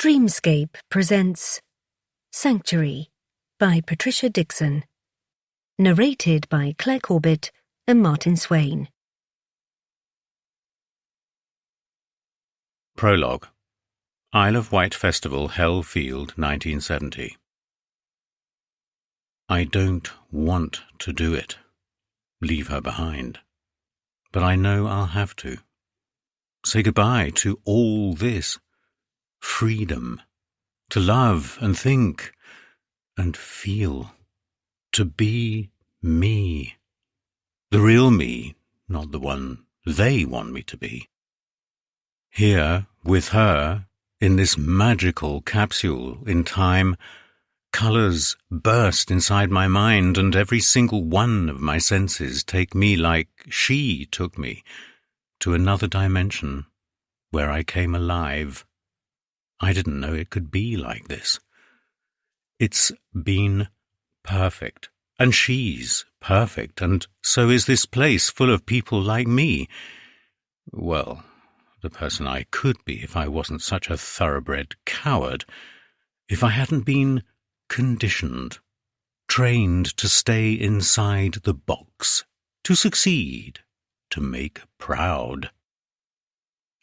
Dreamscape presents Sanctuary by Patricia Dixon. Narrated by Claire Corbett and Martin Swain. Prologue. Isle of Wight Festival, Hell Field, 1970. I don't want to do it, leave her behind, but I know I'll have to. Say goodbye to all this. Freedom, to love and think and feel, to be me. The real me, not the one they want me to be. Here, with her, in this magical capsule in time, colours burst inside my mind, and every single one of my senses take me like she took me, to another dimension, where I came alive. I didn't know it could be like this. It's been perfect, and she's perfect, and so is this place full of people like me. Well, the person I could be if I wasn't such a thoroughbred coward, if I hadn't been conditioned, trained to stay inside the box, to succeed, to make proud.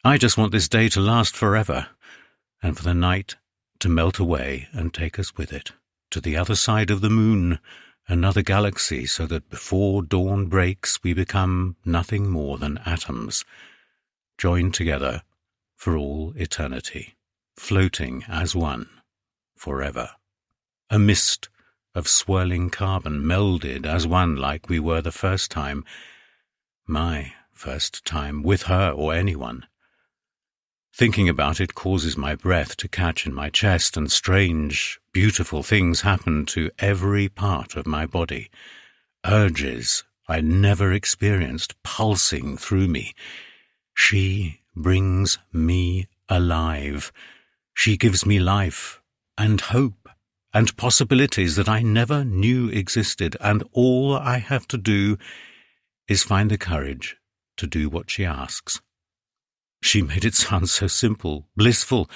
I just want this day to last forever, and for the night to melt away and take us with it, to the other side of the moon, another galaxy, so that before dawn breaks we become nothing more than atoms, joined together for all eternity, floating as one, forever. A mist of swirling carbon, melded as one like we were the first time, my first time, with her or anyone. Thinking about it causes my breath to catch in my chest, and strange, beautiful things happen to every part of my body. Urges I never experienced pulsing through me. She brings me alive. She gives me life and hope and possibilities that I never knew existed, and all I have to do is find the courage to do what she asks. She made it sound so simple, blissful,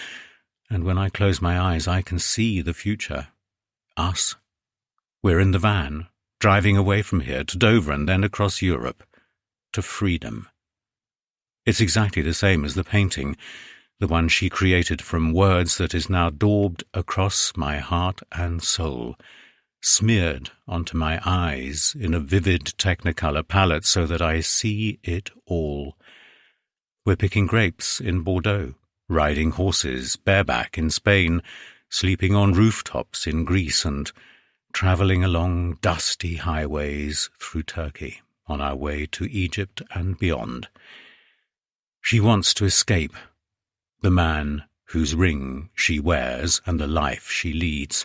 and when I close my eyes I can see the future. Us. We're in the van, driving away from here to Dover and then across Europe, to freedom. It's exactly the same as the painting, the one she created from words that is now daubed across my heart and soul, smeared onto my eyes in a vivid Technicolor palette so that I see it all. We're picking grapes in Bordeaux, riding horses bareback in Spain, sleeping on rooftops in Greece, and travelling along dusty highways through Turkey on our way to Egypt and beyond. She wants to escape the man whose ring she wears and the life she leads.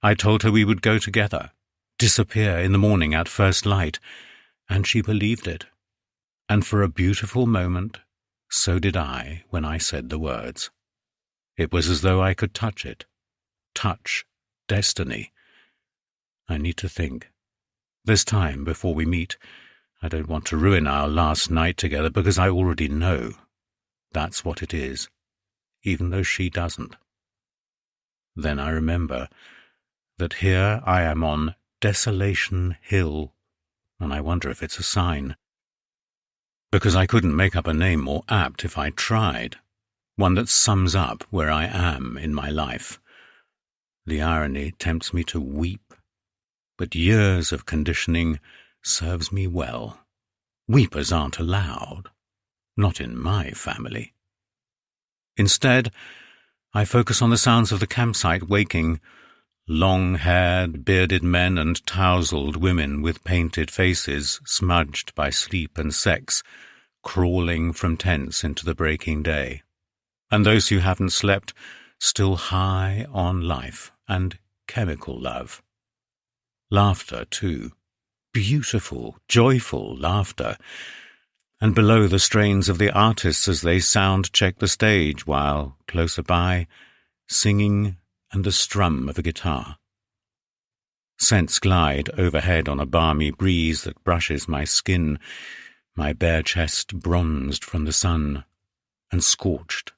I told her we would go together, disappear in the morning at first light, and she believed it. And for a beautiful moment, so did I when I said the words. It was as though I could touch it, touch destiny. I need to think. There's time before we meet. I don't want to ruin our last night together, because I already know that's what it is, even though she doesn't. Then I remember that here I am on Desolation Hill, and I wonder if it's a sign. Because I couldn't make up a name more apt if I tried, one that sums up where I am in my life. The irony tempts me to weep, but years of conditioning serves me well. Weepers aren't allowed, not in my family. Instead, I focus on the sounds of the campsite waking, long-haired, bearded men and tousled women with painted faces smudged by sleep and sex, crawling from tents into the breaking day, and those who haven't slept still high on life and chemical love. Laughter, too. Beautiful, joyful laughter. And below, the strains of the artists as they sound-check the stage, while, closer by, singing and the strum of a guitar. Scents glide overhead on a balmy breeze that brushes my skin, my bare chest bronzed from the sun and scorched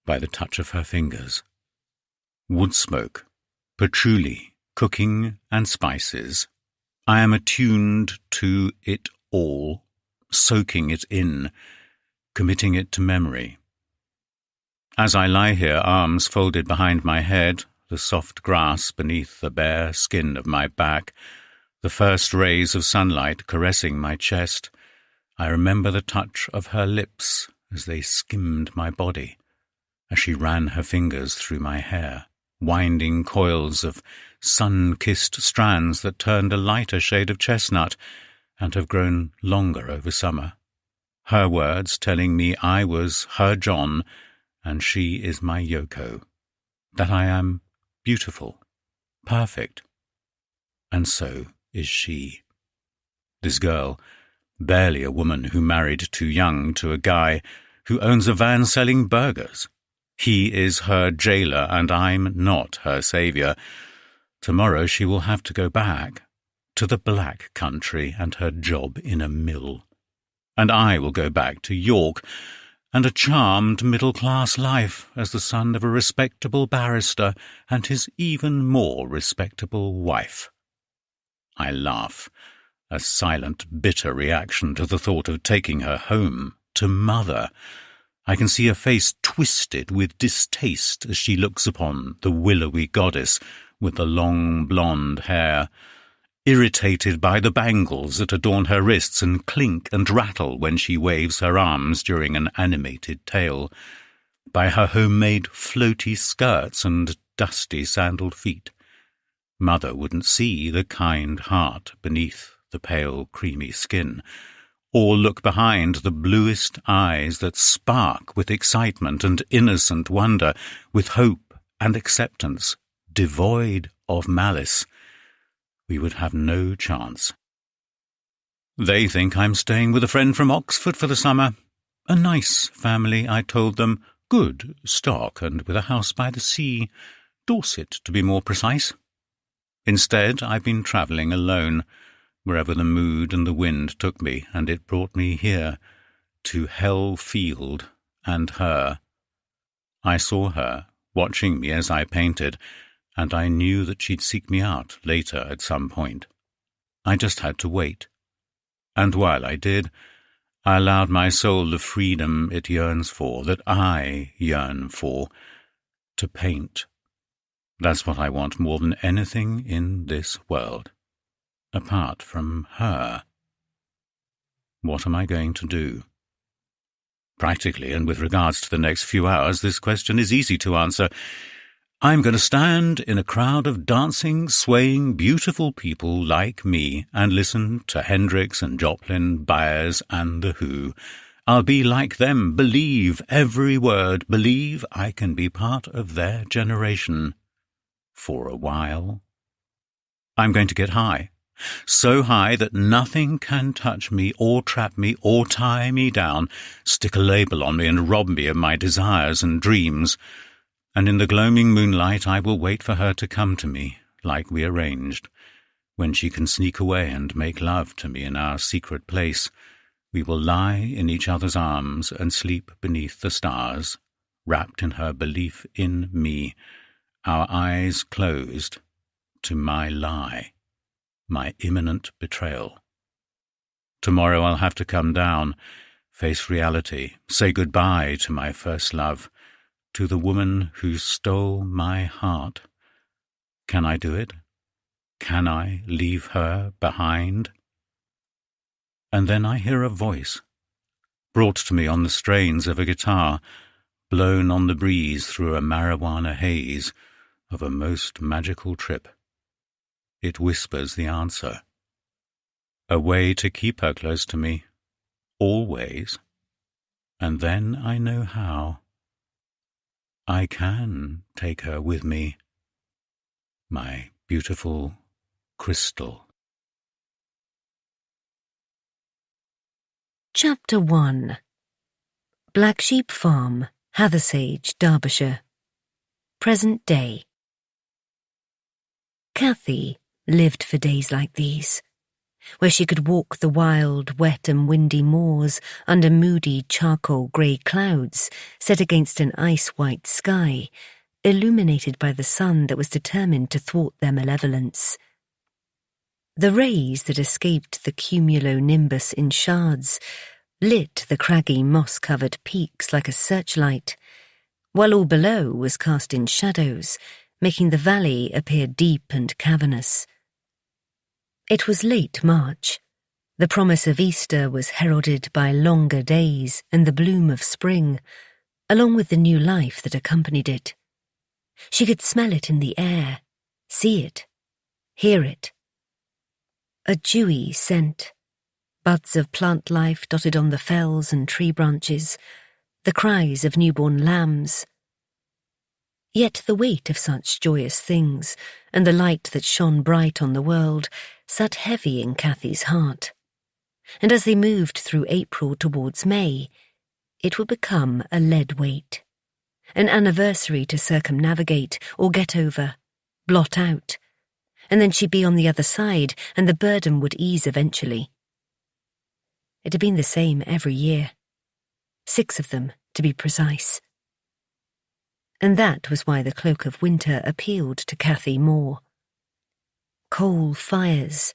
by the touch of her fingers. wood smoke, patchouli, cooking and spices. I am attuned to it all, soaking it in, committing it to memory. As I lie here, arms folded behind my head, the soft grass beneath the bare skin of my back, the first rays of sunlight caressing my chest, I remember the touch of her lips as they skimmed my body, as she ran her fingers through my hair, winding coils of sun-kissed strands that turned a lighter shade of chestnut and have grown longer over summer. Her words telling me I was her John and she is my Yoko, that I am beautiful, perfect, and so is she. This girl, barely a woman who married too young to a guy who owns a van selling burgers. He is her jailer and I'm not her saviour. Tomorrow she will have to go back to the black country and her job in a mill. And I will go back to York and a charmed middle-class life as the son of a respectable barrister and his even more respectable wife. I laugh, a silent, bitter reaction to the thought of taking her home to Mother. I can see her face twisted with distaste as she looks upon the willowy goddess with the long blonde hair, irritated by the bangles that adorn her wrists and clink and rattle when she waves her arms during an animated tale, by her homemade floaty skirts and dusty sandaled feet. Mother wouldn't see the kind heart beneath the pale creamy skin, or look behind the bluest eyes that spark with excitement and innocent wonder, with hope and acceptance, devoid of malice. We would have no chance. They think I'm staying with a friend from Oxford for the summer. A nice family, I told them, good stock and with a house by the sea, Dorset to be more precise. Instead, I've been travelling alone, wherever the mood and the wind took me, and it brought me here, to Hell Field and her. I saw her, watching me as I painted, and I knew that she'd seek me out later at some point. I just had to wait. And while I did, I allowed my soul the freedom it yearns for, that I yearn for, to paint. That's what I want more than anything in this world, apart from her. What am I going to do? Practically, and with regards to the next few hours, this question is easy to answer. I'm going to stand in a crowd of dancing, swaying, beautiful people like me and listen to Hendrix and Joplin, Baez and The Who. I'll be like them, believe every word, believe I can be part of their generation. For a while. I'm going to get high, so high that nothing can touch me or trap me or tie me down, stick a label on me and rob me of my desires and dreams. And in the gloaming moonlight I will wait for her to come to me, like we arranged. When she can sneak away and make love to me in our secret place, we will lie in each other's arms and sleep beneath the stars, wrapped in her belief in me, our eyes closed to my lie, my imminent betrayal. Tomorrow I'll have to come down, face reality, say goodbye to my first love, to the woman who stole my heart. Can I do it? Can I leave her behind? And then I hear a voice, brought to me on the strains of a guitar, blown on the breeze through a marijuana haze of a most magical trip. It whispers the answer. A way to keep her close to me, always. And then I know how. I can take her with me, my beautiful crystal. Chapter 1. Black Sheep Farm, Hathersage, Derbyshire. Present day. Cathy lived for days like these, where she could walk the wild, wet and windy moors under moody charcoal grey clouds set against an ice-white sky, illuminated by the sun that was determined to thwart their malevolence. The rays that escaped the cumulonimbus in shards lit the craggy moss-covered peaks like a searchlight, while all below was cast in shadows, making the valley appear deep and cavernous. It was late March. The promise of Easter was heralded by longer days and the bloom of spring, along with the new life that accompanied it. She could smell it in the air, see it, hear it. A dewy scent, buds of plant life dotted on the fells and tree branches, the cries of newborn lambs. Yet the weight of such joyous things, and the light that shone bright on the world, sat heavy in Cathy's heart. And as they moved through April towards May, it would become a lead weight, an anniversary to circumnavigate or get over, blot out, and then she'd be on the other side and the burden would ease eventually. It had been the same every year, 6 of them to be precise. And that was why the cloak of winter appealed to Cathy more. Coal fires,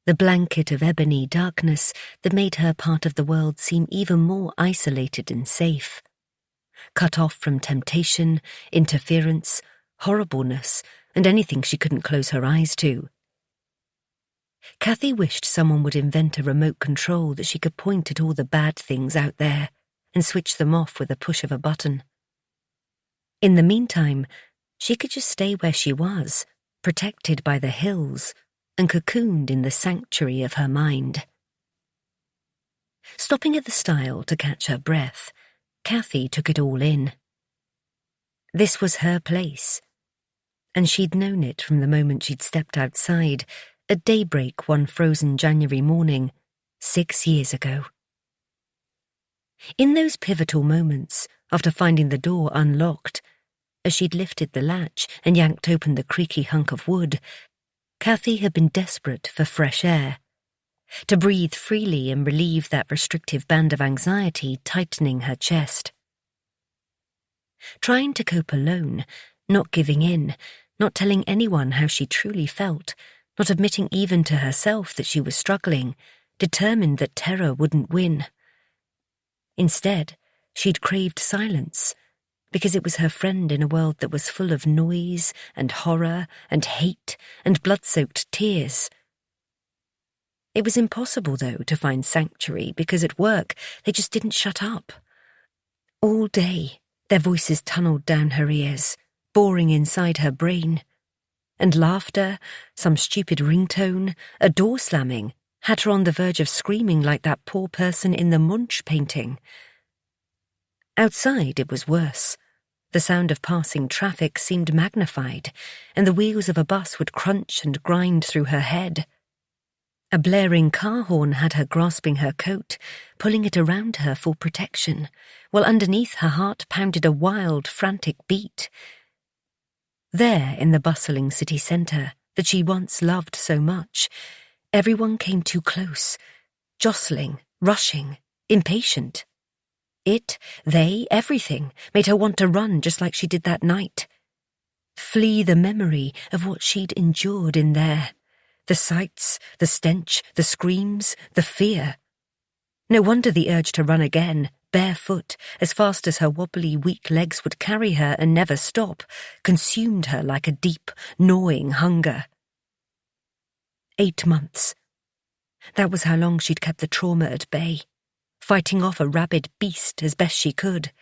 the blanket of ebony darkness that made her part of the world seem even more isolated and safe. Cut off from temptation, interference, horribleness, and anything she couldn't close her eyes to. Cathy wished someone would invent a remote control that she could point at all the bad things out there and switch them off with a push of a button. In the meantime, she could just stay where she was, protected by the hills, and cocooned in the sanctuary of her mind. Stopping at the stile to catch her breath, Cathy took it all in. This was her place, and she'd known it from the moment she'd stepped outside at daybreak one frozen January morning, 6 years ago. In those pivotal moments, after finding the door unlocked, as she'd lifted the latch and yanked open the creaky hunk of wood, Cathy had been desperate for fresh air, to breathe freely and relieve that restrictive band of anxiety tightening her chest. Trying to cope alone, not giving in, not telling anyone how she truly felt, not admitting even to herself that she was struggling, determined that terror wouldn't win. Instead, she'd craved silence, because it was her friend in a world that was full of noise and horror and hate and blood-soaked tears. It was impossible, though, to find sanctuary because at work they just didn't shut up. All day, their voices tunneled down her ears, boring inside her brain. And laughter, some stupid ringtone, a door slamming, had her on the verge of screaming like that poor person in the Munch painting. Outside it was worse. The sound of passing traffic seemed magnified, and the wheels of a bus would crunch and grind through her head. A blaring car horn had her grasping her coat, pulling it around her for protection, while underneath her heart pounded a wild, frantic beat. There, in the bustling city centre that she once loved so much, everyone came too close, jostling, rushing, impatient. It, they, everything made her want to run just like she did that night. Flee the memory of what she'd endured in there. The sights, the stench, the screams, the fear. No wonder the urge to run again, barefoot, as fast as her wobbly, weak legs would carry her and never stop, consumed her like a deep, gnawing hunger. 8 months. That was how long she'd kept the trauma at bay, fighting off a rabid beast as best she could.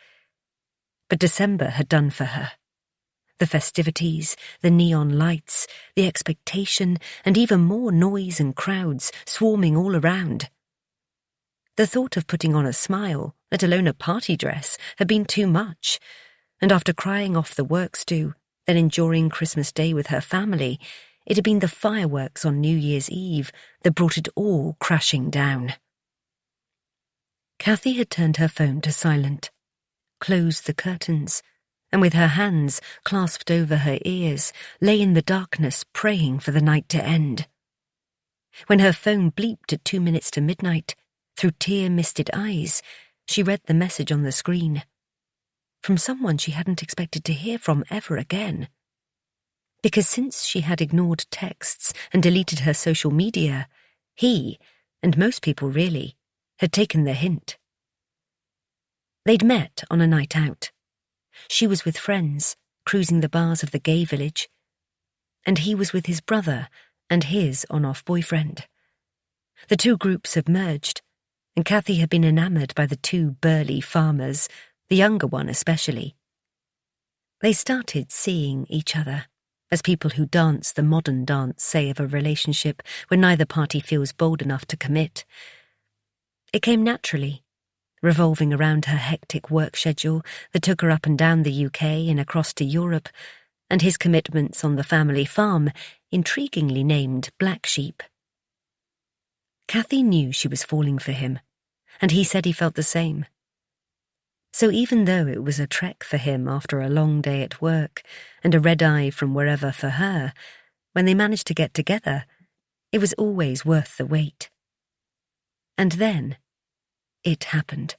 But December had done for her. The festivities, the neon lights, the expectation, and even more noise and crowds swarming all around. The thought of putting on a smile, let alone a party dress, had been too much, and after crying off the works do, then enduring Christmas Day with her family, it had been the fireworks on New Year's Eve that brought it all crashing down. Cathy had turned her phone to silent, closed the curtains, and with her hands clasped over her ears, lay in the darkness praying for the night to end. When her phone bleeped at 2 minutes to midnight, through tear-misted eyes, she read the message on the screen. from someone she hadn't expected to hear from ever again. Because since she had ignored texts and deleted her social media, he, and most people really, had taken the hint. They'd met on a night out. She was with friends, cruising the bars of the gay village, and he was with his brother and his on-off boyfriend. The two groups had merged, and Cathy had been enamoured by the two burly farmers, the younger one especially. They started seeing each other, as people who dance the modern dance say of a relationship when neither party feels bold enough to commit. It came naturally, revolving around her hectic work schedule that took her up and down the UK and across to Europe, and his commitments on the family farm, intriguingly named Black Sheep. Cathy knew she was falling for him, and he said he felt the same. So even though it was a trek for him after a long day at work and a red-eye from wherever for her, when they managed to get together, it was always worth the wait. And then, it happened.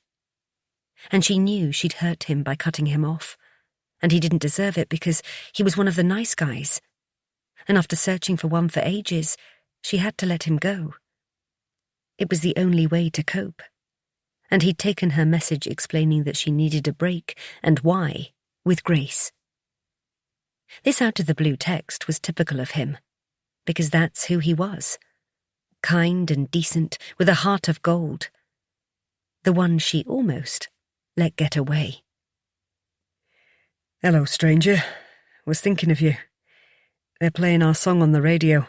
And she knew she'd hurt him by cutting him off, and he didn't deserve it because he was one of the nice guys. And after searching for one for ages, she had to let him go. It was the only way to cope. And he'd taken her message explaining that she needed a break, and why, with grace. This out-of-the-blue text was typical of him, because that's who he was. Kind and decent, with a heart of gold. The one she almost let get away. Hello, stranger. Was thinking of you. They're playing our song on the radio.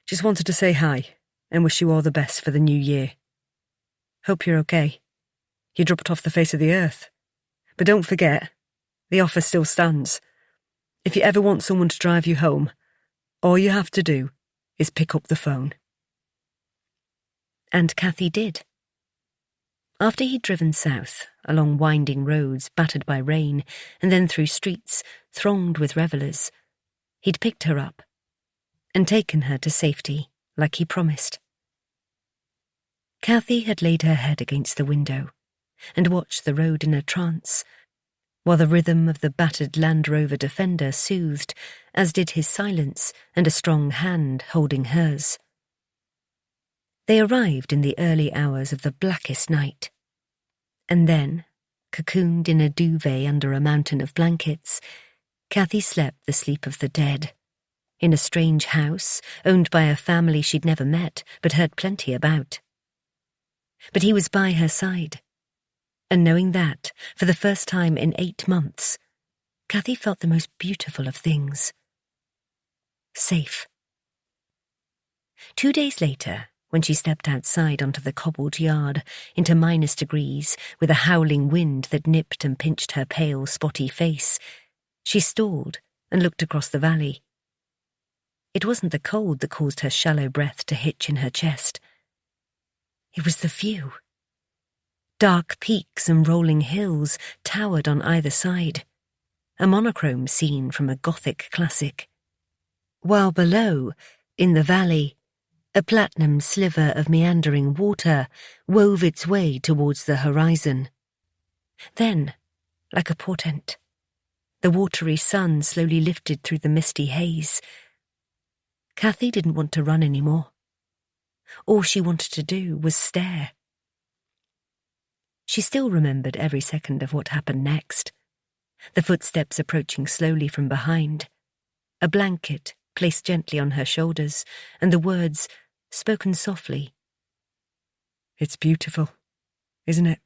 Just wanted to say hi, and wish you all the best for the new year. Hope you're okay. You dropped off the face of the earth. But don't forget, the offer still stands. If you ever want someone to drive you home, all you have to do is pick up the phone. And Cathy did. After he'd driven south, along winding roads battered by rain, and then through streets thronged with revellers, he'd picked her up and taken her to safety like he promised. Cathy had laid her head against the window and watched the road in a trance, while the rhythm of the battered Land Rover Defender soothed, as did his silence and a strong hand holding hers. They arrived in the early hours of the blackest night, and then, cocooned in a duvet under a mountain of blankets, Cathy slept the sleep of the dead, in a strange house owned by a family she'd never met but heard plenty about. But he was by her side, and knowing that, for the first time in 8 months, Cathy felt the most beautiful of things. Safe. 2 days later, when she stepped outside onto the cobbled yard, into -degrees, with a howling wind that nipped and pinched her pale, spotty face, she stalled and looked across the valley. It wasn't the cold that caused her shallow breath to hitch in her chest. It was the view. Dark peaks and rolling hills towered on either side, a monochrome scene from a Gothic classic. While below, in the valley, a platinum sliver of meandering water wove its way towards the horizon. Then, like a portent, the watery sun slowly lifted through the misty haze. Cathy didn't want to run anymore. All she wanted to do was stare. She still remembered every second of what happened next. The footsteps approaching slowly from behind, a blanket placed gently on her shoulders, and the words, spoken softly. It's beautiful, isn't it?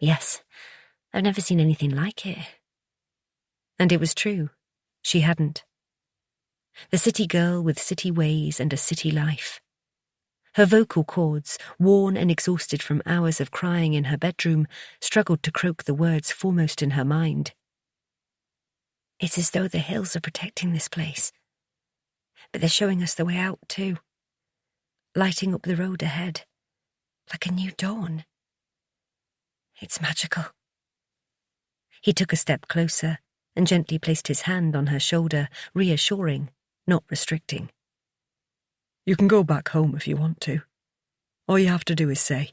Yes, I've never seen anything like it. And it was true, she hadn't. The city girl with city ways and a city life. Her vocal cords, worn and exhausted from hours of crying in her bedroom, struggled to croak the words foremost in her mind. It's as though the hills are protecting this place. But they're showing us the way out too. Lighting up the road ahead, like a new dawn. It's magical. He took a step closer and gently placed his hand on her shoulder, reassuring, not restricting. You can go back home if you want to. All you have to do is say.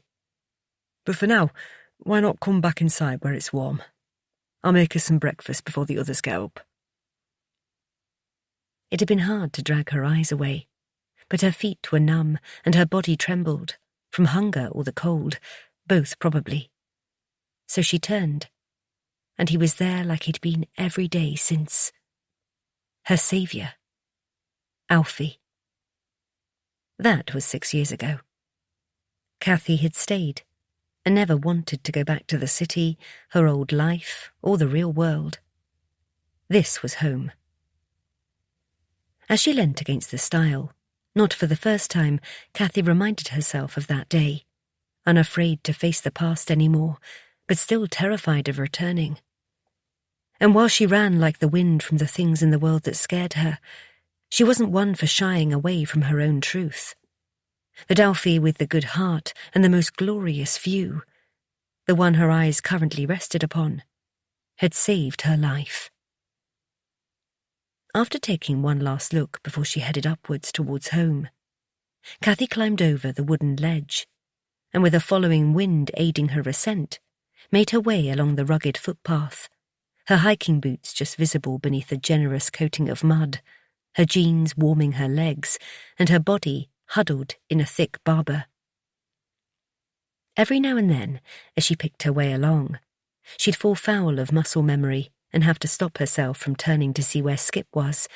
But for now, why not come back inside where it's warm? I'll make us some breakfast before the others get up. It had been hard to drag her eyes away, but her feet were numb and her body trembled, from hunger or the cold, both probably. So she turned, and he was there like he'd been every day since. Her saviour. Alfie. That was 6 years ago. Cathy had stayed, and never wanted to go back to the city, her old life, or the real world. This was home. As she leant against the stile, not for the first time, Cathy reminded herself of that day, unafraid to face the past any more, but still terrified of returning. And while she ran like the wind from the things in the world that scared her, she wasn't one for shying away from her own truth. That Alfie with the good heart and the most glorious view, the one her eyes currently rested upon, had saved her life. After taking one last look before she headed upwards towards home, Cathy climbed over the wooden ledge, and with a following wind aiding her ascent, made her way along the rugged footpath, her hiking boots just visible beneath a generous coating of mud, her jeans warming her legs, and her body huddled in a thick barber. Every now and then, as she picked her way along, she'd fall foul of muscle memory and have to stop herself from turning to see where Skip was.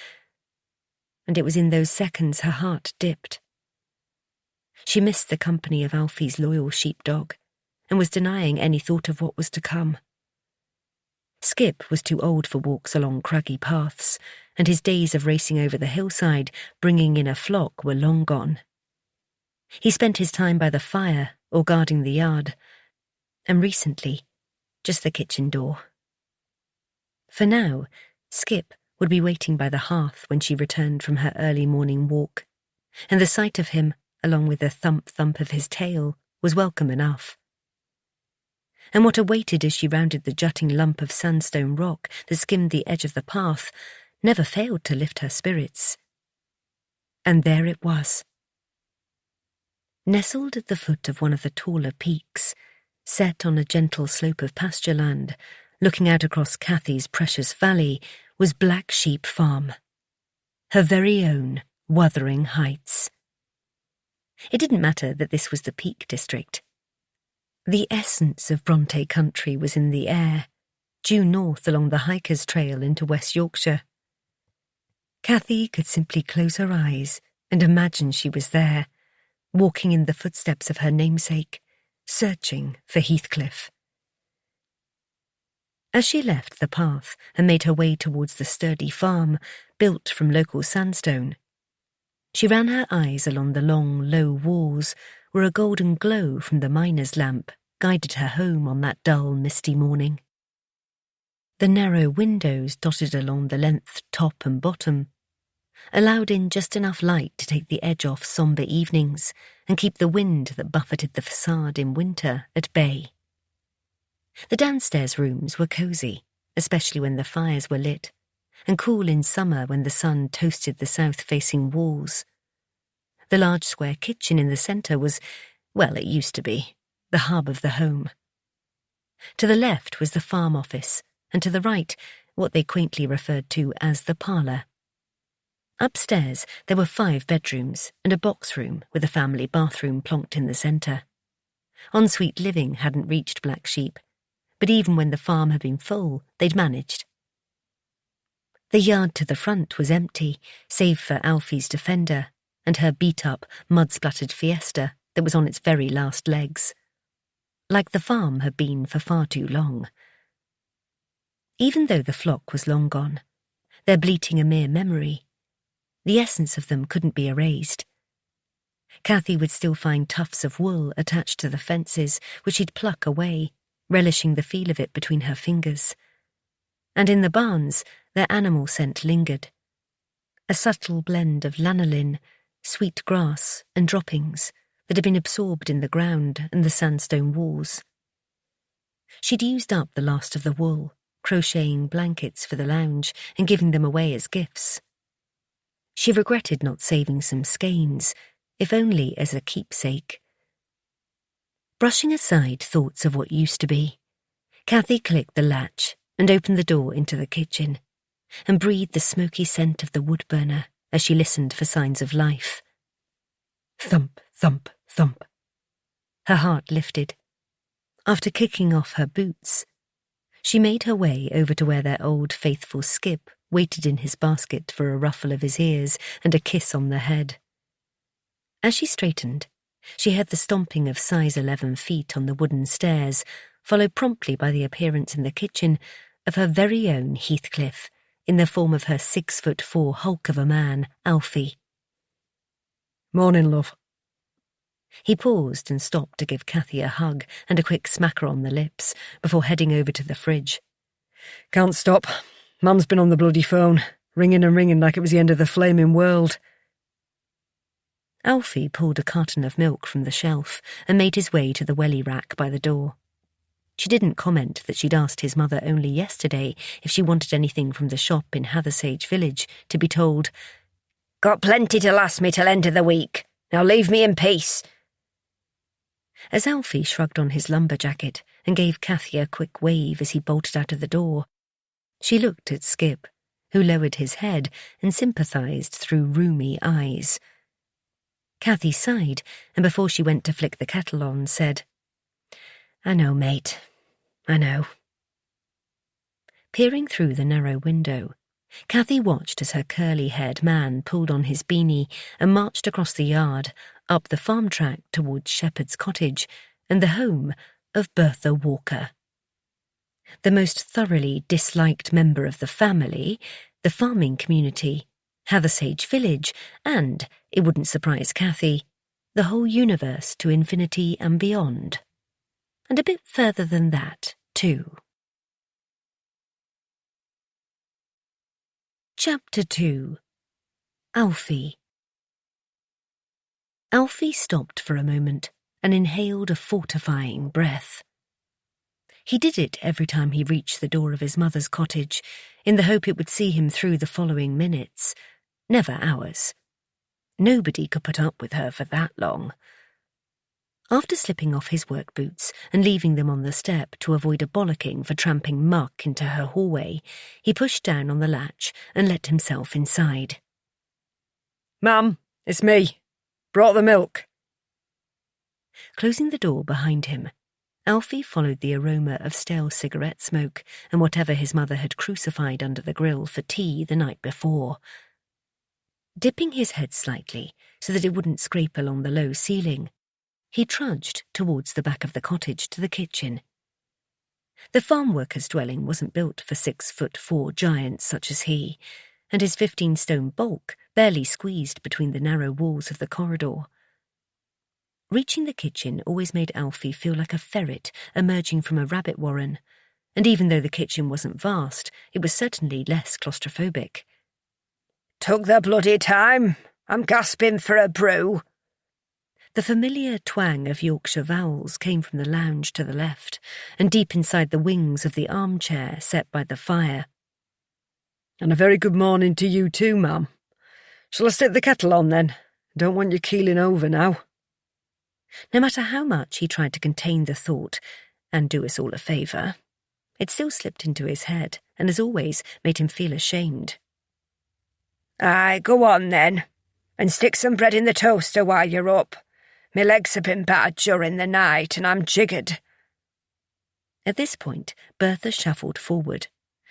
And it was in those seconds her heart dipped. She missed the company of Alfie's loyal sheepdog, and was denying any thought of what was to come. Skip was too old for walks along craggy paths, and his days of racing over the hillside, bringing in a flock, were long gone. He spent his time by the fire or guarding the yard, and recently, just the kitchen door. For now, Skip would be waiting by the hearth when she returned from her early morning walk, and the sight of him, along with the thump-thump of his tail, was welcome enough. And what awaited as she rounded the jutting lump of sandstone rock that skimmed the edge of the path never failed to lift her spirits. And there it was. Nestled at the foot of one of the taller peaks, set on a gentle slope of pasture land, looking out across Cathy's precious valley, was Black Sheep Farm. Her very own Wuthering Heights. It didn't matter that this was the Peak District. The essence of Bronte country was in the air, due north along the hiker's trail into West Yorkshire. Cathy could simply close her eyes and imagine she was there, walking in the footsteps of her namesake, searching for Heathcliff. As she left the path and made her way towards the sturdy farm, built from local sandstone, she ran her eyes along the long, low walls where a golden glow from the miner's lamp guided her home on that dull, misty morning. The narrow windows dotted along the length top and bottom allowed in just enough light to take the edge off sombre evenings and keep the wind that buffeted the facade in winter at bay. The downstairs rooms were cosy, especially when the fires were lit, and cool in summer when the sun toasted the south-facing walls. The large square kitchen in the centre was, well, it used to be, the hub of the home. To the left was the farm office, and to the right, what they quaintly referred to as the parlour. Upstairs, there were 5 bedrooms and a box room with a family bathroom plonked in the centre. Ensuite living hadn't reached Black Sheep, but even when the farm had been full, they'd managed. The yard to the front was empty, save for Alfie's Defender and her beat-up, mud-splattered Fiesta that was on its very last legs. Like the farm had been for far too long. Even though the flock was long gone, their bleating a mere memory, the essence of them couldn't be erased. Cathy would still find tufts of wool attached to the fences, which she'd pluck away, relishing the feel of it between her fingers. And in the barns, their animal scent lingered. A subtle blend of lanolin, sweet grass, and droppings that had been absorbed in the ground and the sandstone walls. She'd used up the last of the wool, crocheting blankets for the lounge and giving them away as gifts. She regretted not saving some skeins, if only as a keepsake. Brushing aside thoughts of what used to be, Cathy clicked the latch and opened the door into the kitchen, and breathed the smoky scent of the wood burner as she listened for signs of life. Thump, thump, thump. Her heart lifted. After kicking off her boots, she made her way over to where their old faithful Skip waited in his basket for a ruffle of his ears and a kiss on the head. As she straightened, she heard the stomping of size 11 feet on the wooden stairs, followed promptly by the appearance in the kitchen of her very own Heathcliff, in the form of her 6'4" hulk of a man, Alfie. Morning, love. He paused and stopped to give Cathy a hug and a quick smacker on the lips before heading over to the fridge. Can't stop. Mum's been on the bloody phone, ringing and ringing like it was the end of the flaming world. Alfie pulled a carton of milk from the shelf and made his way to the welly rack by the door. She didn't comment that she'd asked his mother only yesterday if she wanted anything from the shop in Hathersage Village, to be told, "Got plenty to last me till end of the week. Now leave me in peace." As Alfie shrugged on his lumber jacket and gave Cathy a quick wave as he bolted out of the door, she looked at Skip, who lowered his head and sympathised through rheumy eyes. Cathy sighed, and before she went to flick the kettle on, said, "I know, mate. I know." Peering through the narrow window, Cathy watched as her curly-haired man pulled on his beanie and marched across the yard, up the farm track towards Shepherd's Cottage and the home of Bertha Walker. The most thoroughly disliked member of the family, the farming community, Hathersage Village, and, it wouldn't surprise Cathy, the whole universe to infinity and beyond. And a bit further than that, too. Chapter 2. Alfie. Alfie stopped for a moment and inhaled a fortifying breath. He did it every time he reached the door of his mother's cottage, in the hope it would see him through the following minutes, never hours. Nobody could put up with her for that long. After slipping off his work boots and leaving them on the step to avoid a bollocking for tramping muck into her hallway, he pushed down on the latch and let himself inside. "Mum, it's me. Brought the milk." Closing the door behind him, Alfie followed the aroma of stale cigarette smoke and whatever his mother had crucified under the grill for tea the night before. Dipping his head slightly so that it wouldn't scrape along the low ceiling, he trudged towards the back of the cottage to the kitchen. The farm worker's dwelling wasn't built for 6'4" giants such as he, and his 15-stone bulk barely squeezed between the narrow walls of the corridor. Reaching the kitchen always made Alfie feel like a ferret emerging from a rabbit warren, and even though the kitchen wasn't vast, it was certainly less claustrophobic. "Took the bloody time. I'm gasping for a brew." The familiar twang of Yorkshire vowels came from the lounge to the left, and deep inside the wings of the armchair set by the fire. "And a very good morning to you too, ma'am. Shall I stick the kettle on then? Don't want you keeling over now." No matter how much he tried to contain the thought, and do us all a favour, it still slipped into his head, and as always made him feel ashamed. "Aye, go on then, and stick some bread in the toaster while you're up. My legs have been battered during the night, and I'm jiggered." At this point, Bertha shuffled forward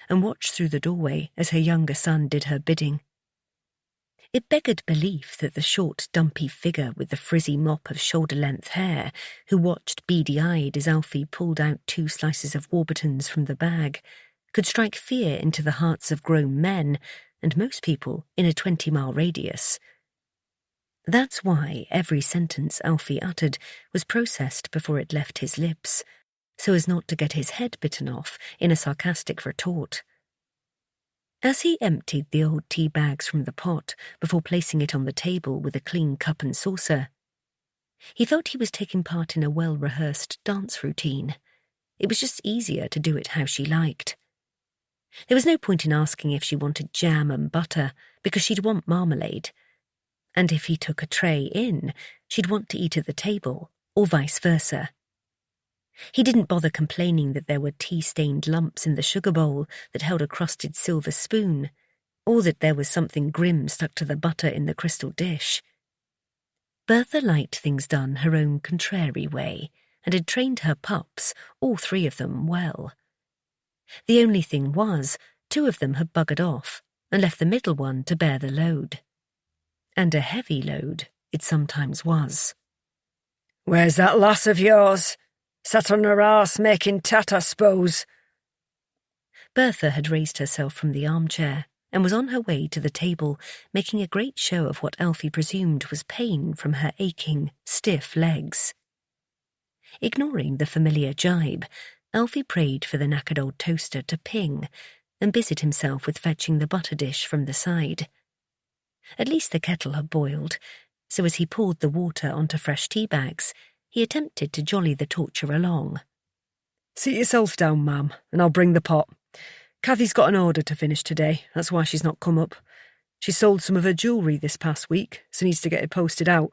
and watched through the doorway as her younger son did her bidding. It beggared belief that the short, dumpy figure with the frizzy mop of shoulder-length hair, who watched beady-eyed as Alfie pulled out 2 slices of Warburtons from the bag, could strike fear into the hearts of grown men, and most people in a 20-mile radius. That's why every sentence Alfie uttered was processed before it left his lips, so as not to get his head bitten off in a sarcastic retort. As he emptied the old tea bags from the pot before placing it on the table with a clean cup and saucer, he felt he was taking part in a well-rehearsed dance routine. It was just easier to do it how she liked. There was no point in asking if she wanted jam and butter, because she'd want marmalade. And if he took a tray in, she'd want to eat at the table, or vice versa. He didn't bother complaining that there were tea-stained lumps in the sugar bowl that held a crusted silver spoon, or that there was something grim stuck to the butter in the crystal dish. Bertha liked things done her own contrary way, and had trained her pups, all three of them, well. The only thing was, two of them had buggered off, and left the middle one to bear the load. And a heavy load it sometimes was. "Where's that lass of yours? Sat on her arse making tat, I suppose." Bertha had raised herself from the armchair and was on her way to the table, making a great show of what Alfie presumed was pain from her aching, stiff legs. Ignoring the familiar jibe, Alfie prayed for the knackered old toaster to ping and busied himself with fetching the butter dish from the side. At least the kettle had boiled, so as he poured the water onto fresh tea bags, he attempted to jolly the torture along. "Sit yourself down, ma'am, and I'll bring the pot. Cathy's got an order to finish today, that's why she's not come up. She sold some of her jewellery this past week, so needs to get it posted out,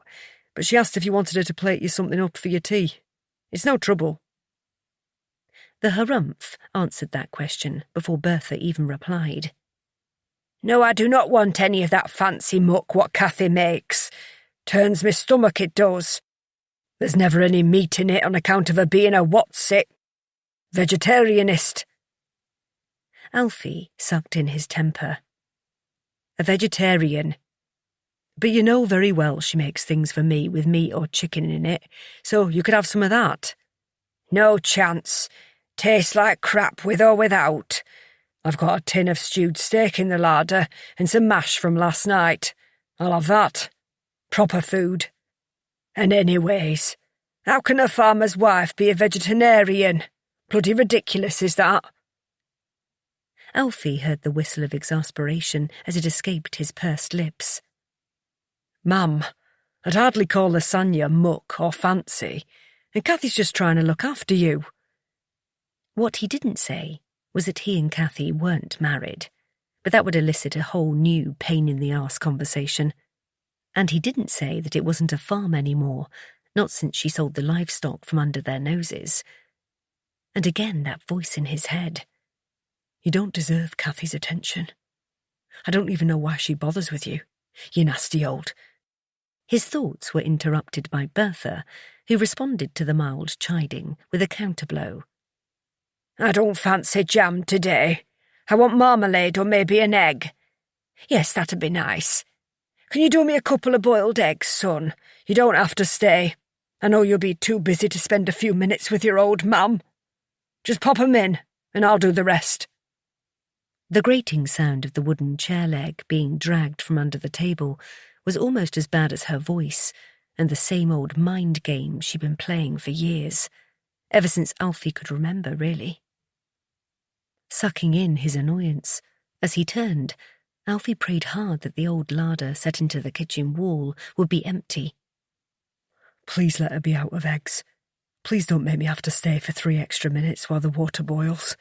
but she asked if you wanted her to plate you something up for your tea. It's no trouble." The harumph answered that question before Bertha even replied. "No, I do not want any of that fancy muck what Cathy makes. Turns me stomach, it does. There's never any meat in it on account of her being a what's-it. Vegetarianist." Alfie sucked in his temper. "A vegetarian. But you know very well she makes things for me with meat or chicken in it, so you could have some of that." "No chance. Tastes like crap with or without. I've got a tin of stewed steak in the larder and some mash from last night. I'll have that. Proper food. And anyways, how can a farmer's wife be a vegetarian? Bloody ridiculous, is that?" Alfie heard the whistle of exasperation as it escaped his pursed lips. "Ma'am, I'd hardly call lasagna muck or fancy, and Cathy's just trying to look after you." What he didn't say was that he and Cathy weren't married, but that would elicit a whole new pain-in-the-arse conversation. And he didn't say that it wasn't a farm anymore, not since she sold the livestock from under their noses. And again that voice in his head. "You don't deserve Cathy's attention. I don't even know why she bothers with you, you nasty old..." His thoughts were interrupted by Bertha, who responded to the mild chiding with a counterblow. "I don't fancy jam today. I want marmalade or maybe an egg. Yes, that'd be nice. Can you do me a couple of boiled eggs, son? You don't have to stay. I know you'll be too busy to spend a few minutes with your old mum. Just pop 'em in, and I'll do the rest." The grating sound of the wooden chair leg being dragged from under the table was almost as bad as her voice, and the same old mind game she'd been playing for years, ever since Alfie could remember, really. Sucking in his annoyance, as he turned, Alfie prayed hard that the old larder set into the kitchen wall would be empty. "Please let her be out of eggs. Please don't make me have to stay for 3 extra minutes while the water boils."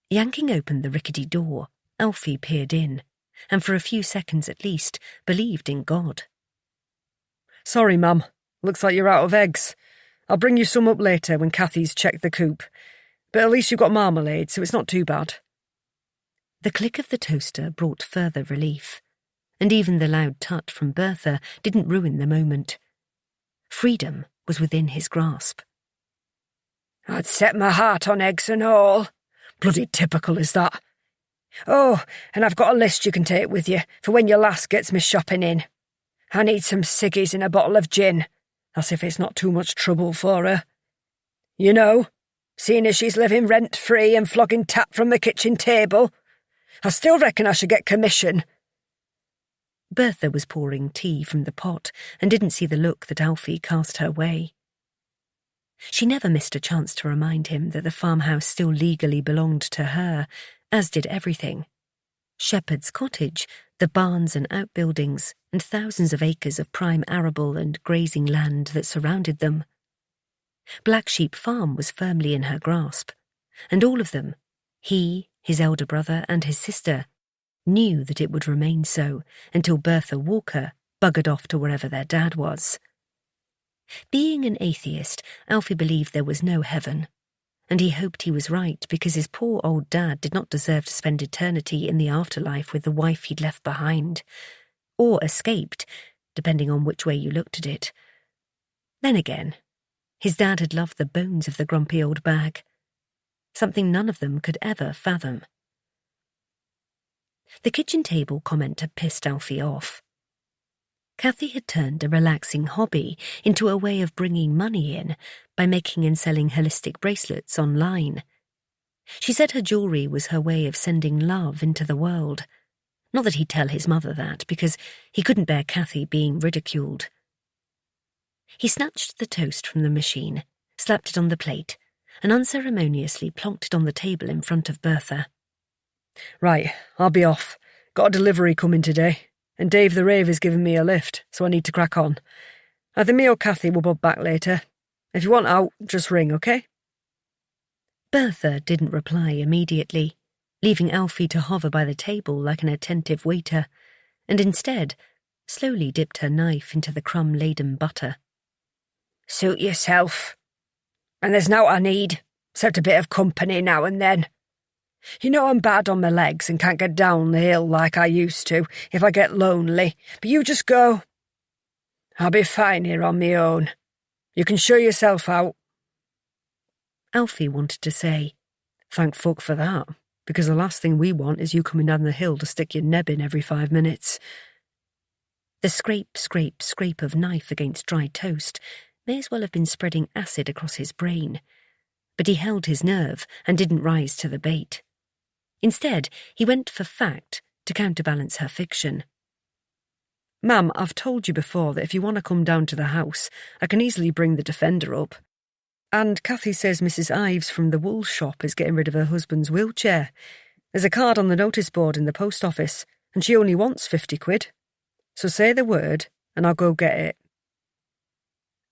Yanking open the rickety door, Alfie peered in, and for a few seconds at least believed in God. "Sorry, ma'am. Looks like you're out of eggs. I'll bring you some up later when Cathy's checked the coop. But at least you've got marmalade, so it's not too bad." The click of the toaster brought further relief, and even the loud tut from Bertha didn't ruin the moment. Freedom was within his grasp. "I'd set my heart on eggs and all. Bloody typical is that. Oh, and I've got a list you can take with you for when your lass gets me shopping in. I need some ciggies and a bottle of gin. That's if it's not too much trouble for her. You know, seeing as she's living rent-free and flogging tap from the kitchen table, I still reckon I should get commission." Bertha was pouring tea from the pot and didn't see the look that Alfie cast her way. She never missed a chance to remind him that the farmhouse still legally belonged to her, as did everything. Shepherd's Cottage, the barns and outbuildings, and thousands of acres of prime arable and grazing land that surrounded them. Black Sheep Farm was firmly in her grasp, and all of them, he, his elder brother and his sister, knew that it would remain so until Bertha Walker buggered off to wherever their dad was. Being an atheist, Alfie believed there was no heaven, and he hoped he was right because his poor old dad did not deserve to spend eternity in the afterlife with the wife he'd left behind, or escaped, depending on which way you looked at it. Then again, his dad had loved the bones of the grumpy old bag, something none of them could ever fathom. The kitchen table comment had pissed Alfie off. Cathy had turned a relaxing hobby into a way of bringing money in by making and selling holistic bracelets online. She said her jewellery was her way of sending love into the world. Not that he'd tell his mother that, because he couldn't bear Cathy being ridiculed. He snatched the toast from the machine, slapped it on the plate, and unceremoniously plonked it on the table in front of Bertha. Right, I'll be off. Got a delivery coming today, and Dave the Rave is giving me a lift, so I need to crack on. Either me or Cathy will be back later. If you want out, just ring, okay? Bertha didn't reply immediately, leaving Alfie to hover by the table like an attentive waiter, and instead slowly dipped her knife into the crumb-laden butter. Suit yourself. And there's naught I need, except a bit of company now and then. You know I'm bad on my legs and can't get down the hill like I used to if I get lonely, but you just go. I'll be fine here on my own. You can show yourself out. Alfie wanted to say, Thank fuck for that, because the last thing we want is you coming down the hill to stick your neb in every 5 minutes. The scrape, scrape, scrape of knife against dry toast may as well have been spreading acid across his brain, but he held his nerve and didn't rise to the bait. Instead, he went for fact to counterbalance her fiction. Ma'am, I've told you before that if you want to come down to the house, I can easily bring the Defender up. And Cathy says Mrs. Ives from the wool shop is getting rid of her husband's wheelchair. There's a card on the notice board in the post office, and she only wants 50 quid. So say the word, and I'll go get it.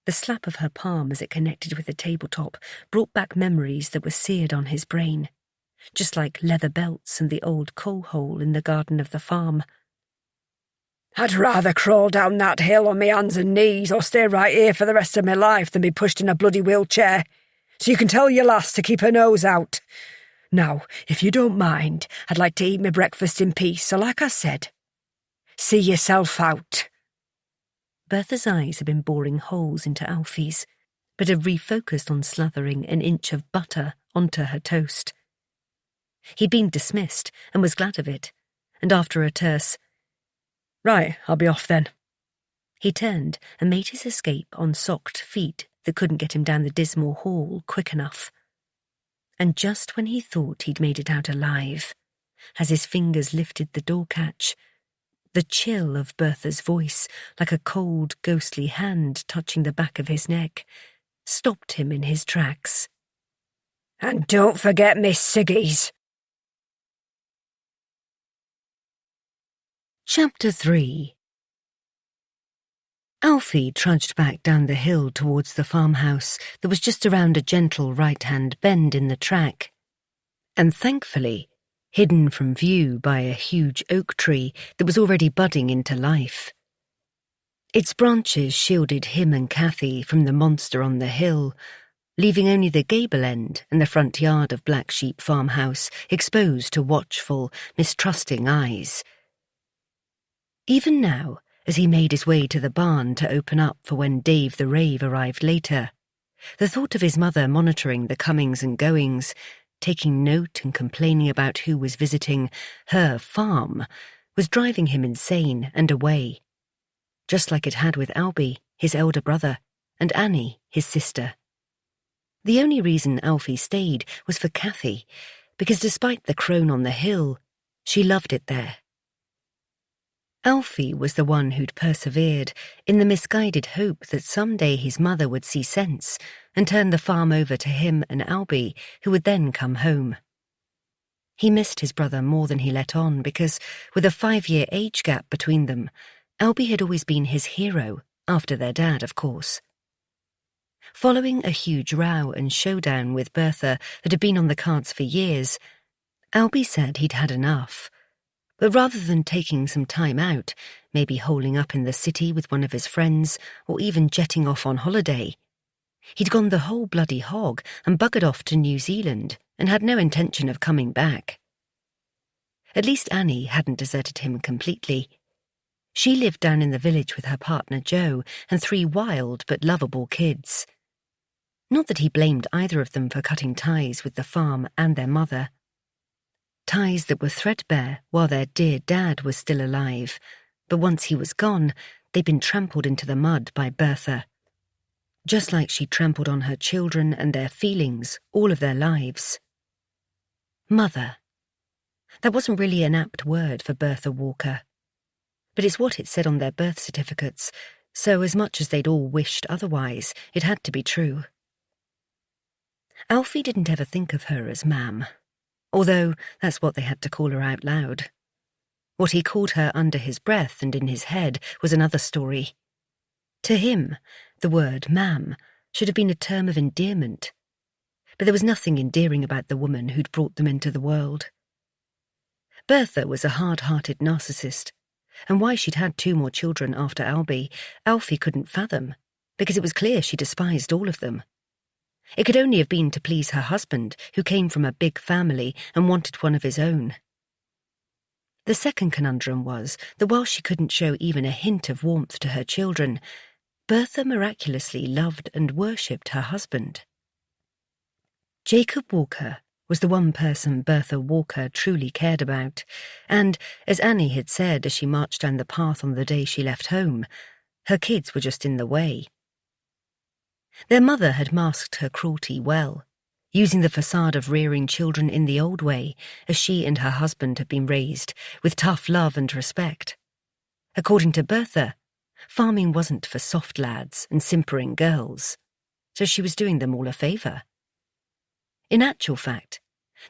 The slap of her palm as it connected with the tabletop brought back memories that were seared on his brain, just like leather belts and the old coal hole in the garden of the farm. I'd rather crawl down that hill on my hands and knees or stay right here for the rest of my life than be pushed in a bloody wheelchair. So you can tell your lass to keep her nose out. Now, if you don't mind, I'd like to eat my breakfast in peace, so like I said, see yourself out. Bertha's eyes had been boring holes into Alfie's, but had refocused on slathering an inch of butter onto her toast. He'd been dismissed and was glad of it, and after a terse, Right, I'll be off then. He turned and made his escape on socked feet that couldn't get him down the dismal hall quick enough. And just when he thought he'd made it out alive, as his fingers lifted the door catch, the chill of Bertha's voice, like a cold, ghostly hand touching the back of his neck, stopped him in his tracks. And don't forget Miss Siggy's. Chapter 3. Alfie trudged back down the hill towards the farmhouse that was just around a gentle right-hand bend in the track, and thankfully hidden from view by a huge oak tree that was already budding into life. Its branches shielded him and Cathy from the monster on the hill, leaving only the gable end and the front yard of Black Sheep farmhouse exposed to watchful, mistrusting eyes. Even now, as he made his way to the barn to open up for when Dave the Rave arrived later, the thought of his mother monitoring the comings and goings, taking note and complaining about who was visiting her farm, was driving him insane and away, just like it had with Albie, his elder brother, and Annie, his sister. The only reason Alfie stayed was for Cathy, because despite the crone on the hill, she loved it there. Alfie was the one who'd persevered in the misguided hope that someday his mother would see sense and turn the farm over to him and Albie, who would then come home. He missed his brother more than he let on because, with a 5-year age gap between them, Albie had always been his hero, after their dad, of course. Following a huge row and showdown with Bertha that had been on the cards for years, Albie said he'd had enough. But rather than taking some time out, maybe holing up in the city with one of his friends, or even jetting off on holiday. He'd gone the whole bloody hog and buggered off to New Zealand and had no intention of coming back. At least Annie hadn't deserted him completely. She lived down in the village with her partner Joe and 3 wild but lovable kids. Not that he blamed either of them for cutting ties with the farm and their mother. Ties that were threadbare while their dear dad was still alive, but once he was gone, they'd been trampled into the mud by Bertha. Just like she trampled on her children and their feelings all of their lives. Mother. That wasn't really an apt word for Bertha Walker. But it's what it said on their birth certificates, so as much as they'd all wished otherwise, it had to be true. Alfie didn't ever think of her as Mam, although that's what they had to call her out loud. What he called her under his breath and in his head was another story. To him, the word Mam should have been a term of endearment, but there was nothing endearing about the woman who'd brought them into the world. Bertha was a hard-hearted narcissist, and why she'd had 2 more children after Albie, Alfie couldn't fathom, because it was clear she despised all of them. It could only have been to please her husband, who came from a big family and wanted one of his own. The second conundrum was that while she couldn't show even a hint of warmth to her children, Bertha miraculously loved and worshipped her husband. Jacob Walker was the one person Bertha Walker truly cared about, and, as Annie had said as she marched down the path on the day she left home, her kids were just in the way. Their mother had masked her cruelty well, using the facade of rearing children in the old way, as she and her husband had been raised, with tough love and respect. According to Bertha, farming wasn't for soft lads and simpering girls, so she was doing them all a favour. In actual fact,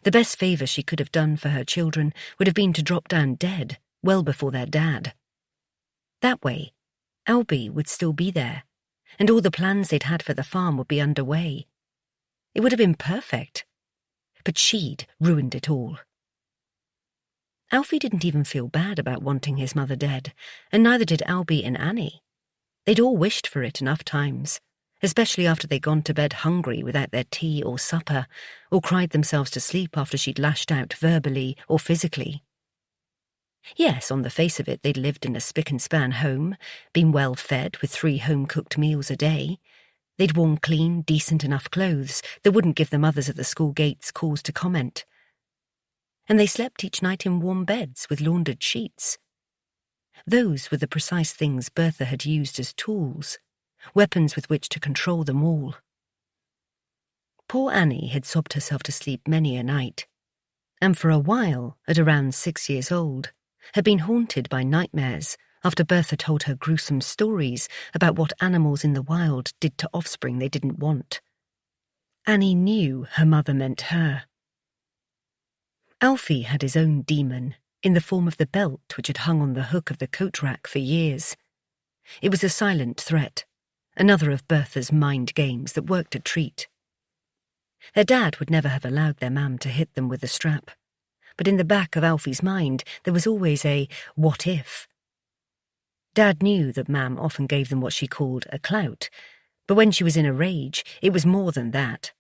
the best favour she could have done for her children would have been to drop down dead well before their dad. That way, Albie would still be there, and all the plans they'd had for the farm would be underway. It would have been perfect, but she'd ruined it all. Alfie didn't even feel bad about wanting his mother dead, and neither did Albie and Annie. They'd all wished for it enough times, especially after they'd gone to bed hungry without their tea or supper, or cried themselves to sleep after she'd lashed out verbally or physically. Yes, on the face of it, they'd lived in a spick-and-span home, been well fed with 3 home-cooked meals a day. They'd worn clean, decent enough clothes that wouldn't give the mothers at the school gates cause to comment. And they slept each night in warm beds with laundered sheets. Those were the precise things Bertha had used as tools, weapons with which to control them all. Poor Annie had sobbed herself to sleep many a night, and for a while, at around 6 years old, had been haunted by nightmares after Bertha told her gruesome stories about what animals in the wild did to offspring they didn't want. Annie knew her mother meant her. Alfie had his own demon in the form of the belt which had hung on the hook of the coat rack for years. It was a silent threat, another of Bertha's mind games that worked a treat. Their dad would never have allowed their mam to hit them with the strap, but in the back of Alfie's mind there was always a what if. Dad knew that Mam often gave them what she called a clout, but when she was in a rage, it was more than that.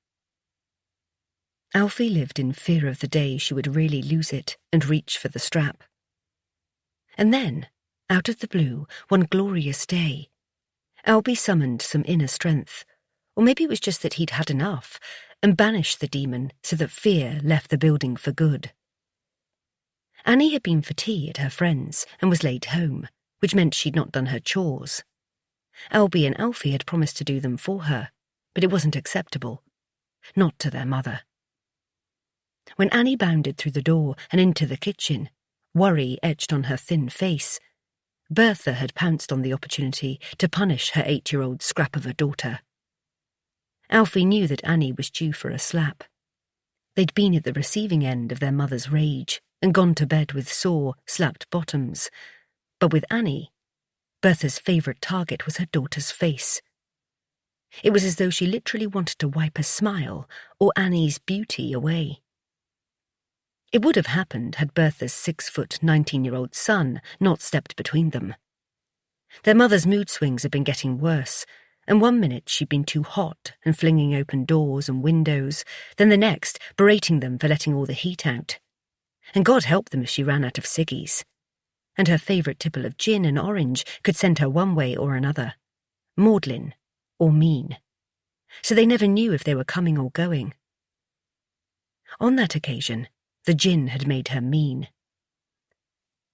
Alfie lived in fear of the day she would really lose it and reach for the strap. And then, out of the blue, one glorious day, Albie summoned some inner strength, or maybe it was just that he'd had enough, and banished the demon so that fear left the building for good. Annie had been for tea at her friend's and was late home, which meant she'd not done her chores. Albie and Alfie had promised to do them for her, but it wasn't acceptable. Not to their mother. When Annie bounded through the door and into the kitchen, worry etched on her thin face, Bertha had pounced on the opportunity to punish her 8-year-old scrap of a daughter. Alfie knew that Annie was due for a slap. They'd been at the receiving end of their mother's rage and gone to bed with sore, slapped bottoms. But with Annie, Bertha's favourite target was her daughter's face. It was as though she literally wanted to wipe a smile or Annie's beauty away. It would have happened had Bertha's 6-foot, 19-year-old son not stepped between them, Their mother's mood swings had been getting worse, and one minute she'd been too hot and flinging open doors and windows, then the next berating them for letting all the heat out. And God help them if she ran out of ciggies. And her favourite tipple of gin and orange could send her one way or another, maudlin or mean. So they never knew if they were coming or going. On that occasion, the gin had made her mean.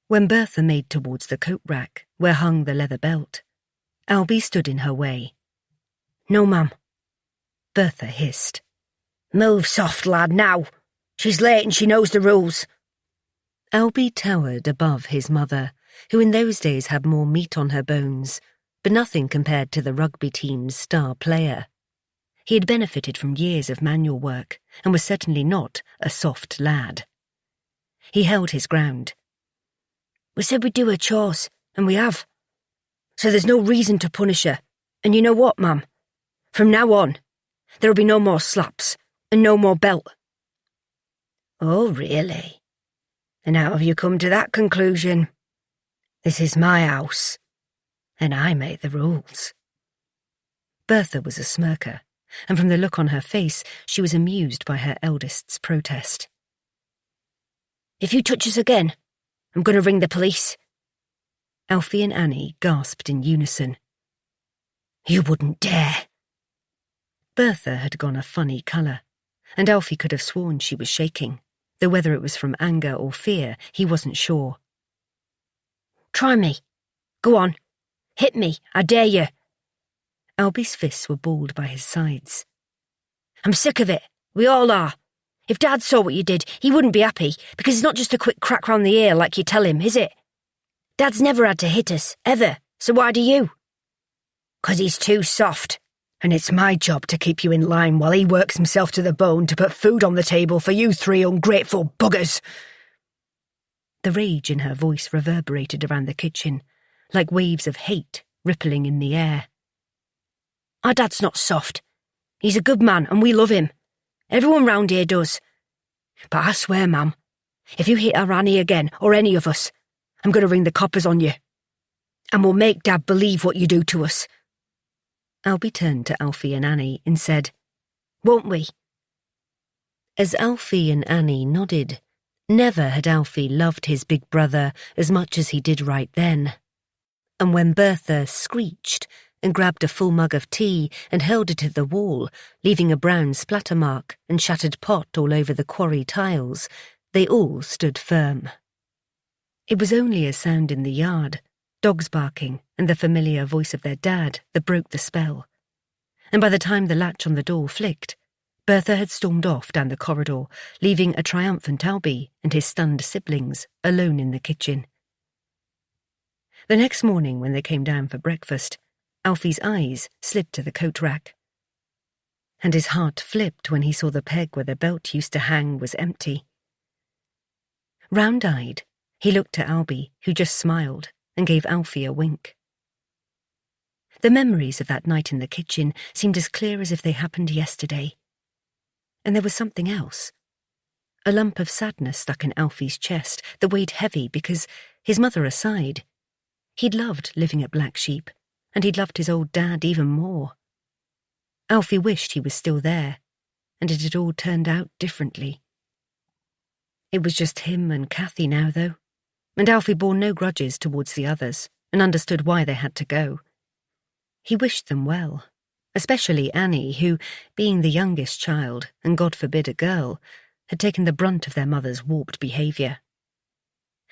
When Bertha made towards the coat rack, where hung the leather belt, Albie stood in her way. "No, ma'am," Bertha hissed. "Move soft, lad, now. She's late and she knows the rules." Albie towered above his mother, who in those days had more meat on her bones, but nothing compared to the rugby team's star player. He had benefited from years of manual work and was certainly not a soft lad. He held his ground. "We said we'd do her chores, and we have. So there's no reason to punish her. And you know what, ma'am? From now on, there'll be no more slaps and no more belt." "Oh, really? And how have you come to that conclusion? This is my house, and I make the rules." Bertha was a smirker, and from the look on her face, she was amused by her eldest's protest. "If you touch us again, I'm going to ring the police." Alfie and Annie gasped in unison. "You wouldn't dare." Bertha had gone a funny colour, and Alfie could have sworn she was shaking, though whether it was from anger or fear, he wasn't sure. "Try me. Go on. Hit me, I dare you." Albie's fists were balled by his sides. "I'm sick of it. We all are. If Dad saw what you did, he wouldn't be happy, because it's not just a quick crack round the ear like you tell him, is it? Dad's never had to hit us, ever, so why do you?" "'Cause he's too soft, and it's my job to keep you in line while he works himself to the bone to put food on the table for you three ungrateful buggers." The rage in her voice reverberated around the kitchen, like waves of hate rippling in the air. "Our Dad's not soft. He's a good man, and we love him. Everyone round here does. But I swear, ma'am, if you hit our Annie again, or any of us, I'm going to ring the coppers on you. And we'll make Dad believe what you do to us." Albie turned to Alfie and Annie and said, "Won't we?" As Alfie and Annie nodded, never had Alfie loved his big brother as much as he did right then. And when Bertha screeched and grabbed a full mug of tea and hurled it at the wall, leaving a brown splatter mark and shattered pot all over the quarry tiles, they all stood firm. It was only a sound in the yard, dogs barking and the familiar voice of their dad, that broke the spell. And by the time the latch on the door flicked, Bertha had stormed off down the corridor, leaving a triumphant Albie and his stunned siblings alone in the kitchen. The next morning when they came down for breakfast, Alfie's eyes slid to the coat rack, and his heart flipped when he saw the peg where the belt used to hang was empty. Round-eyed, he looked at Albie, who just smiled and gave Alfie a wink. The memories of that night in the kitchen seemed as clear as if they happened yesterday. And there was something else. A lump of sadness stuck in Alfie's chest that weighed heavy because, his mother aside, he'd loved living at Black Sheep, and he'd loved his old dad even more. Alfie wished he was still there, and it had all turned out differently. It was just him and Kathy now, though, and Alfie bore no grudges towards the others and understood why they had to go. He wished them well, especially Annie, who, being the youngest child, and God forbid a girl, had taken the brunt of their mother's warped behaviour.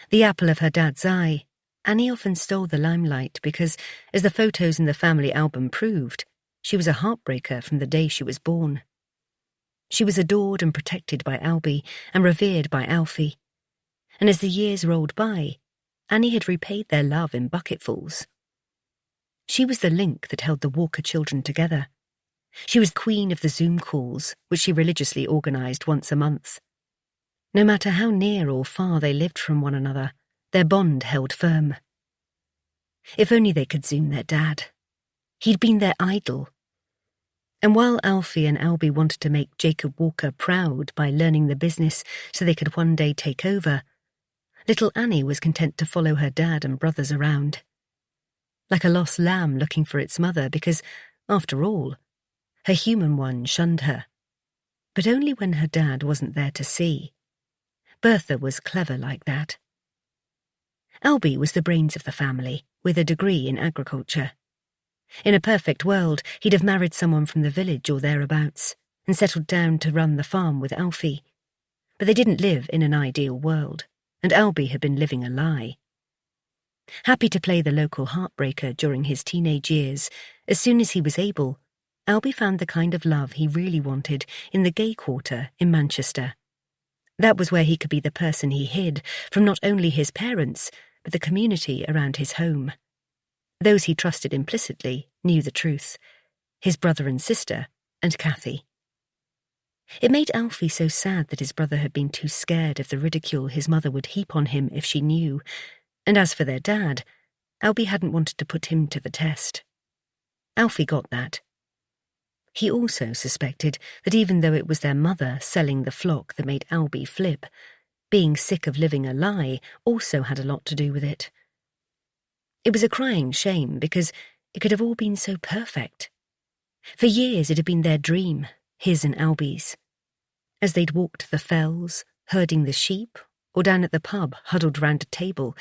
The apple of her dad's eye, Annie often stole the limelight because, as the photos in the family album proved, she was a heartbreaker from the day she was born. She was adored and protected by Albie and revered by Alfie, and as the years rolled by, Annie had repaid their love in bucketfuls. She was the link that held the Walker children together. She was queen of the Zoom calls, which she religiously organised once a month. No matter how near or far they lived from one another, their bond held firm. If only they could Zoom their dad. He'd been their idol. And while Alfie and Albie wanted to make Jacob Walker proud by learning the business so they could one day take over, little Annie was content to follow her dad and brothers around. like a lost lamb looking for its mother because, after all, her human one shunned her. But only when her dad wasn't there to see. Bertha was clever like that. Albie was the brains of the family, with a degree in agriculture. In a perfect world, he'd have married someone from the village or thereabouts, and settled down to run the farm with Alfie. But they didn't live in an ideal world, and Albie had been living a lie. Happy to play the local heartbreaker during his teenage years, as soon as he was able, Albie found the kind of love he really wanted in the gay quarter in Manchester. That was where he could be the person he hid from not only his parents, but the community around his home. Those he trusted implicitly knew the truth, his brother and sister, and Cathy. It made Alfie so sad that his brother had been too scared of the ridicule his mother would heap on him if she knew, and as for their dad, Albie hadn't wanted to put him to the test. Alfie got that. He also suspected that even though it was their mother selling the flock that made Albie flip, being sick of living a lie also had a lot to do with it. It was a crying shame because it could have all been so perfect. For years it had been their dream, his and Albie's. As they'd walked the fells, herding the sheep, or down at the pub huddled round a table,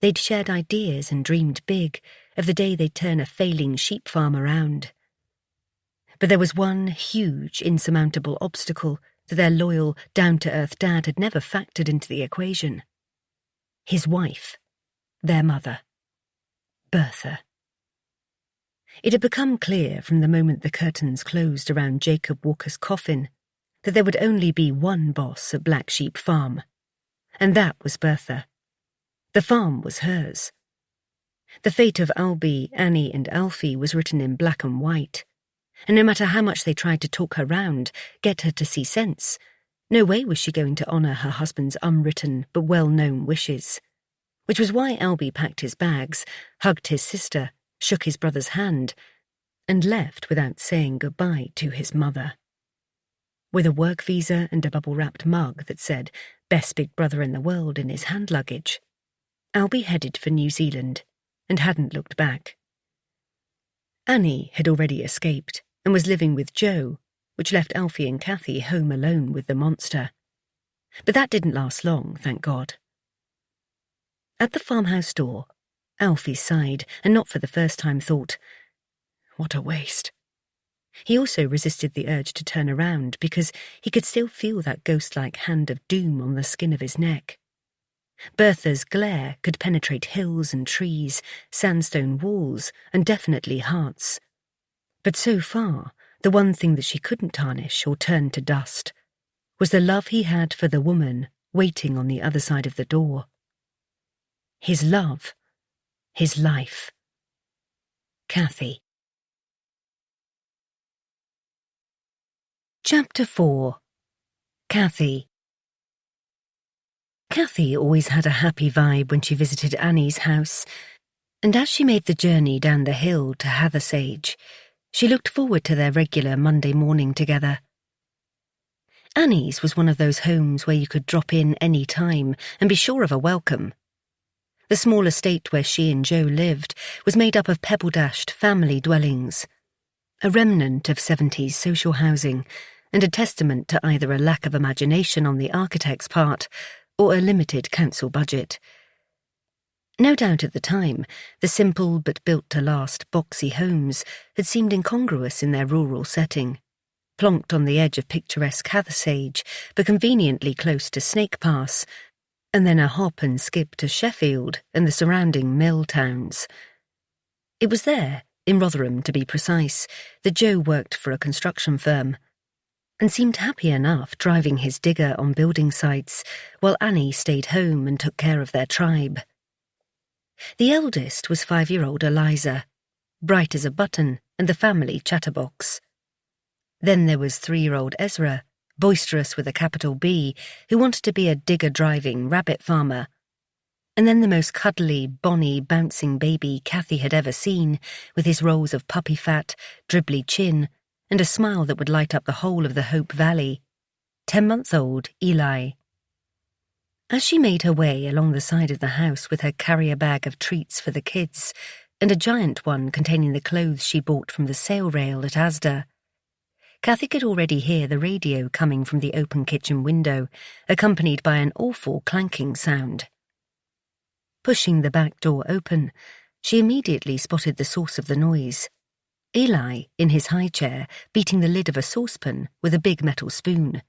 they'd shared ideas and dreamed big of the day they'd turn a failing sheep farm around. But there was one huge, insurmountable obstacle that their loyal, down-to-earth dad had never factored into the equation. His wife, their mother, Bertha. It had become clear from the moment the curtains closed around Jacob Walker's coffin that there would only be one boss at Black Sheep Farm, and that was Bertha. The farm was hers. The fate of Albie, Annie and Alfie was written in black and white, and no matter how much they tried to talk her round, get her to see sense, no way was she going to honour her husband's unwritten but well-known wishes, which was why Albie packed his bags, hugged his sister, shook his brother's hand, and left without saying goodbye to his mother. With a work visa and a bubble-wrapped mug that said "Best Big Brother in the World" in his hand luggage, Albie headed for New Zealand and hadn't looked back. Annie had already escaped and was living with Joe, which left Alfie and Cathy home alone with the monster. But that didn't last long, thank God. At the farmhouse door, Alfie sighed, and not for the first time thought, "What a waste." He also resisted the urge to turn around because he could still feel that ghost-like hand of doom on the skin of his neck. Bertha's glare could penetrate hills and trees, sandstone walls, and definitely hearts. But so far, the one thing that she couldn't tarnish or turn to dust was the love he had for the woman waiting on the other side of the door. His love, his life. Cathy. Chapter 4. Cathy. Cathy always had a happy vibe when she visited Annie's house, and as she made the journey down the hill to Hathersage, she looked forward to their regular Monday morning together. Annie's was one of those homes where you could drop in any time and be sure of a welcome. The small estate where she and Joe lived was made up of pebble-dashed family dwellings, a remnant of 70s social housing, and a testament to either a lack of imagination on the architect's part or a limited council budget. No doubt at the time, the simple but built-to-last boxy homes had seemed incongruous in their rural setting, plonked on the edge of picturesque Hathersage, but conveniently close to Snake Pass, and then a hop and skip to Sheffield and the surrounding mill towns. It was there, in Rotherham to be precise, that Joe worked for a construction firm, and seemed happy enough driving his digger on building sites, while Annie stayed home and took care of their tribe. The eldest was 5-year-old Eliza, bright as a button and the family chatterbox. Then there was 3-year-old Ezra, boisterous with a capital B, who wanted to be a digger-driving rabbit farmer. And then the most cuddly, bonny, bouncing baby Cathy had ever seen, with his rolls of puppy fat, dribbly chin, and a smile that would light up the whole of the Hope Valley, 10-month-old Eli. As she made her way along the side of the house with her carrier bag of treats for the kids, and a giant one containing the clothes she bought from the sale rail at Asda. Cathy could already hear the radio coming from the open kitchen window, accompanied by an awful clanking sound. Pushing the back door open, she immediately spotted the source of the noise. Eli, in his high chair, beating the lid of a saucepan with a big metal spoon.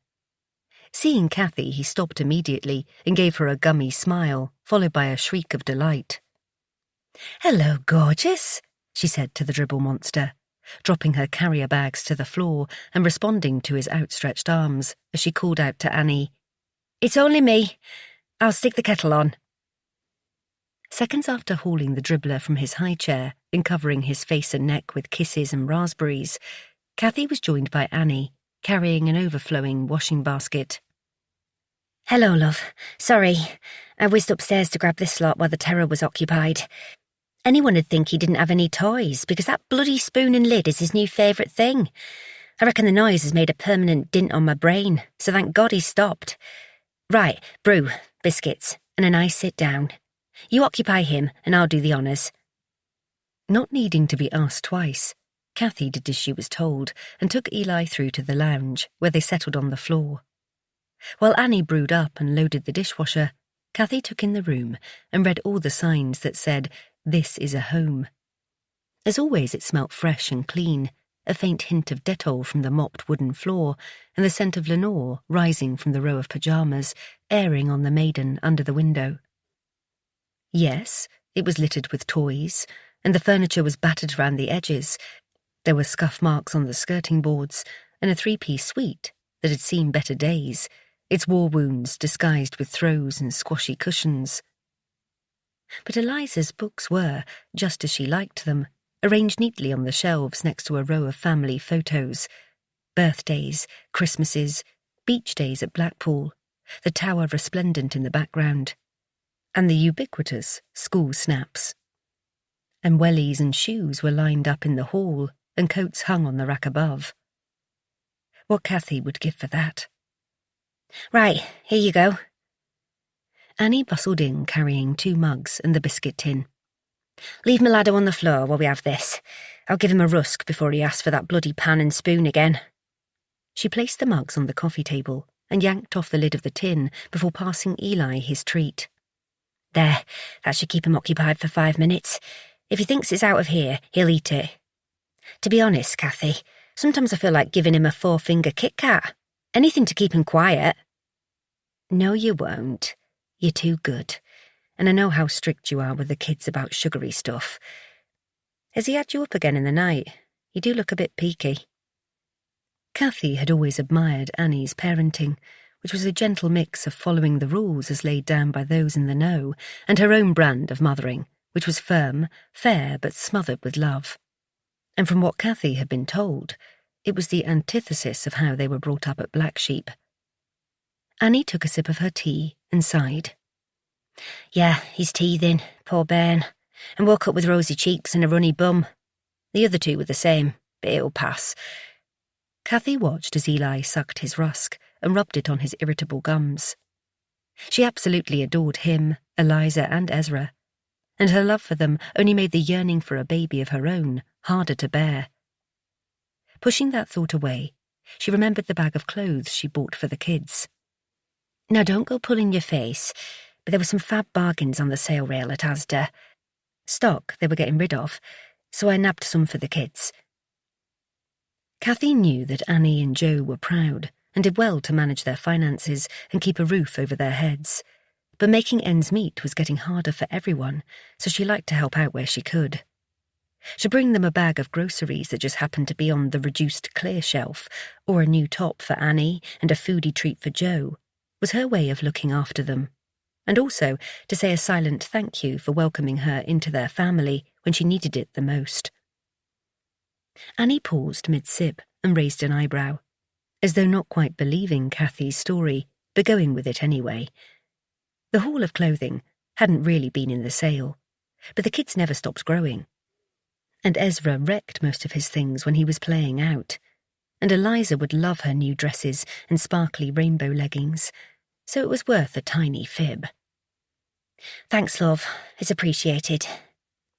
Seeing Cathy, he stopped immediately and gave her a gummy smile, followed by a shriek of delight. "Hello, gorgeous," she said to the dribble monster, dropping her carrier bags to the floor and responding to his outstretched arms as she called out to Annie, "It's only me. I'll stick the kettle on." Seconds after hauling the dribbler from his high chair and covering his face and neck with kisses and raspberries, Cathy was joined by Annie, carrying an overflowing washing basket. "Hello, love. Sorry, I whizzed upstairs to grab this lot while the terror was occupied. Anyone would think he didn't have any toys, because that bloody spoon and lid is his new favourite thing. I reckon the noise has made a permanent dint on my brain, so thank God he stopped. Right, brew, biscuits, and a nice sit down. You occupy him, and I'll do the honours." Not needing to be asked twice, Cathy did as she was told and took Eli through to the lounge, where they settled on the floor. While Annie brewed up and loaded the dishwasher, Cathy took in the room and read all the signs that said, "This is a home." As always, it smelt fresh and clean, a faint hint of Dettol from the mopped wooden floor, and the scent of Lenore rising from the row of pyjamas, airing on the maiden under the window. Yes, it was littered with toys, and the furniture was battered round the edges. There were scuff marks on the skirting boards, and a three-piece suite that had seen better days, its war wounds disguised with throws and squashy cushions. But Eliza's books were, just as she liked them, arranged neatly on the shelves next to a row of family photos. Birthdays, Christmases, beach days at Blackpool, the tower resplendent in the background, and the ubiquitous school snaps. And wellies and shoes were lined up in the hall, and coats hung on the rack above. What Cathy would give for that. "Right, here you go." Annie bustled in carrying 2 mugs and the biscuit tin. "Leave my ladder on the floor while we have this. I'll give him a rusk before he asks for that bloody pan and spoon again." She placed the mugs on the coffee table and yanked off the lid of the tin before passing Eli his treat. "There, that should keep him occupied for 5 minutes. If he thinks it's out of here, he'll eat it. To be honest, Cathy, sometimes I feel like giving him a 4-finger Kit Kat. Anything to keep him quiet." "No, you won't. You're too good. And I know how strict you are with the kids about sugary stuff. Has he had you up again in the night? You do look a bit peaky." Cathy had always admired Annie's parenting, which was a gentle mix of following the rules as laid down by those in the know, and her own brand of mothering, which was firm, fair, but smothered with love. And from what Cathy had been told, it was the antithesis of how they were brought up at Black Sheep. Annie took a sip of her tea and sighed. "Yeah, he's teething, poor bairn, and woke up with rosy cheeks and a runny bum. The other 2 were the same, but it'll pass." Cathy watched as Eli sucked his rusk and rubbed it on his irritable gums. She absolutely adored him, Eliza, and Ezra, and her love for them only made the yearning for a baby of her own harder to bear. Pushing that thought away, she remembered the bag of clothes she bought for the kids. "Now don't go pulling your face, but there were some fab bargains on the sale rail at Asda. Stock they were getting rid of, so I nabbed some for the kids." Cathy knew that Annie and Joe were proud and did well to manage their finances and keep a roof over their heads, but making ends meet was getting harder for everyone, so she liked to help out where she could. To bring them a bag of groceries that just happened to be on the reduced clear shelf, or a new top for Annie and a foodie treat for Joe, was her way of looking after them, and also to say a silent thank you for welcoming her into their family when she needed it the most. Annie paused mid-sip and raised an eyebrow, as though not quite believing Cathy's story, but going with it anyway. The haul of clothing hadn't really been in the sale, but the kids never stopped growing. And Ezra wrecked most of his things when he was playing out, and Eliza would love her new dresses and sparkly rainbow leggings, so it was worth a tiny fib. "Thanks, love. It's appreciated."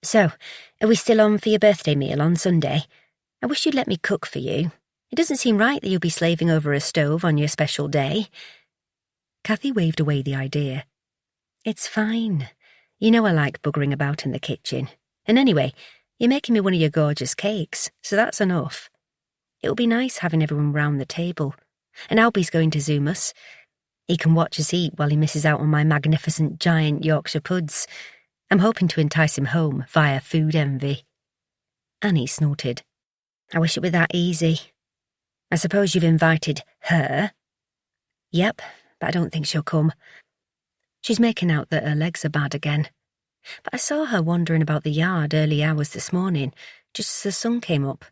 So, are we still on for your birthday meal on Sunday? I wish you'd let me cook for you. It doesn't seem right that you'll be slaving over a stove on your special day. Cathy waved away the idea. It's fine. You know I like buggering about in the kitchen. And anyway, you're making me one of your gorgeous cakes, so that's enough. It'll be nice having everyone round the table. And Albie's going to Zoom us. He can watch us eat while he misses out on my magnificent giant Yorkshire puds. I'm hoping to entice him home via food envy. Annie snorted. I wish it were that easy. I suppose you've invited her? Yep, but I don't think she'll come. She's making out that her legs are bad again. But I saw her wandering about the yard early hours this morning, just as the sun came up.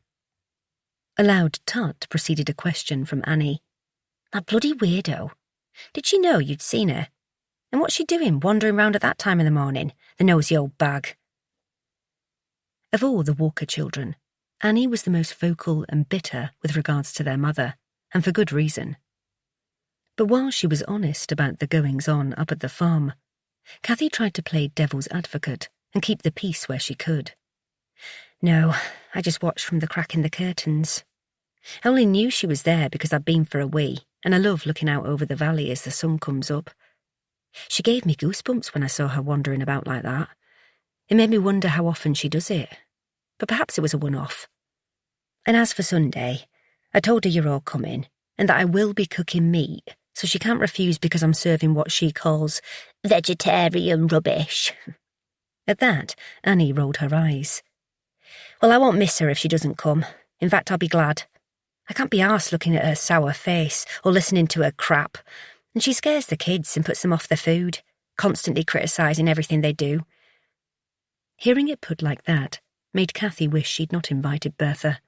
A loud tut preceded a question from Annie. That bloody weirdo. Did she know you'd seen her? And what's she doing wandering round at that time in the morning, the nosy old bag? Of all the Walker children, Annie was the most vocal and bitter with regards to their mother, and for good reason. But while she was honest about the goings-on up at the farm, Cathy tried to play devil's advocate and keep the peace where she could. No, I just watched from the crack in the curtains. I only knew she was there because I'd been for a wee, and I love looking out over the valley as the sun comes up. She gave me goosebumps when I saw her wandering about like that. It made me wonder how often she does it. But perhaps it was a one-off. And as for Sunday, I told her you're all coming, and that I will be cooking meat, so she can't refuse because I'm serving what she calls vegetarian rubbish. At that, Annie rolled her eyes. Well, I won't miss her if she doesn't come. In fact, I'll be glad. I can't be arsed looking at her sour face or listening to her crap, and she scares the kids and puts them off their food, constantly criticising everything they do. Hearing it put like that made Cathy wish she'd not invited Bertha.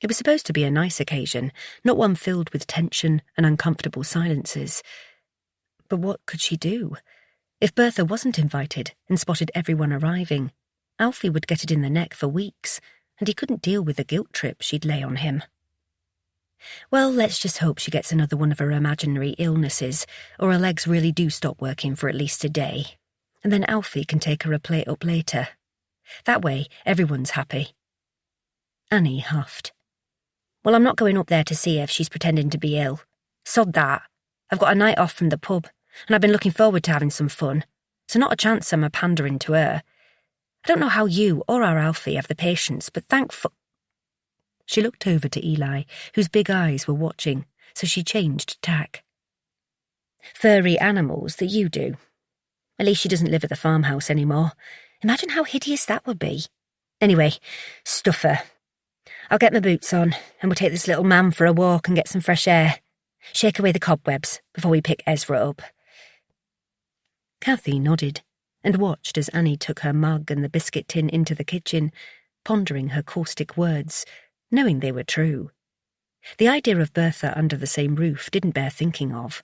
It was supposed to be a nice occasion, not one filled with tension and uncomfortable silences. But what could she do? If Bertha wasn't invited and spotted everyone arriving, Alfie would get it in the neck for weeks, and he couldn't deal with the guilt trip she'd lay on him. Well, let's just hope she gets another one of her imaginary illnesses, or her legs really do stop working for at least a day, and then Alfie can take her a plate up later. That way, everyone's happy. Annie huffed. Well, I'm not going up there to see her if she's pretending to be ill. Sod that. I've got a night off from the pub, and I've been looking forward to having some fun, so not a chance I'm a pandering to her. I don't know how you or our Alfie have the patience, but She looked over to Eli, whose big eyes were watching, so she changed tack. Furry animals that you do. At least she doesn't live at the farmhouse anymore. Imagine how hideous that would be. Anyway, stuff her. I'll get my boots on, and we'll take this little man for a walk and get some fresh air. Shake away the cobwebs before we pick Ezra up. Cathy nodded and watched as Annie took her mug and the biscuit tin into the kitchen, pondering her caustic words, knowing they were true. The idea of Bertha under the same roof didn't bear thinking of.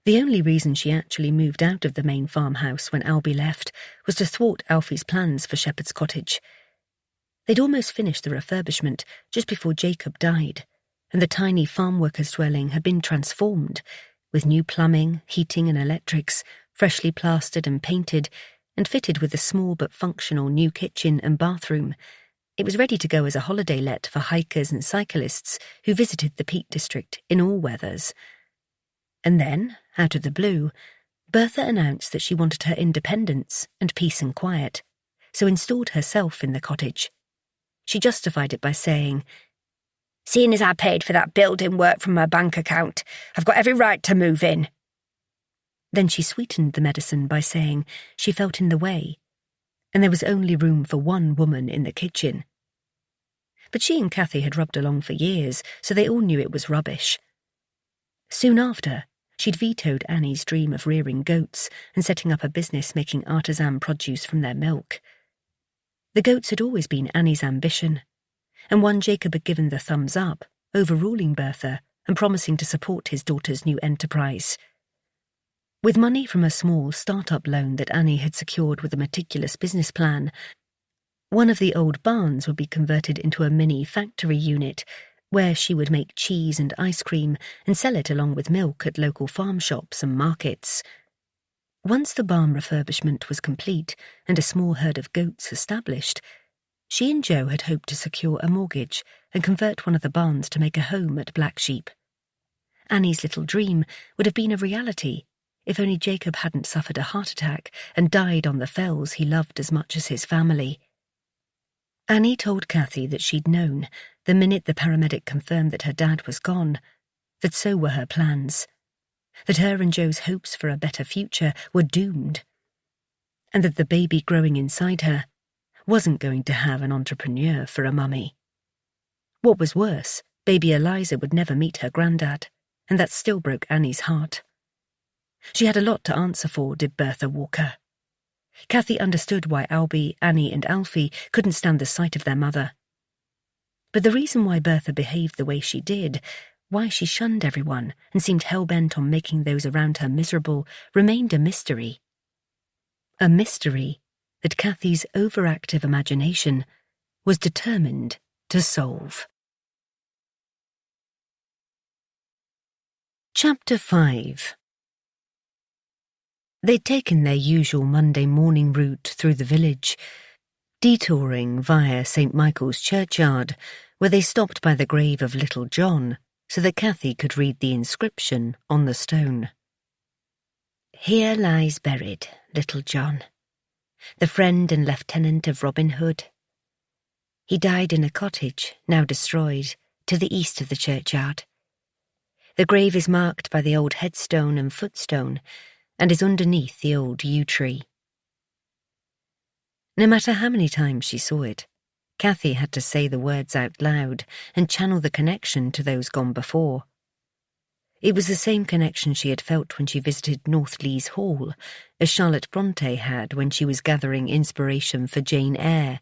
The only reason she actually moved out of the main farmhouse when Albie left was to thwart Alfie's plans for Shepherd's Cottage. They'd almost finished the refurbishment just before Jacob died, and the tiny farm workers' dwelling had been transformed, with new plumbing, heating and electrics, freshly plastered and painted, and fitted with a small but functional new kitchen and bathroom. It was ready to go as a holiday let for hikers and cyclists who visited the Peak District in all weathers. And then, out of the blue, Bertha announced that she wanted her independence and peace and quiet, so installed herself in the cottage. She justified it by saying, "Seeing as I paid for that building work from my bank account, I've got every right to move in." Then she sweetened the medicine by saying she felt in the way, and there was only room for one woman in the kitchen. But she and Cathy had rubbed along for years, so they all knew it was rubbish. Soon after, she'd vetoed Annie's dream of rearing goats and setting up a business making artisan produce from their milk. The goats had always been Annie's ambition, and one Jacob had given the thumbs up, overruling Bertha and promising to support his daughter's new enterprise. With money from a small start-up loan that Annie had secured with a meticulous business plan, one of the old barns would be converted into a mini factory unit where she would make cheese and ice cream and sell it along with milk at local farm shops and markets. Once the barn refurbishment was complete and a small herd of goats established, she and Joe had hoped to secure a mortgage and convert one of the barns to make a home at Black Sheep. Annie's little dream would have been a reality if only Jacob hadn't suffered a heart attack and died on the fells he loved as much as his family. Annie told Cathy that she'd known, the minute the paramedic confirmed that her dad was gone, that so were her plans, that her and Joe's hopes for a better future were doomed, and that the baby growing inside her wasn't going to have an entrepreneur for a mummy. What was worse, baby Eliza would never meet her granddad, and that still broke Annie's heart. She had a lot to answer for, did Bertha Walker. Cathy understood why Albie, Annie and Alfie couldn't stand the sight of their mother. But the reason why Bertha behaved the way she did, why she shunned everyone and seemed hell-bent on making those around her miserable, remained a mystery. A mystery that Cathy's overactive imagination was determined to solve. Chapter 5. They'd taken their usual Monday morning route through the village, detouring via St. Michael's churchyard, where they stopped by the grave of little John so that Cathy could read the inscription on the stone. Here lies buried little John, the friend and lieutenant of Robin Hood. He died in a cottage, now destroyed, to the east of the churchyard. The grave is marked by the old headstone and footstone, and is underneath the old yew tree. No matter how many times she saw it, Cathy had to say the words out loud and channel the connection to those gone before. It was the same connection she had felt when she visited North Lees Hall, as Charlotte Bronte had when she was gathering inspiration for Jane Eyre.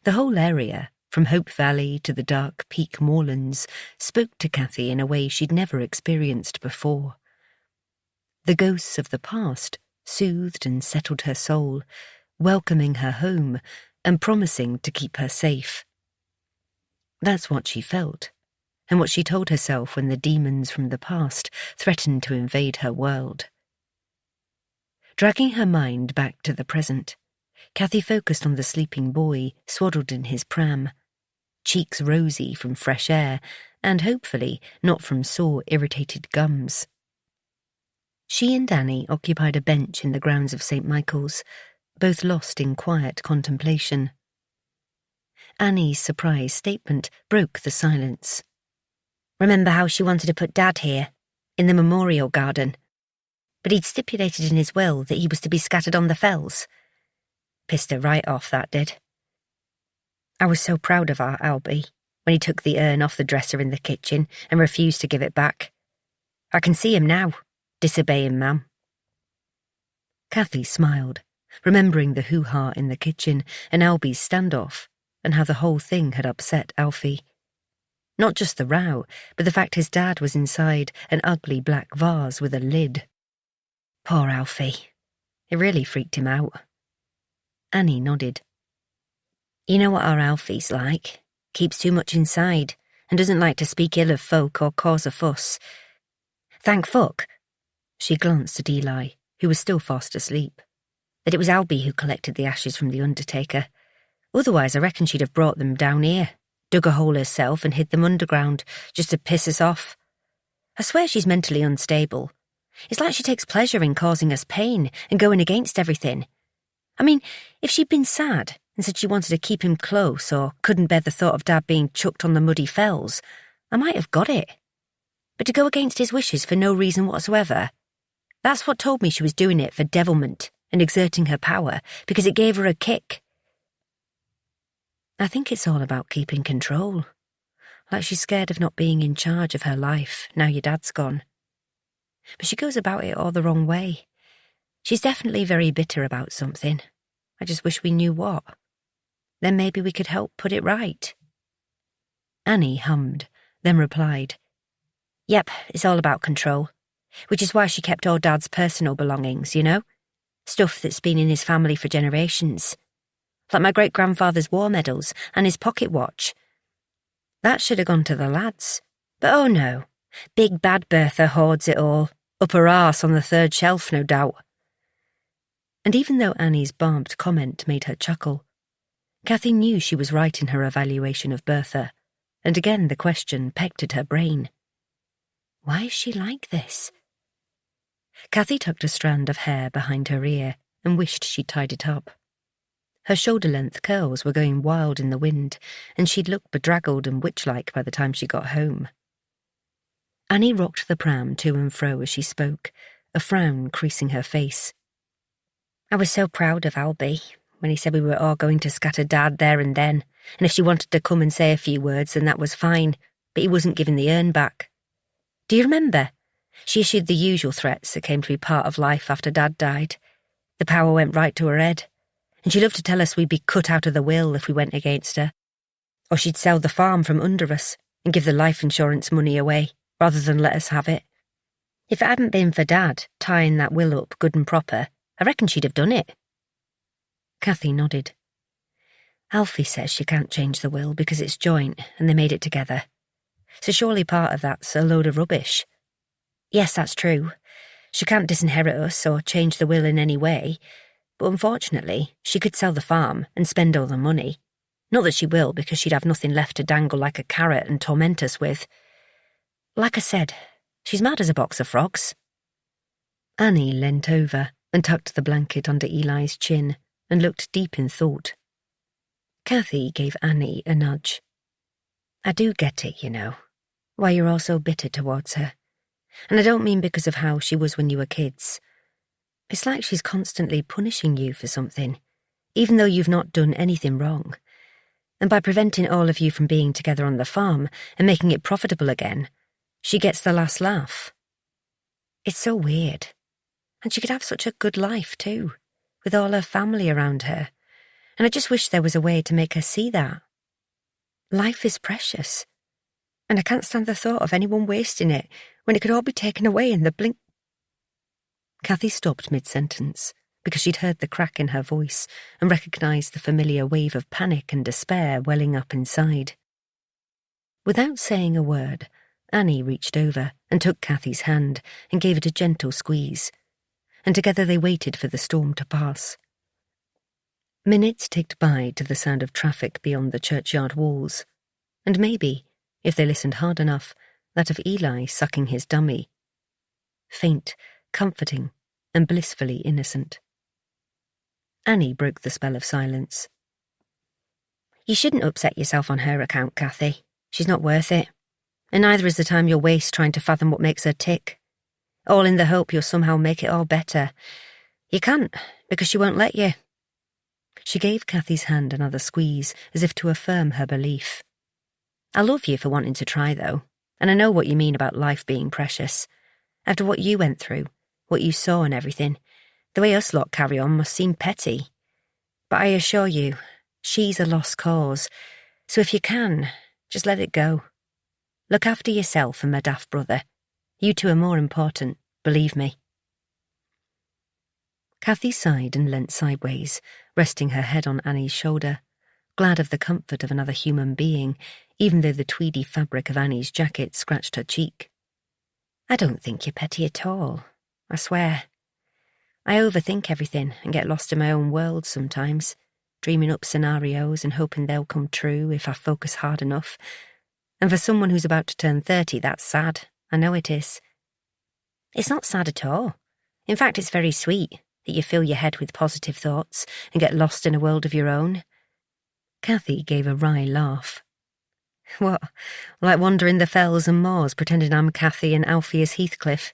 The whole area, from Hope Valley to the dark Peak Moorlands, spoke to Cathy in a way she'd never experienced before. The ghosts of the past soothed and settled her soul, welcoming her home and promising to keep her safe. That's what she felt, and what she told herself when the demons from the past threatened to invade her world. Dragging her mind back to the present, Cathy focused on the sleeping boy swaddled in his pram, cheeks rosy from fresh air and hopefully not from sore, irritated gums. She and Annie occupied a bench in the grounds of St. Michael's, both lost in quiet contemplation. Annie's surprised statement broke the silence. Remember how she wanted to put Dad here, in the memorial garden? But he'd stipulated in his will that he was to be scattered on the fells. Pissed her right off, that did. I was so proud of our Albie when he took the urn off the dresser in the kitchen and refused to give it back. I can see him now, disobeying Ma'am. Cathy smiled, remembering the hoo-ha in the kitchen and Albie's standoff, and how the whole thing had upset Alfie. Not just the row, but the fact his dad was inside an ugly black vase with a lid. Poor Alfie. It really freaked him out. Annie nodded. You know what our Alfie's like. Keeps too much inside, and doesn't like to speak ill of folk or cause a fuss. Thank fuck. She glanced at Eli, who was still fast asleep. That it was Albie who collected the ashes from the undertaker. Otherwise I reckon she'd have brought them down here, dug a hole herself and hid them underground, just to piss us off. I swear she's mentally unstable. It's like she takes pleasure in causing us pain and going against everything. I mean, if she'd been sad and said she wanted to keep him close or couldn't bear the thought of Dad being chucked on the muddy fells, I might have got it. But to go against his wishes for no reason whatsoever, that's what told me she was doing it for devilment and exerting her power because it gave her a kick. I think it's all about keeping control. Like she's scared of not being in charge of her life now your dad's gone. But she goes about it all the wrong way. She's definitely very bitter about something. I just wish we knew what. Then maybe we could help put it right. Annie hummed, then replied, Yep, it's all about control. Which is why she kept all Dad's personal belongings, you know? Stuff that's been in his family for generations. Like my great-grandfather's war medals and his pocket watch. That should have gone to the lads. But oh no, big bad Bertha hoards it all, Up her arse on the third shelf, no doubt. And even though Annie's barbed comment made her chuckle, Cathy knew she was right in her evaluation of Bertha, and again the question pecked at her brain. Why is she like this? Cathy tucked a strand of hair behind her ear and wished she'd tied it up. Her shoulder-length curls were going wild in the wind, and she'd look bedraggled and witch-like by the time she got home. Annie rocked the pram to and fro as she spoke, a frown creasing her face. I was so proud of Albie when he said we were all going to scatter Dad there and then, and if she wanted to come and say a few words, then that was fine, but he wasn't giving the urn back. Do you remember? She issued the usual threats that came to be part of life after Dad died. The power went right to her head, and she loved to tell us we'd be cut out of the will if we went against her. Or she'd sell the farm from under us and give the life insurance money away, rather than let us have it. If it hadn't been for Dad tying that will up good and proper, I reckon she'd have done it. Cathy nodded. Alfie says she can't change the will because it's joint and they made it together. So surely part of that's a load of rubbish. Yes, that's true. She can't disinherit us or change the will in any way, but unfortunately, she could sell the farm and spend all the money. Not that she will, because she'd have nothing left to dangle like a carrot and torment us with. Like I said, she's mad as a box of frogs. Annie leant over and tucked the blanket under Eli's chin and looked deep in thought. Cathy gave Annie a nudge. I do get it, you know, why you're all so bitter towards her. And I don't mean because of how she was when you were kids. It's like she's constantly punishing you for something, even though you've not done anything wrong. And by preventing all of you from being together on the farm and making it profitable again, she gets the last laugh. It's so weird. And she could have such a good life too, with all her family around her. And I just wish there was a way to make her see that. Life is precious. And I can't stand the thought of anyone wasting it when it could all be taken away in the blink. Cathy stopped mid-sentence because she'd heard the crack in her voice and recognised the familiar wave of panic and despair welling up inside. Without saying a word, Annie reached over and took Cathy's hand and gave it a gentle squeeze, and together they waited for the storm to pass. Minutes ticked by to the sound of traffic beyond the churchyard walls, and maybe, if they listened hard enough, that of Eli sucking his dummy. Faint, comforting, and blissfully innocent. Annie broke the spell of silence. You shouldn't upset yourself on her account, Cathy. She's not worth it. And neither is the time you'll waste trying to fathom what makes her tick. All in the hope you'll somehow make it all better. You can't, because she won't let you. She gave Cathy's hand another squeeze, as if to affirm her belief. I love you for wanting to try, though, and I know what you mean about life being precious. After what you went through, what you saw and everything, the way us lot carry on must seem petty. But I assure you, she's a lost cause, so if you can, just let it go. Look after yourself and my daft brother. You two are more important, believe me. Cathy sighed and leant sideways, resting her head on Annie's shoulder, glad of the comfort of another human being, even though the tweedy fabric of Annie's jacket scratched her cheek. I don't think you're petty at all, I swear. I overthink everything and get lost in my own world sometimes, dreaming up scenarios and hoping they'll come true if I focus hard enough. And for someone who's about to turn 30, that's sad. I know it is. It's not sad at all. In fact, it's very sweet that you fill your head with positive thoughts and get lost in a world of your own. Cathy gave a wry laugh. What, like wandering the fells and moors pretending I'm Cathy and Alfie is Heathcliff?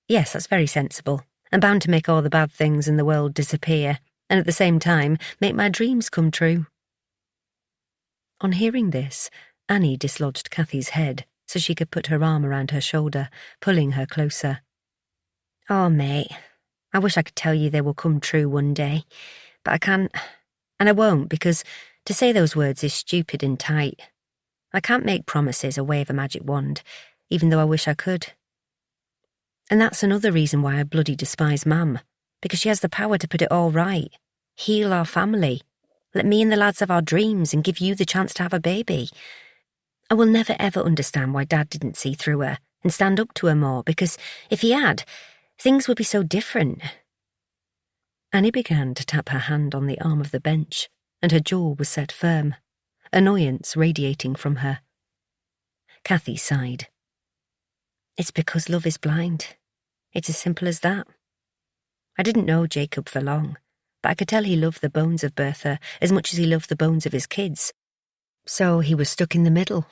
Yes, that's very sensible, and bound to make all the bad things in the world disappear, and at the same time make my dreams come true. On hearing this, Annie dislodged Cathy's head so she could put her arm around her shoulder, pulling her closer. Oh, mate, I wish I could tell you they will come true one day, but I can't, and I won't, because to say those words is stupid and tight. I can't make promises or wave a magic wand, even though I wish I could. And that's another reason why I bloody despise Mum, because she has the power to put it all right, heal our family, let me and the lads have our dreams and give you the chance to have a baby. I will never ever understand why Dad didn't see through her and stand up to her more, because if he had, things would be so different. Annie began to tap her hand on the arm of the bench, and her jaw was set firm, annoyance radiating from her. Cathy sighed. It's because love is blind. It's as simple as that. I didn't know Jacob for long, but I could tell he loved the bones of Bertha as much as he loved the bones of his kids. So he was stuck in the middle.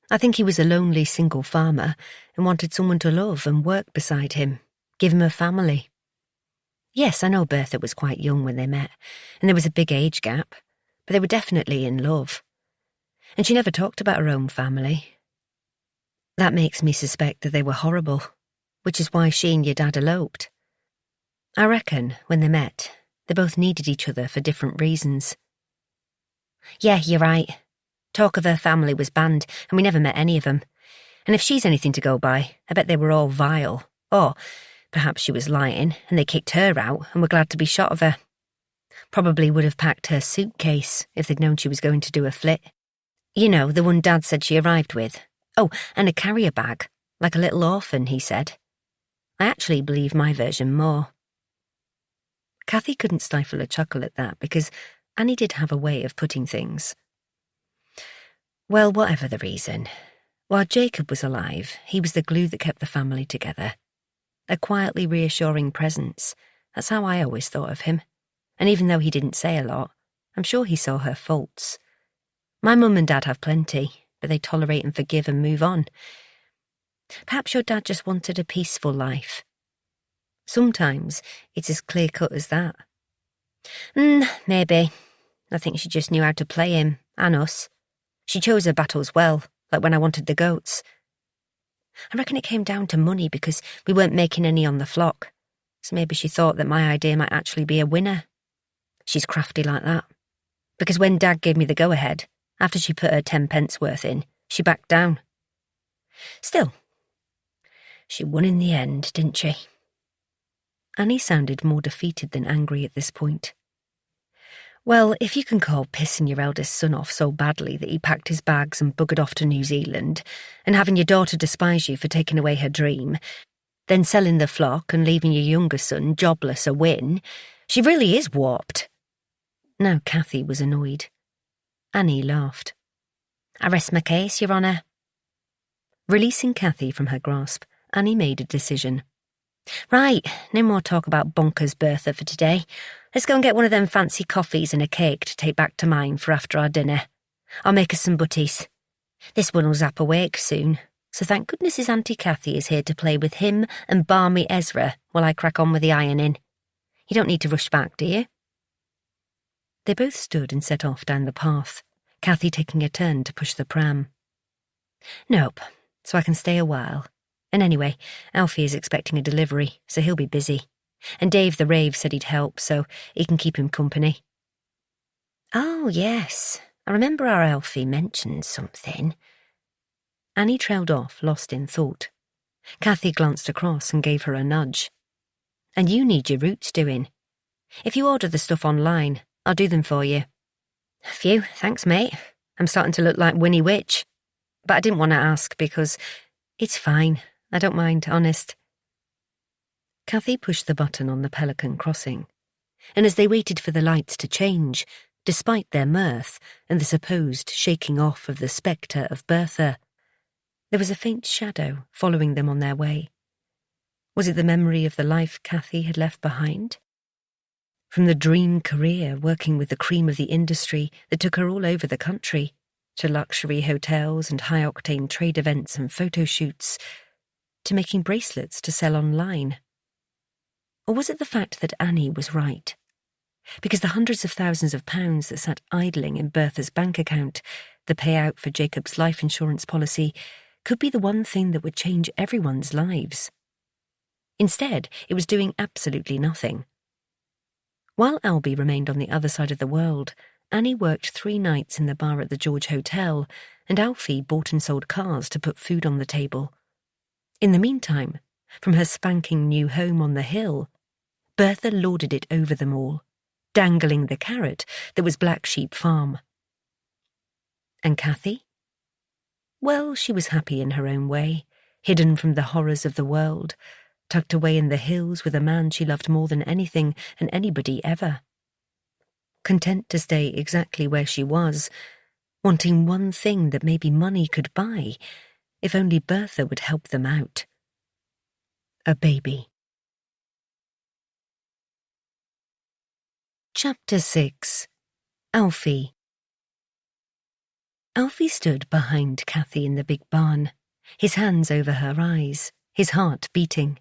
I think he was a lonely single farmer and wanted someone to love and work beside him, give him a family. Yes, I know Bertha was quite young when they met, and there was a big age gap, but they were definitely in love. And she never talked about her own family. That makes me suspect that they were horrible, which is why she and your dad eloped. I reckon, when they met, they both needed each other for different reasons. Yeah, you're right. Talk of her family was banned, and we never met any of them. And if she's anything to go by, I bet they were all vile. Or perhaps she was lying, and they kicked her out and were glad to be shot of her. Probably would have packed her suitcase if they'd known she was going to do a flit. You know, the one Dad said she arrived with. Oh, and a carrier bag, like a little orphan, he said. I actually believe my version more. Cathy couldn't stifle a chuckle at that, because Annie did have a way of putting things. Well, whatever the reason, while Jacob was alive, he was the glue that kept the family together. A quietly reassuring presence. That's how I always thought of him. And even though he didn't say a lot, I'm sure he saw her faults. My mum and dad have plenty, but they tolerate and forgive and move on. Perhaps your dad just wanted a peaceful life. Sometimes it's as clear-cut as that. Maybe. I think she just knew how to play him, and us. She chose her battles well, like when I wanted the goats. I reckon it came down to money because we weren't making any on the flock, so maybe she thought that my idea might actually be a winner. She's crafty like that. Because when Dad gave me the go-ahead, after she put her 10 pence worth in, she backed down. Still, she won in the end, didn't she? Annie sounded more defeated than angry at this point. Well, if you can call pissing your eldest son off so badly that he packed his bags and buggered off to New Zealand, and having your daughter despise you for taking away her dream, then selling the flock and leaving your younger son jobless a win, she really is warped. Now Cathy was annoyed. Annie laughed. I rest my case, Your Honour. Releasing Cathy from her grasp, Annie made a decision. Right, no more talk about bonkers Bertha for today. Let's go and get one of them fancy coffees and a cake to take back to mine for after our dinner. I'll make us some butties. This one will zap awake soon, so thank goodness his Auntie Cathy is here to play with him and Barmy Ezra while I crack on with the ironing. You don't need to rush back, do you? They both stood and set off down the path, Cathy taking a turn to push the pram. Nope, so I can stay a while. And anyway, Alfie is expecting a delivery, so he'll be busy. And Dave the Rave said he'd help, so he can keep him company. Oh, yes, I remember our Alfie mentioned something. Annie trailed off, lost in thought. Cathy glanced across and gave her a nudge. And you need your roots doing. If you order the stuff online, I'll do them for you. Phew, thanks, mate. I'm starting to look like Winnie Witch. But I didn't want to ask because it's fine. I don't mind, honest. Cathy pushed the button on the Pelican crossing, and as they waited for the lights to change, despite their mirth and the supposed shaking off of the spectre of Bertha, there was a faint shadow following them on their way. Was it the memory of the life Cathy had left behind? From the dream career working with the cream of the industry that took her all over the country, to luxury hotels and high-octane trade events and photo shoots, to making bracelets to sell online. Or was it the fact that Annie was right? Because the hundreds of thousands of pounds that sat idling in Bertha's bank account, the payout for Jacob's life insurance policy, could be the one thing that would change everyone's lives. Instead, it was doing absolutely nothing. While Albie remained on the other side of the world, Annie worked 3 nights in the bar at the George Hotel, and Alfie bought and sold cars to put food on the table. In the meantime, from her spanking new home on the hill, Bertha lorded it over them all, dangling the carrot that was Black Sheep Farm. And Cathy? Well, she was happy in her own way, hidden from the horrors of the world, tucked away in the hills with a man she loved more than anything and anybody ever. Content to stay exactly where she was, wanting one thing that maybe money could buy, if only Bertha would help them out. A baby. Chapter 6. Alfie. Alfie stood behind Cathy in the big barn, his hands over her eyes, his heart beating.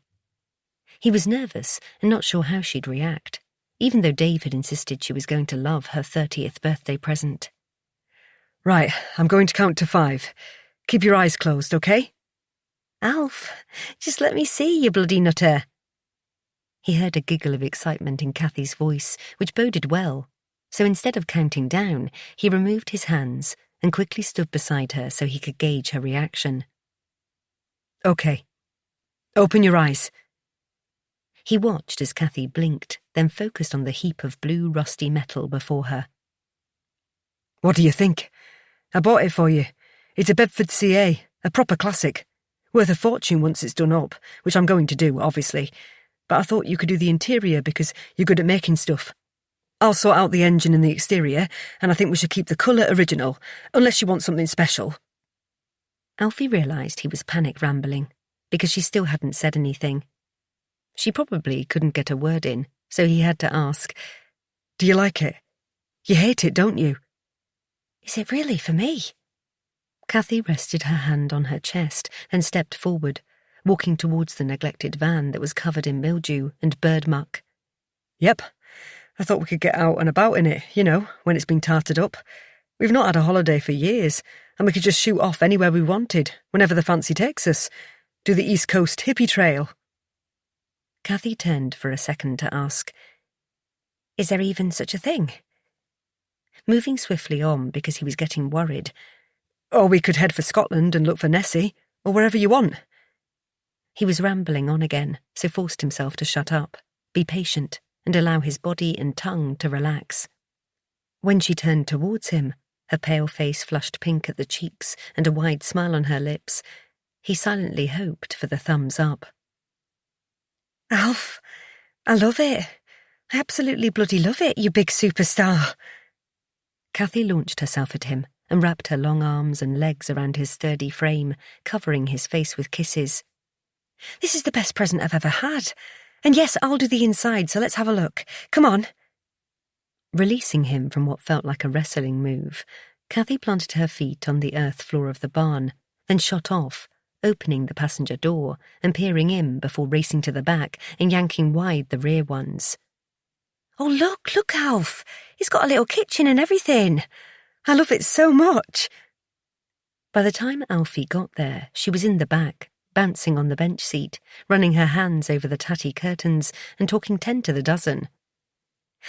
He was nervous and not sure how she'd react, even though Dave had insisted she was going to love her 30th birthday present. Right, I'm going to count to 5. Keep your eyes closed, okay? Alf, just let me see, you bloody nutter. He heard a giggle of excitement in Cathy's voice, which boded well, so instead of counting down, he removed his hands and quickly stood beside her so he could gauge her reaction. Okay. Open your eyes. He watched as Cathy blinked, then focused on the heap of blue rusty metal before her. What do you think? I bought it for you. It's a Bedford CA, a proper classic. Worth a fortune once it's done up, which I'm going to do, obviously. But I thought you could do the interior because you're good at making stuff. I'll sort out the engine and the exterior, and I think we should keep the colour original, unless you want something special. Alfie realised he was panic rambling, because she still hadn't said anything. She probably couldn't get a word in, so he had to ask, Do you like it? You hate it, don't you? Is it really for me? Cathy rested her hand on her chest and stepped forward, walking towards the neglected van that was covered in mildew and bird muck. Yep. I thought we could get out and about in it, you know, when it's been tarted up. We've not had a holiday for years, and we could just shoot off anywhere we wanted, whenever the fancy takes us. Do the East Coast hippie trail. Cathy turned for a second to ask, Is there even such a thing? Moving swiftly on because he was getting worried. Or we could head for Scotland and look for Nessie, or wherever you want. He was rambling on again, so forced himself to shut up, be patient, and allow his body and tongue to relax. When she turned towards him, her pale face flushed pink at the cheeks and a wide smile on her lips, he silently hoped for the thumbs up. Alf, I love it. I absolutely bloody love it, you big superstar. Cathy launched herself at him and wrapped her long arms and legs around his sturdy frame, covering his face with kisses. This is the best present I've ever had. And yes, I'll do the inside, so let's have a look. Come on. Releasing him from what felt like a wrestling move, Cathy planted her feet on the earth floor of the barn, then shot off, opening the passenger door and peering in before racing to the back and yanking wide the rear ones. Oh, look, Alf. It's got a little kitchen and everything. I love it so much. By the time Alfie got there, she was in the back, bouncing on the bench seat, running her hands over the tatty curtains and talking 10 to the dozen.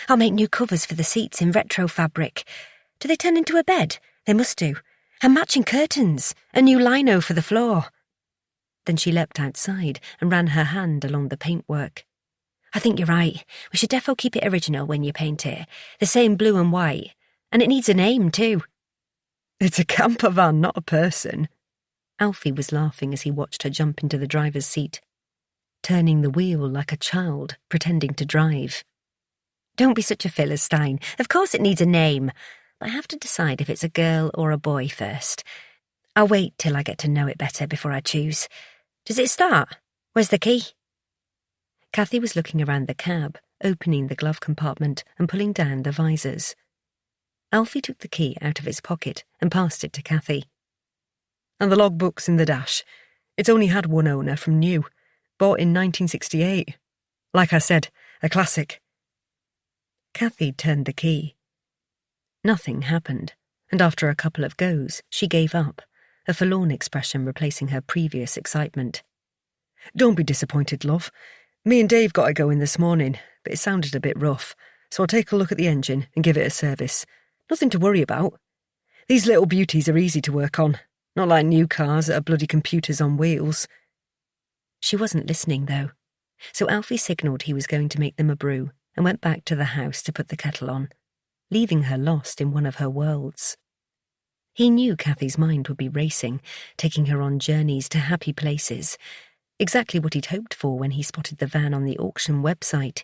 I'll make new covers for the seats in retro fabric. Do they turn into a bed? They must do. And matching curtains, a new lino for the floor. Then she leapt outside and ran her hand along the paintwork. I think you're right. We should defo keep it original when you paint it. The same blue and white. And it needs a name too. It's a camper van, not a person. Alfie was laughing as he watched her jump into the driver's seat, turning the wheel like a child, pretending to drive. Don't be such a Philistine. Of course it needs a name. But I have to decide if it's a girl or a boy first. I'll wait till I get to know it better before I choose. Does it start? Where's the key? Cathy was looking around the cab, opening the glove compartment and pulling down the visors. Alfie took the key out of his pocket and passed it to Cathy. And the logbook's in the dash. It's only had one owner from new, bought in 1968. Like I said, a classic. Cathy turned the key. Nothing happened, and after a couple of goes, she gave up, a forlorn expression replacing her previous excitement. Don't be disappointed, love. Me and Dave got it going this morning, but it sounded a bit rough, so I'll take a look at the engine and give it a service. Nothing to worry about. These little beauties are easy to work on, not like new cars that are bloody computers on wheels. She wasn't listening, though, so Alfie signalled he was going to make them a brew and went back to the house to put the kettle on, leaving her lost in one of her worlds. He knew Kathy's mind would be racing, taking her on journeys to happy places, exactly what he'd hoped for when he spotted the van on the auction website.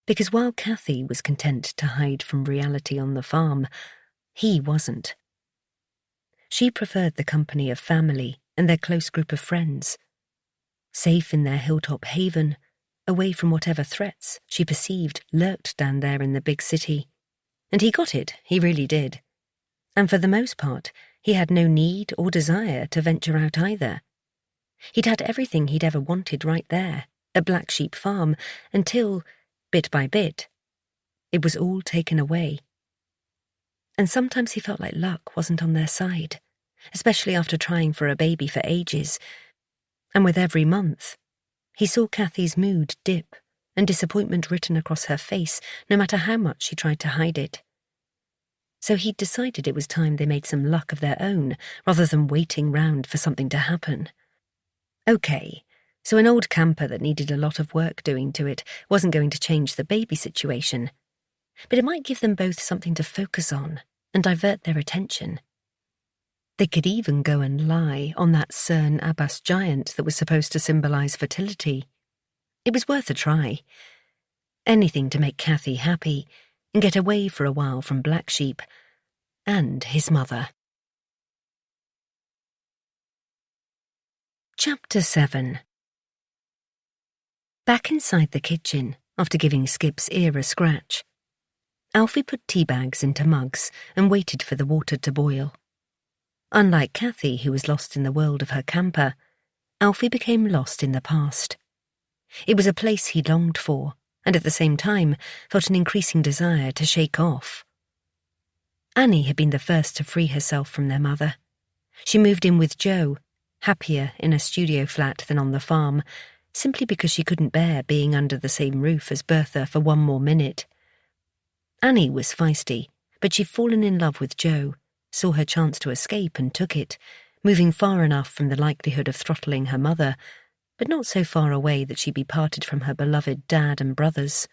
Because while Kathy was content to hide from reality on the farm, he wasn't. She preferred the company of family and their close group of friends. Safe in their hilltop haven, away from whatever threats she perceived lurked down there in the big city. And he got it, he really did. And for the most part, he had no need or desire to venture out either. He'd had everything he'd ever wanted right there, at Black Sheep Farm, until, bit by bit, it was all taken away. And sometimes he felt like luck wasn't on their side, especially after trying for a baby for ages. And with every month, he saw Kathy's mood dip and disappointment written across her face, no matter how much she tried to hide it. So he'd decided it was time they made some luck of their own, rather than waiting round for something to happen. Okay, so an old camper that needed a lot of work doing to it wasn't going to change the baby situation, but it might give them both something to focus on and divert their attention. They could even go and lie on that Cern Abbas giant that was supposed to symbolise fertility. It was worth a try. Anything to make Kathy happy and get away for a while from Black Sheep and his mother. Chapter 7. Back inside the kitchen, after giving Skip's ear a scratch, Alfie put tea bags into mugs and waited for the water to boil. Unlike Kathy, who was lost in the world of her camper, Alfie became lost in the past. It was a place he longed for, and at the same time felt an increasing desire to shake off. Annie had been the first to free herself from their mother. She moved in with Joe, happier in a studio flat than on the farm, simply because she couldn't bear being under the same roof as Bertha for one more minute. Annie was feisty, but she'd fallen in love with Joe, saw her chance to escape and took it, moving far enough from the likelihood of throttling her mother, but not so far away that she'd be parted from her beloved dad and brothers.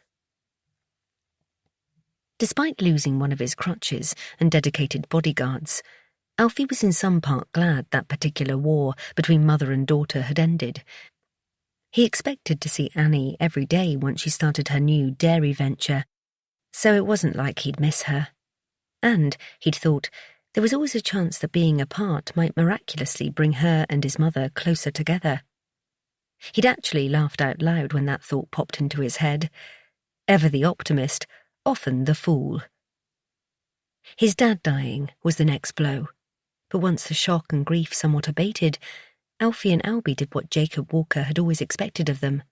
Despite losing one of his crutches and dedicated bodyguards, Alfie was in some part glad that particular war between mother and daughter had ended. He expected to see Annie every day once she started her new dairy venture, so it wasn't like he'd miss her. And, he'd thought, there was always a chance that being apart might miraculously bring her and his mother closer together. He'd actually laughed out loud when that thought popped into his head. Ever the optimist, often the fool. His dad dying was the next blow, but once the shock and grief somewhat abated, Alfie and Albie did what Jacob Walker had always expected of them,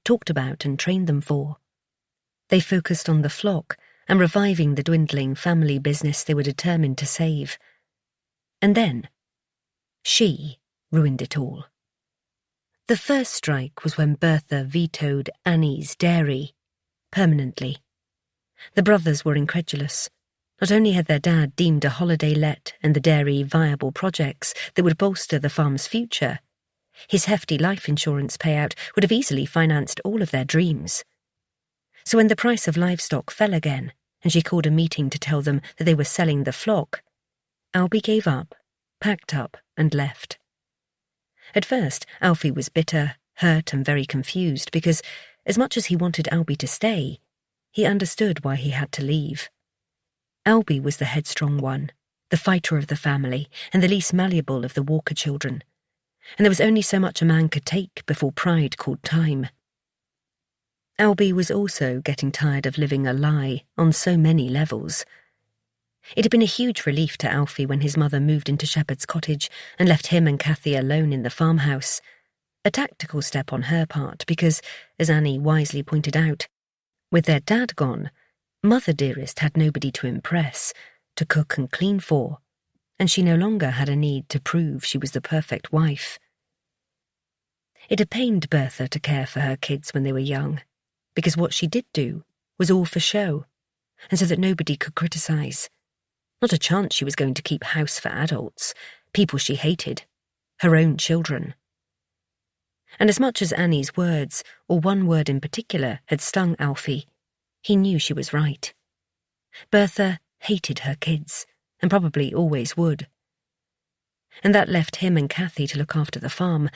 talked about and trained them for. They focused on the flock and reviving the dwindling family business they were determined to save. And then, she ruined it all. The first strike was when Bertha vetoed Annie's dairy, permanently. The brothers were incredulous. Not only had their dad deemed a holiday let and the dairy viable projects that would bolster the farm's future, his hefty life insurance payout would have easily financed all of their dreams. So when the price of livestock fell again, and she called a meeting to tell them that they were selling the flock, Albie gave up, packed up, and left. At first, Alfie was bitter, hurt, and very confused because, as much as he wanted Albie to stay, he understood why he had to leave. Albie was the headstrong one, the fighter of the family, and the least malleable of the Walker children, and there was only so much a man could take before pride called time. Albie was also getting tired of living a lie on so many levels. It had been a huge relief to Alfie when his mother moved into Shepherd's Cottage and left him and Kathy alone in the farmhouse. A tactical step on her part because, as Annie wisely pointed out, with their dad gone, Mother Dearest had nobody to impress, to cook and clean for, and she no longer had a need to prove she was the perfect wife. It had pained Bertha to care for her kids when they were young, because what she did do was all for show, and so that nobody could criticise. Not a chance she was going to keep house for adults, people she hated, her own children. And as much as Annie's words, or one word in particular, had stung Alfie, he knew she was right. Bertha hated her kids and probably always would. And that left him and Cathy to look after the farm.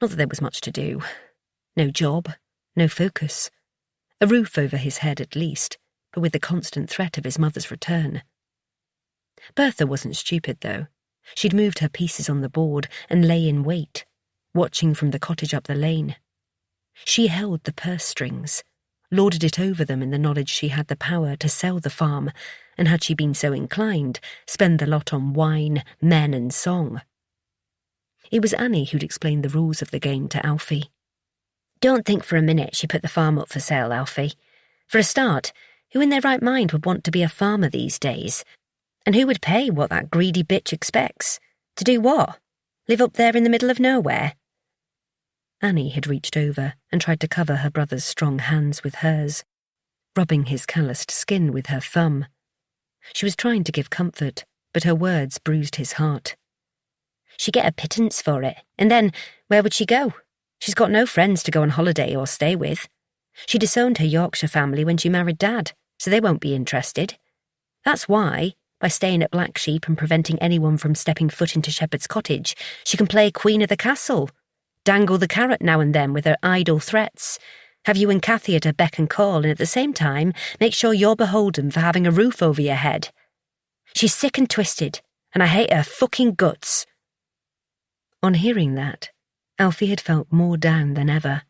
Not that there was much to do. No job, no focus. A roof over his head at least, but with the constant threat of his mother's return. Bertha wasn't stupid, though. She'd moved her pieces on the board and lay in wait, watching from the cottage up the lane. She held the purse strings, lorded it over them in the knowledge she had the power to sell the farm, and had she been so inclined, spend the lot on wine, men and song. It was Annie who'd explained the rules of the game to Alfie. Don't think for a minute she put the farm up for sale, Alfie. For a start, who in their right mind would want to be a farmer these days? And who would pay what that greedy bitch expects? To do what? Live up there in the middle of nowhere? Annie had reached over and tried to cover her brother's strong hands with hers, rubbing his calloused skin with her thumb. She was trying to give comfort, but her words bruised his heart. She'd get a pittance for it, and then, where would she go? She's got no friends to go on holiday or stay with. She disowned her Yorkshire family when she married Dad, so they won't be interested. That's why, by staying at Black Sheep and preventing anyone from stepping foot into Shepherd's Cottage, she can play Queen of the Castle, dangle the carrot now and then with her idle threats, have you and Cathy at her beck and call, and at the same time make sure you're beholden for having a roof over your head. She's sick and twisted, and I hate her fucking guts. On hearing that, Alfie had felt more down than ever.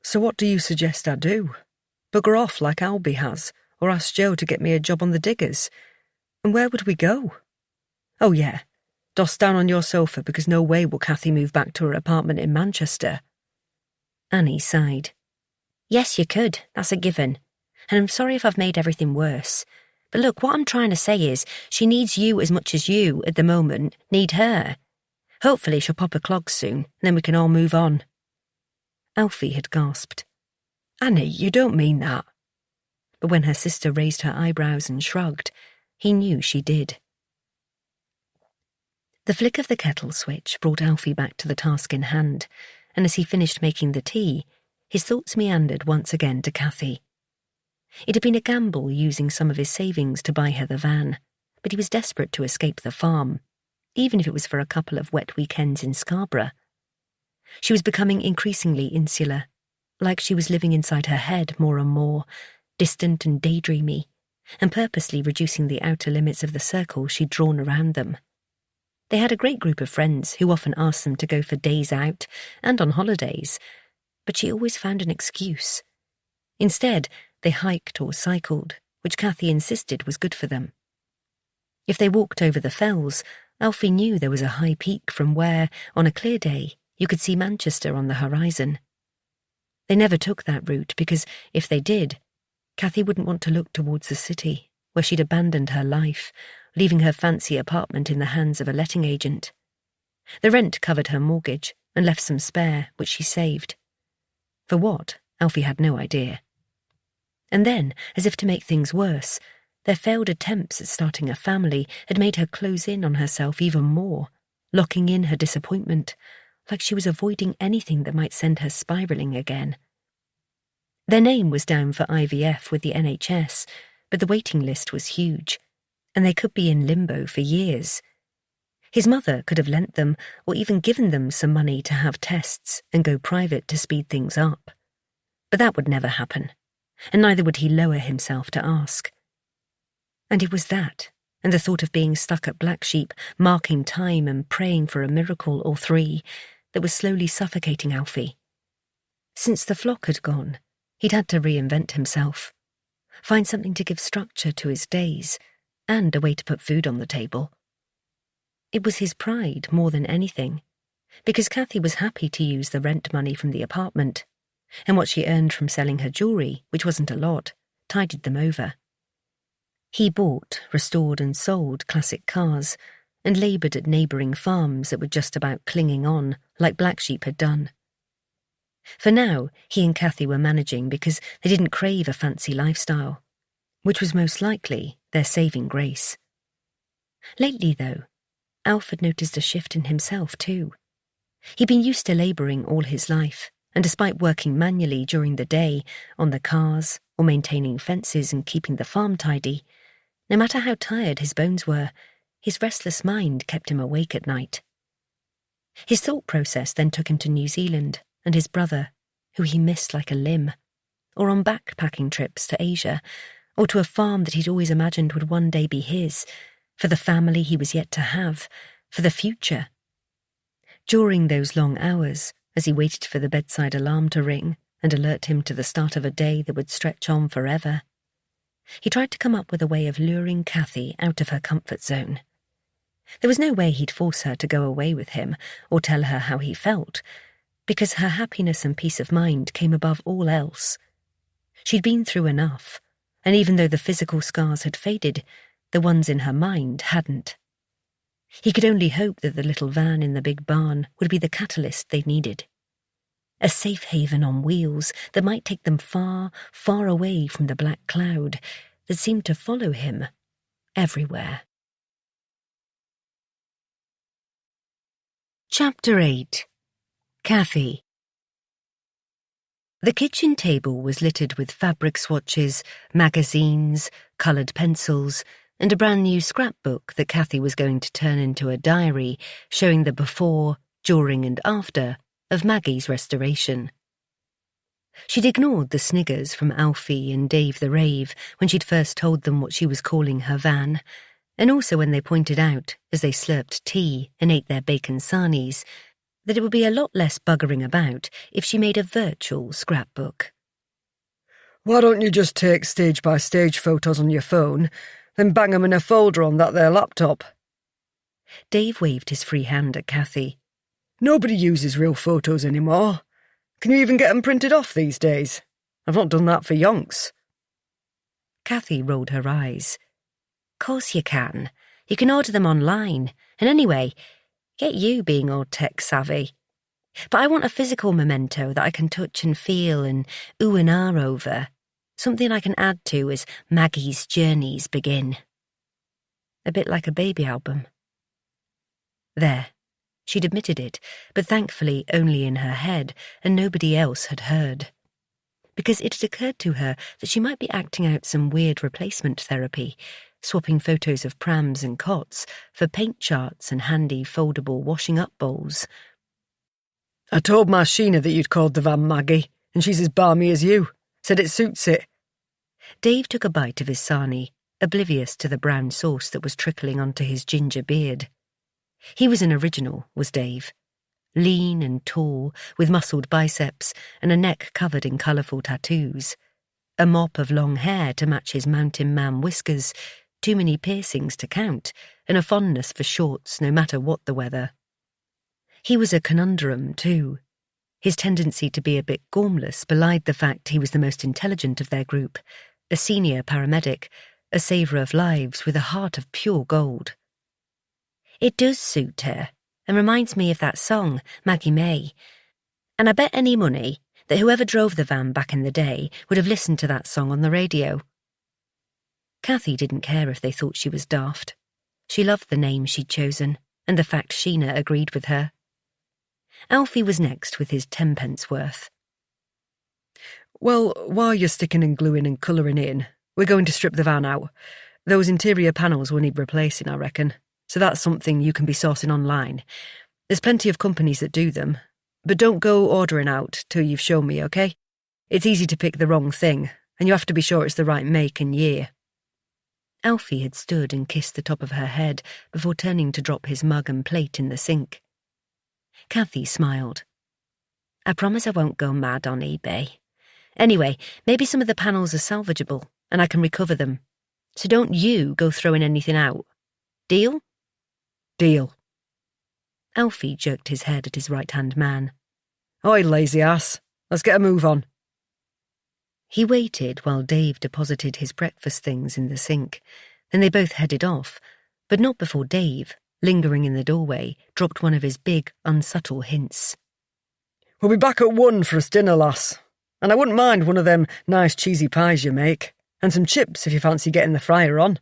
So what do you suggest I do? Bugger off like Albie has, or ask Joe to get me a job on the diggers? And where would we go? Oh yeah, doss down on your sofa because no way will Cathy move back to her apartment in Manchester. Annie sighed. Yes, you could, that's a given. And I'm sorry if I've made everything worse. But look, what I'm trying to say is, she needs you as much as you, at the moment, need her. Hopefully she'll pop her clogs soon, and then we can all move on. Alfie had gasped. Annie, you don't mean that. But when her sister raised her eyebrows and shrugged, he knew she did. The flick of the kettle switch brought Alfie back to the task in hand, and as he finished making the tea, his thoughts meandered once again to Cathy. It had been a gamble using some of his savings to buy her the van, but he was desperate to escape the farm, even if it was for a couple of wet weekends in Scarborough. She was becoming increasingly insular, like she was living inside her head more and more, distant and daydreamy, and purposely reducing the outer limits of the circle she'd drawn around them. They had a great group of friends who often asked them to go for days out and on holidays, but she always found an excuse. Instead, they hiked or cycled, which Cathy insisted was good for them. If they walked over the fells, Alfie knew there was a high peak from where, on a clear day, you could see Manchester on the horizon. They never took that route because, if they did, Cathy wouldn't want to look towards the city, where she'd abandoned her life, leaving her fancy apartment in the hands of a letting agent. The rent covered her mortgage and left some spare, which she saved. For what, Alfie had no idea. And then, as if to make things worse, their failed attempts at starting a family had made her close in on herself even more, locking in her disappointment, like she was avoiding anything that might send her spiralling again. Their name was down for IVF with the NHS, but the waiting list was huge, and they could be in limbo for years. His mother could have lent them or even given them some money to have tests and go private to speed things up. But that would never happen, and neither would he lower himself to ask. And it was that, and the thought of being stuck at Black Sheep, marking time and praying for a miracle or three, that was slowly suffocating Alfie. Since the flock had gone, he'd had to reinvent himself, find something to give structure to his days, and a way to put food on the table. It was his pride more than anything, because Cathy was happy to use the rent money from the apartment, and what she earned from selling her jewellery, which wasn't a lot, tided them over. He bought, restored and sold classic cars, and laboured at neighbouring farms that were just about clinging on, like Black Sheep had done. For now, he and Cathy were managing because they didn't crave a fancy lifestyle, which was most likely their saving grace. Lately, though, Alf had noticed a shift in himself too. He'd been used to labouring all his life, and despite working manually during the day, on the cars, or maintaining fences and keeping the farm tidy, No matter how tired his bones were, his restless mind kept him awake at night. His thought process then took him to New Zealand and his brother, who he missed like a limb, or on backpacking trips to Asia, or to a farm that he'd always imagined would one day be his, for the family he was yet to have, for the future. During those long hours, as he waited for the bedside alarm to ring and alert him to the start of a day that would stretch on forever, he tried to come up with a way of luring Cathy out of her comfort zone. There was no way he'd force her to go away with him or tell her how he felt, because her happiness and peace of mind came above all else. She'd been through enough, and even though the physical scars had faded, the ones in her mind hadn't. He could only hope that the little van in the big barn would be the catalyst they needed. A safe haven on wheels that might take them far, far away from the black cloud that seemed to follow him everywhere. Chapter 8. Cathy. The kitchen table was littered with fabric swatches, magazines, coloured pencils, and a brand new scrapbook that Cathy was going to turn into a diary showing the before, during and after of Maggie's restoration. She'd ignored the sniggers from Alfie and Dave the Rave when she'd first told them what she was calling her van, and also when they pointed out, as they slurped tea and ate their bacon sarnies, that it would be a lot less buggering about if she made a virtual scrapbook. Why don't you just take stage-by-stage photos on your phone, then bang 'em in a folder on that there laptop? Dave waved his free hand at Cathy. Nobody uses real photos anymore. Can you even get 'em printed off these days? I've not done that for yonks. Cathy rolled her eyes. Course you can. You can order them online. And anyway, get you being all tech-savvy. But I want a physical memento that I can touch and feel and ooh and ah over. Something I can add to as Maggie's journeys begin. A bit like a baby album. There. She'd admitted it, but thankfully only in her head, and nobody else had heard. Because it had occurred to her that she might be acting out some weird replacement therapy, swapping photos of prams and cots for paint charts and handy foldable washing-up bowls. I told my Sheena that you'd called the van Maggie, and she's as balmy as you. Said it suits it. Dave took a bite of his sarnie, oblivious to the brown sauce that was trickling onto his ginger beard. He was an original, was Dave. Lean and tall, with muscled biceps and a neck covered in colourful tattoos. A mop of long hair to match his mountain man whiskers, too many piercings to count, and a fondness for shorts no matter what the weather. He was a conundrum, too. His tendency to be a bit gormless belied the fact he was the most intelligent of their group, a senior paramedic, a saviour of lives with a heart of pure gold. It does suit her, and reminds me of that song, Maggie May. And I bet any money that whoever drove the van back in the day would have listened to that song on the radio. Cathy didn't care if they thought she was daft. She loved the name she'd chosen, and the fact Sheena agreed with her. Alfie was next with his 10p worth. Well, while you're sticking and gluing and colouring in, we're going to strip the van out. Those interior panels will need replacing, I reckon. So that's something you can be sourcing online. There's plenty of companies that do them, but don't go ordering out till you've shown me, okay? It's easy to pick the wrong thing, and you have to be sure it's the right make and year. Alfie had stood and kissed the top of her head before turning to drop his mug and plate in the sink. Cathy smiled. I promise I won't go mad on eBay. Anyway, maybe some of the panels are salvageable, and I can recover them. So don't you go throwing anything out. Deal? Deal. Alfie jerked his head at his right-hand man. Oi, lazy ass. Let's get a move on. He waited while Dave deposited his breakfast things in the sink. Then they both headed off, but not before Dave, lingering in the doorway, dropped one of his big, unsubtle hints. We'll be back at 1 for us dinner, lass. And I wouldn't mind one of them nice cheesy pies you make, and some chips if you fancy getting the fryer on.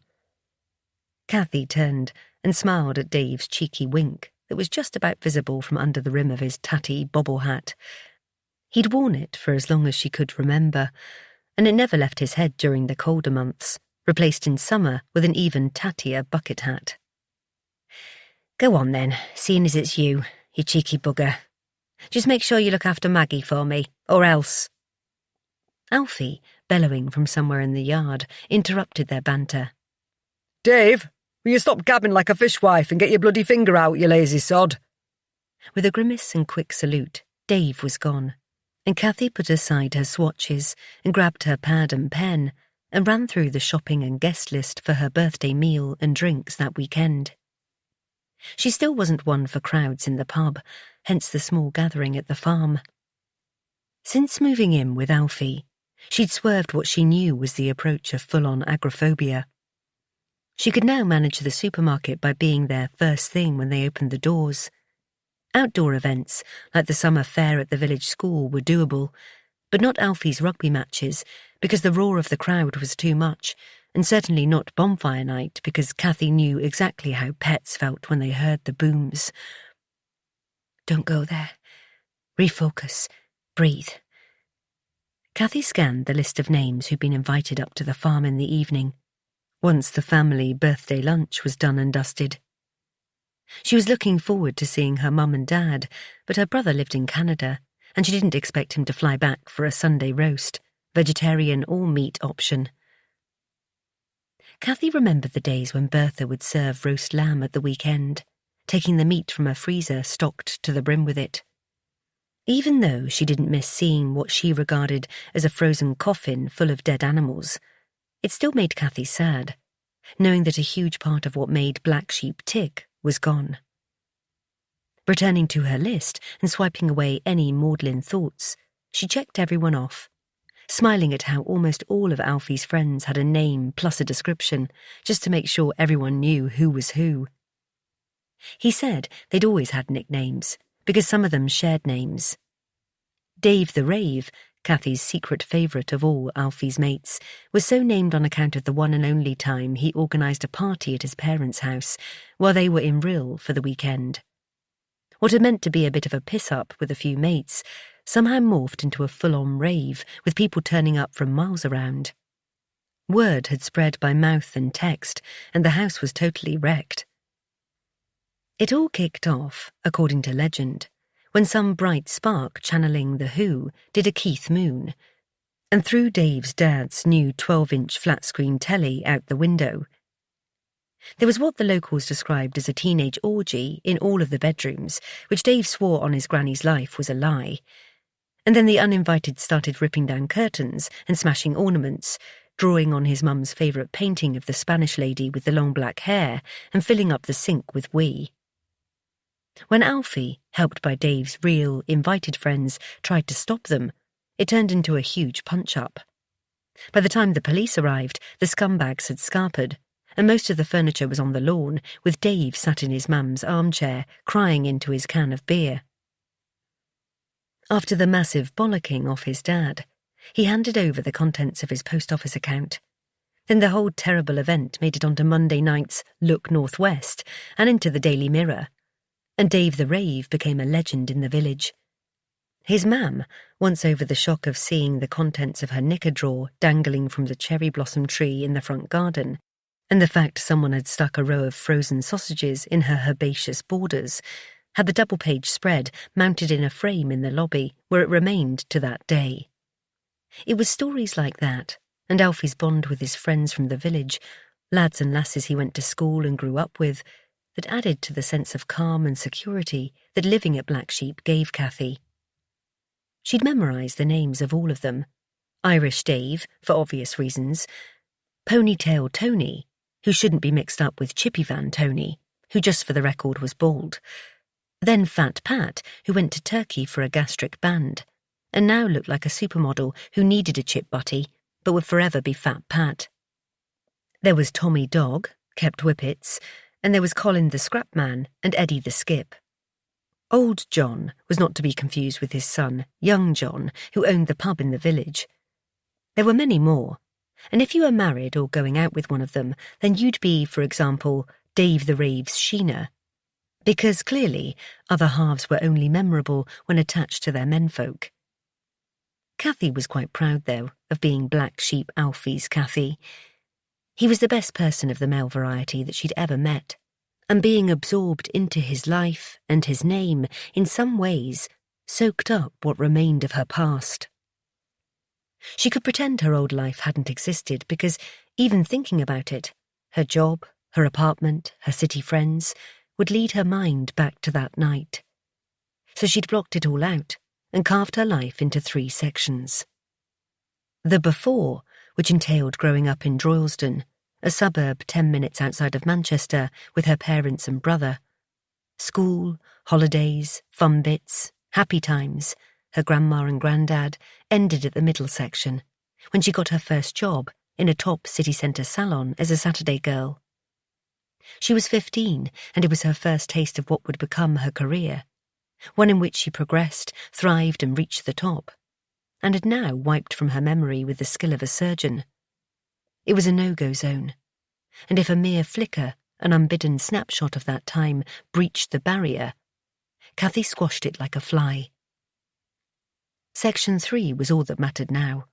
Cathy turned and smiled at Dave's cheeky wink that was just about visible from under the rim of his tatty bobble hat. He'd worn it for as long as she could remember, and it never left his head during the colder months, replaced in summer with an even tattier bucket hat. Go on then, seeing as it's you cheeky bugger. Just make sure you look after Maggie for me, or else. Alfie, bellowing from somewhere in the yard, interrupted their banter. Dave, will you stop gabbing like a fishwife and get your bloody finger out, you lazy sod? With a grimace and quick salute, Dave was gone, and Cathy put aside her swatches and grabbed her pad and pen and ran through the shopping and guest list for her birthday meal and drinks that weekend. She still wasn't one for crowds in the pub, hence the small gathering at the farm. Since moving in with Alfie, she'd swerved what she knew was the approach of full-on agoraphobia. She could now manage the supermarket by being there first thing when they opened the doors. Outdoor events, like the summer fair at the village school, were doable, but not Alfie's rugby matches, because the roar of the crowd was too much, and certainly not bonfire night, because Cathy knew exactly how pets felt when they heard the booms. Don't go there. Refocus. Breathe. Cathy scanned the list of names who'd been invited up to the farm in the evening, once the family birthday lunch was done and dusted. She was looking forward to seeing her mum and dad, but her brother lived in Canada, and she didn't expect him to fly back for a Sunday roast, vegetarian or meat option. Cathy remembered the days when Bertha would serve roast lamb at the weekend, taking the meat from her freezer stocked to the brim with it. Even though she didn't miss seeing what she regarded as a frozen coffin full of dead animals, it still made Cathy sad, knowing that a huge part of what made Black Sheep tick was gone. Returning to her list and swiping away any maudlin thoughts, she checked everyone off, smiling at how almost all of Alfie's friends had a name plus a description, just to make sure everyone knew who was who. He said they'd always had nicknames, because some of them shared names. Dave the Rave, Cathy's secret favourite of all Alfie's mates, was so named on account of the one and only time he organised a party at his parents' house while they were in Rhyl for the weekend. What had meant to be a bit of a piss-up with a few mates somehow morphed into a full-on rave, with people turning up from miles around. Word had spread by mouth and text, and the house was totally wrecked. It all kicked off, according to legend, when some bright spark channeling The Who did a Keith Moon, and threw Dave's dad's new 12-inch flat-screen telly out the window. There was what the locals described as a teenage orgy in all of the bedrooms, which Dave swore on his granny's life was a lie. And then the uninvited started ripping down curtains and smashing ornaments, drawing on his mum's favourite painting of the Spanish lady with the long black hair and filling up the sink with wee. When Alfie, helped by Dave's real, invited friends, tried to stop them, it turned into a huge punch-up. By the time the police arrived, the scumbags had scarpered, and most of the furniture was on the lawn, with Dave sat in his mum's armchair, crying into his can of beer. After the massive bollocking off his dad, he handed over the contents of his post office account. Then the whole terrible event made it onto Monday night's Look Northwest and into the Daily Mirror, and Dave the Rave became a legend in the village. His mam, once over the shock of seeing the contents of her knicker drawer dangling from the cherry blossom tree in the front garden, and the fact someone had stuck a row of frozen sausages in her herbaceous borders, had the double-page spread mounted in a frame in the lobby where it remained to that day. It was stories like that, and Alfie's bond with his friends from the village, lads and lasses he went to school and grew up with, that added to the sense of calm and security that living at Black Sheep gave Cathy. She'd memorised the names of all of them. Irish Dave, for obvious reasons, Ponytail Tony, who shouldn't be mixed up with Chippy Van Tony, who just for the record was bald, then Fat Pat, who went to Turkey for a gastric band, and now looked like a supermodel who needed a chip butty, but would forever be Fat Pat. There was Tommy Dog, kept whippets, and there was Colin the Scrap Man and Eddie the Skip. Old John was not to be confused with his son, Young John, who owned the pub in the village. There were many more, and if you were married or going out with one of them, then you'd be, for example, Dave the Rave's Sheena, because clearly other halves were only memorable when attached to their menfolk. Cathy was quite proud, though, of being Black Sheep Alfie's Cathy. He was the best person of the male variety that she'd ever met, and being absorbed into his life and his name in some ways soaked up what remained of her past. She could pretend her old life hadn't existed because, even thinking about it, her job, her apartment, her city friends, would lead her mind back to that night. So she'd blocked it all out and carved her life into 3 sections. The before, which entailed growing up in Droylsden, a suburb 10 minutes outside of Manchester with her parents and brother. School, holidays, fun bits, happy times, her grandma and granddad, ended at the middle section, when she got her first job in a top city centre salon as a Saturday girl. She was 15, and it was her first taste of what would become her career, one in which she progressed, thrived and reached the top, and had now wiped from her memory with the skill of a surgeon. It was a no-go zone, and if a mere flicker, an unbidden snapshot of that time, breached the barrier, Cathy squashed it like a fly. Section 3 was all that mattered now,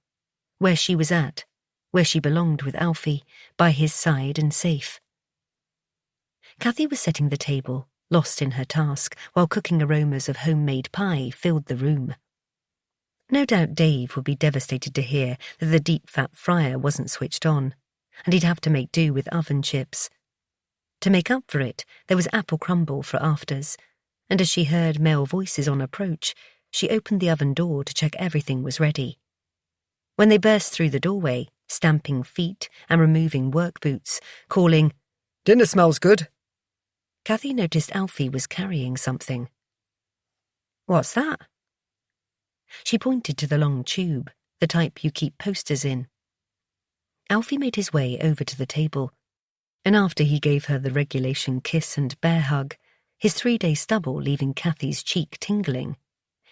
where she was at, where she belonged with Alfie, by his side and safe. Cathy was setting the table, lost in her task, while cooking aromas of homemade pie filled the room. No doubt Dave would be devastated to hear that the deep-fat fryer wasn't switched on, and he'd have to make do with oven chips. To make up for it, there was apple crumble for afters, and as she heard male voices on approach, she opened the oven door to check everything was ready. When they burst through the doorway, stamping feet and removing work boots, calling, "Dinner smells good," Cathy noticed Alfie was carrying something. "What's that?" She pointed to the long tube, the type you keep posters in. Alfie made his way over to the table, and after he gave her the regulation kiss and bear hug, his 3-day stubble leaving Cathy's cheek tingling,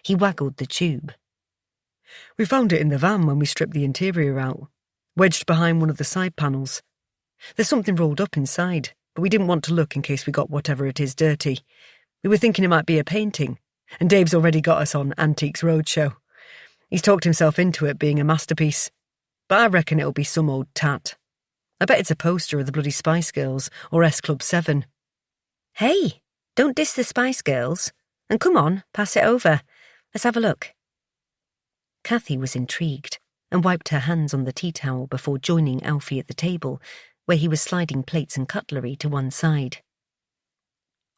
he waggled the tube. "We found it in the van when we stripped the interior out, wedged behind one of the side panels. There's something rolled up inside, but we didn't want to look in case we got whatever it is dirty. We were thinking it might be a painting, and Dave's already got us on Antiques Roadshow. He's talked himself into it being a masterpiece, but I reckon it'll be some old tat. I bet it's a poster of the bloody Spice Girls or S Club 7. "Hey, don't diss the Spice Girls, and come on, pass it over. Let's have a look." Cathy was intrigued and wiped her hands on the tea towel before joining Alfie at the table, where he was sliding plates and cutlery to one side.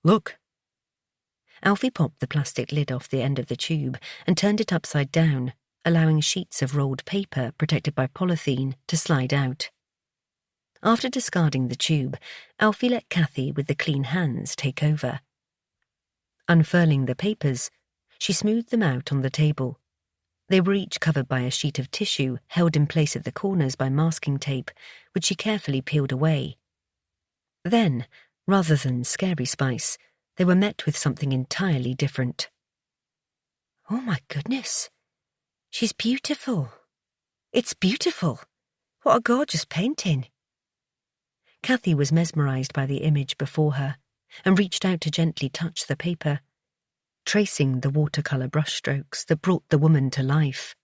"Look." Alfie popped the plastic lid off the end of the tube and turned it upside down, allowing sheets of rolled paper protected by polythene to slide out. After discarding the tube, Alfie let Cathy with the clean hands take over. Unfurling the papers, she smoothed them out on the table. They were each covered by a sheet of tissue held in place at the corners by masking tape, which she carefully peeled away. Then, rather than scary Spice, they were met with something entirely different. "Oh my goodness, she's beautiful. It's beautiful. What a gorgeous painting." Cathy was mesmerised by the image before her and reached out to gently touch the paper, tracing the watercolour brushstrokes that brought the woman to life.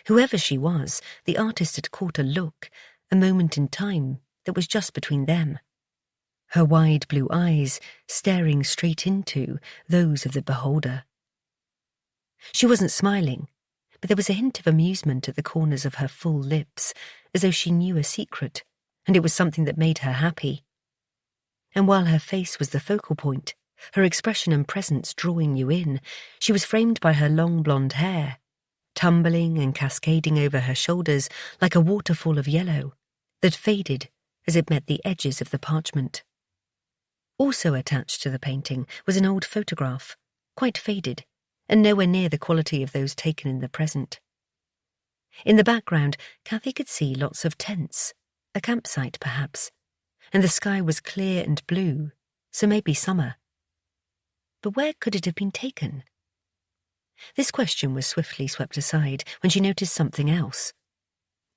Whoever she was, the artist had caught a look, a moment in time that was just between them. Her wide blue eyes staring straight into those of the beholder. She wasn't smiling, but there was a hint of amusement at the corners of her full lips, as though she knew a secret, and it was something that made her happy. And while her face was the focal point, her expression and presence drawing you in, she was framed by her long blonde hair, tumbling and cascading over her shoulders like a waterfall of yellow that faded as it met the edges of the parchment. Also attached to the painting was an old photograph, quite faded, and nowhere near the quality of those taken in the present. In the background, Cathy could see lots of tents, a campsite perhaps, and the sky was clear and blue, so maybe summer. But where could it have been taken? This question was swiftly swept aside when she noticed something else.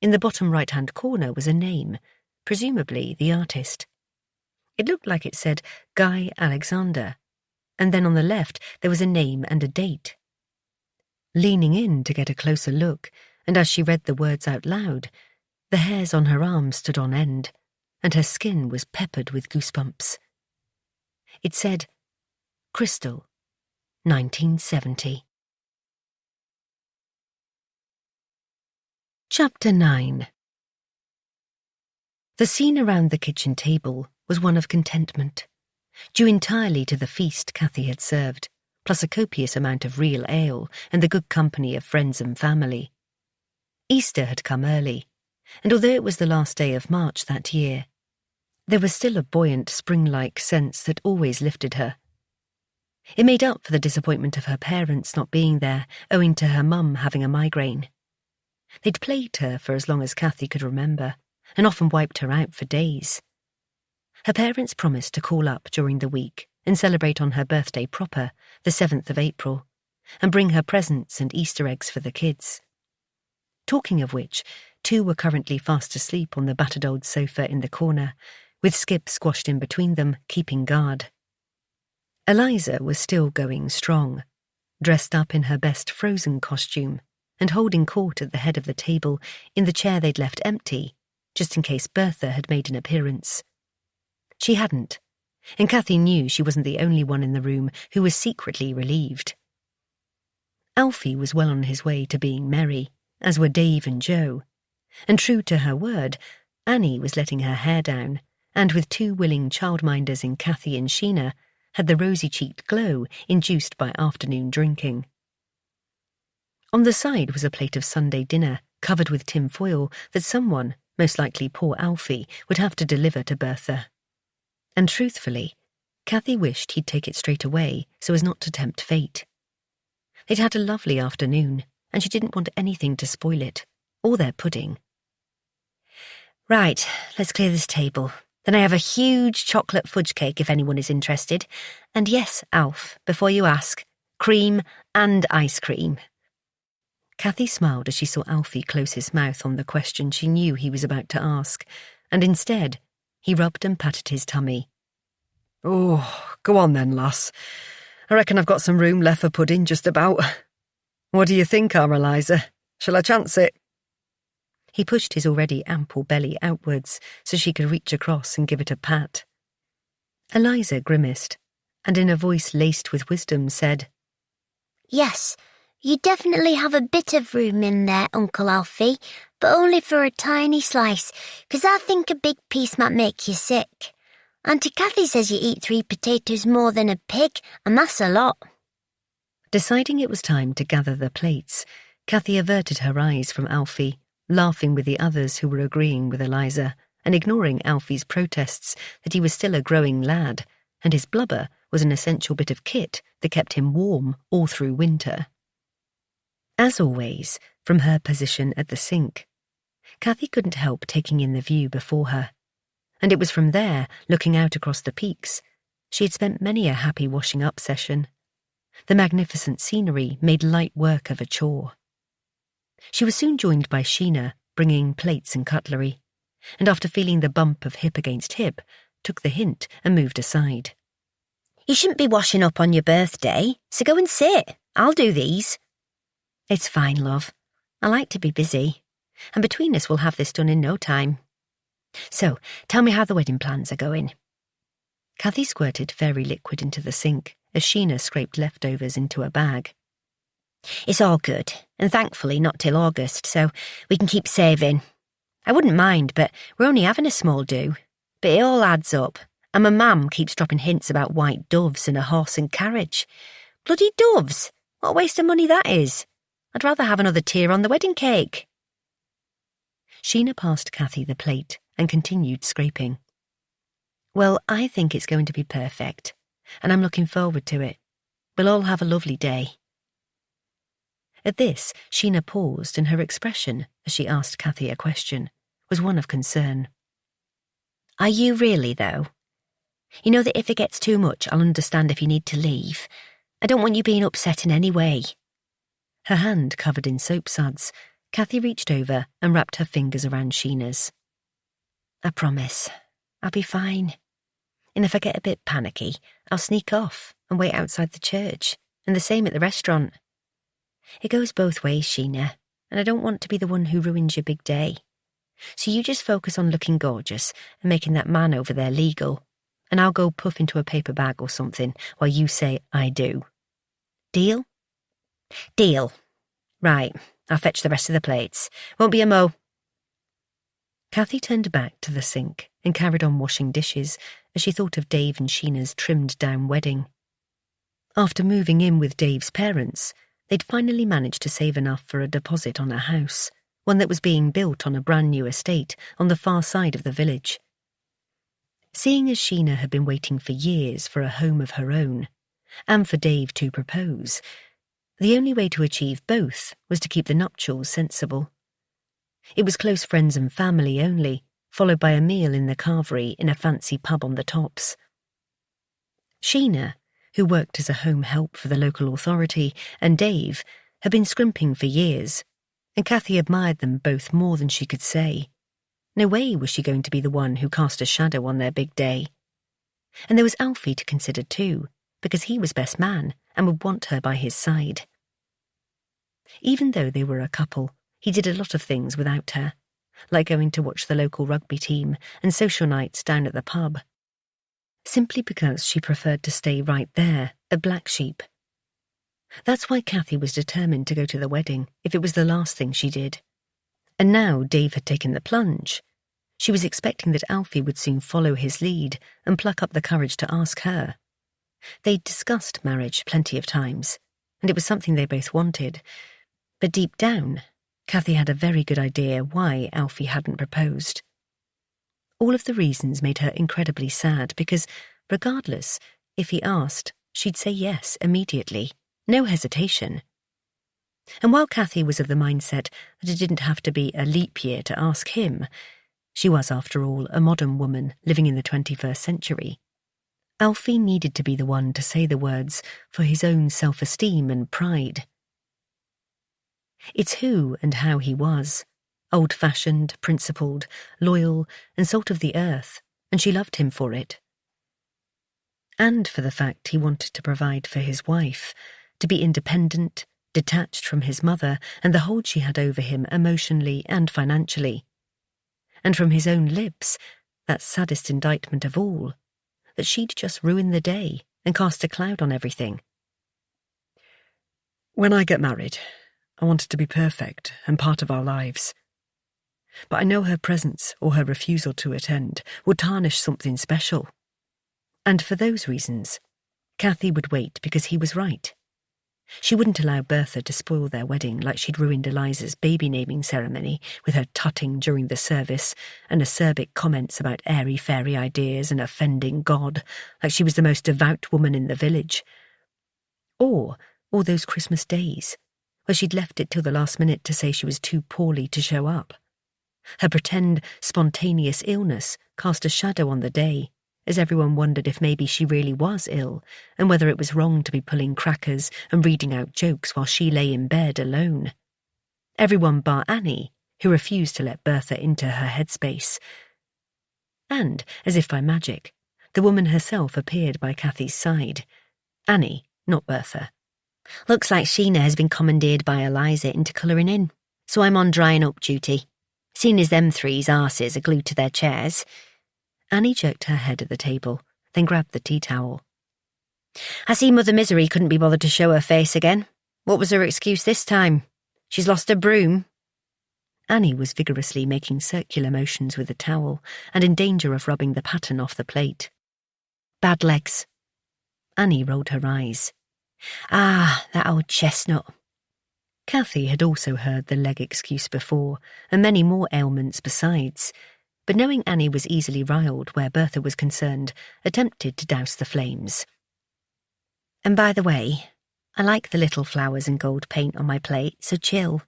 In the bottom right-hand corner was a name, presumably the artist. It looked like it said Guy Alexander, and then on the left there was a name and a date. Leaning in to get a closer look, and as she read the words out loud, The hairs on her arms stood on end, and her skin was peppered with goosebumps. It said, Crystal, 1970. Chapter 9. The scene around the kitchen table was one of contentment, due entirely to the feast Cathy had served, plus a copious amount of real ale and the good company of friends and family. Easter had come early, and although it was the last day of March that year, there was still a buoyant spring-like sense that always lifted her. It made up for the disappointment of her parents not being there, owing to her mum having a migraine. They'd plagued her for as long as Cathy could remember, and often wiped her out for days. Her parents promised to call up during the week and celebrate on her birthday proper, the 7th of April, and bring her presents and Easter eggs for the kids. Talking of which, 2 were currently fast asleep on the battered old sofa in the corner, with Skip squashed in between them, keeping guard. Eliza was still going strong, dressed up in her best Frozen costume, and holding court at the head of the table in the chair they'd left empty, just in case Bertha had made an appearance. She hadn't, and Cathy knew she wasn't the only one in the room who was secretly relieved. Alfie was well on his way to being merry, as were Dave and Joe, and true to her word, Annie was letting her hair down, and with 2 willing childminders in Cathy and Sheena, had the rosy-cheeked glow induced by afternoon drinking. On the side was a plate of Sunday dinner, covered with tin foil, that someone, most likely poor Alfie, would have to deliver to Bertha. And truthfully, Cathy wished he'd take it straight away so as not to tempt fate. They'd had a lovely afternoon, and she didn't want anything to spoil it, or their pudding. Right, let's clear this table. Then I have a huge chocolate fudge cake if anyone is interested. And yes, Alf, before you ask, cream and ice cream. Cathy smiled as she saw Alfie close his mouth on the question she knew he was about to ask, and instead, he rubbed and patted his tummy. Oh, go on then, lass. I reckon I've got some room left for pudding just about. What do you think, Eliza? Shall I chance it? He pushed his already ample belly outwards so she could reach across and give it a pat. Eliza grimaced, and in a voice laced with wisdom said, Yes, you definitely have a bit of room in there, Uncle Alfie, but only for a tiny slice, 'cause I think a big piece might make you sick. Auntie Cathy says you eat 3 potatoes more than a pig, and that's a lot. Deciding it was time to gather the plates, Cathy averted her eyes from Alfie, laughing with the others who were agreeing with Eliza, and ignoring Alfie's protests that he was still a growing lad, and his blubber was an essential bit of kit that kept him warm all through winter. As always, from her position at the sink, Cathy couldn't help taking in the view before her, and it was from there, looking out across the peaks, she had spent many a happy washing-up session. The magnificent scenery made light work of a chore. She was soon joined by Sheena, bringing plates and cutlery, and after feeling the bump of hip against hip, took the hint and moved aside. You shouldn't be washing up on your birthday, so go and sit. I'll do these. It's fine, love. I like to be busy, and between us we'll have this done in no time. So, tell me how the wedding plans are going. Cathy squirted fairy liquid into the sink as Sheena scraped leftovers into a bag. It's all good, and thankfully not till August, so we can keep saving. I wouldn't mind, but we're only having a small do. But it all adds up, and my mum keeps dropping hints about white doves and a horse and carriage. Bloody doves! What a waste of money that is. I'd rather have another tear on the wedding cake. Sheena passed Cathy the plate and continued scraping. Well, I think it's going to be perfect, and I'm looking forward to it. We'll all have a lovely day. At this, Sheena paused, and her expression, as she asked Cathy a question, was one of concern. Are you really, though? You know that if it gets too much, I'll understand if you need to leave. I don't want you being upset in any way. Her hand covered in soap suds, Cathy reached over and wrapped her fingers around Sheena's. I promise. I'll be fine. And if I get a bit panicky, I'll sneak off and wait outside the church, and the same at the restaurant. It goes both ways, Sheena, and I don't want to be the one who ruins your big day. So you just focus on looking gorgeous and making that man over there legal, and I'll go puff into a paper bag or something while you say I do. Deal? Deal. Right, I'll fetch the rest of the plates. Won't be a mo. Cathy turned back to the sink and carried on washing dishes as she thought of Dave and Sheena's trimmed-down wedding. After moving in with Dave's parents, they'd finally managed to save enough for a deposit on a house, one that was being built on a brand-new estate on the far side of the village. Seeing as Sheena had been waiting for years for a home of her own, and for Dave to propose, the only way to achieve both was to keep the nuptials sensible. It was close friends and family only, followed by a meal in the carvery in a fancy pub on the tops. Sheena, who worked as a home help for the local authority, and Dave had been scrimping for years, and Cathy admired them both more than she could say. No way was she going to be the one who cast a shadow on their big day. And there was Alfie to consider too, because he was best man and would want her by his side. Even though they were a couple, he did a lot of things without her, like going to watch the local rugby team and social nights down at the pub, simply because she preferred to stay right there at Black Sheep. That's why Cathy was determined to go to the wedding if it was the last thing she did. And now Dave had taken the plunge. She was expecting that Alfie would soon follow his lead and pluck up the courage to ask her. They'd discussed marriage plenty of times, and it was something they both wanted. But deep down, Cathy had a very good idea why Alfie hadn't proposed. All of the reasons made her incredibly sad because, regardless, if he asked, she'd say yes immediately, no hesitation. And while Cathy was of the mindset that it didn't have to be a leap year to ask him, she was, after all, a modern woman living in the 21st century. Alfie needed to be the one to say the words for his own self-esteem and pride. It's who and how he was, old-fashioned, principled, loyal, and salt of the earth, and she loved him for it. And for the fact he wanted to provide for his wife, to be independent, detached from his mother and the hold she had over him emotionally and financially. And from his own lips, that saddest indictment of all, that she'd just ruined the day and cast a cloud on everything. When I get married, I want it to be perfect and part of our lives. But I know her presence or her refusal to attend would tarnish something special. And for those reasons, Cathy would wait because he was right. She wouldn't allow Bertha to spoil their wedding like she'd ruined Eliza's baby-naming ceremony with her tutting during the service and acerbic comments about airy-fairy ideas and offending God, like she was the most devout woman in the village. Or all those Christmas days, where she'd left it till the last minute to say she was too poorly to show up. Her pretend spontaneous illness cast a shadow on the day, as everyone wondered if maybe she really was ill, and whether it was wrong to be pulling crackers and reading out jokes while she lay in bed alone. Everyone bar Annie, who refused to let Bertha into her headspace. And, as if by magic, the woman herself appeared by Cathy's side. Annie, not Bertha. Looks like Sheena has been commandeered by Eliza into colouring in, so I'm on drying up duty, seeing as them three's arses are glued to their chairs. Annie jerked her head at the table, then grabbed the tea towel. I see Mother Misery couldn't be bothered to show her face again. What was her excuse this time? She's lost her broom. Annie was vigorously making circular motions with the towel and in danger of rubbing the pattern off the plate. Bad legs. Annie rolled her eyes. Ah, that old chestnut. Cathy had also heard the leg excuse before, and many more ailments besides, but knowing Annie was easily riled where Bertha was concerned, attempted to douse the flames. And by the way, I like the little flowers and gold paint on my plate, so chill.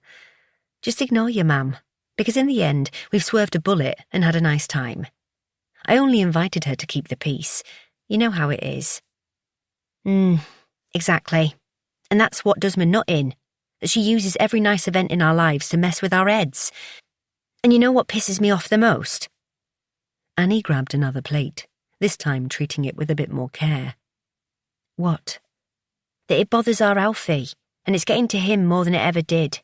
Just ignore your mum, because in the end we've swerved a bullet and had a nice time. I only invited her to keep the peace. You know how it is. Exactly. And that's what does me nut in, that she uses every nice event in our lives to mess with our heads. And you know what pisses me off the most? Annie grabbed another plate, this time treating it with a bit more care. What? That it bothers our Alfie, and it's getting to him more than it ever did.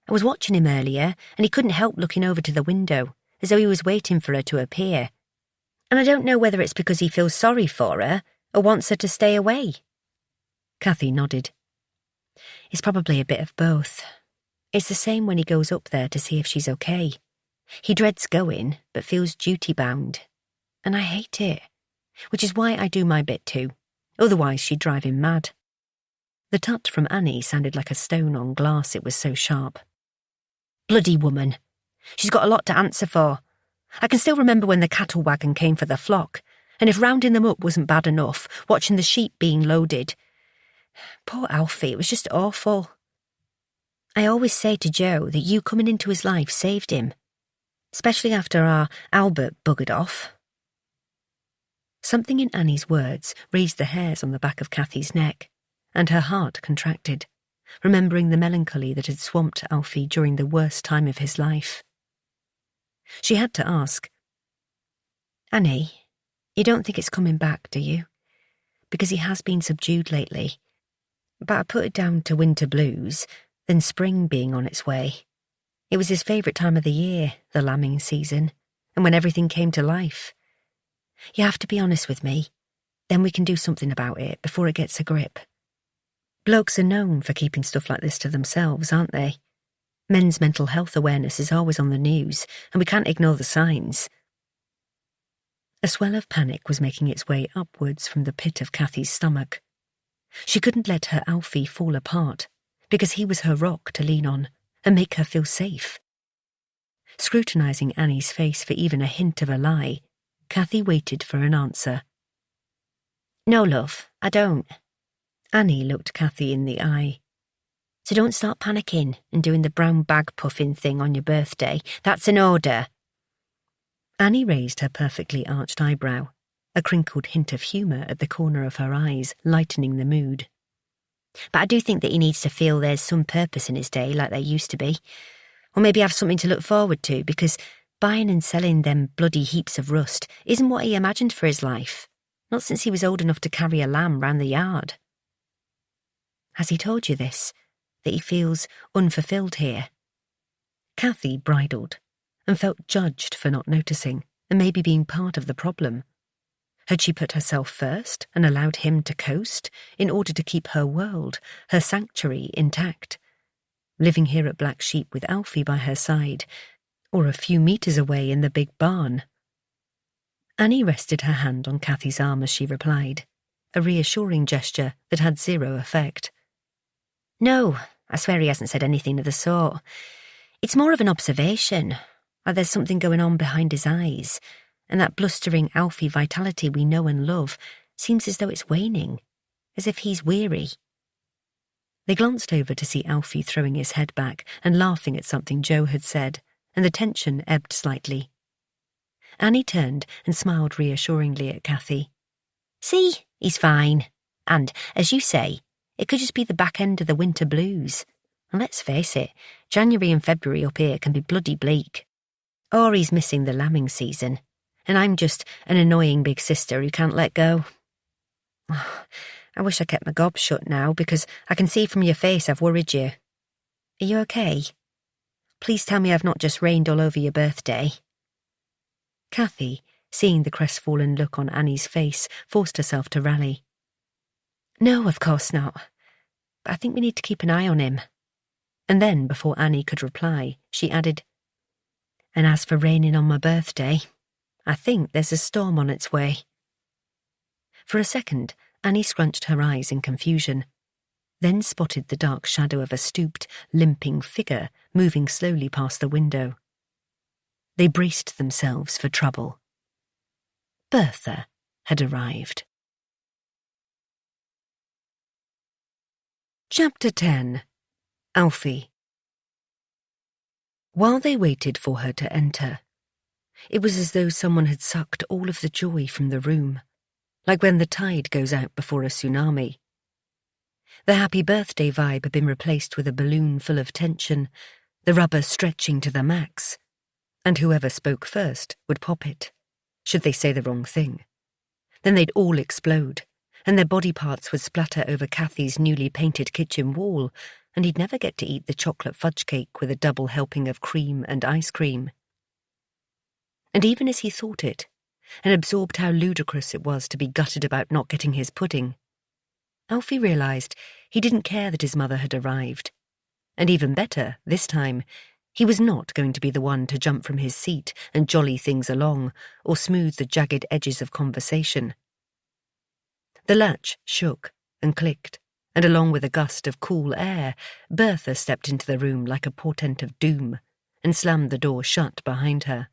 I was watching him earlier, and he couldn't help looking over to the window, as though he was waiting for her to appear. And I don't know whether it's because he feels sorry for her or wants her to stay away. Cathy nodded. It's probably a bit of both. It's the same when he goes up there to see if she's okay. He dreads going, but feels duty-bound. And I hate it, which is why I do my bit too. Otherwise she'd drive him mad. The tut from Annie sounded like a stone on glass, it was so sharp. Bloody woman. She's got a lot to answer for. I can still remember when the cattle wagon came for the flock, and if rounding them up wasn't bad enough, watching the sheep being loaded. Poor Alfie, it was just awful. I always say to Joe that you coming into his life saved him, especially after our Albert buggered off. Something in Annie's words raised the hairs on the back of Cathy's neck, and her heart contracted, remembering the melancholy that had swamped Alfie during the worst time of his life. She had to ask, Annie, you don't think it's coming back, do you? Because he has been subdued lately. But I put it down to winter blues, then spring being on its way. It was his favourite time of the year, the lambing season, and when everything came to life. You have to be honest with me, then we can do something about it before it gets a grip. Blokes are known for keeping stuff like this to themselves, aren't they? Men's mental health awareness is always on the news, and we can't ignore the signs. A swell of panic was making its way upwards from the pit of Cathy's stomach. She couldn't let her Alfie fall apart, because he was her rock to lean on and make her feel safe. Scrutinising Annie's face for even a hint of a lie, Cathy waited for an answer. No, love, I don't. Annie looked Cathy in the eye. So don't start panicking and doing the brown bag puffing thing on your birthday. That's an order. Annie raised her perfectly arched eyebrow, a crinkled hint of humour at the corner of her eyes, lightening the mood. But I do think that he needs to feel there's some purpose in his day like there used to be. Or maybe have something to look forward to, because buying and selling them bloody heaps of rust isn't what he imagined for his life. Not since he was old enough to carry a lamb round the yard. Has he told you this? That he feels unfulfilled here? Cathy bridled and felt judged for not noticing and maybe being part of the problem. Had she put herself first and allowed him to coast in order to keep her world, her sanctuary, intact? Living here at Black Sheep with Alfie by her side, or a few metres away in the big barn? Annie rested her hand on Cathy's arm as she replied, a reassuring gesture that had zero effect. No, I swear he hasn't said anything of the sort. It's more of an observation, like there's something going on behind his eyes, and that blustering Alfie vitality we know and love seems as though it's waning, as if he's weary. They glanced over to see Alfie throwing his head back and laughing at something Joe had said, and the tension ebbed slightly. Annie turned and smiled reassuringly at Cathy. See, he's fine. And, as you say, it could just be the back end of the winter blues. And let's face it, January and February up here can be bloody bleak. Or he's missing the lambing season, and I'm just an annoying big sister who can't let go. I wish I kept my gob shut now, because I can see from your face I've worried you. Are you okay? Please tell me I've not just rained all over your birthday. Cathy, seeing the crestfallen look on Annie's face, forced herself to rally. No, of course not. But I think we need to keep an eye on him. And then, before Annie could reply, she added, And as for raining on my birthday, I think there's a storm on its way. For a second, Annie scrunched her eyes in confusion, then spotted the dark shadow of a stooped, limping figure moving slowly past the window. They braced themselves for trouble. Bertha had arrived. Chapter 10. Alfie. While they waited for her to enter, it was as though someone had sucked all of the joy from the room, like when the tide goes out before a tsunami. The happy birthday vibe had been replaced with a balloon full of tension, the rubber stretching to the max, and whoever spoke first would pop it, should they say the wrong thing. Then they'd all explode, and their body parts would splatter over Cathy's newly painted kitchen wall, and he'd never get to eat the chocolate fudge cake with a double helping of cream and ice cream. And even as he thought it, and absorbed how ludicrous it was to be gutted about not getting his pudding, Alfie realised he didn't care that his mother had arrived. And even better, this time, he was not going to be the one to jump from his seat and jolly things along, or smooth the jagged edges of conversation. The latch shook and clicked, and along with a gust of cool air, Bertha stepped into the room like a portent of doom, and slammed the door shut behind her.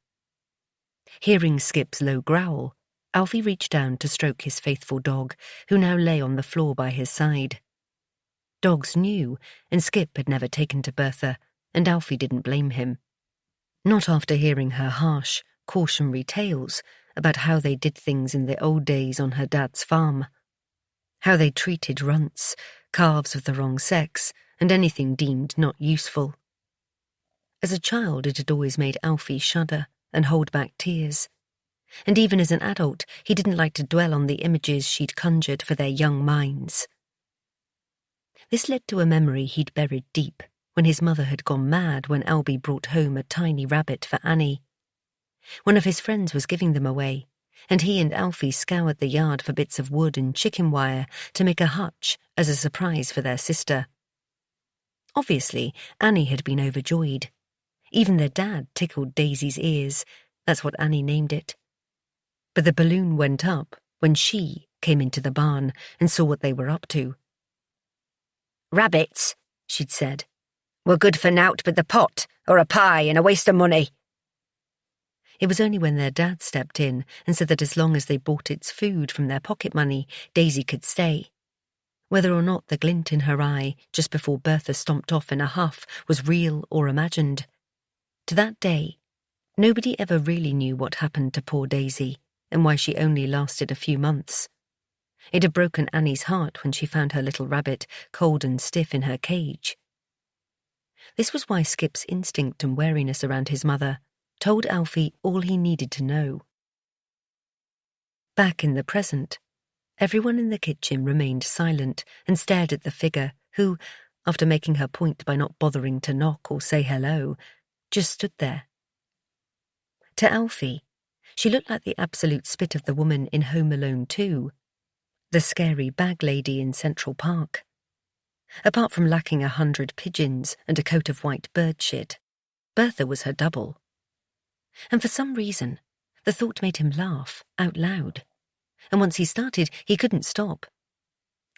Hearing Skip's low growl, Alfie reached down to stroke his faithful dog, who now lay on the floor by his side. Dogs knew, and Skip had never taken to Bertha, and Alfie didn't blame him. Not after hearing her harsh, cautionary tales about how they did things in the old days on her dad's farm. How they treated runts, calves of the wrong sex, and anything deemed not useful. As a child, it had always made Alfie shudder and hold back tears. And even as an adult, he didn't like to dwell on the images she'd conjured for their young minds. This led to a memory he'd buried deep when his mother had gone mad when Albie brought home a tiny rabbit for Annie. One of his friends was giving them away, and he and Alfie scoured the yard for bits of wood and chicken wire to make a hutch as a surprise for their sister. Obviously, Annie had been overjoyed. Even their dad tickled Daisy's ears, that's what Annie named it. But the balloon went up when she came into the barn and saw what they were up to. "Rabbits," she'd said, "were good for nowt but the pot, or a pie, and a waste of money." It was only when their dad stepped in and said that as long as they bought its food from their pocket money, Daisy could stay. Whether or not the glint in her eye just before Bertha stomped off in a huff was real or imagined. To that day, nobody ever really knew what happened to poor Daisy and why she only lasted a few months. It had broken Annie's heart when she found her little rabbit cold and stiff in her cage. This was why Skip's instinct and wariness around his mother told Alfie all he needed to know. Back in the present, everyone in the kitchen remained silent and stared at the figure who, after making her point by not bothering to knock or say hello, just stood there. To Alfie, she looked like the absolute spit of the woman in Home Alone 2, the scary bag lady in Central Park. Apart from lacking 100 pigeons and a coat of white bird shit, Bertha was her double. And for some reason, the thought made him laugh out loud, and once he started, he couldn't stop.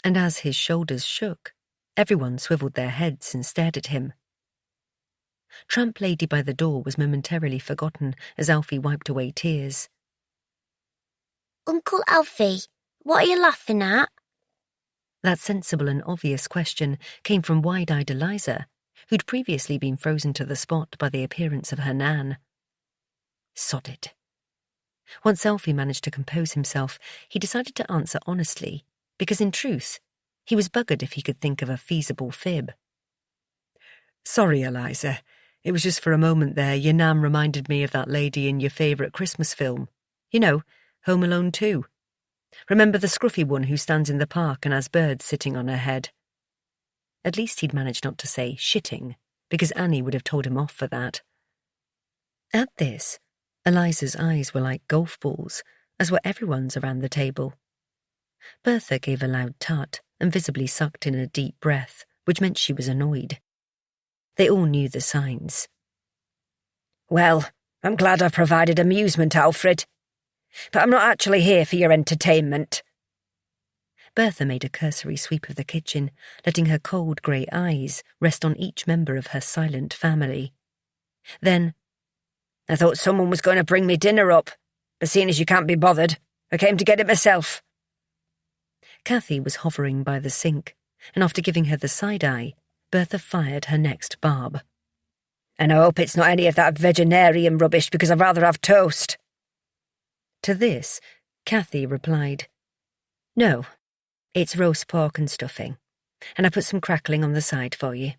And as his shoulders shook, everyone swiveled their heads and stared at him. Tramp Lady by the door was momentarily forgotten as Alfie wiped away tears. "Uncle Alfie, what are you laughing at?" That sensible and obvious question came from wide-eyed Eliza, who'd previously been frozen to the spot by the appearance of her nan. Sod it. Once Alfie managed to compose himself, he decided to answer honestly, because in truth, he was buggered if he could think of a feasible fib. Sorry, Eliza. It was just for a moment there your nan reminded me of that lady in your favourite Christmas film. You know, Home Alone 2. Remember the scruffy one who stands in the park and has birds sitting on her head? At least he'd managed not to say shitting, because Annie would have told him off for that. At this, Eliza's eyes were like golf balls, as were everyone's around the table. Bertha gave a loud tut and visibly sucked in a deep breath, which meant she was annoyed. They all knew the signs. "Well, I'm glad I've provided amusement, Alfred. But I'm not actually here for your entertainment." Bertha made a cursory sweep of the kitchen, letting her cold grey eyes rest on each member of her silent family. Then, "I thought someone was going to bring me dinner up, but seeing as you can't be bothered, I came to get it myself." Kathy was hovering by the sink, and after giving her the side-eye, Bertha fired her next barb. "And I hope it's not any of that vegetarian rubbish, because I'd rather have toast." To this, Kathy replied, "No, it's roast pork and stuffing, and I put some crackling on the side for you."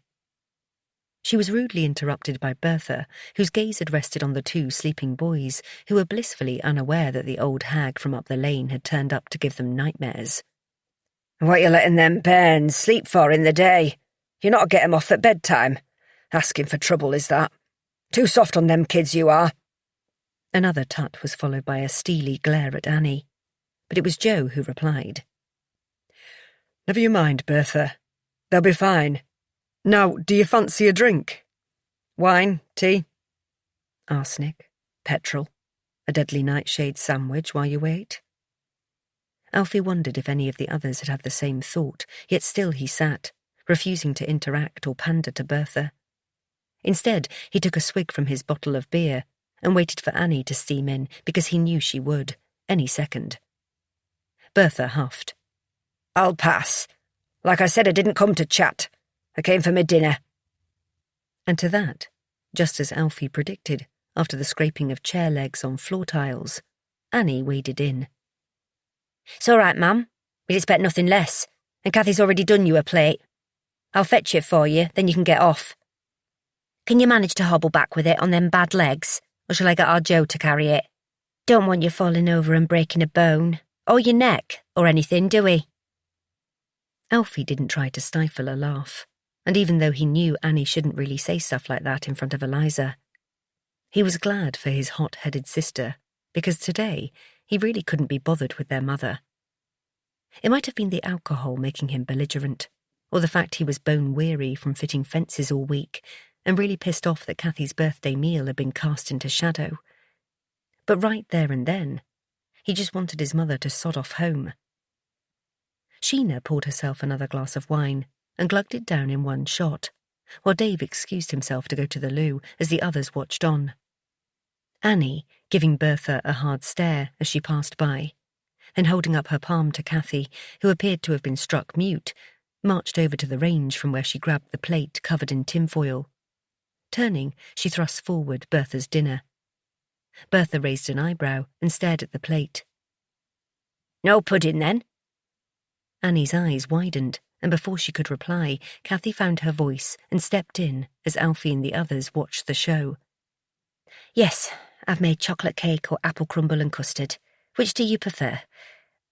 She was rudely interrupted by Bertha, whose gaze had rested on the 2 sleeping boys, who were blissfully unaware that the old hag from up the lane had turned up to give them nightmares. "What are you letting them bairns sleep for in the day? You're not getting 'em off at bedtime. Asking for trouble, is that? Too soft on them kids, you are." Another tut was followed by a steely glare at Annie, but it was Jo who replied. "Never you mind, Bertha. They'll be fine. Now, do you fancy a drink? Wine, tea? Arsenic, petrol, a deadly nightshade sandwich while you wait?" Alfie wondered if any of the others had had the same thought, yet still he sat, refusing to interact or pander to Bertha. Instead, he took a swig from his bottle of beer and waited for Annie to steam in because he knew she would, any second. Bertha huffed. "I'll pass. Like I said, I didn't come to chat. I came for my dinner." And to that, just as Alfie predicted, after the scraping of chair legs on floor tiles, Annie waded in. It's all right, Mum. We'd expect nothing less, and Cathy's already done you a plate. I'll fetch it for you, then you can get off. Can you manage to hobble back with it on them bad legs, or shall I get our Jo to carry it? Don't want you falling over and breaking a bone, or your neck, or anything, do we?" Alfie didn't try to stifle a laugh, and even though he knew Annie shouldn't really say stuff like that in front of Eliza, he was glad for his hot-headed sister, because today he really couldn't be bothered with their mother. It might have been the alcohol making him belligerent, or the fact he was bone-weary from fitting fences all week and really pissed off that Cathy's birthday meal had been cast into shadow. But right there and then, he just wanted his mother to sod off home. Sheena poured herself another glass of wine and glugged it down in one shot, while Dave excused himself to go to the loo as the others watched on. Annie, giving Bertha a hard stare as she passed by, then holding up her palm to Cathy, who appeared to have been struck mute, marched over to the range from where she grabbed the plate covered in tinfoil. Turning, she thrust forward Bertha's dinner. Bertha raised an eyebrow and stared at the plate. No pudding, then? Annie's eyes widened, and before she could reply, Cathy found her voice and stepped in as Alfie and the others watched the show. Yes, I've made chocolate cake or apple crumble and custard. Which do you prefer?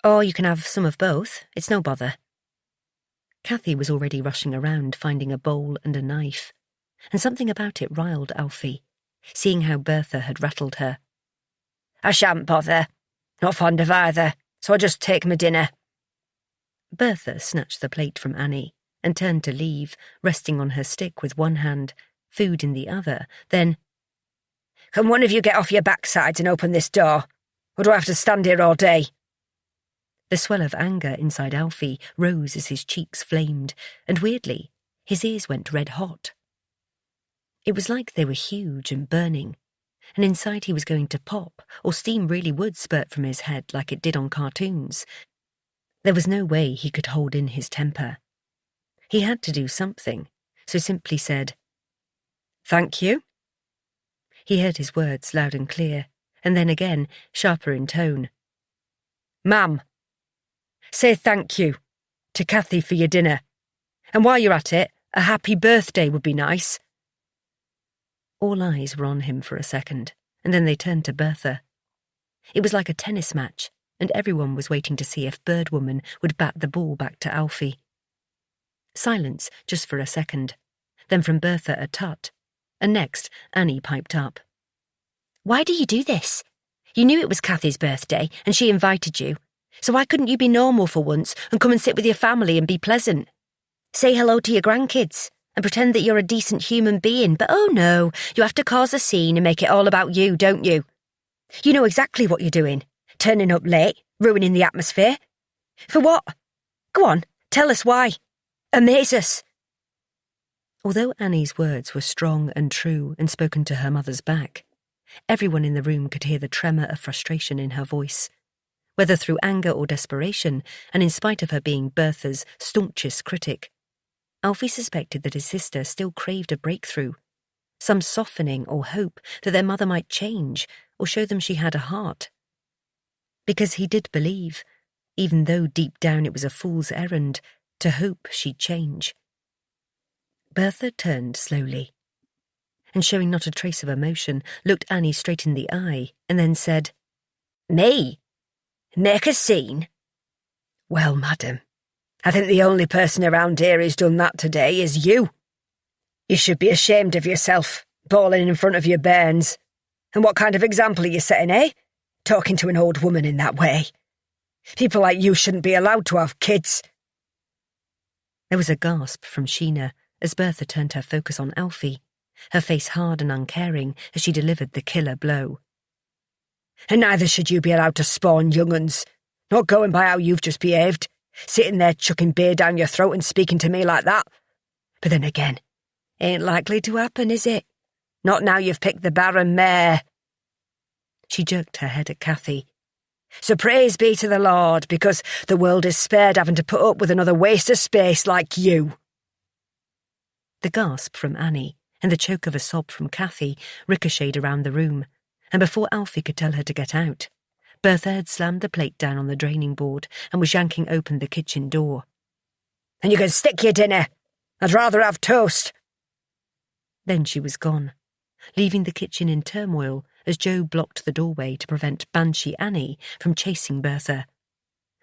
Or you can have some of both, it's no bother. Cathy was already rushing around finding a bowl and a knife, and something about it riled Alfie, seeing how Bertha had rattled her. "I shan't bother. Not fond of either, so I'll just take my dinner." Bertha snatched the plate from Annie and turned to leave, resting on her stick with one hand, food in the other, then, "Can one of you get off your backsides and open this door? Or do I have to stand here all day?" The swell of anger inside Alfie rose as his cheeks flamed, and weirdly, his ears went red hot. It was like they were huge and burning, and inside he was going to pop, or steam really would spurt from his head like it did on cartoons. There was no way he could hold in his temper. He had to do something, so simply said, "Thank you." He heard his words loud and clear, and then again, sharper in tone. "Ma'am, say thank you to Cathy for your dinner, and while you're at it, a happy birthday would be nice." All eyes were on him for a second, and then they turned to Bertha. It was like a tennis match, and everyone was waiting to see if Birdwoman would bat the ball back to Alfie. Silence just for a second, then from Bertha a tut, and next Annie piped up. Why do you do this? You knew it was Cathy's birthday, and she invited you, so why couldn't you be normal for once and come and sit with your family and be pleasant? Say hello to your grandkids and pretend that you're a decent human being, but oh no, you have to cause a scene and make it all about you, don't you? You know exactly what you're doing. Turning up late, ruining the atmosphere. For what? Go on, tell us why. Amaze us. Although Annie's words were strong and true and spoken to her mother's back, everyone in the room could hear the tremor of frustration in her voice. Whether through anger or desperation, and in spite of her being Bertha's staunchest critic, Alfie suspected that his sister still craved a breakthrough, some softening or hope that their mother might change or show them she had a heart. Because he did believe, even though deep down it was a fool's errand, to hope she'd change. Bertha turned slowly, and showing not a trace of emotion, looked Annie straight in the eye, and then said, "Me? Make a scene? Well, madam, I think the only person around here who's done that today is you. You should be ashamed of yourself, bawling in front of your bairns. And what kind of example are you setting, eh? Talking to an old woman in that way. People like you shouldn't be allowed to have kids. There was a gasp from Sheena as Bertha turned her focus on Alfie, her face hard and uncaring as she delivered the killer blow. And neither should you be allowed to spawn young uns. Not going by how you've just behaved, sitting there chucking beer down your throat and speaking to me like that. But then again, ain't likely to happen, is it? Not now you've picked the barren mare. She jerked her head at Cathy. So praise be to the Lord, because the world is spared having to put up with another waste of space like you. The gasp from Annie and the choke of a sob from Cathy ricocheted around the room, and before Alfie could tell her to get out, Bertha had slammed the plate down on the draining board and was yanking open the kitchen door. And you can stick your dinner. I'd rather have toast. Then she was gone, leaving the kitchen in turmoil as Joe blocked the doorway to prevent Banshee Annie from chasing Bertha.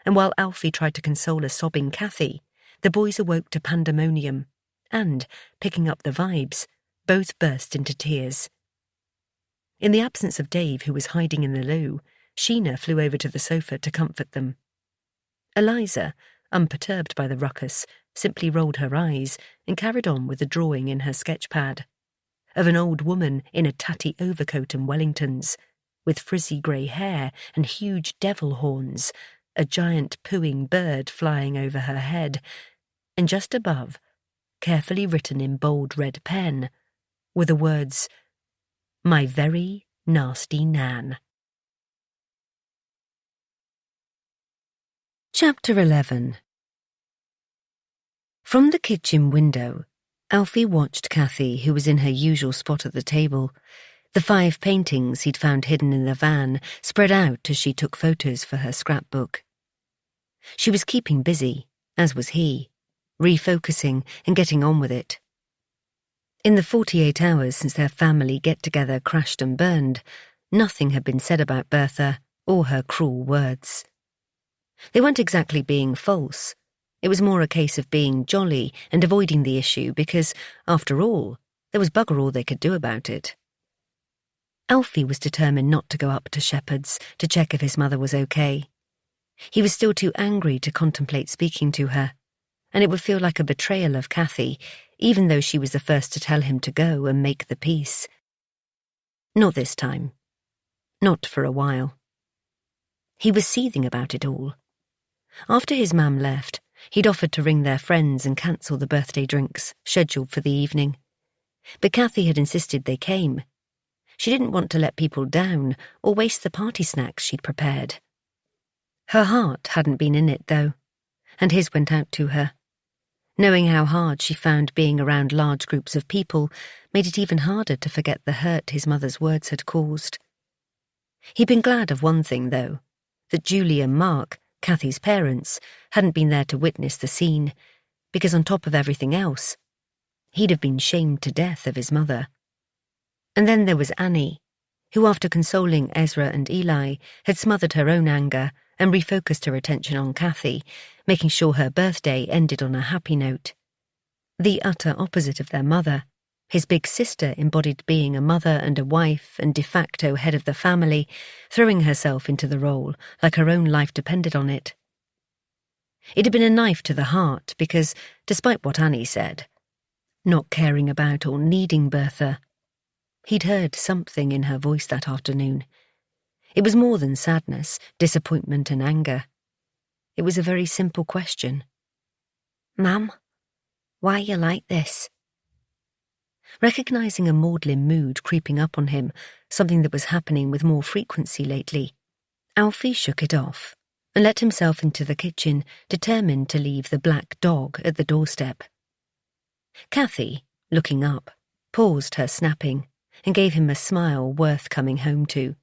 And while Alfie tried to console a sobbing Cathy, the boys awoke to pandemonium and, picking up the vibes, both burst into tears. In the absence of Dave, who was hiding in the loo, Sheena flew over to the sofa to comfort them. Eliza, unperturbed by the ruckus, simply rolled her eyes and carried on with the drawing in her sketchpad of an old woman in a tatty overcoat and Wellingtons, with frizzy grey hair and huge devil horns, a giant pooing bird flying over her head, and just above, carefully written in bold red pen, were the words, "My very nasty Nan." Chapter 11. From the kitchen window, Alfie watched Cathy, who was in her usual spot at the table, the 5 paintings he'd found hidden in the van spread out as she took photos for her scrapbook. She was keeping busy, as was he, refocusing and getting on with it. In the 48 hours since their family get-together crashed and burned, nothing had been said about Bertha or her cruel words. They weren't exactly being false. It was more a case of being jolly and avoiding the issue because, after all, there was bugger all they could do about it. Alfie was determined not to go up to Shepherd's to check if his mother was okay. He was still too angry to contemplate speaking to her, and it would feel like a betrayal of Cathy, even though she was the first to tell him to go and make the peace. Not this time. Not for a while. He was seething about it all. After his mam left, he'd offered to ring their friends and cancel the birthday drinks scheduled for the evening. But Cathy had insisted they came. She didn't want to let people down or waste the party snacks she'd prepared. Her heart hadn't been in it, though, and his went out to her. Knowing how hard she found being around large groups of people made it even harder to forget the hurt his mother's words had caused. He'd been glad of one thing, though, that Julie and Mark, Cathy's parents, hadn't been there to witness the scene, because on top of everything else, he'd have been shamed to death of his mother. And then there was Annie, who after consoling Ezra and Eli had smothered her own anger and refocused her attention on Cathy, making sure her birthday ended on a happy note. The utter opposite of their mother, his big sister embodied being a mother and a wife and de facto head of the family, throwing herself into the role like her own life depended on it. It had been a knife to the heart because, despite what Annie said, not caring about or needing Bertha, he'd heard something in her voice that afternoon. It was more than sadness, disappointment and anger. It was a very simple question. "Mum, why are you like this?" Recognising a maudlin mood creeping up on him, something that was happening with more frequency lately, Alfie shook it off and let himself into the kitchen, determined to leave the black dog at the doorstep. Cathy, looking up, paused her snapping and gave him a smile worth coming home to.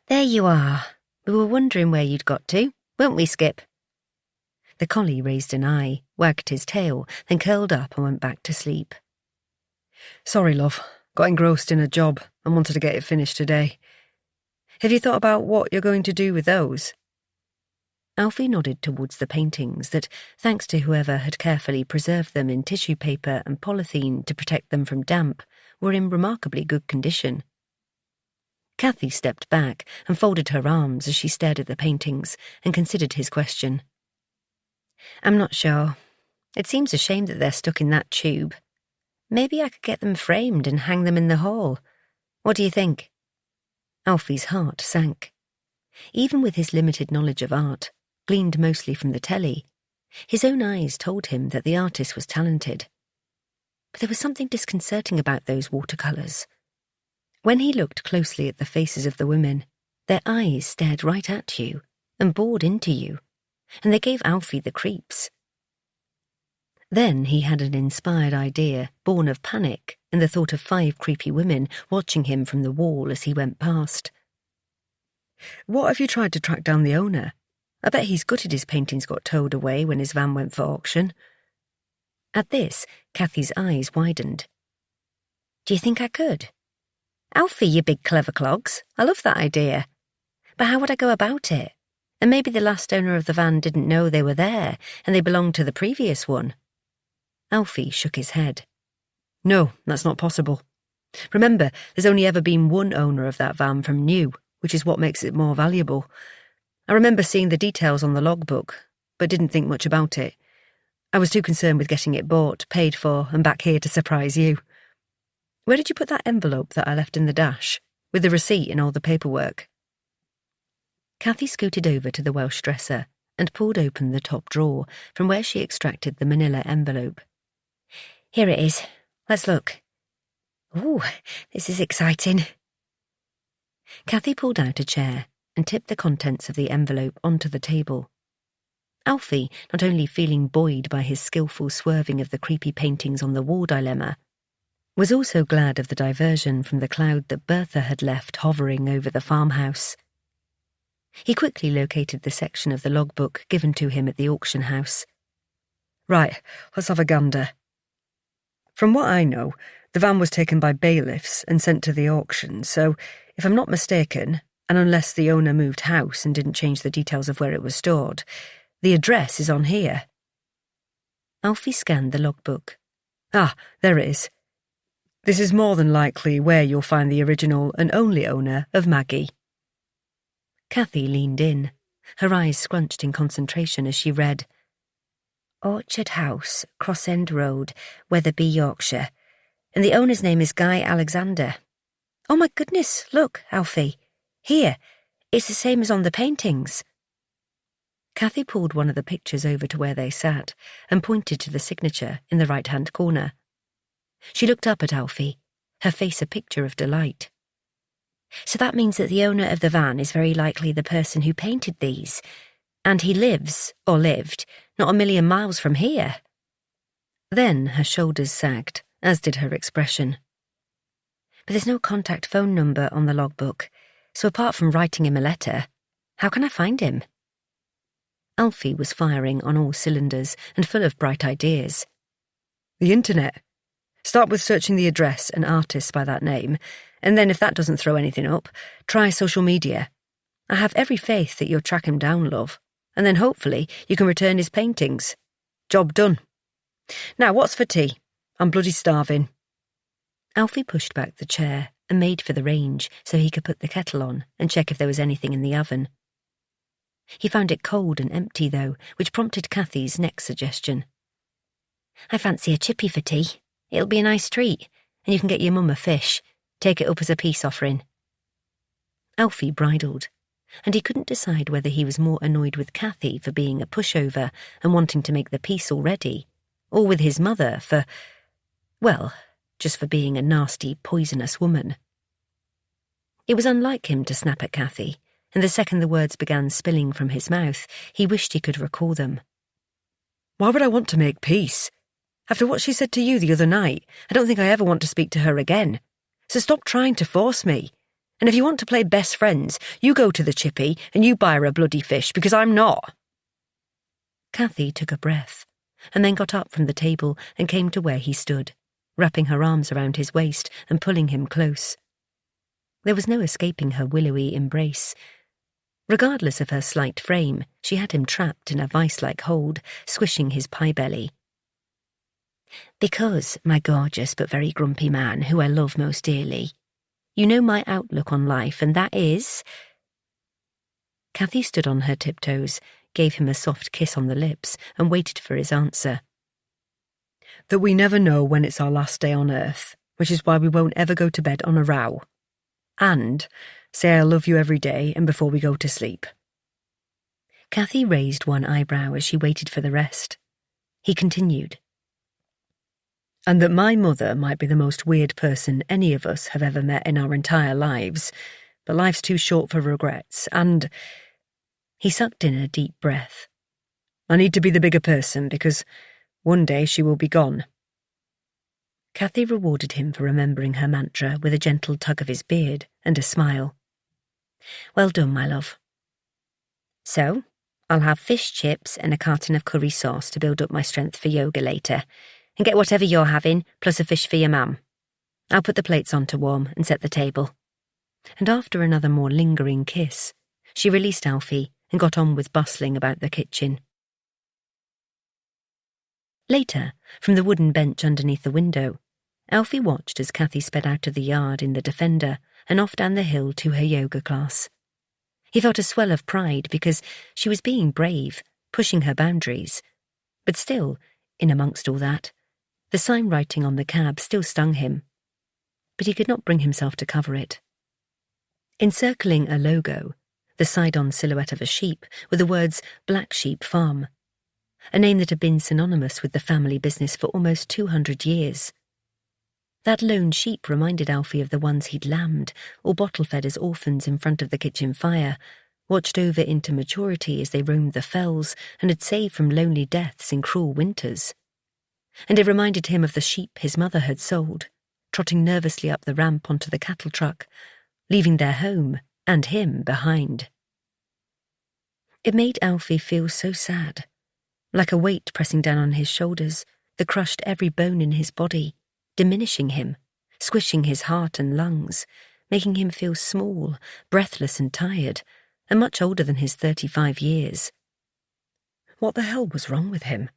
"There you are. We were wondering where you'd got to, weren't we, Skip?" The collie raised an eye, wagged his tail, then curled up and went back to sleep. Sorry, love. Got engrossed in a job and wanted to get it finished today. Have you thought about what you're going to do with those? Alfie nodded towards the paintings that, thanks to whoever had carefully preserved them in tissue paper and polythene to protect them from damp, were in remarkably good condition. Cathy stepped back and folded her arms as she stared at the paintings and considered his question. "I'm not sure. It seems a shame that they're stuck in that tube. Maybe I could get them framed and hang them in the hall. What do you think?" Alfie's heart sank. Even with his limited knowledge of art, gleaned mostly from the telly, his own eyes told him that the artist was talented. But there was something disconcerting about those watercolours. When he looked closely at the faces of the women, their eyes stared right at you and bored into you, and they gave Alfie the creeps. Then he had an inspired idea, born of panic and the thought of 5 creepy women watching him from the wall as he went past. What if you tried to track down the owner? I bet he's gutted his paintings got towed away when his van went for auction. At this, Cathy's eyes widened. "Do you think I could?" "Alfie, you big clever clogs. I love that idea. But how would I go about it? And maybe the last owner of the van didn't know they were there, and they belonged to the previous one." Alfie shook his head. "No, that's not possible. Remember, there's only ever been one owner of that van from new, which is what makes it more valuable. I remember seeing the details on the logbook, but didn't think much about it. I was too concerned with getting it bought, paid for, and back here to surprise you. Where did you put that envelope that I left in the dash, with the receipt and all the paperwork?" Cathy scooted over to the Welsh dresser and pulled open the top drawer, from where she extracted the manila envelope. "Here it is. Let's look. Ooh, this is exciting." Cathy pulled out a chair and tipped the contents of the envelope onto the table. Alfie, not only feeling buoyed by his skillful swerving of the creepy paintings on the wall dilemma, was also glad of the diversion from the cloud that Bertha had left hovering over the farmhouse. He quickly located the section of the logbook given to him at the auction house. "Right, let's have a gander. From what I know, the van was taken by bailiffs and sent to the auction, so if I'm not mistaken, and unless the owner moved house and didn't change the details of where it was stored, the address is on here." Alfie scanned the logbook. "Ah, there it is. This is more than likely where you'll find the original and only owner of Maggie." Cathy leaned in, her eyes scrunched in concentration as she read, "Orchard House, Cross End Road, Wetherby, Yorkshire. And the owner's name is Guy Alexander. Oh my goodness, look, Alfie. Here, it's the same as on the paintings." Cathy pulled one of the pictures over to where they sat and pointed to the signature in the right-hand corner. She looked up at Alfie, her face a picture of delight. "So that means that the owner of the van is very likely the person who painted these, and he lives, or lived, not a million miles from here." Then her shoulders sagged, as did her expression. "But there's no contact phone number on the logbook, so apart from writing him a letter, how can I find him?" Alfie was firing on all cylinders and full of bright ideas. "The internet. Start with searching the address and artists by that name, and then if that doesn't throw anything up, try social media. I have every faith that you'll track him down, love, and then hopefully you can return his paintings. Job done. Now, what's for tea? I'm bloody starving." Alfie pushed back the chair and made for the range so he could put the kettle on and check if there was anything in the oven. He found it cold and empty, though, which prompted Cathy's next suggestion. "I fancy a chippy for tea. It'll be a nice treat, and you can get your mum a fish. Take it up as a peace offering." Alfie bridled, and he couldn't decide whether he was more annoyed with Cathy for being a pushover and wanting to make the peace already, or with his mother for, well, just for being a nasty, poisonous woman. It was unlike him to snap at Cathy, and the second the words began spilling from his mouth, he wished he could recall them. "Why would I want to make peace? After what she said to you the other night, I don't think I ever want to speak to her again. So stop trying to force me. And if you want to play best friends, you go to the chippy and you buy her a bloody fish, because I'm not." Cathy took a breath, and then got up from the table and came to where he stood, wrapping her arms around his waist and pulling him close. There was no escaping her willowy embrace. Regardless of her slight frame, she had him trapped in a vice-like hold, squishing his pie-belly. "Because, my gorgeous but very grumpy man, who I love most dearly, You know my outlook on life, and that is—" Cathy stood on her tiptoes, gave him a soft kiss on the lips, and waited for his answer. "That we never know when it's our last day on earth, which is why we won't ever go to bed on a row. And say I love you every day and before we go to sleep." Cathy raised one eyebrow as she waited for the rest. He continued. "And that my mother might be the most weird person any of us have ever met in our entire lives, but life's too short for regrets, and—" He sucked in a deep breath. "I need to be the bigger person because one day she will be gone." Cathy rewarded him for remembering her mantra with a gentle tug of his beard and a smile. "Well done, my love. So, I'll have fish chips and a carton of curry sauce to build up my strength for yoga later, and get whatever you're having, plus a fish for your mum. I'll put the plates on to warm and set the table." And after another more lingering kiss, she released Alfie and got on with bustling about the kitchen. Later, from the wooden bench underneath the window, Alfie watched as Cathy sped out of the yard in the Defender and off down the hill to her yoga class. He felt a swell of pride because she was being brave, pushing her boundaries. But still, in amongst all that, the sign writing on the cab still stung him. But he could not bring himself to cover it. Encircling a logo, the side-on silhouette of a sheep, were the words Black Sheep Farm, a name that had been synonymous with the family business for almost 200 years. That lone sheep reminded Alfie of the ones he'd lambed or bottle-fed as orphans in front of the kitchen fire, watched over into maturity as they roamed the fells and had saved from lonely deaths in cruel winters. And it reminded him of the sheep his mother had sold, trotting nervously up the ramp onto the cattle truck, leaving their home and him behind. It made Alfie feel so sad, like a weight pressing down on his shoulders that crushed every bone in his body, diminishing him, squishing his heart and lungs, making him feel small, breathless and tired, and much older than his 35 years. What the hell was wrong with him?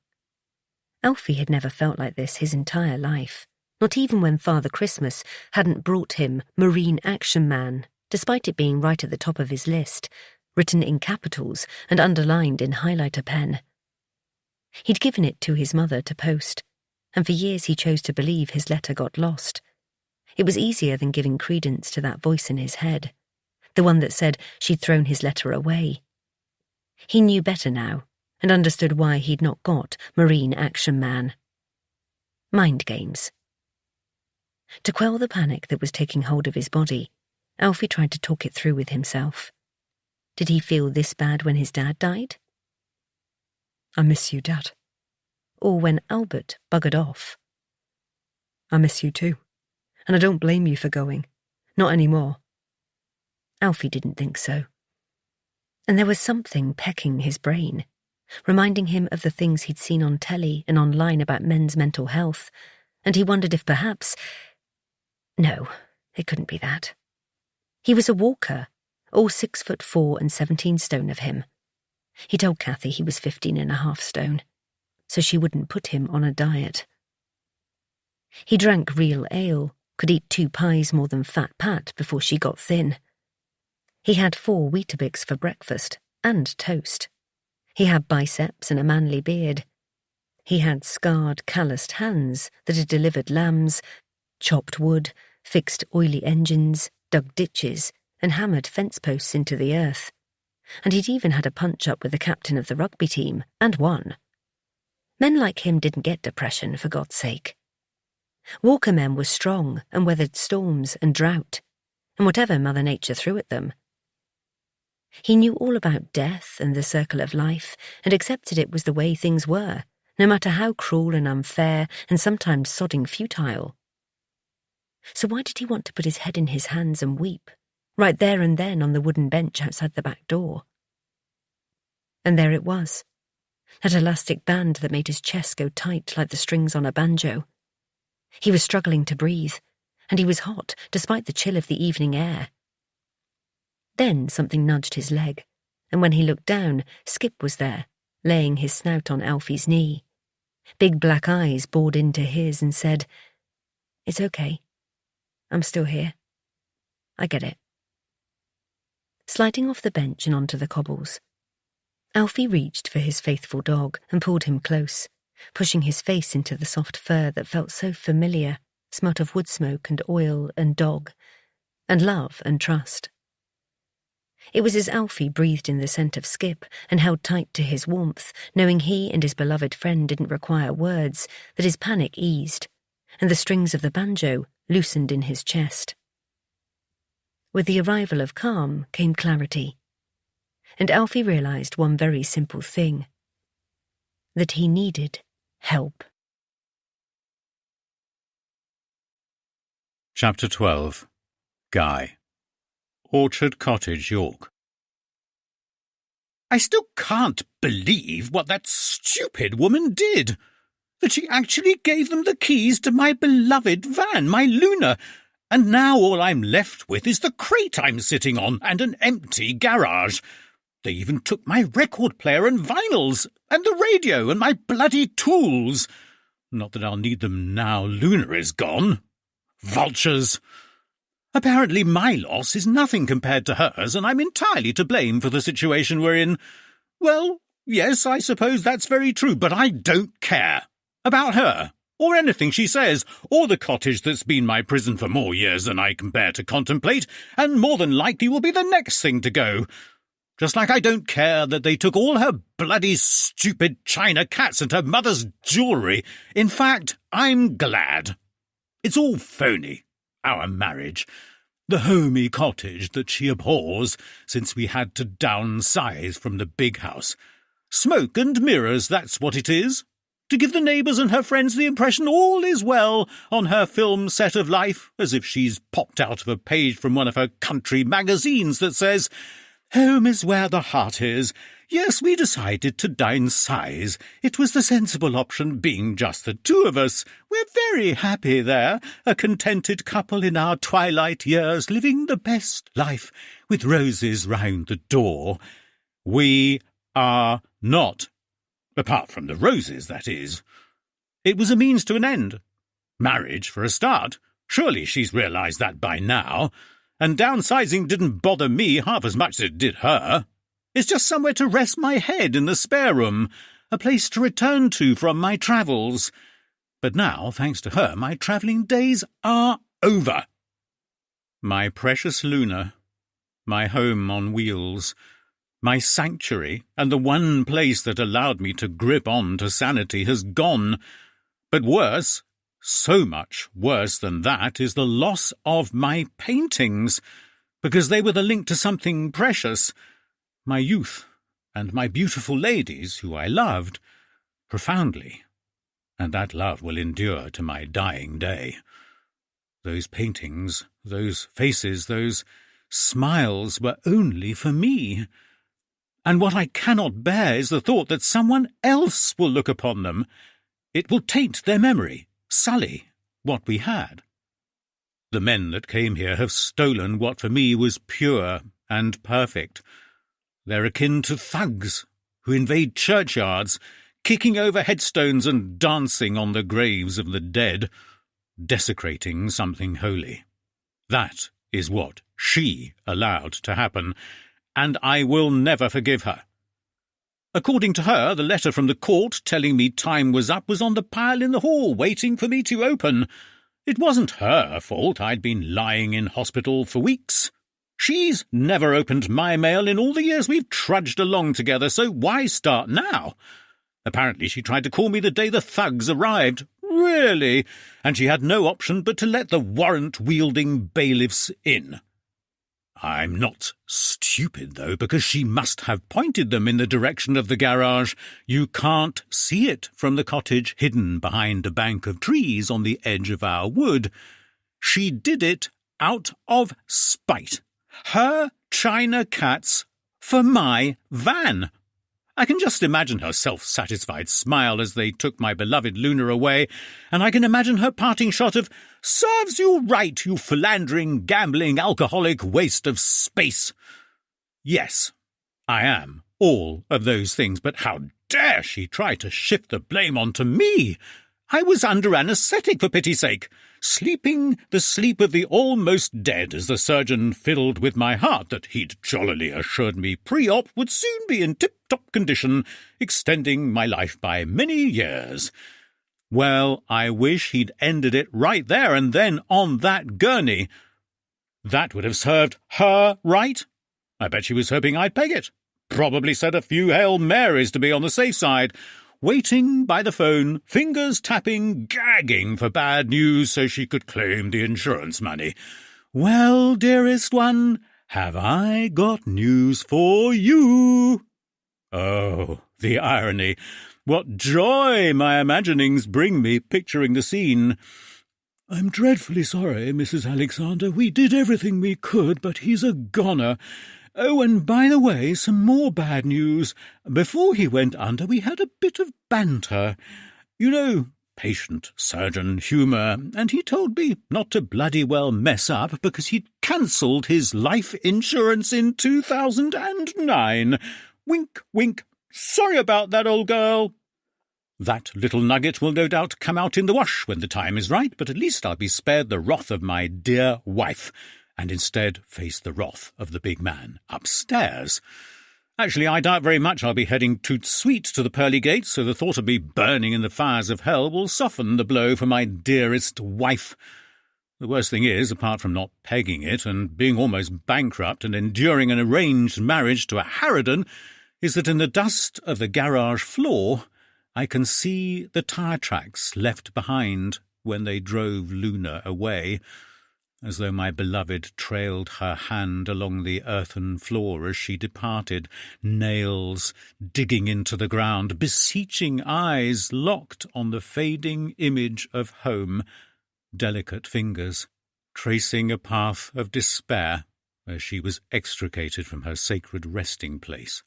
Alfie had never felt like this his entire life, not even when Father Christmas hadn't brought him Marine Action Man, despite it being right at the top of his list, written in capitals and underlined in highlighter pen. He'd given it to his mother to post, and for years he chose to believe his letter got lost. It was easier than giving credence to that voice in his head, the one that said she'd thrown his letter away. He knew better now, and understood why he'd not got Marine Action Man. Mind games. To quell the panic that was taking hold of his body, Alfie tried to talk it through with himself. Did he feel this bad when his dad died? "I miss you, Dad." Or when Albert buggered off? "I miss you too, and I don't blame you for going. Not anymore." Alfie didn't think so. And there was something pecking his brain, reminding him of the things he'd seen on telly and online about men's mental health, and he wondered if perhaps— No, it couldn't be that. He was a walker, all 6'4" and 17 stone of him. He told Cathy he was 15.5 stone, so she wouldn't put him on a diet. He drank real ale, could eat 2 pies more than Fat Pat before she got thin. He had 4 Weetabix for breakfast, and toast. He had biceps and a manly beard. He had scarred, calloused hands that had delivered lambs, chopped wood, fixed oily engines, dug ditches, and hammered fence posts into the earth. And he'd even had a punch-up with the captain of the rugby team, and won. Men like him didn't get depression, for God's sake. Walker men were strong and weathered storms and drought, and whatever Mother Nature threw at them. He knew all about death and the circle of life, and accepted it was the way things were, no matter how cruel and unfair and sometimes sodding futile. So why did he want to put his head in his hands and weep, right there and then on the wooden bench outside the back door? And there it was, that elastic band that made his chest go tight like the strings on a banjo. He was struggling to breathe, and he was hot despite the chill of the evening air. Then something nudged his leg, and when he looked down, Skip was there, laying his snout on Alfie's knee. Big black eyes bored into his and said, "It's okay. I'm still here." I get it. Sliding off the bench and onto the cobbles, Alfie reached for his faithful dog and pulled him close, pushing his face into the soft fur that felt so familiar, smelt of wood smoke and oil and dog, and love and trust. It was as Alfie breathed in the scent of Skip and held tight to his warmth, knowing he and his beloved friend didn't require words, that his panic eased, and the strings of the banjo loosened in his chest. With the arrival of calm came clarity, and Alfie realised one very simple thing, that he needed help. Chapter 12. Guy. Orchard Cottage, York. I still can't believe what that stupid woman did. That she actually gave them the keys to my beloved van, my Luna, and now all I'm left with is the crate I'm sitting on and an empty garage. They even took my record player and vinyls, and the radio and my bloody tools. Not that I'll need them now Luna is gone. Vultures! Apparently my loss is nothing compared to hers, and I'm entirely to blame for the situation we're in. Well, yes, I suppose that's very true, but I don't care. About her, or anything she says, or the cottage that's been my prison for more years than I can bear to contemplate, and more than likely will be the next thing to go. Just like I don't care that they took all her bloody stupid china cats and her mother's jewellery. In fact, I'm glad. It's all phony. Our marriage, the homey cottage that she abhors since we had to downsize from the big house. Smoke and mirrors, that's what it is. To give the neighbours and her friends the impression all is well on her film set of life, as if she's popped out of a page from one of her country magazines that says, "Home is where the heart is. Yes, we decided to downsize. It was the sensible option, being just the two of us. We're very happy there, a contented couple in our twilight years, living the best life, with roses round the door." We are not. Apart from the roses, that is. It was a means to an end. Marriage, for a start. Surely she's realised that by now. And downsizing didn't bother me half as much as it did her. It's just somewhere to rest my head in the spare room, a place to return to from my travels. But now, thanks to her, my travelling days are over. My precious Luna, my home on wheels, my sanctuary, and the one place that allowed me to grip on to sanity has gone. But worse, so much worse than that, is the loss of my paintings, because they were the link to something precious. My youth, and my beautiful ladies, who I loved profoundly, and that love will endure to my dying day. Those paintings, those faces, those smiles were only for me. And what I cannot bear is the thought that someone else will look upon them. It will taint their memory, sully what we had. The men that came here have stolen what for me was pure and perfect. They're akin to thugs who invade churchyards, kicking over headstones and dancing on the graves of the dead, desecrating something holy. That is what she allowed to happen, and I will never forgive her. According to her, the letter from the court telling me time was up was on the pile in the hall, waiting for me to open. It wasn't her fault I'd been lying in hospital for weeks. She's never opened my mail in all the years we've trudged along together, so why start now? Apparently she tried to call me the day the thugs arrived. Really? And she had no option but to let the warrant-wielding bailiffs in. I'm not stupid, though, because she must have pointed them in the direction of the garage. You can't see it from the cottage hidden behind a bank of trees on the edge of our wood. She did it out of spite. Her china cats for my van. I can just imagine her self-satisfied smile as they took my beloved Luna away, and I can imagine her parting shot of, "Serves you right, you philandering, gambling, alcoholic waste of space." Yes, I am all of those things, but how dare she try to shift the blame onto me? I was under anaesthetic, for pity's sake. sleeping the sleep of the almost dead as the surgeon fiddled with my heart that he'd jollily assured me pre-op would soon be in tip-top condition, extending my life by many years. Well, I wish he'd ended it right there and then on that gurney. That would have served her right. I bet she was hoping I'd peg it. Probably said a few Hail Marys to be on the safe side. Waiting by the phone, fingers tapping, gagging for bad news so she could claim the insurance money. Well, dearest one, have I got news for you? Oh, the irony. What joy my imaginings bring me picturing the scene. I'm dreadfully sorry, Mrs. Alexander. We did everything we could, but he's a goner. Oh, and by the way, some more bad news. Before he went under, we had a bit of banter. You know, patient surgeon humour, and he told me not to bloody well mess up because he'd cancelled his life insurance in 2009. Wink, wink. Sorry about that, old girl. That little nugget will no doubt come out in the wash when the time is right, but at least I'll be spared the wrath of my dear wife, and instead face the wrath of the big man upstairs. Actually, I doubt very much I'll be heading toot sweet to the pearly gates, so the thought of me burning in the fires of hell will soften the blow for my dearest wife. The worst thing is, apart from not pegging it and being almost bankrupt and enduring an arranged marriage to a harridan, is that in the dust of the garage floor I can see the tyre tracks left behind when they drove Luna away, as though my beloved trailed her hand along the earthen floor as she departed, nails digging into the ground, beseeching eyes locked on the fading image of home, delicate fingers tracing a path of despair as she was extricated from her sacred resting place.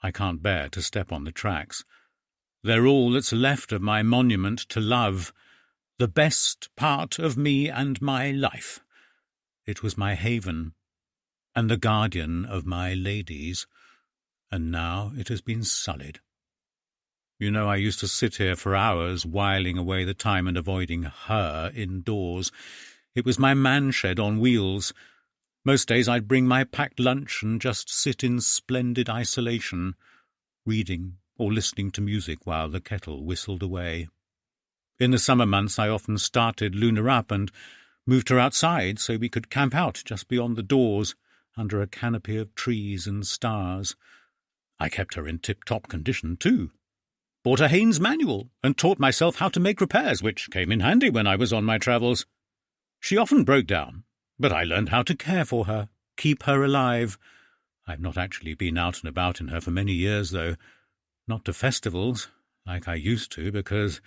I can't bear to step on the tracks. They're all that's left of my monument to love, the best part of me and my life. It was my haven, and the guardian of my ladies, and now it has been sullied. You know, I used to sit here for hours, whiling away the time and avoiding her indoors. It was my man-shed on wheels. Most days I'd bring my packed lunch and just sit in splendid isolation, reading or listening to music while the kettle whistled away. In the summer months I often started Luna up and moved her outside so we could camp out just beyond the doors, under a canopy of trees and stars. I kept her in tip-top condition, too. Bought a Haynes manual and taught myself how to make repairs, which came in handy when I was on my travels. She often broke down, but I learned how to care for her, keep her alive. I've not actually been out and about in her for many years, though. Not to festivals, like I used to, because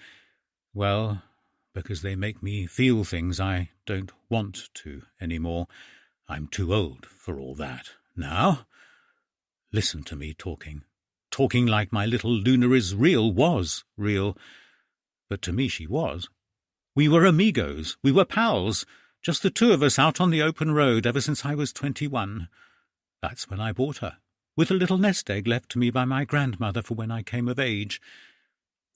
they make me feel things I don't want to anymore. I'm too old for all that now. Listen to me talking like my little Luna was real. But to me she was. We were amigos, we were pals, just the two of us out on the open road ever since I was 21. That's when I bought her, with a little nest egg left to me by my grandmother for when I came of age.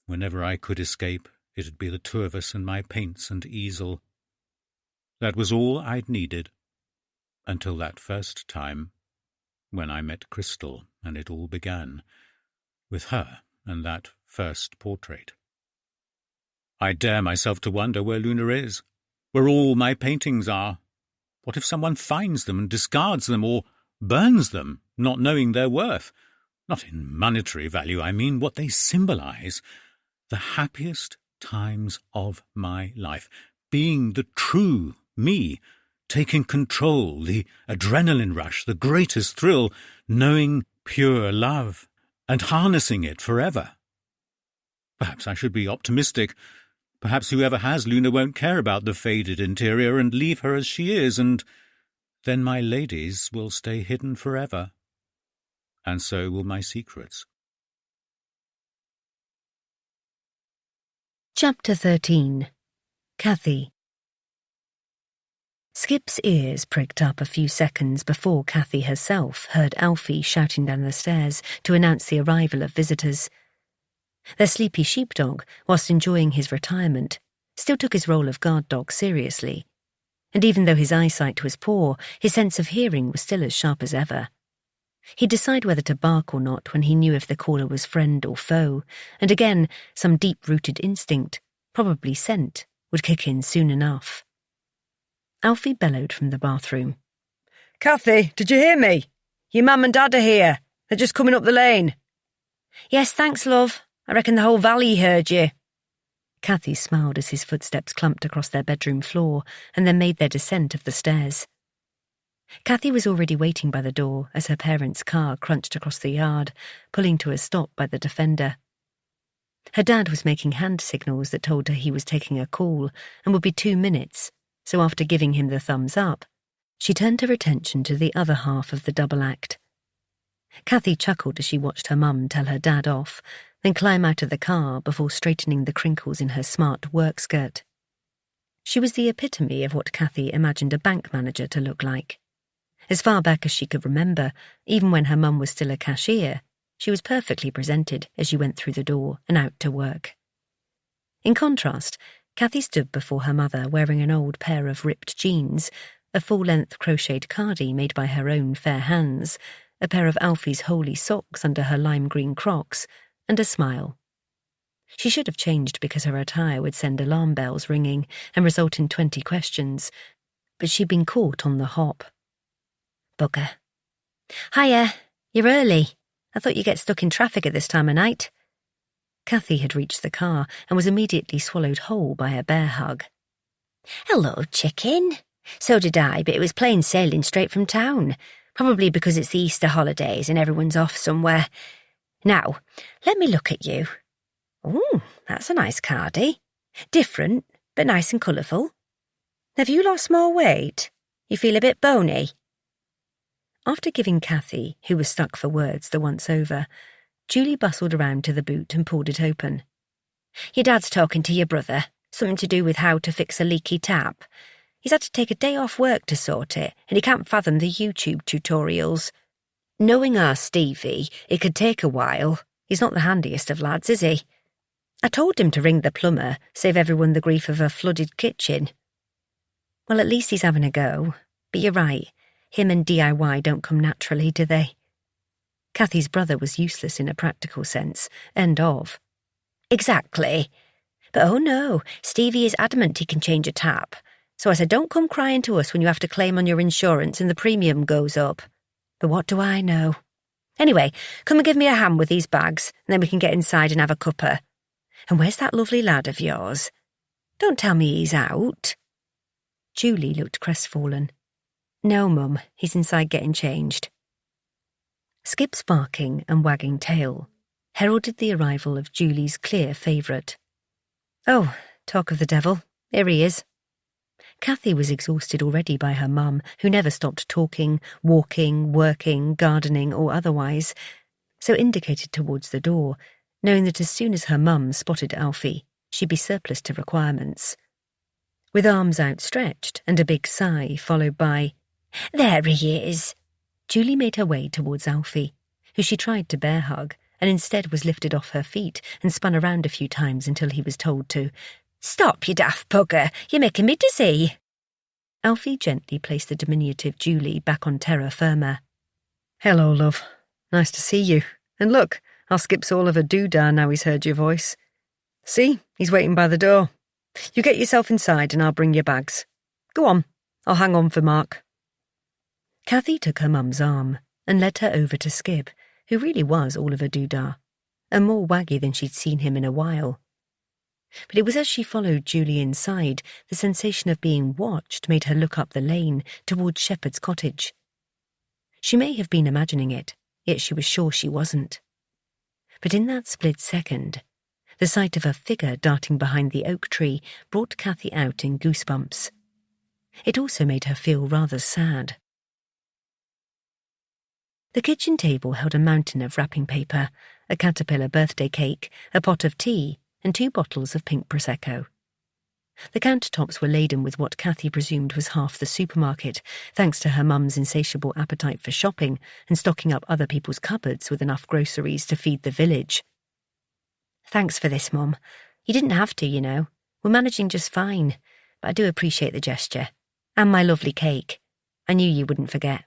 Whenever I could escape, it'd be the two of us and my paints and easel. That was all I'd needed, until that first time, when I met Crystal and it all began, with her and that first portrait. I dare myself to wonder where Luna is, where all my paintings are. What if someone finds them and discards them or burns them, not knowing their worth? Not in monetary value, I mean what they symbolize. The happiest times of my life, being the true me, taking control, the adrenaline rush, the greatest thrill, knowing pure love and harnessing it forever. Perhaps I should be optimistic. Perhaps whoever has Luna won't care about the faded interior and leave her as she is, and then my ladies will stay hidden forever. And so will my secrets. Chapter 13. Cathy. Skip's ears pricked up a few seconds before Cathy herself heard Alfie shouting down the stairs to announce the arrival of visitors. Their sleepy sheepdog, whilst enjoying his retirement, still took his role of guard dog seriously, and even though his eyesight was poor, his sense of hearing was still as sharp as ever. He'd decide whether to bark or not when he knew if the caller was friend or foe, and again, some deep-rooted instinct, probably scent, would kick in soon enough. Alfie bellowed from the bathroom. Cathy, did you hear me? Your mum and dad are here. They're just coming up the lane. Yes, thanks, love. I reckon the whole valley heard you. Cathy smiled as his footsteps clumped across their bedroom floor and then made their descent of the stairs. Cathy was already waiting by the door as her parents' car crunched across the yard, pulling to a stop by the Defender. Her dad was making hand signals that told her he was taking a call and would be 2 minutes, so after giving him the thumbs up, she turned her attention to the other half of the double act. Cathy chuckled as she watched her mum tell her dad off, then climb out of the car before straightening the crinkles in her smart work skirt. She was the epitome of what Cathy imagined a bank manager to look like. As far back as she could remember, even when her mum was still a cashier, she was perfectly presented as she went through the door and out to work. In contrast, Cathy stood before her mother wearing an old pair of ripped jeans, a full-length crocheted cardie made by her own fair hands, a pair of Alfie's holey socks under her lime-green Crocs, and a smile. She should have changed because her attire would send alarm bells ringing and result in 20 questions, but she'd been caught on the hop. Bugger. Hiya, you're early. I thought you'd get stuck in traffic at this time of night. Cathy had reached the car and was immediately swallowed whole by a bear hug. Hello, chicken. So did I, but it was plain sailing straight from town. Probably because it's the Easter holidays and everyone's off somewhere. Now, let me look at you. Ooh, that's a nice cardie. Different, but nice and colourful. Have you lost more weight? You feel a bit bony? After giving Cathy, who was stuck for words the once-over, Julie bustled around to the boot and pulled it open. Your dad's talking to your brother. Something to do with how to fix a leaky tap. He's had to take a day off work to sort it, and he can't fathom the YouTube tutorials. Knowing our Stevie, it could take a while. He's not the handiest of lads, is he? I told him to ring the plumber, save everyone the grief of a flooded kitchen. Well, at least he's having a go. But you're right, him and DIY don't come naturally, do they? Cathy's brother was useless in a practical sense, end of. Exactly. But oh no, Stevie is adamant he can change a tap. So I said, don't come crying to us when you have to claim on your insurance and the premium goes up. But what do I know? Anyway, come and give me a hand with these bags, and then we can get inside and have a cuppa. And where's that lovely lad of yours? Don't tell me he's out. Julie looked crestfallen. No, Mum, he's inside getting changed. Skip's barking and wagging tail heralded the arrival of Julie's clear favourite. Oh, talk of the devil, here he is. Cathy was exhausted already by her mum, who never stopped talking, walking, working, gardening or otherwise, so indicated towards the door, knowing that as soon as her mum spotted Alfie, she'd be surplus to requirements. With arms outstretched and a big sigh followed by, "There he is," Julie made her way towards Alfie, who she tried to bear hug and instead was lifted off her feet and spun around a few times until he was told to, "Stop, you daft bugger, you're making me dizzy." Alfie gently placed the diminutive Julie back on terra firma. Hello, love. Nice to see you. And look, our Skip's all of a doodah now he's heard your voice. See, he's waiting by the door. You get yourself inside and I'll bring your bags. Go on, I'll hang on for Mark. Cathy took her mum's arm and led her over to Skip, who really was all of a doodah, and more waggy than she'd seen him in a while. But it was as she followed Julie inside, the sensation of being watched made her look up the lane towards Shepherd's cottage. She may have been imagining it, yet she was sure she wasn't. But in that split second, the sight of a figure darting behind the oak tree brought Cathy out in goosebumps. It also made her feel rather sad. The kitchen table held a mountain of wrapping paper, a caterpillar birthday cake, a pot of tea, and 2 bottles of pink Prosecco. The countertops were laden with what Cathy presumed was half the supermarket, thanks to her mum's insatiable appetite for shopping and stocking up other people's cupboards with enough groceries to feed the village. "Thanks for this, Mum. You didn't have to, you know. We're managing just fine, but I do appreciate the gesture. And my lovely cake. I knew you wouldn't forget.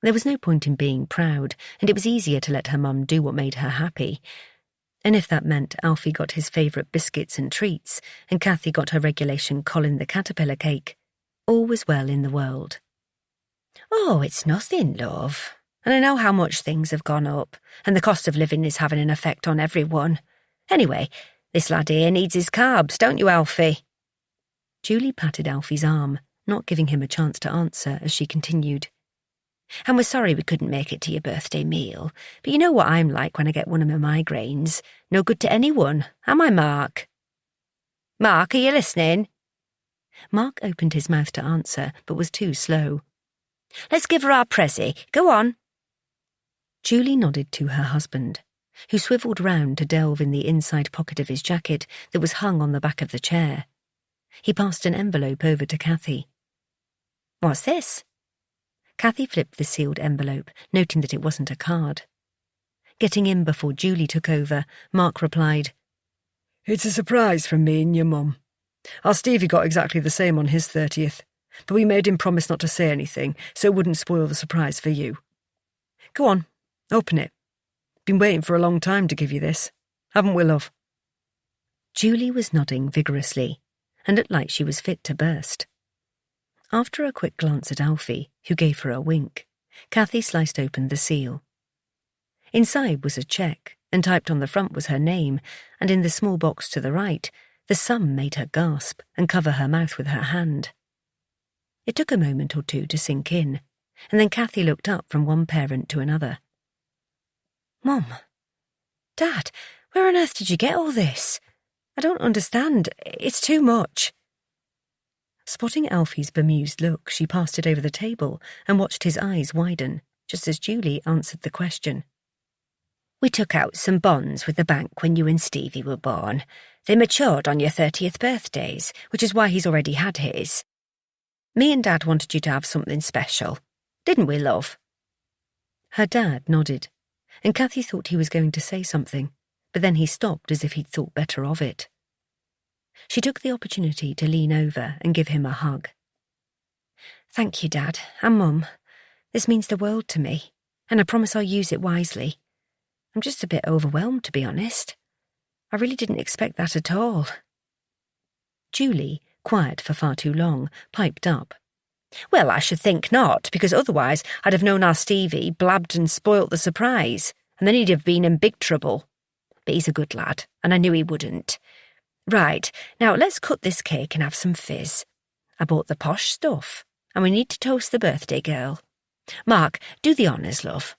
There was no point in being proud, and it was easier to let her mum do what made her happy. And if that meant Alfie got his favourite biscuits and treats, and Cathy got her regulation Colin the Caterpillar cake, all was well in the world. Oh, it's nothing, love. And I know how much things have gone up, and the cost of living is having an effect on everyone. Anyway, this lad here needs his carbs, don't you, Alfie? Julie patted Alfie's arm, not giving him a chance to answer as she continued. And we're sorry we couldn't make it to your birthday meal, but you know what I'm like when I get one of my migraines. No good to anyone, am I, Mark? Mark, are you listening? Mark opened his mouth to answer, but was too slow. Let's give her our prezi. Go on. Julie nodded to her husband, who swivelled round to delve in the inside pocket of his jacket that was hung on the back of the chair. He passed an envelope over to Cathy. What's this? Cathy flipped the sealed envelope, noting that it wasn't a card. Getting in before Julie took over, Mark replied, It's a surprise from me and your mum. Our Stevie got exactly the same on his 30th, but we made him promise not to say anything so it wouldn't spoil the surprise for you. Go on, open it. Been waiting for a long time to give you this. Haven't we, love? Julie was nodding vigorously, and looked like she was fit to burst. After a quick glance at Alfie, who gave her a wink, Cathy sliced open the seal. Inside was a cheque, and typed on the front was her name, and in the small box to the right, the sum made her gasp and cover her mouth with her hand. It took a moment or two to sink in, and then Cathy looked up from one parent to another. Mum, Dad, where on earth did you get all this? I don't understand. It's too much. Spotting Alfie's bemused look, she passed it over the table and watched his eyes widen, just as Julie answered the question. We took out some bonds with the bank when you and Stevie were born. They matured on your 30th birthdays, which is why he's already had his. Me and Dad wanted you to have something special. Didn't we, love? Her dad nodded, and Cathy thought he was going to say something, but then he stopped as if he'd thought better of it. She took the opportunity to lean over and give him a hug. Thank you, Dad, and Mum. This means the world to me, and I promise I'll use it wisely. I'm just a bit overwhelmed, to be honest. I really didn't expect that at all. Julie, quiet for far too long, piped up. Well, I should think not, because otherwise I'd have known our Stevie blabbed and spoilt the surprise, and then he'd have been in big trouble. But he's a good lad, and I knew he wouldn't. Right, now let's cut this cake and have some fizz. I bought the posh stuff, and we need to toast the birthday girl. Mark, do the honours, love.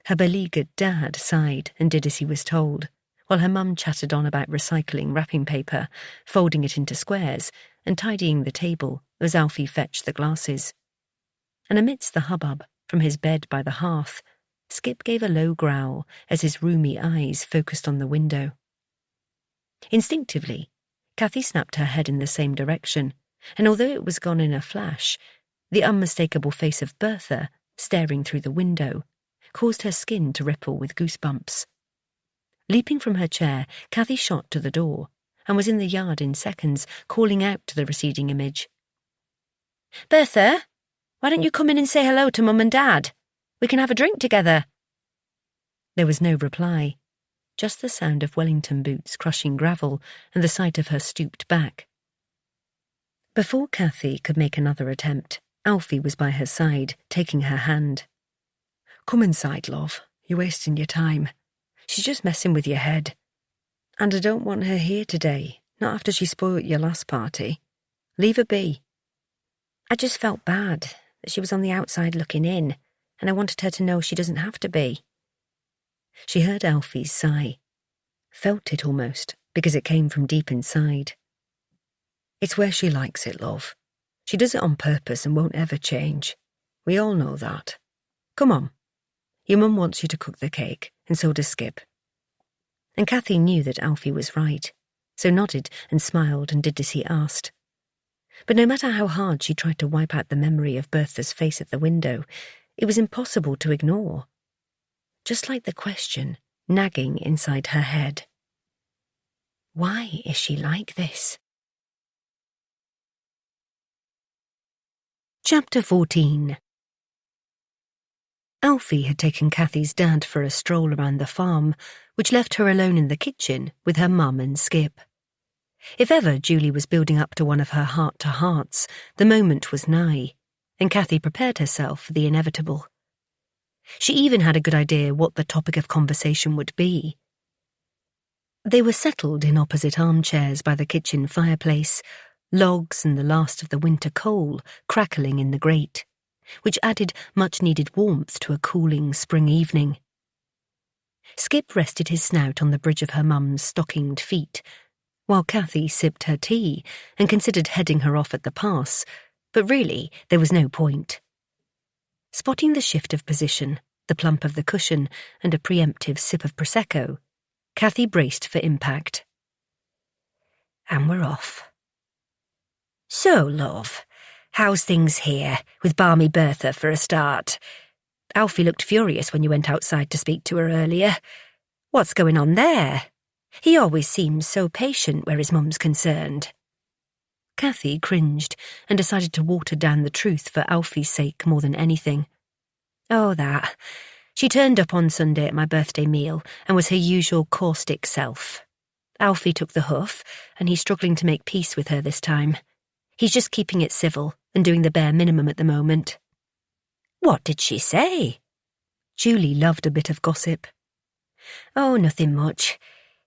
Her beleaguered dad sighed and did as he was told, while her mum chattered on about recycling wrapping paper, folding it into squares, and tidying the table as Alfie fetched the glasses. And amidst the hubbub, from his bed by the hearth, Skip gave a low growl as his rheumy eyes focused on the window. Instinctively, Cathy snapped her head in the same direction, and although it was gone in a flash, the unmistakable face of Bertha, staring through the window, caused her skin to ripple with goosebumps. Leaping from her chair, Cathy shot to the door, and was in the yard in seconds, calling out to the receding image. Bertha, why don't you come in and say hello to Mum and Dad? We can have a drink together. There was no reply, just the sound of Wellington boots crushing gravel and the sight of her stooped back. Before Cathy could make another attempt, Alfie was by her side, taking her hand. Come inside, love. You're wasting your time. She's just messing with your head. And I don't want her here today, not after she spoilt your last party. Leave her be. I just felt bad that she was on the outside looking in, and I wanted her to know she doesn't have to be. She heard Alfie's sigh. Felt it almost, because it came from deep inside. It's where she likes it, love. She does it on purpose and won't ever change. We all know that. Come on. Your mum wants you to cook the cake, and so does Skip. And Cathy knew that Alfie was right, so nodded and smiled and did as he asked. But no matter how hard she tried to wipe out the memory of Bertha's face at the window, it was impossible to ignore. Just like the question nagging inside her head. Why is she like this? Chapter 14. Alfie had taken Kathy's dad for a stroll around the farm, which left her alone in the kitchen with her mum and Skip. If ever Julie was building up to one of her heart-to-hearts, the moment was nigh, and Kathy prepared herself for the inevitable. She even had a good idea what the topic of conversation would be. They were settled in opposite armchairs by the kitchen fireplace, logs and the last of the winter coal crackling in the grate, which added much-needed warmth to a cooling spring evening. Skip rested his snout on the bridge of her mum's stockinged feet, while Kathy sipped her tea and considered heading her off at the pass, but really there was no point. Spotting the shift of position, the plump of the cushion, and a preemptive sip of Prosecco, Kathy braced for impact. And we're off. So, love, how's things here, with balmy Bertha for a start? Alfie looked furious when you went outside to speak to her earlier. What's going on there? He always seems so patient where his mum's concerned. Kathy cringed and decided to water down the truth for Alfie's sake more than anything. Oh, that. She turned up on Sunday at my birthday meal and was her usual caustic self. Alfie took the hoof, and he's struggling to make peace with her this time. He's just keeping it civil and doing the bare minimum at the moment. What did she say? Julie loved a bit of gossip. Oh, nothing much.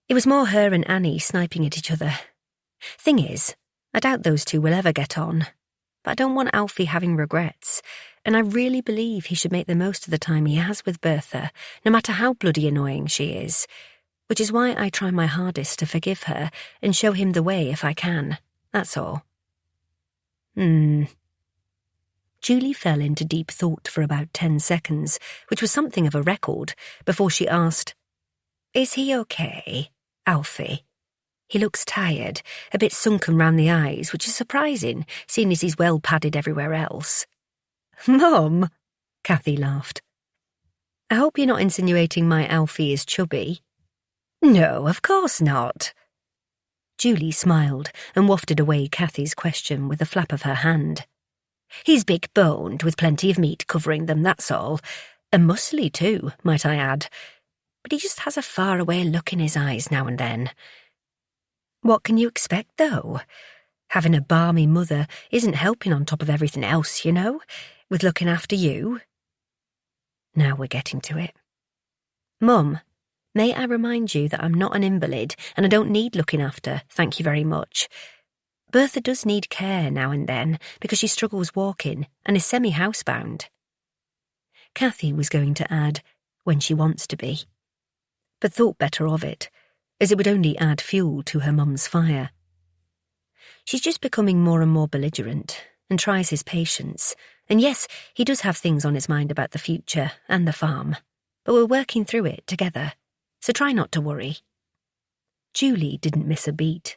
It was more her and Annie sniping at each other. Thing is, I doubt those two will ever get on. But I don't want Alfie having regrets, and I really believe he should make the most of the time he has with Bertha, no matter how bloody annoying she is, which is why I try my hardest to forgive her and show him the way if I can. That's all. Julie fell into deep thought for about 10 seconds, which was something of a record, before she asked, Is he okay, Alfie? He looks tired, a bit sunken round the eyes, which is surprising, seeing as he's well padded everywhere else. Mum, Kathy laughed. I hope you're not insinuating my Alfie is chubby. No, of course not. Julie smiled and wafted away Kathy's question with a flap of her hand. He's big-boned, with plenty of meat covering them, that's all. And muscly too, might I add. But he just has a far-away look in his eyes now and then. What can you expect, though? Having a balmy mother isn't helping on top of everything else, you know, with looking after you. Now we're getting to it. Mum, may I remind you that I'm not an invalid and I don't need looking after, thank you very much. Bertha does need care now and then because she struggles walking and is semi-housebound. Kathy was going to add, when she wants to be, but thought better of it, as it would only add fuel to her mum's fire. She's just becoming more and more belligerent and tries his patience, and yes, he does have things on his mind about the future and the farm, but we're working through it together, so try not to worry. Julie didn't miss a beat.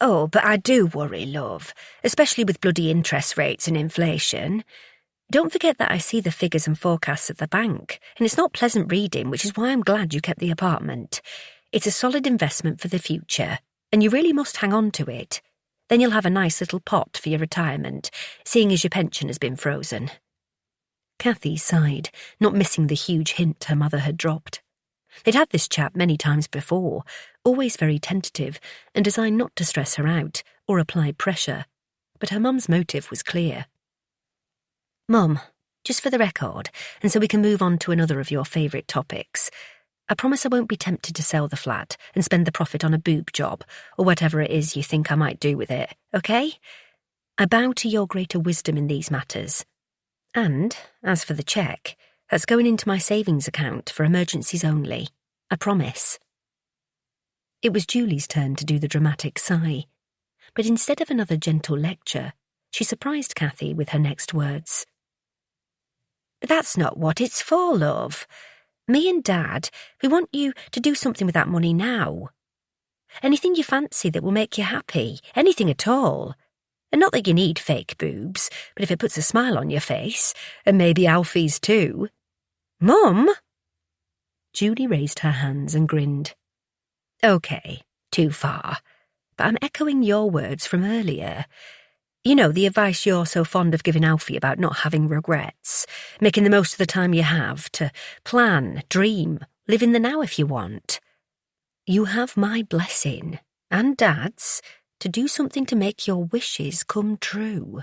Oh, but I do worry, love, especially with bloody interest rates and inflation. Don't forget that I see the figures and forecasts at the bank, and it's not pleasant reading, which is why I'm glad you kept the apartment. It's a solid investment for the future, and you really must hang on to it. Then you'll have a nice little pot for your retirement, seeing as your pension has been frozen. Kathy sighed, not missing the huge hint her mother had dropped. They'd had this chat many times before, always very tentative and designed not to stress her out or apply pressure, but her mum's motive was clear. Mum, just for the record, and so we can move on to another of your favourite topics, I promise I won't be tempted to sell the flat and spend the profit on a boob job, or whatever it is you think I might do with it, okay? I bow to your greater wisdom in these matters. And, as for the cheque, that's going into my savings account for emergencies only. I promise. It was Julie's turn to do the dramatic sigh, but instead of another gentle lecture, she surprised Kathy with her next words. That's not what it's for, love. Me and Dad, we want you to do something with that money now. Anything you fancy that will make you happy, anything at all. And not that you need fake boobs, but if it puts a smile on your face, and maybe Alfie's too. Mum? Julie raised her hands and grinned. Okay, too far, but I'm echoing your words from earlier. You know, the advice you're so fond of giving Alfie about not having regrets, making the most of the time you have, to plan, dream, live in the now if you want. You have my blessing, and Dad's, to do something to make your wishes come true.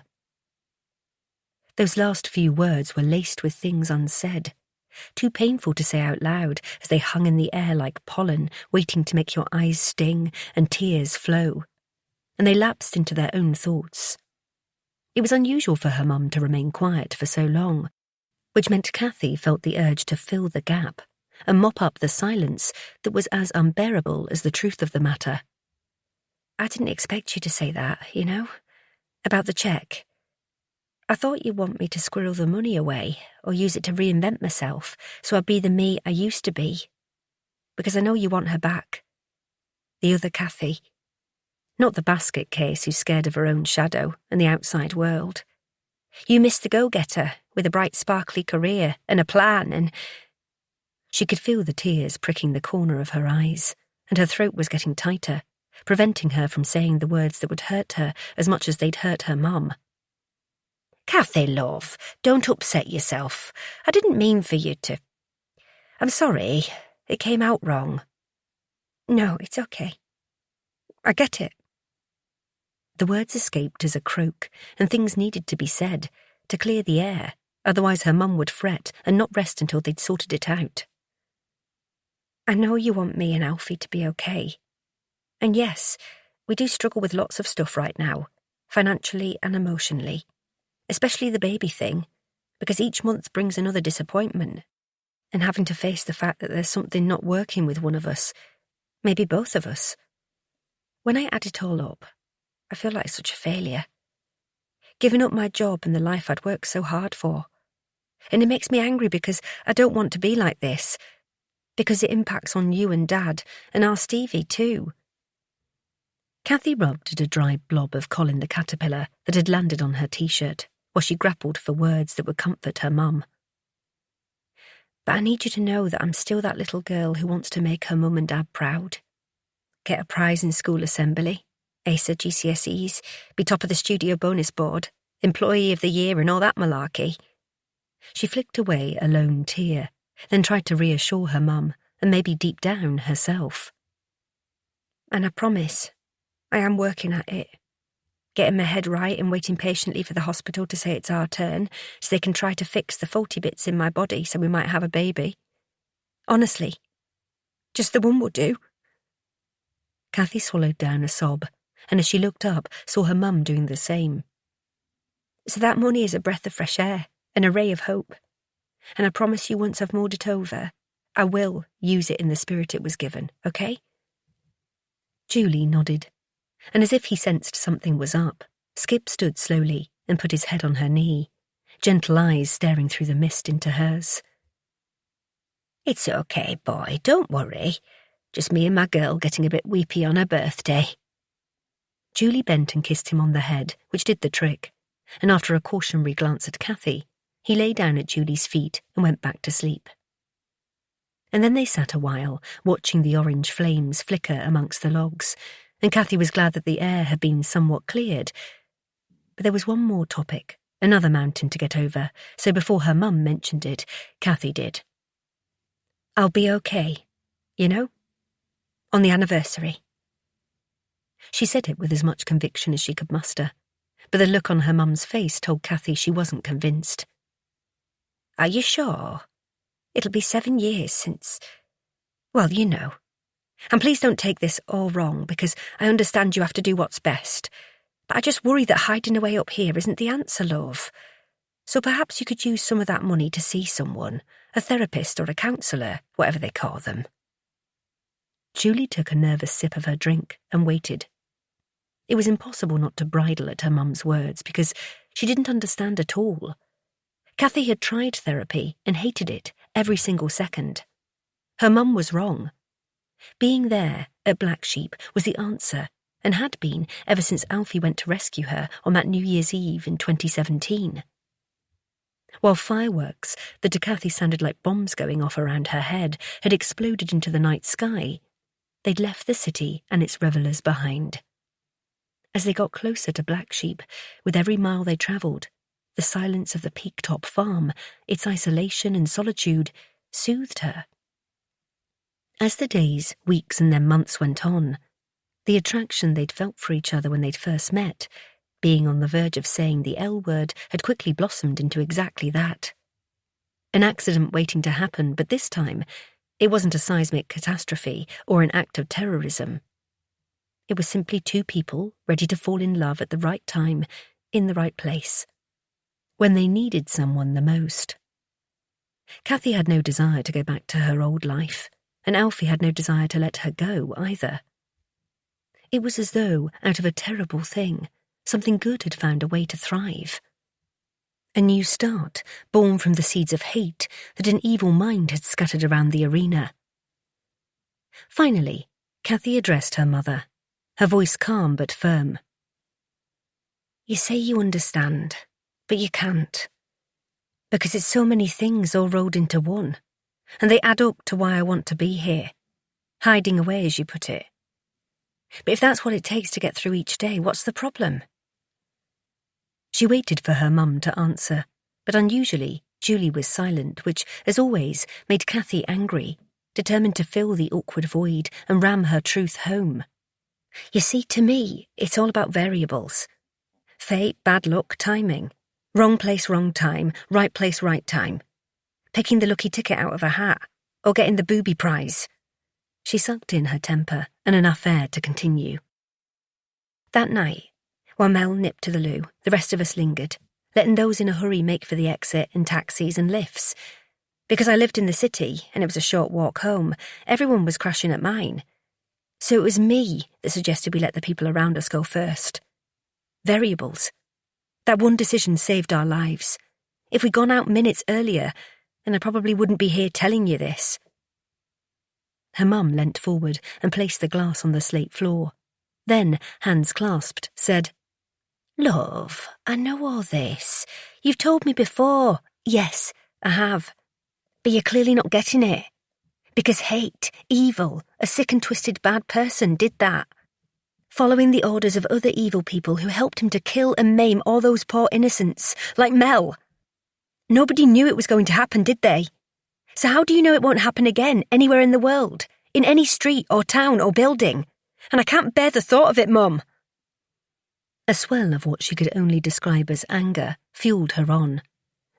Those last few words were laced with things unsaid, too painful to say out loud as they hung in the air like pollen, waiting to make your eyes sting and tears flow, and they lapsed into their own thoughts. It was unusual for her mum to remain quiet for so long, which meant Cathy felt the urge to fill the gap and mop up the silence that was as unbearable as the truth of the matter. I didn't expect you to say that, you know, about the cheque. I thought you'd want me to squirrel the money away or use it to reinvent myself so I'd be the me I used to be. Because I know you want her back. The other Cathy. Not the basket case who's scared of her own shadow and the outside world. You miss the go-getter with a bright sparkly career and a plan and... She could feel the tears pricking the corner of her eyes, and her throat was getting tighter, preventing her from saying the words that would hurt her as much as they'd hurt her mum. Cathy, love, don't upset yourself. I didn't mean for you to... I'm sorry, it came out wrong. No, it's okay. I get it. The words escaped as a croak, and things needed to be said, to clear the air, otherwise her mum would fret and not rest until they'd sorted it out. I know you want me and Alfie to be okay. And yes, we do struggle with lots of stuff right now, financially and emotionally, especially the baby thing, because each month brings another disappointment, and having to face the fact that there's something not working with one of us, maybe both of us. When I add it all up, I feel like such a failure. Giving up my job and the life I'd worked so hard for. And it makes me angry because I don't want to be like this, because it impacts on you and Dad, and our Stevie too. Cathy rubbed at a dry blob of Colin the caterpillar that had landed on her t-shirt, while she grappled for words that would comfort her mum. But I need you to know that I'm still that little girl who wants to make her mum and Dad proud. Get a prize in school assembly, ace at GCSEs, be top of the studio bonus board, employee of the year and all that malarkey. She flicked away a lone tear, then tried to reassure her mum, and maybe deep down herself. And I promise, I am working at it. Getting my head right and waiting patiently for the hospital to say it's our turn so they can try to fix the faulty bits in my body so we might have a baby. Honestly, just the one will do. Cathy swallowed down a sob, and as she looked up, saw her mum doing the same. So that money is a breath of fresh air, an ray of hope. And I promise you once I've mulled it over, I will use it in the spirit it was given, okay? Julie nodded, and as if he sensed something was up, Skip stood slowly and put his head on her knee, gentle eyes staring through the mist into hers. It's okay, boy, don't worry. Just me and my girl getting a bit weepy on her birthday. Julie bent and kissed him on the head, which did the trick, and after a cautionary glance at Cathy, he lay down at Julie's feet and went back to sleep. And then they sat a while, watching the orange flames flicker amongst the logs, and Cathy was glad that the air had been somewhat cleared. But there was one more topic, another mountain to get over, so before her mum mentioned it, Cathy did. I'll be okay, you know? On the anniversary. She said it with as much conviction as she could muster, but the look on her mum's face told Cathy she wasn't convinced. Are you sure? It'll be 7 years since... Well, you know. And please don't take this all wrong, because I understand you have to do what's best. But I just worry that hiding away up here isn't the answer, love. So perhaps you could use some of that money to see someone, a therapist or a counsellor, whatever they call them. Julie took a nervous sip of her drink and waited. It was impossible not to bridle at her mum's words, because she didn't understand at all. Cathy had tried therapy and hated it every single second. Her mum was wrong. Being there at Black Sheep was the answer, and had been ever since Alfie went to rescue her on that New Year's Eve in 2017. While fireworks that to Cathy sounded like bombs going off around her head had exploded into the night sky, they'd left the city and its revellers behind. As they got closer to Black Sheep, with every mile they travelled, the silence of the peak-top farm, its isolation and solitude, soothed her. As the days, weeks and then months went on, the attraction they'd felt for each other when they'd first met, being on the verge of saying the L word, had quickly blossomed into exactly that. An accident waiting to happen, but this time, it wasn't a seismic catastrophe or an act of terrorism. It was simply two people ready to fall in love at the right time, in the right place, when they needed someone the most. Cathy had no desire to go back to her old life, and Alfie had no desire to let her go either. It was as though, out of a terrible thing, something good had found a way to thrive. A new start, born from the seeds of hate that an evil mind had scattered around the arena. Finally, Cathy addressed her mother, her voice calm but firm. "You say you understand, but you can't. Because it's so many things all rolled into one, and they add up to why I want to be here, hiding away as you put it. But if that's what it takes to get through each day, what's the problem?" She waited for her mum to answer, but unusually, Julie was silent, which, as always, made Cathy angry, determined to fill the awkward void and ram her truth home. You see, to me, it's all about variables. Fate, bad luck, timing. Wrong place, wrong time, right place, right time. Picking the lucky ticket out of a hat, or getting the booby prize. She sucked in her temper and enough air to continue. That night, while Mel nipped to the loo, the rest of us lingered, letting those in a hurry make for the exit in taxis and lifts. Because I lived in the city, and it was a short walk home, everyone was crashing at mine. So it was me that suggested we let the people around us go first. Variables. That one decision saved our lives. If we'd gone out minutes earlier, then I probably wouldn't be here telling you this. Her mum leant forward and placed the glass on the slate floor. Then, hands clasped, said, "Love, I know all this. You've told me before." "Yes, I have. But you're clearly not getting it. Because hate, evil, a sick and twisted bad person did that. Following the orders of other evil people who helped him to kill and maim all those poor innocents, like Mel. Nobody knew it was going to happen, did they? So how do you know it won't happen again anywhere in the world, in any street or town or building? And I can't bear the thought of it, Mum." A swell of what she could only describe as anger fueled her on.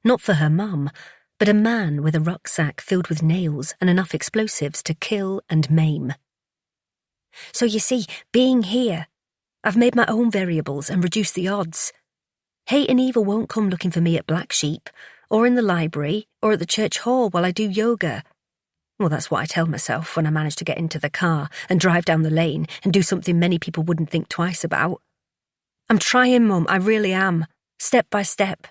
Not for her mum, but a man with a rucksack filled with nails and enough explosives to kill and maim. "So you see, being here, I've made my own variables and reduced the odds. Hate and evil won't come looking for me at Black Sheep, or in the library, or at the church hall while I do yoga. Well, that's what I tell myself when I manage to get into the car and drive down the lane and do something many people wouldn't think twice about. I'm trying, Mum, I really am, step by step.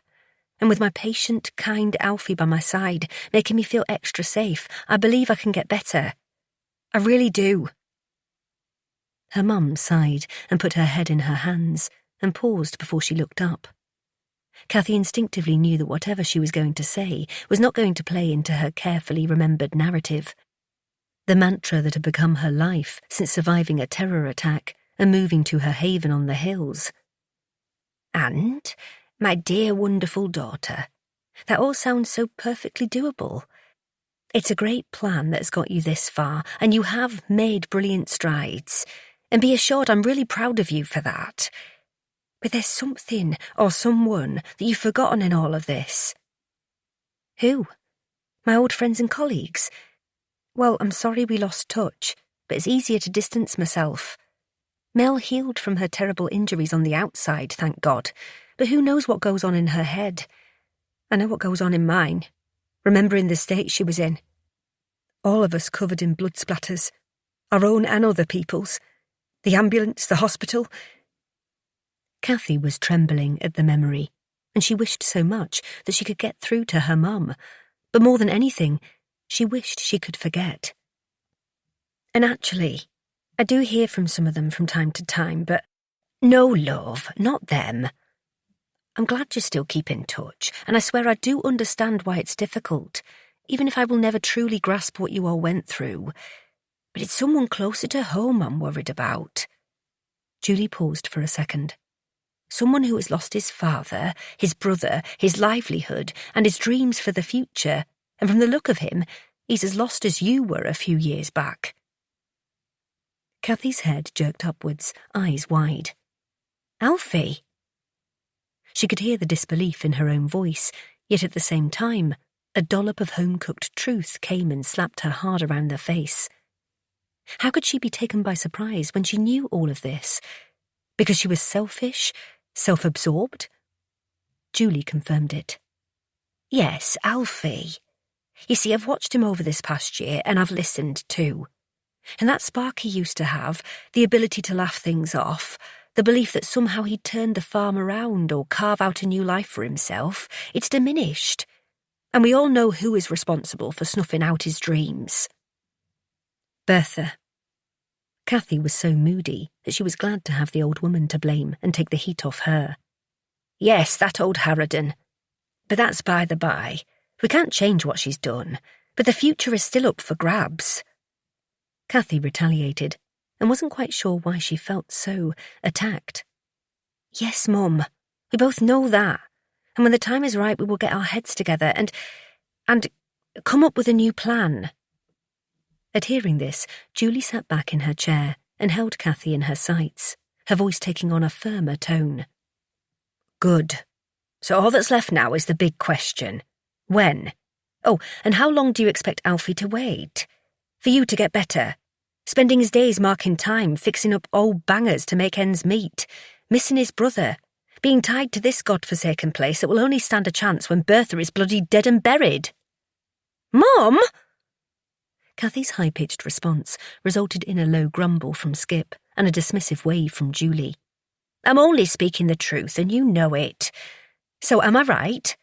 And with my patient, kind Alfie by my side, making me feel extra safe, I believe I can get better. I really do." Her mum sighed and put her head in her hands and paused before she looked up. Cathy instinctively knew that whatever she was going to say was not going to play into her carefully remembered narrative. The mantra that had become her life since surviving a terror attack and moving to her haven on the hills. "And, my dear wonderful daughter, that all sounds so perfectly doable. It's a great plan that has got you this far, and you have made brilliant strides. And be assured I'm really proud of you for that. But there's something or someone that you've forgotten in all of this." "Who? My old friends and colleagues? Well, I'm sorry we lost touch, but it's easier to distance myself. Mel healed from her terrible injuries on the outside, thank God, but who knows what goes on in her head? I know what goes on in mine, remembering the state she was in. All of us covered in blood splatters, our own and other people's. The ambulance, the hospital." Cathy was trembling at the memory, and she wished so much that she could get through to her mum, but more than anything, she wished she could forget. "And actually, I do hear from some of them from time to time, but—" "No, love, not them. I'm glad you still keep in touch, and I swear I do understand why it's difficult, even if I will never truly grasp what you all went through. But it's someone closer to home I'm worried about. Julie paused for a second. Someone who has lost his father, his brother, his livelihood, and his dreams for the future, and from the look of him, he's as lost as you were a few years back. Cathy's head jerked upwards, eyes wide. Alfie! She could hear the disbelief in her own voice, yet at the same time, a dollop of home-cooked truth came and slapped her hard around the face. How could she be taken by surprise when she knew all of this? Because she was selfish, self-absorbed? Julie confirmed it. Yes, Alfie. You see, I've watched him over this past year, and I've listened too. And that spark he used to have, the ability to laugh things off, the belief that somehow he'd turn the farm around or carve out a new life for himself, it's diminished. And we all know who is responsible for snuffing out his dreams. Bertha. Cathy was so moody that she was glad to have the old woman to blame and take the heat off her. Yes, that old harridan. But that's by the by. We can't change what she's done, but the future is still up for grabs. Cathy retaliated and wasn't quite sure why she felt so attacked. Yes, Mum, we both know that. And when the time is right, we will get our heads together and come up with a new plan. At hearing this, Julie sat back in her chair and held Cathy in her sights, her voice taking on a firmer tone. Good. So all that's left now is the big question. When? Oh, and how long do you expect Alfie to wait? For you to get better? Spending his days marking time, fixing up old bangers to make ends meet, missing his brother, being tied to this godforsaken place that will only stand a chance when Bertha is bloody dead and buried. Mum! Cathy's high-pitched response resulted in a low grumble from Skip and a dismissive wave from Julie. I'm only speaking the truth, and you know it. So am I right?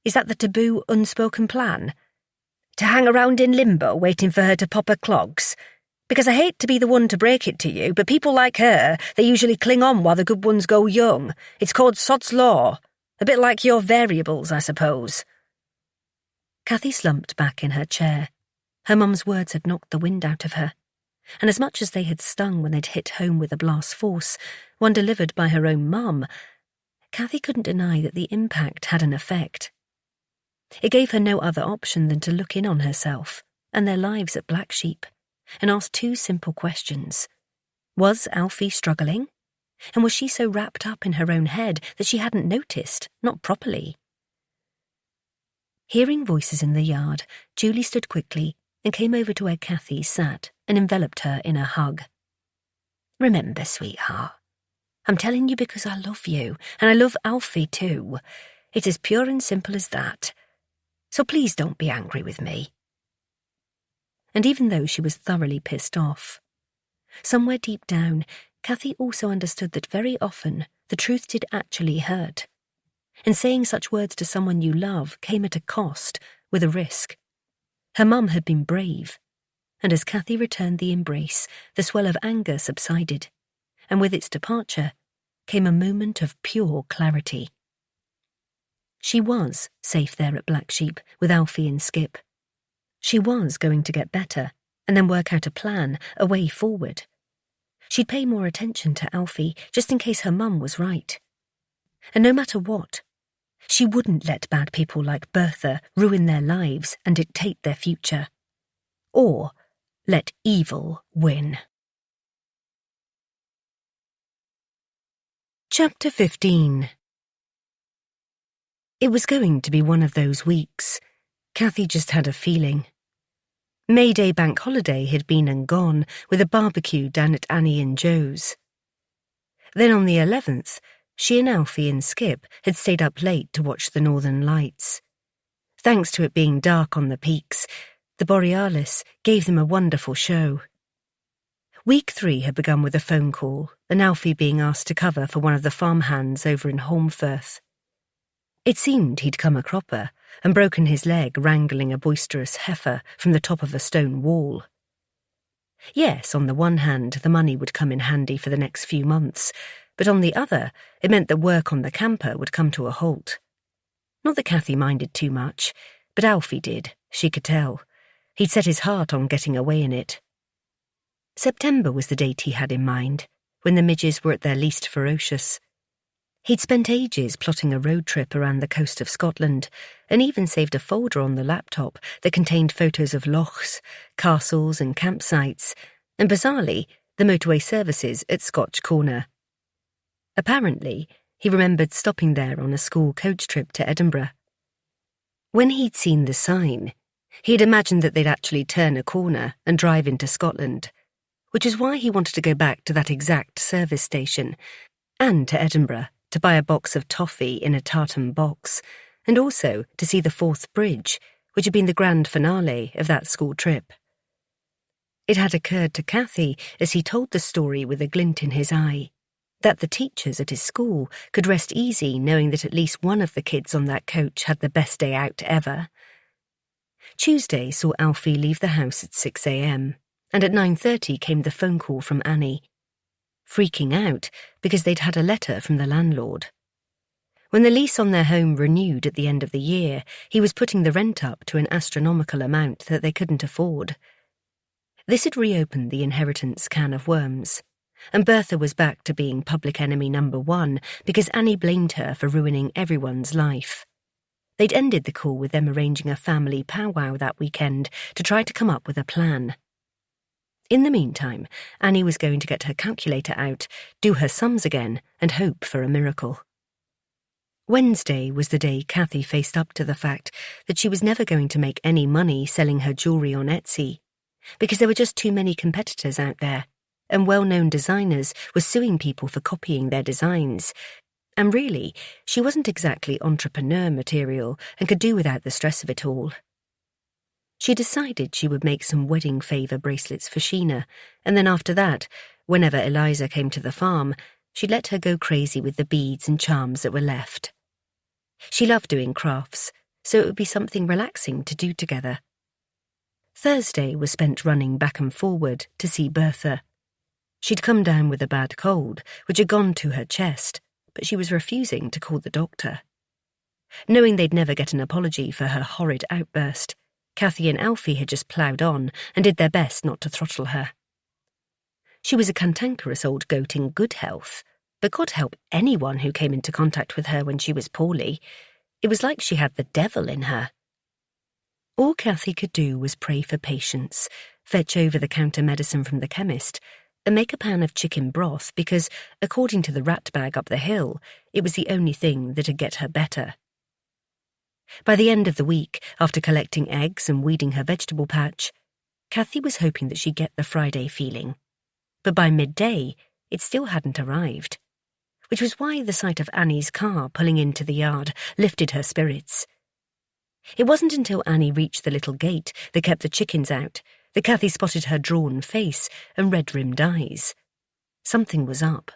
Is that the taboo, unspoken plan? To hang around in limbo waiting for her to pop her clogs? Because I hate to be the one to break it to you, but people like her, they usually cling on while the good ones go young. It's called sod's law. A bit like your variables, I suppose. Cathy slumped back in her chair. Her mum's words had knocked the wind out of her, and as much as they had stung when they'd hit home with a blast force, one delivered by her own mum, Cathy couldn't deny that the impact had an effect. It gave her no other option than to look in on herself and their lives at Black Sheep and ask two simple questions. Was Alfie struggling? And was she so wrapped up in her own head that she hadn't noticed, not properly? Hearing voices in the yard, Julie stood quickly and came over to where Cathy sat and enveloped her in a hug. Remember, sweetheart, I'm telling you because I love you, and I love Alfie too. It's as pure and simple as that. So please don't be angry with me. And even though she was thoroughly pissed off, somewhere deep down, Cathy also understood that very often the truth did actually hurt. And saying such words to someone you love came at a cost, with a risk. Her mum had been brave, and as Cathy returned the embrace, the swell of anger subsided, and with its departure came a moment of pure clarity. She was safe there at Black Sheep with Alfie and Skip. She was going to get better and then work out a plan, a way forward. She'd pay more attention to Alfie just in case her mum was right. And no matter what, she wouldn't let bad people like Bertha ruin their lives and dictate their future. Or let evil win. Chapter 15. It was going to be one of those weeks. Cathy just had a feeling. May Day bank holiday had been and gone with a barbecue down at Annie and Joe's. Then on the 11th, she and Alfie and Skip had stayed up late to watch the northern lights. Thanks to it being dark on the peaks, the Borealis gave them a wonderful show. Week 3 had begun with a phone call, and Alfie being asked to cover for one of the farmhands over in Holmfirth. It seemed he'd come a cropper and broken his leg wrangling a boisterous heifer from the top of a stone wall. Yes, on the one hand, the money would come in handy for the next few months, but on the other, it meant that work on the camper would come to a halt. Not that Cathy minded too much, but Alfie did, she could tell. He'd set his heart on getting away in it. September was the date he had in mind, when the midges were at their least ferocious. He'd spent ages plotting a road trip around the coast of Scotland, and even saved a folder on the laptop that contained photos of lochs, castles and campsites, and bizarrely, the motorway services at Scotch Corner. Apparently, he remembered stopping there on a school coach trip to Edinburgh. When he'd seen the sign, he'd imagined that they'd actually turn a corner and drive into Scotland, which is why he wanted to go back to that exact service station, and to Edinburgh to buy a box of toffee in a tartan box, and also to see the Forth Bridge, which had been the grand finale of that school trip. It had occurred to Cathy, as he told the story with a glint in his eye, that the teachers at his school could rest easy knowing that at least one of the kids on that coach had the best day out ever. Tuesday saw Alfie leave the house at 6 a.m, and at 9:30 came the phone call from Annie, freaking out because they'd had a letter from the landlord. When the lease on their home renewed at the end of the year, he was putting the rent up to an astronomical amount that they couldn't afford. This had reopened the inheritance can of worms, and Bertha was back to being public enemy number one because Annie blamed her for ruining everyone's life. They'd ended the call with them arranging a family powwow that weekend to try to come up with a plan. In the meantime, Annie was going to get her calculator out, do her sums again, and hope for a miracle. Wednesday was the day Cathy faced up to the fact that she was never going to make any money selling her jewellery on Etsy, because there were just too many competitors out there, and well-known designers were suing people for copying their designs. And really, she wasn't exactly entrepreneur material and could do without the stress of it all. She decided she would make some wedding favour bracelets for Sheena, and then after that, whenever Eliza came to the farm, she'd let her go crazy with the beads and charms that were left. She loved doing crafts, so it would be something relaxing to do together. Thursday was spent running back and forward to see Bertha. She'd come down with a bad cold, which had gone to her chest, but she was refusing to call the doctor. Knowing they'd never get an apology for her horrid outburst, Cathy and Alfie had just ploughed on and did their best not to throttle her. She was a cantankerous old goat in good health, but God help anyone who came into contact with her when she was poorly. It was like she had the devil in her. All Cathy could do was pray for patience, fetch over-the-counter medicine from the chemist, and make a pan of chicken broth because, according to the rat bag up the hill, it was the only thing that'd get her better. By the end of the week, after collecting eggs and weeding her vegetable patch, Cathy was hoping that she'd get the Friday feeling. But by midday, it still hadn't arrived, which was why the sight of Annie's car pulling into the yard lifted her spirits. It wasn't until Annie reached the little gate that kept the chickens out that Cathy spotted her drawn face and red-rimmed eyes. Something was up.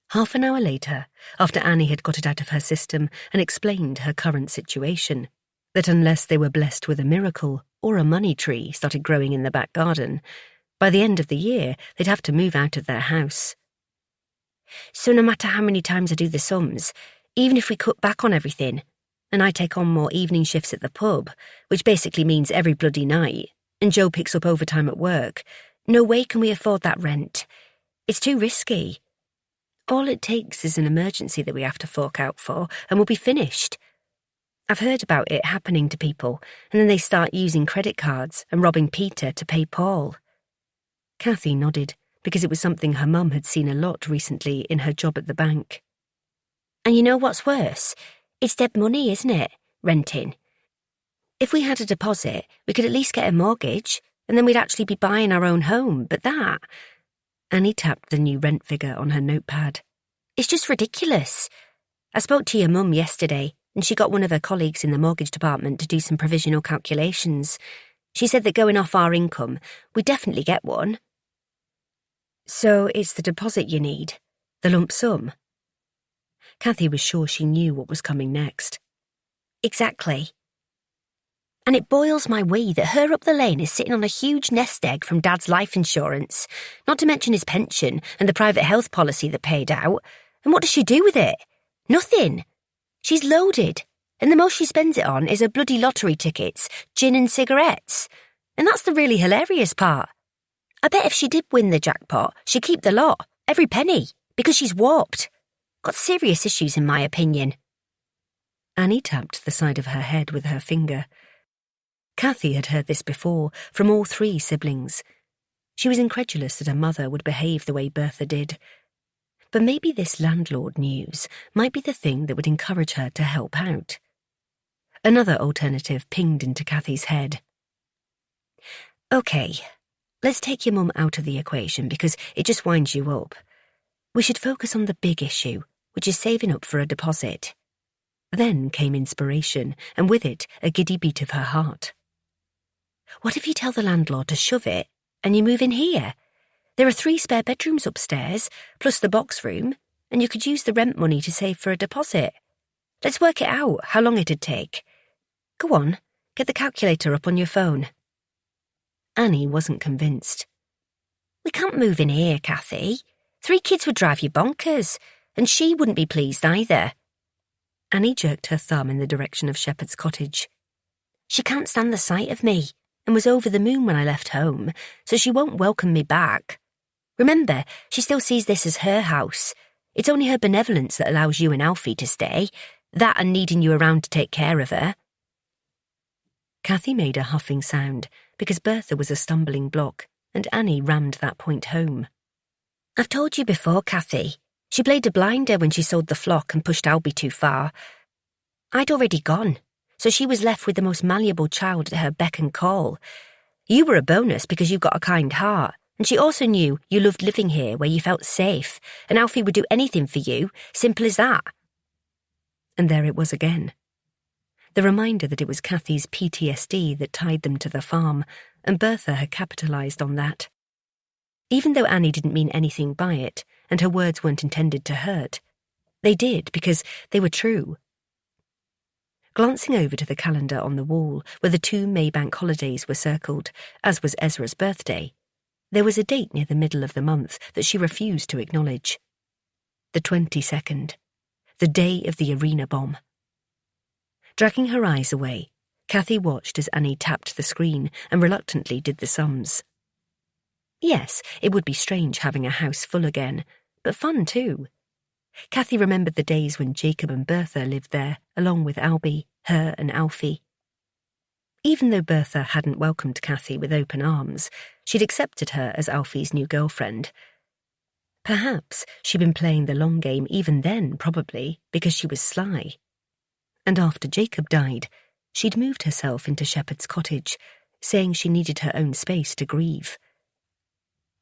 Half an hour later, after Annie had got it out of her system and explained her current situation, that unless they were blessed with a miracle or a money tree started growing in the back garden, by the end of the year they'd have to move out of their house. So no matter how many times I do the sums, even if we cut back on everything, and I take on more evening shifts at the pub, which basically means every bloody night, and Joe picks up overtime at work, no way can we afford that rent. It's too risky. All it takes is an emergency that we have to fork out for, and we'll be finished. I've heard about it happening to people, and then they start using credit cards and robbing Peter to pay Paul. Cathy nodded, because it was something her mum had seen a lot recently in her job at the bank. And you know what's worse? It's dead money, isn't it? Renting. If we had a deposit, we could at least get a mortgage, and then we'd actually be buying our own home, but that... Annie tapped the new rent figure on her notepad. It's just ridiculous. I spoke to your mum yesterday, and she got one of her colleagues in the mortgage department to do some provisional calculations. She said that going off our income, we'd definitely get one. So it's the deposit you need? The lump sum? Cathy was sure she knew what was coming next. Exactly. And it boils my wee that her up the lane is sitting on a huge nest egg from Dad's life insurance, not to mention his pension and the private health policy that paid out. And what does she do with it? Nothing. She's loaded, and the most she spends it on is her bloody lottery tickets, gin and cigarettes. And that's the really hilarious part. I bet if she did win the jackpot, she'd keep the lot, every penny, because she's warped. Got serious issues, in my opinion. Annie tapped the side of her head with her finger. Cathy had heard this before, from all three siblings. She was incredulous that her mother would behave the way Bertha did. But maybe this landlord news might be the thing that would encourage her to help out. Another alternative pinged into Cathy's head. OK, let's take your mum out of the equation because it just winds you up. We should focus on the big issue, which is saving up for a deposit. Then came inspiration, and with it a giddy beat of her heart. What if you tell the landlord to shove it and you move in here? There are 3 spare bedrooms upstairs, plus the box room, and you could use the rent money to save for a deposit. Let's work it out, how long it'd take. Go on, get the calculator up on your phone. Annie wasn't convinced. We can't move in here, Cathy. 3 kids would drive you bonkers, and she wouldn't be pleased either. Annie jerked her thumb in the direction of Shepherd's cottage. She can't stand the sight of me, and was over the moon when I left home, so she won't welcome me back. Remember, she still sees this as her house. It's only her benevolence that allows you and Alfie to stay, that and needing you around to take care of her. Cathy made a huffing sound, because Bertha was a stumbling block, and Annie rammed that point home. I've told you before, Cathy. She played a blinder when she sold the flock and pushed Albie too far. I'd already gone, so she was left with the most malleable child at her beck and call. You were a bonus because you got a kind heart, and she also knew you loved living here where you felt safe, and Alfie would do anything for you, simple as that. And there it was again. The reminder that it was Cathy's PTSD that tied them to the farm, and Bertha had capitalised on that. Even though Annie didn't mean anything by it, and her words weren't intended to hurt, they did because they were true. Glancing over to the calendar on the wall, where the 2 Maybank holidays were circled, as was Ezra's birthday, there was a date near the middle of the month that she refused to acknowledge. The 22nd, the day of the arena bomb. Dragging her eyes away, Cathy watched as Annie tapped the screen and reluctantly did the sums. Yes, it would be strange having a house full again, but fun too. Cathy remembered the days when Jacob and Bertha lived there, along with Albie, her and Alfie. Even though Bertha hadn't welcomed Cathy with open arms, she'd accepted her as Alfie's new girlfriend. Perhaps she'd been playing the long game even then, probably, because she was sly. And after Jacob died, she'd moved herself into Shepherd's cottage, saying she needed her own space to grieve.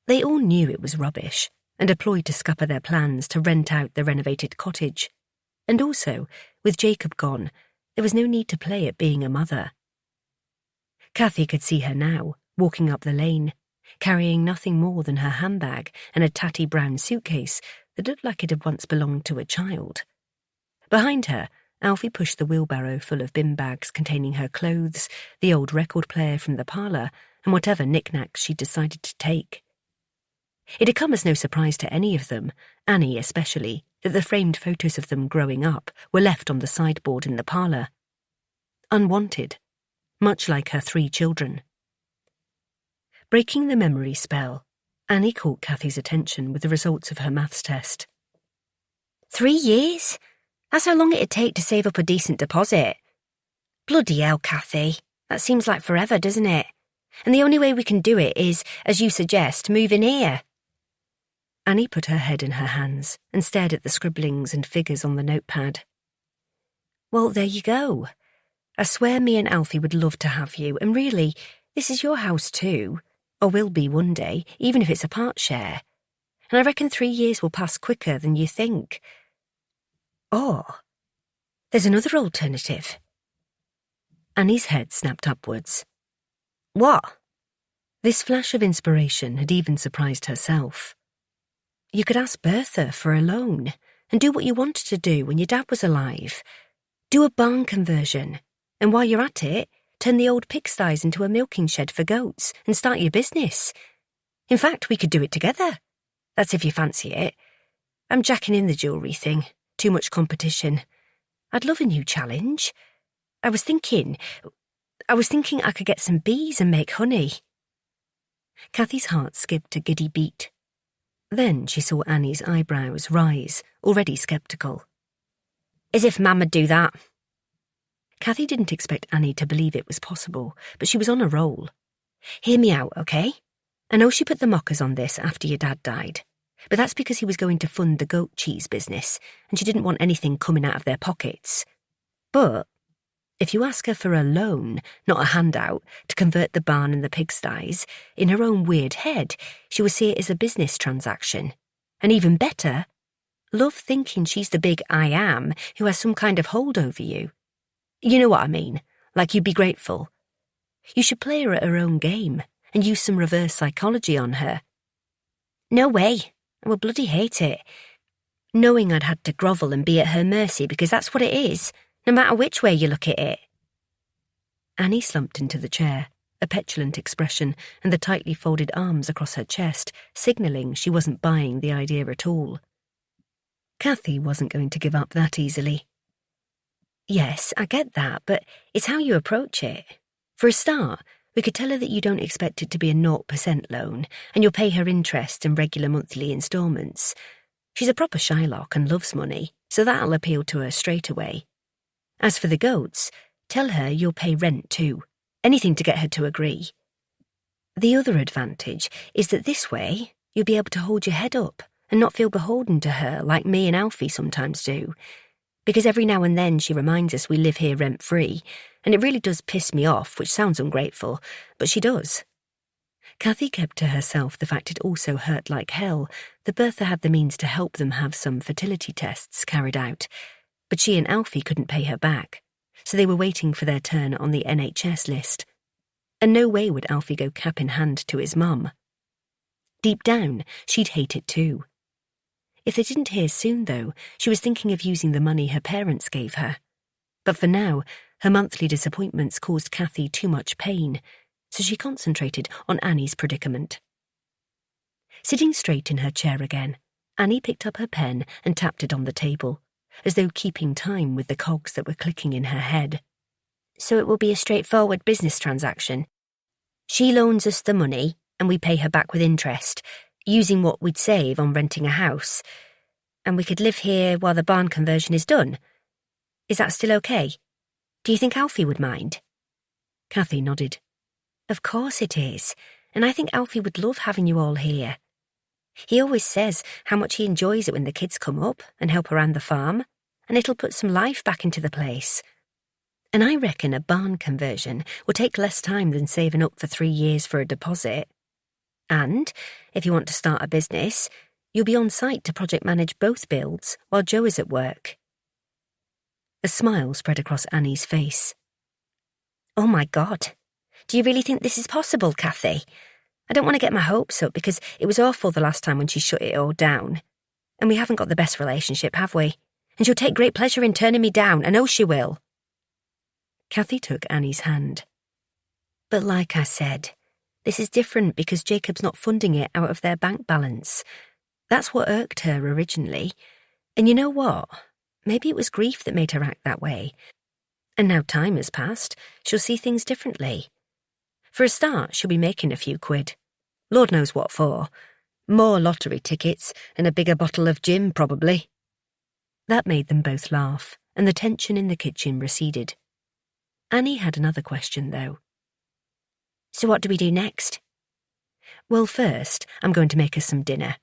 They all knew it was rubbish, and deployed to scupper their plans to rent out the renovated cottage. And also, with Jacob gone, there was no need to play at being a mother. Cathy could see her now, walking up the lane, carrying nothing more than her handbag and a tatty brown suitcase that looked like it had once belonged to a child. Behind her, Alfie pushed the wheelbarrow full of bin bags containing her clothes, the old record player from the parlour, and whatever knickknacks she'd decided to take. It had come as no surprise to any of them, Annie especially, that the framed photos of them growing up were left on the sideboard in the parlour. Unwanted, much like her 3 children. Breaking the memory spell, Annie caught Cathy's attention with the results of her maths test. 3 years? That's how long it'd take to save up a decent deposit. Bloody hell, Cathy. That seems like forever, doesn't it? And the only way we can do it is, as you suggest, move in here. Annie put her head in her hands and stared at the scribblings and figures on the notepad. Well, there you go. I swear me and Alfie would love to have you, and really, this is your house too, or will be one day, even if it's a part share. And I reckon 3 years will pass quicker than you think. Or, there's another alternative. Annie's head snapped upwards. What? This flash of inspiration had even surprised herself. You could ask Bertha for a loan and do what you wanted to do when your dad was alive. Do a barn conversion, and while you're at it, turn the old pigsties into a milking shed for goats and start your business. In fact, we could do it together. That's if you fancy it. I'm jacking in the jewellery thing. Too much competition. I'd love a new challenge. I was thinking I could get some bees and make honey. Cathy's heart skipped a giddy beat. Then she saw Annie's eyebrows rise, already sceptical. As if Mum would do that. Cathy didn't expect Annie to believe it was possible, but she was on a roll. Hear me out, okay? I know she put the mockers on this after your dad died, but that's because he was going to fund the goat cheese business, and she didn't want anything coming out of their pockets. But if you ask her for a loan, not a handout, to convert the barn and the pigsties, in her own weird head, she will see it as a business transaction. And even better, love thinking she's the big I am who has some kind of hold over you. You know what I mean, like you'd be grateful. You should play her at her own game and use some reverse psychology on her. No way. I would bloody hate it. Knowing I'd had to grovel and be at her mercy because that's what it is, no matter which way you look at it. Annie slumped into the chair, a petulant expression and the tightly folded arms across her chest, signalling she wasn't buying the idea at all. Cathy wasn't going to give up that easily. Yes, I get that, but it's how you approach it. For a start, we could tell her that you don't expect it to be a 0% loan, and you'll pay her interest and regular monthly instalments. She's a proper Shylock and loves money, so that'll appeal to her straight away. As for the goats, tell her you'll pay rent too. Anything to get her to agree. The other advantage is that this way, you'll be able to hold your head up and not feel beholden to her like me and Alfie sometimes do. Because every now and then she reminds us we live here rent-free, and it really does piss me off, which sounds ungrateful, but she does. Cathy kept to herself the fact it also hurt like hell that Bertha had the means to help them have some fertility tests carried out, but she and Alfie couldn't pay her back, so they were waiting for their turn on the NHS list. And no way would Alfie go cap in hand to his mum. Deep down, she'd hate it too. If they didn't hear soon, though, she was thinking of using the money her parents gave her. But for now, her monthly disappointments caused Cathy too much pain, so she concentrated on Annie's predicament. Sitting straight in her chair again, Annie picked up her pen and tapped it on the table, as though keeping time with the cogs that were clicking in her head. So it will be a straightforward business transaction. She loans us the money, and we pay her back with interest, using what we'd save on renting a house. And we could live here while the barn conversion is done. Is that still okay? Do you think Alfie would mind? Cathy nodded. Of course it is, and I think Alfie would love having you all here. He always says how much he enjoys it when the kids come up and help around the farm, and it'll put some life back into the place. And I reckon a barn conversion will take less time than saving up for 3 years for a deposit. And, if you want to start a business, you'll be on site to project manage both builds while Joe is at work. A smile spread across Annie's face. Oh my God. Do you really think this is possible, Cathy? I don't want to get my hopes up because it was awful the last time when she shut it all down. And we haven't got the best relationship, have we? And she'll take great pleasure in turning me down, I know she will. Cathy took Annie's hand. But like I said, this is different because Jacob's not funding it out of their bank balance. That's what irked her originally. And you know what? Maybe it was grief that made her act that way. And now time has passed, she'll see things differently. For a start, she'll be making a few quid. Lord knows what for. More lottery tickets and a bigger bottle of gin, probably. That made them both laugh, and the tension in the kitchen receded. Annie had another question, though. So what do we do next? Well, first, I'm going to make us some dinner.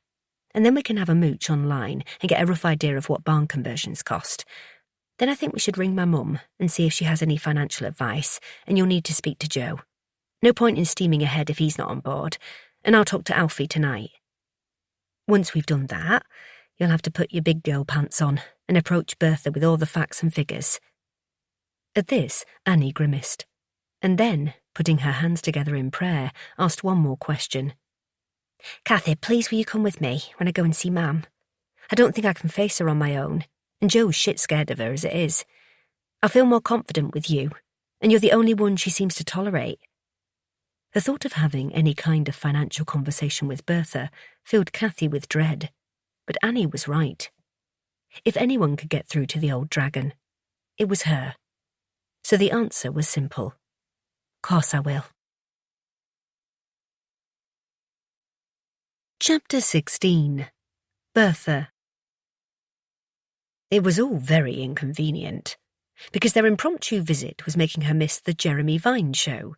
And then we can have a mooch online and get a rough idea of what barn conversions cost. Then I think we should ring my mum and see if she has any financial advice, and you'll need to speak to Joe. No point in steaming ahead if he's not on board, and I'll talk to Alfie tonight. Once we've done that, you'll have to put your big girl pants on and approach Bertha with all the facts and figures. At this, Annie grimaced, and then, putting her hands together in prayer, asked one more question. Cathy, please will you come with me when I go and see Mam? I don't think I can face her on my own, and Joe's shit scared of her as it is. I feel more confident with you, and you're the only one she seems to tolerate. The thought of having any kind of financial conversation with Bertha filled Cathy with dread, but Annie was right. If anyone could get through to the old dragon, it was her. So the answer was simple. Course I will. Chapter 16. Bertha. It was all very inconvenient, because their impromptu visit was making her miss the Jeremy Vine show,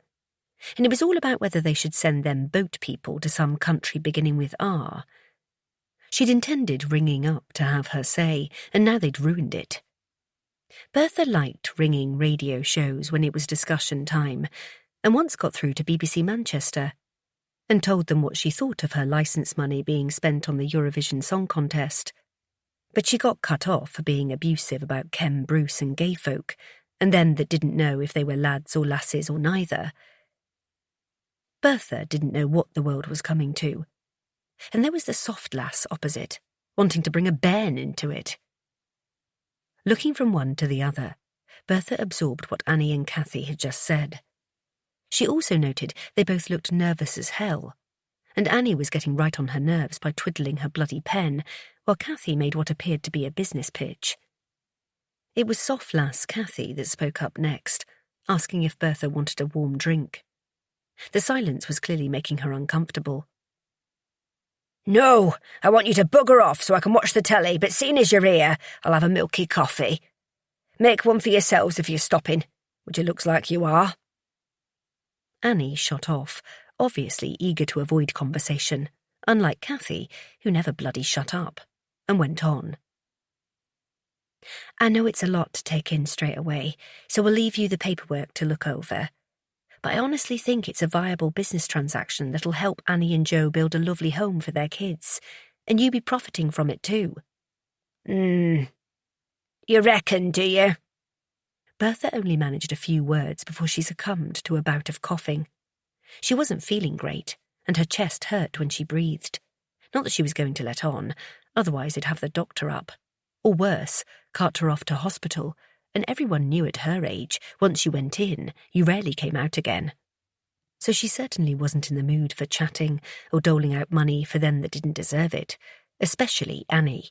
and it was all about whether they should send them boat people to some country beginning with R. She'd intended ringing up to have her say, and now they'd ruined it. Bertha liked ringing radio shows when it was discussion time, and once got through to BBC Manchester, and told them what she thought of her licence money being spent on the Eurovision Song Contest. But she got cut off for being abusive about Ken Bruce and gay folk, and them that didn't know if they were lads or lasses or neither. Bertha didn't know what the world was coming to, and there was the soft lass opposite, wanting to bring a bairn into it. Looking from one to the other, Bertha absorbed what Annie and Cathy had just said. She also noted they both looked nervous as hell, and Annie was getting right on her nerves by twiddling her bloody pen, while Cathy made what appeared to be a business pitch. It was soft lass Cathy that spoke up next, asking if Bertha wanted a warm drink. The silence was clearly making her uncomfortable. No, I want you to bugger off so I can watch the telly, but seeing as you're here, I'll have a milky coffee. Make one for yourselves if you're stopping, which it looks like you are. Annie shot off, obviously eager to avoid conversation, unlike Cathy, who never bloody shut up, and went on. I know it's a lot to take in straight away, so we'll leave you the paperwork to look over. But I honestly think it's a viable business transaction that'll help Annie and Joe build a lovely home for their kids, and you be profiting from it too. You reckon, do you? Bertha only managed a few words before she succumbed to a bout of coughing. She wasn't feeling great, and her chest hurt when she breathed. Not that she was going to let on, otherwise they'd have the doctor up. Or worse, cart her off to hospital, and everyone knew at her age, once you went in, you rarely came out again. So she certainly wasn't in the mood for chatting or doling out money for them that didn't deserve it, especially Annie.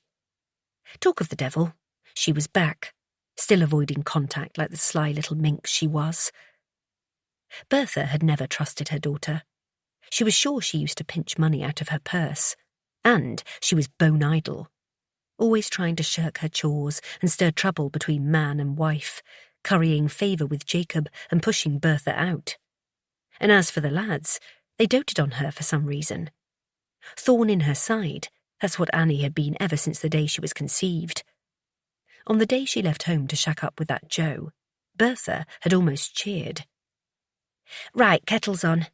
Talk of the devil, she was back, still avoiding contact like the sly little minx she was. Bertha had never trusted her daughter. She was sure she used to pinch money out of her purse, and she was bone idle, always trying to shirk her chores and stir trouble between man and wife, currying favour with Jacob and pushing Bertha out. And as for the lads, they doted on her for some reason. Thorn in her side, that's what Annie had been ever since the day she was conceived. On the day she left home to shack up with that Joe, Bertha had almost cheered. Right, kettle's on.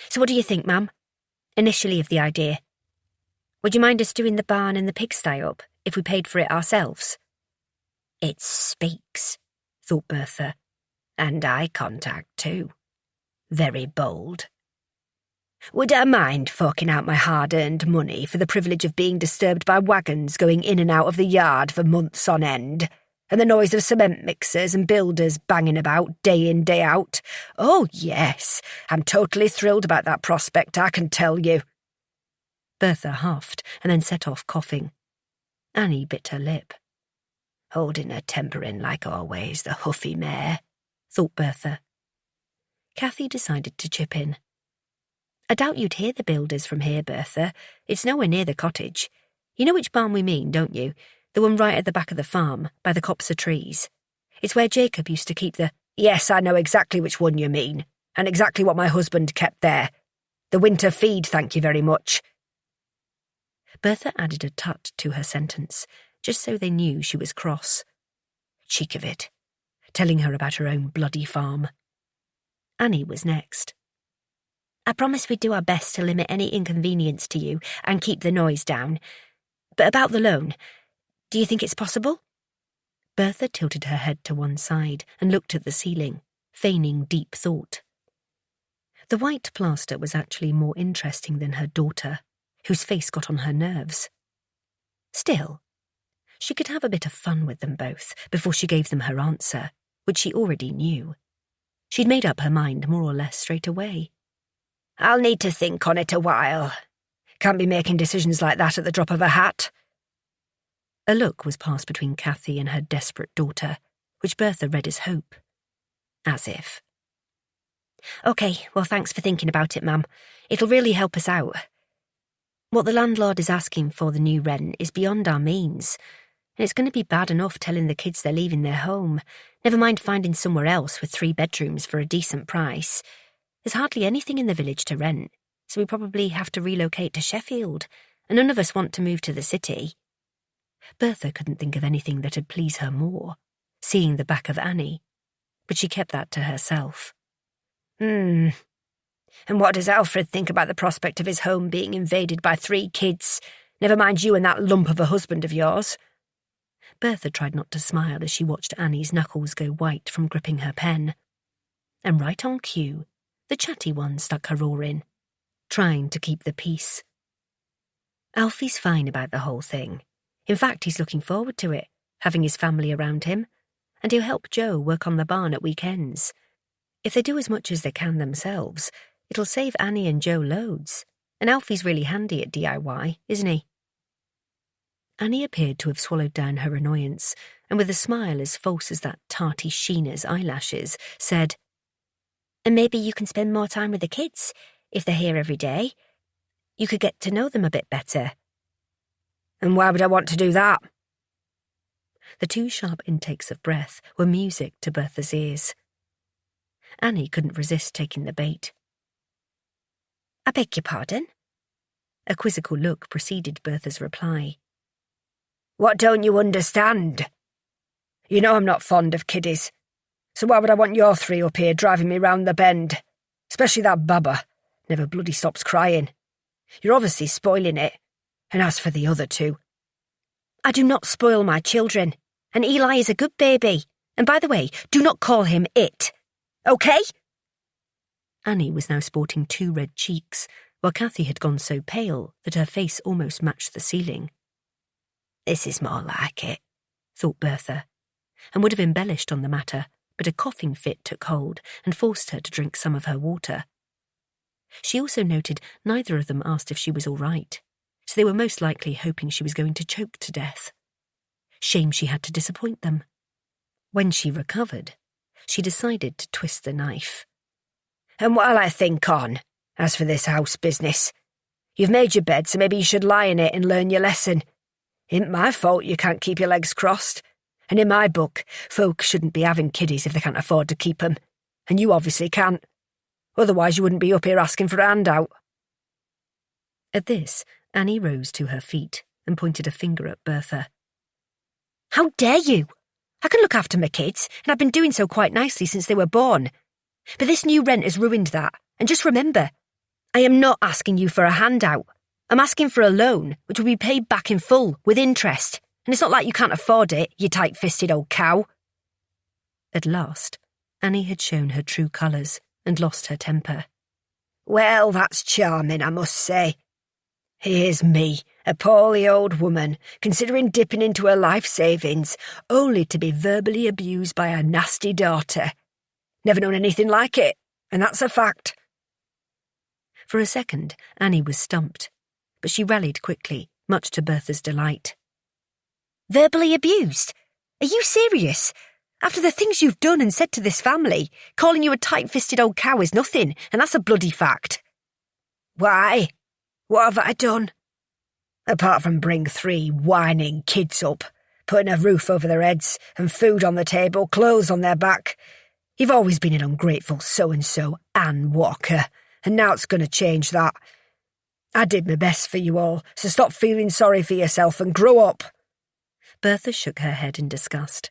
So what do you think, ma'am? Initially of the idea. Would you mind us doing the barn and the pigsty up if we paid for it ourselves? It speaks, thought Bertha, and eye contact too. Very bold. Would I mind forking out my hard-earned money for the privilege of being disturbed by wagons going in and out of the yard for months on end, and the noise of cement mixers and builders banging about day in, day out? Oh, yes, I'm totally thrilled about that prospect, I can tell you. Bertha huffed and then set off coughing. Annie bit her lip. Holding her temper in like always, the huffy mare, thought Bertha. Cathy decided to chip in. I doubt you'd hear the builders from here, Bertha. It's nowhere near the cottage. You know which barn we mean, don't you? The one right at the back of the farm, by the copse of trees. It's where Jacob used to keep the... Yes, I know exactly which one you mean, and exactly what my husband kept there. The winter feed, thank you very much. Bertha added a tut to her sentence, just so they knew she was cross. Cheek of it, telling her about her own bloody farm. Annie was next. I promise we'd do our best to limit any inconvenience to you and keep the noise down. But about the loan, do you think it's possible? Bertha tilted her head to one side and looked at the ceiling, feigning deep thought. The white plaster was actually more interesting than her daughter, whose face got on her nerves. Still, she could have a bit of fun with them both before she gave them her answer, which she already knew. She'd made up her mind more or less straight away. I'll need to think on it a while. Can't be making decisions like that at the drop of a hat. A look was passed between Cathy and her desperate daughter, which Bertha read as hope. As if. OK, well, thanks for thinking about it, ma'am. It'll really help us out. What the landlord is asking for the new rent is beyond our means, and it's going to be bad enough telling the kids they're leaving their home, never mind finding somewhere else with 3 bedrooms for a decent price. There's hardly anything in the village to rent, so we probably have to relocate to Sheffield, and none of us want to move to the city. Bertha couldn't think of anything that'd please her more, seeing the back of Annie, but she kept that to herself. And what does Alfred think about the prospect of his home being invaded by 3 kids, never mind you and that lump of a husband of yours? Bertha tried not to smile as she watched Annie's knuckles go white from gripping her pen. And right on cue, the chatty one stuck her oar in, trying to keep the peace. Alfie's fine about the whole thing. In fact, he's looking forward to it, having his family around him, and he'll help Joe work on the barn at weekends. If they do as much as they can themselves, it'll save Annie and Joe loads, and Alfie's really handy at DIY, isn't he? Annie appeared to have swallowed down her annoyance, and with a smile as false as that tarty Sheena's eyelashes, said, And maybe you can spend more time with the kids, if they're here every day. You could get to know them a bit better. And why would I want to do that? The 2 sharp intakes of breath were music to Bertha's ears. Annie couldn't resist taking the bait. I beg your pardon? A quizzical look preceded Bertha's reply. What don't you understand? You know I'm not fond of kiddies, so why would I want your 3 up here driving me round the bend? Especially that Baba, never bloody stops crying. You're obviously spoiling it. And as for the other 2... I do not spoil my children, and Eli is a good baby. And by the way, do not call him it. OK? Annie was now sporting 2 red cheeks, while Cathy had gone so pale that her face almost matched the ceiling. This is more like it, thought Bertha, and would have embellished on the matter, but a coughing fit took hold and forced her to drink some of her water. She also noted neither of them asked if she was all right, so they were most likely hoping she was going to choke to death. Shame she had to disappoint them. When she recovered, she decided to twist the knife. And while I think on, as for this house business, you've made your bed, so maybe you should lie in it and learn your lesson. Ain't my fault you can't keep your legs crossed. And in my book, folk shouldn't be having kiddies if they can't afford to keep 'em. And you obviously can't. Otherwise you wouldn't be up here asking for a handout. At this, Annie rose to her feet and pointed a finger at Bertha. How dare you? I can look after my kids, and I've been doing so quite nicely since they were born. But this new rent has ruined that, and just remember, I am not asking you for a handout. I'm asking for a loan, which will be paid back in full, with interest, and it's not like you can't afford it, you tight-fisted old cow. At last, Annie had shown her true colours and lost her temper. Well, that's charming, I must say. Here's me, a poorly old woman, considering dipping into her life savings, only to be verbally abused by a nasty daughter. Never known anything like it, and that's a fact. For a second, Annie was stumped, but she rallied quickly, much to Bertha's delight. Verbally abused? Are you serious? After the things you've done and said to this family, calling you a tight-fisted old cow is nothing, and that's a bloody fact. Why? What have I done? Apart from bring 3 whining kids up, putting a roof over their heads and food on the table, clothes on their back. You've always been an ungrateful so-and-so, Anne Walker, and now it's going to change that. I did my best for you all, so stop feeling sorry for yourself and grow up. Bertha shook her head in disgust,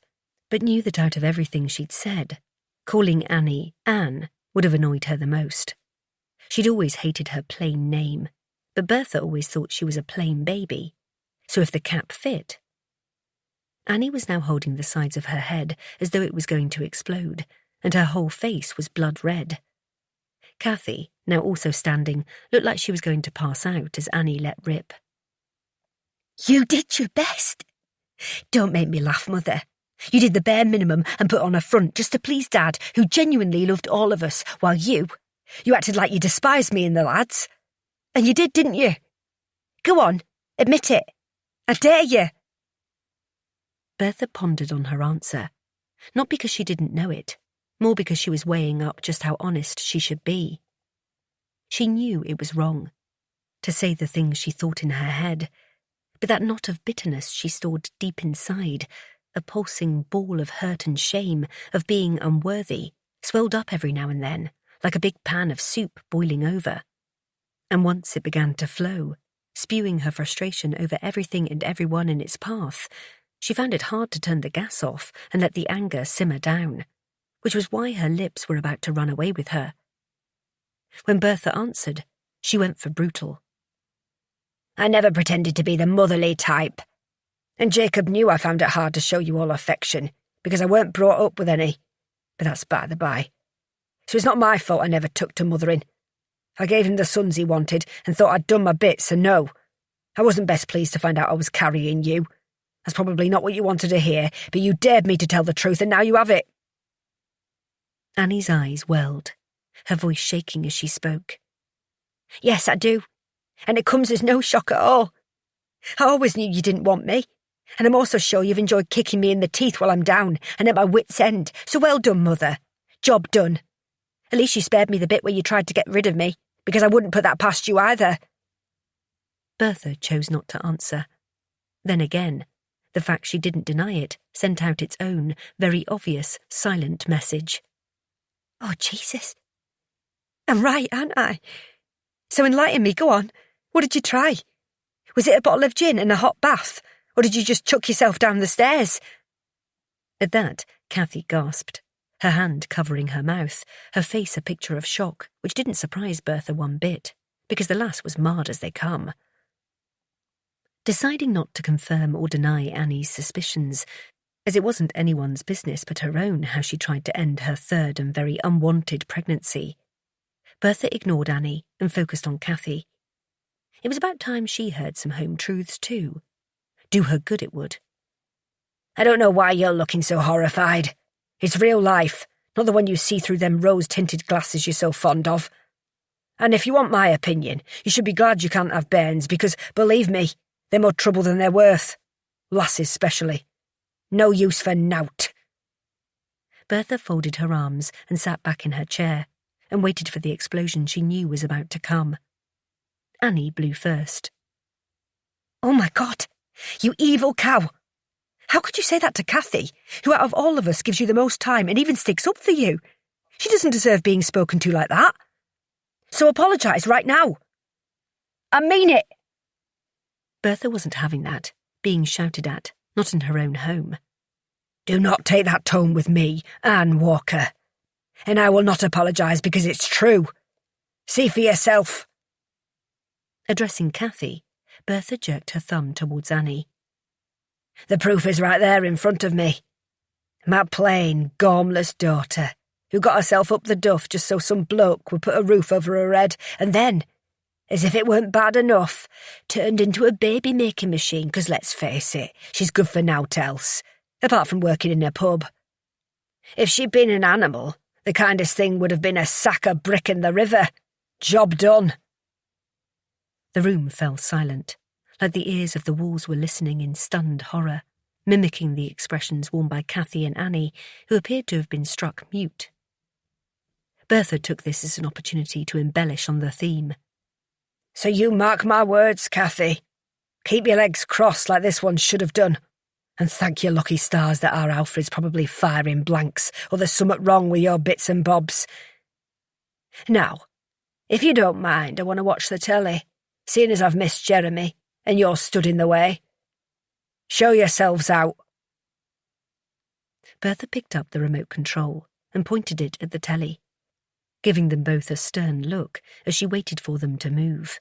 but knew that out of everything she'd said, calling Annie Anne would have annoyed her the most. She'd always hated her plain name, but Bertha always thought she was a plain baby, so if the cap fit... Annie was now holding the sides of her head as though it was going to explode, and her whole face was blood red. Cathy, now also standing, looked like she was going to pass out as Annie let rip. You did your best. Don't make me laugh, Mother. You did the bare minimum and put on a front just to please Dad, who genuinely loved all of us, while you acted like you despised me and the lads. And you did, didn't you? Go on, admit it. I dare you. Bertha pondered on her answer, not because she didn't know it, more because she was weighing up just how honest she should be. She knew it was wrong. to say the things she thought in her head, but that knot of bitterness she stored deep inside, a pulsing ball of hurt and shame, of being unworthy, swelled up every now and then, like a big pan of soup boiling over. And once it began to flow, spewing her frustration over everything and everyone in its path, she found it hard to turn the gas off and let the anger simmer down, which was why her lips were about to run away with her. When Bertha answered, she went for brutal. I never pretended to be the motherly type. And Jacob knew I found it hard to show you all affection, because I weren't brought up with any. But that's by the by. So it's not my fault I never took to mothering. I gave him the sons he wanted and thought I'd done my bit, so no. I wasn't best pleased to find out I was carrying you. That's probably not what you wanted to hear, but you dared me to tell the truth and now you have it. Annie's eyes welled, her voice shaking as she spoke. Yes, I do. And it comes as no shock at all. I always knew you didn't want me. And I'm also sure you've enjoyed kicking me in the teeth while I'm down and at my wit's end. So well done, Mother. Job done. At least you spared me the bit where you tried to get rid of me, because I wouldn't put that past you either. Bertha chose not to answer. Then again, the fact she didn't deny it sent out its own, very obvious, silent message. Oh, Jesus. I'm right, aren't I? So enlighten me, go on. What did you try? Was it a bottle of gin and a hot bath? Or did you just chuck yourself down the stairs? At that, Cathy gasped, her hand covering her mouth, her face a picture of shock, which didn't surprise Bertha one bit, because the lass was marred as they come. Deciding not to confirm or deny Annie's suspicions, as it wasn't anyone's business but her own how she tried to end her third and very unwanted pregnancy, Bertha ignored Annie and focused on Cathy. It was about time she heard some home truths too. Do her good it would. I don't know why you're looking so horrified. It's real life, not the one you see through them rose-tinted glasses you're so fond of. And if you want my opinion, you should be glad you can't have bairns, because, believe me, they're more trouble than they're worth. Lasses specially. No use for nowt. Bertha folded her arms and sat back in her chair, and waited for the explosion she knew was about to come. Annie blew first. Oh my God, you evil cow! How could you say that to Cathy, who out of all of us gives you the most time and even sticks up for you? She doesn't deserve being spoken to like that. So apologise right now. I mean it. Bertha wasn't having that, being shouted at, not in her own home. Do not take that tone with me, Anne Walker. And I will not apologise because it's true. See for yourself. Addressing Cathy, Bertha jerked her thumb towards Annie. The proof is right there in front of me. My plain, gormless daughter, who got herself up the duff just so some bloke would put a roof over her head, and then, as if it weren't bad enough, turned into a baby-making machine, 'cause let's face it, she's good for nowt else, apart from working in a pub. If she'd been an animal, the kindest thing would have been a sack of brick in the river. Job done. The room fell silent, like the ears of the walls were listening in stunned horror, mimicking the expressions worn by Cathy and Annie, who appeared to have been struck mute. Bertha took this as an opportunity to embellish on the theme. So you mark my words, Cathy. Keep your legs crossed like this one should have done. And thank your lucky stars that our Alfred's probably firing blanks, or there's something wrong with your bits and bobs. Now, if you don't mind, I want to watch the telly, seeing as I've missed Jeremy, and you're stood in the way. Show yourselves out. Bertha picked up the remote control and pointed it at the telly, giving them both a stern look as she waited for them to move.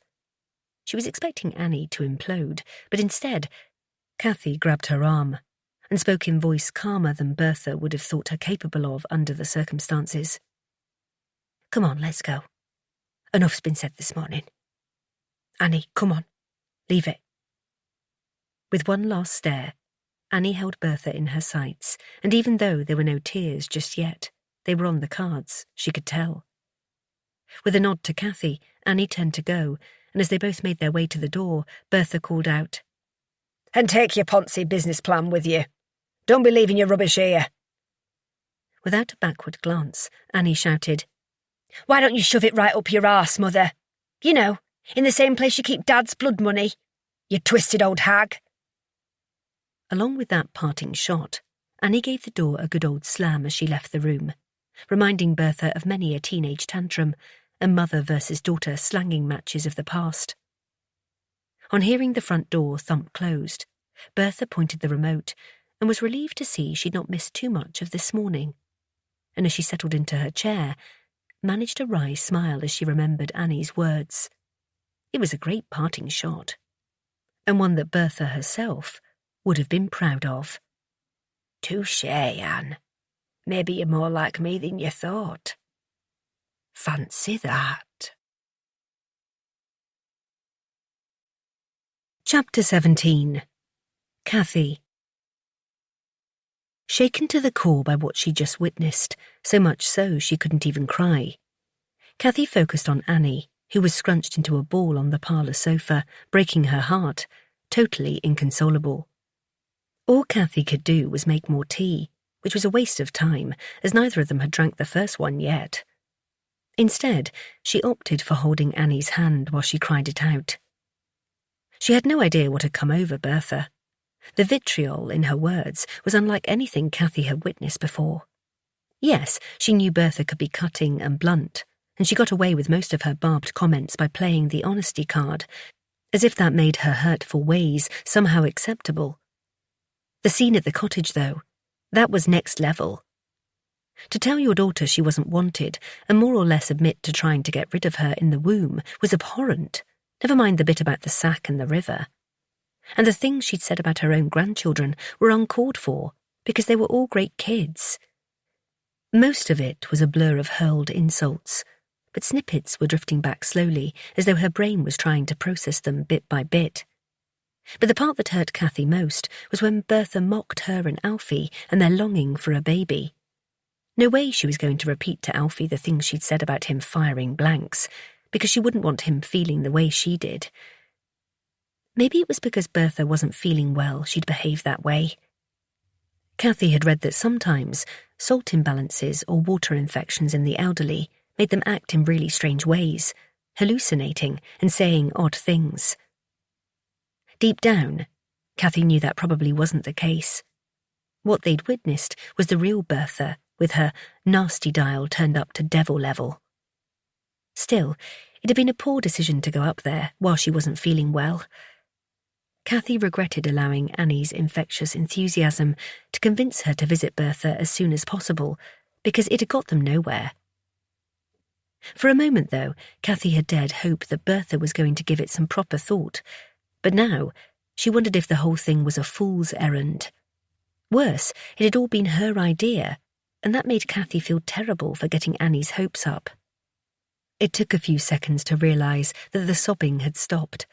She was expecting Annie to implode, but instead, Cathy grabbed her arm and spoke in voice calmer than Bertha would have thought her capable of under the circumstances. Come on, let's go. Enough's been said this morning. Annie, come on. Leave it. With one last stare, Annie held Bertha in her sights, and even though there were no tears just yet, they were on the cards, she could tell. With a nod to Cathy, Annie turned to go, and as they both made their way to the door, Bertha called out, And take your Ponzi business plan with you. Don't be leaving your rubbish here. Without a backward glance, Annie shouted, Why don't you shove it right up your arse, Mother? You know, In the same place you keep Dad's blood money, you twisted old hag. Along with that parting shot, Annie gave the door a good old slam as she left the room, reminding Bertha of many a teenage tantrum and mother versus daughter slanging matches of the past. On hearing the front door thump closed, Bertha pointed the remote and was relieved to see she'd not missed too much of this morning, and as she settled into her chair, managed a wry smile as she remembered Annie's words. It was a great parting shot, and one that Bertha herself would have been proud of. Touché, Anne. Maybe you're more like me than you thought. Fancy that. Chapter 17. Cathy. Shaken to the core by what she'd just witnessed, so much so she couldn't even cry, Cathy focused on Annie, who was scrunched into a ball on the parlour sofa, breaking her heart, totally inconsolable. All Cathy could do was make more tea, which was a waste of time, as neither of them had drank the first one yet. Instead, she opted for holding Annie's hand while she cried it out. She had no idea what had come over Bertha. The vitriol in her words was unlike anything Cathy had witnessed before. Yes, she knew Bertha could be cutting and blunt, and she got away with most of her barbed comments by playing the honesty card, as if that made her hurtful ways somehow acceptable. The scene at the cottage, though, that was next level. To tell your daughter she wasn't wanted and more or less admit to trying to get rid of her in the womb was abhorrent, never mind the bit about the sack and the river. And the things she'd said about her own grandchildren were uncalled for, because they were all great kids. Most of it was a blur of hurled insults, but snippets were drifting back slowly, as though her brain was trying to process them bit by bit. But the part that hurt Cathy most was when Bertha mocked her and Alfie and their longing for a baby. No way she was going to repeat to Alfie the things she'd said about him firing blanks, because she wouldn't want him feeling the way she did. Maybe it was because Bertha wasn't feeling well she'd behaved that way. Cathy had read that sometimes salt imbalances or water infections in the elderly made them act in really strange ways, hallucinating and saying odd things. Deep down, Cathy knew that probably wasn't the case. What they'd witnessed was the real Bertha, with her nasty dial turned up to devil level. Still, it had been a poor decision to go up there while she wasn't feeling well. Cathy regretted allowing Annie's infectious enthusiasm to convince her to visit Bertha as soon as possible, because it had got them nowhere. For a moment, though, Cathy had dared hope that Bertha was going to give it some proper thought, but now she wondered if the whole thing was a fool's errand. Worse, it had all been her idea, and that made Cathy feel terrible for getting Annie's hopes up. It took a few seconds to realise that the sobbing had stopped.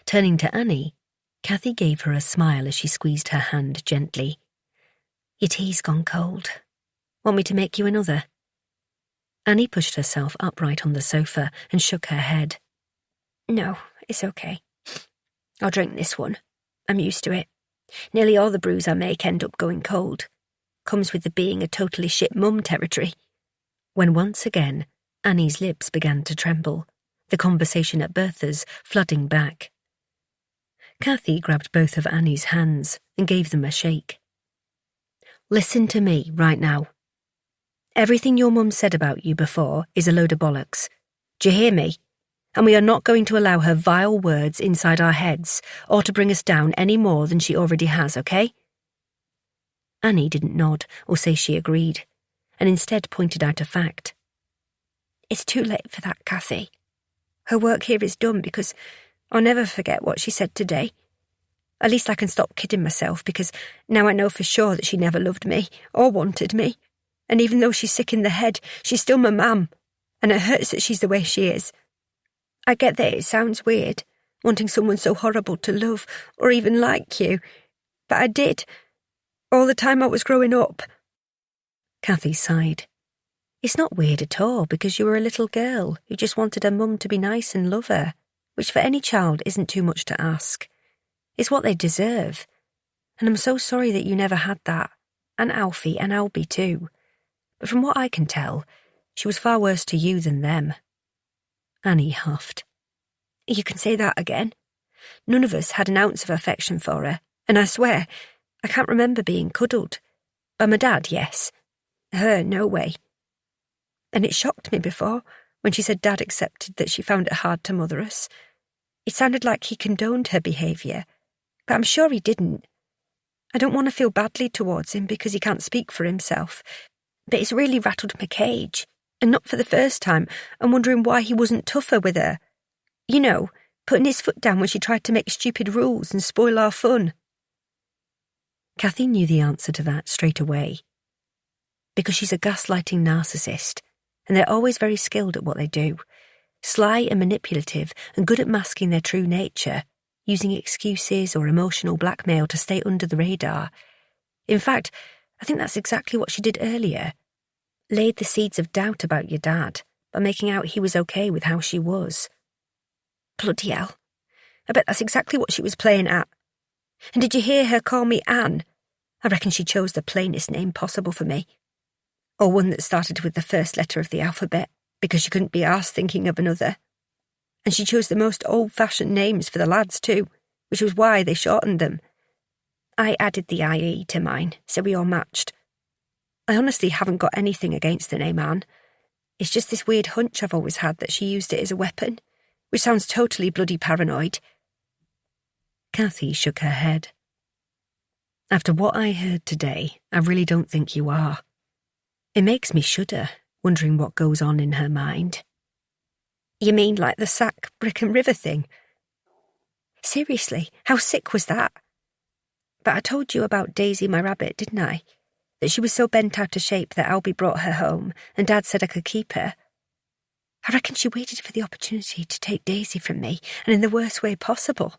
Turning to Annie, Cathy gave her a smile as she squeezed her hand gently. "Your tea's gone cold. Want me to make you another?" Annie pushed herself upright on the sofa and shook her head. No, it's okay. I'll drink this one. I'm used to it. Nearly all the brews I make end up going cold. Comes with the being a totally shit mum territory. When once again, Annie's lips began to tremble, the conversation at Bertha's flooding back. Cathy grabbed both of Annie's hands and gave them a shake. "Listen to me right now. Everything your mum said about you before is a load of bollocks. Do you hear me? And we are not going to allow her vile words inside our heads or to bring us down any more than she already has, okay?" Annie didn't nod or say she agreed, and instead pointed out a fact. It's too late for that, Cathy. Her work here is done because I'll never forget what she said today. At least I can stop kidding myself, because now I know for sure that she never loved me or wanted me. And even though she's sick in the head, she's still my mum, and it hurts that she's the way she is. I get that it sounds weird, wanting someone so horrible to love or even like you, but I did, all the time I was growing up. Cathy sighed. It's not weird at all, because you were a little girl who just wanted her mum to be nice and love her, which for any child isn't too much to ask. It's what they deserve. And I'm so sorry that you never had that, and Alfie and Albie too. But from what I can tell, she was far worse to you than them. Annie huffed. You can say that again. None of us had an ounce of affection for her, and I swear, I can't remember being cuddled. By my dad, yes. Her, no way. And it shocked me before, when she said Dad accepted that she found it hard to mother us. It sounded like he condoned her behaviour, but I'm sure he didn't. I don't want to feel badly towards him because he can't speak for himself, but it's really rattled my cage, and not for the first time. I'm wondering why he wasn't tougher with her. You know, putting his foot down when she tried to make stupid rules and spoil our fun. Cathy knew the answer to that straight away. Because she's a gaslighting narcissist, and they're always very skilled at what they do, sly and manipulative and good at masking their true nature, using excuses or emotional blackmail to stay under the radar. In fact, I think that's exactly what she did earlier. Laid the seeds of doubt about your dad by making out he was okay with how she was. Bloody hell. I bet that's exactly what she was playing at. And did you hear her call me Anne? I reckon she chose the plainest name possible for me. Or one that started with the first letter of the alphabet, because she couldn't be arsed thinking of another. And she chose the most old-fashioned names for the lads too, which was why they shortened them. I added the IE to mine, so we all matched. I honestly haven't got anything against the name Anne. It's just this weird hunch I've always had that she used it as a weapon, which sounds totally bloody paranoid. Cathy shook her head. After what I heard today, I really don't think you are. It makes me shudder, wondering what goes on in her mind. You mean like the Sack, Brick and River thing? Seriously, how sick was that? But I told you about Daisy my rabbit, didn't I? That she was so bent out of shape that Albie brought her home and Dad said I could keep her. I reckon she waited for the opportunity to take Daisy from me, and in the worst way possible.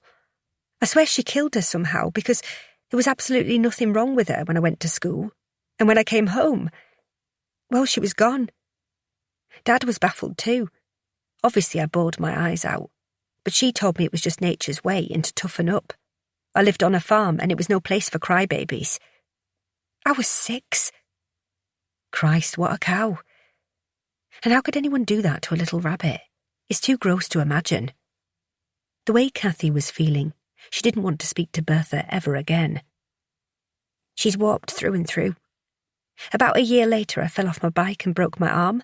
I swear she killed her somehow because there was absolutely nothing wrong with her when I went to school. And when I came home, well, she was gone. Dad was baffled too. Obviously I bawled my eyes out, but she told me it was just nature's way and to toughen up. I lived on a farm and it was no place for crybabies. I was 6. Christ, what a cow. And how could anyone do that to a little rabbit? It's too gross to imagine. The way Cathy was feeling, she didn't want to speak to Bertha ever again. She's warped through and through. About a year later, I fell off my bike and broke my arm.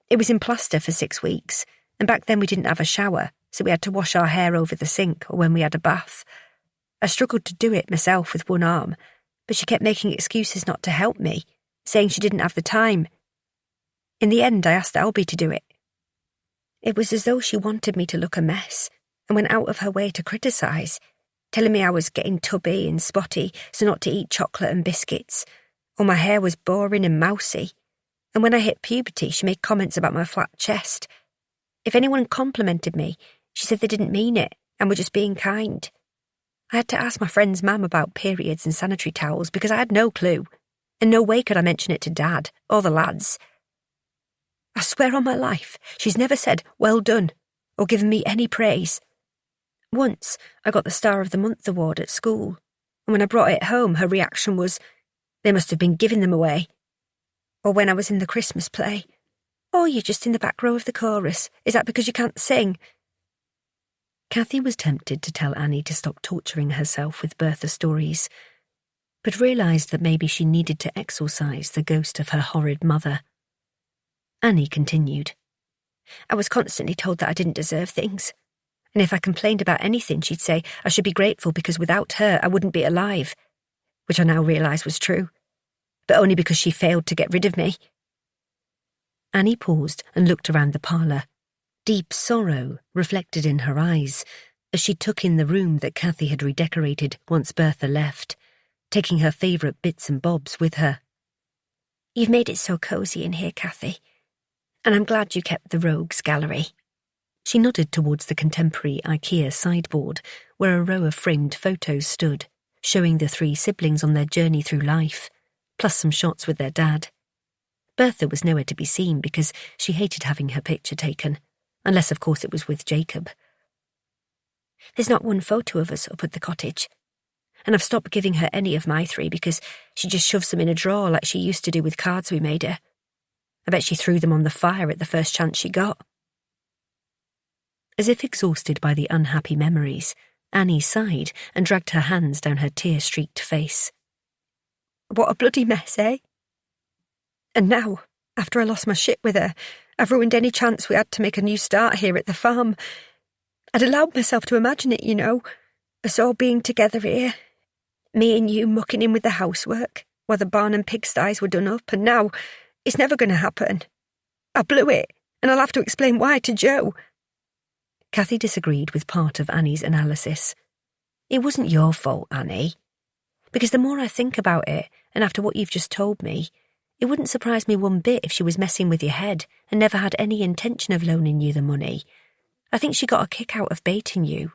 It was in plaster for 6 weeks, and back then we didn't have a shower, so we had to wash our hair over the sink or when we had a bath. I struggled to do it myself with one arm, but she kept making excuses not to help me, saying she didn't have the time. In the end, I asked Albie to do it. It was as though she wanted me to look a mess and went out of her way to criticise, telling me I was getting tubby and spotty, so not to eat chocolate and biscuits, or my hair was boring and mousy. And when I hit puberty, she made comments about my flat chest. If anyone complimented me, she said they didn't mean it and were just being kind. I had to ask my friend's mum about periods and sanitary towels because I had no clue, and no way could I mention it to Dad or the lads. I swear on my life, she's never said, "Well done," or given me any praise. Once, I got the Star of the Month award at school, and when I brought it home, her reaction was, "They must have been giving them away." Or when I was in the Christmas play, "Oh, you're just in the back row of the chorus. Is that because you can't sing?" Cathy was tempted to tell Annie to stop torturing herself with Bertha stories, but realised that maybe she needed to exorcise the ghost of her horrid mother. Annie continued. I was constantly told that I didn't deserve things, and if I complained about anything, she'd say I should be grateful because without her I wouldn't be alive, which I now realise was true, but only because she failed to get rid of me. Annie paused and looked around the parlour, deep sorrow reflected in her eyes as she took in the room that Cathy had redecorated once Bertha left, taking her favourite bits and bobs with her. You've made it so cosy in here, Cathy, and I'm glad you kept the Rogues Gallery. She nodded towards the contemporary IKEA sideboard where a row of framed photos stood, showing the 3 siblings on their journey through life, plus some shots with their dad. Bertha was nowhere to be seen because she hated having her picture taken, unless of course it was with Jacob. There's not one photo of us up at the cottage, and I've stopped giving her any of my 3 because she just shoves them in a drawer like she used to do with cards we made her. I bet she threw them on the fire at the first chance she got. As if exhausted by the unhappy memories, Annie sighed and dragged her hands down her tear-streaked face. What a bloody mess, eh? And now, after I lost my shit with her, I've ruined any chance we had to make a new start here at the farm. I'd allowed myself to imagine it, you know, us all being together here. Me and you mucking in with the housework, while the barn and pigsties were done up, and now it's never going to happen. I blew it, and I'll have to explain why to Joe. Cathy disagreed with part of Annie's analysis. It wasn't your fault, Annie. Because the more I think about it, and after what you've just told me, it wouldn't surprise me one bit if she was messing with your head and never had any intention of loaning you the money. I think she got a kick out of baiting you.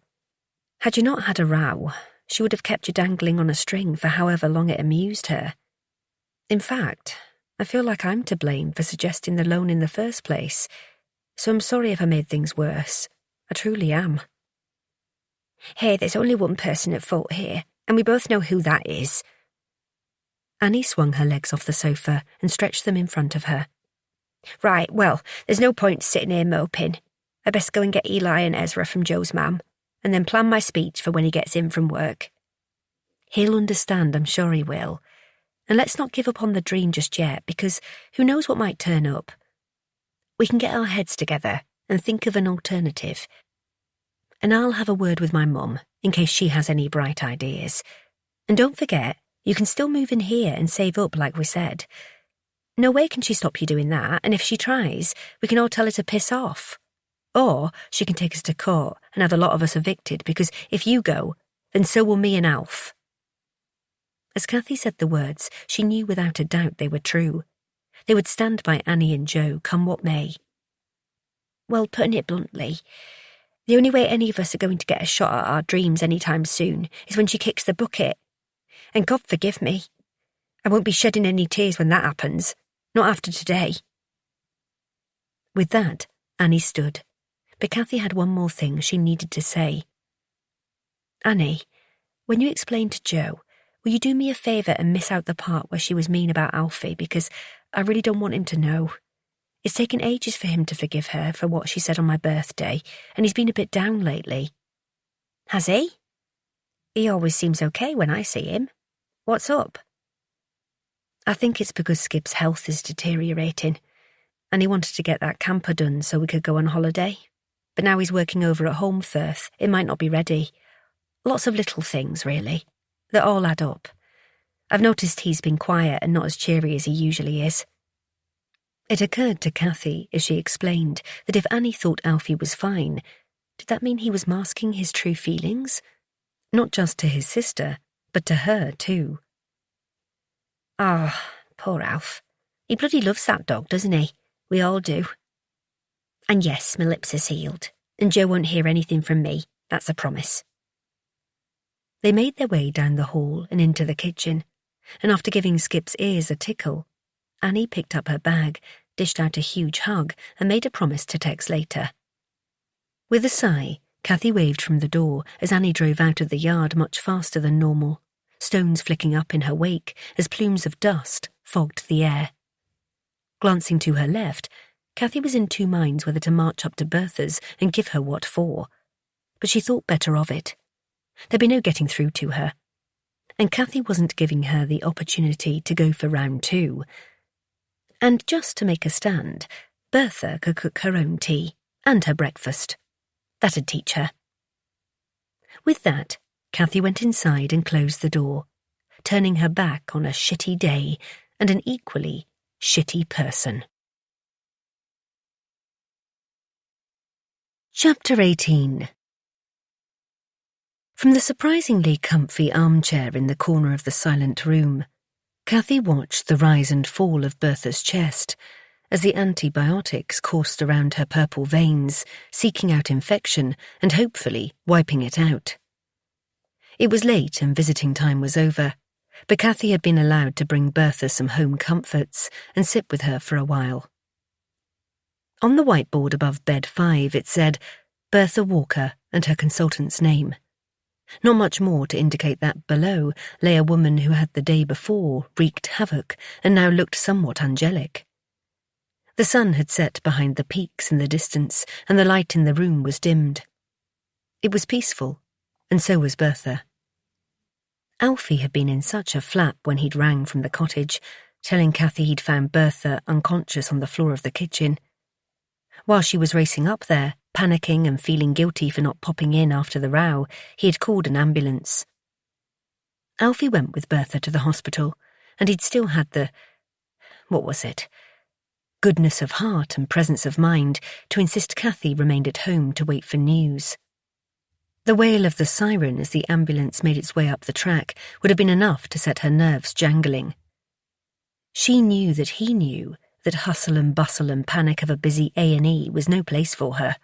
Had you not had a row, she would have kept you dangling on a string for however long it amused her. In fact, I feel like I'm to blame for suggesting the loan in the first place, so I'm sorry if I made things worse. I truly am. Hey, there's only one person at fault here, and we both know who that is. Annie swung her legs off the sofa and stretched them in front of her. Right, well, there's no point sitting here moping. I best go and get Eli and Ezra from Joe's mum, and then plan my speech for when he gets in from work. He'll understand, I'm sure he will. And let's not give up on the dream just yet, because who knows what might turn up. We can get our heads together and think of an alternative. And I'll have a word with my mum, in case she has any bright ideas. And don't forget, you can still move in here and save up like we said. No way can she stop you doing that, and if she tries, we can all tell her to piss off. Or she can take us to court and have a lot of us evicted, because if you go, then so will me and Alf. As Cathy said the words, she knew without a doubt they were true. They would stand by Annie and Joe, come what may. Well, putting it bluntly, the only way any of us are going to get a shot at our dreams any time soon is when she kicks the bucket. And God forgive me, I won't be shedding any tears when that happens, not after today. With that, Annie stood, but Cathy had one more thing she needed to say. Annie, when you explain to Joe, will you do me a favour and miss out the part where she was mean about Alfie, because I really don't want him to know. It's taken ages for him to forgive her for what she said on my birthday, and he's been a bit down lately. Has he? He always seems okay when I see him. What's up? I think it's because Skip's health is deteriorating, and he wanted to get that camper done so we could go on holiday. But now he's working over at Holmfirth, it might not be ready. Lots of little things, really, that all add up. I've noticed he's been quiet and not as cheery as he usually is. It occurred to Cathy, as she explained, that if Annie thought Alfie was fine, did that mean he was masking his true feelings? Not just to his sister, but to her too. Ah, poor Alf. He bloody loves that dog, doesn't he? We all do. And yes, my lips are sealed, and Joe won't hear anything from me, that's a promise. They made their way down the hall and into the kitchen, and after giving Skip's ears a tickle, Annie picked up her bag, dished out a huge hug, and made a promise to text later. With a sigh, Cathy waved from the door as Annie drove out of the yard much faster than normal, stones flicking up in her wake as plumes of dust fogged the air. Glancing to her left, Cathy was in two minds whether to march up to Bertha's and give her what for, but she thought better of it. There'd be no getting through to her, and Cathy wasn't giving her the opportunity to go for round two. And just to make a stand, Bertha could cook her own tea and her breakfast. That'd teach her. With that, Cathy went inside and closed the door, turning her back on a shitty day and an equally shitty person. Chapter 18. From the surprisingly comfy armchair in the corner of the silent room, Cathy watched the rise and fall of Bertha's chest as the antibiotics coursed around her purple veins, seeking out infection and hopefully wiping it out. It was late and visiting time was over, but Cathy had been allowed to bring Bertha some home comforts and sit with her for a while. On the whiteboard above bed 5 it said, Bertha Walker and her consultant's name. Not much more to indicate that below lay a woman who had the day before wreaked havoc and now looked somewhat angelic. The sun had set behind the peaks in the distance, and the light in the room was dimmed. It was peaceful, and so was Bertha. Alfie had been in such a flap when he'd rang from the cottage, telling Cathy he'd found Bertha unconscious on the floor of the kitchen. While she was racing up there, panicking and feeling guilty for not popping in after the row, he had called an ambulance. Alfie went with Bertha to the hospital, and he'd still had the goodness of heart and presence of mind to insist Cathy remained at home to wait for news. The wail of the siren as the ambulance made its way up the track would have been enough to set her nerves jangling. She knew that he knew that hustle and bustle and panic of a busy A&E was no place for her.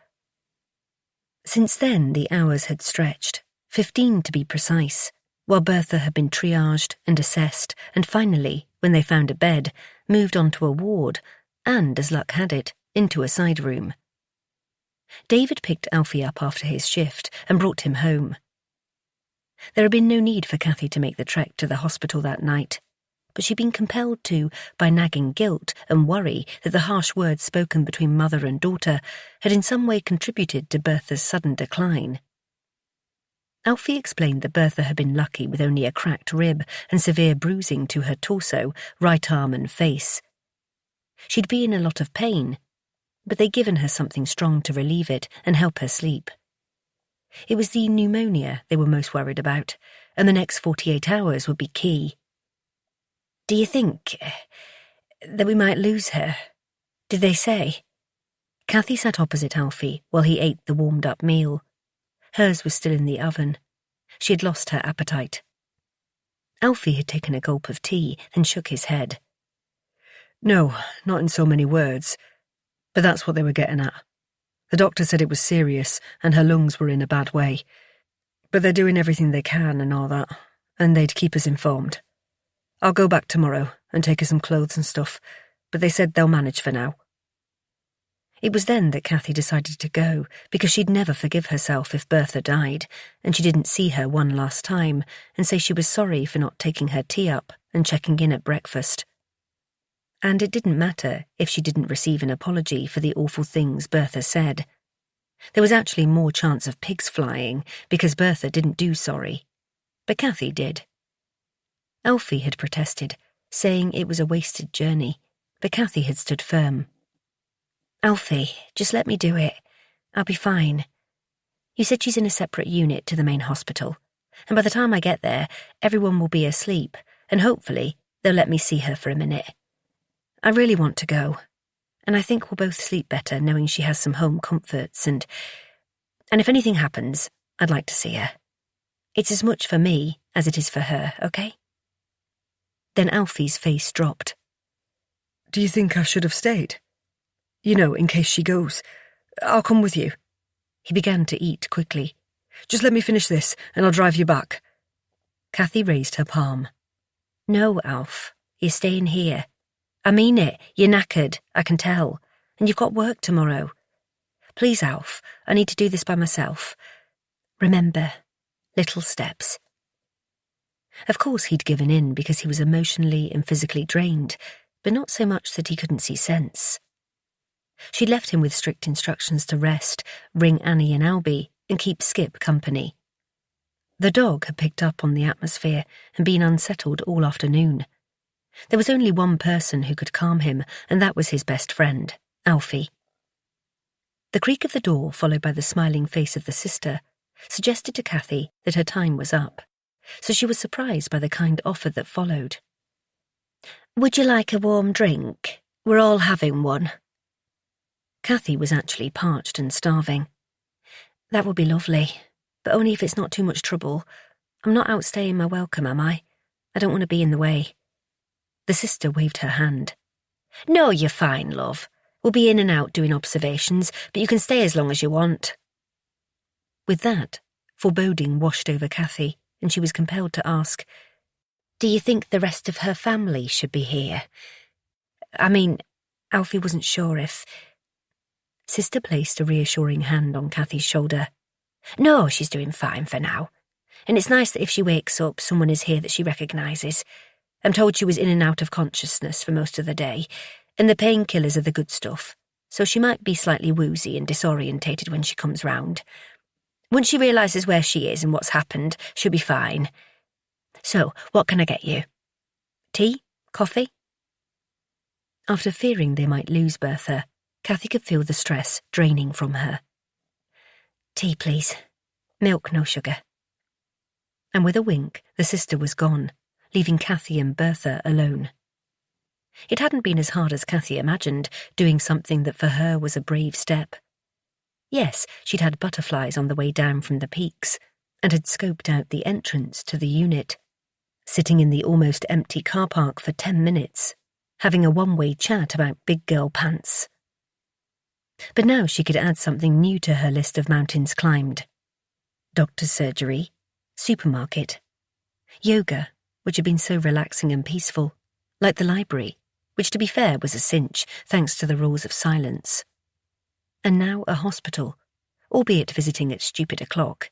Since then the hours had stretched, 15 to be precise, while Bertha had been triaged and assessed and finally, when they found a bed, moved on to a ward and, as luck had it, into a side room. David picked Alfie up after his shift and brought him home. There had been no need for Cathy to make the trek to the hospital that night, but she'd been compelled to by nagging guilt and worry that the harsh words spoken between mother and daughter had in some way contributed to Bertha's sudden decline. Alfie explained that Bertha had been lucky with only a cracked rib and severe bruising to her torso, right arm and face. She'd be in a lot of pain, but they'd given her something strong to relieve it and help her sleep. It was the pneumonia they were most worried about, and the next 48 hours would be key. "Do you think that we might lose her? Did they say?" Cathy sat opposite Alfie while he ate the warmed-up meal. Hers was still in the oven. She had lost her appetite. Alfie had taken a gulp of tea and shook his head. No, not in so many words. But that's what they were getting at. The doctor said it was serious and her lungs were in a bad way. But they're doing everything they can and all that, and they'd keep us informed. I'll go back tomorrow and take her some clothes and stuff, but they said they'll manage for now. It was then that Cathy decided to go, because she'd never forgive herself if Bertha died, and she didn't see her one last time, and say she was sorry for not taking her tea up and checking in at breakfast. And it didn't matter if she didn't receive an apology for the awful things Bertha said. There was actually more chance of pigs flying, because Bertha didn't do sorry. But Cathy did. Alfie had protested, saying it was a wasted journey, but Cathy had stood firm. "Alfie, just let me do it. I'll be fine. You said she's in a separate unit to the main hospital, and by the time I get there, everyone will be asleep, and hopefully they'll let me see her for a minute. I really want to go, and I think we'll both sleep better knowing she has some home comforts, and if anything happens, I'd like to see her. It's as much for me as it is for her, okay?" Then Alfie's face dropped. "Do you think I should have stayed? You know, in case she goes. I'll come with you." He began to eat quickly. "Just let me finish this, and I'll drive you back." Cathy raised her palm. "No, Alf, you're staying here. I mean it, you're knackered, I can tell, and you've got work tomorrow. Please, Alf, I need to do this by myself. Remember, little steps." Of course he'd given in because he was emotionally and physically drained, but not so much that he couldn't see sense. She'd left him with strict instructions to rest, ring Annie and Albie, and keep Skip company. The dog had picked up on the atmosphere and been unsettled all afternoon. There was only one person who could calm him, and that was his best friend, Alfie. The creak of the door, followed by the smiling face of the sister, suggested to Cathy that her time was up, so she was surprised by the kind offer that followed. "Would you like a warm drink? We're all having one." Cathy was actually parched and starving. "That would be lovely, but only if it's not too much trouble. I'm not outstaying my welcome, am I? I don't want to be in the way." The sister waved her hand. "No, you're fine, love. We'll be in and out doing observations, but you can stay as long as you want." With that, foreboding washed over Cathy, and she was compelled to ask, "Do you think the rest of her family should be here? I mean, Alfie wasn't sure if—" Sister placed a reassuring hand on Cathy's shoulder. "No, she's doing fine for now. And it's nice that if she wakes up, someone is here that she recognises. I'm told she was in and out of consciousness for most of the day, And the painkillers are the good stuff, so she might be slightly woozy and disorientated when she comes round. Once she realises where she is and what's happened, she'll be fine. So, what can I get you? Tea? Coffee? After fearing they might lose Bertha, Cathy could feel the stress draining from her. Tea, please. Milk, no sugar. And with a wink, the sister was gone, leaving Cathy and Bertha alone. It hadn't been as hard as Cathy imagined, doing something that for her was a brave step. Yes, she'd had butterflies on the way down from the peaks, and had scoped out the entrance to the unit, sitting in the almost empty car park for 10 minutes, having a one-way chat about big girl pants. But now she could add something new to her list of mountains climbed. Doctor's surgery, supermarket, yoga, which had been so relaxing and peaceful, like the library, which to be fair was a cinch thanks to the rules of silence. And now a hospital, albeit visiting at stupid o'clock.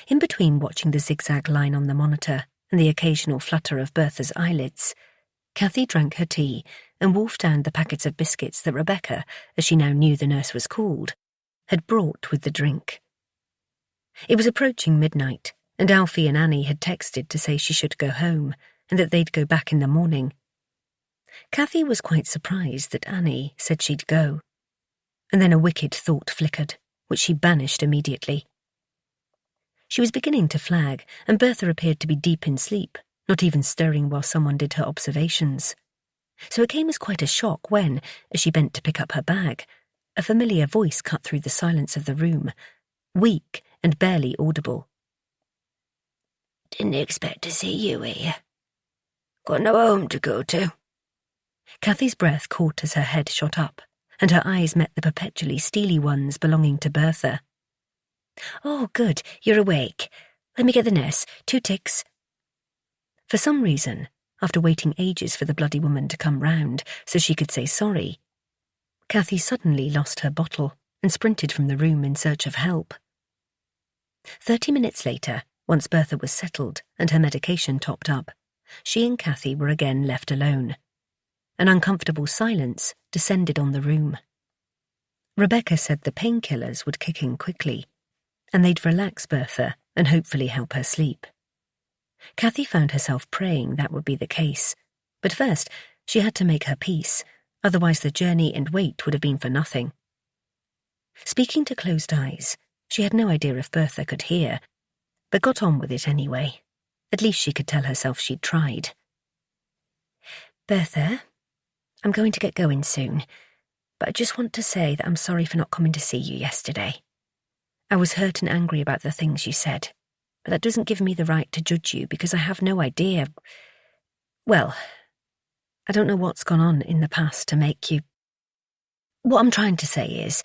In between watching the zigzag line on the monitor and the occasional flutter of Bertha's eyelids, Cathy drank her tea and wolfed down the packets of biscuits that Rebecca, as she now knew the nurse was called, had brought with the drink. It was approaching midnight, and Alfie and Annie had texted to say she should go home and that they'd go back in the morning. Cathy was quite surprised that Annie said she'd go, and then a wicked thought flickered, which she banished immediately. She was beginning to flag, and Bertha appeared to be deep in sleep, not even stirring while someone did her observations. So it came as quite a shock when, as she bent to pick up her bag, a familiar voice cut through the silence of the room, weak and barely audible. Didn't expect to see you here. Got no home to go to. Cathy's breath caught as her head shot up, and her eyes met the perpetually steely ones belonging to Bertha. Oh, good, you're awake. Let me get the nurse. 2 ticks. For some reason, after waiting ages for the bloody woman to come round so she could say sorry, Cathy suddenly lost her bottle and sprinted from the room in search of help. 30 minutes later, once Bertha was settled and her medication topped up, she and Cathy were again left alone. An uncomfortable silence descended on the room. Rebecca said the painkillers would kick in quickly, and they'd relax Bertha and hopefully help her sleep. Cathy found herself praying that would be the case, but first she had to make her peace, otherwise the journey and wait would have been for nothing. Speaking to closed eyes, she had no idea if Bertha could hear, but got on with it anyway. At least she could tell herself she'd tried. Bertha, I'm going to get going soon, but I just want to say that I'm sorry for not coming to see you yesterday. I was hurt and angry about the things you said, but that doesn't give me the right to judge you because I have no idea. Well, I don't know what's gone on in the past to make you... What I'm trying to say is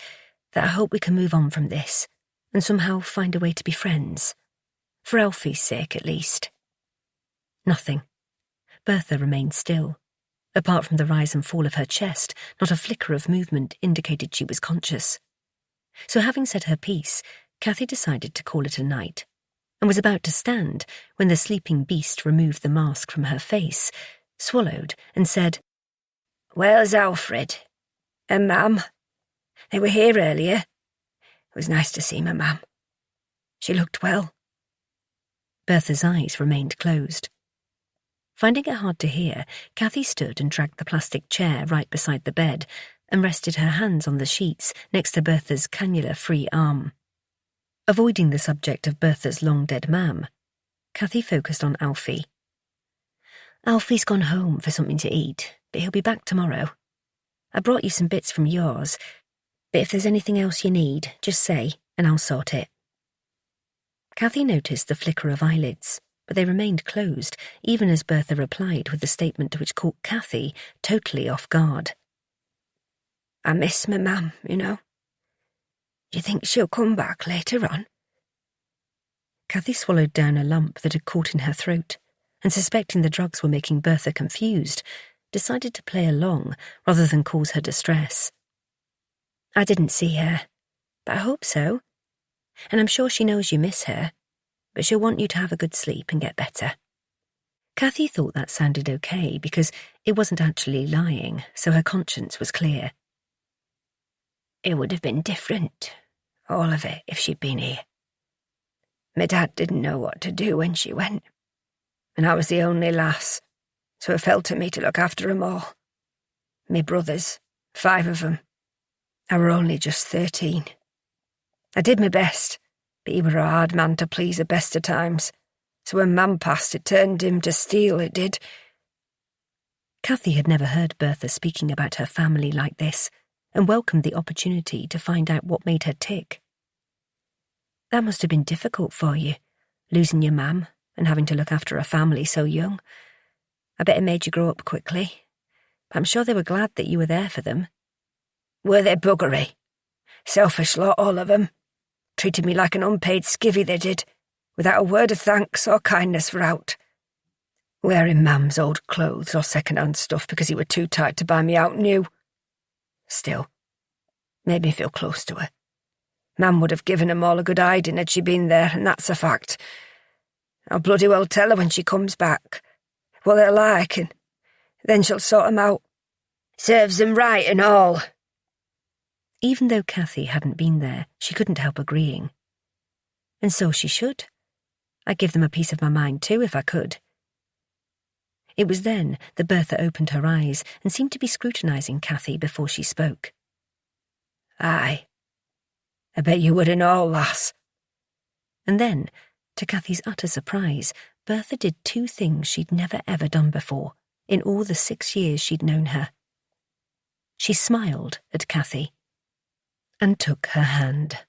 that I hope we can move on from this and somehow find a way to be friends. For Alfie's sake, at least. Nothing. Bertha remained still. Apart from the rise and fall of her chest, not a flicker of movement indicated she was conscious. So having said her piece, Cathy decided to call it a night, and was about to stand when the sleeping beast removed the mask from her face, swallowed, and said, Where's Alfred? And Mum? They were here earlier. It was nice to see my Mum. She looked well. Bertha's eyes remained closed. Finding it hard to hear, Cathy stood and dragged the plastic chair right beside the bed and rested her hands on the sheets next to Bertha's cannula-free arm. Avoiding the subject of Bertha's long-dead mam, Cathy focused on Alfie. Alfie's gone home for something to eat, but he'll be back tomorrow. I brought you some bits from yours, but if there's anything else you need, just say, and I'll sort it. Cathy noticed the flicker of eyelids, but they remained closed, even as Bertha replied with a statement which caught Cathy totally off guard. I miss my Mum, you know. Do you think she'll come back later on? Cathy swallowed down a lump that had caught in her throat, and suspecting the drugs were making Bertha confused, decided to play along rather than cause her distress. I didn't see her, but I hope so. And I'm sure she knows you miss her, but she'll want you to have a good sleep and get better. Cathy thought that sounded okay because it wasn't actually lying, so her conscience was clear. It would have been different, all of it, if she'd been here. My dad didn't know what to do when she went, and I was the only lass, so it fell to me to look after 'em all. Me brothers, 5 of 'em. I were only just 13. I did my best, but he were a hard man to please at best of times, so when Mam passed it turned him to steel, it did. Cathy had never heard Bertha speaking about her family like this, and welcomed the opportunity to find out what made her tick. That must have been difficult for you, losing your mam and having to look after a family so young. I bet it made you grow up quickly, but I'm sure they were glad that you were there for them. Were they buggery? Selfish lot, all of 'em. Treated me like an unpaid skivvy, they did, without a word of thanks or kindness for out. Wearing Mam's old clothes or second-hand stuff because he were too tight to buy me out new. Still, made me feel close to her. Mam would have given 'em all a good hiding had she been there, and that's a fact. I'll bloody well tell her when she comes back what they're like, and then she'll sort 'em out. Serves 'em right and all. Even though Cathy hadn't been there, she couldn't help agreeing. And so she should. I'd give them a piece of my mind too if I could. It was then that Bertha opened her eyes and seemed to be scrutinising Cathy before she spoke. Aye. I bet you would and all, lass. And then, to Cathy's utter surprise, Bertha did 2 things she'd never ever done before, in all the 6 years she'd known her. She smiled at Cathy and took her hand.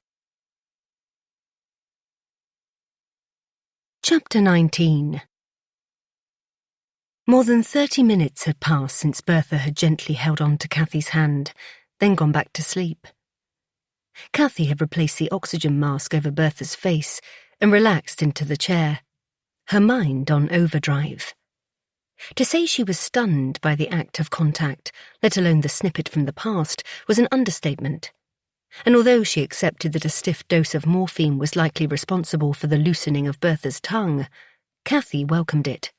Chapter 19. More than 30 minutes had passed since Bertha had gently held on to Cathy's hand, then gone back to sleep. Cathy had replaced the oxygen mask over Bertha's face and relaxed into the chair, her mind on overdrive. To say she was stunned by the act of contact, let alone the snippet from the past, was an understatement. And although she accepted that a stiff dose of morphine was likely responsible for the loosening of Bertha's tongue, Cathy welcomed it.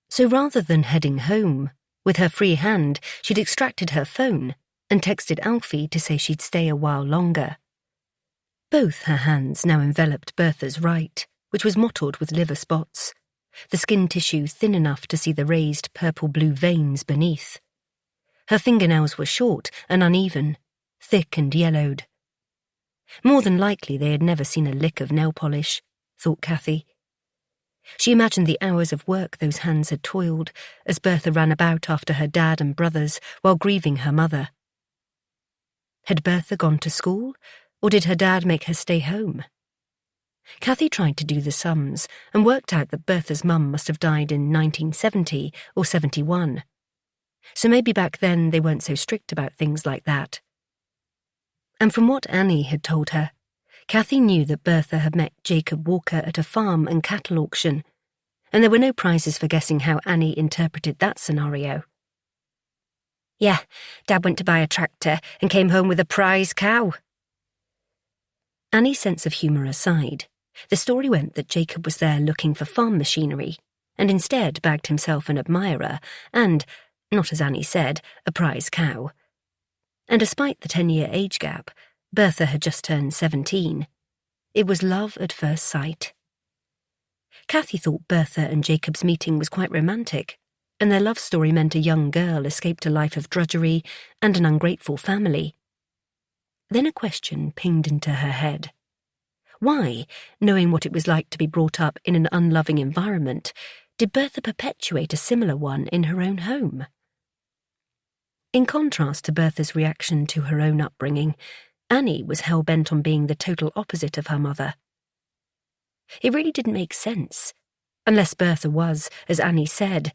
So rather than heading home, with her free hand, she'd extracted her phone and texted Alfie to say she'd stay a while longer. Both her hands now enveloped Bertha's right, which was mottled with liver spots, the skin tissue thin enough to see the raised purple-blue veins beneath. Her fingernails were short and uneven, thick and yellowed. More than likely they had never seen a lick of nail polish, thought Cathy. She imagined the hours of work those hands had toiled as Bertha ran about after her dad and brothers while grieving her mother. Had Bertha gone to school, or did her dad make her stay home? Cathy tried to do the sums and worked out that Bertha's mum must have died in 1970 or 71. So maybe back then they weren't so strict about things like that. And from what Annie had told her, Cathy knew that Bertha had met Jacob Walker at a farm and cattle auction, and there were no prizes for guessing how Annie interpreted that scenario. Yeah, Dad went to buy a tractor and came home with a prize cow. Annie's sense of humour aside, the story went that Jacob was there looking for farm machinery, and instead bagged himself an admirer and, not as Annie said, a prize cow. And despite the 10-year age gap, Bertha had just turned 17. It was love at first sight. Cathy thought Bertha and Jacob's meeting was quite romantic, and their love story meant a young girl escaped a life of drudgery and an ungrateful family. Then a question pinged into her head. Why, knowing what it was like to be brought up in an unloving environment, did Bertha perpetuate a similar one in her own home? In contrast to Bertha's reaction to her own upbringing, Annie was hell-bent on being the total opposite of her mother. It really didn't make sense, unless Bertha was, as Annie said,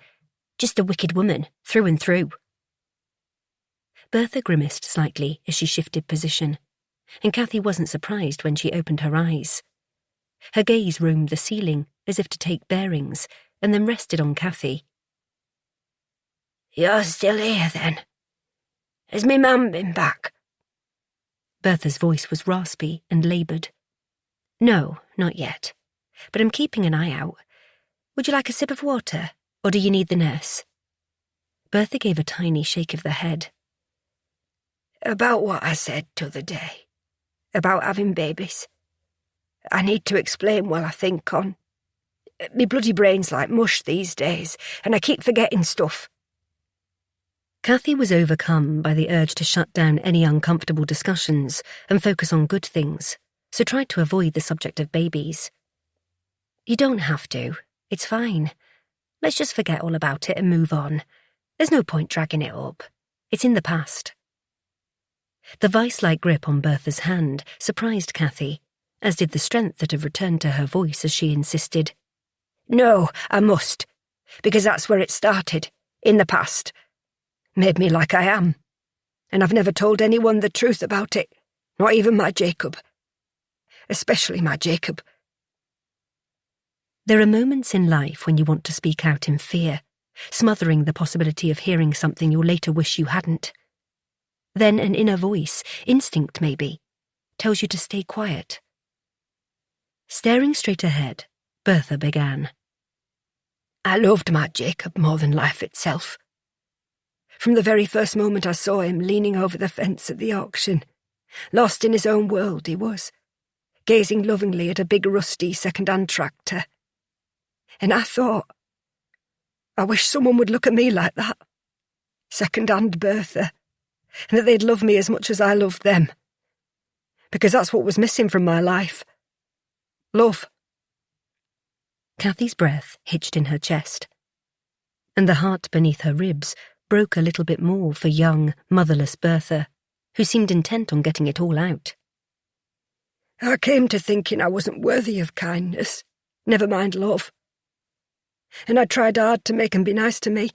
just a wicked woman, through and through. Bertha grimaced slightly as she shifted position, and Cathy wasn't surprised when she opened her eyes. Her gaze roamed the ceiling as if to take bearings, and then rested on Cathy. You're still here, then? Has me mum been back? Bertha's voice was raspy and laboured. No, not yet, but I'm keeping an eye out. Would you like a sip of water, or do you need the nurse? Bertha gave a tiny shake of the head. About what I said t'other day. About having babies. I need to explain while I think on. Me bloody brain's like mush these days, and I keep forgetting stuff. Cathy was overcome by the urge to shut down any uncomfortable discussions and focus on good things, so tried to avoid the subject of babies. You don't have to. It's fine. Let's just forget all about it and move on. There's no point dragging it up. It's in the past. The vice-like grip on Bertha's hand surprised Cathy, as did the strength that had returned to her voice as she insisted. No, I must, because that's where it started, in the past. Made me like I am, and I've never told anyone the truth about it, not even my Jacob. Especially my Jacob. There are moments in life when you want to speak out in fear, smothering the possibility of hearing something you'll later wish you hadn't. Then an inner voice, instinct maybe, tells you to stay quiet. Staring straight ahead, Bertha began. I loved my Jacob more than life itself. From the very first moment I saw him leaning over the fence at the auction, lost in his own world he was, gazing lovingly at a big rusty second-hand tractor. And I thought, I wish someone would look at me like that. Second-hand Bertha. And that they'd love me as much as I loved them. Because that's what was missing from my life. Love. Cathy's breath hitched in her chest, and the heart beneath her ribs broke a little bit more for young, motherless Bertha, who seemed intent on getting it all out. I came to thinking I wasn't worthy of kindness, never mind love. And I tried hard to make 'em be nice to me.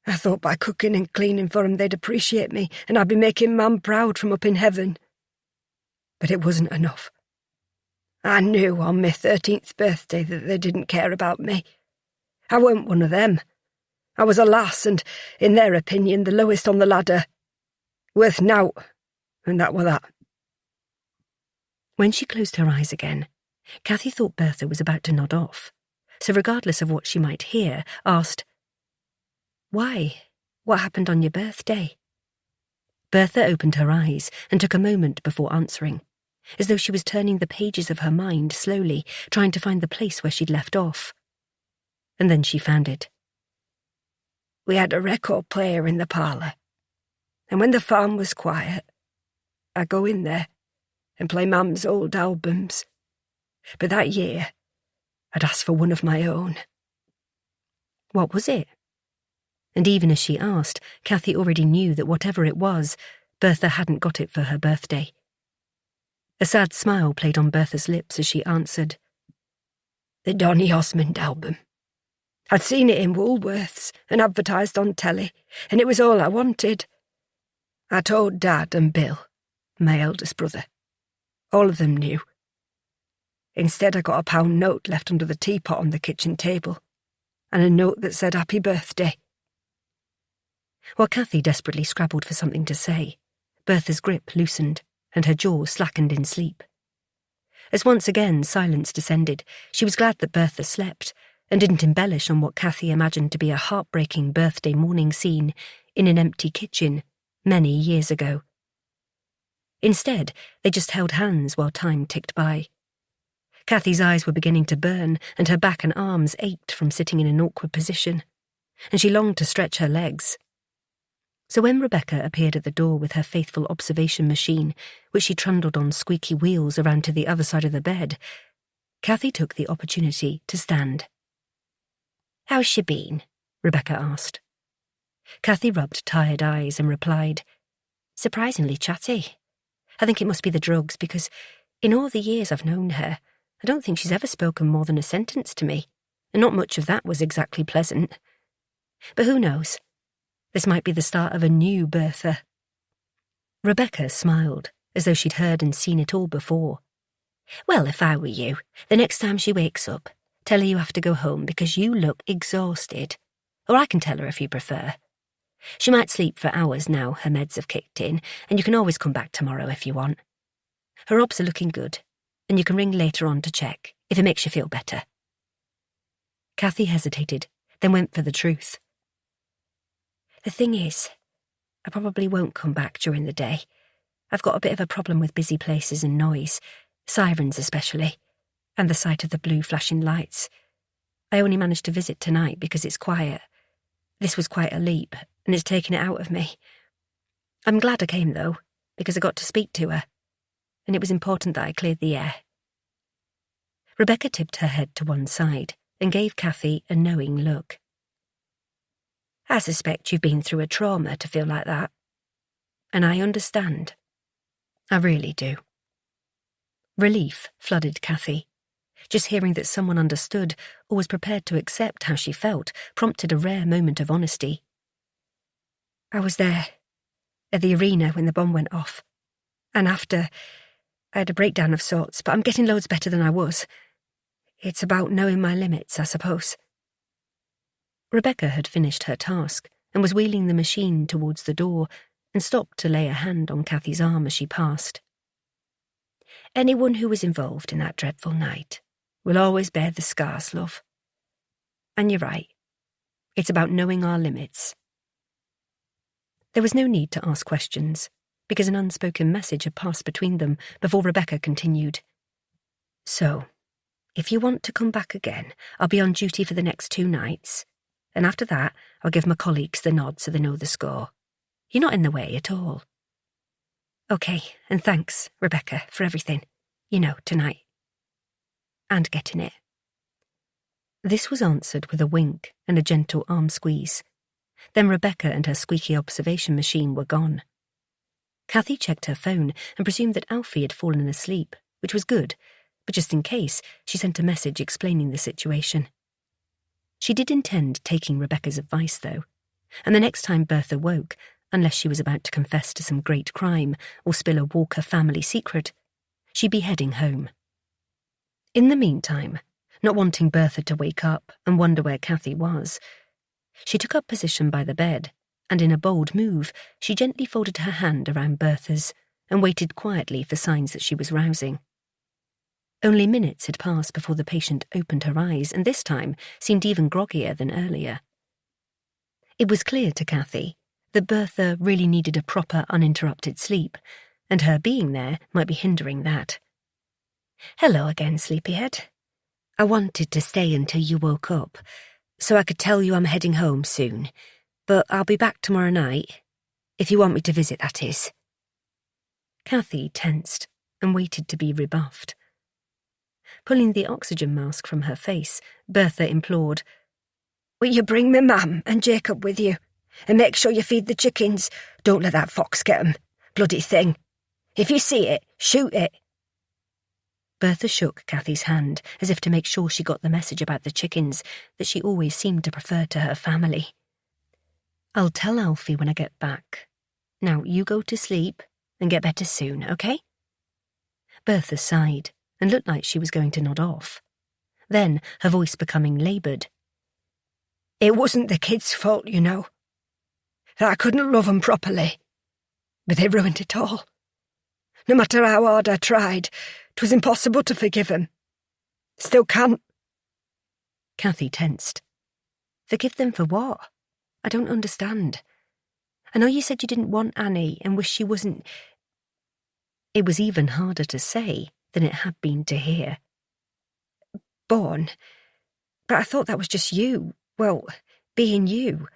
I thought by cooking and cleaning for 'em they'd appreciate me, and I'd be making Mum proud from up in heaven. But it wasn't enough. I knew on my 13th birthday that they didn't care about me. I weren't one of them. I was a lass and, in their opinion, the lowest on the ladder. Worth nowt, and that were that. When she closed her eyes again, Cathy thought Bertha was about to nod off, so regardless of what she might hear, asked, "Why? What happened on your birthday?" Bertha opened her eyes and took a moment before answering, as though she was turning the pages of her mind slowly, trying to find the place where she'd left off. And then she found it. We had a record player in the parlour, and when the farm was quiet, I'd go in there and play Mum's old albums. But that year, I'd asked for one of my own. What was it? And even as she asked, Cathy already knew that whatever it was, Bertha hadn't got it for her birthday. A sad smile played on Bertha's lips as she answered. The Donny Osmond album. I'd seen it in Woolworths and advertised on telly, and it was all I wanted. I told Dad and Bill, my eldest brother. All of them knew. Instead, I got a £1 note left under the teapot on the kitchen table, and a note that said Happy Birthday. While Cathy desperately scrabbled for something to say, Bertha's grip loosened and her jaw slackened in sleep. As once again silence descended, she was glad that Bertha slept and didn't embellish on what Cathy imagined to be a heartbreaking birthday morning scene in an empty kitchen many years ago. Instead, they just held hands while time ticked by. Cathy's eyes were beginning to burn and her back and arms ached from sitting in an awkward position, and she longed to stretch her legs. So when Rebecca appeared at the door with her faithful observation machine, which she trundled on squeaky wheels around to the other side of the bed, Cathy took the opportunity to stand. How's she been? Rebecca asked. Cathy rubbed tired eyes and replied, Surprisingly chatty. I think it must be the drugs because, in all the years I've known her, I don't think she's ever spoken more than a sentence to me, and not much of that was exactly pleasant. But who knows? This might be the start of a new Bertha. Rebecca smiled, as though she'd heard and seen it all before. Well, if I were you, the next time she wakes up, tell her you have to go home because you look exhausted. Or I can tell her if you prefer. She might sleep for hours now her meds have kicked in, and you can always come back tomorrow if you want. Her obs are looking good, and you can ring later on to check if it makes you feel better. Cathy hesitated, then went for the truth. The thing is, I probably won't come back during the day. I've got a bit of a problem with busy places and noise, sirens especially, and the sight of the blue flashing lights. I only managed to visit tonight because it's quiet. This was quite a leap, and it's taken it out of me. I'm glad I came, though, because I got to speak to her, and it was important that I cleared the air. Rebecca tipped her head to one side and gave Cathy a knowing look. I suspect you've been through a trauma to feel like that, and I understand. I really do. Relief flooded Cathy. Just hearing that someone understood or was prepared to accept how she felt prompted a rare moment of honesty. I was there, at the arena when the bomb went off, and after, I had a breakdown of sorts, but I'm getting loads better than I was. It's about knowing my limits, I suppose. Rebecca had finished her task and was wheeling the machine towards the door and stopped to lay a hand on Cathy's arm as she passed. Anyone who was involved in that dreadful night will always bear the scars, love. And you're right. It's about knowing our limits. There was no need to ask questions, because an unspoken message had passed between them before Rebecca continued. So, if you want to come back again, I'll be on duty for the next 2 nights, and after that, I'll give my colleagues the nod so they know the score. You're not in the way at all. OK, and thanks, Rebecca, for everything. Tonight. And getting it. This was answered with a wink and a gentle arm squeeze. Then Rebecca and her squeaky observation machine were gone. Cathy checked her phone and presumed that Alfie had fallen asleep, which was good, but just in case, she sent a message explaining the situation. She did intend taking Rebecca's advice, though, and the next time Bertha woke, unless she was about to confess to some great crime or spill a Walker family secret, she'd be heading home. In the meantime, not wanting Bertha to wake up and wonder where Cathy was, she took up position by the bed, and in a bold move, she gently folded her hand around Bertha's and waited quietly for signs that she was rousing. Only minutes had passed before the patient opened her eyes, and this time seemed even groggier than earlier. It was clear to Cathy that Bertha really needed a proper, uninterrupted sleep, and her being there might be hindering that. Hello again, sleepyhead. I wanted to stay until you woke up, so I could tell you I'm heading home soon, but I'll be back tomorrow night, if you want me to visit, that is. Cathy tensed and waited to be rebuffed. Pulling the oxygen mask from her face, Bertha implored, "Will you bring me Mam and Jacob with you? And make sure you feed the chickens. Don't let that fox get 'em. Bloody thing. If you see it, shoot it." Bertha shook Cathy's hand, as if to make sure she got the message about the chickens that she always seemed to prefer to her family. "I'll tell Alfie when I get back. Now you go to sleep and get better soon, OK?" Bertha sighed and looked like she was going to nod off. Then, her voice becoming laboured. "It wasn't the kids' fault, that I couldn't love 'em properly. But they ruined it all. No matter how hard I tried, 'twas impossible to forgive 'em. Still can't." Cathy tensed. "Forgive them for what? I don't understand. I know you said you didn't want Annie and wished she wasn't—" It was even harder to say than it had been to hear. "Born. But I thought that was just you. Well, being you.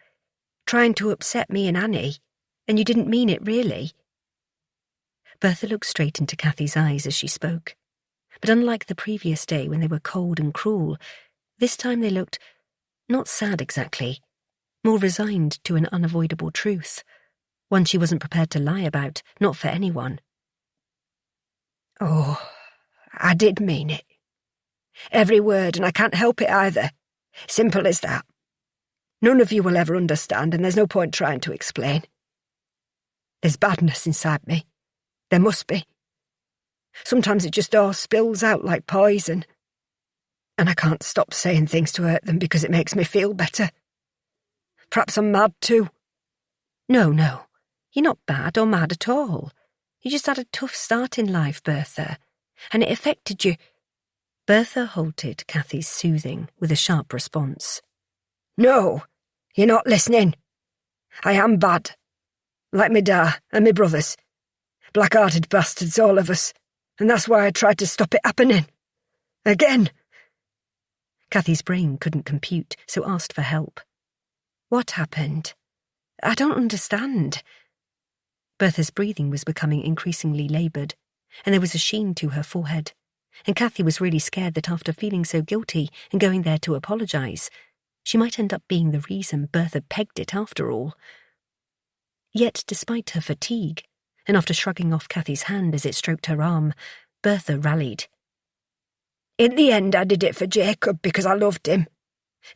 Trying to upset me and Annie. And you didn't mean it, really." Bertha looked straight into Cathy's eyes as she spoke. But unlike the previous day when they were cold and cruel, this time they looked, not sad exactly, more resigned to an unavoidable truth, one she wasn't prepared to lie about, not for anyone. "Oh, I did mean it. Every word, and I can't help it either. Simple as that. None of you will ever understand, and there's no point trying to explain. There's badness inside me. There must be. Sometimes it just all spills out like poison. And I can't stop saying things to hurt them because it makes me feel better. Perhaps I'm mad too." No, you're not bad or mad at all. You just had a tough start in life, Bertha, and it affected you. Bertha halted Cathy's soothing with a sharp response. No, you're not listening. I am bad. Like me da and me brothers. Black-hearted bastards, all of us. And that's why I tried to stop it happening. Again. Cathy's brain couldn't compute, so asked for help. What happened? I don't understand. Bertha's breathing was becoming increasingly laboured, and there was a sheen to her forehead, and Cathy was really scared that after feeling so guilty and going there to apologise, she might end up being the reason Bertha pegged it after all. Yet, despite her fatigue, and after shrugging off Cathy's hand as it stroked her arm, Bertha rallied. In the end, I did it for Jacob because I loved him.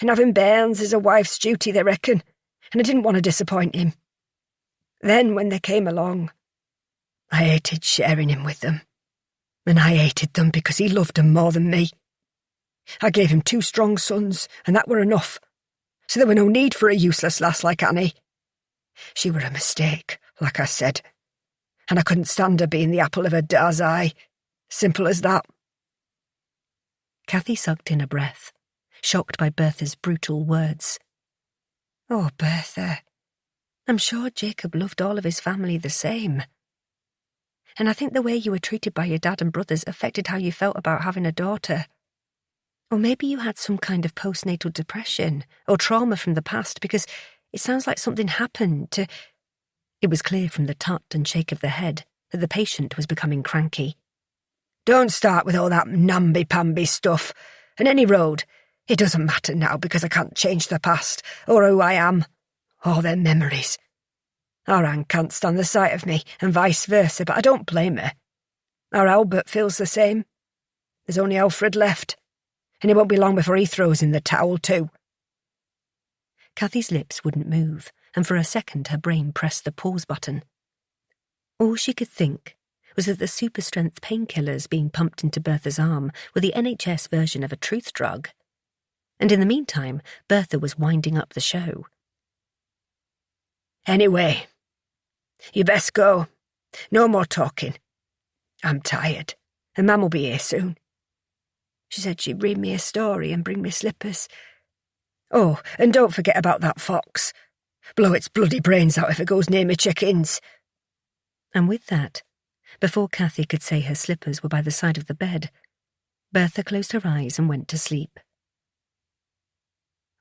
And having bairns is a wife's duty, they reckon, and I didn't want to disappoint him. Then, when they came along, I hated sharing him with them. And I hated them because he loved them more than me. I gave him 2 strong sons, and that were enough. So there were no need for a useless lass like Annie. She were a mistake, like I said. And I couldn't stand her being the apple of her da's eye. Simple as that. Cathy sucked in a breath, shocked by Bertha's brutal words. Oh, Bertha, I'm sure Jacob loved all of his family the same. And I think the way you were treated by your dad and brothers affected how you felt about having a daughter. Or maybe you had some kind of postnatal depression or trauma from the past, because it sounds like something happened to... It was clear from the tut and shake of the head that the patient was becoming cranky. Don't start with all that namby-pamby stuff. And any road, it doesn't matter now because I can't change the past, or who I am, or their memories. Our Anne can't stand the sight of me, and vice versa, but I don't blame her. Our Albert feels the same. There's only Alfred left, and it won't be long before he throws in the towel too. Cathy's lips wouldn't move, and for a second her brain pressed the pause button. All she could think was that the super-strength painkillers being pumped into Bertha's arm were the NHS version of a truth drug. And in the meantime, Bertha was winding up the show. Anyway, you best go. No more talking. I'm tired, and Mam will be here soon. She said she'd read me a story and bring me slippers. Oh, and don't forget about that fox. Blow its bloody brains out if it goes near me chickens. And with that, before Cathy could say her slippers were by the side of the bed, Bertha closed her eyes and went to sleep.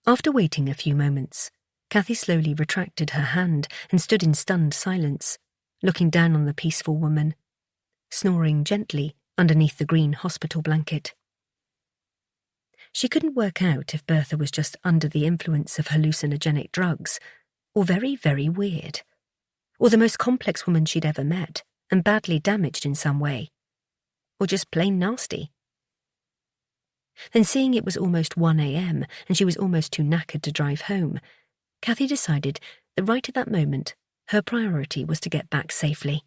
After waiting a few moments, Cathy slowly retracted her hand and stood in stunned silence, looking down on the peaceful woman, snoring gently underneath the green hospital blanket. She couldn't work out if Bertha was just under the influence of hallucinogenic drugs, or very, very weird, or the most complex woman she'd ever met, and badly damaged in some way, or just plain nasty. Then, seeing it was almost 1 a.m. and she was almost too knackered to drive home, Cathy decided that right at that moment her priority was to get back safely.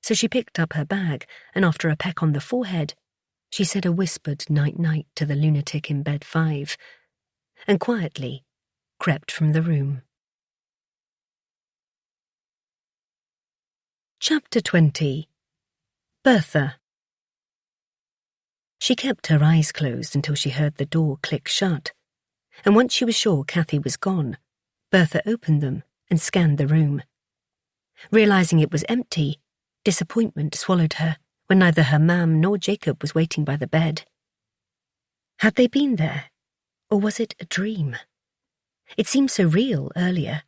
So she picked up her bag, and after a peck on the forehead, she said a whispered night-night to the lunatic in bed 5, and quietly crept from the room. Chapter 20. Bertha. She kept her eyes closed until she heard the door click shut, and once she was sure Cathy was gone, Bertha opened them and scanned the room. Realising it was empty, disappointment swallowed her when neither her mam nor Jacob was waiting by the bed. Had they been there, or was it a dream? It seemed so real earlier,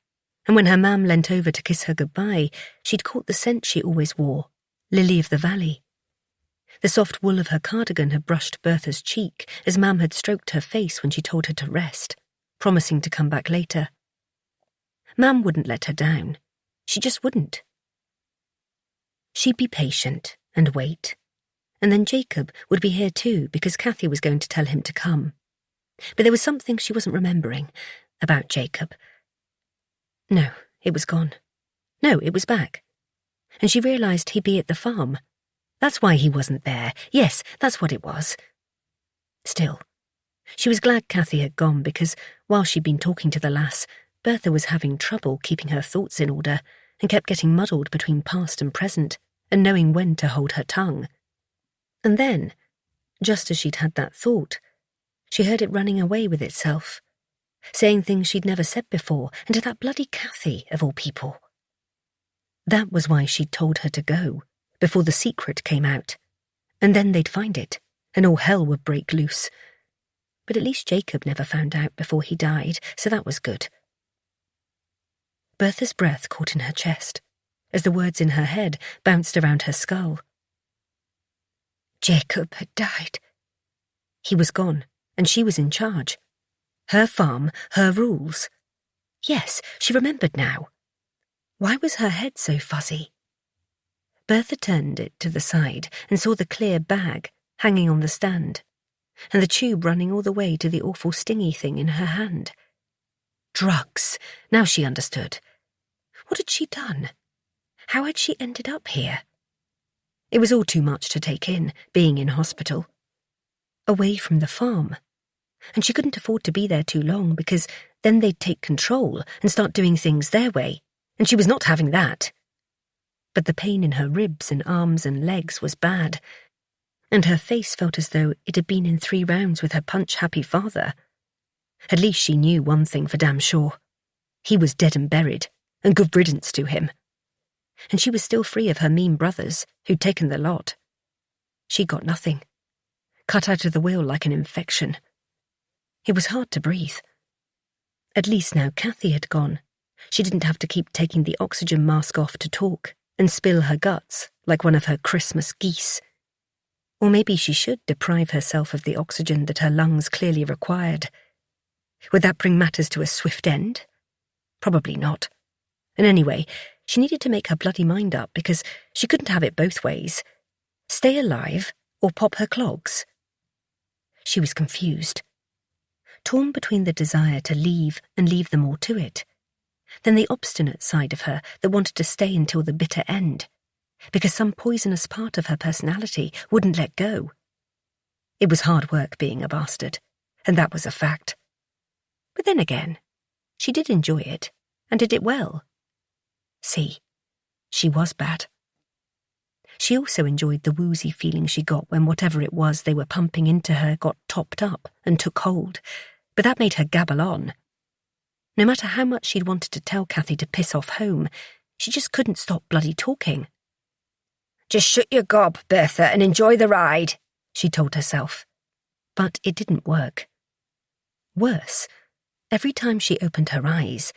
and when her mam leant over to kiss her goodbye, she'd caught the scent she always wore, lily of the valley. The soft wool of her cardigan had brushed Bertha's cheek as mam had stroked her face when she told her to rest, promising to come back later. Mam wouldn't let her down. She just wouldn't. She'd be patient and wait, and then Jacob would be here too because Cathy was going to tell him to come. But there was something she wasn't remembering about Jacob. No, it was gone. No, it was back. And she realised he'd be at the farm. That's why he wasn't there. Yes, that's what it was. Still, she was glad Cathy had gone because, while she'd been talking to the lass, Bertha was having trouble keeping her thoughts in order and kept getting muddled between past and present and knowing when to hold her tongue. And then, Just as she'd had that thought, she heard it running away with itself, saying things she'd never said before, and to that bloody Cathy, of all people. That was why she'd told her to go, before the secret came out, and then they'd find it, and all hell would break loose. But at least Jacob never found out before he died, so that was good. Bertha's breath caught in her chest, as the words in her head bounced around her skull. Jacob had died. He was gone, and she was in charge. Her farm, her rules. Yes, she remembered now. Why was her head so fuzzy? Bertha turned it to the side and saw the clear bag hanging on the stand, and the tube running all the way to the awful stingy thing in her hand. Drugs. Now she understood. What had she done? How had she ended up here? It was all too much to take in, being in hospital. Away from the farm. And she couldn't afford to be there too long because then they'd take control and start doing things their way, and she was not having that. But the pain in her ribs and arms and legs was bad, and her face felt as though it had been in 3 rounds with her punch-happy father. At least she knew one thing for damn sure. He was dead and buried, and good riddance to him. And she was still free of her mean brothers, who'd taken the lot. She got nothing. Cut out of the will like an infection. It was hard to breathe. At least now Cathy had gone. She didn't have to keep taking the oxygen mask off to talk and spill her guts like one of her Christmas geese. Or maybe she should deprive herself of the oxygen that her lungs clearly required. Would that bring matters to a swift end? Probably not. And anyway, she needed to make her bloody mind up because she couldn't have it both ways. Stay alive or pop her clogs. She was confused. Torn between the desire to leave and leave them all to it, then the obstinate side of her that wanted to stay until the bitter end, because some poisonous part of her personality wouldn't let go. It was hard work being a bastard, and that was a fact. But then again, she did enjoy it, and did it well. See, she was bad. She also enjoyed the woozy feeling she got when whatever it was they were pumping into her got topped up and took hold, but that made her gabble on. No matter how much she'd wanted to tell Cathy to piss off home, she just couldn't stop bloody talking. Just shut your gob, Bertha, and enjoy the ride, she told herself. But it didn't work. Worse, every time she opened her eyes,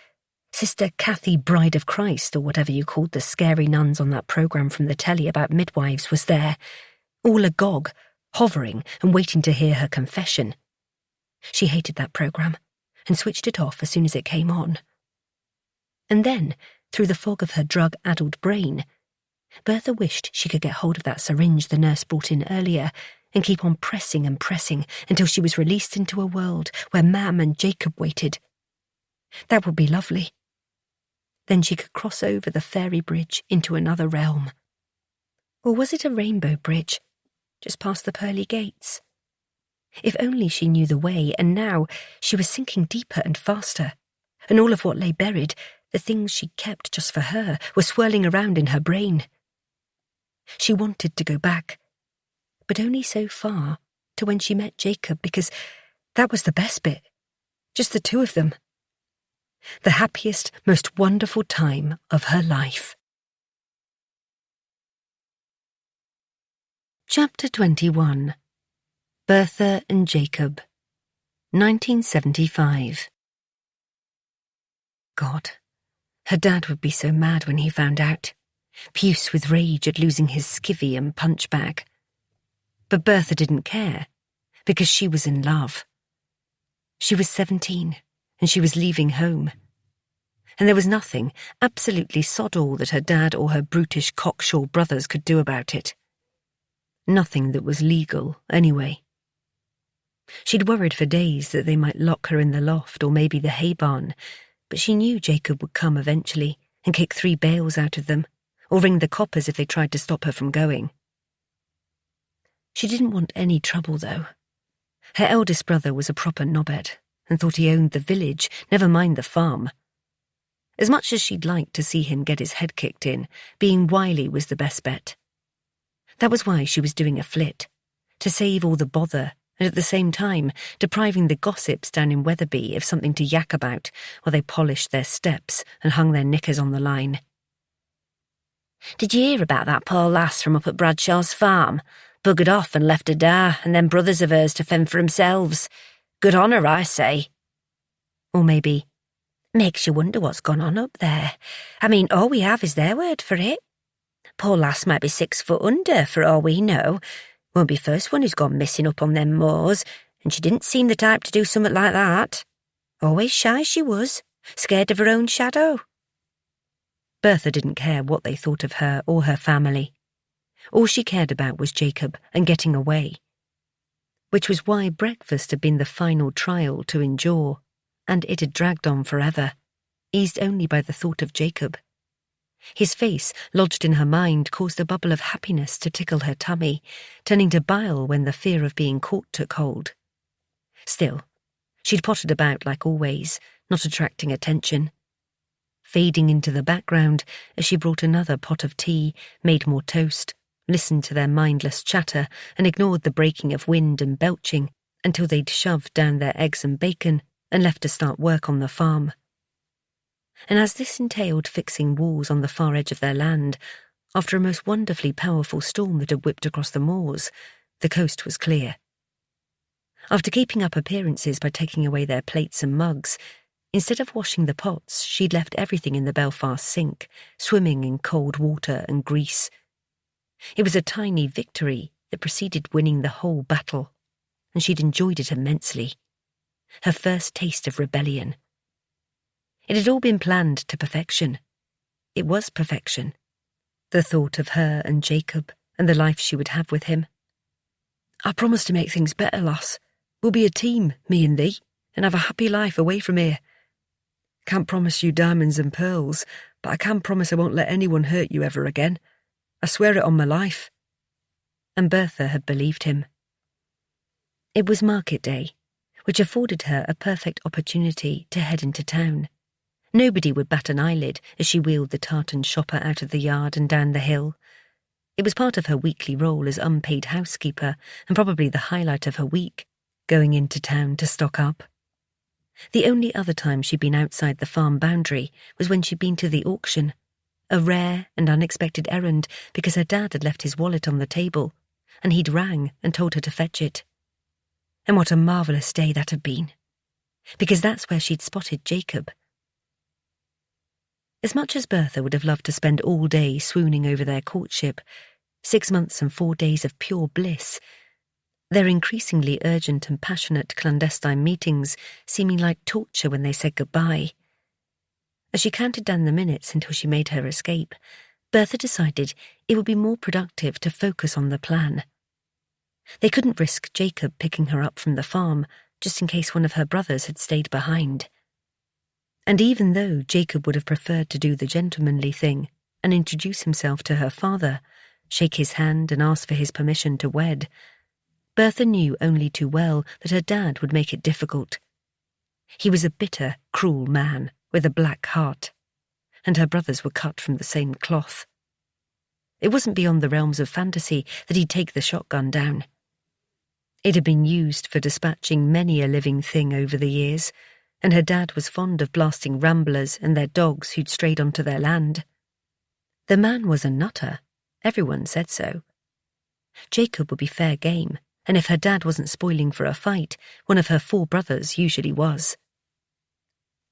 Sister Cathy Bride of Christ, or whatever you called the scary nuns on that programme from the telly about midwives, was there, all agog, hovering and waiting to hear her confession. She hated that programme, and switched it off as soon as it came on. And then, through the fog of her drug-addled brain, Bertha wished she could get hold of that syringe the nurse brought in earlier and keep on pressing and pressing until she was released into a world where Mam and Jacob waited. That would be lovely. Then she could cross over the fairy bridge into another realm. Or was it a rainbow bridge, just past the pearly gates? If only she knew the way, and now she was sinking deeper and faster, and all of what lay buried, the things she kept just for her, were swirling around in her brain. She wanted to go back, but only so far, to when she met Jacob, because that was the best bit. Just the 2 of them. The happiest, most wonderful time of her life. Chapter 21. Bertha and Jacob, 1975. God, her dad would be so mad when he found out, puce with rage at losing his skivvy and punch bag. But Bertha didn't care, because she was in love. She was 17, and she was leaving home. And there was nothing, absolutely sod all, that her dad or her brutish cocksure brothers could do about it. Nothing that was legal, anyway. She'd worried for days that they might lock her in the loft or maybe the hay barn, but she knew Jacob would come eventually and kick 3 bales out of them, or ring the coppers if they tried to stop her from going. She didn't want any trouble, though. Her eldest brother was a proper knobhead and thought he owned the village, never mind the farm. As much as she'd like to see him get his head kicked in, being wily was the best bet. That was why she was doing a flit, to save all the bother and at the same time depriving the gossips down in Wetherby of something to yak about while they polished their steps and hung their knickers on the line. Did you hear about that poor lass from up at Bradshaw's farm? Buggered off and left her da, and them brothers of hers to fend for themselves. Good on her, I say. Or maybe, makes you wonder what's gone on up there. I mean, all we have is their word for it. Poor lass might be 6 foot under, for all we know. Won't be first one who's gone missing up on them moors, and she didn't seem the type to do something like that. Always shy she was, scared of her own shadow. Bertha didn't care what they thought of her or her family. All she cared about was Jacob and getting away. Which was why breakfast had been the final trial to endure, and it had dragged on forever, eased only by the thought of Jacob. His face, lodged in her mind, caused a bubble of happiness to tickle her tummy, turning to bile when the fear of being caught took hold. Still, she'd pottered about like always, not attracting attention. Fading into the background as she brought another pot of tea, made more toast, listened to their mindless chatter and ignored the breaking of wind and belching until they'd shoved down their eggs and bacon and left to start work on the farm. And as this entailed fixing walls on the far edge of their land, after a most wonderfully powerful storm that had whipped across the moors, the coast was clear. After keeping up appearances by taking away their plates and mugs, instead of washing the pots, she'd left everything in the Belfast sink, swimming in cold water and grease. It was a tiny victory that preceded winning the whole battle, and she'd enjoyed it immensely. Her first taste of rebellion. It had all been planned to perfection. It was perfection. The thought of her and Jacob and the life she would have with him. I promise to make things better, lass. We'll be a team, me and thee, and have a happy life away from here. Can't promise you diamonds and pearls, but I can promise I won't let anyone hurt you ever again. I swear it on my life. And Bertha had believed him. It was market day, which afforded her a perfect opportunity to head into town. Nobody would bat an eyelid as she wheeled the tartan shopper out of the yard and down the hill. It was part of her weekly role as unpaid housekeeper and probably the highlight of her week, going into town to stock up. The only other time she'd been outside the farm boundary was when she'd been to the auction, a rare and unexpected errand because her dad had left his wallet on the table, and he'd rang and told her to fetch it. And what a marvellous day that had been, because that's where she'd spotted Jacob. As much as Bertha would have loved to spend all day swooning over their courtship, 6 months and 4 days of pure bliss, their increasingly urgent and passionate clandestine meetings seeming like torture when they said goodbye. As she counted down the minutes until she made her escape, Bertha decided it would be more productive to focus on the plan. They couldn't risk Jacob picking her up from the farm, just in case one of her brothers had stayed behind. And even though Jacob would have preferred to do the gentlemanly thing and introduce himself to her father, shake his hand and ask for his permission to wed, Bertha knew only too well that her dad would make it difficult. He was a bitter, cruel man with a black heart, and her brothers were cut from the same cloth. It wasn't beyond the realms of fantasy that he'd take the shotgun down. It had been used for dispatching many a living thing over the years, and her dad was fond of blasting ramblers and their dogs who'd strayed onto their land. The man was a nutter, everyone said so. Jacob would be fair game, and if her dad wasn't spoiling for a fight, one of her 4 brothers usually was.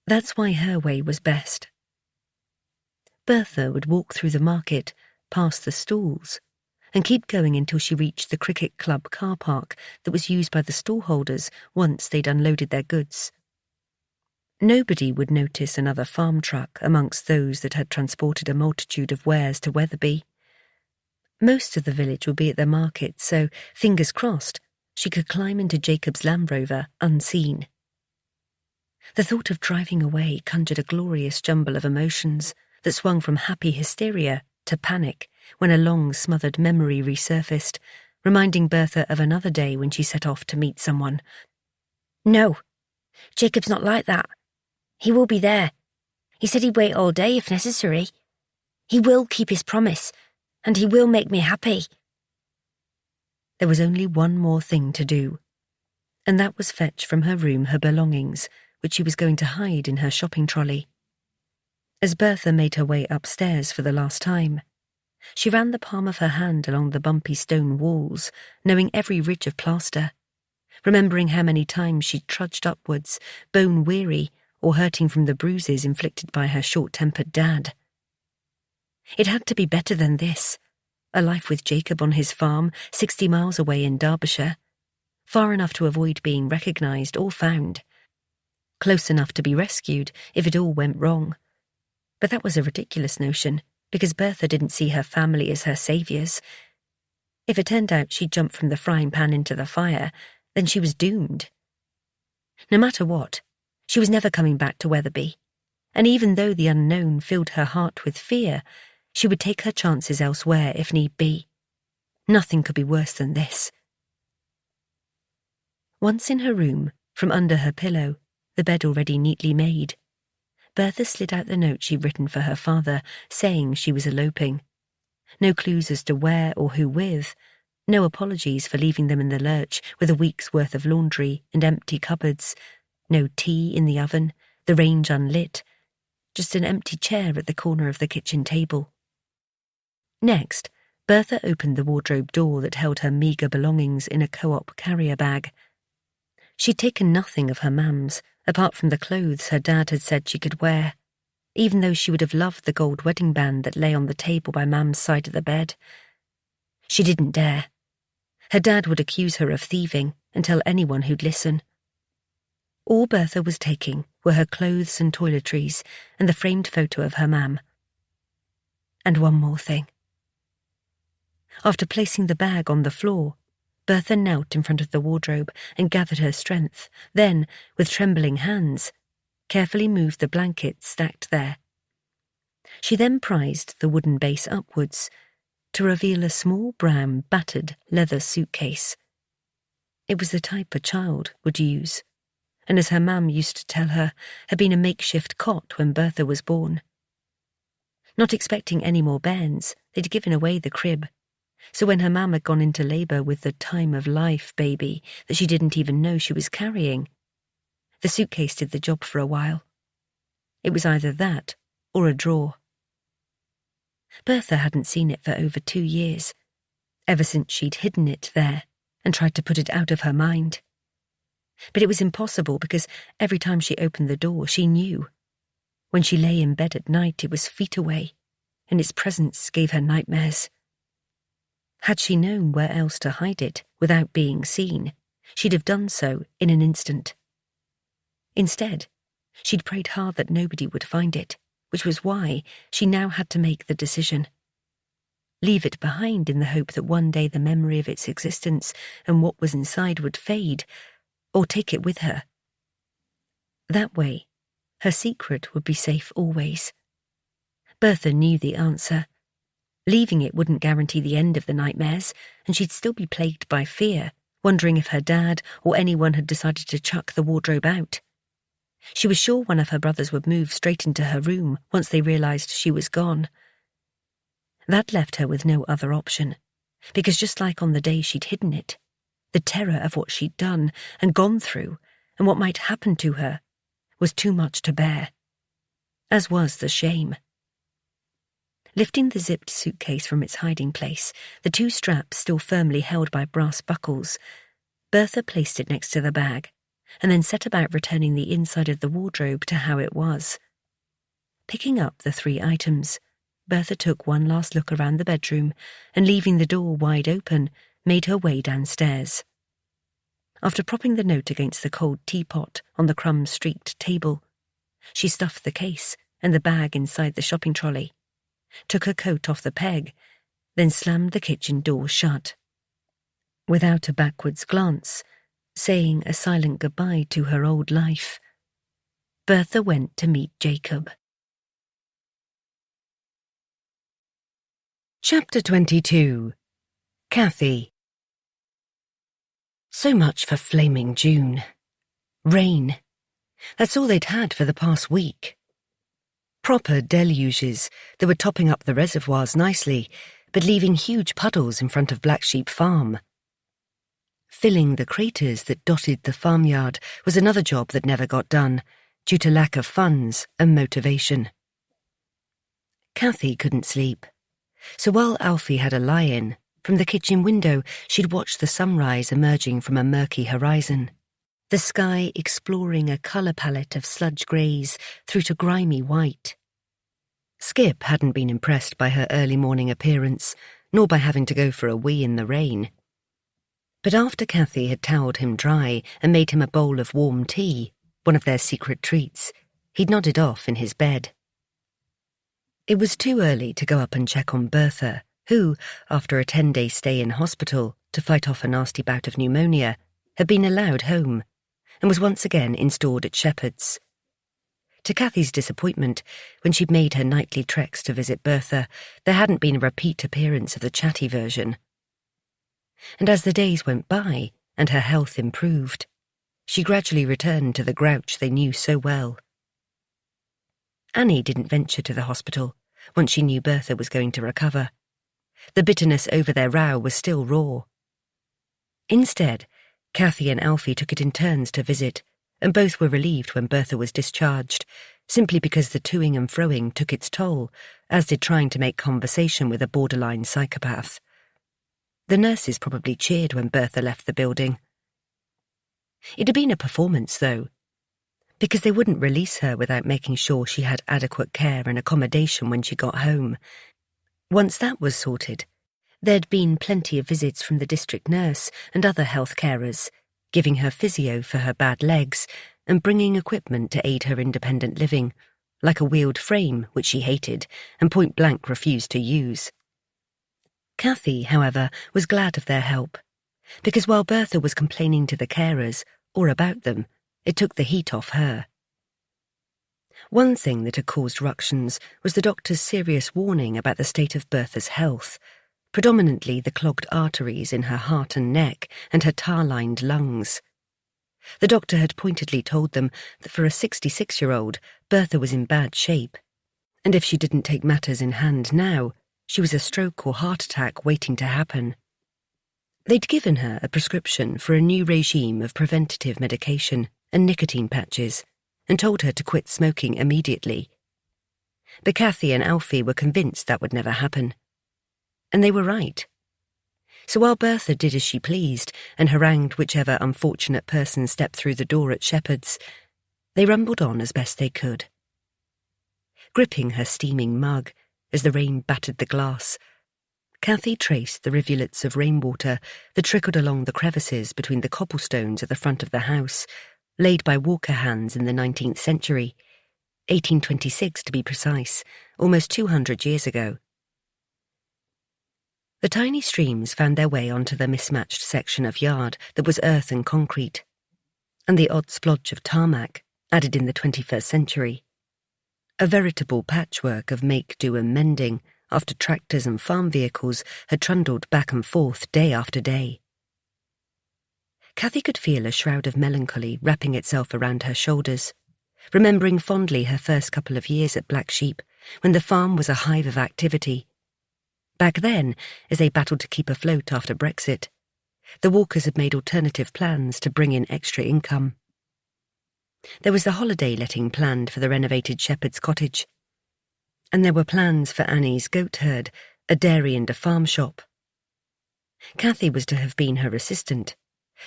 That's why her way was best. Bertha would walk through the market, past the stalls, and keep going until she reached the cricket club car park that was used by the stallholders once they'd unloaded their goods. Nobody would notice another farm truck amongst those that had transported a multitude of wares to Wetherby. Most of the village would be at the market, so, fingers crossed, she could climb into Jacob's Land Rover unseen. The thought of driving away conjured a glorious jumble of emotions that swung from happy hysteria to panic when a long smothered memory resurfaced, reminding Bertha of another day when she set off to meet someone. No, Jacob's not like that. He will be there. He said he'd wait all day if necessary. He will keep his promise, and he will make me happy. There was only one more thing to do, and that was fetch from her room her belongings, which she was going to hide in her shopping trolley. As Bertha made her way upstairs for the last time, she ran the palm of her hand along the bumpy stone walls, knowing every ridge of plaster, remembering how many times she'd trudged upwards, bone-weary or hurting from the bruises inflicted by her short-tempered dad. It had to be better than this, a life with Jacob on his farm, 60 miles away in Derbyshire, far enough to avoid being recognised or found, close enough to be rescued if it all went wrong. But that was a ridiculous notion, because Bertha didn't see her family as her saviours. If it turned out she'd jumped from the frying pan into the fire, then she was doomed. No matter what, she was never coming back to Wetherby, and even though the unknown filled her heart with fear, she would take her chances elsewhere if need be. Nothing could be worse than this. Once in her room, from under her pillow, the bed already neatly made, Bertha slid out the note she'd written for her father, saying she was eloping. No clues as to where or who with, no apologies for leaving them in the lurch with a week's worth of laundry and empty cupboards, no tea in the oven, the range unlit, just an empty chair at the corner of the kitchen table. Next, Bertha opened the wardrobe door that held her meagre belongings in a co-op carrier bag. She'd taken nothing of her mam's, apart from the clothes her dad had said she could wear, even though she would have loved the gold wedding band that lay on the table by Mam's side of the bed. She didn't dare. Her dad would accuse her of thieving and tell anyone who'd listen. All Bertha was taking were her clothes and toiletries and the framed photo of her Mam. And one more thing. After placing the bag on the floor, Bertha knelt in front of the wardrobe and gathered her strength, then, with trembling hands, carefully moved the blankets stacked there. She then prized the wooden base upwards to reveal a small brown battered leather suitcase. It was the type a child would use, and as her mam used to tell her, had been a makeshift cot when Bertha was born. Not expecting any more bairns, they'd given away the crib, so when her mam had gone into labour with the time-of-life baby that she didn't even know she was carrying, the suitcase did the job for a while. It was either that or a drawer. Bertha hadn't seen it for over 2 years, ever since she'd hidden it there and tried to put it out of her mind. But it was impossible because every time she opened the door, she knew. When she lay in bed at night, it was feet away, and its presence gave her nightmares. Had she known where else to hide it without being seen, she'd have done so in an instant. Instead, she'd prayed hard that nobody would find it, which was why she now had to make the decision. Leave it behind in the hope that one day the memory of its existence and what was inside would fade, or take it with her. That way, her secret would be safe always. Bertha knew the answer. Leaving it wouldn't guarantee the end of the nightmares, and she'd still be plagued by fear, wondering if her dad or anyone had decided to chuck the wardrobe out. She was sure one of her brothers would move straight into her room once they realised she was gone. That left her with no other option, because just like on the day she'd hidden it, the terror of what she'd done and gone through and what might happen to her was too much to bear, as was the shame. Lifting the zipped suitcase from its hiding place, the 2 straps still firmly held by brass buckles, Bertha placed it next to the bag, and then set about returning the inside of the wardrobe to how it was. Picking up the 3 items, Bertha took one last look around the bedroom and, leaving the door wide open, made her way downstairs. After propping the note against the cold teapot on the crumb-streaked table, she stuffed the case and the bag inside the shopping trolley, took her coat off the peg, then slammed the kitchen door shut. Without a backwards glance, saying a silent goodbye to her old life, Bertha went to meet Jacob. Chapter 22. Kathy. So much for flaming June. Rain. That's all they'd had for the past week. Proper deluges that were topping up the reservoirs nicely, but leaving huge puddles in front of Black Sheep Farm. Filling the craters that dotted the farmyard was another job that never got done, due to lack of funds and motivation. Cathy couldn't sleep, so while Alfie had a lie-in, from the kitchen window she'd watch the sunrise emerging from a murky horizon, the sky exploring a colour palette of sludge greys through to grimy white. Skip hadn't been impressed by her early morning appearance, nor by having to go for a wee in the rain. But after Cathy had towelled him dry and made him a bowl of warm tea, one of their secret treats, he'd nodded off in his bed. It was too early to go up and check on Bertha, who, after a 10-day stay in hospital to fight off a nasty bout of pneumonia, had been allowed home, and was once again installed at Shepherd's. To Cathy's disappointment, when she'd made her nightly treks to visit Bertha, there hadn't been a repeat appearance of the chatty version. And as the days went by and her health improved, she gradually returned to the grouch they knew so well. Annie didn't venture to the hospital once she knew Bertha was going to recover. The bitterness over their row was still raw. Instead, Cathy and Alfie took it in turns to visit, and both were relieved when Bertha was discharged, simply because the toing and froing took its toll, as did trying to make conversation with a borderline psychopath. The nurses probably cheered when Bertha left the building. It had been a performance, though, because they wouldn't release her without making sure she had adequate care and accommodation when she got home. Once that was sorted, there'd been plenty of visits from the district nurse and other health carers, giving her physio for her bad legs and bringing equipment to aid her independent living, like a wheeled frame, which she hated and point-blank refused to use. Cathy, however, was glad of their help, because while Bertha was complaining to the carers, or about them, it took the heat off her. One thing that had caused ructions was the doctor's serious warning about the state of Bertha's health, predominantly the clogged arteries in her heart and neck and her tar-lined lungs. The doctor had pointedly told them that for a 66-year-old, Bertha was in bad shape, and if she didn't take matters in hand now, she was a stroke or heart attack waiting to happen. They'd given her a prescription for a new regime of preventative medication and nicotine patches, and told her to quit smoking immediately. But Cathy and Alfie were convinced that would never happen. And they were right. So while Bertha did as she pleased and harangued whichever unfortunate person stepped through the door at Shepherd's, they rumbled on as best they could. Gripping her steaming mug as the rain battered the glass, Cathy traced the rivulets of rainwater that trickled along the crevices between the cobblestones at the front of the house, laid by Walker hands in the 19th century, 1826 to be precise, almost 200 years ago. The tiny streams found their way onto the mismatched section of yard that was earth and concrete, and the odd splodge of tarmac, added in the 21st century. A veritable patchwork of make, do and mending after tractors and farm vehicles had trundled back and forth day after day. Cathy could feel a shroud of melancholy wrapping itself around her shoulders, remembering fondly her first couple of years at Black Sheep, when the farm was a hive of activity. Back then, as they battled to keep afloat after Brexit, the Walkers had made alternative plans to bring in extra income. There was the holiday letting planned for the renovated shepherd's cottage, and there were plans for Annie's goat herd, a dairy and a farm shop. Cathy was to have been her assistant,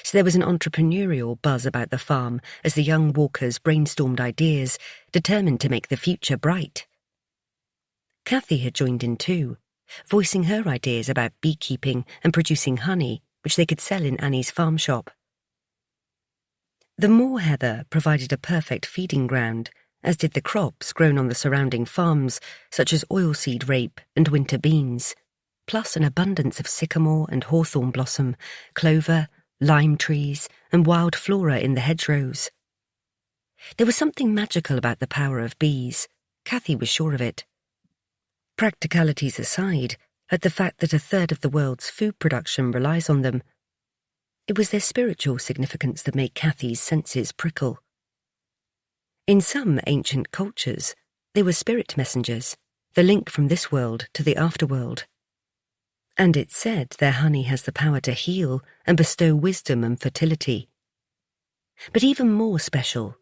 so there was an entrepreneurial buzz about the farm as the young Walkers brainstormed ideas, determined to make the future bright. Cathy had joined in too, voicing her ideas about beekeeping and producing honey, which they could sell in Annie's farm shop. The moor heather provided a perfect feeding ground, as did the crops grown on the surrounding farms, such as oilseed rape and winter beans, plus an abundance of sycamore and hawthorn blossom, clover, lime trees, and wild flora in the hedgerows. There was something magical about the power of bees. Cathy was sure of it. Practicalities aside, at the fact that a third of the world's food production relies on them, it was their spiritual significance that made Cathy's senses prickle. In some ancient cultures, they were spirit messengers, the link from this world to the afterworld. And it's said their honey has the power to heal and bestow wisdom and fertility. But even more special,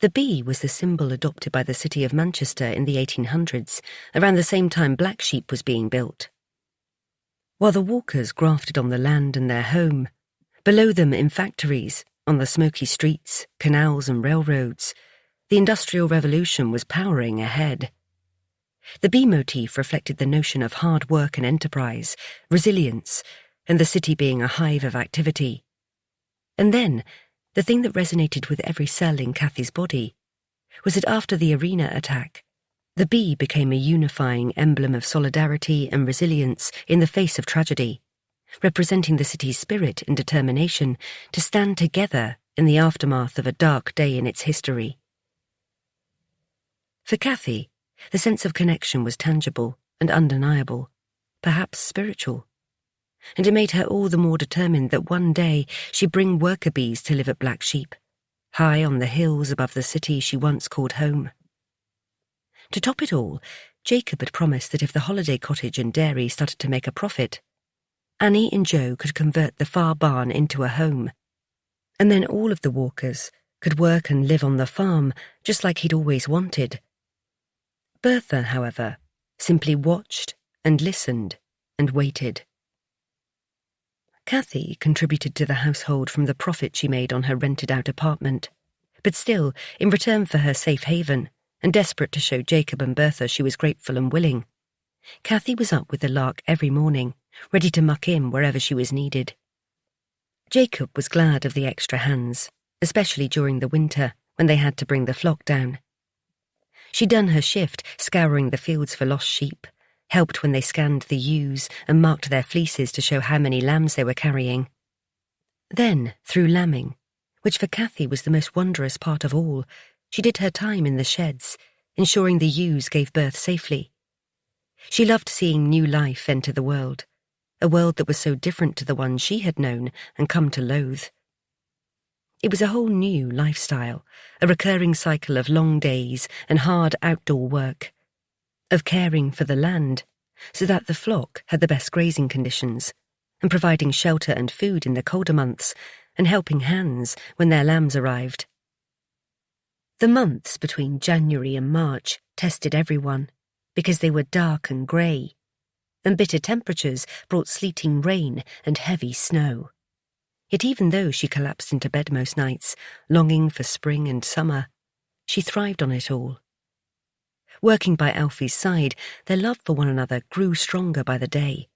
the bee was the symbol adopted by the city of Manchester in the 1800s, around the same time Black Sheep was being built. While the walkers grafted on the land and their home, below them in factories, on the smoky streets, canals and railroads, the Industrial Revolution was powering ahead. The bee motif reflected the notion of hard work and enterprise, resilience, and the city being a hive of activity. And then, the thing that resonated with every cell in Cathy's body was that after the arena attack, the bee became a unifying emblem of solidarity and resilience in the face of tragedy, representing the city's spirit and determination to stand together in the aftermath of a dark day in its history. For Cathy, the sense of connection was tangible and undeniable, perhaps spiritual, and it made her all the more determined that one day she'd bring worker bees to live at Black Sheep, high on the hills above the city she once called home. To top it all, Jacob had promised that if the holiday cottage and dairy started to make a profit, Annie and Joe could convert the far barn into a home, and then all of the Walkers could work and live on the farm just like he'd always wanted. Bertha, however, simply watched and listened and waited. Cathy contributed to the household from the profit she made on her rented-out apartment, but still, in return for her safe haven, and desperate to show Jacob and Bertha she was grateful and willing, Cathy was up with the lark every morning, ready to muck in wherever she was needed. Jacob was glad of the extra hands, especially during the winter when they had to bring the flock down. She'd done her shift scouring the fields for lost sheep, helped when they scanned the ewes and marked their fleeces to show how many lambs they were carrying. Then, through lambing, which for Cathy was the most wondrous part of all, she did her time in the sheds, ensuring the ewes gave birth safely. She loved seeing new life enter the world, a world that was so different to the one she had known and come to loathe. It was a whole new lifestyle, a recurring cycle of long days and hard outdoor work, of caring for the land so that the flock had the best grazing conditions, and providing shelter and food in the colder months, and helping hands when their lambs arrived. The months between January and March tested everyone, because they were dark and grey, and bitter temperatures brought sleeting rain and heavy snow. Yet even though she collapsed into bed most nights, longing for spring and summer, she thrived on it all. Working by Alfie's side, their love for one another grew stronger by the day.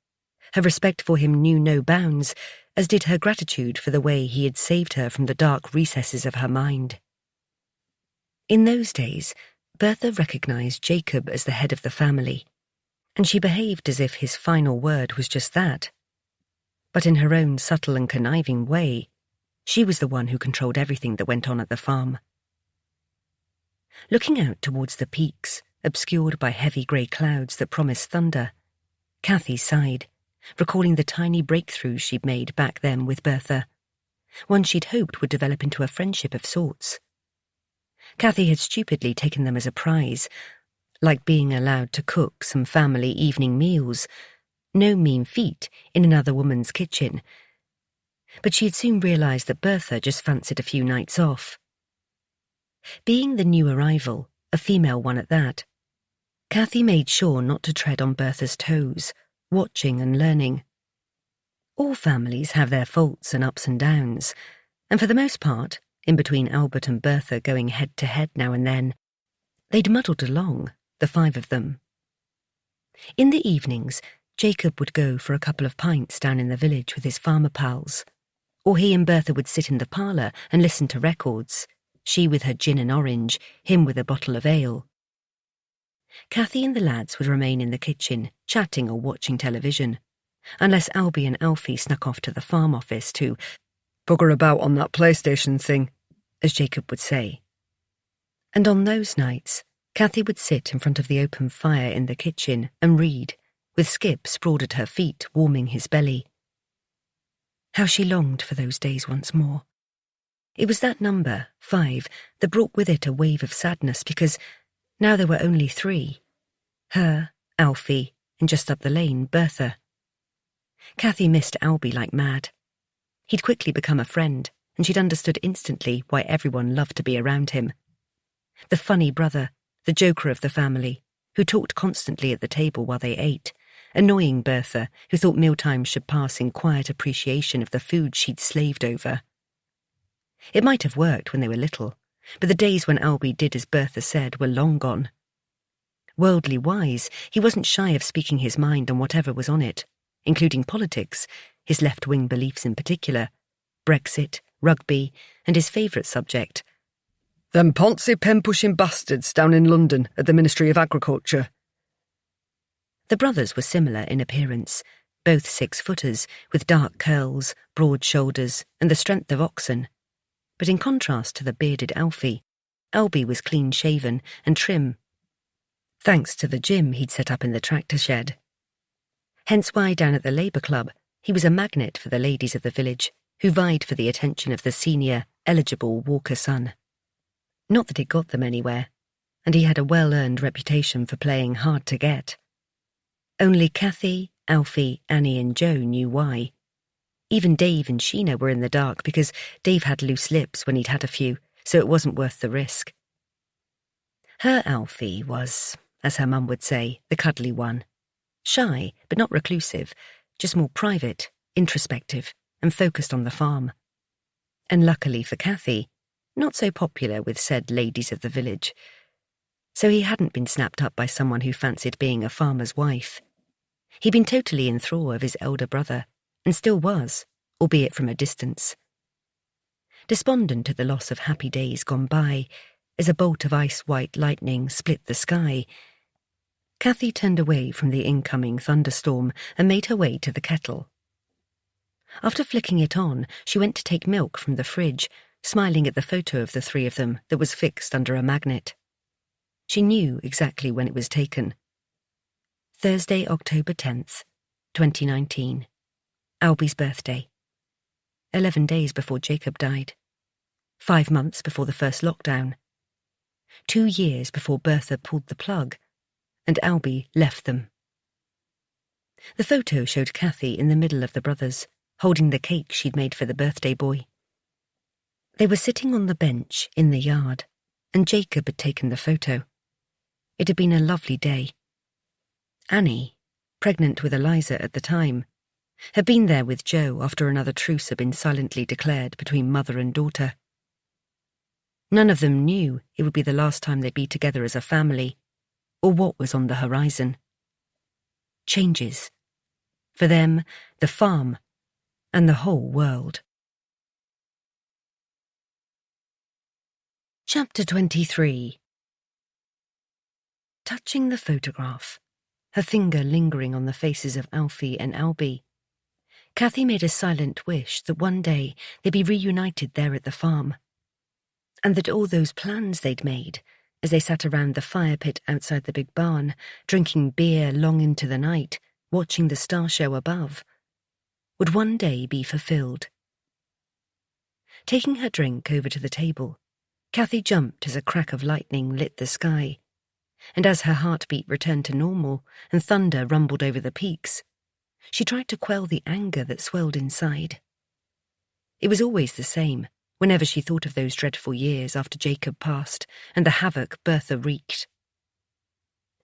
Her respect for him knew no bounds, as did her gratitude for the way he had saved her from the dark recesses of her mind. In those days, Bertha recognised Jacob as the head of the family, and she behaved as if his final word was just that. But in her own subtle and conniving way, she was the one who controlled everything that went on at the farm. Looking out towards the peaks, obscured by heavy grey clouds that promised thunder, Cathy sighed, recalling the tiny breakthroughs she'd made back then with Bertha, one she'd hoped would develop into a friendship of sorts. Cathy had stupidly taken them as a prize, like being allowed to cook some family evening meals, no mean feat in another woman's kitchen. But she had soon realised that Bertha just fancied a few nights off. Being the new arrival, a female one at that, Cathy made sure not to tread on Bertha's toes, watching and learning. All families have their faults and ups and downs, and for the most part, in between Albert and Bertha going head-to-head now and then, they'd muddled along, the five of them. In the evenings, Jacob would go for a couple of pints down in the village with his farmer pals, or he and Bertha would sit in the parlour and listen to records, she with her gin and orange, him with a bottle of ale. Cathy and the lads would remain in the kitchen, chatting or watching television, unless Albie and Alfie snuck off to the farm office to bugger about on that PlayStation thing, as Jacob would say. And on those nights, Cathy would sit in front of the open fire in the kitchen and read, with Skip sprawled at her feet, warming his belly. How she longed for those days once more. It was that number, 5, that brought with it a wave of sadness because now there were only 3. Her, Alfie, and just up the lane, Bertha. Cathy missed Albie like mad. He'd quickly become a friend, and she'd understood instantly why everyone loved to be around him. The funny brother, the joker of the family, who talked constantly at the table while they ate, annoying Bertha, who thought mealtimes should pass in quiet appreciation of the food she'd slaved over. It might have worked when they were little, but the days when Albie did as Bertha said were long gone. Worldly wise, he wasn't shy of speaking his mind on whatever was on it, including politics, his left-wing beliefs in particular, Brexit, rugby, and his favourite subject, "Them poncy pen-pushing bastards down in London at the Ministry of Agriculture." The brothers were similar in appearance, both 6-footers, with dark curls, broad shoulders, and the strength of oxen. But in contrast to the bearded Alfie, Albie was clean-shaven and trim, thanks to the gym he'd set up in the tractor shed. Hence why down at the Labour Club, he was a magnet for the ladies of the village, who vied for the attention of the senior, eligible Walker son. Not that it got them anywhere, and he had a well-earned reputation for playing hard to get. Only Cathy, Alfie, Annie and Joe knew why. Even Dave and Sheena were in the dark because Dave had loose lips when he'd had a few, so it wasn't worth the risk. Her Alfie was, as her mum would say, the cuddly one. Shy, but not reclusive, just more private, introspective, and focused on the farm. And luckily for Cathy, not so popular with said ladies of the village. So he hadn't been snapped up by someone who fancied being a farmer's wife. He'd been totally in thaw of his elder brother, and still was, albeit from a distance. Despondent at the loss of happy days gone by, as a bolt of ice-white lightning split the sky, Cathy turned away from the incoming thunderstorm and made her way to the kettle. After flicking it on, she went to take milk from the fridge, smiling at the photo of the three of them that was fixed under a magnet. She knew exactly when it was taken. Thursday, October 10th, 2019. Albie's birthday. 11 days before Jacob died. 5 months before the first lockdown. 2 years before Bertha pulled the plug, and Albie left them. The photo showed Cathy in the middle of the brothers, holding the cake she'd made for the birthday boy. They were sitting on the bench in the yard, and Jacob had taken the photo. It had been a lovely day. Annie, pregnant with Eliza at the time, had been there with Joe after another truce had been silently declared between mother and daughter. None of them knew it would be the last time they'd be together as a family, or what was on the horizon. Changes. For them, the farm, and the whole world. Chapter 23. Touching the photograph, her finger lingering on the faces of Alfie and Albie, Cathy made a silent wish that one day they'd be reunited there at the farm, and that all those plans they'd made, as they sat around the fire pit outside the big barn, drinking beer long into the night, watching the star show above, would one day be fulfilled. Taking her drink over to the table, Cathy jumped as a crack of lightning lit the sky, and as her heartbeat returned to normal and thunder rumbled over the peaks, she tried to quell the anger that swelled inside. It was always the same, whenever she thought of those dreadful years after Jacob passed and the havoc Bertha wreaked.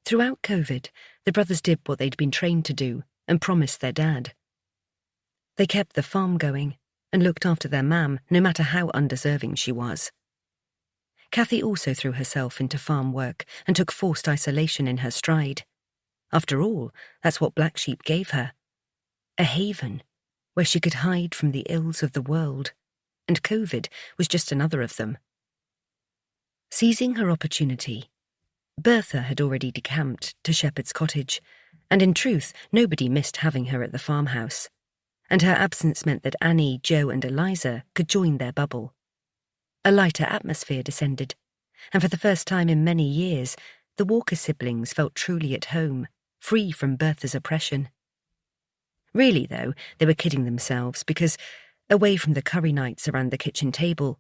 Throughout COVID, the brothers did what they'd been trained to do and promised their dad. They kept the farm going and looked after their mam, no matter how undeserving she was. Cathy also threw herself into farm work and took forced isolation in her stride. After all, that's what Black Sheep gave her. A haven where she could hide from the ills of the world, and COVID was just another of them. Seizing her opportunity, Bertha had already decamped to Shepherd's Cottage, and in truth nobody missed having her at the farmhouse, and her absence meant that Annie, Joe and Eliza could join their bubble. A lighter atmosphere descended, and for the first time in many years, the Walker siblings felt truly at home, free from Bertha's oppression. Really, though, they were kidding themselves because, away from the curry nights around the kitchen table,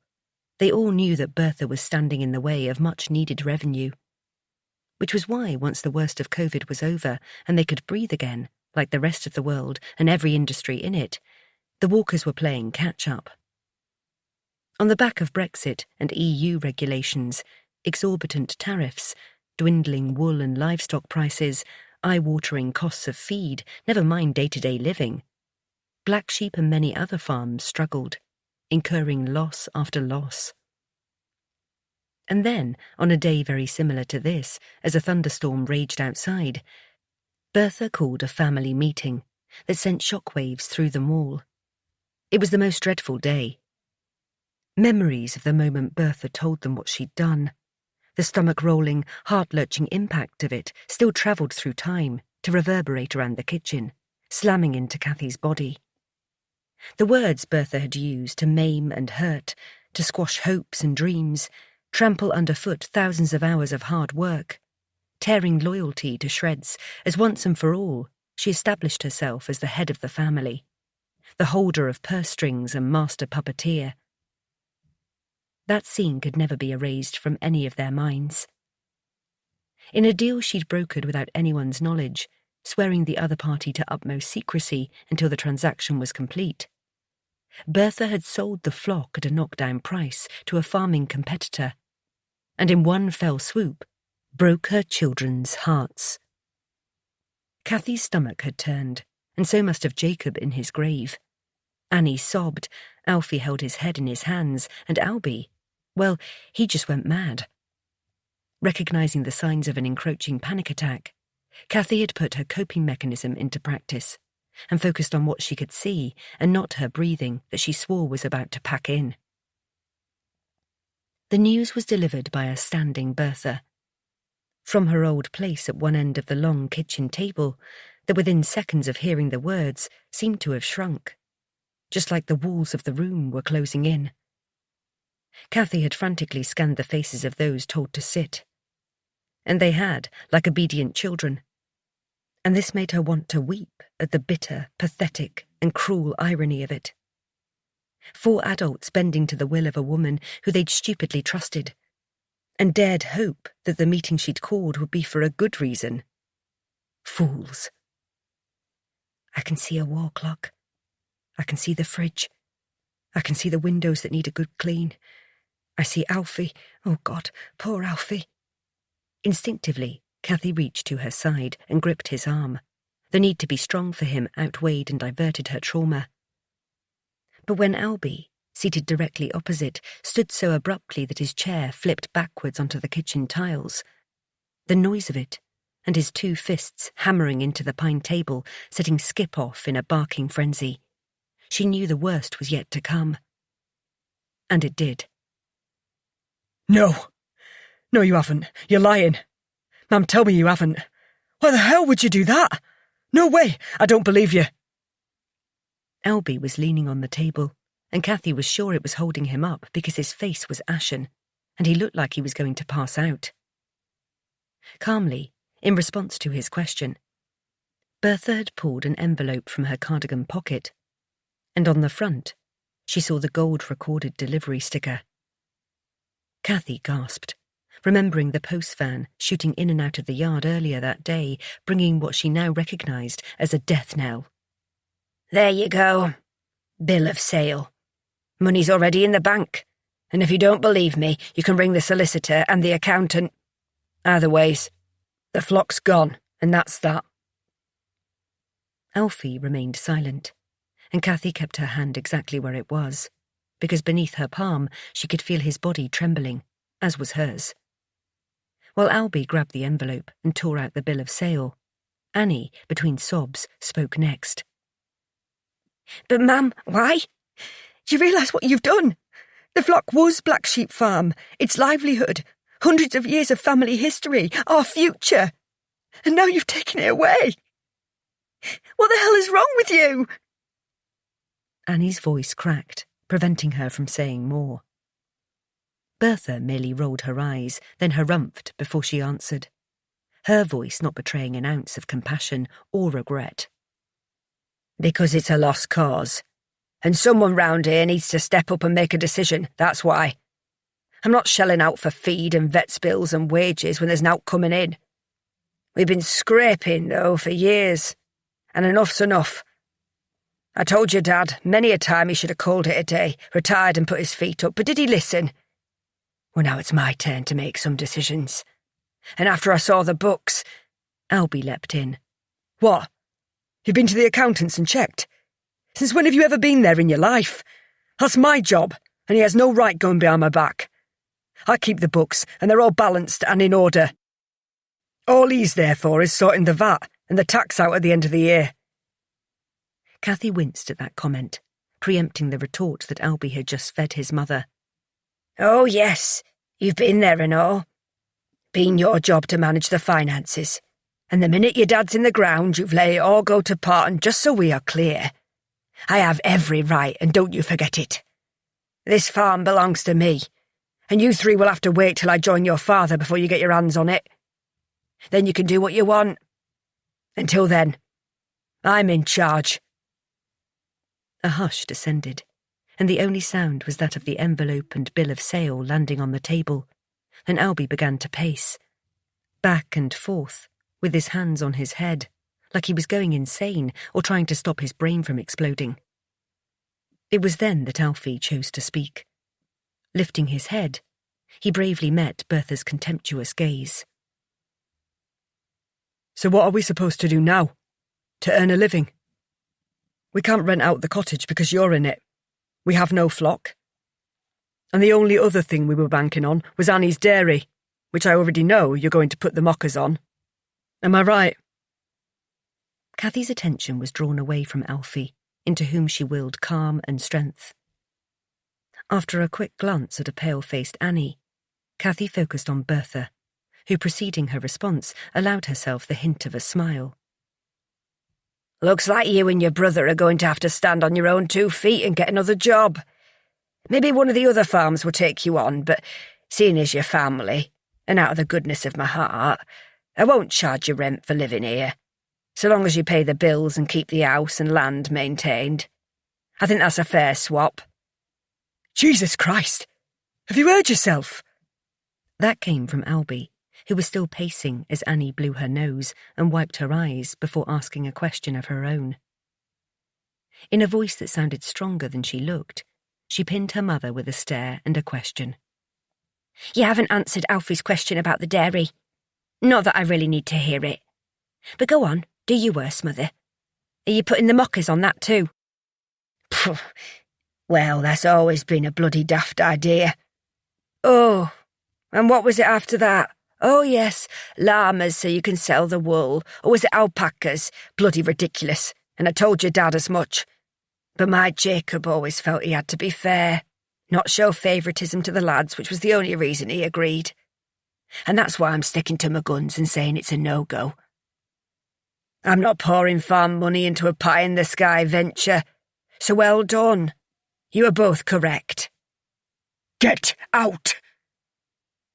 they all knew that Bertha was standing in the way of much-needed revenue. Which was why, once the worst of COVID was over and they could breathe again, like the rest of the world and every industry in it, the Walkers were playing catch-up. On the back of Brexit and EU regulations, exorbitant tariffs, dwindling wool and livestock prices, eye-watering costs of feed, never mind day-to-day living, Black Sheep and many other farms struggled, incurring loss after loss. And then, on a day very similar to this, as a thunderstorm raged outside, Bertha called a family meeting that sent shockwaves through them all. It was the most dreadful day. Memories of the moment Bertha told them what she'd done, the stomach-rolling, heart-lurching impact of it still travelled through time to reverberate around the kitchen, slamming into Cathy's body. The words Bertha had used to maim and hurt, to squash hopes and dreams, trample underfoot thousands of hours of hard work, tearing loyalty to shreds as once and for all she established herself as the head of the family, the holder of purse strings and master puppeteer. That scene could never be erased from any of their minds. In a deal she'd brokered without anyone's knowledge, swearing the other party to utmost secrecy until the transaction was complete, Bertha had sold the flock at a knockdown price to a farming competitor, and in one fell swoop, broke her children's hearts. Cathy's stomach had turned, and so must have Jacob in his grave. Annie sobbed, Alfie held his head in his hands, and Albie, well, he just went mad. Recognising the signs of an encroaching panic attack, Cathy had put her coping mechanism into practice and focused on what she could see and not her breathing that she swore was about to pack in. The news was delivered by a standing Bertha. From her old place at one end of the long kitchen table, that within seconds of hearing the words seemed to have shrunk, just like the walls of the room were closing in. Cathy had frantically scanned the faces of those told to sit, and they had, like obedient children, and this made her want to weep at the bitter, pathetic, and cruel irony of it. 4 adults bending to the will of a woman who they'd stupidly trusted, and dared hope that the meeting she'd called would be for a good reason. Fools. I can see a wall clock. I can see the fridge. I can see the windows that need a good clean. I see Alfie. Oh God, poor Alfie. Instinctively, Cathy reached to her side and gripped his arm. The need to be strong for him outweighed and diverted her trauma. But when Albie, seated directly opposite, stood so abruptly that his chair flipped backwards onto the kitchen tiles, the noise of it, and his 2 fists hammering into the pine table, setting Skip off in a barking frenzy, she knew the worst was yet to come. And it did. No, you haven't. You're lying. Ma'am, tell me you haven't. Why the hell would you do that? No way, I don't believe you. Albie was leaning on the table, and Cathy was sure it was holding him up because his face was ashen, and he looked like he was going to pass out. Calmly, in response to his question, Bertha had pulled an envelope from her cardigan pocket, and on the front, she saw the gold-recorded delivery sticker. Cathy gasped, remembering the post van shooting in and out of the yard earlier that day, bringing what she now recognised as a death knell. There you go. Bill of sale. Money's already in the bank, and if you don't believe me, you can ring the solicitor and the accountant. Either ways, the flock's gone, and that's that. Alfie remained silent, and Cathy kept her hand exactly where it was, because beneath her palm she could feel his body trembling, as was hers. While Albie grabbed the envelope and tore out the bill of sale, Annie, between sobs, spoke next. But ma'am, why? Do you realise what you've done? The flock was Black Sheep Farm, its livelihood, hundreds of years of family history, our future. And now you've taken it away. What the hell is wrong with you? Annie's voice cracked, preventing her from saying more. Bertha merely rolled her eyes, then harumphed before she answered, her voice not betraying an ounce of compassion or regret. Because it's a lost cause, and someone round here needs to step up and make a decision, that's why. I'm not shelling out for feed and vet's bills and wages when there's nowt coming in. We've been scraping, though, for years. and enough's enough. I told your dad many a time he should have called it a day, retired and put his feet up, but did he listen? Well, now it's my turn to make some decisions. And after I saw the books... Albie leapt in. What? You've been to the accountant's and checked? Since when have you ever been there in your life? That's my job, and he has no right going behind my back. I keep the books, and they're all balanced and in order. All he's there for is sorting the VAT and the tax out at the end of the year. Cathy winced at that comment, preempting the retort that Albie had just fed his mother. Oh, yes, you've been there and all. Been your job to manage the finances. And the minute your dad's in the ground, you've let it all go to pot, and just so we are clear, I have every right, and don't you forget it. This farm belongs to me, and you three will have to wait till I join your father before you get your hands on it. Then you can do what you want. Until then, I'm in charge. A hush descended, and the only sound was that of the envelope and bill of sale landing on the table. Then Albie began to pace, back and forth, with his hands on his head, like he was going insane or trying to stop his brain from exploding. It was then that Alfie chose to speak. Lifting his head, he bravely met Bertha's contemptuous gaze. So what are we supposed to do now? To earn a living? We can't rent out the cottage because you're in it. We have no flock. And the only other thing we were banking on was Annie's dairy, which I already know you're going to put the mockers on. Am I right? Cathy's attention was drawn away from Alfie, into whom she willed calm and strength. After a quick glance at a pale-faced Annie, Cathy focused on Bertha, who, preceding her response, allowed herself the hint of a smile. Looks like you and your brother are going to have to stand on your own 2 feet and get another job. Maybe one of the other farms will take you on, but seeing as your family, and out of the goodness of my heart, I won't charge you rent for living here, so long as you pay the bills and keep the house and land maintained. I think that's a fair swap. Jesus Christ! Have you heard yourself? That came from Albie, who was still pacing as Annie blew her nose and wiped her eyes before asking a question of her own. In a voice that sounded stronger than she looked, she pinned her mother with a stare and a question. You haven't answered Alfie's question about the dairy. Not that I really need to hear it. But go on, do your worst, Mother. Are you putting the mockers on that too? Phew. Well, that's always been a bloody daft idea. Oh, and what was it after that? Oh, yes, llamas so you can sell the wool. Or was it alpacas? Bloody ridiculous. And I told your dad as much. But my Jacob always felt he had to be fair, not show favouritism to the lads, which was the only reason he agreed. And that's why I'm sticking to my guns and saying it's a no-go. I'm not pouring farm money into a pie-in-the-sky venture, so well done. You are both correct. Get out!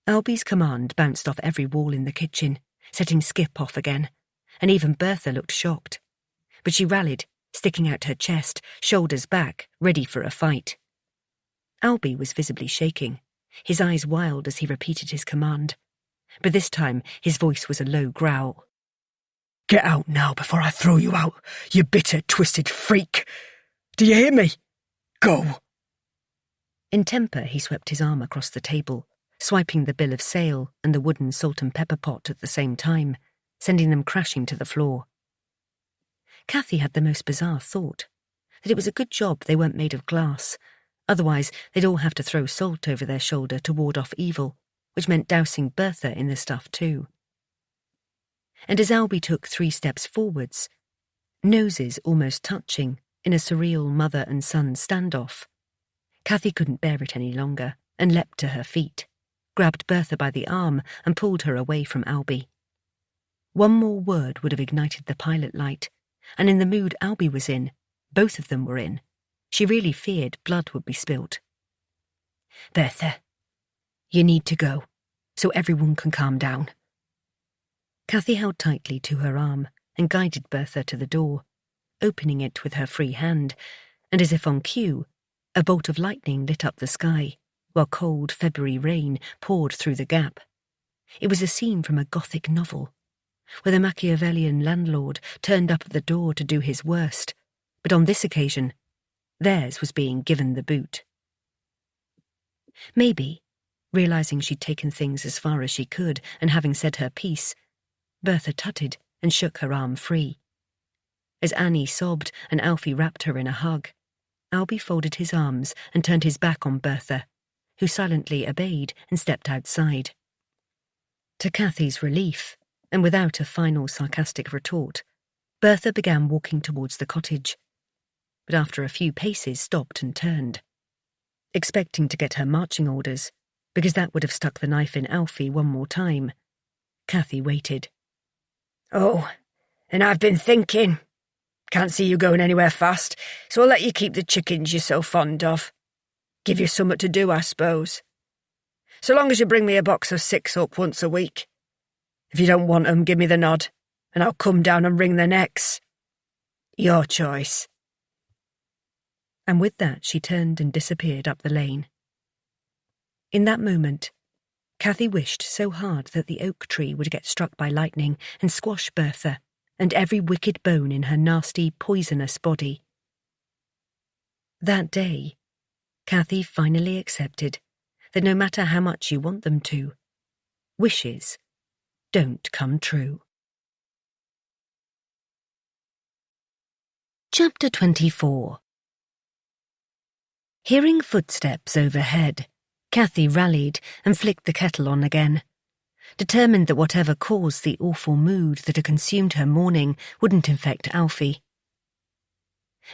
Albie's command bounced off every wall in the kitchen, setting Skip off again, and even Bertha looked shocked. But she rallied, sticking out her chest, shoulders back, ready for a fight. Albie was visibly shaking, his eyes wild as he repeated his command. But this time his voice was a low growl. Get out now before I throw you out, you bitter, twisted freak! Do you hear me? Go! In temper, he swept his arm across the table, swiping the bill of sale and the wooden salt and pepper pot at the same time, sending them crashing to the floor. Cathy had the most bizarre thought, that it was a good job they weren't made of glass, otherwise they'd all have to throw salt over their shoulder to ward off evil, which meant dousing Bertha in the stuff too. And as Albie took 3 steps forwards, noses almost touching in a surreal mother and son standoff, Cathy couldn't bear it any longer and leapt to her feet, grabbed Bertha by the arm and pulled her away from Albie. One more word would have ignited the pilot light, and in the mood Albie was in, both of them were in, she really feared blood would be spilt. Bertha, you need to go, so everyone can calm down. Cathy held tightly to her arm and guided Bertha to the door, opening it with her free hand, and as if on cue, a bolt of lightning lit up the sky, while cold February rain poured through the gap. It was a scene from a Gothic novel, where the Machiavellian landlord turned up at the door to do his worst, but on this occasion, theirs was being given the boot. Maybe, realising she'd taken things as far as she could and having said her piece, Bertha tutted and shook her arm free. As Annie sobbed and Alfie wrapped her in a hug, Albie folded his arms and turned his back on Bertha, who silently obeyed and stepped outside. To Cathy's relief, and without a final sarcastic retort, Bertha began walking towards the cottage, but after a few paces stopped and turned, expecting to get her marching orders, because that would have stuck the knife in Alfie one more time. Cathy waited. Oh, and I've been thinking. Can't see you going anywhere fast, so I'll let you keep the chickens you're so fond of. Give you something to do, I suppose. So long as you bring me a box of 6 up once a week. If you don't want 'em, give me the nod, and I'll come down and wring their necks. Your choice. And with that she turned and disappeared up the lane. In that moment, Cathy wished so hard that the oak tree would get struck by lightning and squash Bertha and every wicked bone in her nasty, poisonous body. That day, Cathy finally accepted that no matter how much you want them to, wishes don't come true. Chapter 24. Hearing footsteps overhead, Cathy rallied and flicked the kettle on again, determined that whatever caused the awful mood that had consumed her morning wouldn't infect Alfie.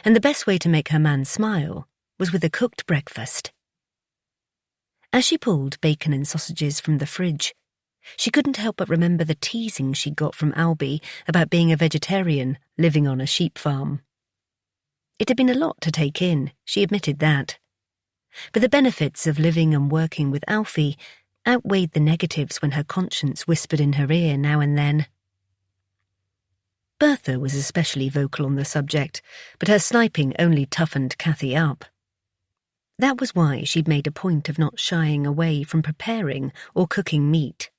And the best way to make her man smile was with a cooked breakfast. As she pulled bacon and sausages from the fridge, she couldn't help but remember the teasing she got from Albie about being a vegetarian living on a sheep farm. It had been a lot to take in, she admitted that. But the benefits of living and working with Alfie outweighed the negatives when her conscience whispered in her ear now and then. Bertha was especially vocal on the subject, but her sniping only toughened Cathy up. That was why she'd made a point of not shying away from preparing or cooking meat,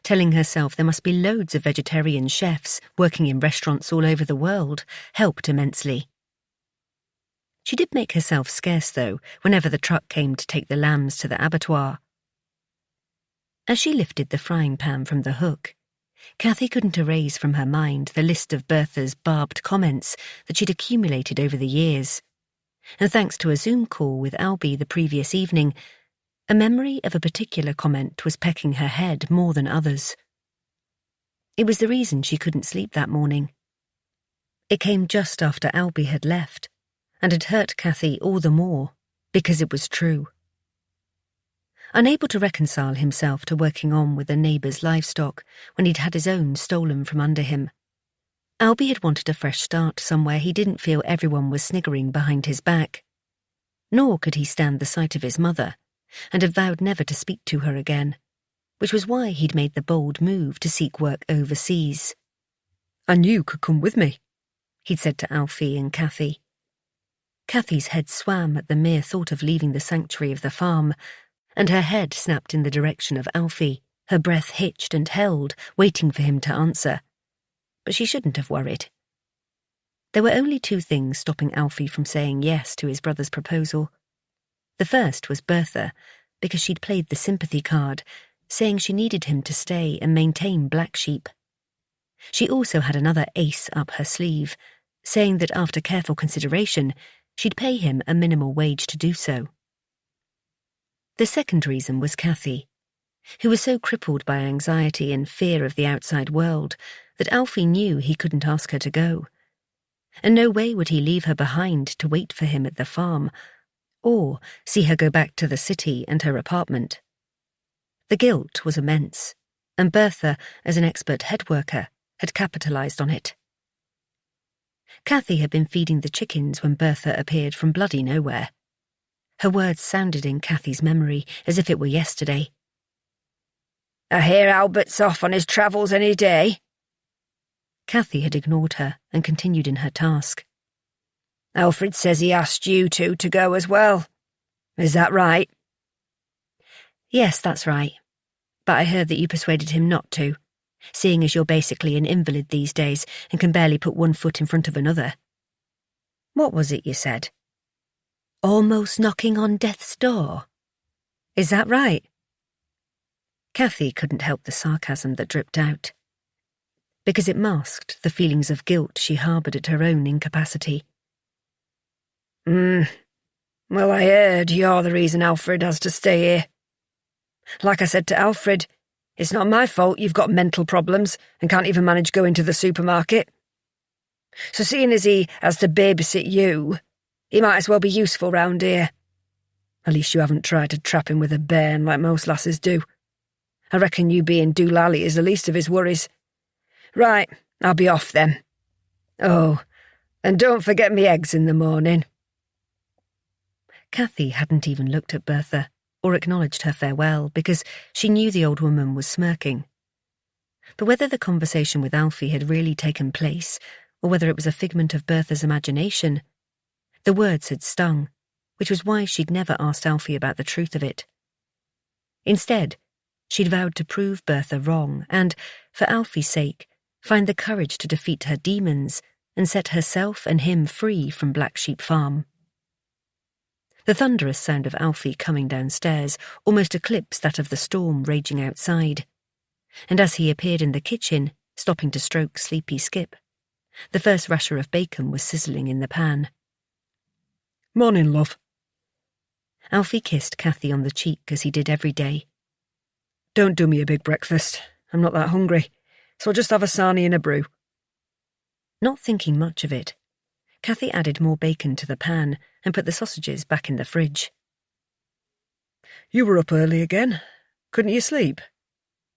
telling herself there must be loads of vegetarian chefs working in restaurants all over the world helped immensely. She did make herself scarce, though, whenever the truck came to take the lambs to the abattoir. As she lifted the frying pan from the hook, Cathy couldn't erase from her mind the list of Bertha's barbed comments that she'd accumulated over the years. And thanks to a Zoom call with Albie the previous evening, a memory of a particular comment was pecking her head more than others. It was the reason she couldn't sleep that morning. It came just after Albie had left, and had hurt Cathy all the more, because it was true. Unable to reconcile himself to working on with a neighbour's livestock when he'd had his own stolen from under him, Albie had wanted a fresh start somewhere he didn't feel everyone was sniggering behind his back. Nor could he stand the sight of his mother, and had vowed never to speak to her again, which was why he'd made the bold move to seek work overseas. "And you could come with me," he'd said to Alfie and Cathy. Cathy's head swam at the mere thought of leaving the sanctuary of the farm, and her head snapped in the direction of Alfie, her breath hitched and held, waiting for him to answer. But she shouldn't have worried. There were only 2 things stopping Alfie from saying yes to his brother's proposal. The first was Bertha, because she'd played the sympathy card, saying she needed him to stay and maintain Black Sheep. She also had another ace up her sleeve, saying that after careful consideration, she'd pay him a minimal wage to do so. The second reason was Cathy, who was so crippled by anxiety and fear of the outside world that Alfie knew he couldn't ask her to go. And no way would he leave her behind to wait for him at the farm, or see her go back to the city and her apartment. The guilt was immense, and Bertha, as an expert head worker, had capitalised on it. Cathy had been feeding the chickens when Bertha appeared from bloody nowhere. Her words sounded in Cathy's memory as if it were yesterday. "I hear Albert's off on his travels any day." Cathy had ignored her and continued in her task. "Alfred says he asked you two to go as well. Is that right?" "Yes, that's right. But I heard that you persuaded him not to. seeing as you're basically an invalid these days and can barely put one foot in front of another. What was it you said? Almost knocking on death's door? Is that right? Kathy couldn't help the sarcasm that dripped out, because it masked the feelings of guilt she harboured at her own incapacity. Well, I heard you're the reason Alfred has to stay here. Like I said to Alfred, it's not my fault you've got mental problems and can't even manage going to the supermarket. So seeing as he has to babysit you, he might as well be useful round here. At least you haven't tried to trap him with a bairn like most lasses do. I reckon you being doolally is the least of his worries. Right, I'll be off then. Oh, and don't forget me eggs in the morning. Kathy hadn't even looked at Bertha or acknowledged her farewell because she knew the old woman was smirking. But whether the conversation with Alfie had really taken place or whether it was a figment of Bertha's imagination, the words had stung, which was why she'd never asked Alfie about the truth of it. Instead, she'd vowed to prove Bertha wrong and, for Alfie's sake, find the courage to defeat her demons and set herself and him free from Black Sheep Farm. The thunderous sound of Alfie coming downstairs almost eclipsed that of the storm raging outside, and as he appeared in the kitchen, stopping to stroke sleepy Skip, the first rasher of bacon was sizzling in the pan. Morning, love. Alfie kissed Kathy on the cheek as he did every day. Don't do me a big breakfast. I'm not that hungry, so I'll just have a sarnie and a brew. Not thinking much of it, Kathy added more bacon to the pan and put the sausages back in the fridge. You were up early again. Couldn't you sleep?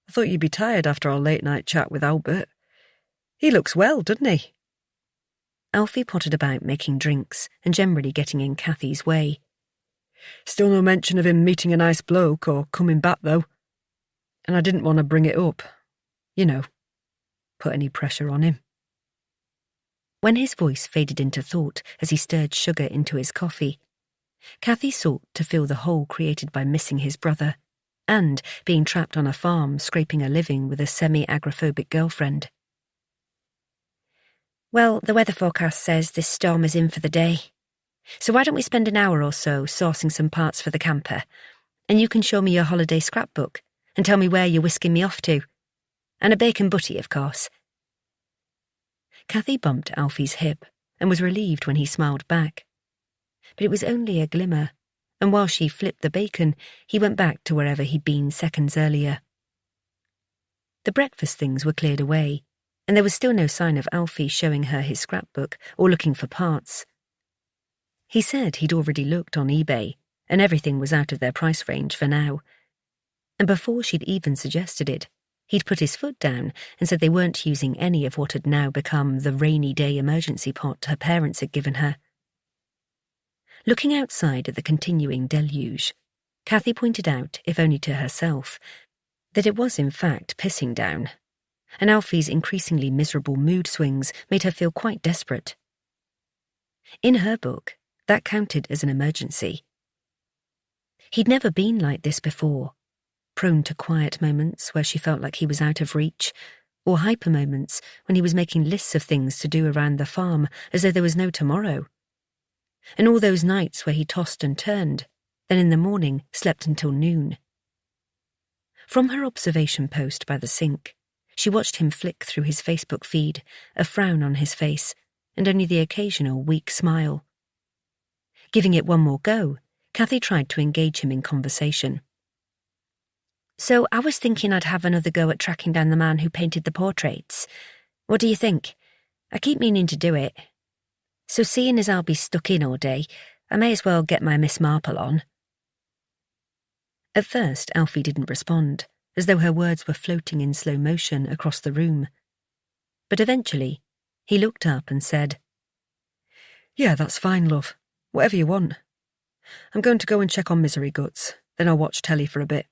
I thought you'd be tired after our late-night chat with Albert. He looks well, doesn't he? Alfie pottered about making drinks and generally getting in Kathy's way. Still no mention of him meeting a nice bloke or coming back, though. And I didn't want to bring it up. You know, put any pressure on him. When his voice faded into thought as he stirred sugar into his coffee, Kathy sought to fill the hole created by missing his brother and being trapped on a farm scraping a living with a semi-agoraphobic girlfriend. Well, the weather forecast says this storm is in for the day. So why don't we spend an hour or so sourcing some parts for the camper, and you can show me your holiday scrapbook and tell me where you're whisking me off to. And a bacon butty, of course. Kathy bumped Alfie's hip and was relieved when he smiled back. But it was only a glimmer, and while she flipped the bacon, he went back to wherever he'd been seconds earlier. The breakfast things were cleared away, and there was still no sign of Alfie showing her his scrapbook or looking for parts. He said he'd already looked on eBay, and everything was out of their price range for now. And before she'd even suggested it, he'd put his foot down and said they weren't using any of what had now become the rainy day emergency pot her parents had given her. Looking outside at the continuing deluge, Kathy pointed out, if only to herself, that it was in fact pissing down, and Alfie's increasingly miserable mood swings made her feel quite desperate. In her book, that counted as an emergency. He'd never been like this before, prone to quiet moments where she felt like he was out of reach, or hyper moments when he was making lists of things to do around the farm as though there was no tomorrow. And all those nights where he tossed and turned, then in the morning slept until noon. From her observation post by the sink, she watched him flick through his Facebook feed, a frown on his face, and only the occasional weak smile. Giving it one more go, Kathy tried to engage him in conversation. So I was thinking I'd have another go at tracking down the man who painted the portraits. What do you think? I keep meaning to do it. So seeing as I'll be stuck in all day, I may as well get my Miss Marple on. At first, Alfie didn't respond, as though her words were floating in slow motion across the room. But eventually, he looked up and said, Yeah, that's fine, love. Whatever you want. I'm going to go and check on Misery Guts, then I'll watch telly for a bit.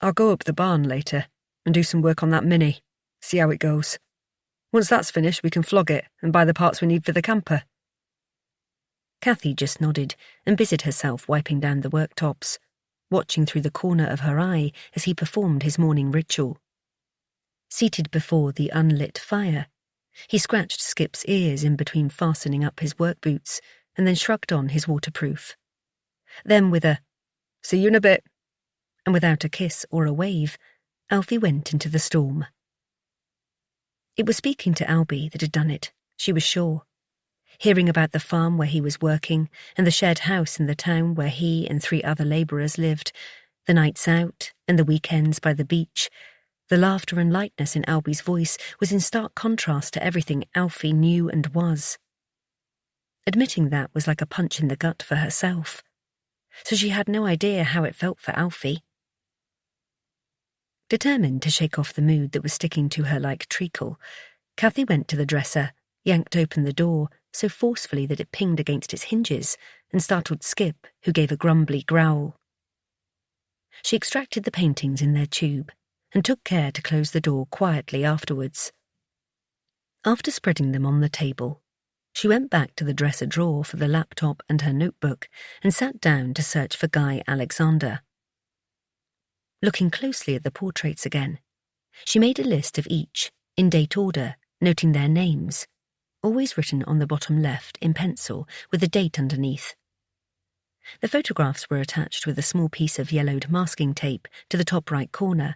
I'll go up the barn later and do some work on that Mini, see how it goes. Once that's finished, we can flog it and buy the parts we need for the camper. Kathy just nodded and busied herself wiping down the worktops, watching through the corner of her eye as he performed his morning ritual. Seated before the unlit fire, he scratched Skip's ears in between fastening up his work boots and then shrugged on his waterproof. Then with a "See you in a bit," and without a kiss or a wave, Alfie went into the storm. It was speaking to Albie that had done it, she was sure. Hearing about the farm where he was working and the shared house in the town where he and 3 other labourers lived, the nights out and the weekends by the beach, the laughter and lightness in Albie's voice was in stark contrast to everything Alfie knew and was. Admitting that was like a punch in the gut for herself, so she had no idea how it felt for Alfie. Determined to shake off the mood that was sticking to her like treacle, Cathy went to the dresser, yanked open the door so forcefully that it pinged against its hinges and startled Skip, who gave a grumbly growl. She extracted the paintings in their tube and took care to close the door quietly afterwards. After spreading them on the table, she went back to the dresser drawer for the laptop and her notebook and sat down to search for Guy Alexander. Looking closely at the portraits again, she made a list of each, in date order, noting their names, always written on the bottom left in pencil with a date underneath. The photographs were attached with a small piece of yellowed masking tape to the top right corner,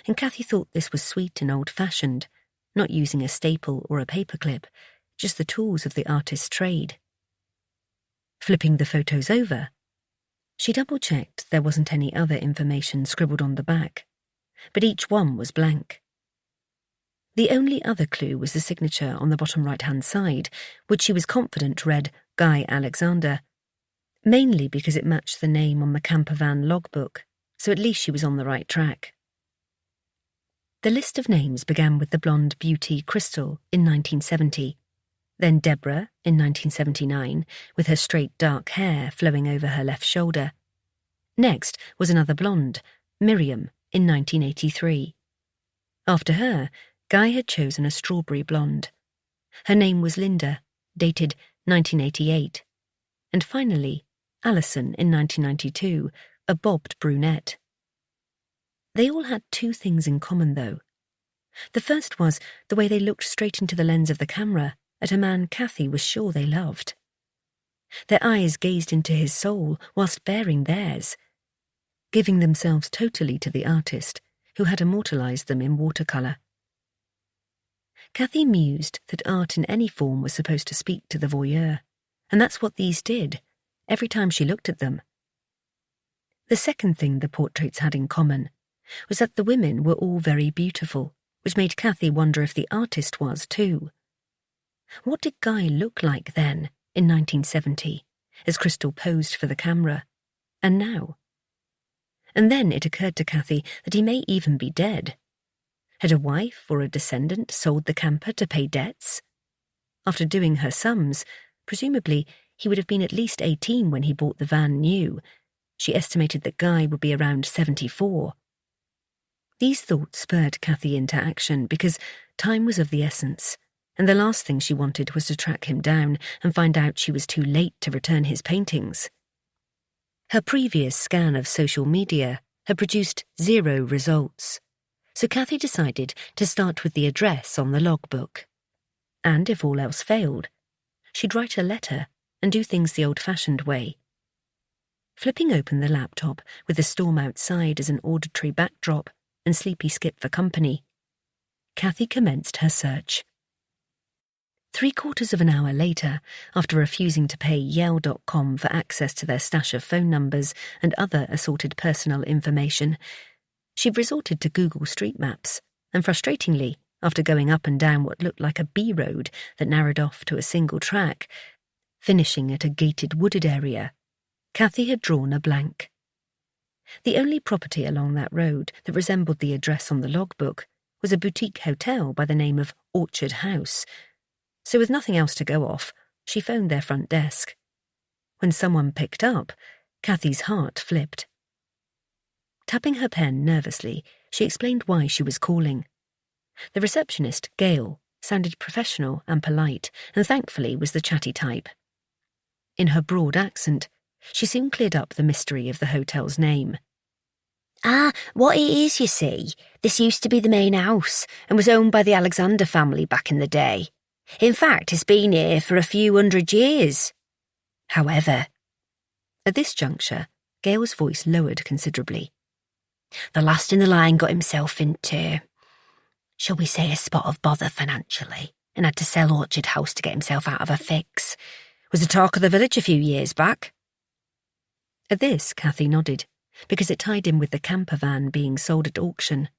and Cathy thought this was sweet and old-fashioned, not using a staple or a paperclip, just the tools of the artist's trade. Flipping the photos over, she double-checked there wasn't any other information scribbled on the back, but each one was blank. The only other clue was the signature on the bottom right-hand side, which she was confident read Guy Alexander, mainly because it matched the name on the campervan logbook, so at least she was on the right track. The list of names began with the blonde beauty Crystal in 1970, then Deborah in 1979, with her straight dark hair flowing over her left shoulder. Next was another blonde, Miriam, in 1983. After her, Guy had chosen a strawberry blonde. Her name was Linda, dated 1988. And finally, Alison in 1992, a bobbed brunette. They all had 2 things in common, though. The first was the way they looked straight into the lens of the camera at a man Cathy was sure they loved. Their eyes gazed into his soul whilst bearing theirs, giving themselves totally to the artist who had immortalised them in watercolour. Cathy mused that art in any form was supposed to speak to the voyeur, and that's what these did, every time she looked at them. The second thing the portraits had in common was that the women were all very beautiful, which made Cathy wonder if the artist was too. What did Guy look like then, in 1970, as Crystal posed for the camera, and now? And then it occurred to Cathy that he may even be dead. Had a wife or a descendant sold the camper to pay debts? After doing her sums, presumably he would have been at least 18 when he bought the van new. She estimated that Guy would be around 74. These thoughts spurred Cathy into action because time was of the essence, and the last thing she wanted was to track him down and find out she was too late to return his paintings. Her previous scan of social media had produced 0 results, so Cathy decided to start with the address on the logbook. And if all else failed, she'd write a letter and do things the old-fashioned way. Flipping open the laptop with the storm outside as an auditory backdrop and sleepy Skip for company, Cathy commenced her search. 3/4 of an hour later, after refusing to pay Yale.com for access to their stash of phone numbers and other assorted personal information, she resorted to Google Street Maps, and frustratingly, after going up and down what looked like a B-road that narrowed off to a single track, finishing at a gated wooded area, Cathy had drawn a blank. The only property along that road that resembled the address on the logbook was a boutique hotel by the name of Orchard House, so with nothing else to go off, she phoned their front desk. When someone picked up, Cathy's heart flipped. Tapping her pen nervously, she explained why she was calling. The receptionist, Gail, sounded professional and polite, and thankfully was the chatty type. In her broad accent, she soon cleared up the mystery of the hotel's name. What it is, you see, this used to be the main house and was owned by the Alexander family back in the day. In fact, it's been here for a few 100 years. However, at this juncture, Gail's voice lowered considerably. the last in the line got himself into, shall we say, a spot of bother financially and had to sell Orchard House to get himself out of a fix. Was the talk of the village a few years back. At this, Cathy nodded, because it tied in with the camper van being sold at auction.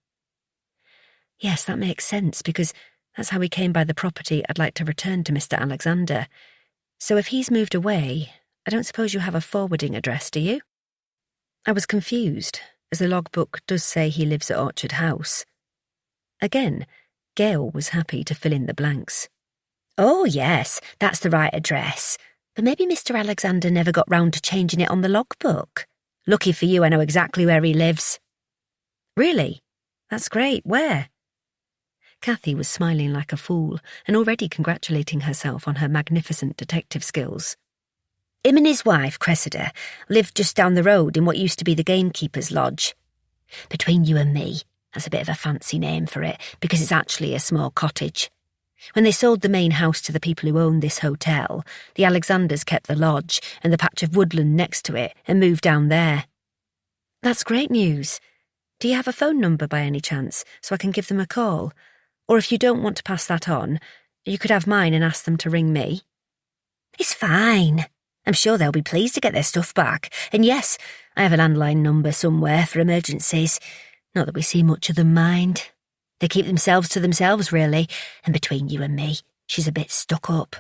Yes, that makes sense, because that's how we came by the property I'd like to return to Mr. Alexander. So if he's moved away, I don't suppose you have a forwarding address, do you? I was confused, as the logbook does say he lives at Orchard House. Again, Gail was happy to fill in the blanks. Oh, yes, that's the right address. But maybe Mr. Alexander never got round to changing it on the logbook. Lucky for you, I know exactly where he lives. Really? That's great. Where? Cathy was smiling like a fool and already congratulating herself on her magnificent detective skills. Him and his wife, Cressida, lived just down the road in what used to be the gamekeeper's lodge. Between you and me, that's a bit of a fancy name for it, because it's actually a small cottage. When they sold the main house to the people who owned this hotel, the Alexanders kept the lodge and the patch of woodland next to it and moved down there. That's great news. Do you have a phone number by any chance, so I can give them a call? Or if you don't want to pass that on, you could have mine and ask them to ring me. It's fine. I'm sure they'll be pleased to get their stuff back. And yes, I have a landline number somewhere for emergencies. Not that we see much of them, mind. They keep themselves to themselves, really, and between you and me, she's a bit stuck up.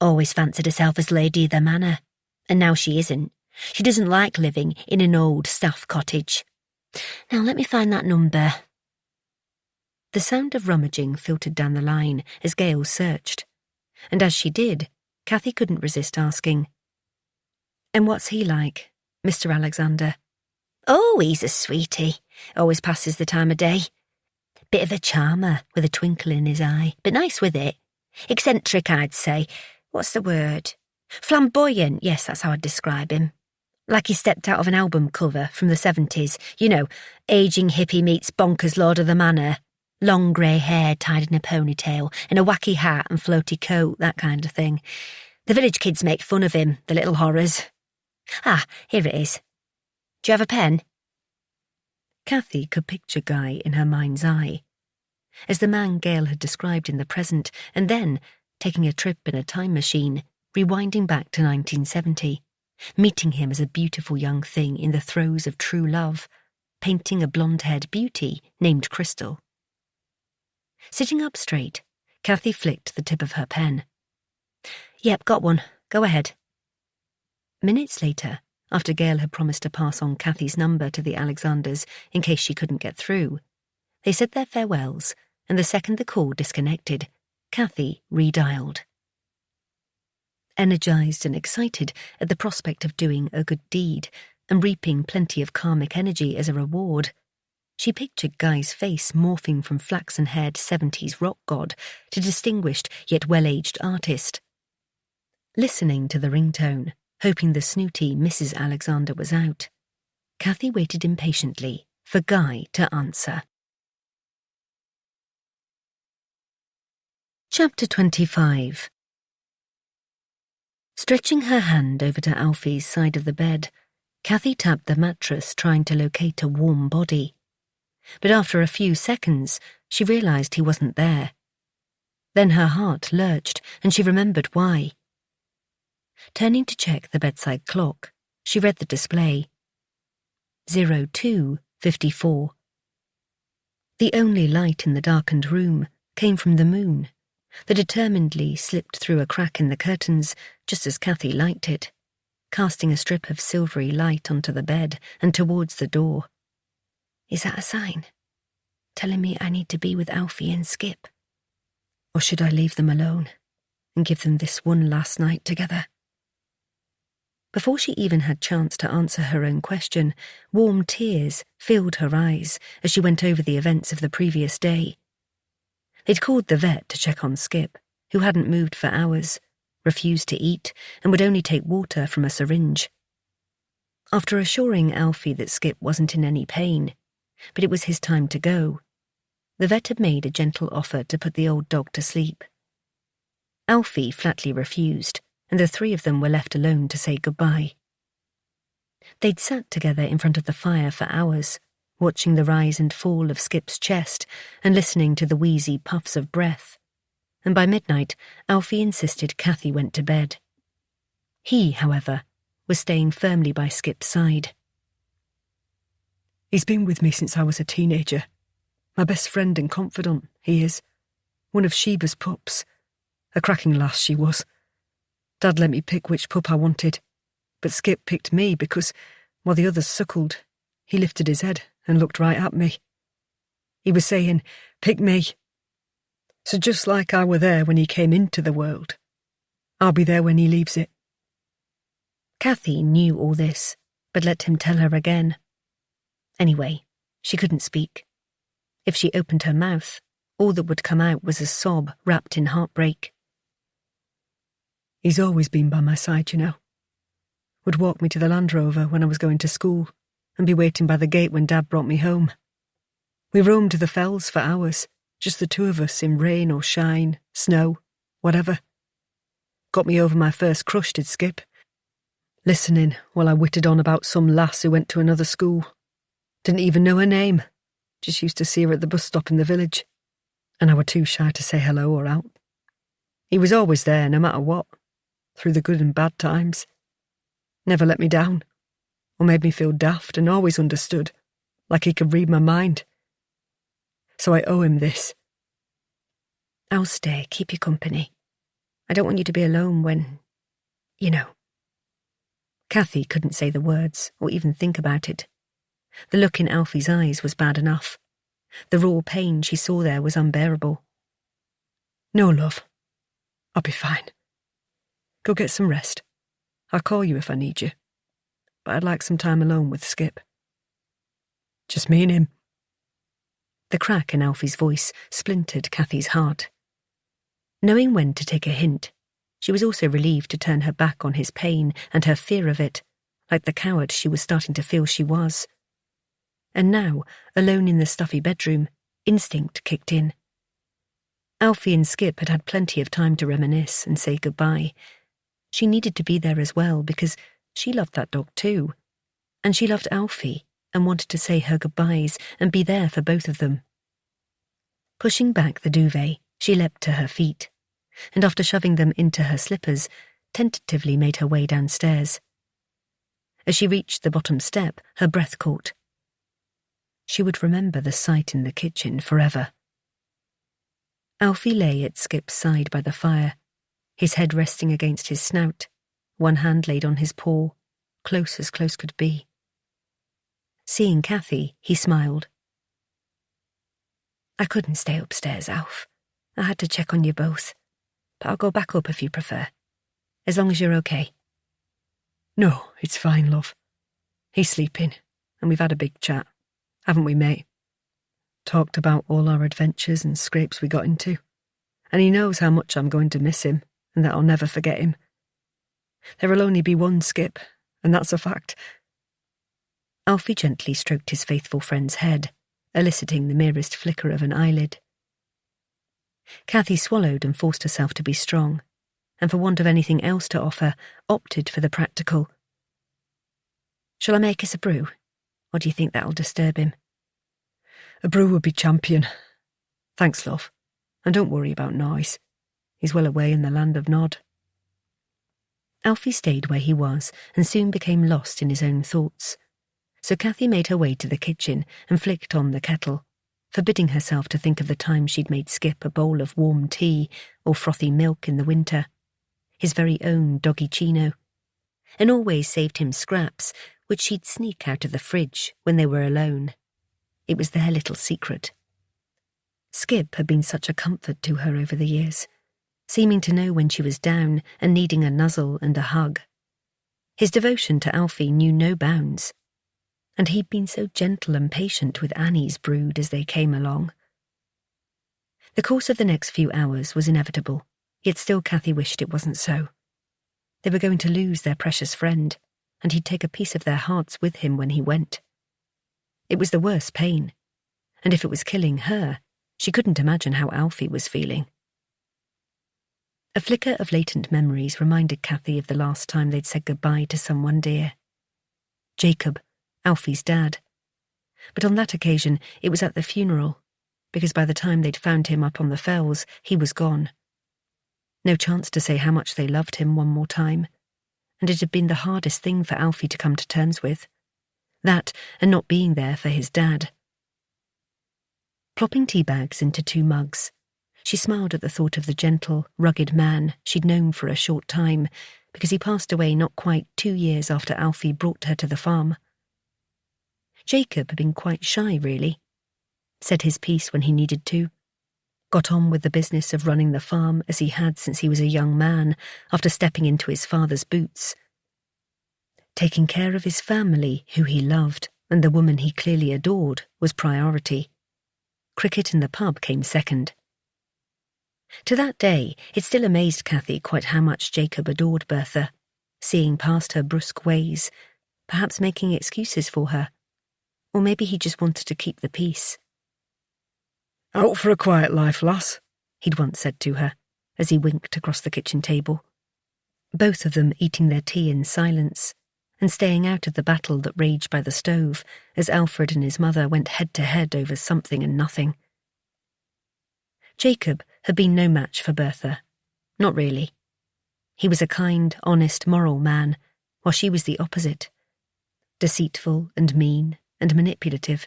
Always fancied herself as Lady of the Manor, and now she isn't. She doesn't like living in an old staff cottage. Now let me find that number. The sound of rummaging filtered down the line as Gail searched, and as she did, Cathy couldn't resist asking, "And what's he like, Mr. Alexander?" Oh, he's a sweetie. Always passes the time of day. Bit of a charmer, with a twinkle in his eye, but nice with it. Eccentric, I'd say. What's the word? Flamboyant, yes, that's how I'd describe him. Like he stepped out of an album cover from the 70s. You know, ageing hippie meets bonkers Lord of the Manor. Long grey hair tied in a ponytail, and a wacky hat and floaty coat, that kind of thing. The village kids make fun of him, the little horrors. Here it is. Do you have a pen? Cathy could picture Guy in her mind's eye, as the man Gail had described in the present, and then, taking a trip in a time machine, rewinding back to 1970, meeting him as a beautiful young thing in the throes of true love, painting a blonde-haired beauty named Crystal. Sitting up straight, Cathy flicked the tip of her pen. "Yep, got one. Go ahead." Minutes later, after Gail had promised to pass on Cathy's number to the Alexanders in case she couldn't get through, they said their farewells, and the second the call disconnected, Cathy redialed. Energised and excited at the prospect of doing a good deed and reaping plenty of karmic energy as a reward, she pictured Guy's face morphing from flaxen-haired 70s rock god to distinguished yet well-aged artist. Listening to the ringtone, hoping the snooty Mrs. Alexander was out, Cathy waited impatiently for Guy to answer. Chapter 25. Stretching her hand over to Alfie's side of the bed, Cathy tapped the mattress trying to locate a warm body. But after a few seconds, she realised he wasn't there. Then her heart lurched, and she remembered why. Turning to check the bedside clock, she read the display. 02:54. The only light in the darkened room came from the moon, that determinedly slipped through a crack in the curtains just as Cathy liked it, casting a strip of silvery light onto the bed and towards the door. Is that a sign? Telling me I need to be with Alfie and Skip? Or should I leave them alone and give them this one last night together? Before she even had chance to answer her own question, warm tears filled her eyes as she went over the events of the previous day. They'd called the vet to check on Skip, who hadn't moved for hours, refused to eat, and would only take water from a syringe. After assuring Alfie that Skip wasn't in any pain, but it was his time to go, the vet had made a gentle offer to put the old dog to sleep. Alfie flatly refused, and the three of them were left alone to say goodbye. They'd sat together in front of the fire for hours, watching the rise and fall of Skip's chest and listening to the wheezy puffs of breath, and by midnight Alfie insisted Cathy went to bed. He, however, was staying firmly by Skip's side. He's been with me since I was a teenager. My best friend and confidant, he is. One of Sheba's pups. A cracking lass she was. Dad let me pick which pup I wanted, but Skip picked me because, while the others suckled, he lifted his head and looked right at me. He was saying, "Pick me." So just like I were there when he came into the world, I'll be there when he leaves it. Cathy knew all this, but let him tell her again. Anyway, she couldn't speak. If she opened her mouth, all that would come out was a sob wrapped in heartbreak. He's always been by my side, you know. Would walk me to the Land Rover when I was going to school and be waiting by the gate when Dad brought me home. We roamed the fells for hours, just the two of us in rain or shine, snow, whatever. Got me over my first crush, did Skip. Listening while I whittled on about some lass who went to another school. Didn't even know her name. Just used to see her at the bus stop in the village. And I were too shy to say hello or out. He was always there, no matter what, through the good and bad times. Never let me down, or made me feel daft, and always understood, like he could read my mind. So I owe him this. I'll stay, keep you company. I don't want you to be alone when, you know. Cathy couldn't say the words, or even think about it. The look in Alfie's eyes was bad enough. The raw pain she saw there was unbearable. No, love. I'll be fine. Go get some rest. I'll call you if I need you. But I'd like some time alone with Skip. Just me and him. The crack in Alfie's voice splintered Cathy's heart. Knowing when to take a hint, she was also relieved to turn her back on his pain and her fear of it, like the coward she was starting to feel she was. And now, alone in the stuffy bedroom, instinct kicked in. Alfie and Skip had had plenty of time to reminisce and say goodbye. She needed to be there as well because she loved that dog too. And she loved Alfie and wanted to say her goodbyes and be there for both of them. Pushing back the duvet, she leapt to her feet, and after shoving them into her slippers, tentatively made her way downstairs. As she reached the bottom step, her breath caught. She would remember the sight in the kitchen forever. Alfie lay at Skip's side by the fire, his head resting against his snout, one hand laid on his paw, close as close could be. Seeing Cathy, he smiled. I couldn't stay upstairs, Alf. I had to check on you both, but I'll go back up if you prefer, as long as you're okay. No, it's fine, love. He's sleeping, and we've had a big chat, haven't we, mate? Talked about all our adventures and scrapes we got into, and he knows how much I'm going to miss him and that I'll never forget him. There'll only be one Skip, and that's a fact. Alfie gently stroked his faithful friend's head, eliciting the merest flicker of an eyelid. Cathy swallowed and forced herself to be strong, and for want of anything else to offer, opted for the practical. Shall I make us a brew, or do you think that'll disturb him? A brew would be champion. Thanks, love, and don't worry about noise. He's well away in the land of Nod. Alfie stayed where he was and soon became lost in his own thoughts. So Cathy made her way to the kitchen and flicked on the kettle, forbidding herself to think of the time she'd made Skip a bowl of warm tea or frothy milk in the winter, his very own doggy chino, and always saved him scraps, which she'd sneak out of the fridge when they were alone. It was their little secret. Skip had been such a comfort to her over the years, seeming to know when she was down and needing a nuzzle and a hug. His devotion to Alfie knew no bounds, and he'd been so gentle and patient with Annie's brood as they came along. The course of the next few hours was inevitable, yet still Cathy wished it wasn't so. They were going to lose their precious friend, and he'd take a piece of their hearts with him when he went. It was the worst pain, and if it was killing her, she couldn't imagine how Alfie was feeling. A flicker of latent memories reminded Cathy of the last time they'd said goodbye to someone dear. Jacob, Alfie's dad. But on that occasion, it was at the funeral, because by the time they'd found him up on the fells, he was gone. No chance to say how much they loved him one more time, and it had been the hardest thing for Alfie to come to terms with. That, and not being there for his dad. Plopping tea bags into 2 mugs, she smiled at the thought of the gentle, rugged man she'd known for a short time, because he passed away not quite 2 years after Alfie brought her to the farm. Jacob had been quite shy, really. Said his piece when he needed to. Got on with the business of running the farm as he had since he was a young man, after stepping into his father's boots. Taking care of his family, who he loved, and the woman he clearly adored, was priority. Cricket in the pub came second. To that day, it still amazed Cathy quite how much Jacob adored Bertha, seeing past her brusque ways, perhaps making excuses for her. Or maybe he just wanted to keep the peace. "Out for a quiet life, lass," he'd once said to her, as he winked across the kitchen table. Both of them eating their tea in silence, and staying out of the battle that raged by the stove as Alfred and his mother went head-to-head over something and nothing. Jacob had been no match for Bertha. Not really. He was a kind, honest, moral man, while she was the opposite. Deceitful and mean and manipulative.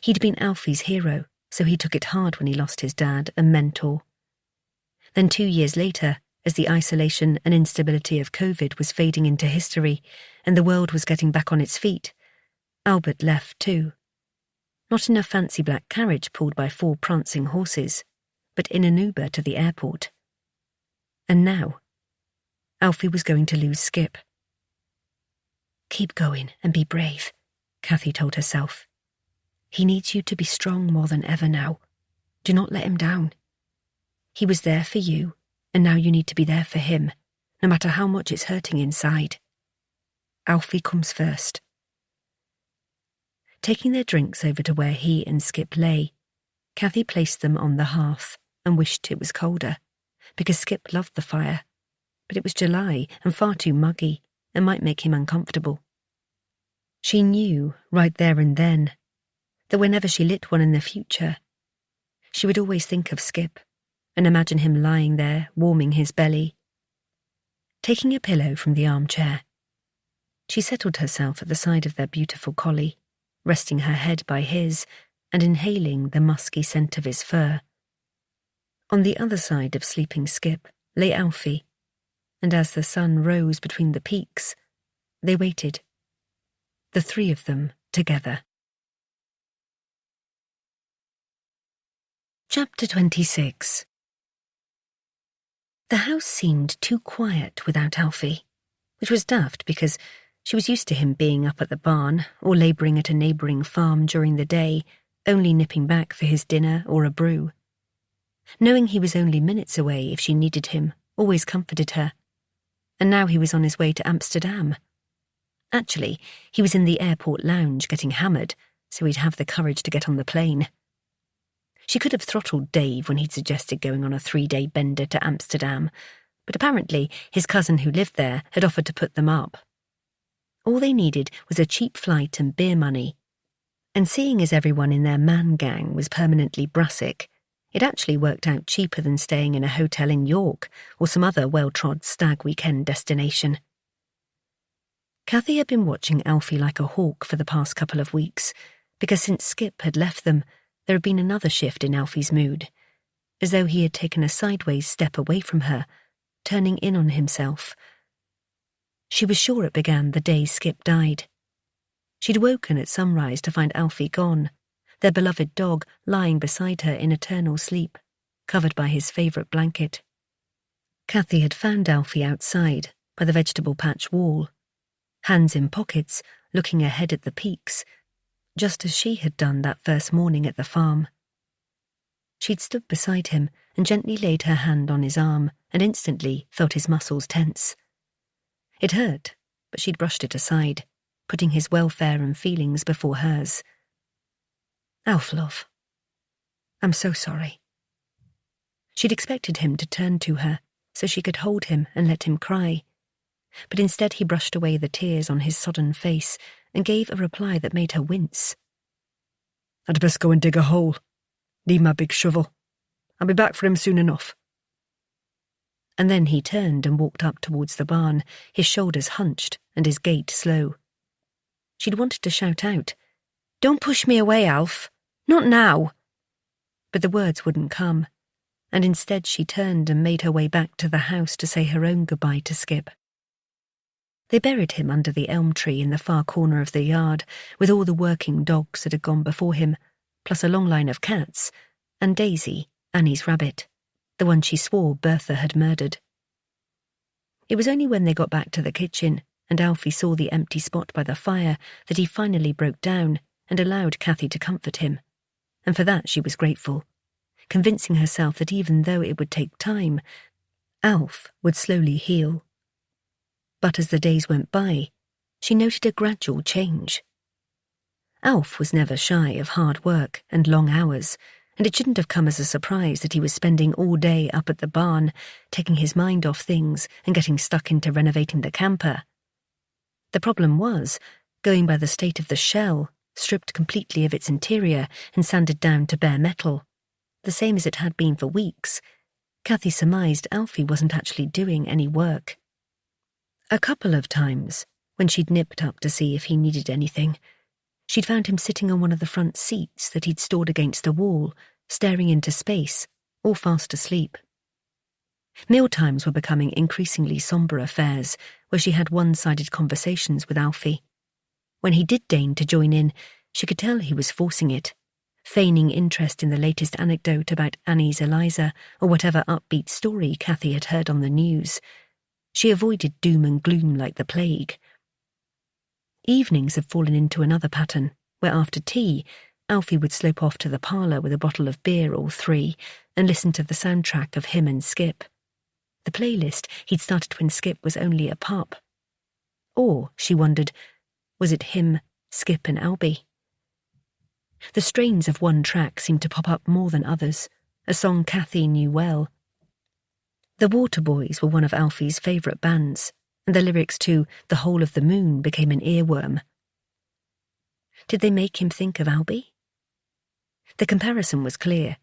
He'd been Alfie's hero, so he took it hard when he lost his dad and mentor. Then 2 years later, as the isolation and instability of COVID was fading into history and the world was getting back on its feet, Albert left too. Not in a fancy black carriage pulled by 4 prancing horses, but in an Uber to the airport. And now, Alfie was going to lose Skip. "Keep going and be brave," Cathy told herself. "He needs you to be strong more than ever now. Do not let him down. He was there for you, and now you need to be there for him, no matter how much it's hurting inside. Alfie comes first." Taking their drinks over to where he and Skip lay, Cathy placed them on the hearth and wished it was colder, because Skip loved the fire, but it was July and far too muggy and might make him uncomfortable. She knew, right there and then, that whenever she lit one in the future, she would always think of Skip and imagine him lying there, warming his belly. Taking a pillow from the armchair, she settled herself at the side of their beautiful collie, resting her head by his and inhaling the musky scent of his fur. On the other side of sleeping Skip lay Alfie, and as the sun rose between the peaks, they waited, the 3 of them together. Chapter 26. The house seemed too quiet without Alfie, which was daft because she was used to him being up at the barn or labouring at a neighbouring farm during the day, only nipping back for his dinner or a brew. Knowing he was only minutes away if she needed him always comforted her. And now he was on his way to Amsterdam. Actually, he was in the airport lounge getting hammered, so he'd have the courage to get on the plane. She could have throttled Dave when he'd suggested going on a 3-day bender to Amsterdam, but apparently his cousin who lived there had offered to put them up. All they needed was a cheap flight and beer money. And seeing as everyone in their man gang was permanently Brussic, it actually worked out cheaper than staying in a hotel in York or some other well-trod stag weekend destination. Cathy had been watching Alfie like a hawk for the past couple of weeks, because since Skip had left them, there had been another shift in Alfie's mood, as though he had taken a sideways step away from her, turning in on himself. She was sure it began the day Skip died. She'd woken at sunrise to find Alfie gone, their beloved dog lying beside her in eternal sleep, covered by his favourite blanket. Cathy had found Alfie outside, by the vegetable patch wall, hands in pockets, looking ahead at the peaks, just as she had done that first morning at the farm. She'd stood beside him and gently laid her hand on his arm and instantly felt his muscles tense. It hurt, but she'd brushed it aside, putting his welfare and feelings before hers. Alf, love, I'm so sorry. She'd expected him to turn to her so she could hold him and let him cry, but instead he brushed away the tears on his sodden face and gave a reply that made her wince. I'd best go and dig a hole. Need my big shovel. I'll be back for him soon enough. And then he turned and walked up towards the barn, his shoulders hunched and his gait slow. She'd wanted to shout out, "Don't push me away, Alf. Not now." But the words wouldn't come, and instead she turned and made her way back to the house to say her own goodbye to Skip. They buried him under the elm tree in the far corner of the yard, with all the working dogs that had gone before him, plus a long line of cats, and Daisy, Annie's rabbit, the one she swore Bertha had murdered. It was only when they got back to the kitchen and Alfie saw the empty spot by the fire that he finally broke down and allowed Cathy to comfort him, and for that she was grateful, convincing herself that even though it would take time, Alf would slowly heal. But as the days went by, she noted a gradual change. Alf was never shy of hard work and long hours, and it shouldn't have come as a surprise that he was spending all day up at the barn, taking his mind off things and getting stuck into renovating the camper. The problem was, going by the state of the shell, stripped completely of its interior and sanded down to bare metal, the same as it had been for weeks, Cathy surmised Alfie wasn't actually doing any work. A couple of times, when she'd nipped up to see if he needed anything, she'd found him sitting on one of the front seats that he'd stored against the wall, staring into space, or fast asleep. Mealtimes were becoming increasingly sombre affairs, where she had one-sided conversations with Alfie. When he did deign to join in, she could tell he was forcing it, feigning interest in the latest anecdote about Annie's Eliza or whatever upbeat story Cathy had heard on the news. She avoided doom and gloom like the plague. Evenings had fallen into another pattern, where after tea, Alfie would slope off to the parlour with a bottle of beer or three and listen to the soundtrack of him and Skip. The playlist he'd started when Skip was only a pup. Or, she wondered, was it him, Skip and Albie? The strains of one track seemed to pop up more than others, a song Cathy knew well. The Waterboys were one of Alfie's favourite bands, and the lyrics to The Whole of the Moon became an earworm. Did they make him think of Albie? The comparison was clear.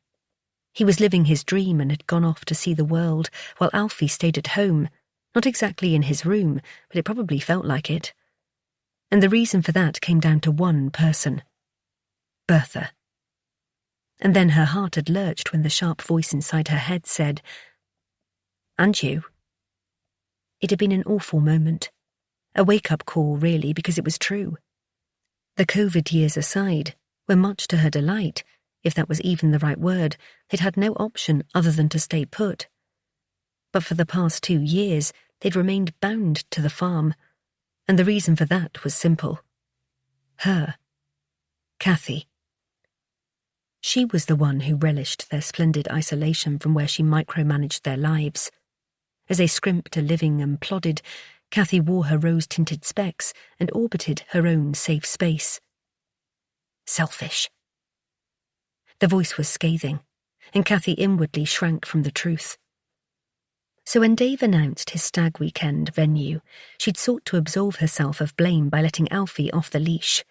He was living his dream and had gone off to see the world, while Alfie stayed at home, not exactly in his room, but it probably felt like it. And the reason for that came down to one person: Bertha. And then her heart had lurched when the sharp voice inside her head said, "And you?" It had been an awful moment. A wake-up call, really, because it was true. The COVID years aside, when much to her delight, if that was even the right word, they'd had no option other than to stay put. But for the past 2 years, they'd remained bound to the farm, and the reason for that was simple. Her. Cathy. She was the one who relished their splendid isolation from where she micromanaged their lives. As they scrimped a living and plodded, Cathy wore her rose-tinted specs and orbited her own safe space. Selfish. The voice was scathing, and Cathy inwardly shrank from the truth. So when Dave announced his stag weekend venue, she'd sought to absolve herself of blame by letting Alfie off the leash.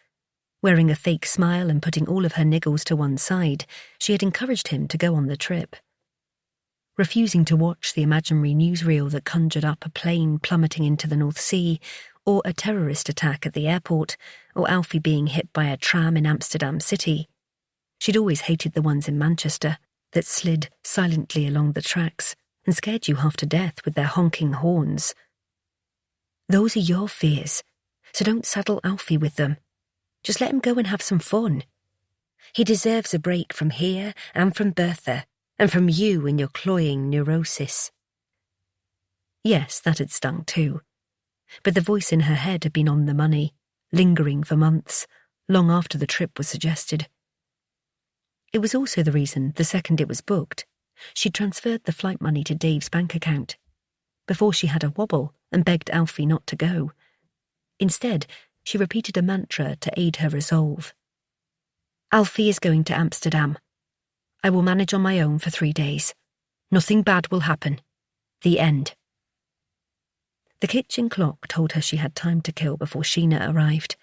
Wearing a fake smile and putting all of her niggles to one side, she had encouraged him to go on the trip. Refusing to watch the imaginary newsreel that conjured up a plane plummeting into the North Sea, or a terrorist attack at the airport, or Alfie being hit by a tram in Amsterdam City. She'd always hated the ones in Manchester that slid silently along the tracks and scared you half to death with their honking horns. Those are your fears, so don't saddle Alfie with them. Just let him go and have some fun. He deserves a break from here and from Bertha, and from you and your cloying neurosis. Yes, that had stung too. But the voice in her head had been on the money, lingering for months, long after the trip was suggested. It was also the reason, the second it was booked, she transferred the flight money to Dave's bank account, before she had a wobble and begged Alfie not to go. Instead, she repeated a mantra to aid her resolve. Alfie is going to Amsterdam. I will manage on my own for 3 days. Nothing bad will happen. The end. The kitchen clock told her she had time to kill before Sheena arrived.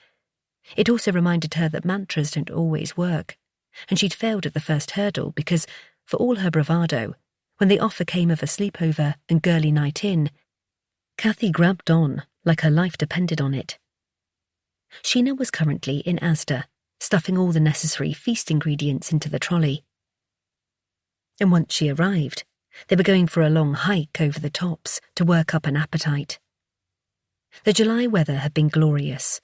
It also reminded her that mantras don't always work, and she'd failed at the first hurdle because, for all her bravado, when the offer came of a sleepover and girly night in, Cathy grabbed on like her life depended on it. Sheena was currently in Asda, stuffing all the necessary feast ingredients into the trolley. And once she arrived, they were going for a long hike over the tops to work up an appetite. The July weather had been glorious,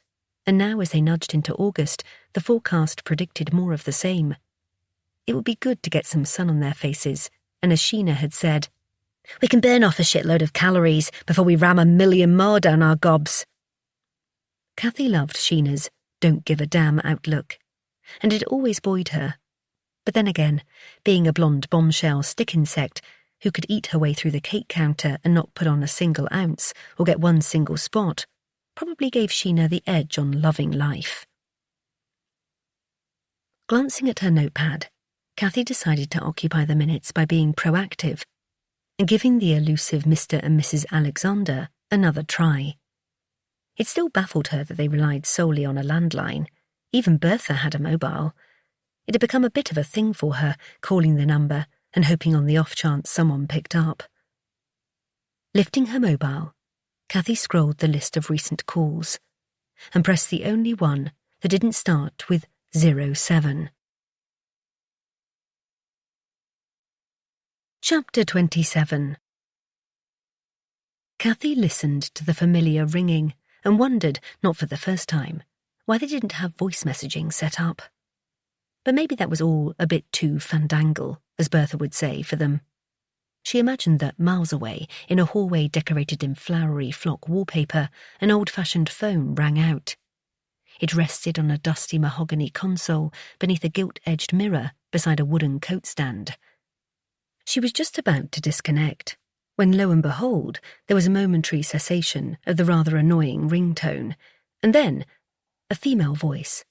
and now as they nudged into August, the forecast predicted more of the same. It would be good to get some sun on their faces, and as Sheena had said, "We can burn off a shitload of calories before we ram 1,000,000 more down our gobs." Cathy loved Sheena's don't give a damn outlook, and it always buoyed her. But then again, being a blonde bombshell stick insect who could eat her way through the cake counter and not put on a single ounce or get one single spot, probably gave Sheena the edge on loving life. Glancing at her notepad, Cathy decided to occupy the minutes by being proactive and giving the elusive Mr. and Mrs. Alexander another try. It still baffled her that they relied solely on a landline. Even Bertha had a mobile. It had become a bit of a thing for her, calling the number and hoping on the off chance someone picked up. Lifting her mobile, Cathy scrolled the list of recent calls and pressed the only one that didn't start with 07. Chapter 27. Cathy listened to the familiar ringing and wondered, not for the first time, why they didn't have voice messaging set up. But maybe that was all a bit too fandangle, as Bertha would say, for them. She imagined that miles away, in a hallway decorated in flowery flock wallpaper, an old-fashioned phone rang out. It rested on a dusty mahogany console beneath a gilt-edged mirror beside a wooden coat stand. She was just about to disconnect, when lo and behold, there was a momentary cessation of the rather annoying ringtone, and then a female voice,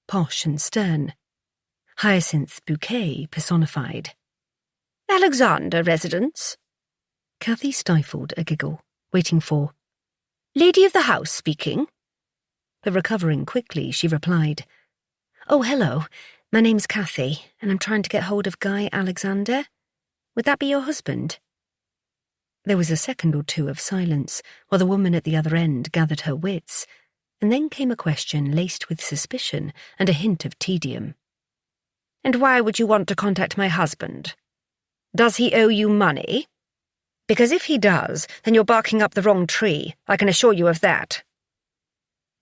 posh and stern. Hyacinth Bouquet personified. Alexander residence? Cathy stifled a giggle, waiting for Lady of the house speaking. But recovering quickly, she replied, "Oh, hello. My name's Cathy, and I'm trying to get hold of Guy Alexander. Would that be your husband?" There was a second or two of silence, while the woman at the other end gathered her wits, and then came a question laced with suspicion and a hint of tedium. And why would you want to contact my husband? Does he owe you money? Because if he does, then you're barking up the wrong tree, I can assure you of that.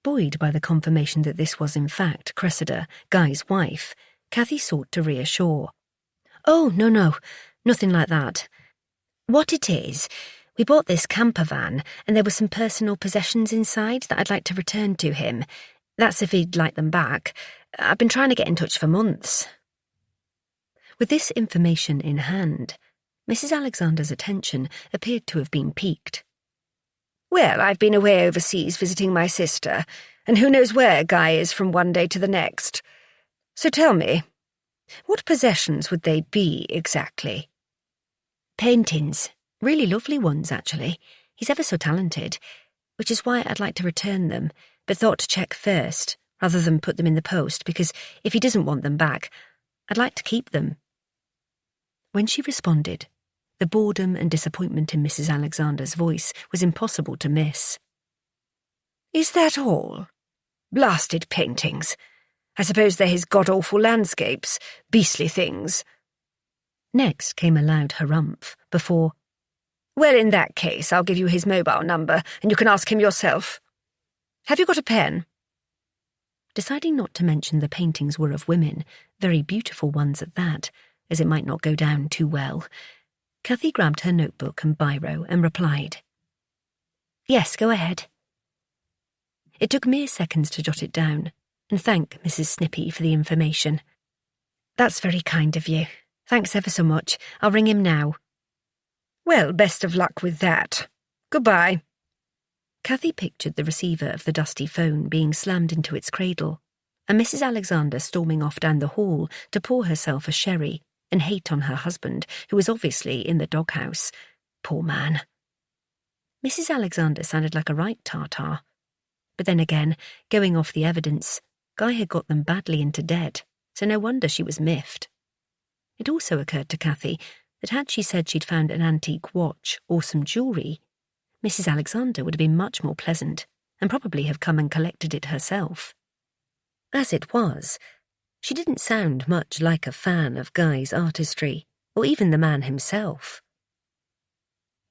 Buoyed by the confirmation that this was in fact Cressida, Guy's wife, Cathy sought to reassure. "Oh, no, nothing like that. What it is, we bought this camper van and there were some personal possessions inside that I'd like to return to him. That's if he'd like them back. I've been trying to get in touch for months." With this information in hand, Mrs. Alexander's attention appeared to have been piqued. "Well, I've been away overseas visiting my sister, and who knows where Guy is from one day to the next. So tell me, what possessions would they be exactly?" "Paintings. Really lovely ones, actually. He's ever so talented, which is why I'd like to return them, but thought to check first, rather than put them in the post, because if he doesn't want them back, I'd like to keep them." When she responded, the boredom and disappointment in Mrs. Alexander's voice was impossible to miss. "Is that all? Blasted paintings. I suppose they're his god-awful landscapes, beastly things." Next came a loud harumph before, "Well, in that case, I'll give you his mobile number, and you can ask him yourself. Have you got a pen?" Deciding not to mention the paintings were of women, very beautiful ones at that, as it might not go down too well, Cathy grabbed her notebook and biro and replied, "Yes, go ahead." It took mere seconds to jot it down, and thank Mrs. Snippy for the information. "That's very kind of you. Thanks ever so much. I'll ring him now." "Well, best of luck with that. Goodbye." Cathy pictured the receiver of the dusty phone being slammed into its cradle, and Mrs. Alexander storming off down the hall to pour herself a sherry and hate on her husband, who was obviously in the doghouse. Poor man. Mrs. Alexander sounded like a right tartar. But then again, going off the evidence, Guy had got them badly into debt, so no wonder she was miffed. It also occurred to Cathy that had she said she'd found an antique watch or some jewellery, Mrs. Alexander would have been much more pleasant and probably have come and collected it herself. As it was, she didn't sound much like a fan of Guy's artistry, or even the man himself.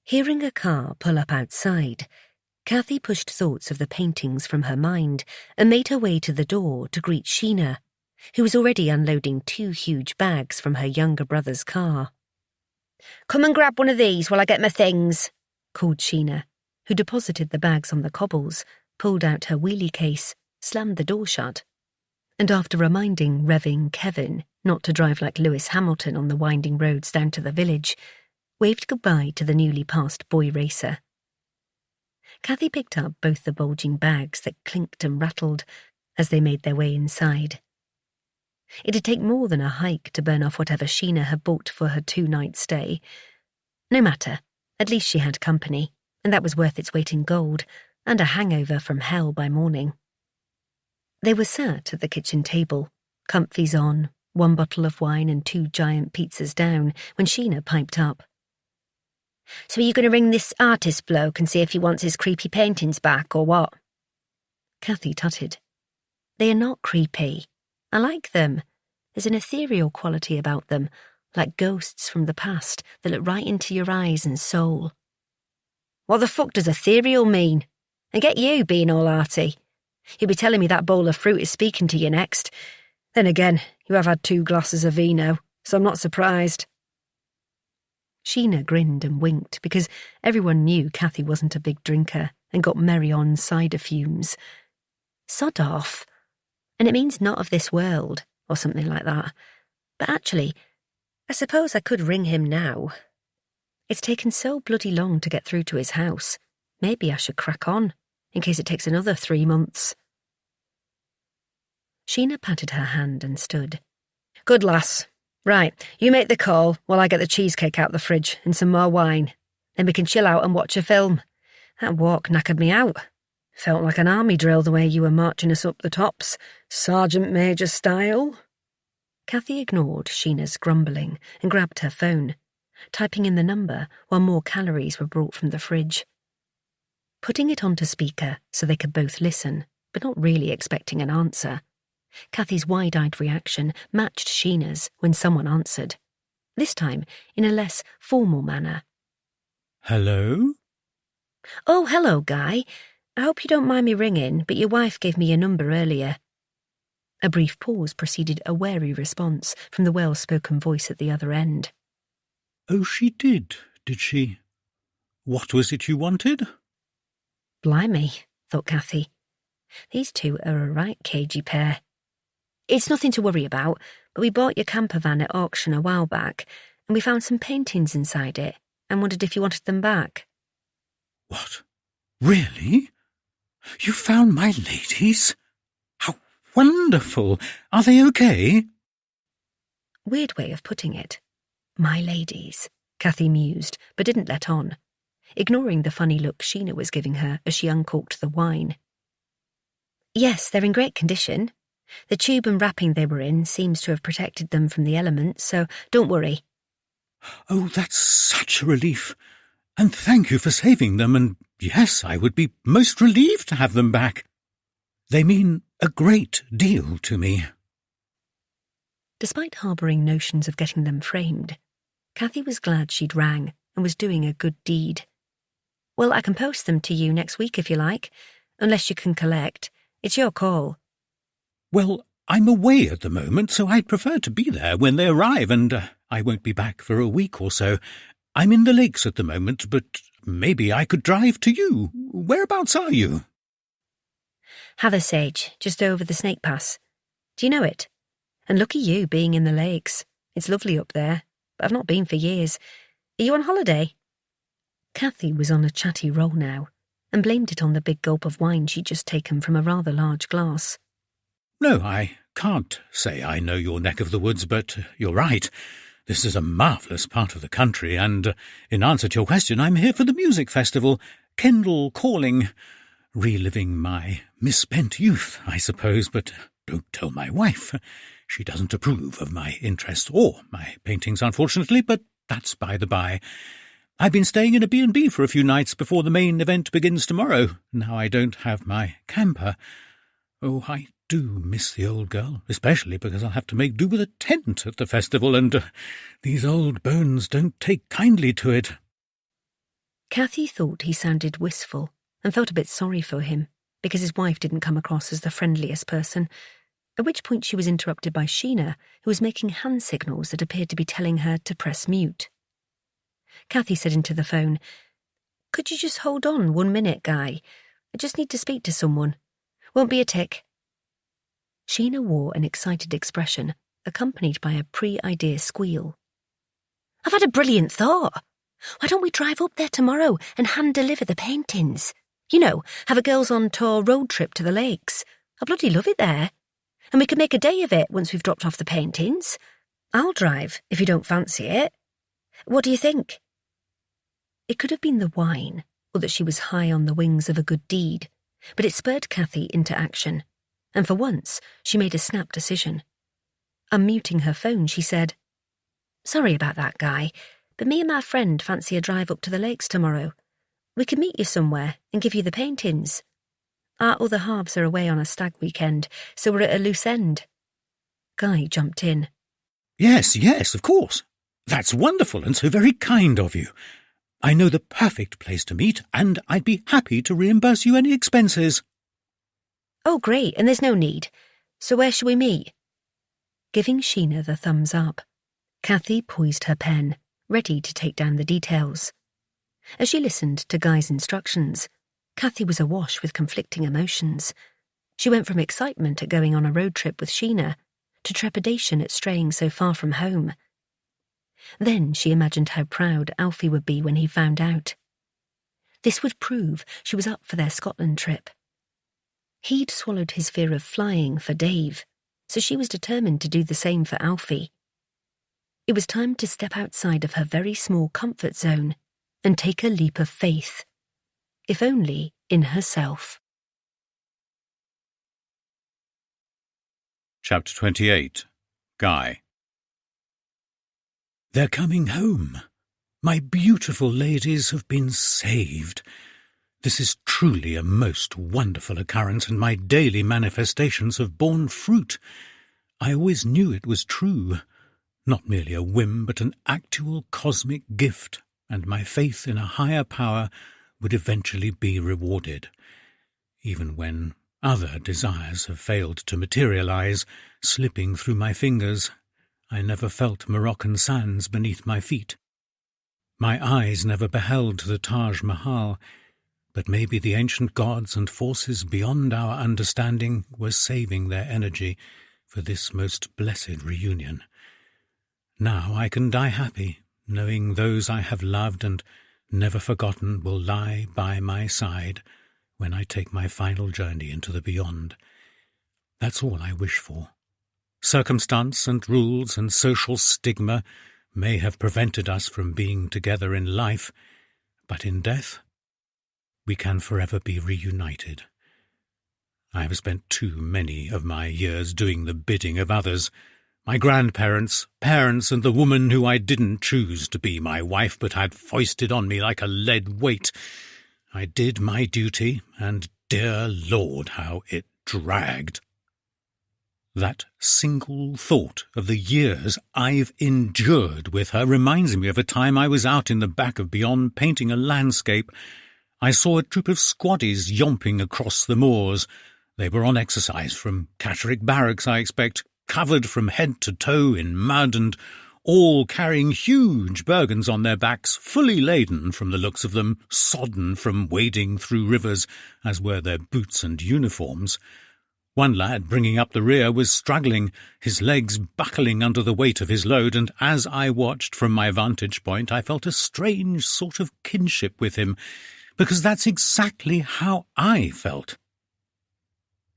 Hearing a car pull up outside, Cathy pushed thoughts of the paintings from her mind and made her way to the door to greet Sheena, who was already unloading 2 huge bags from her younger brother's car. "Come and grab one of these while I get my things," called Sheena, who deposited the bags on the cobbles, pulled out her wheelie case, slammed the door shut, and after reminding revving Kevin not to drive like Lewis Hamilton on the winding roads down to the village, waved goodbye to the newly passed boy racer. Cathy picked up both the bulging bags that clinked and rattled as they made their way inside. It'd take more than a hike to burn off whatever Sheena had bought for her 2-night stay. No matter, at least she had company, and that was worth its weight in gold, and a hangover from hell by morning. They were sat at the kitchen table, comfies on, 1 bottle of wine and 2 giant pizzas down, when Sheena piped up. "So are you going to ring this artist bloke and see if he wants his creepy paintings back, or what?" Cathy tutted. "They are not creepy. I like them. There's an ethereal quality about them, like ghosts from the past that look right into your eyes and soul." "What the fuck does ethereal mean? And get you being all arty. You'll be telling me that bowl of fruit is speaking to you next. Then again, you have had 2 glasses of vino, so I'm not surprised." Sheena grinned and winked because everyone knew Cathy wasn't a big drinker and got merry on cider fumes. Sod off. And it means not of this world, or something like that. But actually, I suppose I could ring him now. It's taken so bloody long to get through to his house. Maybe I should crack on, in case it takes another 3 months. Sheena patted her hand and stood. "Good lass. Right, you make the call while I get the cheesecake out the fridge and some more wine. Then we can chill out and watch a film. That walk knackered me out. Felt like an army drill the way you were marching us up the tops, Sergeant Major style." Cathy ignored Sheena's grumbling and grabbed her phone, typing in the number while more calories were brought from the fridge. Putting it onto speaker so they could both listen, but not really expecting an answer, Cathy's wide-eyed reaction matched Sheena's when someone answered, this time in a less formal manner. "Hello?" "Oh, hello, Guy. I hope you don't mind me ringing, but your wife gave me your number earlier." A brief pause preceded a wary response from the well-spoken voice at the other end. "Oh, she did she? What was it you wanted?" Blimey, thought Cathy. These two are a right cagey pair. "It's nothing to worry about, but we bought your camper van at auction a while back, and we found some paintings inside it, and wondered if you wanted them back." "What? Really? You found my ladies? How wonderful! Are they okay?" Weird way of putting it. My ladies, Cathy mused, but didn't let on, ignoring the funny look Sheena was giving her as she uncorked the wine. "Yes, they're in great condition. The tube and wrapping they were in seems to have protected them from the elements, so don't worry." "Oh, that's such a relief. And thank you for saving them, and yes, I would be most relieved to have them back. They mean a great deal to me." Despite harbouring notions of getting them framed, Cathy was glad she'd rang and was doing a good deed. "Well, I can post them to you next week if you like, unless you can collect. It's your call." "Well, I'm away at the moment, so I'd prefer to be there when they arrive, and I won't be back for a week or so. I'm in the lakes at the moment, but maybe I could drive to you. Whereabouts are you?" "Hathersage, just over the Snake Pass. Do you know it? And lucky you being in the lakes. It's lovely up there, but I've not been for years. Are you on holiday?" Cathy was on a chatty roll now, and blamed it on the big gulp of wine she'd just taken from a rather large glass. No, I can't say I know your neck of the woods, but you're right. This is a marvellous part of the country, and in answer to your question, I'm here for the music festival, Kendall calling. Reliving my misspent youth, I suppose, but don't tell my wife. She doesn't approve of my interest or my paintings, unfortunately, but that's by the by. I've been staying in a B&B for a few nights before the main event begins tomorrow. Now I don't have my camper. Oh, I do miss the old girl, especially because I'll have to make do with a tent at the festival, and these old bones don't take kindly to it. Cathy thought he sounded wistful and felt a bit sorry for him because his wife didn't come across as the friendliest person, at which point she was interrupted by Sheena, who was making hand signals that appeared to be telling her to press mute. Cathy said into the phone, "Could you just hold on 1 minute, Guy? I just need to speak to someone. Won't be a tick." Sheena wore an excited expression, accompanied by a pre-idea squeal. "I've had a brilliant thought. Why don't we drive up there tomorrow and hand-deliver the paintings? You know, have a girls-on-tour road trip to the lakes. I bloody love it there. And we could make a day of it once we've dropped off the paintings. I'll drive, if you don't fancy it. What do you think?" It could have been the wine, or that she was high on the wings of a good deed, but it spurred Cathy into action, and for once she made a snap decision. Unmuting her phone, she said, "Sorry about that, Guy, but me and my friend fancy a drive up to the lakes tomorrow. We could meet you somewhere and give you the paintings. Our other halves are away on a stag weekend, so we're at a loose end." Guy jumped in. Yes, of course. That's wonderful and so very kind of you. I know the perfect place to meet, and I'd be happy to reimburse you any expenses. "Oh, great, and there's no need. So where shall we meet?" Giving Sheena the thumbs up, Cathy poised her pen, ready to take down the details. As she listened to Guy's instructions, Cathy was awash with conflicting emotions. She went from excitement at going on a road trip with Sheena to trepidation at straying so far from home. Then she imagined how proud Alfie would be when he found out. This would prove she was up for their Scotland trip. He'd swallowed his fear of flying for Dave, so she was determined to do the same for Alfie. It was time to step outside of her very small comfort zone and take a leap of faith, if only in herself. Chapter 28. Guy. They're coming home. My beautiful ladies have been saved. This is truly a most wonderful occurrence, and my daily manifestations have borne fruit. I always knew it was true. Not merely a whim, but an actual cosmic gift, and my faith in a higher power would eventually be rewarded. Even when other desires have failed to materialize, slipping through my fingers, I never felt Moroccan sands beneath my feet. My eyes never beheld the Taj Mahal, but maybe the ancient gods and forces beyond our understanding were saving their energy for this most blessed reunion. Now I can die happy, knowing those I have loved and never forgotten will lie by my side when I take my final journey into the beyond. That's all I wish for. Circumstance and rules and social stigma may have prevented us from being together in life, but in death, we can forever be reunited. I have spent too many of my years doing the bidding of others, my grandparents, parents, and the woman who I didn't choose to be my wife but had foisted on me like a lead weight. I did my duty, and dear Lord, how it dragged. That single thought of the years I've endured with her reminds me of a time I was out in the back of beyond painting a landscape. I saw a troop of squaddies yomping across the moors. They were on exercise from Catterick Barracks, I expect, covered from head to toe in mud and all carrying huge burgans on their backs, fully laden from the looks of them, sodden from wading through rivers, as were their boots and uniforms. One lad bringing up the rear was struggling, his legs buckling under the weight of his load, and as I watched from my vantage point I felt a strange sort of kinship with him, because that's exactly how I felt.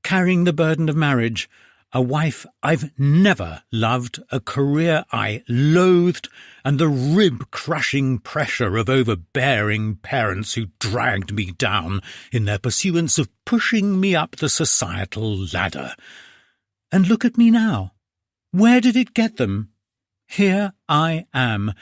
Carrying the burden of marriage, a wife I've never loved, a career I loathed, and the rib-crushing pressure of overbearing parents who dragged me down in their pursuance of pushing me up the societal ladder. And look at me now. Where did it get them? Here I am,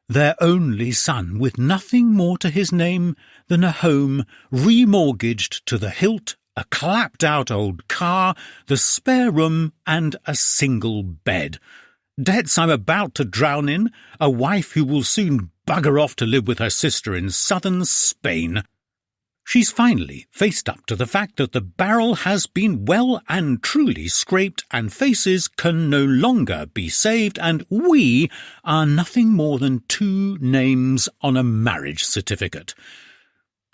their only son, with nothing more to his name than a home remortgaged to the hilt, a clapped-out old car, the spare room, and a single bed. Debts I'm about to drown in, a wife who will soon bugger off to live with her sister in southern Spain. She's finally faced up to the fact that the barrel has been well and truly scraped and faces can no longer be saved, and we are nothing more than two names on a marriage certificate.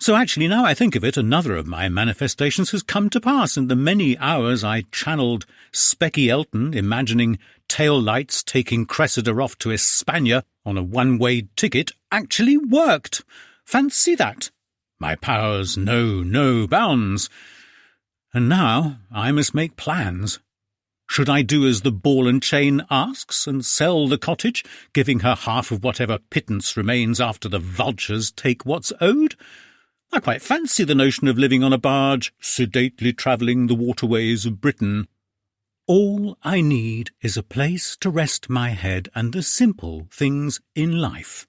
So actually, now I think of it, another of my manifestations has come to pass, and the many hours I channeled Specky Elton, imagining tail lights taking Cressida off to España on a one-way ticket, actually worked. Fancy that. My powers know no bounds. And now I must make plans. Should I do as the ball and chain asks and sell the cottage, giving her half of whatever pittance remains after the vultures take what's owed? I quite fancy the notion of living on a barge, sedately travelling the waterways of Britain. All I need is a place to rest my head and the simple things in life.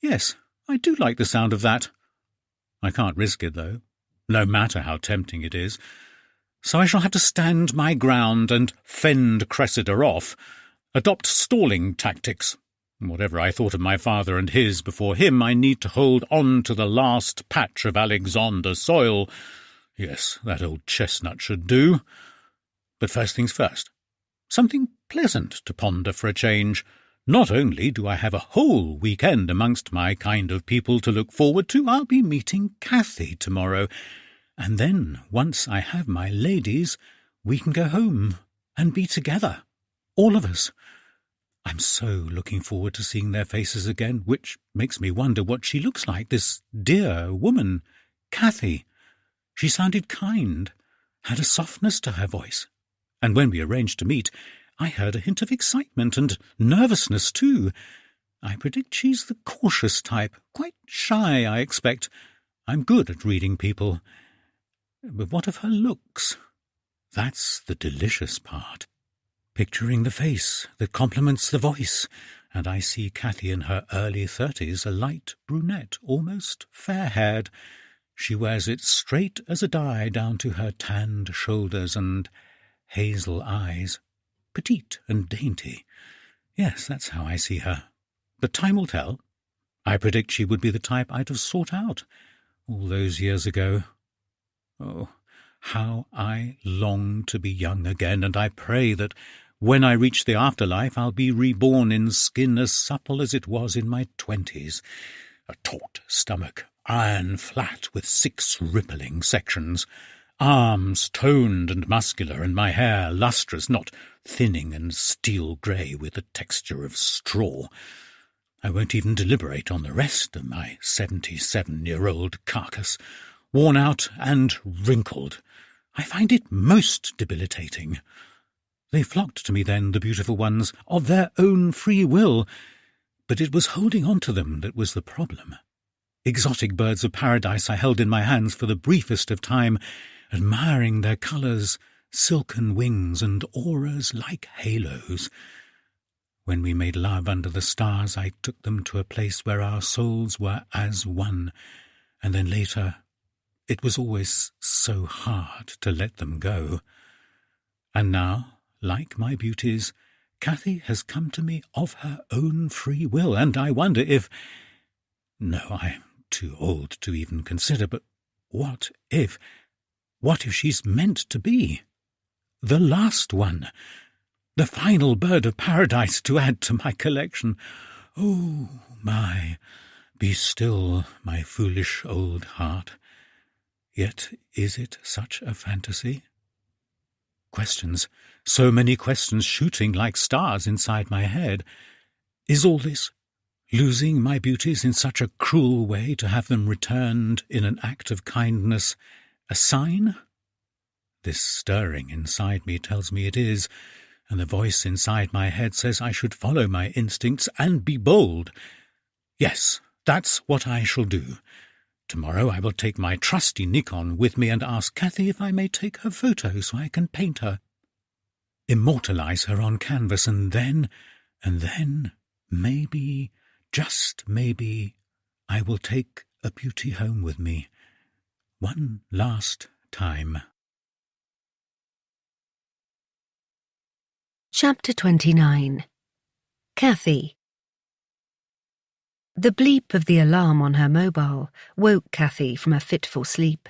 Yes, I do like the sound of that. I can't risk it, though, no matter how tempting it is. So I shall have to stand my ground and fend Cressida off, adopt stalling tactics. Whatever I thought of my father and his before him, I need to hold on to the last patch of Alexander soil. Yes, that old chestnut should do. But first things first. Something pleasant to ponder for a change. Not only do I have a whole weekend amongst my kind of people to look forward to, I'll be meeting Cathy tomorrow. And then, once I have my ladies, we can go home and be together. All of us. I'm so looking forward to seeing their faces again, which makes me wonder what she looks like, this dear woman, Cathy. She sounded kind, had a softness to her voice, and when we arranged to meet, I heard a hint of excitement and nervousness too. I predict she's the cautious type, quite shy, I expect. I'm good at reading people. But what of her looks? That's the delicious part. Picturing the face that complements the voice, and I see Cathy in her early 30s, a light brunette, almost fair-haired. She wears it straight as a die down to her tanned shoulders and hazel eyes. Petite and dainty. Yes, that's how I see her. But time will tell. I predict she would be the type I'd have sought out all those years ago. Oh, how I long to be young again, and I pray that when I reach the afterlife I'll be reborn in skin as supple as it was in my 20s. A taut stomach, iron flat with 6 rippling sections, arms toned and muscular, and my hair lustrous, not thinning and steel grey with the texture of straw. I won't even deliberate on the rest of my 77-year-old carcass, worn out and wrinkled. I find it most debilitating. They flocked to me then, the beautiful ones, of their own free will, but it was holding on to them that was the problem. Exotic birds of paradise I held in my hands for the briefest of time, admiring their colours, silken wings and auras like halos. When we made love under the stars, I took them to a place where our souls were as one, and then later it was always so hard to let them go. And now, like my beauties, Cathy has come to me of her own free will, and I wonder if— No, I'm too old to even consider, but what if she's meant to be? The last one, the final bird of paradise to add to my collection. Oh, my, be still, my foolish old heart. Yet is it such a fantasy? Questions, so many questions shooting like stars inside my head. Is all this Losing my beauties in such a cruel way to have them returned in an act of kindness a sign? This stirring inside me tells me it is, and the voice inside my head says I should follow my instincts and be bold. Yes, that's what I shall do. Tomorrow I will take my trusty Nikon with me and ask Cathy if I may take her photo so I can paint her. Immortalize her on canvas, and then, maybe, just maybe, I will take a beauty home with me. One last time. Chapter 29. Cathy. The bleep of the alarm on her mobile woke Cathy from a fitful sleep.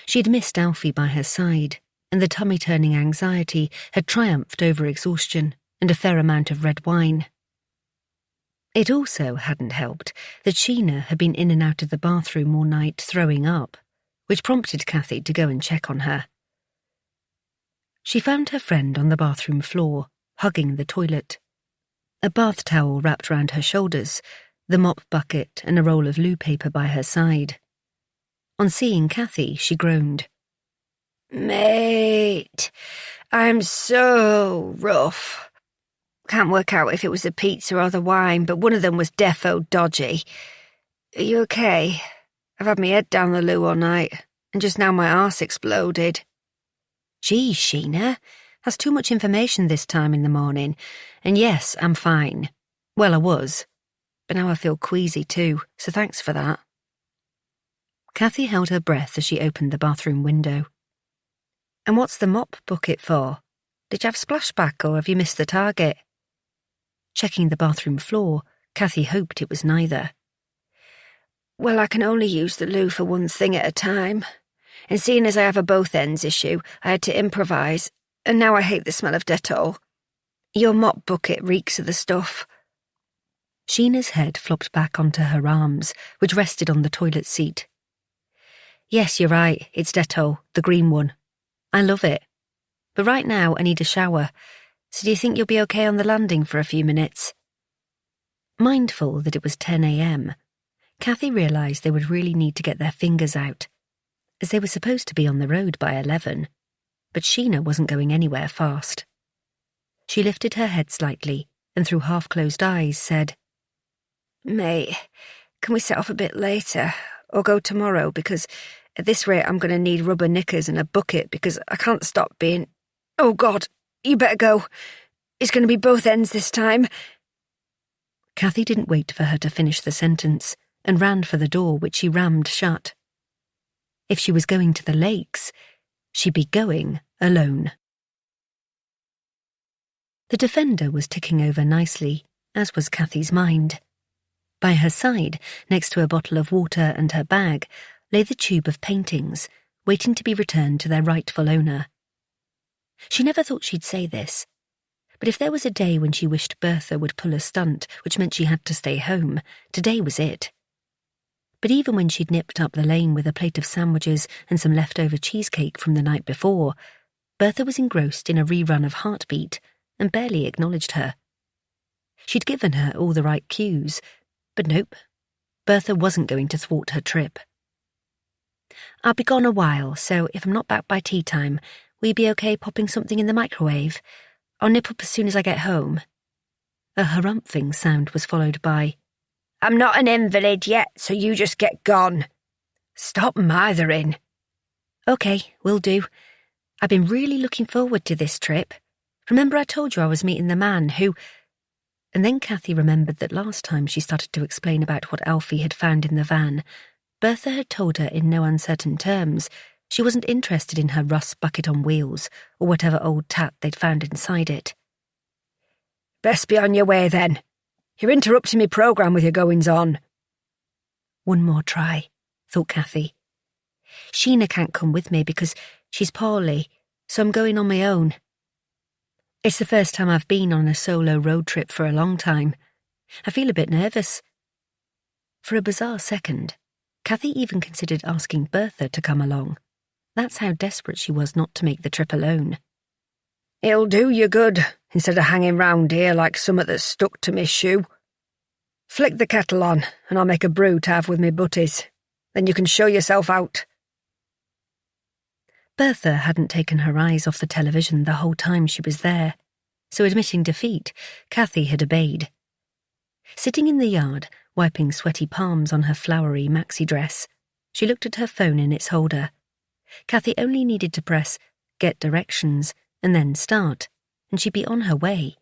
She'd missed Alfie by her side, and the tummy-turning anxiety had triumphed over exhaustion and a fair amount of red wine. It also hadn't helped that Sheena had been in and out of the bathroom all night throwing up, which prompted Cathy to go and check on her. She found her friend on the bathroom floor, hugging the toilet. A bath towel wrapped round her shoulders, the mop bucket and a roll of loo paper by her side. On seeing Cathy, she groaned. Mate, I'm so rough. Can't work out if it was the pizza or the wine, but one of them was defo dodgy. Are you okay? I've had my head down the loo all night, and just now my arse exploded. Geez, Sheena, that's too much information this time in the morning. And yes, I'm fine. Well, I was. But now I feel queasy too, so thanks for that. Cathy held her breath as she opened the bathroom window. And what's the mop bucket for? Did you have splashback or have you missed the target? Checking the bathroom floor, Cathy hoped it was neither. Well, I can only use the loo for one thing at a time. And seeing as I have a both ends issue, I had to improvise, and now I hate the smell of Dettol. Your mop bucket reeks of the stuff. Sheena's head flopped back onto her arms, which rested on the toilet seat. Yes, you're right, it's Dettol, the green one. I love it. But right now I need a shower, so do you think you'll be okay on the landing for a few minutes? Mindful that it was 10 a.m, Cathy realised they would really need to get their fingers out, as they were supposed to be on the road by 11, but Sheena wasn't going anywhere fast. She lifted her head slightly and through half-closed eyes said, Mate, can we set off a bit later, or go tomorrow, because at this rate I'm going to need rubber knickers and a bucket because I can't stop being... Oh God, you better go. It's going to be both ends this time. Cathy didn't wait for her to finish the sentence and ran for the door, which she rammed shut. If she was going to the lakes, she'd be going alone. The Defender was ticking over nicely, as was Cathy's mind. By her side, next to a bottle of water and her bag, lay the tube of paintings, waiting to be returned to their rightful owner. She never thought she'd say this, but if there was a day when she wished Bertha would pull a stunt which meant she had to stay home, today was it. But even when she'd nipped up the lane with a plate of sandwiches and some leftover cheesecake from the night before, Bertha was engrossed in a rerun of Heartbeat and barely acknowledged her. She'd given her all the right cues, but nope, Bertha wasn't going to thwart her trip. I'll be gone a while, so if I'm not back by tea time, will you be okay popping something in the microwave? I'll nip up as soon as I get home. A harumphing sound was followed by, I'm not an invalid yet, so you just get gone. Stop mithering. Okay, will do. I've been really looking forward to this trip. Remember I told you I was meeting the man who... And then Cathy remembered that last time she started to explain about what Alfie had found in the van, Bertha had told her in no uncertain terms she wasn't interested in her rust bucket on wheels or whatever old tat they'd found inside it. Best be on your way then. You're interrupting me programme with your goings-on. One more try, thought Cathy. Sheena can't come with me because she's poorly, so I'm going on my own. It's the first time I've been on a solo road trip for a long time. I feel a bit nervous. For a bizarre second, Cathy even considered asking Bertha to come along. That's how desperate she was not to make the trip alone. It'll do you good, instead of hanging round here like summat that's stuck to me shoe. Flick the kettle on, and I'll make a brew to have with me butties. Then you can show yourself out. Bertha hadn't taken her eyes off the television the whole time she was there, so admitting defeat, Cathy had obeyed. Sitting in the yard, wiping sweaty palms on her flowery maxi dress, she looked at her phone in its holder. Cathy only needed to press Get Directions and then Start, and she'd be on her way.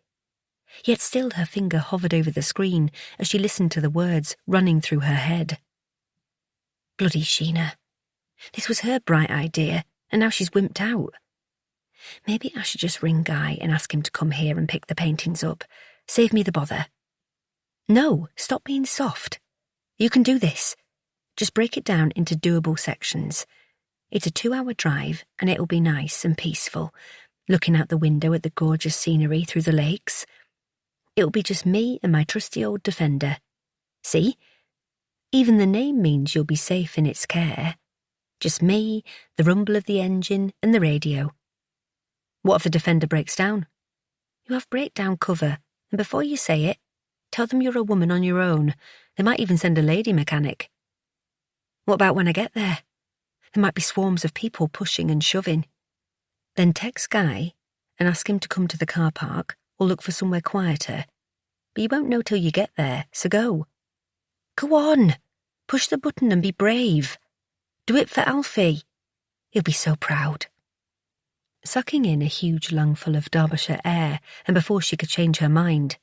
Yet still her finger hovered over the screen as she listened to the words running through her head. Bloody Sheena. This was her bright idea, and now she's wimped out. Maybe I should just ring Guy and ask him to come here and pick the paintings up. Save me the bother. No, stop being soft. You can do this. Just break it down into doable sections. It's a 2-hour drive, and it'll be nice and peaceful, looking out the window at the gorgeous scenery through the lakes. It'll be just me and my trusty old Defender. See? Even the name means you'll be safe in its care. Just me, the rumble of the engine, and the radio. What if the Defender breaks down? You have breakdown cover, and before you say it, tell them you're a woman on your own. They might even send a lady mechanic. What about when I get there? There might be swarms of people pushing and shoving. Then text Guy and ask him to come to the car park or look for somewhere quieter. But you won't know till you get there, so go. Go on! Push the button and be brave. Do it for Alfie. He'll be so proud. Sucking in a huge lungful of Derbyshire air, and before she could change her mind,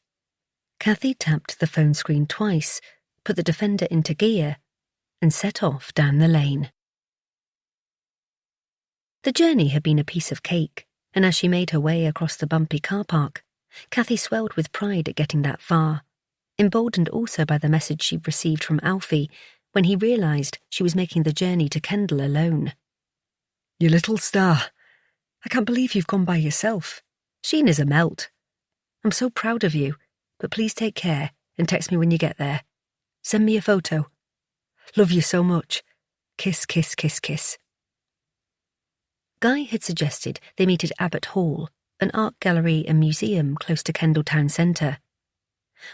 Cathy tapped the phone screen twice, put the Defender into gear, and set off down the lane. The journey had been a piece of cake, and as she made her way across the bumpy car park, Cathy swelled with pride at getting that far, emboldened also by the message she'd received from Alfie when he realised she was making the journey to Kendal alone. You little star. I can't believe you've gone by yourself. Sheena's a melt. I'm so proud of you, but please take care and text me when you get there. Send me a photo. Love you so much. Kiss, kiss, kiss, kiss. Guy had suggested they meet at Abbott Hall, an art gallery and museum close to Kendal town centre.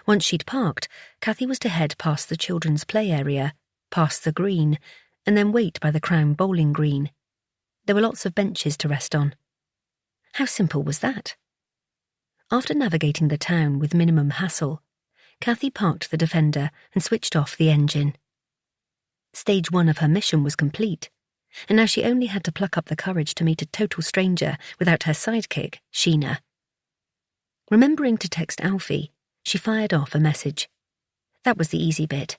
Once she'd parked, Cathy was to head past the children's play area, past the green, and then wait by the Crown bowling green. There were lots of benches to rest on. How simple was that? After navigating the town with minimum hassle, Cathy parked the Defender and switched off the engine. Stage 1 of her mission was complete, and now she only had to pluck up the courage to meet a total stranger without her sidekick, Sheena. Remembering to text Alfie, she fired off a message. That was the easy bit.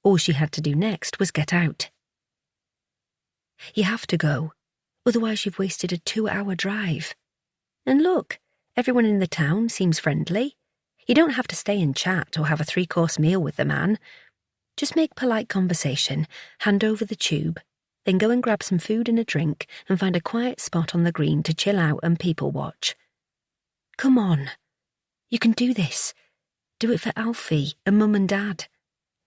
All she had to do next was get out. You have to go, otherwise you've wasted a 2-hour drive. And look, everyone in the town seems friendly. You don't have to stay and chat or have a 3-course meal with the man. Just make polite conversation, hand over the tube, then go and grab some food and a drink and find a quiet spot on the green to chill out and people watch. Come on. You can do this. Do it for Alfie and Mum and Dad.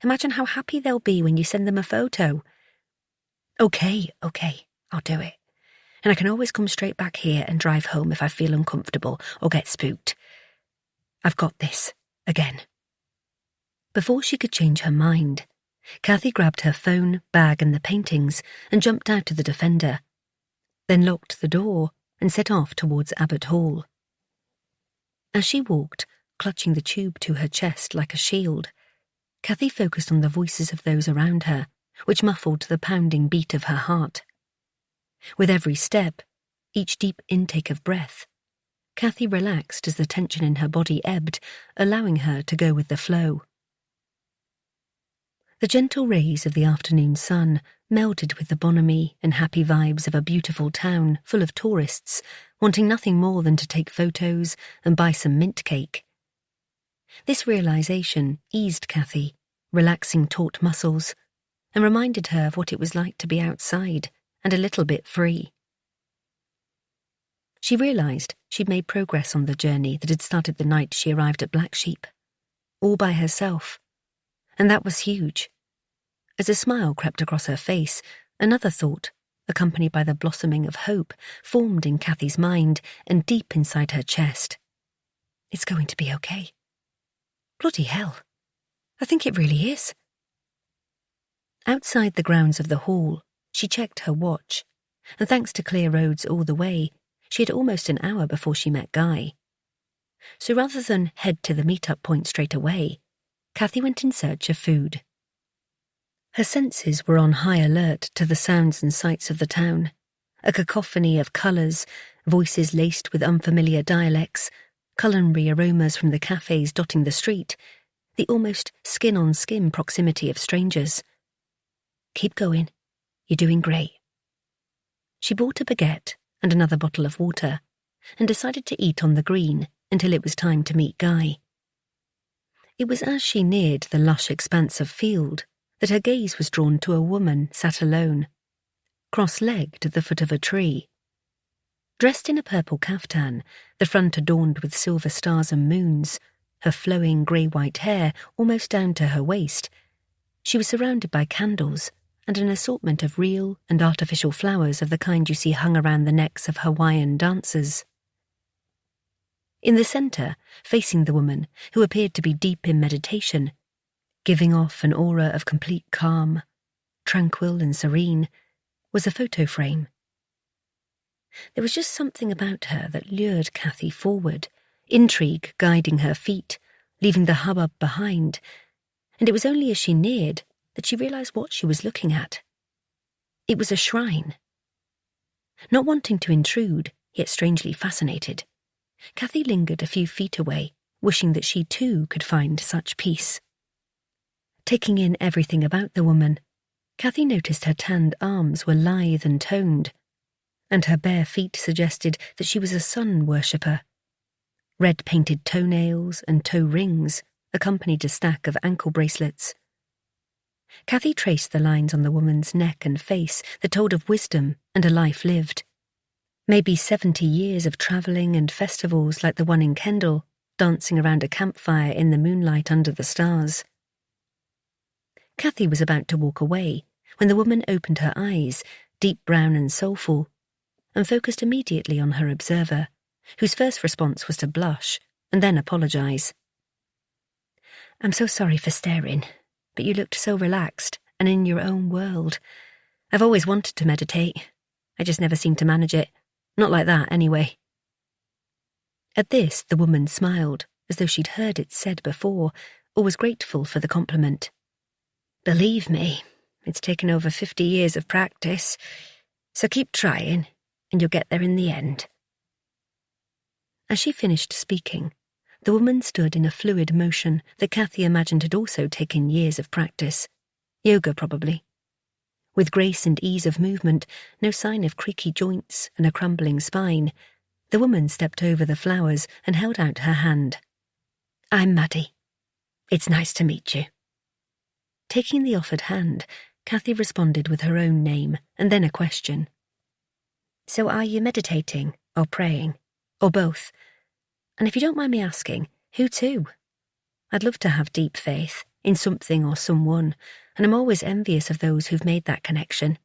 Imagine how happy they'll be when you send them a photo. Okay, I'll do it. And I can always come straight back here and drive home if I feel uncomfortable or get spooked. I've got this, again. Before she could change her mind, Cathy grabbed her phone, bag and the paintings and jumped out to the Defender, then locked the door and set off towards Abbott Hall. As she walked, clutching the tube to her chest like a shield, Cathy focused on the voices of those around her, which muffled the pounding beat of her heart. With every step, each deep intake of breath, Cathy relaxed as the tension in her body ebbed, allowing her to go with the flow. The gentle rays of the afternoon sun melded with the bonhomie and happy vibes of a beautiful town full of tourists, wanting nothing more than to take photos and buy some mint cake. This realisation eased Cathy, relaxing taut muscles, and reminded her of what it was like to be outside and a little bit free. She realised she'd made progress on the journey that had started the night she arrived at Black Sheep, all by herself, and that was huge. As a smile crept across her face, another thought, accompanied by the blossoming of hope, formed in Cathy's mind and deep inside her chest. It's going to be okay. Bloody hell. I think it really is. Outside the grounds of the hall, she checked her watch, and thanks to clear roads all the way, she had almost an hour before she met Guy. So rather than head to the meet-up point straight away, Cathy went in search of food. Her senses were on high alert to the sounds and sights of the town, a cacophony of colours, voices laced with unfamiliar dialects, culinary aromas from the cafes dotting the street, the almost skin-on-skin proximity of strangers. Keep going. You're doing great. She bought a baguette and another bottle of water, and decided to eat on the green until it was time to meet Guy. It was as she neared the lush expanse of field that her gaze was drawn to a woman sat alone, cross-legged at the foot of a tree. Dressed in a purple caftan, the front adorned with silver stars and moons, her flowing grey-white hair almost down to her waist, she was surrounded by candles and an assortment of real and artificial flowers of the kind you see hung around the necks of Hawaiian dancers. In the centre, facing the woman, who appeared to be deep in meditation, giving off an aura of complete calm, tranquil and serene, was a photo frame. There was just something about her that lured Cathy forward, intrigue guiding her feet, leaving the hubbub behind, and it was only as she neared that she realised what she was looking at. It was a shrine. Not wanting to intrude, yet strangely fascinated, Cathy lingered a few feet away, wishing that she too could find such peace. Taking in everything about the woman, Cathy noticed her tanned arms were lithe and toned, and her bare feet suggested that she was a sun worshipper. Red-painted toenails and toe rings accompanied a stack of ankle bracelets. Cathy traced the lines on the woman's neck and face that told of wisdom and a life lived. Maybe 70 years of travelling and festivals like the one in Kendal, dancing around a campfire in the moonlight under the stars. Cathy was about to walk away when the woman opened her eyes, deep brown and soulful, and focused immediately on her observer, whose first response was to blush and then apologise. "I'm so sorry for staring, but you looked so relaxed and in your own world. I've always wanted to meditate. I just never seemed to manage it. Not like that, anyway." At this, the woman smiled, as though she'd heard it said before, or was grateful for the compliment. "Believe me, it's taken over 50 years of practice, so keep trying, and you'll get there in the end." As she finished speaking, the woman stood in a fluid motion that Cathy imagined had also taken years of practice. Yoga, probably. With grace and ease of movement, no sign of creaky joints and a crumbling spine, the woman stepped over the flowers and held out her hand. "I'm Maddie. It's nice to meet you." Taking the offered hand, Cathy responded with her own name and then a question. "So are you meditating or praying, or both? And if you don't mind me asking, who to? I'd love to have deep faith in something or someone, and I'm always envious of those who've made that connection."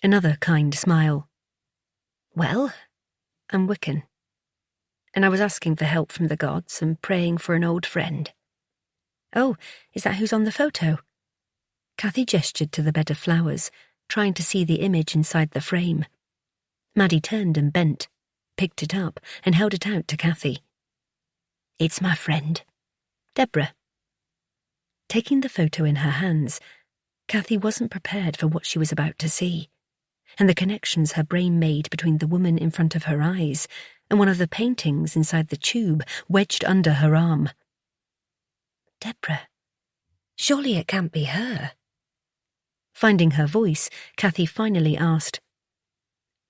Another kind smile. "Well, I'm Wiccan, and I was asking for help from the gods and praying for an old friend." "Oh, is that who's on the photo?" Cathy gestured to the bed of flowers, trying to see the image inside the frame. Maddie turned and bent, picked it up, and held it out to Cathy. "It's my friend, Deborah." Taking the photo in her hands, Cathy wasn't prepared for what she was about to see, and the connections her brain made between the woman in front of her eyes and one of the paintings inside the tube wedged under her arm. Deborah. Surely it can't be her. Finding her voice, Cathy finally asked,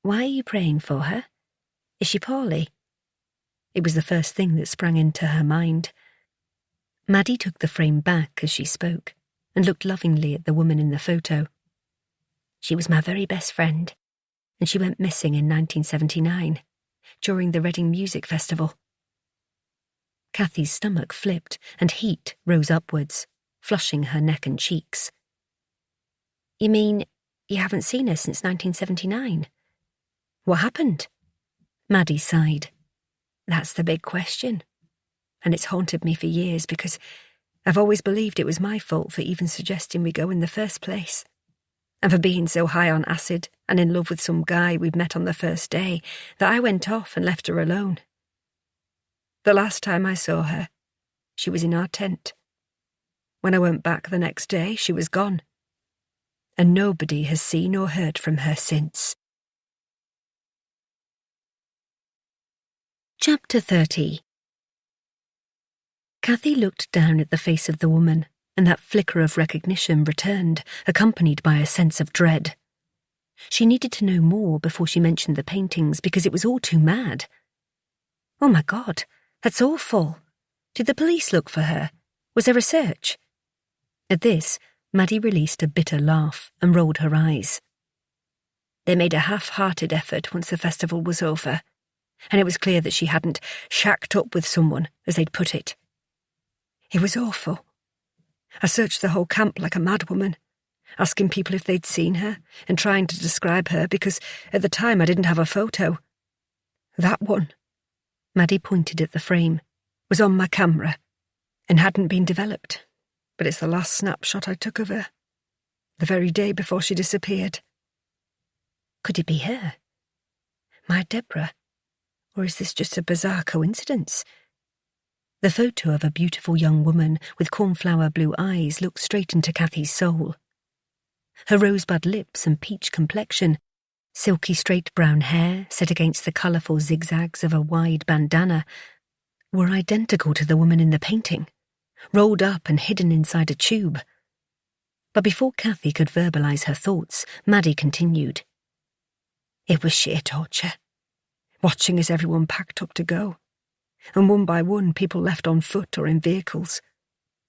"Why are you praying for her? Is she poorly?" It was the first thing that sprang into her mind. Maddie took the frame back as she spoke and looked lovingly at the woman in the photo. "She was my very best friend, and she went missing in 1979, during the Reading Music Festival." Cathy's stomach flipped and heat rose upwards, flushing her neck and cheeks. "You mean you haven't seen her since 1979? What happened?" Maddie sighed. "That's the big question. And it's haunted me for years because I've always believed it was my fault for even suggesting we go in the first place, and for being so high on acid and in love with some guy we'd met on the first day that I went off and left her alone. The last time I saw her, she was in our tent. When I went back the next day, she was gone, and nobody has seen or heard from her since. Chapter 30. Cathy looked down at the face of the woman, and that flicker of recognition returned, accompanied by a sense of dread. She needed to know more before she mentioned the paintings, because it was all too mad. Oh my God, that's awful. Did the police look for her? Was there a search? At this, Maddie released a bitter laugh and rolled her eyes. They made a half-hearted effort once the festival was over, and it was clear that she hadn't shacked up with someone, as they'd put it. It was awful. I searched the whole camp like a madwoman, asking people if they'd seen her and trying to describe her because at the time I didn't have a photo. That one, Maddie pointed at the frame, was on my camera and hadn't been developed, but it's the last snapshot I took of her, the very day before she disappeared. Could it be her? My Deborah? Or is this just a bizarre coincidence? The photo of a beautiful young woman with cornflower blue eyes looked straight into Cathy's soul. Her rosebud lips and peach complexion, silky straight brown hair set against the colourful zigzags of a wide bandana, were identical to the woman in the painting, rolled up and hidden inside a tube. But before Cathy could verbalise her thoughts, Maddie continued. It was sheer torture, watching as everyone packed up to go, and one by one people left on foot or in vehicles.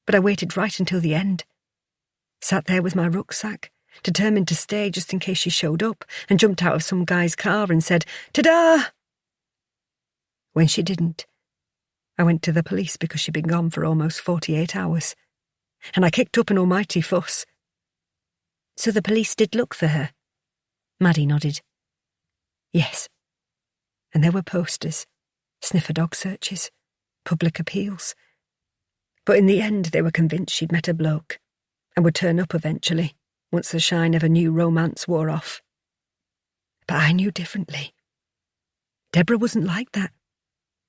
But I waited right until the end. Sat there with my rucksack, determined to stay just in case she showed up, and jumped out of some guy's car and said, "Ta-da!" When she didn't, I went to the police because she'd been gone for almost 48 hours, and I kicked up an almighty fuss. So the police did look for her? Maddie nodded. Yes. And there were posters, sniffer dog searches, public appeals. But in the end they were convinced she'd met a bloke and would turn up eventually, once the shine of a new romance wore off. But I knew differently. Deborah wasn't like that.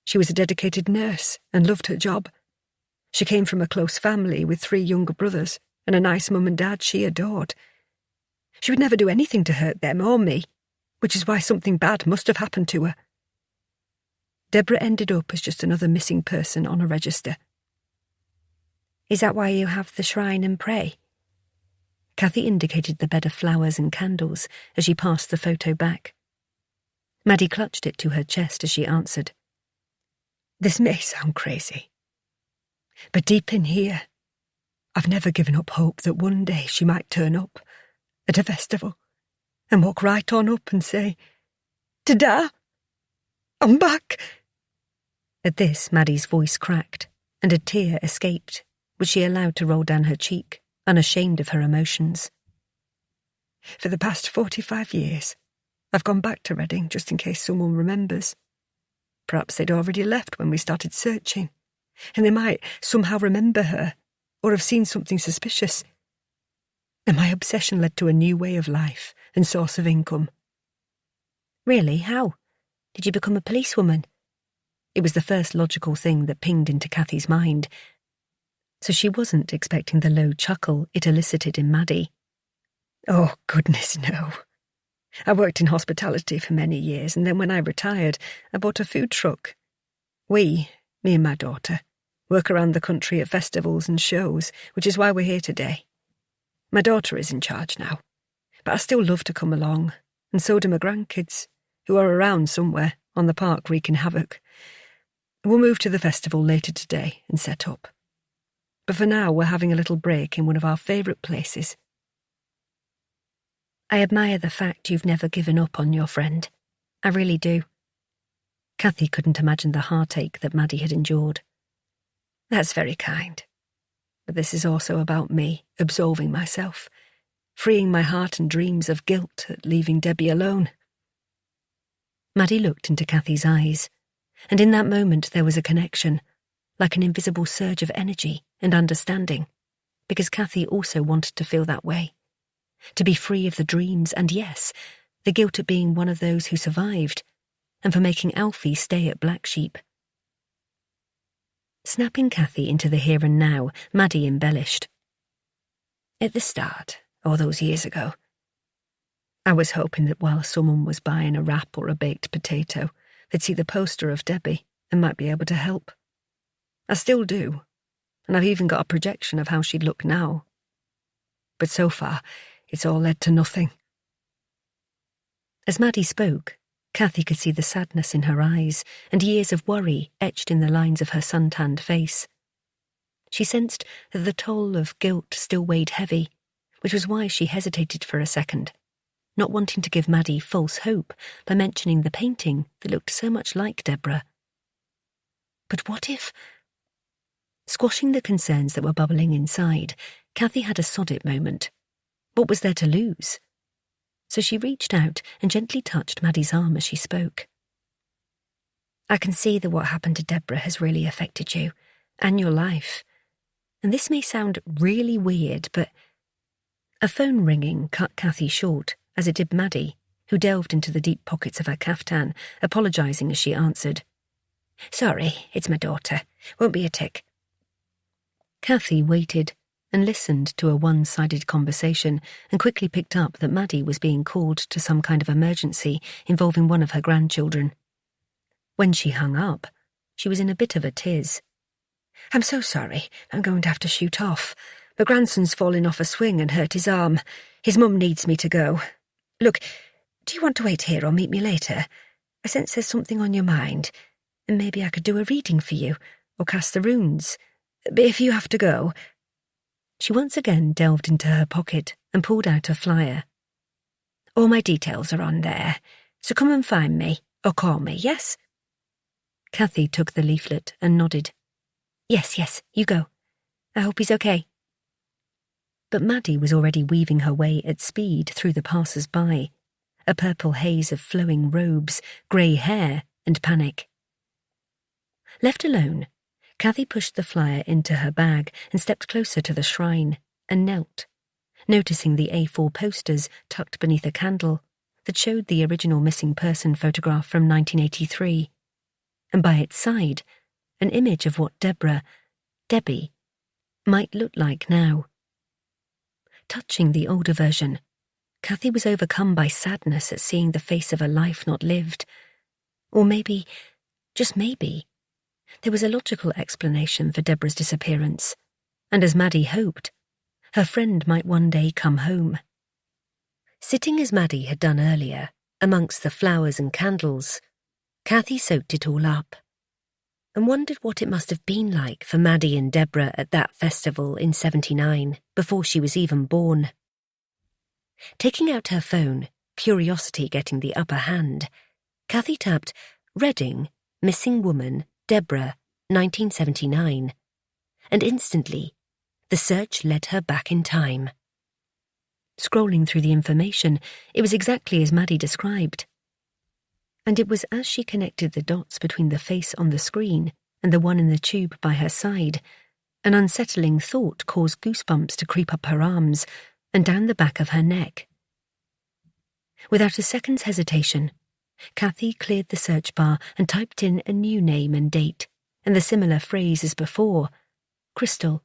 She was a dedicated nurse and loved her job. She came from a close family with 3 younger brothers and a nice mum and dad she adored. She would never do anything to hurt them or me, which is why something bad must have happened to her. Deborah ended up as just another missing person on a register. Is that why you have the shrine and pray? Cathy indicated the bed of flowers and candles as she passed the photo back. Maddie clutched it to her chest as she answered. This may sound crazy, but deep in here, I've never given up hope that one day she might turn up at a festival and walk right on up and say, "Ta-da! I'm back!" At this, Maddie's voice cracked, and a tear escaped, which she allowed to roll down her cheek, unashamed of her emotions. For the past 45 years, I've gone back to Reading just in case someone remembers. Perhaps they'd already left when we started searching, and they might somehow remember her, or have seen something suspicious. And my obsession led to a new way of life and source of income. Really? How? Did you become a policewoman? It was the first logical thing that pinged into Cathy's mind, so she wasn't expecting the low chuckle it elicited in Maddie. Oh, goodness, no. I worked in hospitality for many years, and then when I retired, I bought a food truck. We, me and my daughter, work around the country at festivals and shows, which is why we're here today. My daughter is in charge now, but I still love to come along, and so do my grandkids, who are around somewhere on the park wreaking havoc. We'll move to the festival later today and set up. But for now, we're having a little break in one of our favourite places. I admire the fact you've never given up on your friend. I really do. Cathy couldn't imagine the heartache that Maddie had endured. That's very kind. But this is also about me absolving myself, freeing my heart and dreams of guilt at leaving Debbie alone. Maddie looked into Cathy's eyes, and in that moment there was a connection, like an invisible surge of energy, and understanding, because Cathy also wanted to feel that way. To be free of the dreams and, yes, the guilt at being one of those who survived, and for making Alfie stay at Black Sheep. Snapping Cathy into the here and now, Maddie embellished. At the start, all those years ago, I was hoping that while someone was buying a wrap or a baked potato, they'd see the poster of Debbie and might be able to help. I still do, and I've even got a projection of how she'd look now. But so far, it's all led to nothing. As Maddie spoke, Cathy could see the sadness in her eyes and years of worry etched in the lines of her sun-tanned face. She sensed that the toll of guilt still weighed heavy, which was why she hesitated for a second, not wanting to give Maddie false hope by mentioning the painting that looked so much like Deborah. But what if... Squashing the concerns that were bubbling inside, Cathy had a sod-it moment. What was there to lose? So she reached out and gently touched Maddie's arm as she spoke. I can see that what happened to Deborah has really affected you, and your life. And this may sound really weird, but... A phone ringing cut Cathy short, as it did Maddie, who delved into the deep pockets of her caftan, apologising as she answered. Sorry, it's my daughter. Won't be a tick. Cathy waited and listened to a one-sided conversation and quickly picked up that Maddie was being called to some kind of emergency involving one of her grandchildren. When she hung up, she was in a bit of a tiz. I'm so sorry, I'm going to have to shoot off. My grandson's fallen off a swing and hurt his arm. His mum needs me to go. Look, do you want to wait here or meet me later? I sense there's something on your mind, and maybe I could do a reading for you, or cast the runes. But if you have to go... She once again delved into her pocket and pulled out a flyer. All my details are on there, so come and find me, or call me, yes? Cathy took the leaflet and nodded. Yes, you go. I hope he's okay. But Maddie was already weaving her way at speed through the passers-by, a purple haze of flowing robes, grey hair, and panic. Left alone, Cathy pushed the flyer into her bag and stepped closer to the shrine and knelt, noticing the A4 posters tucked beneath a candle that showed the original missing person photograph from 1983, and by its side, an image of what Debbie, might look like now. Touching the older version, Cathy was overcome by sadness at seeing the face of a life not lived. Or maybe, just maybe, there was a logical explanation for Deborah's disappearance, and as Maddie hoped, her friend might one day come home. Sitting as Maddie had done earlier, amongst the flowers and candles, Cathy soaked it all up, and wondered what it must have been like for Maddie and Deborah at that festival in '79, before she was even born. Taking out her phone, curiosity getting the upper hand, Cathy tapped Reading, Missing Woman, Deborah, 1979, and instantly, the search led her back in time. Scrolling through the information, it was exactly as Maddie described. And it was as she connected the dots between the face on the screen and the one in the tube by her side, an unsettling thought caused goosebumps to creep up her arms and down the back of her neck. Without a second's hesitation, Cathy cleared the search bar and typed in a new name and date, and the similar phrase as before: Crystal,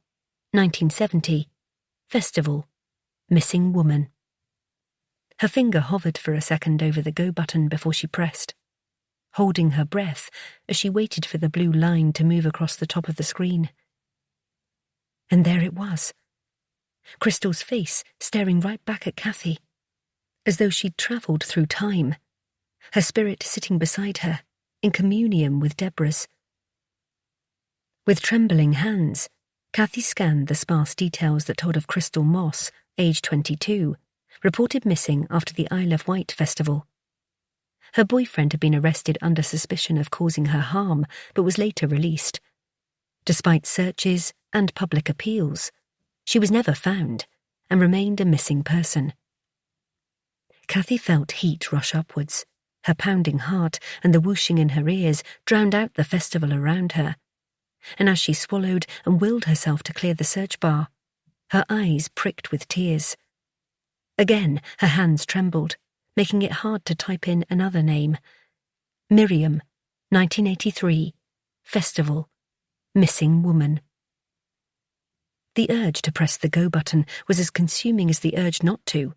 1970, Festival, Missing Woman. Her finger hovered for a second over the go button before she pressed, holding her breath as she waited for the blue line to move across the top of the screen. And there it was, Crystal's face staring right back at Cathy, as though she'd travelled through time, her spirit sitting beside her, in communion with Deborah's. With trembling hands, Cathy scanned the sparse details that told of Crystal Moss, age 22, reported missing after the Isle of Wight festival. Her boyfriend had been arrested under suspicion of causing her harm, but was later released. Despite searches and public appeals, she was never found and remained a missing person. Cathy felt heat rush upwards. Her pounding heart and the whooshing in her ears drowned out the festival around her. and as she swallowed and willed herself to clear the search bar, her eyes pricked with tears. Again, her hands trembled, making it hard to type in another name. Miriam, 1983, Festival, Missing Woman. The urge to press the go button was as consuming as the urge not to,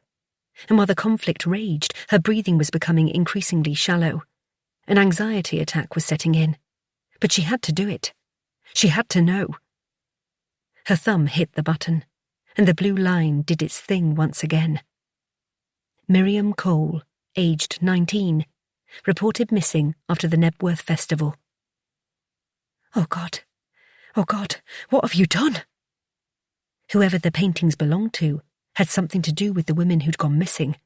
and while the conflict raged, her breathing was becoming increasingly shallow. An anxiety attack was setting in, but she had to do it. She had to know. Her thumb hit the button, and the blue line did its thing once again. Miriam Cole, aged 19, reported missing after the Nebworth Festival. Oh God, what have you done? Whoever the paintings belonged to had something to do with the women who'd gone missing,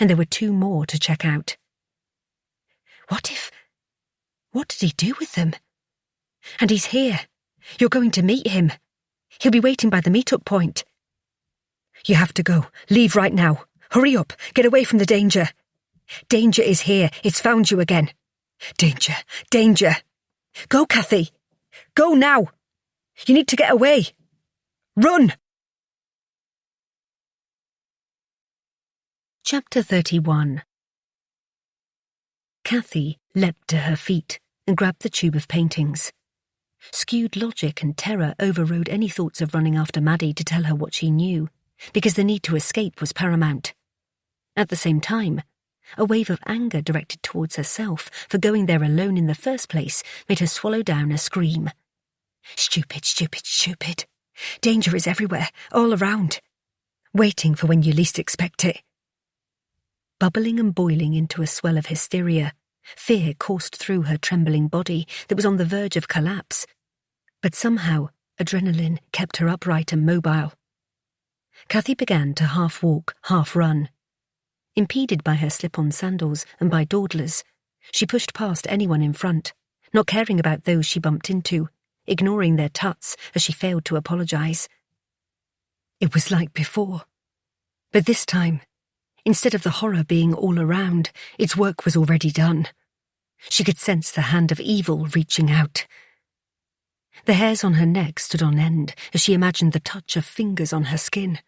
and there were 2 more to check out. What did he do with them? And he's here. You're going to meet him. He'll be waiting by the meet-up point. You have to go. Leave right now. Hurry up. Get away from the danger. Danger is here. It's found you again. Danger. Danger. Go, Kathy. Go now. You need to get away. Run! Chapter 31. Kathy leapt to her feet and grabbed the tube of paintings. Skewed logic and terror overrode any thoughts of running after Maddie to tell her what she knew, because the need to escape was paramount. At the same time, a wave of anger directed towards herself for going there alone in the first place made her swallow down a scream. Stupid, stupid, stupid. Danger is everywhere, all around. Waiting for when you least expect it. Bubbling and boiling into a swell of hysteria, fear coursed through her trembling body that was on the verge of collapse. But somehow, adrenaline kept her upright and mobile. Kathy began to half walk, half run. Impeded by her slip-on sandals and by dawdlers, she pushed past anyone in front, not caring about those she bumped into, ignoring their tuts as she failed to apologise. It was like before. But this time, instead of the horror being all around, its work was already done. She could sense the hand of evil reaching out. The hairs on her neck stood on end as she imagined the touch of fingers on her skin.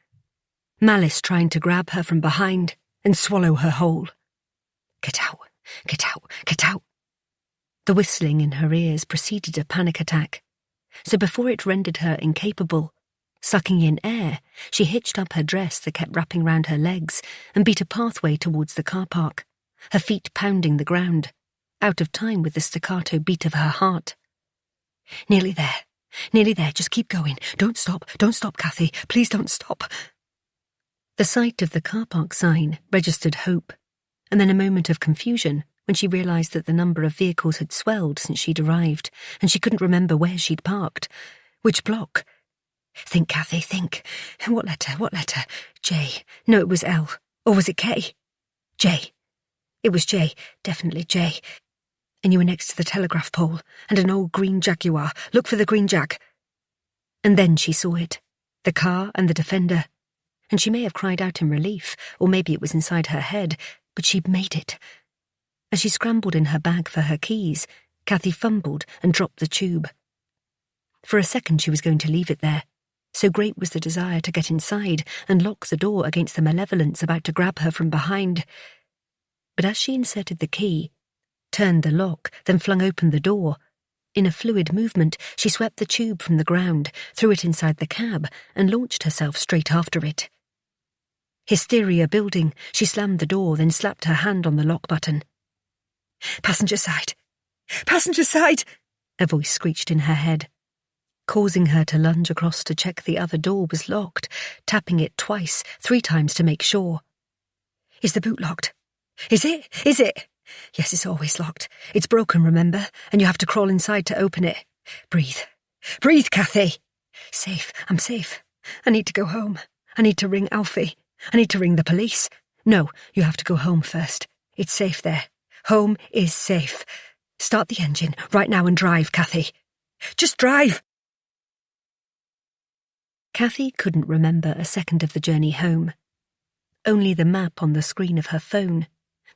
Malice trying to grab her from behind and swallow her whole. Get out, get out, get out. The whistling in her ears preceded a panic attack, so before it rendered her incapable, sucking in air, she hitched up her dress that kept wrapping round her legs and beat a pathway towards the car park, her feet pounding the ground, out of time with the staccato beat of her heart. Nearly there, just keep going. Don't stop, Kathy, please don't stop. The sight of the car park sign registered hope, and then a moment of confusion when she realised that the number of vehicles had swelled since she'd arrived, and she couldn't remember where she'd parked. Which block? Think, Kathy, think. What letter? J. No, it was L. Or was it K? J. It was J. Definitely J. And you were next to the telegraph pole, and an old green Jaguar. Look for the green Jag. And then she saw it. The car and the Defender. And she may have cried out in relief, or maybe it was inside her head, but she'd made it. As she scrambled in her bag for her keys, Kathy fumbled and dropped the tube. For a second she was going to leave it there. So great was the desire to get inside and lock the door against the malevolence about to grab her from behind. But as she inserted the key, turned the lock, then flung open the door, in a fluid movement she swept the tube from the ground, threw it inside the cab, and launched herself straight after it. Hysteria building, she slammed the door, then slapped her hand on the lock button. Passenger side! Passenger side! A voice screeched in her head, causing her to lunge across to check the other door was locked, tapping it twice, 3 times to make sure. Is the boot locked? Is it? Yes, it's always locked. It's broken, remember? And you have to crawl inside to open it. Breathe. Breathe, Kathy! Safe. I'm safe. I need to go home. I need to ring Alfie. I need to ring the police. No, you have to go home first. It's safe there. Home is safe. Start the engine right now and drive, Kathy. Just drive! Kathy couldn't remember a second of the journey home. Only the map on the screen of her phone,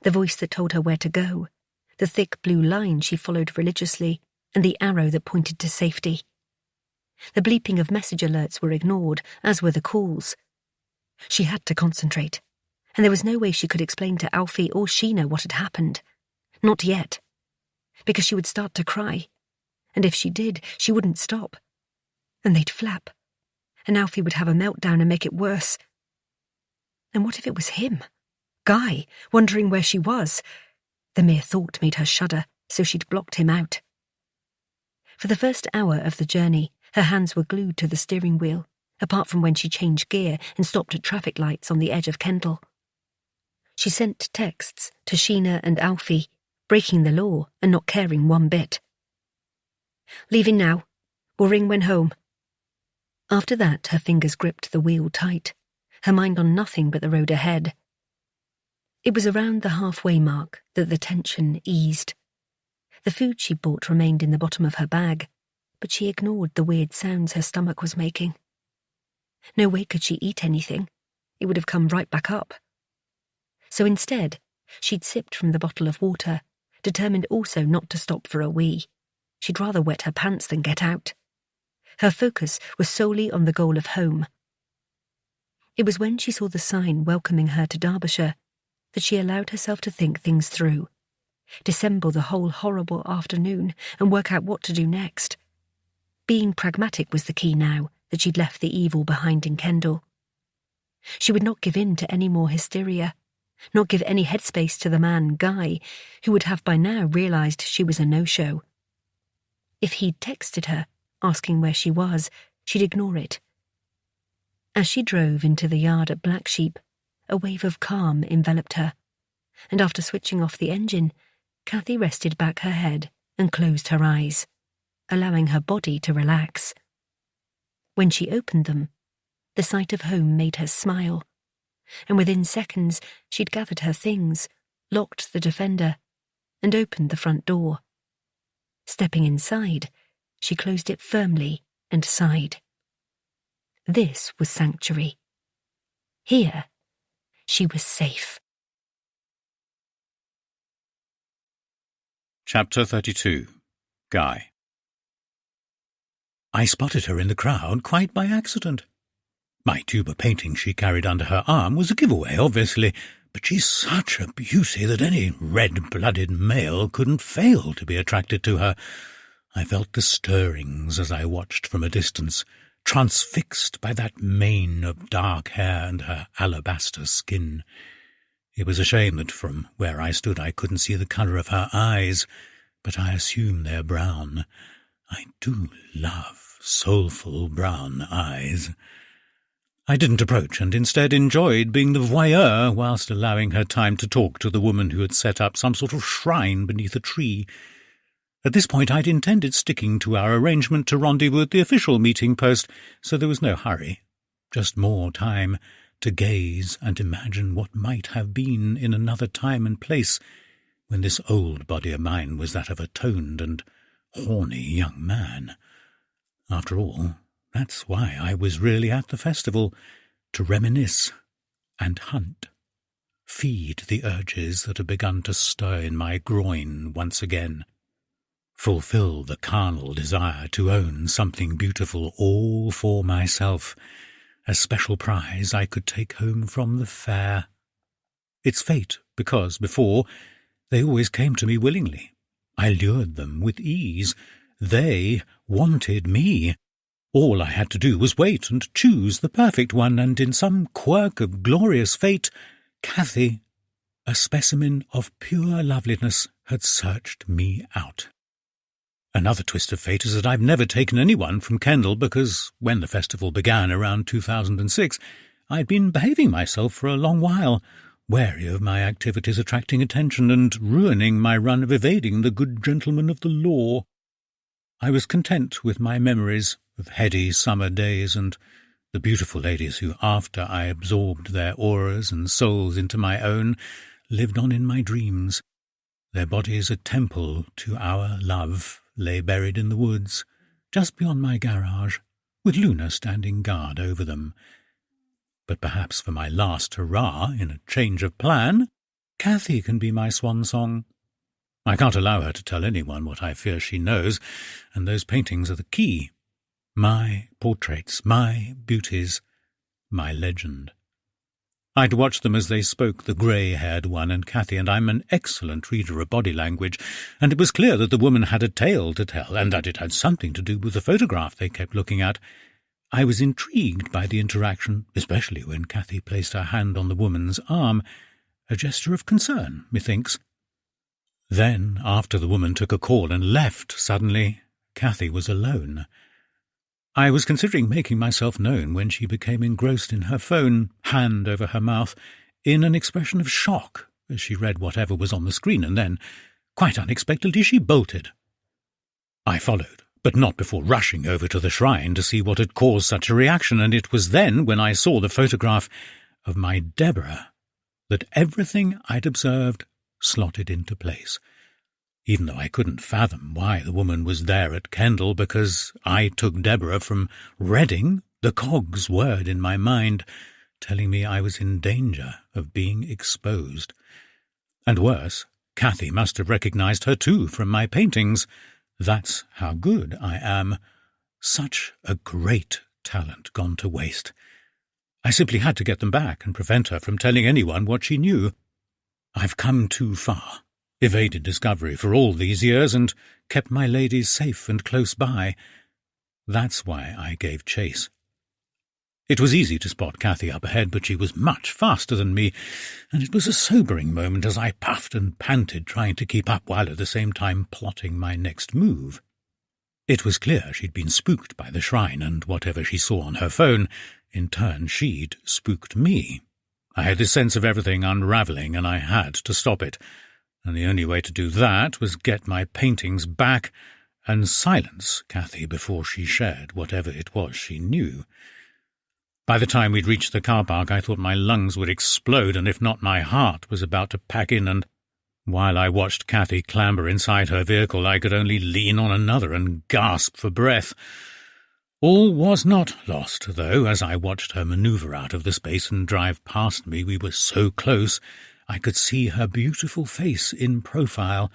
the voice that told her where to go, the thick blue line she followed religiously, and the arrow that pointed to safety. The bleeping of message alerts were ignored, as were the calls. She had to concentrate, and there was no way she could explain to Alfie or Sheena what had happened. Not yet. Because she would start to cry, and if she did, she wouldn't stop. And they'd flap, and Alfie would have a meltdown and make it worse. And what if it was him? Guy, wondering where she was? The mere thought made her shudder, so she'd blocked him out. For the first hour of the journey, her hands were glued to the steering wheel, apart from when she changed gear and stopped at traffic lights on the edge of Kendal. She sent texts to Sheena and Alfie, breaking the law and not caring one bit. "Leaving now. We'll ring when home." After that, her fingers gripped the wheel tight, her mind on nothing but the road ahead. It was around the halfway mark that the tension eased. The food she bought remained in the bottom of her bag, but she ignored the weird sounds her stomach was making. No way could she eat anything. It would have come right back up. So instead, she'd sipped from the bottle of water, determined also not to stop for a wee. She'd rather wet her pants than get out. Her focus was solely on the goal of home. It was when she saw the sign welcoming her to Derbyshire that she allowed herself to think things through, dissemble the whole horrible afternoon and work out what to do next. Being pragmatic was the key now that she'd left the evil behind in Kendal. She would not give in to any more hysteria, not give any headspace to the man, Guy, who would have by now realised she was a no-show. If he'd texted her, asking where she was, she'd ignore it. As she drove into the yard at Black Sheep, a wave of calm enveloped her, and after switching off the engine, Cathy rested back her head and closed her eyes, allowing her body to relax. When she opened them, the sight of home made her smile, and within seconds she'd gathered her things, locked the Defender, and opened the front door. Stepping inside, she closed it firmly and sighed. This was sanctuary. Here, she was safe. Chapter 32. Guy. I spotted her in the crowd quite by accident. My tuber painting she carried under her arm was a giveaway, obviously, but she's such a beauty that any red-blooded male couldn't fail to be attracted to her. I felt the stirrings as I watched from a distance, transfixed by that mane of dark hair and her alabaster skin. It was a shame that from where I stood I couldn't see the colour of her eyes, but I assume they're brown. I do love soulful brown eyes. I didn't approach, and instead enjoyed being the voyeur whilst allowing her time to talk to the woman who had set up some sort of shrine beneath a tree. At this point I'd intended sticking to our arrangement to rendezvous at the official meeting post, so there was no hurry, just more time to gaze and imagine what might have been in another time and place when this old body of mine was that of a toned and horny young man. After all, that's why I was really at the festival, to reminisce and hunt, feed the urges that had begun to stir in my groin once again, fulfill the carnal desire to own something beautiful all for myself, a special prize I could take home from the fair. It's fate, because before, they always came to me willingly. I lured them with ease. They wanted me. All I had to do was wait and choose the perfect one, and in some quirk of glorious fate, Cathy, a specimen of pure loveliness, had searched me out. Another twist of fate is that I've never taken anyone from Kendal because, when the festival began around 2006, I'd been behaving myself for a long while, wary of my activities attracting attention and ruining my run of evading the good gentlemen of the law. I was content with my memories of heady summer days and the beautiful ladies who, after I absorbed their auras and souls into my own, lived on in my dreams. Their bodies a temple to our love lay buried in the woods, just beyond my garage, with Luna standing guard over them. But perhaps for my last hurrah in a change of plan, Cathy can be my swan song. I can't allow her to tell anyone what I fear she knows, and those paintings are the key. My portraits, my beauties, my legend. I'd watched them as they spoke, the grey-haired one and Cathy, and I'm an excellent reader of body language, and it was clear that the woman had a tale to tell, and that it had something to do with the photograph they kept looking at. I was intrigued by the interaction, especially when Cathy placed her hand on the woman's arm, a gesture of concern, methinks. Then, after the woman took a call and left, suddenly, Cathy was alone. I was considering making myself known when she became engrossed in her phone, hand over her mouth, in an expression of shock as she read whatever was on the screen, and then, quite unexpectedly, she bolted. I followed, but not before rushing over to the shrine to see what had caused such a reaction, and it was then, when I saw the photograph of my Deborah, that everything I'd observed slotted into place, even though I couldn't fathom why the woman was there at Kendal, because I took Deborah from Reading, the cog's word in my mind, telling me I was in danger of being exposed. And worse, Cathy must have recognized her too from my paintings. That's how good I am. Such a great talent gone to waste. I simply had to get them back and prevent her from telling anyone what she knew. I've come too far, evaded discovery for all these years, and kept my ladies safe and close by. That's why I gave chase. It was easy to spot Cathy up ahead, but she was much faster than me, and it was a sobering moment as I puffed and panted, trying to keep up while at the same time plotting my next move. It was clear she'd been spooked by the shrine, and whatever she saw on her phone, in turn she'd spooked me. I had this sense of everything unravelling, and I had to stop it, and the only way to do that was get my paintings back and silence Cathy before she shared whatever it was she knew. By the time we'd reached the car park, I thought my lungs would explode, and if not, my heart was about to pack in, and while I watched Cathy clamber inside her vehicle, I could only lean on another and gasp for breath. All was not lost, though, as I watched her manoeuvre out of the space and drive past me. We were so close, I could see her beautiful face in profile,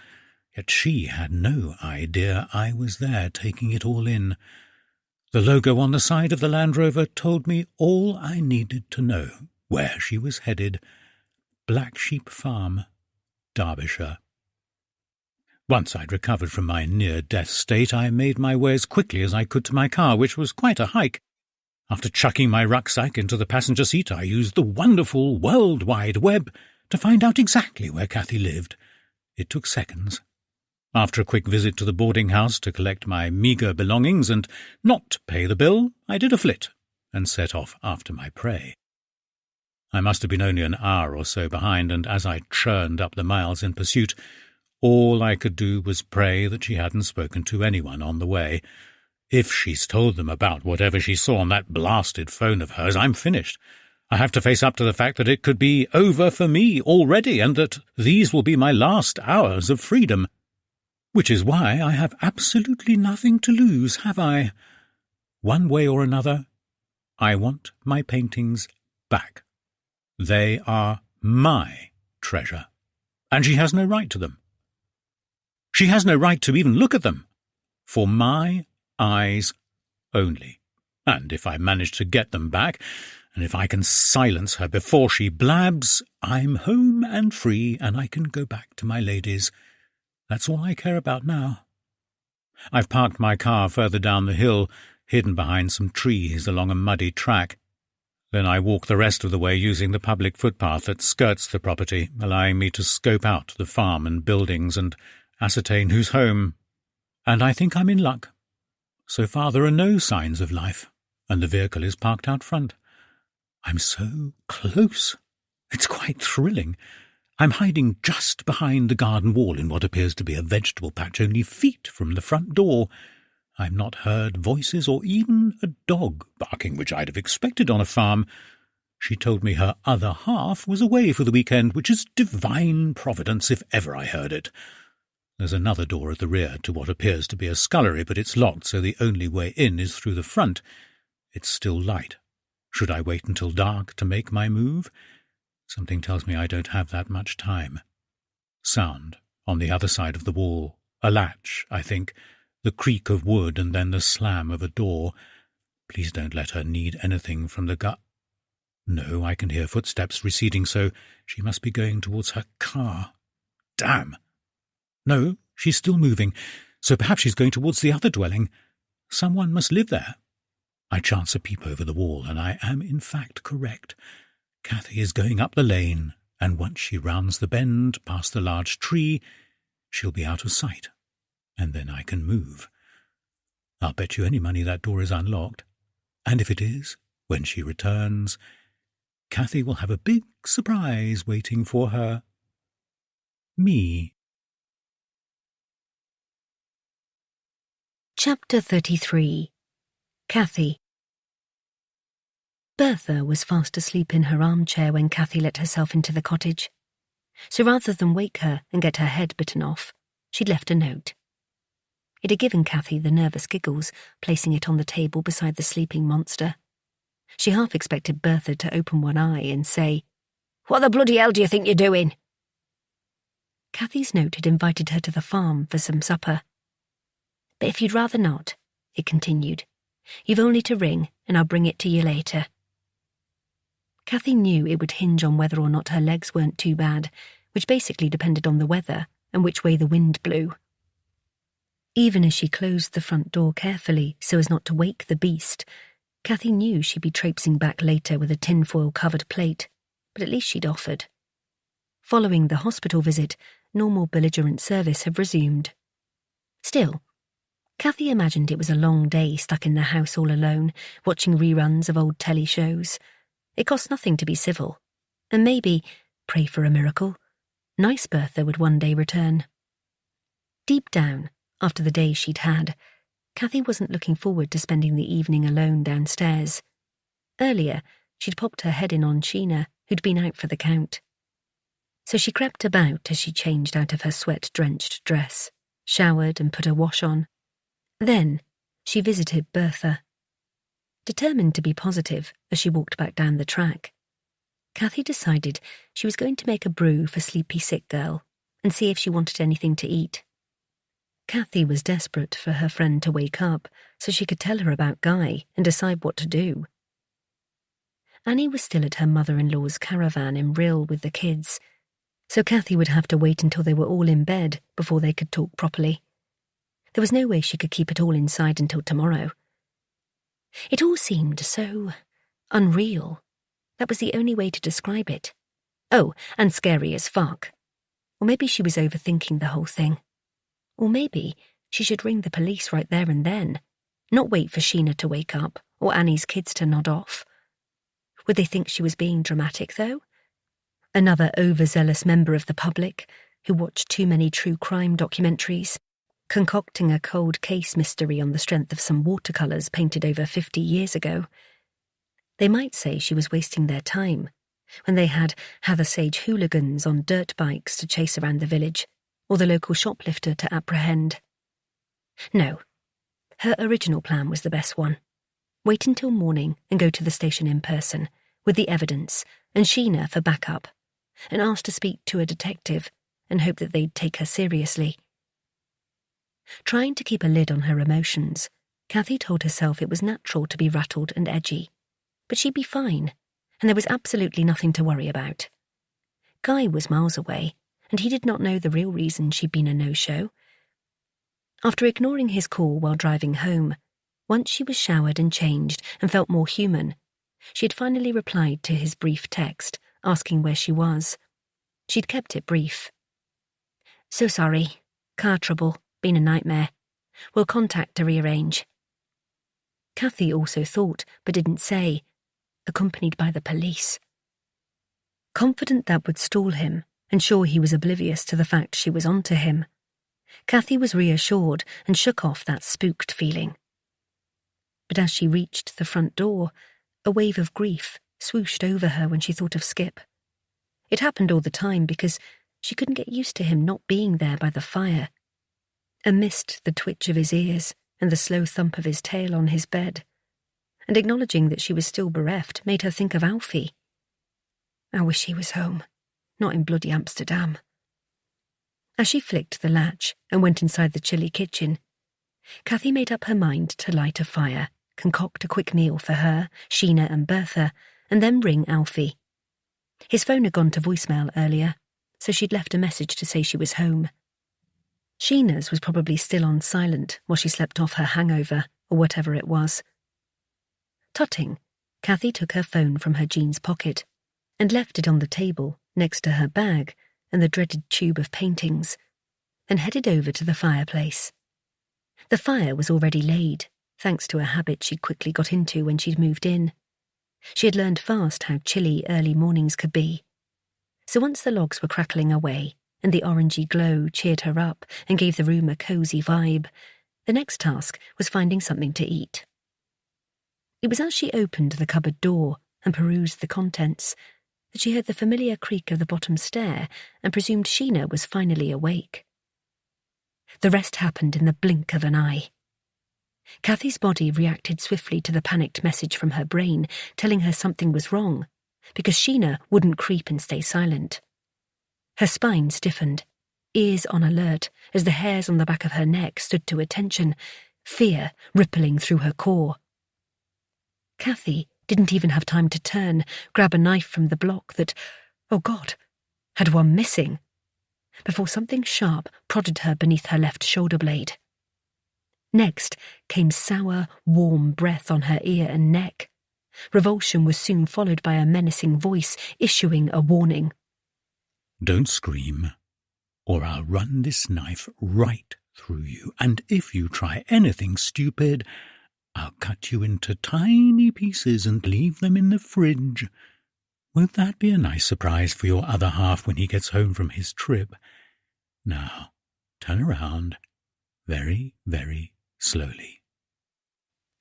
yet she had no idea I was there, taking it all in. The logo on the side of the Land Rover told me all I needed to know, where she was headed. Black Sheep Farm, Derbyshire. Once I'd recovered from my near-death state, I made my way as quickly as I could to my car, which was quite a hike. After chucking my rucksack into the passenger seat, I used the wonderful World Wide Web to find out exactly where Cathy lived. It took seconds. After a quick visit to the boarding house to collect my meagre belongings and not pay the bill, I did a flit and set off after my prey. I must have been only an hour or so behind, and as I churned up the miles in pursuit, all I could do was pray that she hadn't spoken to anyone on the way. If she's told them about whatever she saw on that blasted phone of hers, I'm finished. I have to face up to the fact that it could be over for me already, and that these will be my last hours of freedom. Which is why I have absolutely nothing to lose, have I? One way or another, I want my paintings back. They are my treasure, and she has no right to them. She has no right to even look at them, for my eyes only. And if I manage to get them back, and if I can silence her before she blabs, I'm home and free, and I can go back to my ladies. That's all I care about now. I've parked my car further down the hill, hidden behind some trees along a muddy track. Then I walk the rest of the way using the public footpath that skirts the property, allowing me to scope out the farm and buildings and ascertain who's home. And I think I'm in luck. So far there are no signs of life, and the vehicle is parked out front. I'm so close. It's quite thrilling. I'm hiding just behind the garden wall in what appears to be a vegetable patch only feet from the front door. I've not heard voices or even a dog barking, which I'd have expected on a farm. She told me her other half was away for the weekend, which is divine providence if ever I heard it. There's another door at the rear to what appears to be a scullery, but it's locked, so the only way in is through the front. It's still light. Should I wait until dark to make my move? Something tells me I don't have that much time. Sound On the other side of the wall, a latch, I think, the creak of wood and then the slam of a door. Please don't let her need anything from the No, I can hear footsteps receding, so she must be going towards her car. Damn! No, she's still moving, so perhaps she's going towards the other dwelling. Someone must live there. I chance a peep over the wall, and I am in fact correct. Cathy is going up the lane, and once she rounds the bend past the large tree, she'll be out of sight, and then I can move. I'll bet you any money that door is unlocked, and if it is, when she returns, Cathy will have a big surprise waiting for her. Me. Chapter 33. Cathy. Bertha was fast asleep in her armchair when Cathy let herself into the cottage. So rather than wake her and get her head bitten off, she'd left a note. It had given Cathy the nervous giggles, placing it on the table beside the sleeping monster. She half expected Bertha to open one eye and say, "What the bloody hell do you think you're doing?" Cathy's note had invited her to the farm for some supper. "But if you'd rather not," it continued, "you've only to ring and I'll bring it to you later." Cathy knew it would hinge on whether or not her legs weren't too bad, which basically depended on the weather and which way the wind blew. Even as she closed the front door carefully so as not to wake the beast, Cathy knew she'd be traipsing back later with a tinfoil-covered plate, but at least she'd offered. Following the hospital visit, normal belligerent service had resumed. Still, Cathy imagined it was a long day stuck in the house all alone, watching reruns of old telly shows. It cost nothing to be civil, and maybe, pray for a miracle, nice Bertha would one day return. Deep down, after the day she'd had, Cathy wasn't looking forward to spending the evening alone downstairs. Earlier, she'd popped her head in on Sheena, who'd been out for the count. So she crept about as she changed out of her sweat-drenched dress, showered and put her wash on. Then she visited Bertha. Determined to be positive as she walked back down the track, Cathy decided she was going to make a brew for Sleepy Sick Girl and see if she wanted anything to eat. Cathy was desperate for her friend to wake up so she could tell her about Guy and decide what to do. Annie was still at her mother-in-law's caravan in Rill with the kids, so Cathy would have to wait until they were all in bed before they could talk properly. There was no way she could keep it all inside until tomorrow. It all seemed so unreal. That was the only way to describe it. Oh, and scary as fuck. Or maybe she was overthinking the whole thing. Or maybe she should ring the police right there and then, not wait for Sheena to wake up or Annie's kids to nod off. Would they think she was being dramatic, though? Another overzealous member of the public who watched too many true crime documentaries, concocting a cold case mystery on the strength of some watercolours painted over 50 years ago. They might say she was wasting their time when they had Hathersage hooligans on dirt bikes to chase around the village, or the local shoplifter to apprehend. No, her original plan was the best one. Wait until morning and go to the station in person, with the evidence and Sheena for backup, and ask to speak to a detective and hope that they'd take her seriously. Trying to keep a lid on her emotions, Cathy told herself it was natural to be rattled and edgy, but she'd be fine, and there was absolutely nothing to worry about. Guy was miles away, and he did not know the real reason she'd been a no-show. After ignoring his call while driving home, once she was showered and changed and felt more human, she had finally replied to his brief text, asking where she was. She'd kept it brief. "So sorry. Car trouble. Been a nightmare. We'll contact to rearrange." Cathy also thought, but didn't say, accompanied by the police. Confident that would stall him, and sure he was oblivious to the fact she was onto him, Cathy was reassured and shook off that spooked feeling. But as she reached the front door, a wave of grief swooshed over her when she thought of Skip. It happened all the time because she couldn't get used to him not being there by the fire. Amidst the twitch of his ears and the slow thump of his tail on his bed, and acknowledging that she was still bereft made her think of Alfie. I wish he was home, not in bloody Amsterdam. As she flicked the latch and went inside the chilly kitchen, Cathy made up her mind to light a fire, concoct a quick meal for her, Sheena and Bertha, and then ring Alfie. His phone had gone to voicemail earlier, so she'd left a message to say she was home. Sheena's was probably still on silent while she slept off her hangover, or whatever it was. Tutting, Cathy took her phone from her jeans pocket and left it on the table next to her bag and the dreaded tube of paintings, then headed over to the fireplace. The fire was already laid, thanks to a habit she'd quickly got into when she'd moved in. She had learned fast how chilly early mornings could be. So once the logs were crackling away and the orangey glow cheered her up and gave the room a cosy vibe, the next task was finding something to eat. It was as she opened the cupboard door and perused the contents that she heard the familiar creak of the bottom stair and presumed Sheena was finally awake. The rest happened in the blink of an eye. Cathy's body reacted swiftly to the panicked message from her brain, telling her something was wrong, because Sheena wouldn't creep and stay silent. Her spine stiffened, ears on alert as the hairs on the back of her neck stood to attention, fear rippling through her core. Cathy didn't even have time to turn, grab a knife from the block that, oh God, had one missing, before something sharp prodded her beneath her left shoulder blade. Next came sour, warm breath on her ear and neck. Revulsion was soon followed by a menacing voice issuing a warning. Don't scream, or I'll run this knife right through you, and if you try anything stupid, I'll cut you into tiny pieces and leave them in the fridge. Won't that be a nice surprise for your other half when he gets home from his trip? Now, turn around, very, very slowly.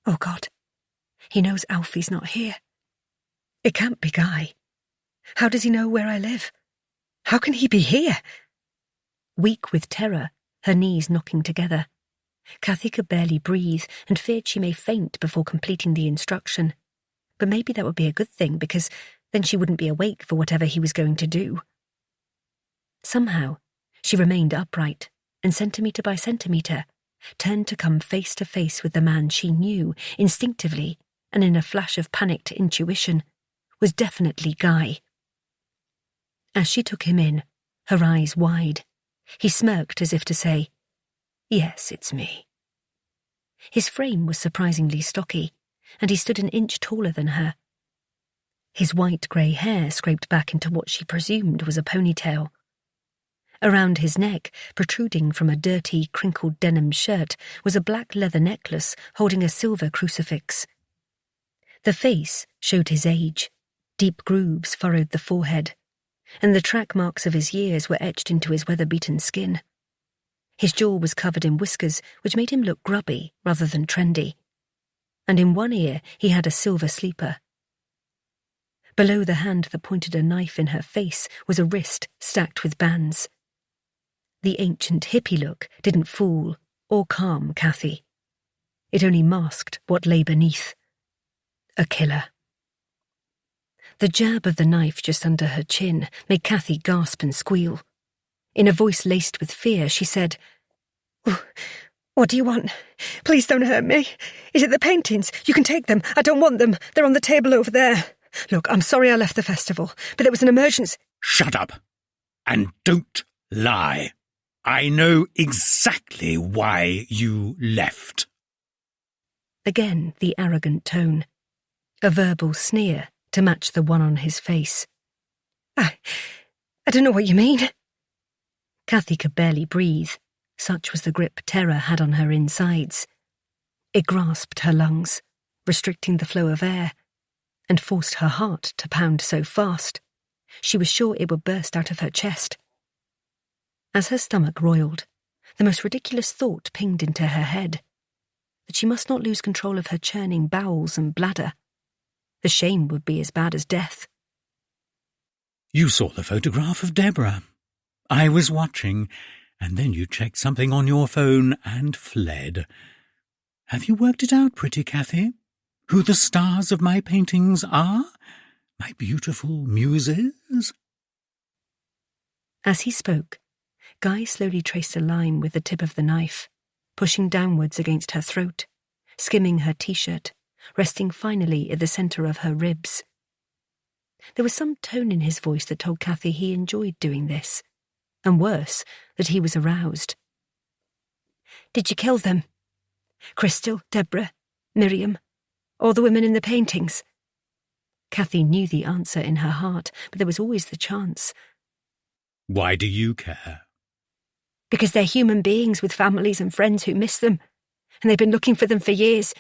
Oh God, he knows Alfie's not here. It can't be Guy. How does he know where I live? How can he be here? Weak with terror, her knees knocking together, Cathy could barely breathe and feared she may faint before completing the instruction. But maybe that would be a good thing, because then she wouldn't be awake for whatever he was going to do. Somehow, she remained upright and centimetre by centimetre, turned to come face to face with the man she knew, instinctively, and in a flash of panicked intuition, was definitely Guy. As she took him in, her eyes wide, he smirked as if to say, "Yes, it's me." His frame was surprisingly stocky, and he stood an inch taller than her. His white-grey hair scraped back into what she presumed was a ponytail. Around his neck, protruding from a dirty, crinkled denim shirt, was a black leather necklace holding a silver crucifix. The face showed his age. Deep grooves furrowed the forehead, and the track marks of his years were etched into his weather-beaten skin. His jaw was covered in whiskers, which made him look grubby rather than trendy, and in one ear he had a silver sleeper. Below the hand that pointed a knife in her face was a wrist stacked with bands. The ancient hippie look didn't fool or calm Cathy. It only masked what lay beneath. A killer. The jab of the knife just under her chin made Cathy gasp and squeal. In a voice laced with fear, she said, What do you want? Please don't hurt me. Is it the paintings? You can take them. I don't want them. They're on the table over there. Look, I'm sorry I left the festival, but there was an emergency. Shut up, and don't lie. I know exactly why you left. Again, the arrogant tone. A verbal sneer to match the one on his face. I don't know what you mean. Cathy could barely breathe. Such was the grip terror had on her insides. It grasped her lungs, restricting the flow of air, and forced her heart to pound so fast she was sure it would burst out of her chest. As her stomach roiled, the most ridiculous thought pinged into her head, that she must not lose control of her churning bowels and bladder. The shame would be as bad as death. You saw the photograph of Deborah. I was watching, and then you checked something on your phone and fled. Have you worked it out, pretty Cathy? Who the stars of my paintings are? My beautiful muses? As he spoke, Guy slowly traced a line with the tip of the knife, pushing downwards against her throat, skimming her t-shirt, resting finally at the centre of her ribs. There was some tone in his voice that told Cathy he enjoyed doing this, and worse, that he was aroused. Did you kill them? Crystal, Deborah, Miriam, all the women in the paintings? Cathy knew the answer in her heart, but there was always the chance. Why do you care? Because they're human beings with families and friends who miss them, and they've been looking for them for years,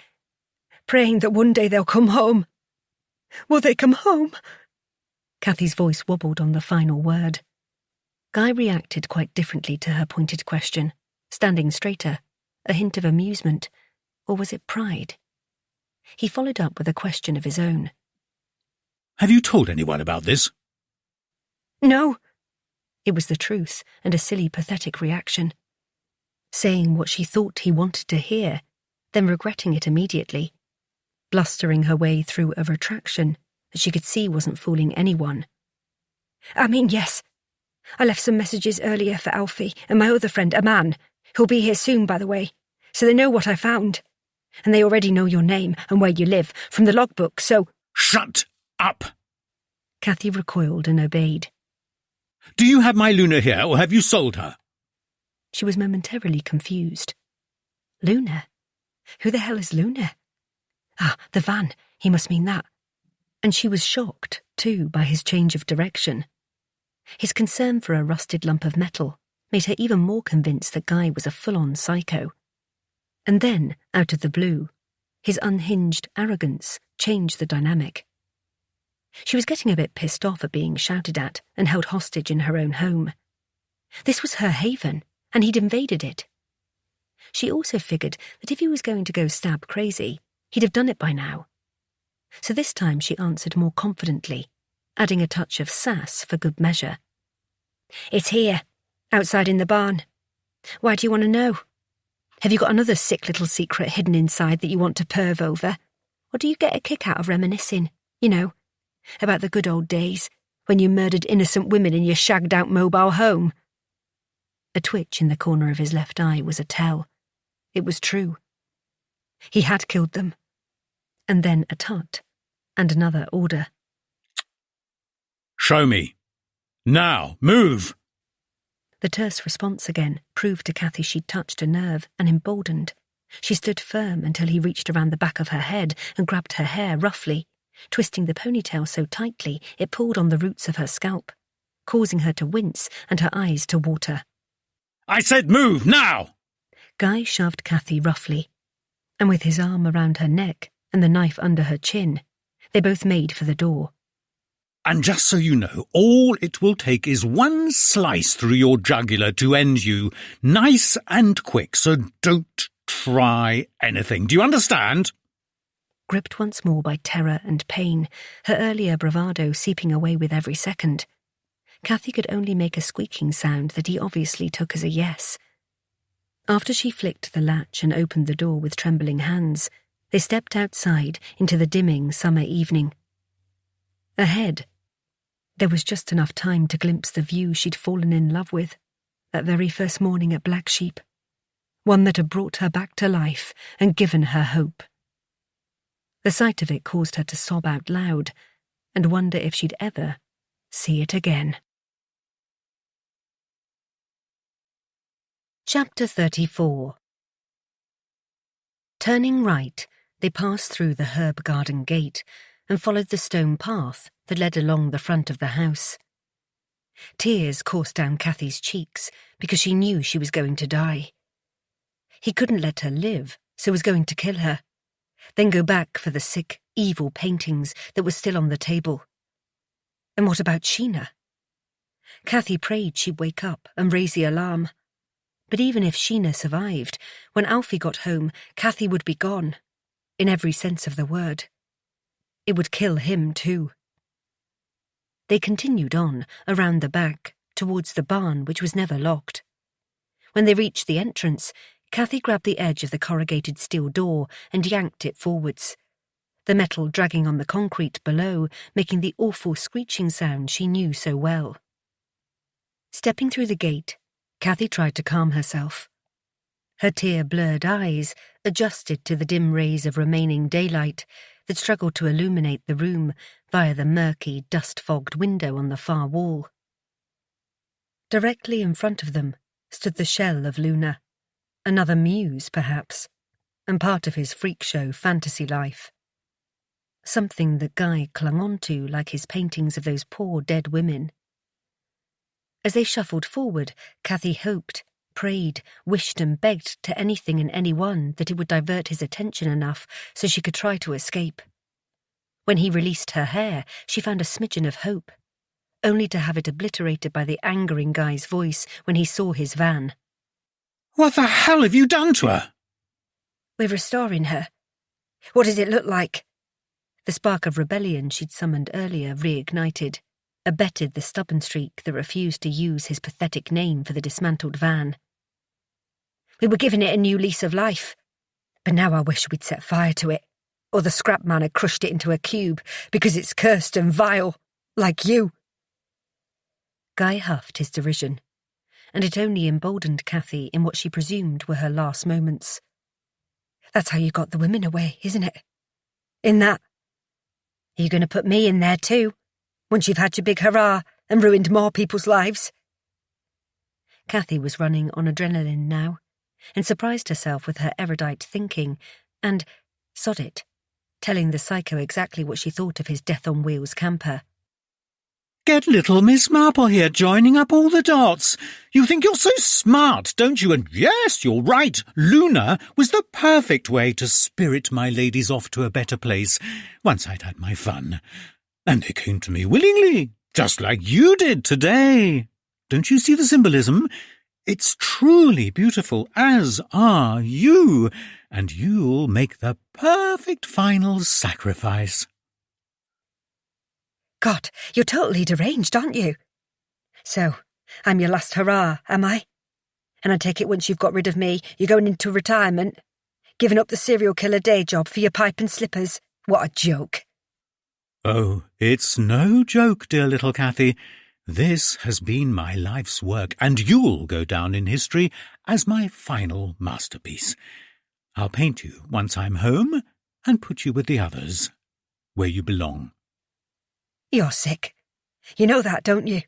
praying that one day they'll come home. Will they come home? Cathy's voice wobbled on the final word. Guy reacted quite differently to her pointed question, standing straighter, a hint of amusement, or was it pride? He followed up with a question of his own. Have you told anyone about this? No. It was the truth, and a silly, pathetic reaction. Saying what she thought he wanted to hear, then regretting it immediately, blustering her way through a retraction that she could see wasn't fooling anyone. I mean, yes. I left some messages earlier for Alfie and my other friend, a man, who'll be here soon, by the way, so they know what I found. And they already know your name and where you live from the logbook, so— Shut up! Cathy recoiled and obeyed. Do you have my Luna here, or have you sold her? She was momentarily confused. Luna? Who the hell is Luna? Ah, the van. He must mean that. And she was shocked, too, by his change of direction. His concern for a rusted lump of metal made her even more convinced that Guy was a full-on psycho. And then, out of the blue, his unhinged arrogance changed the dynamic. She was getting a bit pissed off at being shouted at and held hostage in her own home. This was her haven, and he'd invaded it. She also figured that if he was going to go stab crazy, he'd have done it by now. So this time she answered more confidently, adding a touch of sass for good measure. It's here, outside in the barn. Why do you want to know? Have you got another sick little secret hidden inside that you want to perv over? Or do you get a kick out of reminiscing, you know, about the good old days when you murdered innocent women in your shagged-out mobile home? A twitch in the corner of his left eye was a tell. It was true. He had killed them. And then a tut, and another order. Show me. Now, move! The terse response again proved to Cathy she'd touched a nerve and emboldened. She stood firm until he reached around the back of her head and grabbed her hair roughly, twisting the ponytail so tightly it pulled on the roots of her scalp, causing her to wince and her eyes to water. I said move, now! Guy shoved Cathy roughly, and with his arm around her neck and the knife under her chin, they both made for the door. And just so you know, all it will take is one slice through your jugular to end you, nice and quick, so don't try anything. Do you understand? Gripped once more by terror and pain, her earlier bravado seeping away with every second, Cathy could only make a squeaking sound that he obviously took as a yes. After she flicked the latch and opened the door with trembling hands, they stepped outside into the dimming summer evening. Ahead, there was just enough time to glimpse the view she'd fallen in love with that very first morning at Black Sheep, one that had brought her back to life and given her hope. The sight of it caused her to sob out loud and wonder if she'd ever see it again. Chapter 34. Turning right, they passed through the herb garden gate and followed the stone path that led along the front of the house. Tears coursed down Cathy's cheeks because she knew she was going to die. He couldn't let her live, so was going to kill her, then go back for the sick, evil paintings that were still on the table. And what about Sheena? Cathy prayed she'd wake up and raise the alarm. But even if Sheena survived, when Alfie got home, Cathy would be gone, in every sense of the word. It would kill him too. They continued on, around the back, towards the barn, which was never locked. When they reached the entrance, Cathy grabbed the edge of the corrugated steel door and yanked it forwards, the metal dragging on the concrete below, making the awful screeching sound she knew so well. Stepping through the gate, Cathy tried to calm herself. Her tear-blurred eyes adjusted to the dim rays of remaining daylight that struggled to illuminate the room via the murky, dust-fogged window on the far wall. Directly in front of them stood the shell of Luna, another muse, perhaps, and part of his freak show fantasy life. Something that Guy clung on to like his paintings of those poor dead women. As they shuffled forward, Cathy hoped, prayed, wished and begged to anything and anyone that it would divert his attention enough so she could try to escape. When he released her hair, she found a smidgen of hope, only to have it obliterated by the angering Guy's voice when he saw his van. What the hell have you done to her? We're restoring her. What does it look like? The spark of rebellion she'd summoned earlier reignited, abetted the stubborn streak that refused to use his pathetic name for the dismantled van. We were giving it a new lease of life, but now I wish we'd set fire to it, or the scrap man had crushed it into a cube because it's cursed and vile, like you. Guy huffed his derision, and it only emboldened Cathy in what she presumed were her last moments. That's how you got the women away, isn't it? In that. Are you going to put me in there too, once you've had your big hurrah and ruined more people's lives? Cathy was running on adrenaline now, and surprised herself with her erudite thinking, and, sod it, telling the psycho exactly what she thought of his death-on-wheels camper. Get little Miss Marple here joining up all the dots. You think you're so smart, don't you? And yes, you're right. Luna was the perfect way to spirit my ladies off to a better place once I'd had my fun. And they came to me willingly, just like you did today. Don't you see the symbolism? It's truly beautiful, as are you, and you'll make the perfect final sacrifice. God, you're totally deranged, aren't you? So, I'm your last hurrah, am I? And I take it once you've got rid of me, you're going into retirement? Giving up the serial killer day job for your pipe and slippers? What a joke. Oh, it's no joke, dear little Cathy. This has been my life's work, and you'll go down in history as my final masterpiece. I'll paint you once I'm home and put you with the others, where you belong. You're sick. You know that, don't you?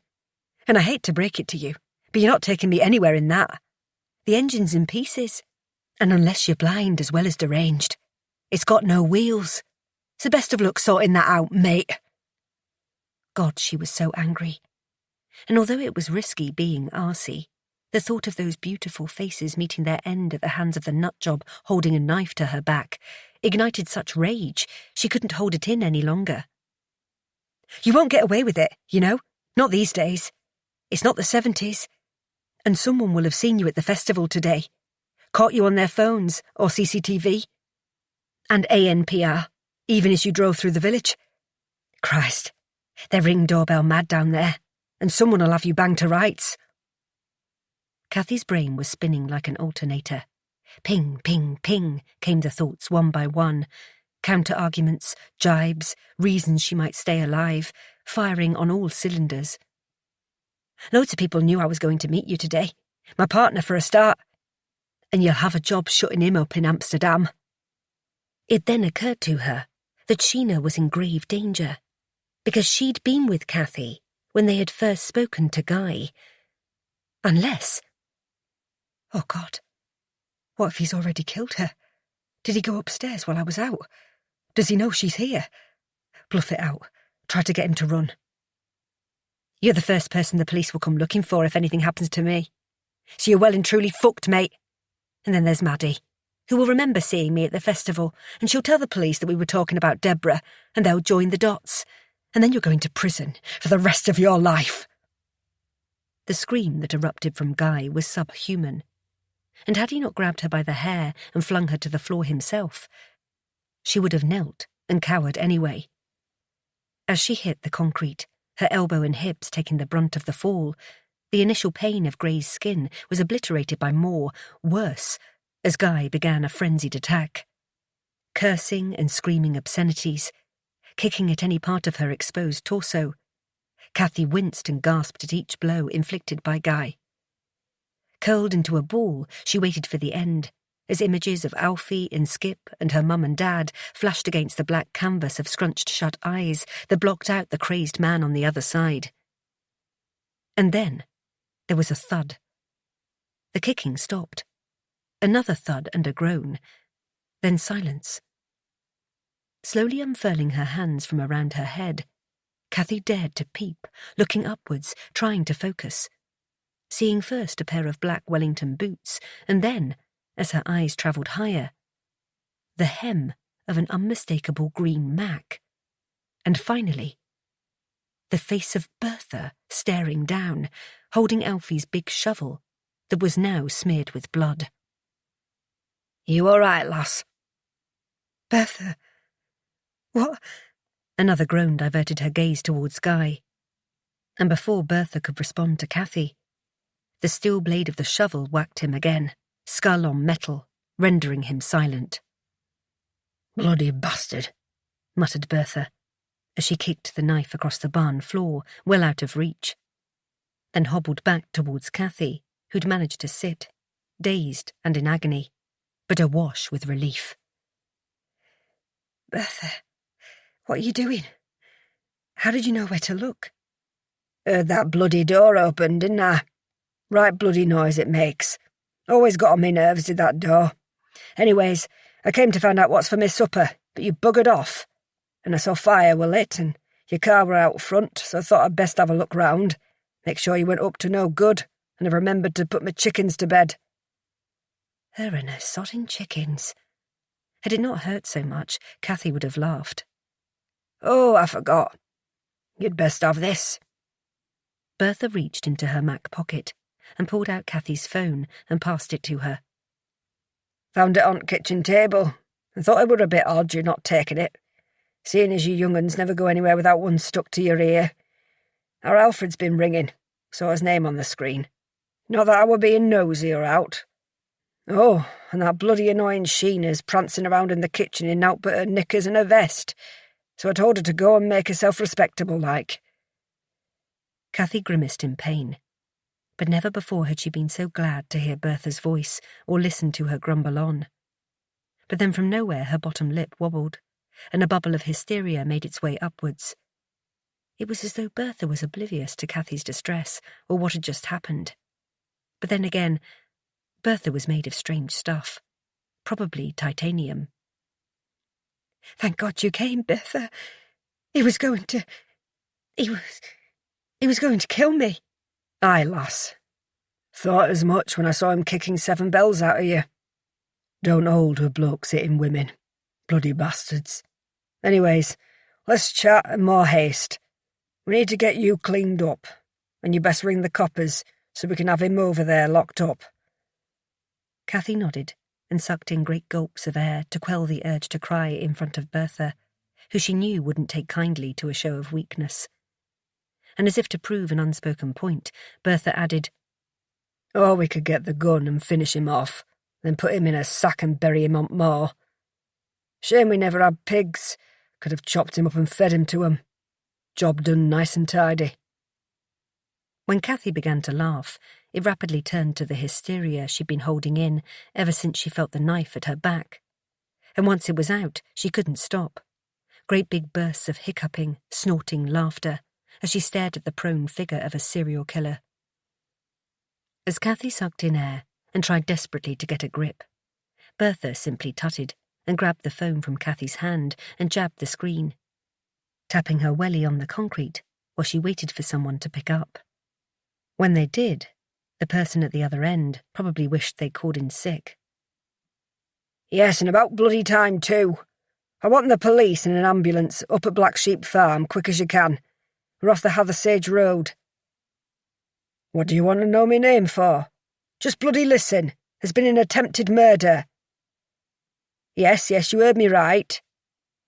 And I hate to break it to you, but you're not taking me anywhere in that. The engine's in pieces, and unless you're blind as well as deranged, it's got no wheels. So best of luck sorting that out, mate. God, she was so angry. And although it was risky being arsey, the thought of those beautiful faces meeting their end at the hands of the nutjob holding a knife to her back ignited such rage she couldn't hold it in any longer. You won't get away with it, you know, not these days. It's not the 70s. And someone will have seen you at the festival today, caught you on their phones or CCTV. And ANPR, even as you drove through the village. Christ, they're ring doorbell mad down there, and someone will have you banged to rights. Cathy's brain was spinning like an alternator. Ping, ping, ping came the thoughts one by one. Counter-arguments, jibes, reasons she might stay alive, firing on all cylinders. Loads of people knew I was going to meet you today. My partner for a start. And you'll have a job shutting him up in Amsterdam. It then occurred to her that Sheena was in grave danger, because she'd been with Cathy when they had first spoken to Guy. Unless... Oh, God. What if he's already killed her? Did he go upstairs while I was out? Does he know she's here? Bluff it out. Try to get him to run. You're the first person the police will come looking for if anything happens to me. So you're well and truly fucked, mate. And then there's Maddie, who will remember seeing me at the festival, and she'll tell the police that we were talking about Deborah, and they'll join the dots. And then you're going to prison for the rest of your life. The scream that erupted from Guy was subhuman. And had he not grabbed her by the hair and flung her to the floor himself, she would have knelt and cowered anyway. As she hit the concrete, her elbow and hips taking the brunt of the fall, the initial pain of Gray's skin was obliterated by more, worse, as Guy began a frenzied attack. Cursing and screaming obscenities, kicking at any part of her exposed torso. Cathy winced and gasped at each blow inflicted by Guy. Curled into a ball, she waited for the end, as images of Alfie and Skip and her mum and dad flashed against the black canvas of scrunched-shut eyes that blocked out the crazed man on the other side. And then there was a thud. The kicking stopped. Another thud and a groan. Then silence. Slowly unfurling her hands from around her head, Cathy dared to peep, looking upwards, trying to focus. Seeing first a pair of black Wellington boots, and then, as her eyes travelled higher, the hem of an unmistakable green mac. And finally, the face of Bertha staring down, holding Alfie's big shovel that was now smeared with blood. "You all right, lass?" Bertha, what? Another groan diverted her gaze towards Guy. And before Bertha could respond to Cathy, the steel blade of the shovel whacked him again, skull on metal, rendering him silent. "Bloody bastard," muttered Bertha, as she kicked the knife across the barn floor, well out of reach, then hobbled back towards Cathy, who'd managed to sit, dazed and in agony, but awash with relief. Bertha, what are you doing? How did you know where to look? "Heard that bloody door open, didn't I? Right bloody noise it makes. Always got on me nerves, did that door. Anyways, I came to find out what's for me supper, but you buggered off. And I saw fire were lit, and your car were out front, so I thought I'd best have a look round, make sure you weren't up to no good, and have remembered to put my chickens to bed." Her and her sodding chickens. Had it not hurt so much, Cathy would have laughed. "Oh, I forgot. You'd best have this." Bertha reached into her Mac pocket and pulled out Cathy's phone and passed it to her. "Found it on the kitchen table, and thought it were a bit odd you not taking it, seeing as you young uns never go anywhere without one stuck to your ear. Our Alfred's been ringing, saw his name on the screen. Not that I were being nosy or out. Oh, and that bloody annoying Sheena's prancing around in the kitchen in nought but her knickers and her vest, so I told her to go and make herself respectable like." Cathy grimaced in pain, but never before had she been so glad to hear Bertha's voice or listen to her grumble on. But then from nowhere her bottom lip wobbled, and a bubble of hysteria made its way upwards. It was as though Bertha was oblivious to Cathy's distress or what had just happened. But then again, Bertha was made of strange stuff, probably titanium. "Thank God you came, Bertha. He was going to kill me." "Aye, lass. Thought as much when I saw him kicking 7 bells out of you. Don't hold with blokes hitting women. Bloody bastards. Anyways, let's chat and more haste. We need to get you cleaned up, and you best ring the coppers so we can have him over there locked up." Cathy nodded and sucked in great gulps of air to quell the urge to cry in front of Bertha, who she knew wouldn't take kindly to a show of weakness. And as if to prove an unspoken point, Bertha added, "Or we could get the gun and finish him off, then put him in a sack and bury him on moor. Shame we never had pigs. Could have chopped him up and fed him to 'em. Job done nice and tidy." When Cathy began to laugh, it rapidly turned to the hysteria she'd been holding in ever since she felt the knife at her back. And once it was out, she couldn't stop. Great big bursts of hiccuping, snorting laughter, as she stared at the prone figure of a serial killer. As Cathy sucked in air and tried desperately to get a grip, Bertha simply tutted and grabbed the phone from Cathy's hand and jabbed the screen, tapping her welly on the concrete while she waited for someone to pick up. When they did, the person at the other end probably wished they'd called in sick. "Yes, and about bloody time too. I want the police and an ambulance up at Black Sheep Farm quick as you can. We're off the Hathersage Road." "What do you want to know me name for?" "Just bloody listen. There's been an attempted murder." Yes, you heard me right.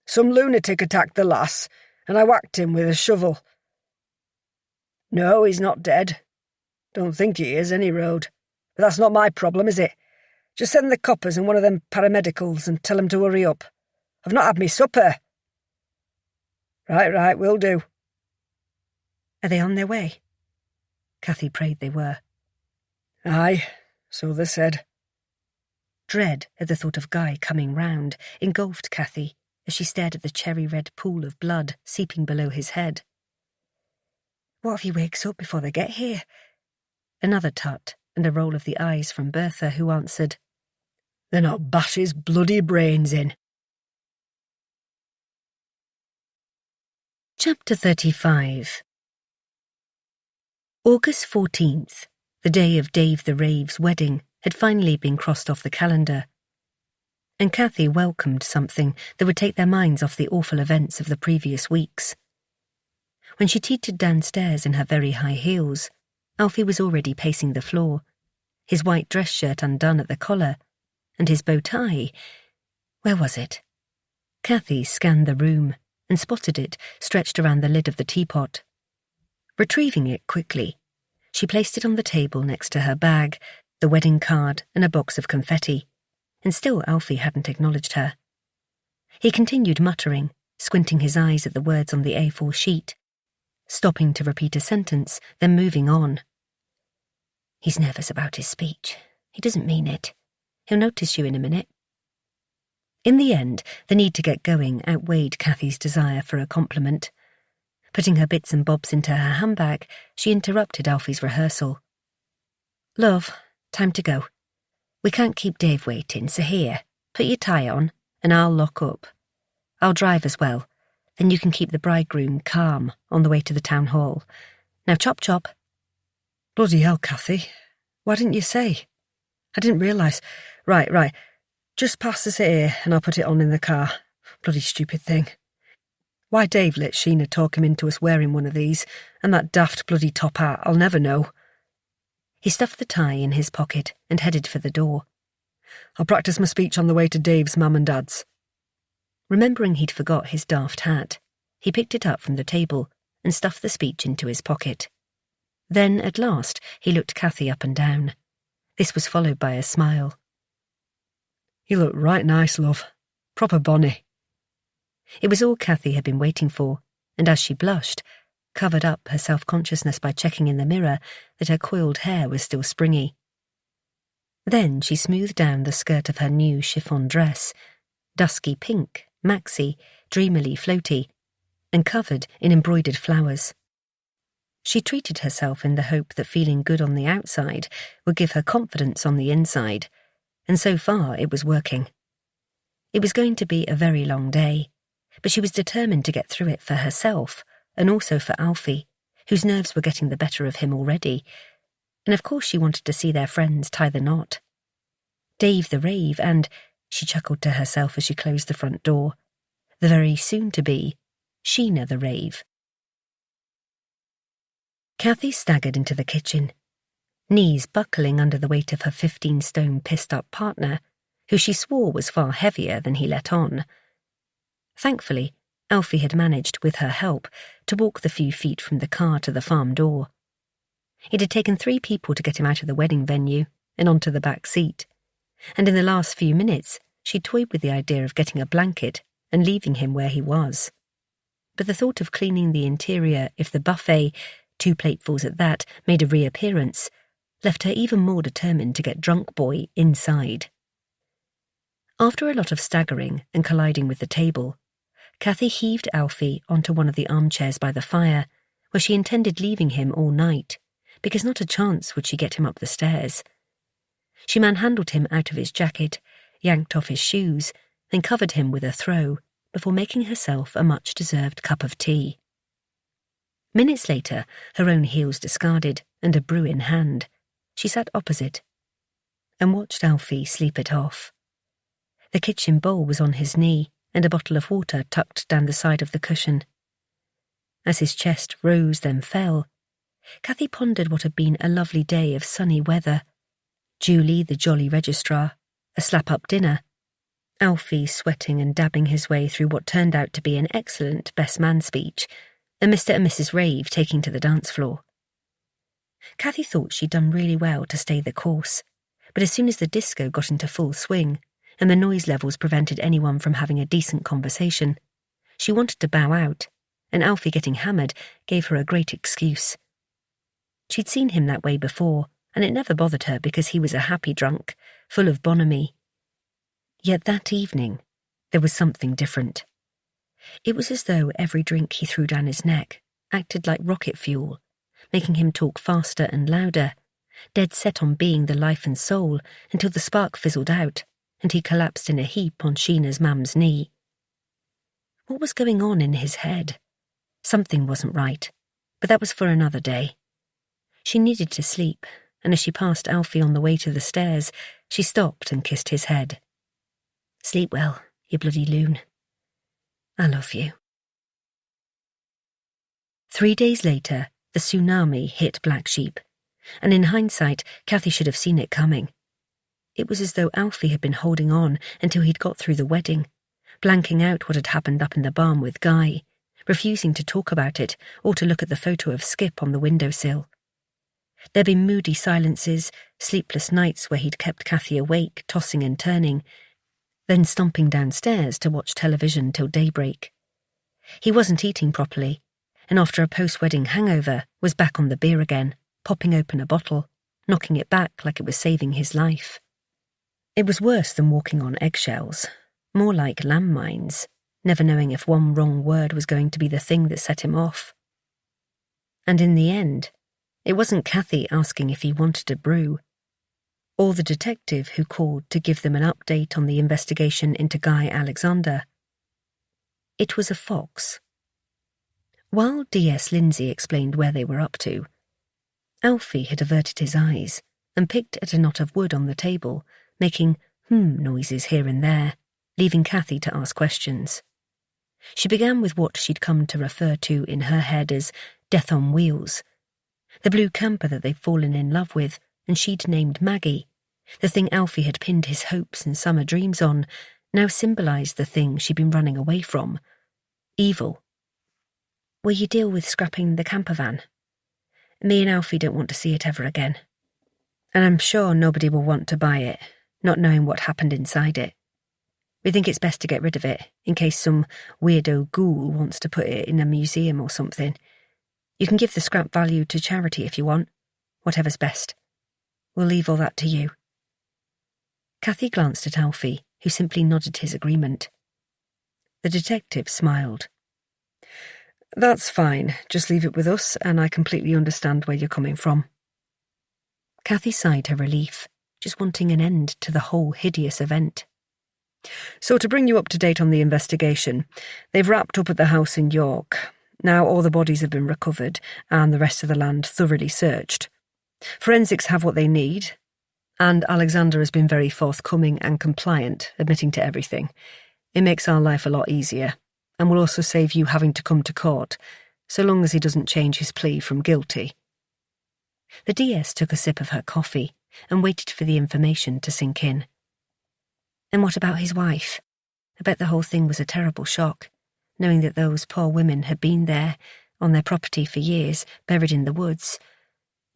Some lunatic attacked the lass, and I whacked him with a shovel." "No, he's not dead. Don't think he is, any road. But that's not my problem, is it? Just send the coppers and one of them paramedicals and tell them to hurry up. I've not had me supper." Right, will do." Are they on their way? Cathy prayed they were. Aye, so they said. Dread at the thought of Guy coming round engulfed Cathy as she stared at the cherry-red pool of blood seeping below his head. What if he wakes up before they get here? Another tut and a roll of the eyes from Bertha, who answered, Then I'll bash his bloody brains in. Chapter 35. August 14th, the day of Dave the Rave's wedding, had finally been crossed off the calendar, and Cathy welcomed something that would take their minds off the awful events of the previous weeks. When she teetered downstairs in her very high heels, Alfie was already pacing the floor, his white dress shirt undone at the collar, and his bow tie. Where was it? Cathy scanned the room and spotted it stretched around the lid of the teapot. Retrieving it quickly, she placed it on the table next to her bag, the wedding card and a box of confetti, and still Alfie hadn't acknowledged her. He continued muttering, squinting his eyes at the words on the A4 sheet, stopping to repeat a sentence, then moving on. He's nervous about his speech. He doesn't mean it. He'll notice you in a minute. In the end, the need to get going outweighed Cathy's desire for a compliment. Putting her bits and bobs into her handbag, she interrupted Alfie's rehearsal. Love, time to go. We can't keep Dave waiting, so here, put your tie on, and I'll lock up. I'll drive as well, then you can keep the bridegroom calm on the way to the town hall. Now chop chop. Bloody hell, Cathy. Why didn't you say? I didn't realise. Right. Just pass us it here and I'll put it on in the car. Bloody stupid thing. Why Dave let Sheena talk him into us wearing one of these, and that daft bloody top hat, I'll never know. He stuffed the tie in his pocket and headed for the door. I'll practice my speech on the way to Dave's mum and dad's. Remembering he'd forgot his daft hat, he picked it up from the table and stuffed the speech into his pocket. Then, at last, he looked Cathy up and down. This was followed by a smile. You look right nice, love. Proper bonny. It was all Cathy had been waiting for, and as she blushed, covered up her self-consciousness by checking in the mirror that her coiled hair was still springy. Then she smoothed down the skirt of her new chiffon dress, dusky pink, maxi, dreamily floaty, and covered in embroidered flowers. She treated herself in the hope that feeling good on the outside would give her confidence on the inside, and so far it was working. It was going to be a very long day, but she was determined to get through it for herself, and also for Alfie, whose nerves were getting the better of him already, and of course she wanted to see their friends tie the knot. Dave the Rave and, she chuckled to herself as she closed the front door, the very soon-to-be Sheena the Rave. Cathy staggered into the kitchen, knees buckling under the weight of her 15-stone pissed-up partner, who she swore was far heavier than he let on. Thankfully, Alfie had managed, with her help, to walk the few feet from the car to the farm door. It had taken 3 people to get him out of the wedding venue and onto the back seat, and in the last few minutes she toyed with the idea of getting a blanket and leaving him where he was. But the thought of cleaning the interior if the buffet, 2 platefuls at that, made a reappearance, left her even more determined to get drunk boy inside. After a lot of staggering and colliding with the table, Cathy heaved Alfie onto one of the armchairs by the fire, where she intended leaving him all night, because not a chance would she get him up the stairs. She manhandled him out of his jacket, yanked off his shoes, then covered him with a throw, before making herself a much-deserved cup of tea. Minutes later, her own heels discarded and a brew in hand, she sat opposite and watched Alfie sleep it off. The kitchen bowl was on his knee and a bottle of water tucked down the side of the cushion. As his chest rose then fell, Cathy pondered what had been a lovely day of sunny weather. Julie, the jolly registrar, a slap-up dinner, Alfie sweating and dabbing his way through what turned out to be an excellent best man speech, and Mr. and Mrs. Rave taking to the dance floor. Cathy thought she'd done really well to stay the course, but as soon as the disco got into full swing, and the noise levels prevented anyone from having a decent conversation, she wanted to bow out, and Alfie getting hammered gave her a great excuse. She'd seen him that way before, and it never bothered her because he was a happy drunk, full of bonhomie. Yet that evening, there was something different. It was as though every drink he threw down his neck acted like rocket fuel, making him talk faster and louder, dead set on being the life and soul until the spark fizzled out and he collapsed in a heap on Sheena's mum's knee. What was going on in his head? Something wasn't right, but that was for another day. She needed to sleep, and as she passed Alfie on the way to the stairs, she stopped and kissed his head. "Sleep well, you bloody loon. I love you." 3 days later, the tsunami hit Black Sheep, and in hindsight, Cathy should have seen it coming. It was as though Alfie had been holding on until he'd got through the wedding, blanking out what had happened up in the barn with Guy, refusing to talk about it or to look at the photo of Skip on the windowsill. There'd been moody silences, sleepless nights where he'd kept Cathy awake, tossing and turning, then stomping downstairs to watch television till daybreak. He wasn't eating properly, and after a post-wedding hangover, was back on the beer again, popping open a bottle, knocking it back like it was saving his life. It was worse than walking on eggshells, more like landmines, never knowing if one wrong word was going to be the thing that set him off. And in the end, it wasn't Cathy asking if he wanted a brew, or the detective who called to give them an update on the investigation into Guy Alexander. It was a fox. While D.S. Lindsay explained where they were up to, Alfie had averted his eyes and picked at a knot of wood on the table, making noises here and there, leaving Cathy to ask questions. She began with what she'd come to refer to in her head as Death on Wheels, the blue camper that they'd fallen in love with and she'd named Maggie, the thing Alfie had pinned his hopes and summer dreams on, now symbolised the thing she'd been running away from, evil. "Will you deal with scrapping the camper van? Me and Alfie don't want to see it ever again. And I'm sure nobody will want to buy it, not knowing what happened inside it. We think it's best to get rid of it, in case some weirdo ghoul wants to put it in a museum or something. You can give the scrap value to charity if you want, whatever's best. We'll leave all that to you." Cathy glanced at Alfie, who simply nodded his agreement. The detective smiled. "That's fine, just leave it with us, and I completely understand where you're coming from." Cathy sighed her relief, just wanting an end to the whole hideous event. "So to bring you up to date on the investigation, they've wrapped up at the house in York. Now all the bodies have been recovered and the rest of the land thoroughly searched. Forensics have what they need, and Alexander has been very forthcoming and compliant, admitting to everything. It makes our life a lot easier, and will also save you having to come to court, so long as he doesn't change his plea from guilty." The DS took a sip of her coffee and waited for the information to sink in. "And what about his wife? I bet the whole thing was a terrible shock, knowing that those poor women had been there, on their property for years, buried in the woods.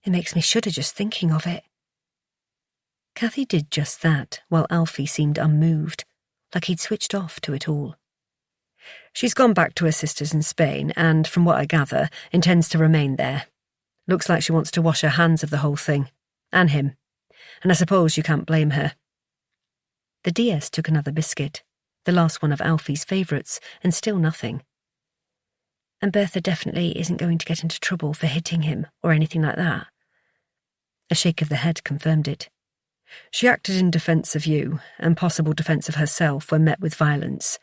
It makes me shudder just thinking of it." Cathy did just that, while Alfie seemed unmoved, like he'd switched off to it all. "She's gone back to her sisters in Spain, and, from what I gather, intends to remain there. Looks like she wants to wash her hands of the whole thing, and him, and I suppose you can't blame her." The DS took another biscuit, the last one of Alfie's favourites, and still nothing. "And Bertha definitely isn't going to get into trouble for hitting him or anything like that?" A shake of the head confirmed it. "She acted in defence of you, and possible defence of herself when met with violence.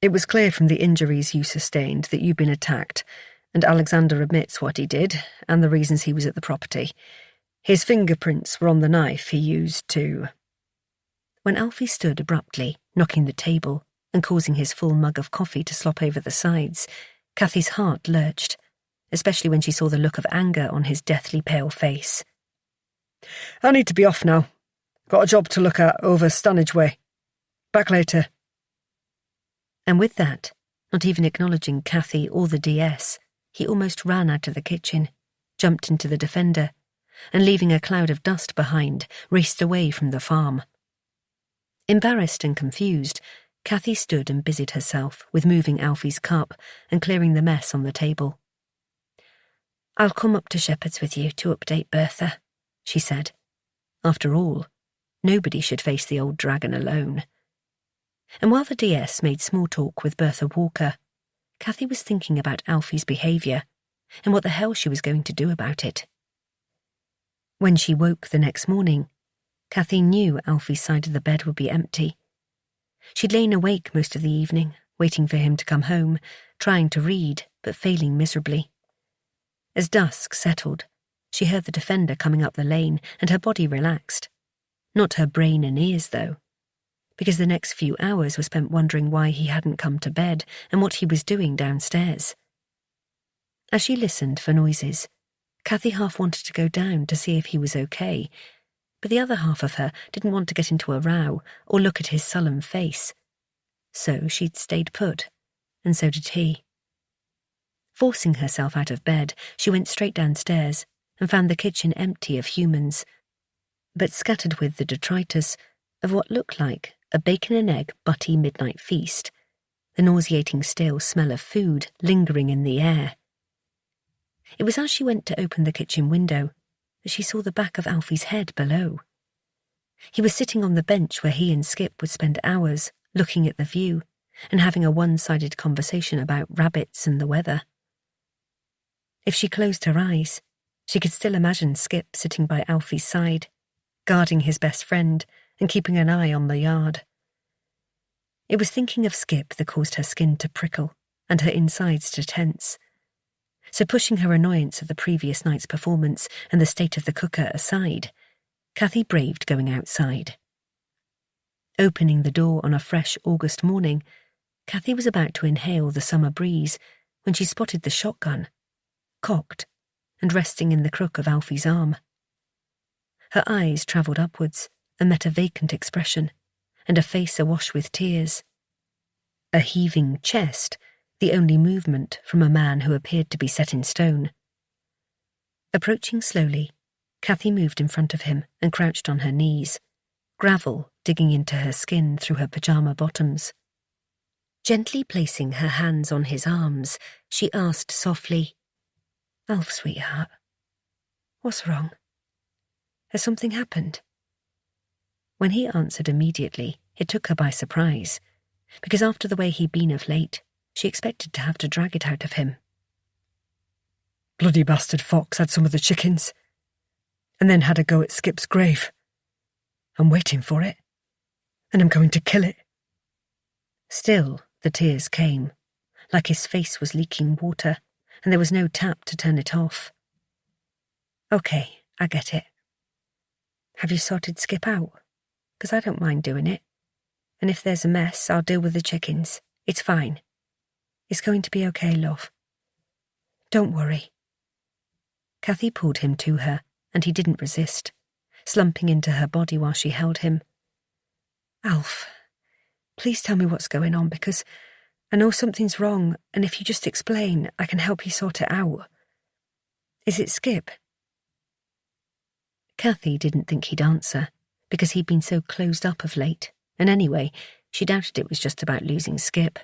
It was clear from the injuries you sustained that you'd been attacked, and Alexander admits what he did and the reasons he was at the property. His fingerprints were on the knife he used to—" When Alfie stood abruptly, knocking the table and causing his full mug of coffee to slop over the sides, Cathy's heart lurched, especially when she saw the look of anger on his deathly pale face. "I need to be off now. Got a job to look at over Stanage Way. Back later." And with that, not even acknowledging Cathy or the DS, he almost ran out of the kitchen, jumped into the Defender, and leaving a cloud of dust behind, raced away from the farm. Embarrassed and confused, Cathy stood and busied herself with moving Alfie's cup and clearing the mess on the table. "I'll come up to Shepherd's with you to update Bertha," she said. After all, nobody should face the old dragon alone. And while the DS made small talk with Bertha Walker, Cathy was thinking about Alfie's behaviour and what the hell she was going to do about it. When she woke the next morning, Cathy knew Alfie's side of the bed would be empty. She'd lain awake most of the evening, waiting for him to come home, trying to read, but failing miserably. As dusk settled, she heard the defender coming up the lane and her body relaxed. Not her brain and ears, though, because the next few hours were spent wondering why he hadn't come to bed and what he was doing downstairs. As she listened for noises, Cathy half wanted to go down to see if he was okay, but the other half of her didn't want to get into a row or look at his sullen face. So she'd stayed put, and so did he. Forcing herself out of bed, she went straight downstairs and found the kitchen empty of humans, but scattered with the detritus of what looked like a bacon and egg butty midnight feast, the nauseating stale smell of food lingering in the air. It was as she went to open the kitchen window that she saw the back of Alfie's head below. He was sitting on the bench where he and Skip would spend hours looking at the view and having a one-sided conversation about rabbits and the weather. If she closed her eyes, she could still imagine Skip sitting by Alfie's side, guarding his best friend and keeping an eye on the yard. It was thinking of Skip that caused her skin to prickle and her insides to tense. So pushing her annoyance of the previous night's performance and the state of the cooker aside, Cathy braved going outside. Opening the door on a fresh August morning, Cathy was about to inhale the summer breeze when she spotted the shotgun, cocked and resting in the crook of Alfie's arm. Her eyes travelled upwards and met a vacant expression and a face awash with tears. A heaving chest, the only movement from a man who appeared to be set in stone. Approaching slowly, Cathy moved in front of him and crouched on her knees, gravel digging into her skin through her pyjama bottoms. Gently placing her hands on his arms, she asked softly, "Alf, sweetheart, what's wrong? Has something happened?" When he answered immediately, it took her by surprise, because after the way he'd been of late, she expected to have to drag it out of him. Bloody bastard fox had some of the chickens, and then had a go at Skip's grave. I'm waiting for it, and I'm going to kill it. Still, the tears came, like his face was leaking water, and there was no tap to turn it off. "Okay, I get it. Have you sorted Skip out? 'Cause I don't mind doing it. And if there's a mess, I'll deal with the chickens. It's fine. It's going to be okay, love. Don't worry." Cathy pulled him to her, and he didn't resist, slumping into her body while she held him. "Alf, please tell me what's going on, because I know something's wrong, and if you just explain, I can help you sort it out. Is it Skip?" Cathy didn't think he'd answer, because he'd been so closed up of late, and anyway, she doubted it was just about losing Skip.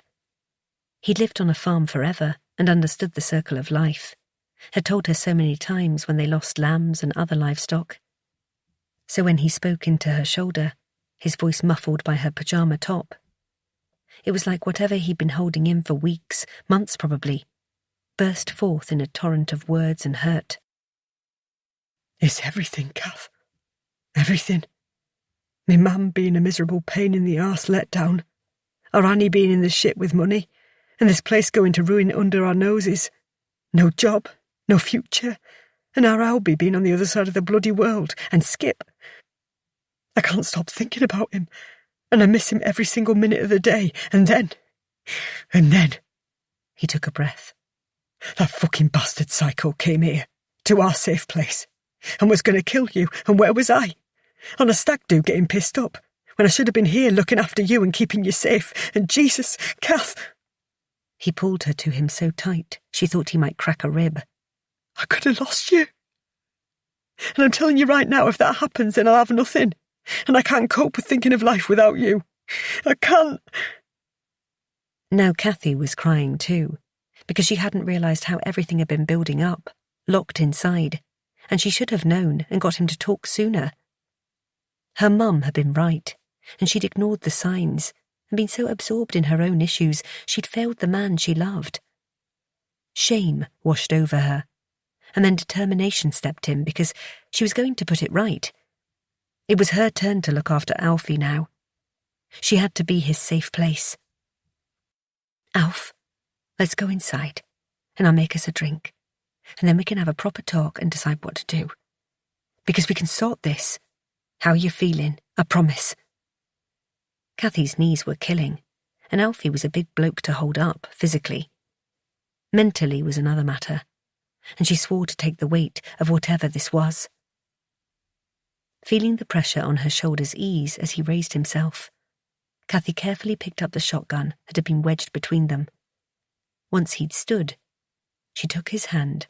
He'd lived on a farm forever and understood the circle of life, had told her so many times when they lost lambs and other livestock. So when he spoke into her shoulder, his voice muffled by her pyjama top, it was like whatever he'd been holding in for weeks, months probably, burst forth in a torrent of words and hurt. "It's everything, Kath. Everything. Me mum being a miserable pain in the arse let down, our Annie being in the shit with money, and this place going to ruin under our noses. No job, no future, and our Albie being on the other side of the bloody world, and Skip. I can't stop thinking about him, and I miss him every single minute of the day, and then, he took a breath. That fucking bastard psycho came here, to our safe place, and was going to kill you, and where was I? On a stag do getting pissed up, when I should have been here looking after you and keeping you safe, and Jesus, Kath." He pulled her to him so tight she thought he might crack a rib. "I could have lost you. And I'm telling you right now, if that happens, then I'll have nothing, and I can't cope with thinking of life without you. I can't." Now Cathy was crying too, because she hadn't realised how everything had been building up, locked inside, and she should have known and got him to talk sooner. Her mum had been right, and she'd ignored the signs and been so absorbed in her own issues she'd failed the man she loved. Shame washed over her, and then determination stepped in because she was going to put it right. It was her turn to look after Alfie now. She had to be his safe place. Alf, let's go inside, and I'll make us a drink, and then we can have a proper talk and decide what to do. Because we can sort this. How are you feeling? I promise. Cathy's knees were killing, and Alfie was a big bloke to hold up, physically. Mentally was another matter, and she swore to take the weight of whatever this was. Feeling the pressure on her shoulders ease as he raised himself, Cathy carefully picked up the shotgun that had been wedged between them. Once he'd stood, she took his hand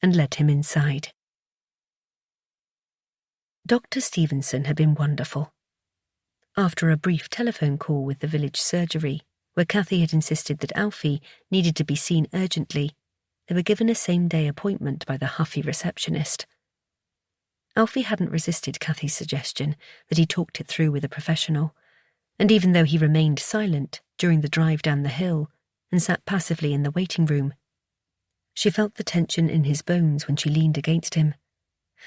and led him inside. Dr. Stevenson had been wonderful. After a brief telephone call with the village surgery, where Cathy had insisted that Alfie needed to be seen urgently, they were given a same-day appointment by the huffy receptionist. Alfie hadn't resisted Cathy's suggestion that he talked it through with a professional, and even though he remained silent during the drive down the hill and sat passively in the waiting room, she felt the tension in his bones when she leaned against him,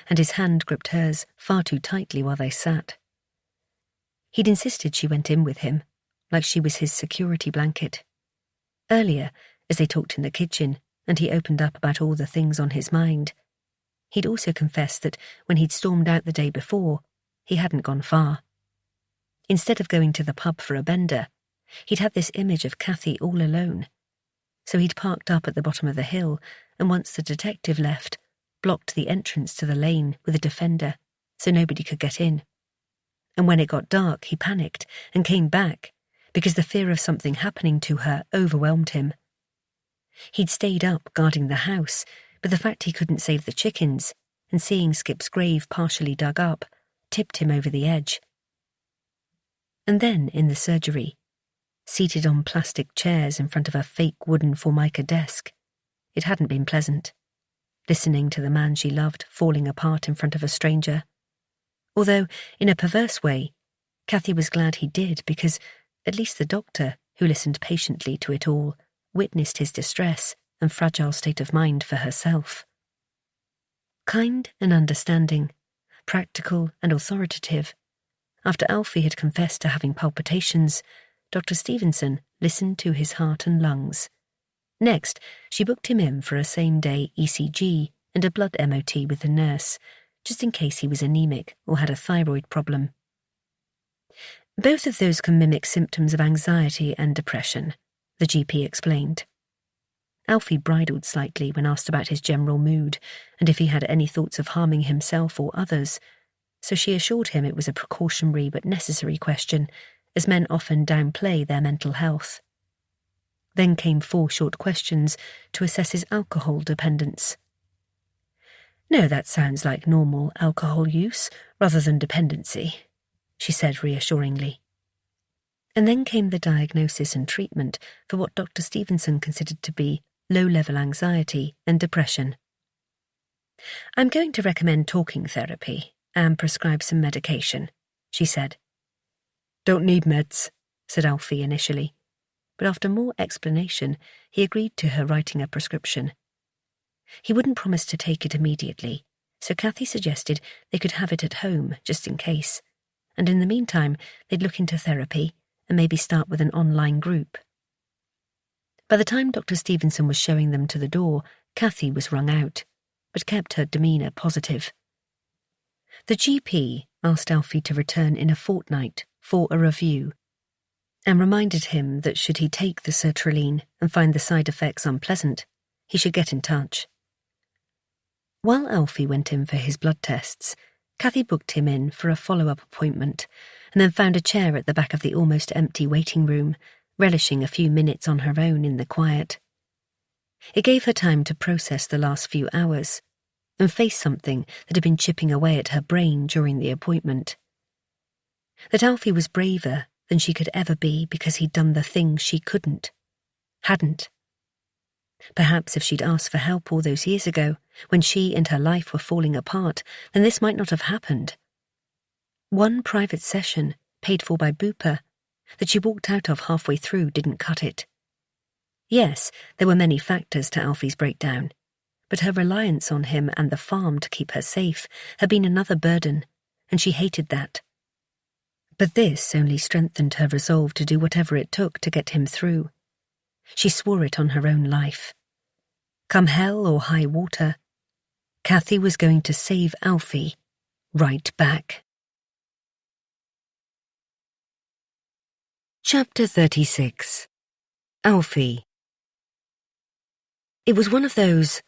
and his hand gripped hers far too tightly while they sat. He'd insisted she went in with him, like she was his security blanket. Earlier, as they talked in the kitchen, and he opened up about all the things on his mind, he'd also confessed that when he'd stormed out the day before, he hadn't gone far. Instead of going to the pub for a bender, he'd had this image of Cathy all alone. So he'd parked up at the bottom of the hill, and once the detective left, blocked the entrance to the lane with a defender so nobody could get in. And when it got dark, he panicked and came back because the fear of something happening to her overwhelmed him. He'd stayed up guarding the house, but the fact he couldn't save the chickens and seeing Skip's grave partially dug up tipped him over the edge. And then in the surgery, seated on plastic chairs in front of a fake wooden Formica desk, it hadn't been pleasant, listening to the man she loved falling apart in front of a stranger. Although, in a perverse way, Cathy was glad he did because at least the doctor, who listened patiently to it all, witnessed his distress and fragile state of mind for herself. Kind and understanding, practical and authoritative, after Alfie had confessed to having palpitations, Dr. Stevenson listened to his heart and lungs. Next, she booked him in for a same-day ECG and a blood MOT with the nurse, just in case he was anemic or had a thyroid problem. Both of those can mimic symptoms of anxiety and depression, the GP explained. Alfie bridled slightly when asked about his general mood and if he had any thoughts of harming himself or others, so she assured him it was a precautionary but necessary question, as men often downplay their mental health. Then came 4 short questions to assess his alcohol dependence. "No, that sounds like normal alcohol use rather than dependency," she said reassuringly. And then came the diagnosis and treatment for what Dr. Stevenson considered to be low-level anxiety and depression. "I'm going to recommend talking therapy and prescribe some medication," she said. "Don't need meds," said Alfie initially, but after more explanation, he agreed to her writing a prescription. He wouldn't promise to take it immediately, so Cathy suggested they could have it at home just in case, and in the meantime they'd look into therapy and maybe start with an online group. By the time Dr. Stevenson was showing them to the door, Cathy was wrung out, but kept her demeanour positive. The GP asked Alfie to return in a fortnight for a review, and reminded him that should he take the sertraline and find the side effects unpleasant, he should get in touch. While Alfie went in for his blood tests, Cathy booked him in for a follow-up appointment and then found a chair at the back of the almost empty waiting room, relishing a few minutes on her own in the quiet. It gave her time to process the last few hours and face something that had been chipping away at her brain during the appointment. That Alfie was braver than she could ever be because he'd done the thing she hadn't. Perhaps if she'd asked for help all those years ago, when she and her life were falling apart, then this might not have happened. One private session, paid for by Bupa, that she walked out of halfway through didn't cut it. Yes, there were many factors to Alfie's breakdown, but her reliance on him and the farm to keep her safe had been another burden, and she hated that. But this only strengthened her resolve to do whatever it took to get him through. She swore it on her own life. Come hell or high water, Kathy was going to save Alfie right back. Chapter 36. Alfie. It was one of those,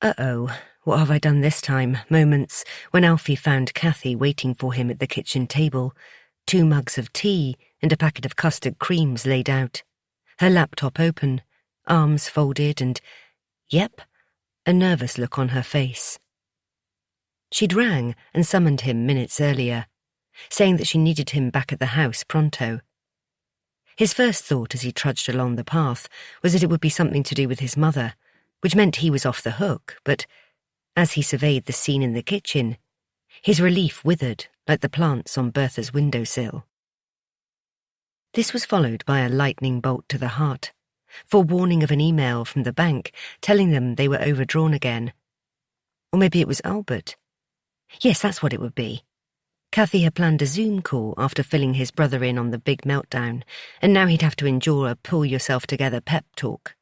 uh-oh, what have I done this time, moments when Alfie found Kathy waiting for him at the kitchen table, 2 mugs of tea and a packet of custard creams laid out, her laptop open, arms folded and, yep, a nervous look on her face. She'd rang and summoned him minutes earlier, saying that she needed him back at the house pronto. His first thought as he trudged along the path was that it would be something to do with his mother, which meant he was off the hook, but as he surveyed the scene in the kitchen, his relief withered like the plants on Bertha's windowsill. This was followed by a lightning bolt to the heart, forewarning of an email from the bank telling them they were overdrawn again. Or maybe it was Albert. Yes, that's what it would be. Kathy had planned a Zoom call after filling his brother in on the big meltdown, and now he'd have to endure a pull-yourself-together pep talk.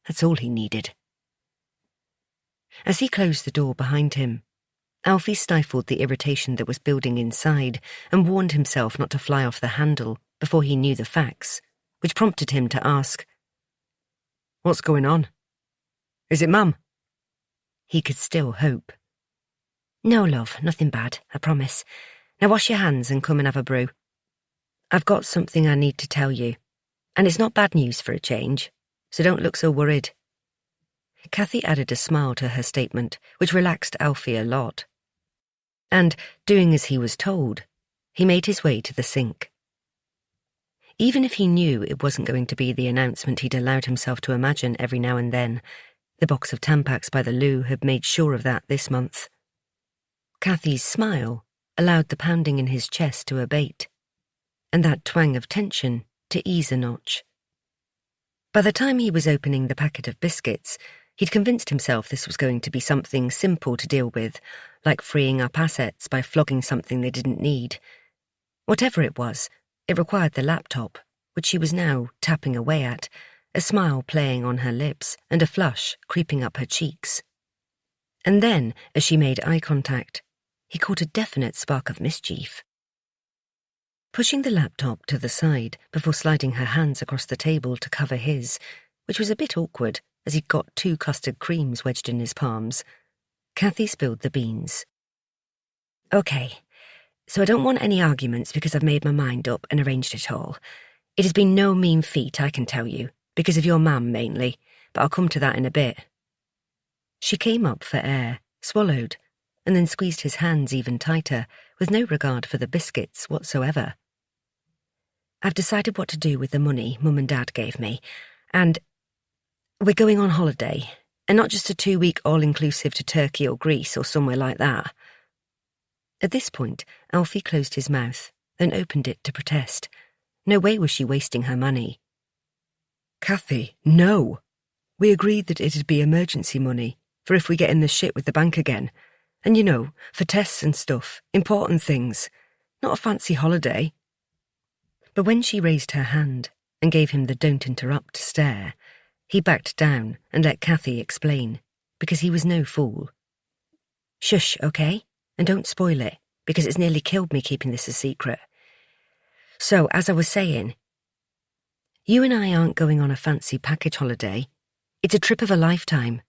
That's all he needed. As he closed the door behind him, Alfie stifled the irritation that was building inside and warned himself not to fly off the handle before he knew the facts, which prompted him to ask, "What's going on? Is it Mum?" He could still hope. "No, love, nothing bad, I promise. Now wash your hands and come and have a brew. I've got something I need to tell you, and it's not bad news for a change, so don't look so worried." Kathy added a smile to her statement, which relaxed Alfie a lot. And, doing as he was told, he made his way to the sink. Even if he knew it wasn't going to be the announcement he'd allowed himself to imagine every now and then, the box of Tampax by the loo had made sure of that this month. Kathy's smile allowed the pounding in his chest to abate, and that twang of tension to ease a notch. By the time he was opening the packet of biscuits, he'd convinced himself this was going to be something simple to deal with, like freeing up assets by flogging something they didn't need. Whatever it was, it required the laptop, which she was now tapping away at, a smile playing on her lips and a flush creeping up her cheeks. And then, as she made eye contact, he caught a definite spark of mischief. Pushing the laptop to the side before sliding her hands across the table to cover his, which was a bit awkward as he'd got 2 custard creams wedged in his palms, Kathy spilled the beans. "Okay, so I don't want any arguments because I've made my mind up and arranged it all. It has been no mean feat, I can tell you, because of your mum mainly, but I'll come to that in a bit." She came up for air, swallowed, and then squeezed his hands even tighter, with no regard for the biscuits whatsoever. "I've decided what to do with the money Mum and Dad gave me, and we're going on holiday, and not just a 2-week all-inclusive to Turkey or Greece or somewhere like that." At this point, Alfie closed his mouth, then opened it to protest. No way was she wasting her money. "Kathy, no! We agreed that it'd be emergency money, for if we get in the shit with the bank again. And you know, for tests and stuff, important things. Not a fancy holiday." But when she raised her hand and gave him the "don't interrupt" stare, he backed down and let Kathy explain, because he was no fool. "Shush, okay? And don't spoil it, because it's nearly killed me keeping this a secret. So, as I was saying, you and I aren't going on a fancy package holiday. It's a trip of a lifetime.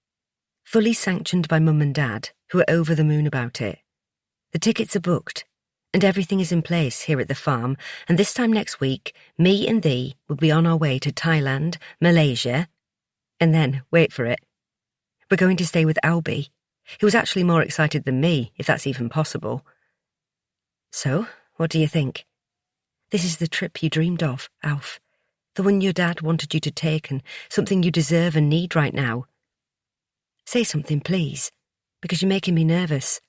Fully sanctioned by Mum and Dad, who are over the moon about it. The tickets are booked, and everything is in place here at the farm, and this time next week, me and thee will be on our way to Thailand, Malaysia, and then, wait for it, we're going to stay with Albie, who was actually more excited than me, if that's even possible. So, what do you think? This is the trip you dreamed of, Alf, The one your dad wanted you to take and something you deserve and need right now. Say something, please, because you're making me nervous.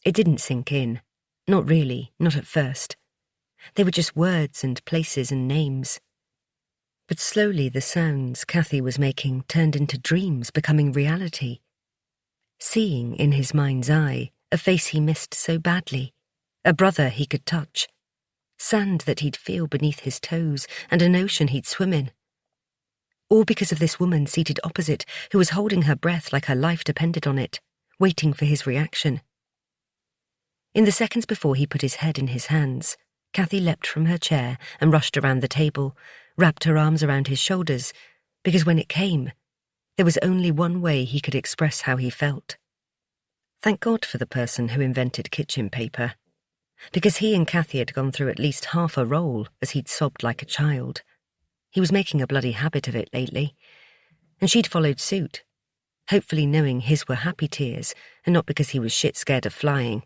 It didn't sink in. Not really, not at first. They were just words and places and names. But slowly the sounds Cathy was making turned into dreams becoming reality. Seeing in his mind's eye a face he missed so badly, a brother he could touch, sand that he'd feel beneath his toes and an ocean he'd swim in. All because of this woman seated opposite who was holding her breath like her life depended on it, waiting for his reaction. In the seconds before he put his head in his hands, Cathy leapt from her chair and rushed around the table, wrapped her arms around his shoulders, because when it came, there was only one way he could express how he felt. Thank God for the person who invented kitchen paper, because he and Cathy had gone through at least half a roll as he'd sobbed like a child. He was making a bloody habit of it lately, and she'd followed suit, hopefully knowing his were happy tears and not because he was shit scared of flying.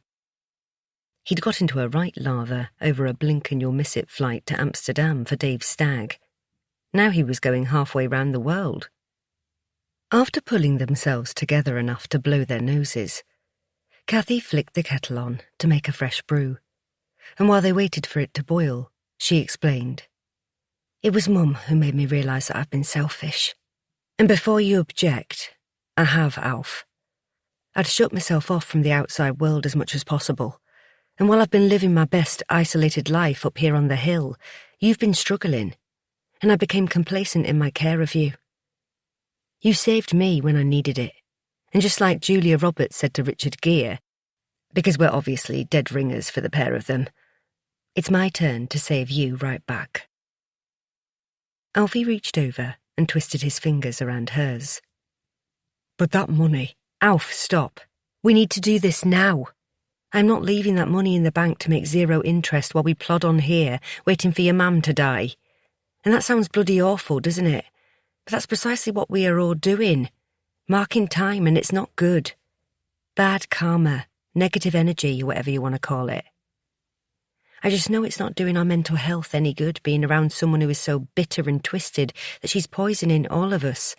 He'd got into a right lather over a blink-and-you'll-miss-it flight to Amsterdam for Dave's stag. Now he was going halfway round the world. After pulling themselves together enough to blow their noses, Cathy flicked the kettle on to make a fresh brew, and while they waited for it to boil, she explained, "It was Mum who made me realise that I've been selfish. And before you object, I have, Alf. I'd shut myself off from the outside world as much as possible. And while I've been living my best isolated life up here on the hill, you've been struggling, and I became complacent in my care of you. You saved me when I needed it, and just like Julia Roberts said to Richard Gere, because we're obviously dead ringers for the pair of them, it's my turn to save you right back." Alfie reached over and twisted his fingers around hers. "But that money—" "Alf, stop. We need to do this now. I'm not leaving that money in the bank to make zero interest while we plod on here, waiting for your mum to die. And that sounds bloody awful, doesn't it? But that's precisely what we are all doing. Marking time, and it's not good. Bad karma, negative energy, or whatever you want to call it. I just know it's not doing our mental health any good being around someone who is so bitter and twisted that she's poisoning all of us.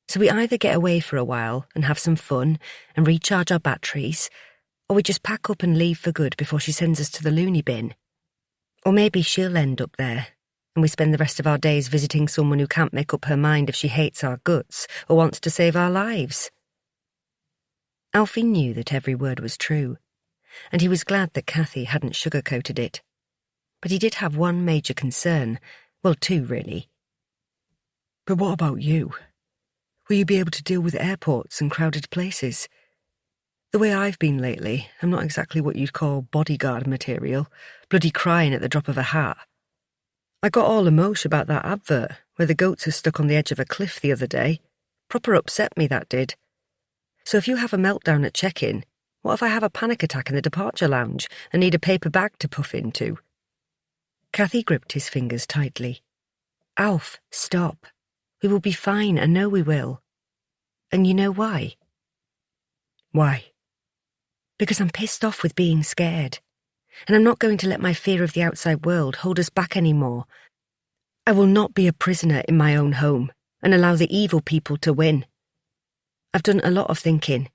So we either get away for a while and have some fun and recharge our batteries, or we just pack up and leave for good before she sends us to the loony bin. Or maybe she'll end up there, and we spend the rest of our days visiting someone who can't make up her mind if she hates our guts or wants to save our lives." Alfie knew that every word was true, and he was glad that Cathy hadn't sugarcoated it. But he did have one major concern, well, two really. "But what about you? Will you be able to deal with airports and crowded places? The way I've been lately, I'm not exactly what you'd call bodyguard material, bloody crying at the drop of a hat. I got all emotion about that advert where the goats are stuck on the edge of a cliff the other day. Proper upset me, that did. So if you have a meltdown at check-in, what if I have a panic attack in the departure lounge and need a paper bag to puff into?" Cathy gripped his fingers tightly. "Alf, stop. We will be fine, I know we will. And you know why?" "Why?" "Because I'm pissed off with being scared. And I'm not going to let my fear of the outside world hold us back anymore. I will not be a prisoner in my own home and allow the evil people to win. I've done a lot of thinking,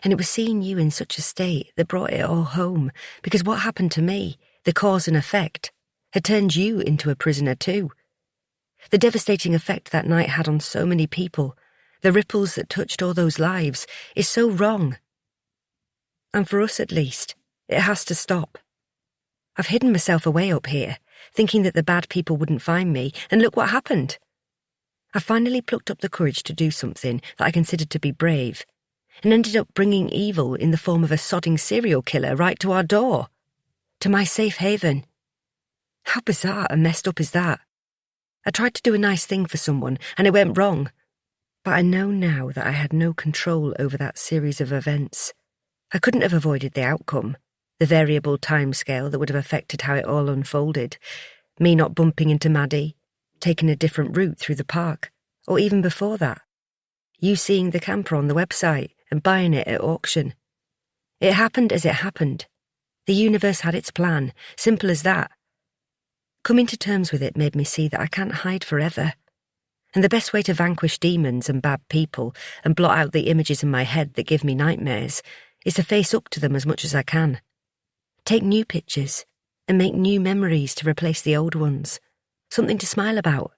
and it was seeing you in such a state that brought it all home, because what happened to me, the cause and effect, had turned you into a prisoner too. The devastating effect that night had on so many people, the ripples that touched all those lives, is so wrong. And for us at least, it has to stop. I've hidden myself away up here, thinking that the bad people wouldn't find me, and look what happened. I finally plucked up the courage to do something that I considered to be brave, and ended up bringing evil in the form of a sodding serial killer right to our door, to my safe haven. How bizarre and messed up is that? I tried to do a nice thing for someone, and it went wrong. But I know now that I had no control over that series of events. I couldn't have avoided the outcome, the variable timescale that would have affected how it all unfolded, me not bumping into Maddie, taking a different route through the park, or even before that, you seeing the camper on the website and buying it at auction. It happened as it happened. The universe had its plan, simple as that. Coming to terms with it made me see that I can't hide forever. And the best way to vanquish demons and bad people and blot out the images in my head that give me nightmares is to face up to them as much as I can. Take new pictures and make new memories to replace the old ones. Something to smile about.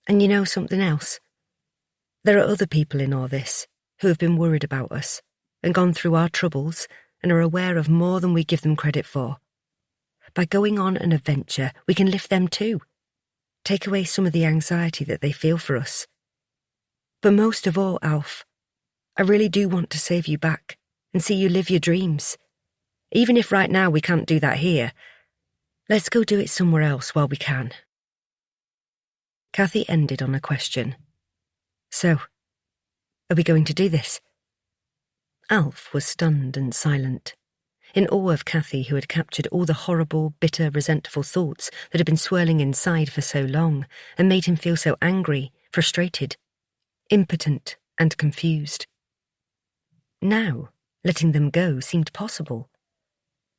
And you know something else? There are other people in all this who have been worried about us and gone through our troubles and are aware of more than we give them credit for. By going on an adventure, we can lift them too. Take away some of the anxiety that they feel for us. But most of all, Alf, I really do want to save you back and see you live your dreams. Even if right now we can't do that here, let's go do it somewhere else while we can. Cathy ended on a question. So, are we going to do this? Alf was stunned and silent, in awe of Cathy, who had captured all the horrible, bitter, resentful thoughts that had been swirling inside for so long and made him feel so angry, frustrated, impotent and confused. Now, letting them go seemed possible.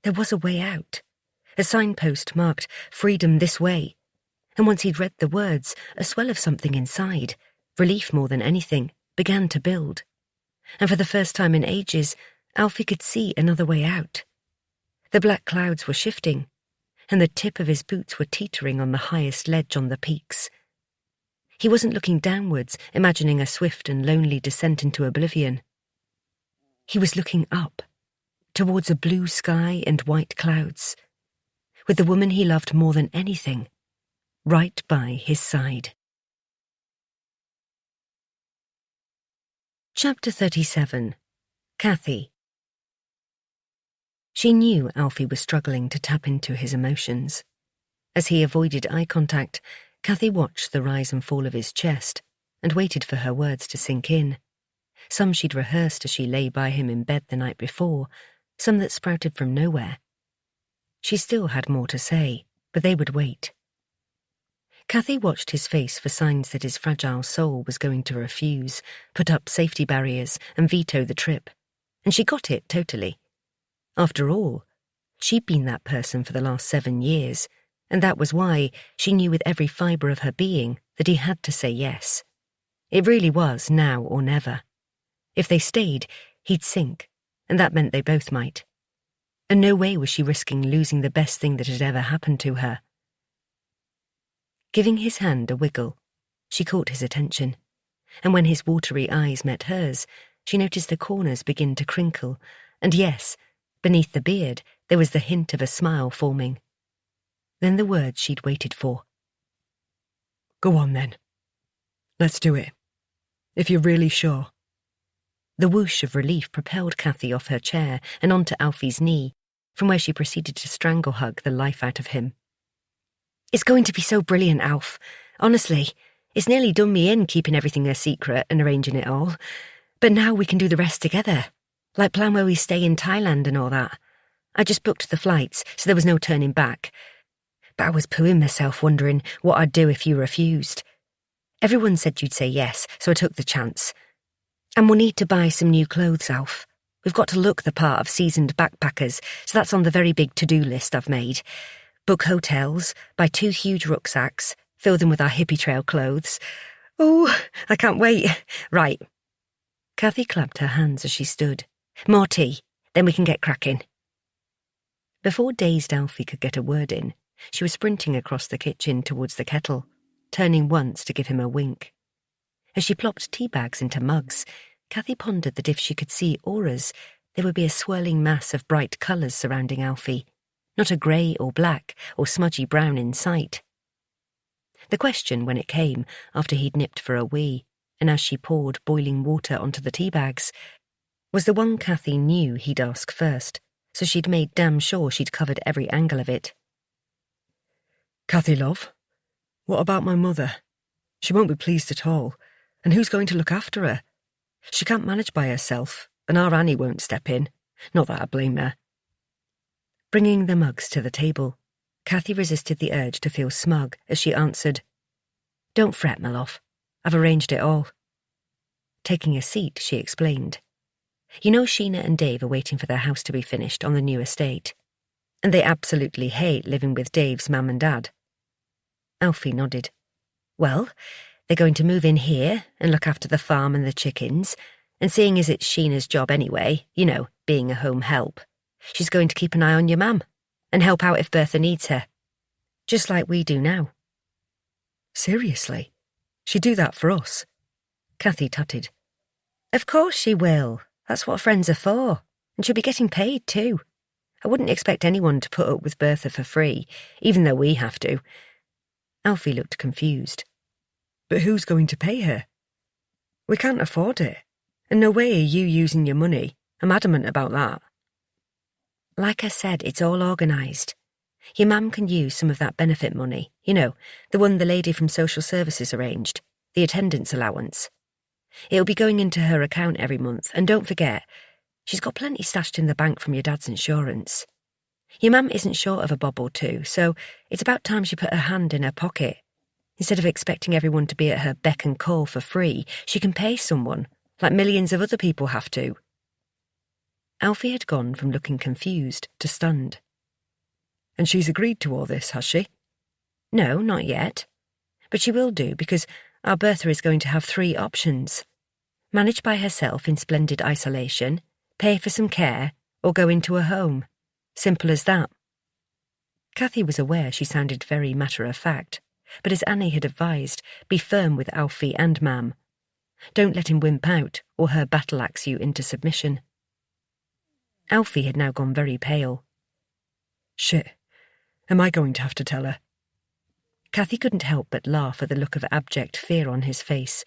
There was a way out. A signpost marked "Freedom this way." And once he'd read the words, a swell of something inside, relief more than anything, began to build. And for the first time in ages, Alfie could see another way out. The black clouds were shifting, and the tip of his boots were teetering on the highest ledge on the peaks. He wasn't looking downwards, imagining a swift and lonely descent into oblivion. He was looking up, towards a blue sky and white clouds, with the woman he loved more than anything, right by his side. Chapter 37. Cathy. She knew Alfie was struggling to tap into his emotions. As he avoided eye contact, Cathy watched the rise and fall of his chest and waited for her words to sink in. Some she'd rehearsed as she lay by him in bed the night before, some that sprouted from nowhere. She still had more to say, but they would wait. Cathy watched his face for signs that his fragile soul was going to refuse, put up safety barriers and veto the trip. And she got it totally. After all, she'd been that person for the last 7 years, and that was why she knew with every fibre of her being that he had to say yes. It really was now or never. If they stayed, he'd sink, and that meant they both might. And no way was she risking losing the best thing that had ever happened to her. Giving his hand a wiggle, she caught his attention, and when his watery eyes met hers, she noticed the corners begin to crinkle, and yes, beneath the beard there was the hint of a smile forming. Then the words she'd waited for. "Go on then. Let's do it. If you're really sure." The whoosh of relief propelled Cathy off her chair and onto Alfie's knee, from where she proceeded to strangle-hug the life out of him. "It's going to be so brilliant, Alf. Honestly, it's nearly done me in keeping everything a secret and arranging it all. But now we can do the rest together, like plan where we stay in Thailand and all that. I just booked the flights, so there was no turning back. But I was pooing myself wondering what I'd do if you refused. Everyone said you'd say yes, so I took the chance. And we'll need to buy some new clothes, Alf. We've got to look the part of seasoned backpackers, so that's on the very big to-do list I've made. Book hotels, buy 2 huge rucksacks, fill them with our hippie trail clothes. Oh, I can't wait. Right." Cathy clapped her hands as she stood. "More tea, then we can get cracking." Before dazed Alfie could get a word in, she was sprinting across the kitchen towards the kettle, turning once to give him a wink. As she plopped tea bags into mugs, Cathy pondered that if she could see auras, there would be a swirling mass of bright colours surrounding Alfie, not a grey or black or smudgy brown in sight. The question, when it came, after he'd nipped for a wee, and as she poured boiling water onto the tea bags, was the one Cathy knew he'd ask first, so she'd made damn sure she'd covered every angle of it. "Cathy, love, what about my mother? She won't be pleased at all. And who's going to look after her? She can't manage by herself, and our Annie won't step in. Not that I blame her." Bringing the mugs to the table, Cathy resisted the urge to feel smug as she answered, "Don't fret, my love. I've arranged it all." Taking a seat, she explained, "You know Sheena and Dave are waiting for their house to be finished on the new estate. And they absolutely hate living with Dave's mum and dad. Alfie nodded. Well, they're going to move in here and look after the farm and the chickens, and seeing as it's Sheena's job anyway, you know, being a home help, she's going to keep an eye on your mum and help out if Bertha needs her. Just like we do now. Seriously? She'd do that for us? Cathy tutted. Of course she will. That's what friends are for. And she'll be getting paid too. I wouldn't expect anyone to put up with Bertha for free, even though we have to. Alfie looked confused. But who's going to pay her? We can't afford it. And no way are you using your money. I'm adamant about that. Like I said, it's all organised. Your mum can use some of that benefit money, you know, the one the lady from social services arranged, the attendance allowance. It'll be going into her account every month, and don't forget, she's got plenty stashed in the bank from your dad's insurance. Your mum isn't short of a bob or two, so it's about time she put her hand in her pocket. Instead of expecting everyone to be at her beck and call for free, she can pay someone, like millions of other people have to. Alfie had gone from looking confused to stunned. And she's agreed to all this, has she? No, not yet. But she will do, because our Bertha is going to have 3 options. Manage by herself in splendid isolation, pay for some care, or go into a home. Simple as that. Cathy was aware she sounded very matter-of-fact, but as Annie had advised, be firm with Alfie and Mam. Don't let him wimp out, or her battle-axe you into submission. Alfie had now gone very pale. Shit. Am I going to have to tell her? Cathy couldn't help but laugh at the look of abject fear on his face,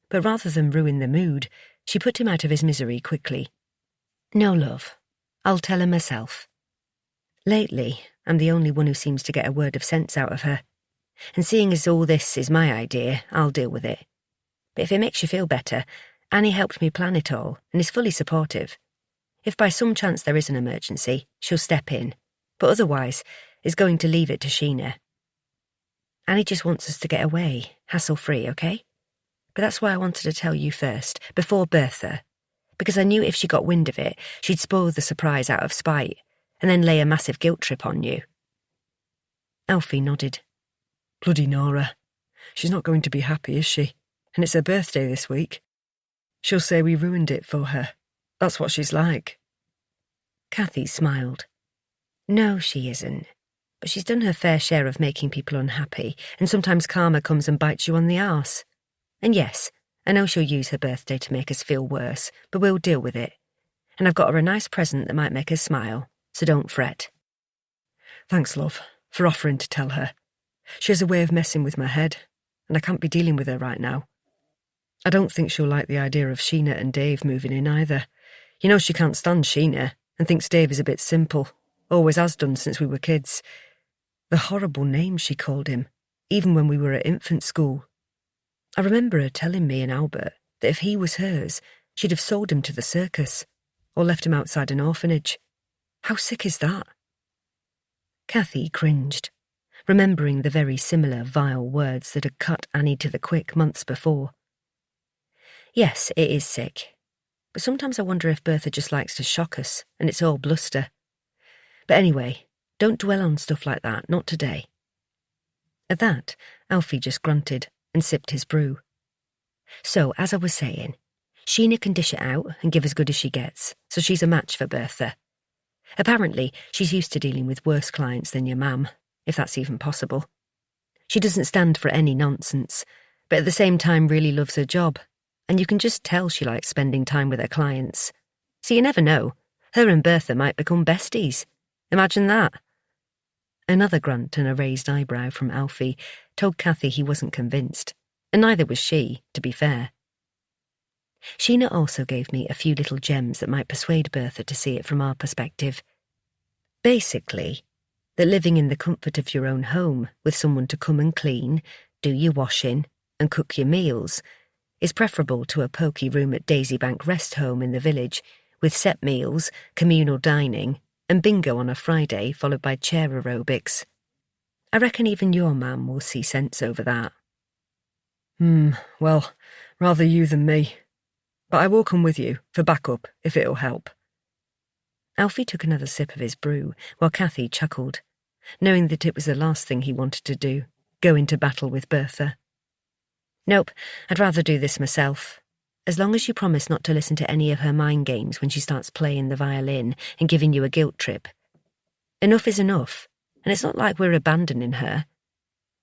but rather than ruin the mood, she put him out of his misery quickly. No, love. I'll tell her myself. Lately, I'm the only one who seems to get a word of sense out of her, and seeing as all this is my idea, I'll deal with it. But if it makes you feel better, Annie helped me plan it all and is fully supportive. If by some chance there is an emergency, she'll step in, but otherwise is going to leave it to Sheena. Annie just wants us to get away, hassle-free, okay? But that's why I wanted to tell you first, before Bertha, because I knew if she got wind of it, she'd spoil the surprise out of spite, and then lay a massive guilt trip on you. Alfie nodded. Bloody Nora. She's not going to be happy, is she? And it's her birthday this week. She'll say we ruined it for her. That's what she's like. Cathy smiled. No, she isn't. But she's done her fair share of making people unhappy, and sometimes karma comes and bites you on the arse. And yes, I know she'll use her birthday to make us feel worse, but we'll deal with it. And I've got her a nice present that might make her smile, so don't fret. Thanks, love, for offering to tell her. She has a way of messing with my head, and I can't be dealing with her right now. I don't think she'll like the idea of Sheena and Dave moving in either. You know she can't stand Sheena, and thinks Dave is a bit simple, always has done since we were kids. The horrible names she called him, even when we were at infant school. I remember her telling me and Albert that if he was hers, she'd have sold him to the circus, or left him outside an orphanage. How sick is that? Cathy cringed, remembering the very similar vile words that had cut Annie to the quick months before. Yes, it is sick, but sometimes I wonder if Bertha just likes to shock us, and it's all bluster. But anyway, don't dwell on stuff like that, not today. At that, Alfie just grunted and sipped his brew. So, as I was saying, Sheena can dish it out and give as good as she gets, so she's a match for Bertha. Apparently, she's used to dealing with worse clients than your mam, if that's even possible. She doesn't stand for any nonsense, but at the same time really loves her job, and you can just tell she likes spending time with her clients. So you never know, her and Bertha might become besties. Imagine that. Another grunt and a raised eyebrow from Alfie told Cathy he wasn't convinced, and neither was she, to be fair. Sheena also gave me a few little gems that might persuade Bertha to see it from our perspective. Basically, that living in the comfort of your own home with someone to come and clean, do your washing, and cook your meals is preferable to a pokey room at Daisybank Rest Home in the village with set meals, communal dining, and bingo on a Friday followed by chair aerobics. I reckon even your mam will see sense over that. Well, rather you than me. But I will come with you, for backup, if it'll help. Alfie took another sip of his brew, while Cathy chuckled, knowing that it was the last thing he wanted to do, go into battle with Bertha. "Nope, I'd rather do this myself. As long as you promise not to listen to any of her mind games when she starts playing the violin and giving you a guilt trip. Enough is enough, and it's not like we're abandoning her.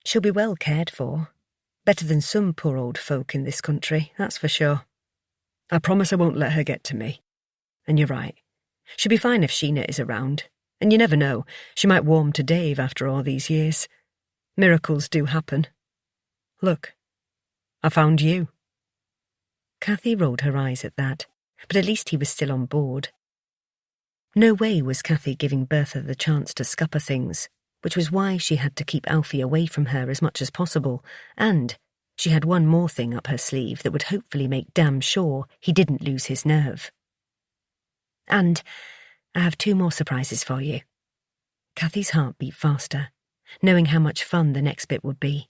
She'll be well cared for. Better than some poor old folk in this country, that's for sure. I promise I won't let her get to me. And you're right. She'll be fine if Sheena is around, and you never know, she might warm to Dave after all these years. Miracles do happen. Look, I found you." Cathy rolled her eyes at that, but at least he was still on board. No way was Cathy giving Bertha the chance to scupper things, which was why she had to keep Alfie away from her as much as possible, and she had one more thing up her sleeve that would hopefully make damn sure he didn't lose his nerve. "And I have 2 more surprises for you." Cathy's heart beat faster, knowing how much fun the next bit would be.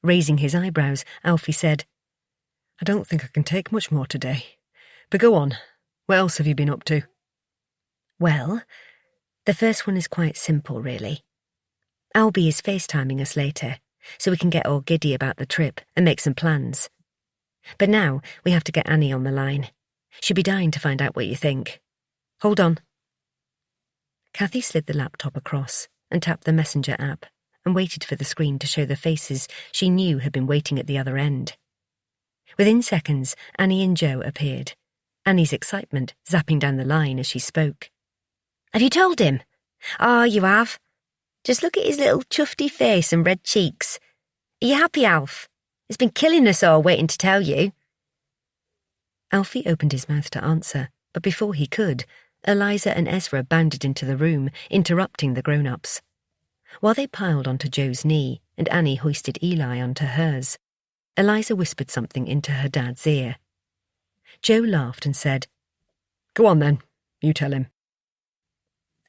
Raising his eyebrows, Alfie said, "I don't think I can take much more today. But go on, what else have you been up to?" Well, the first one is quite simple, really. Albie is FaceTiming us later, so we can get all giddy about the trip and make some plans. But now we have to get Annie on the line. She'll be dying to find out what you think. Hold on. Cathy slid the laptop across and tapped the Messenger app and waited for the screen to show the faces she knew had been waiting at the other end. Within seconds, Annie and Joe appeared, Annie's excitement zapping down the line as she spoke. "Have you told him?" "Oh, you have. Just look at his little chufty face and red cheeks. Are you happy, Alf? It's been killing us all waiting to tell you." Alfie opened his mouth to answer, but before he could, Eliza and Ezra bounded into the room, interrupting the grown-ups. While they piled onto Joe's knee and Annie hoisted Eli onto hers, Eliza whispered something into her dad's ear. Joe laughed and said, "Go on then, you tell him."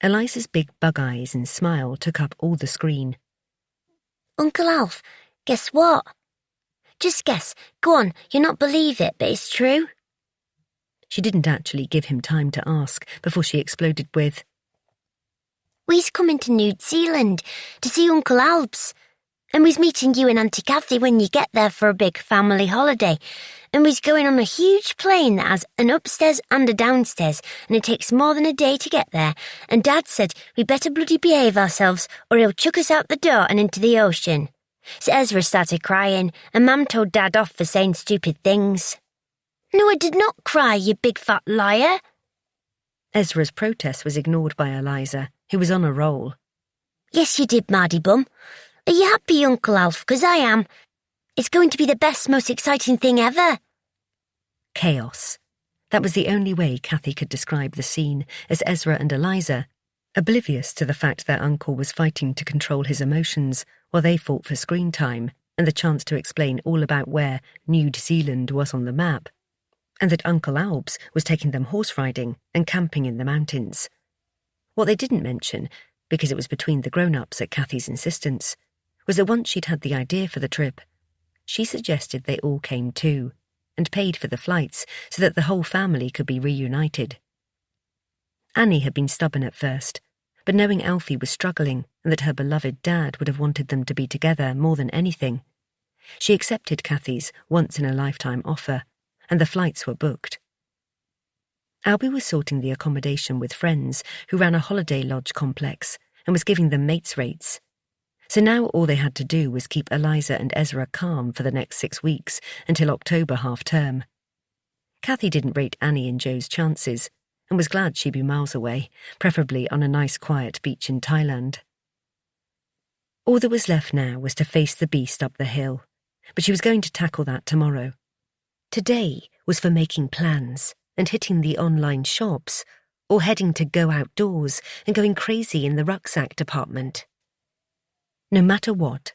Eliza's big bug eyes and smile took up all the screen. "Uncle Alf, guess what? Just guess. Go on, you'll not believe it, but it's true." She didn't actually give him time to ask before she exploded with, "We's coming to New Zealand to see Uncle Alf's, and we's meeting you and Auntie Cathy when you get there for a big family holiday, and we's going on a huge plane that has an upstairs and a downstairs, and it takes more than a day to get there, and Dad said we better bloody behave ourselves or he'll chuck us out the door and into the ocean." So Ezra started crying, and Mum told Dad off for saying stupid things. "No, I did not cry, you big fat liar." Ezra's protest was ignored by Eliza, who was on a roll. "Yes, you did, Mardy Bum. Are you happy, Uncle Alf? 'Cause I am. It's going to be the best, most exciting thing ever." Chaos. That was the only way Cathy could describe the scene, as Ezra and Eliza, oblivious to the fact their uncle was fighting to control his emotions while they fought for screen time and the chance to explain all about where New Zealand was on the map, and that Uncle Albs was taking them horse riding and camping in the mountains. What they didn't mention, because it was between the grown-ups at Cathy's insistence, was that once she'd had the idea for the trip, she suggested they all came too, and paid for the flights so that the whole family could be reunited. Annie had been stubborn at first, but knowing Alfie was struggling and that her beloved dad would have wanted them to be together more than anything, she accepted Cathy's once-in-a-lifetime offer, and the flights were booked. Albie was sorting the accommodation with friends who ran a holiday lodge complex and was giving them mates rates. So now all they had to do was keep Eliza and Ezra calm for the next 6 weeks until October half-term. Cathy didn't rate Annie and Joe's chances and was glad she'd be miles away, preferably on a nice quiet beach in Thailand. All that was left now was to face the beast up the hill, but she was going to tackle that tomorrow. Today was for making plans and hitting the online shops, or heading to go outdoors and going crazy in the rucksack department. No matter what,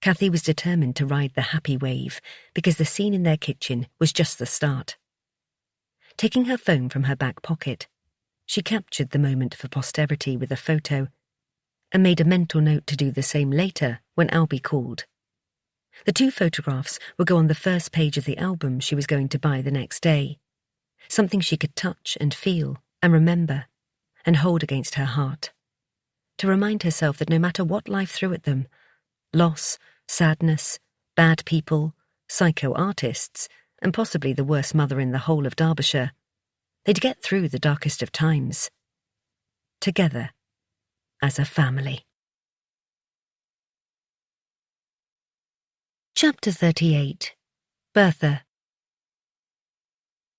Cathy was determined to ride the happy wave because the scene in their kitchen was just the start. Taking her phone from her back pocket, she captured the moment for posterity with a photo and made a mental note to do the same later when Albie called. The 2 photographs would go on the first page of the album she was going to buy the next day, something she could touch and feel and remember, and hold against her heart, to remind herself that no matter what life threw at them, loss, sadness, bad people, psycho artists, and possibly the worst mother in the whole of Derbyshire, they'd get through the darkest of times. Together, as a family. Chapter 38. Bertha.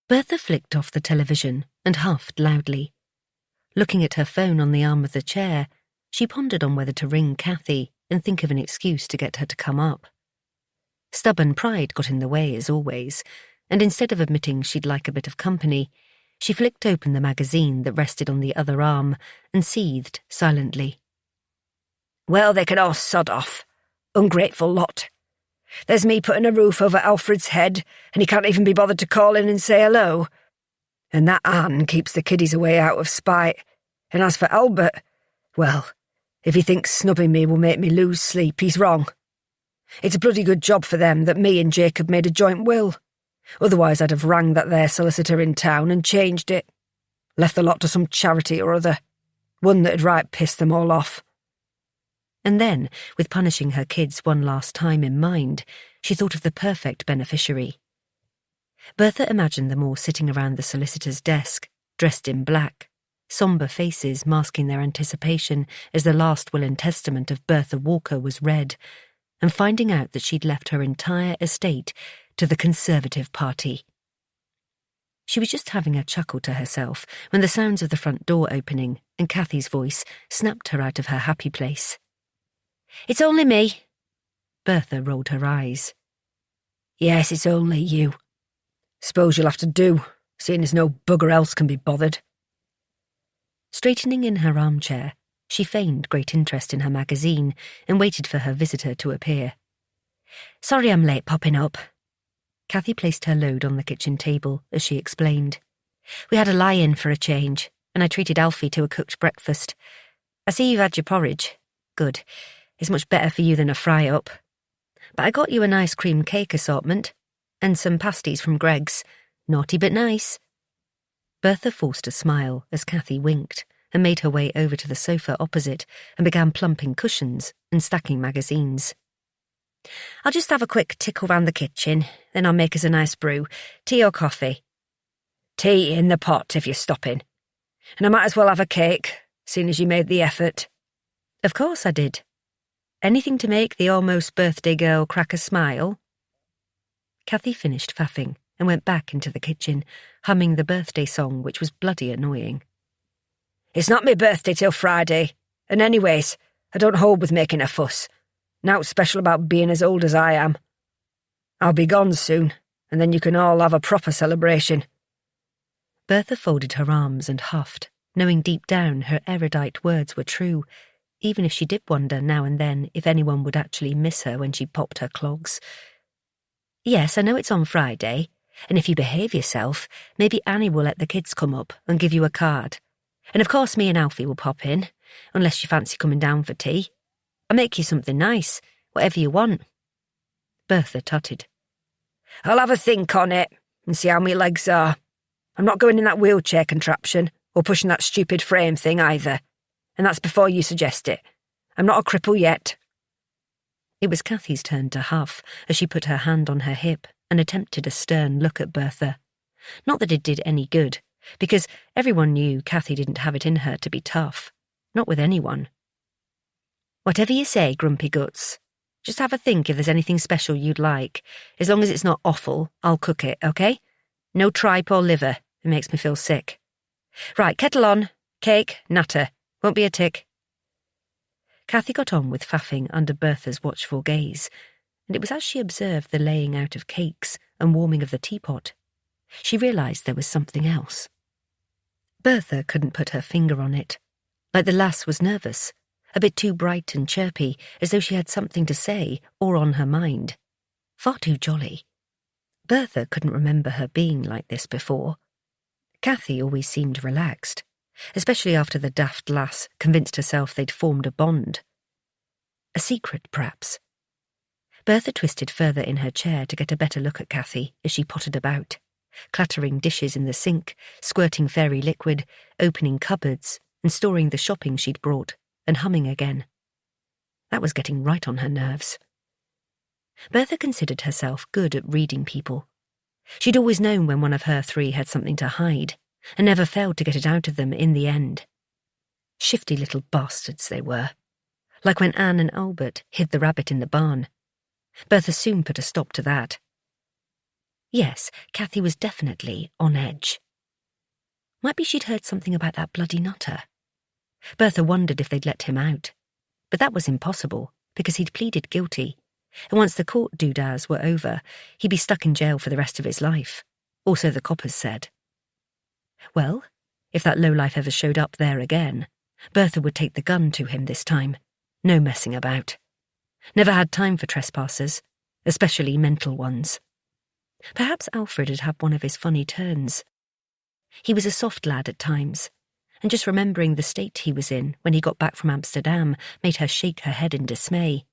Bertha flicked off the television and huffed loudly. Looking at her phone on the arm of the chair, she pondered on whether to ring Cathy and think of an excuse to get her to come up. Stubborn pride got in the way as always, and instead of admitting she'd like a bit of company, she flicked open the magazine that rested on the other arm and seethed silently. Well, they can all sod off. Ungrateful lot. There's me putting a roof over Alfred's head, and he can't even be bothered to call in and say hello. And that Anne keeps the kiddies away out of spite. And as for Albert, well, if he thinks snubbing me will make me lose sleep, he's wrong. It's a bloody good job for them that me and Jacob made a joint will. Otherwise I'd have rang that there solicitor in town and changed it. Left the lot to some charity or other. One that'd right piss them all off. And then, with punishing her kids one last time in mind, she thought of the perfect beneficiary. Bertha imagined them all sitting around the solicitor's desk, dressed in black, sombre faces masking their anticipation as the last will and testament of Bertha Walker was read, and finding out that she'd left her entire estate to the Conservative Party. She was just having a chuckle to herself when the sounds of the front door opening and Cathy's voice snapped her out of her happy place. It's only me. Bertha rolled her eyes. Yes, it's only you. Suppose you'll have to do, seeing as no bugger else can be bothered. Straightening in her armchair, she feigned great interest in her magazine and waited for her visitor to appear. Sorry I'm late popping up. Cathy placed her load on the kitchen table as she explained. We had a lie-in for a change, and I treated Alfie to a cooked breakfast. I see you've had your porridge. Good. It's much better for you than a fry-up. But I got you a nice cream cake assortment, and some pasties from Greg's. Naughty but nice. Bertha forced a smile as Cathy winked and made her way over to the sofa opposite and began plumping cushions and stacking magazines. I'll just have a quick tickle round the kitchen, then I'll make us a nice brew. Tea or coffee? Tea in the pot if you're stopping. And I might as well have a cake, seeing as you made the effort. Of course I did. Anything to make the almost birthday girl crack a smile? Cathy finished faffing and went back into the kitchen, humming the birthday song, which was bloody annoying. It's not my birthday till Friday, and anyways, I don't hold with making a fuss. Now's special about being as old as I am. I'll be gone soon, and then you can all have a proper celebration. Bertha folded her arms and huffed, knowing deep down her erudite words were true, even if she did wonder now and then if anyone would actually miss her when she popped her clogs. Yes, I know it's on Friday, and if you behave yourself, maybe Annie will let the kids come up and give you a card. And of course me and Alfie will pop in, unless you fancy coming down for tea. I'll make you something nice, whatever you want. Bertha tutted. I'll have a think on it and see how my legs are. I'm not going in that wheelchair contraption or pushing that stupid frame thing either. And that's before you suggest it. I'm not a cripple yet. It was Cathy's turn to huff as she put her hand on her hip and attempted a stern look at Bertha. Not that it did any good, because everyone knew Cathy didn't have it in her to be tough. Not with anyone. Whatever you say, Grumpy Guts. Just have a think if there's anything special you'd like. As long as it's not offal, I'll cook it, okay? No tripe or liver. It makes me feel sick. Right, kettle on. Cake, natter. Won't be a tick. Cathy got on with faffing under Bertha's watchful gaze, and it was as she observed the laying out of cakes and warming of the teapot, she realised there was something else. Bertha couldn't put her finger on it, like the lass was nervous, a bit too bright and chirpy, as though she had something to say or on her mind. Far too jolly. Bertha couldn't remember her being like this before. Cathy always seemed relaxed, especially after the daft lass convinced herself they'd formed a bond. A secret, perhaps. Bertha twisted further in her chair to get a better look at Cathy as she pottered about, clattering dishes in the sink, squirting fairy liquid, opening cupboards, and storing the shopping she'd brought and humming again. That was getting right on her nerves. Bertha considered herself good at reading people. She'd always known when one of her three had something to hide, and never failed to get it out of them in the end. Shifty little bastards they were, like when Anne and Albert hid the rabbit in the barn. Bertha soon put a stop to that. Yes, Cathy was definitely on edge. Might be she'd heard something about that bloody nutter. Bertha wondered if they'd let him out, but that was impossible because he'd pleaded guilty, and once the court doodahs were over, he'd be stuck in jail for the rest of his life, or so the coppers said. Well, if that lowlife ever showed up there again, Bertha would take the gun to him this time. No messing about. Never had time for trespassers, especially mental ones. Perhaps Alfred had had one of his funny turns. He was a soft lad at times, and just remembering the state he was in when he got back from Amsterdam made her shake her head in dismay,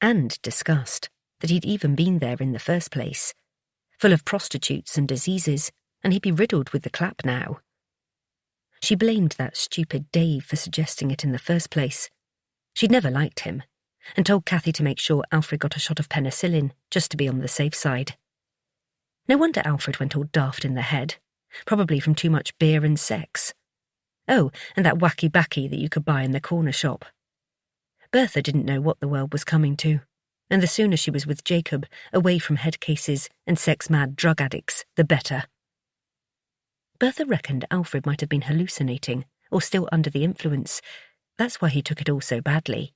and disgust that he'd even been there in the first place, full of prostitutes and diseases, and he'd be riddled with the clap now. She blamed that stupid Dave for suggesting it in the first place. She'd never liked him, and told Cathy to make sure Alfred got a shot of penicillin, just to be on the safe side. No wonder Alfred went all daft in the head, probably from too much beer and sex. Oh, and that wacky-backy that you could buy in the corner shop. Bertha didn't know what the world was coming to, and the sooner she was with Jacob, away from head cases and sex-mad drug addicts, the better. Bertha reckoned Alfred might have been hallucinating, or still under the influence. That's why he took it all so badly,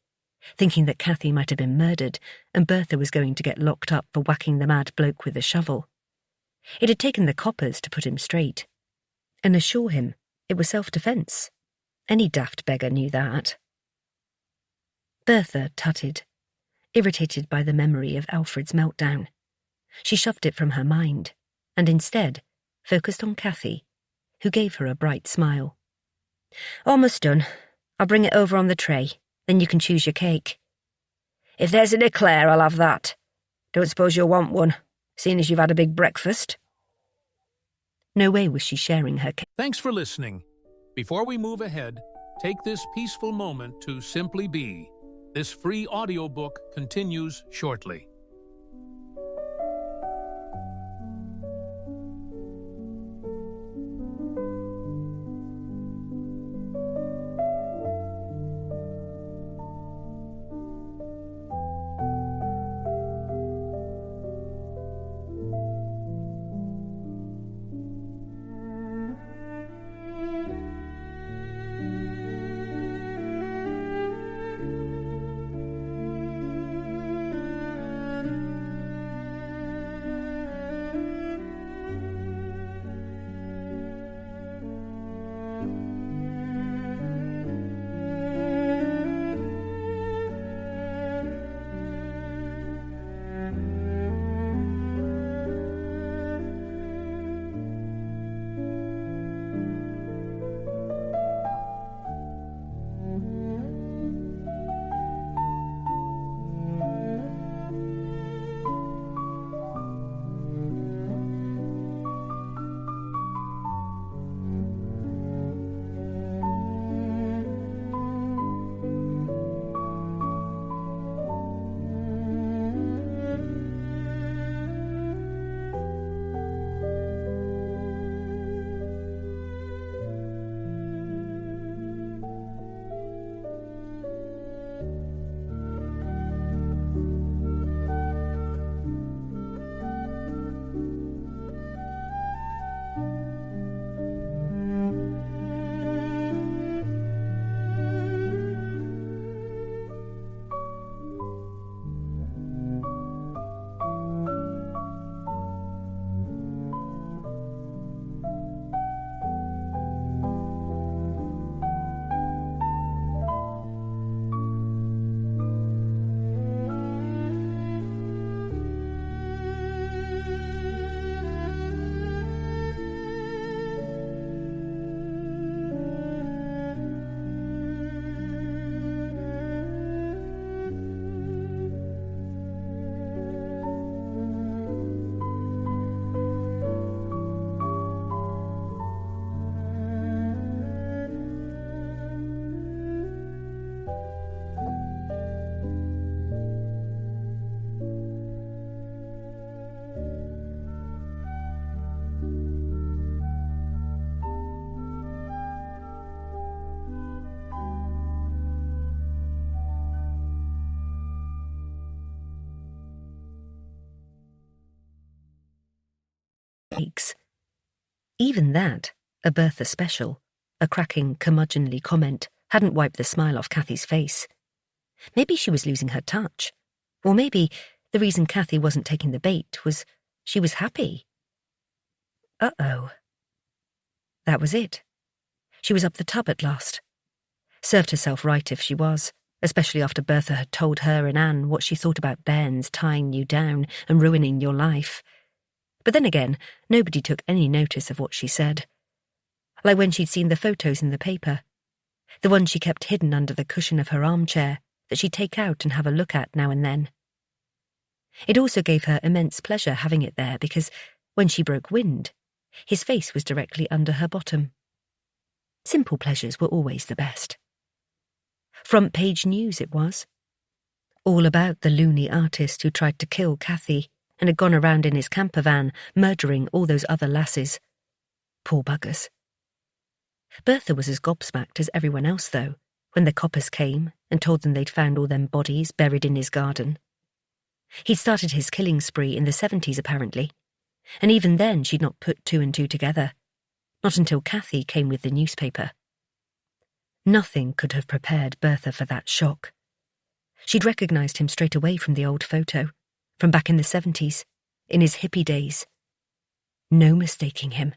thinking that Cathy might have been murdered and Bertha was going to get locked up for whacking the mad bloke with a shovel. It had taken the coppers to put him straight, and assure him it was self-defence. Any daft beggar knew that. Bertha tutted, irritated by the memory of Alfred's meltdown. She shoved it from her mind, and instead focused on Cathy, who gave her a bright smile. "Almost done. I'll bring it over on the tray, then you can choose your cake." If there's an eclair, I'll have that. Don't suppose you'll want one, seeing as you've had a big breakfast. No way was she sharing her cake. Thanks for listening. Before we move ahead, take this peaceful moment to simply be. This free audiobook continues shortly. Even that, a Bertha special, a cracking, curmudgeonly comment, hadn't wiped the smile off Cathy's face. Maybe she was losing her touch. Or maybe the reason Cathy wasn't taking the bait was she was happy. Uh-oh. That was it. She was up the tub at last. Served herself right if she was, especially after Bertha had told her and Anne what she thought about bairns tying you down and ruining your life. But then again, nobody took any notice of what she said. Like when she'd seen the photos in the paper. The one she kept hidden under the cushion of her armchair that she'd take out and have a look at now and then. It also gave her immense pleasure having it there because, when she broke wind, his face was directly under her bottom. Simple pleasures were always the best. Front page news it was. All about the loony artist who tried to kill Cathy and had gone around in his camper van murdering all those other lasses. Poor buggers. Bertha was as gobsmacked as everyone else, though, when the coppers came and told them they'd found all them bodies buried in his garden. He'd started his killing spree in the 70s, apparently, and even then she'd not put two and two together. Not until Cathy came with the newspaper. Nothing could have prepared Bertha for that shock. She'd recognised him straight away from the old photo, from back in the 70s, in his hippie days. No mistaking him.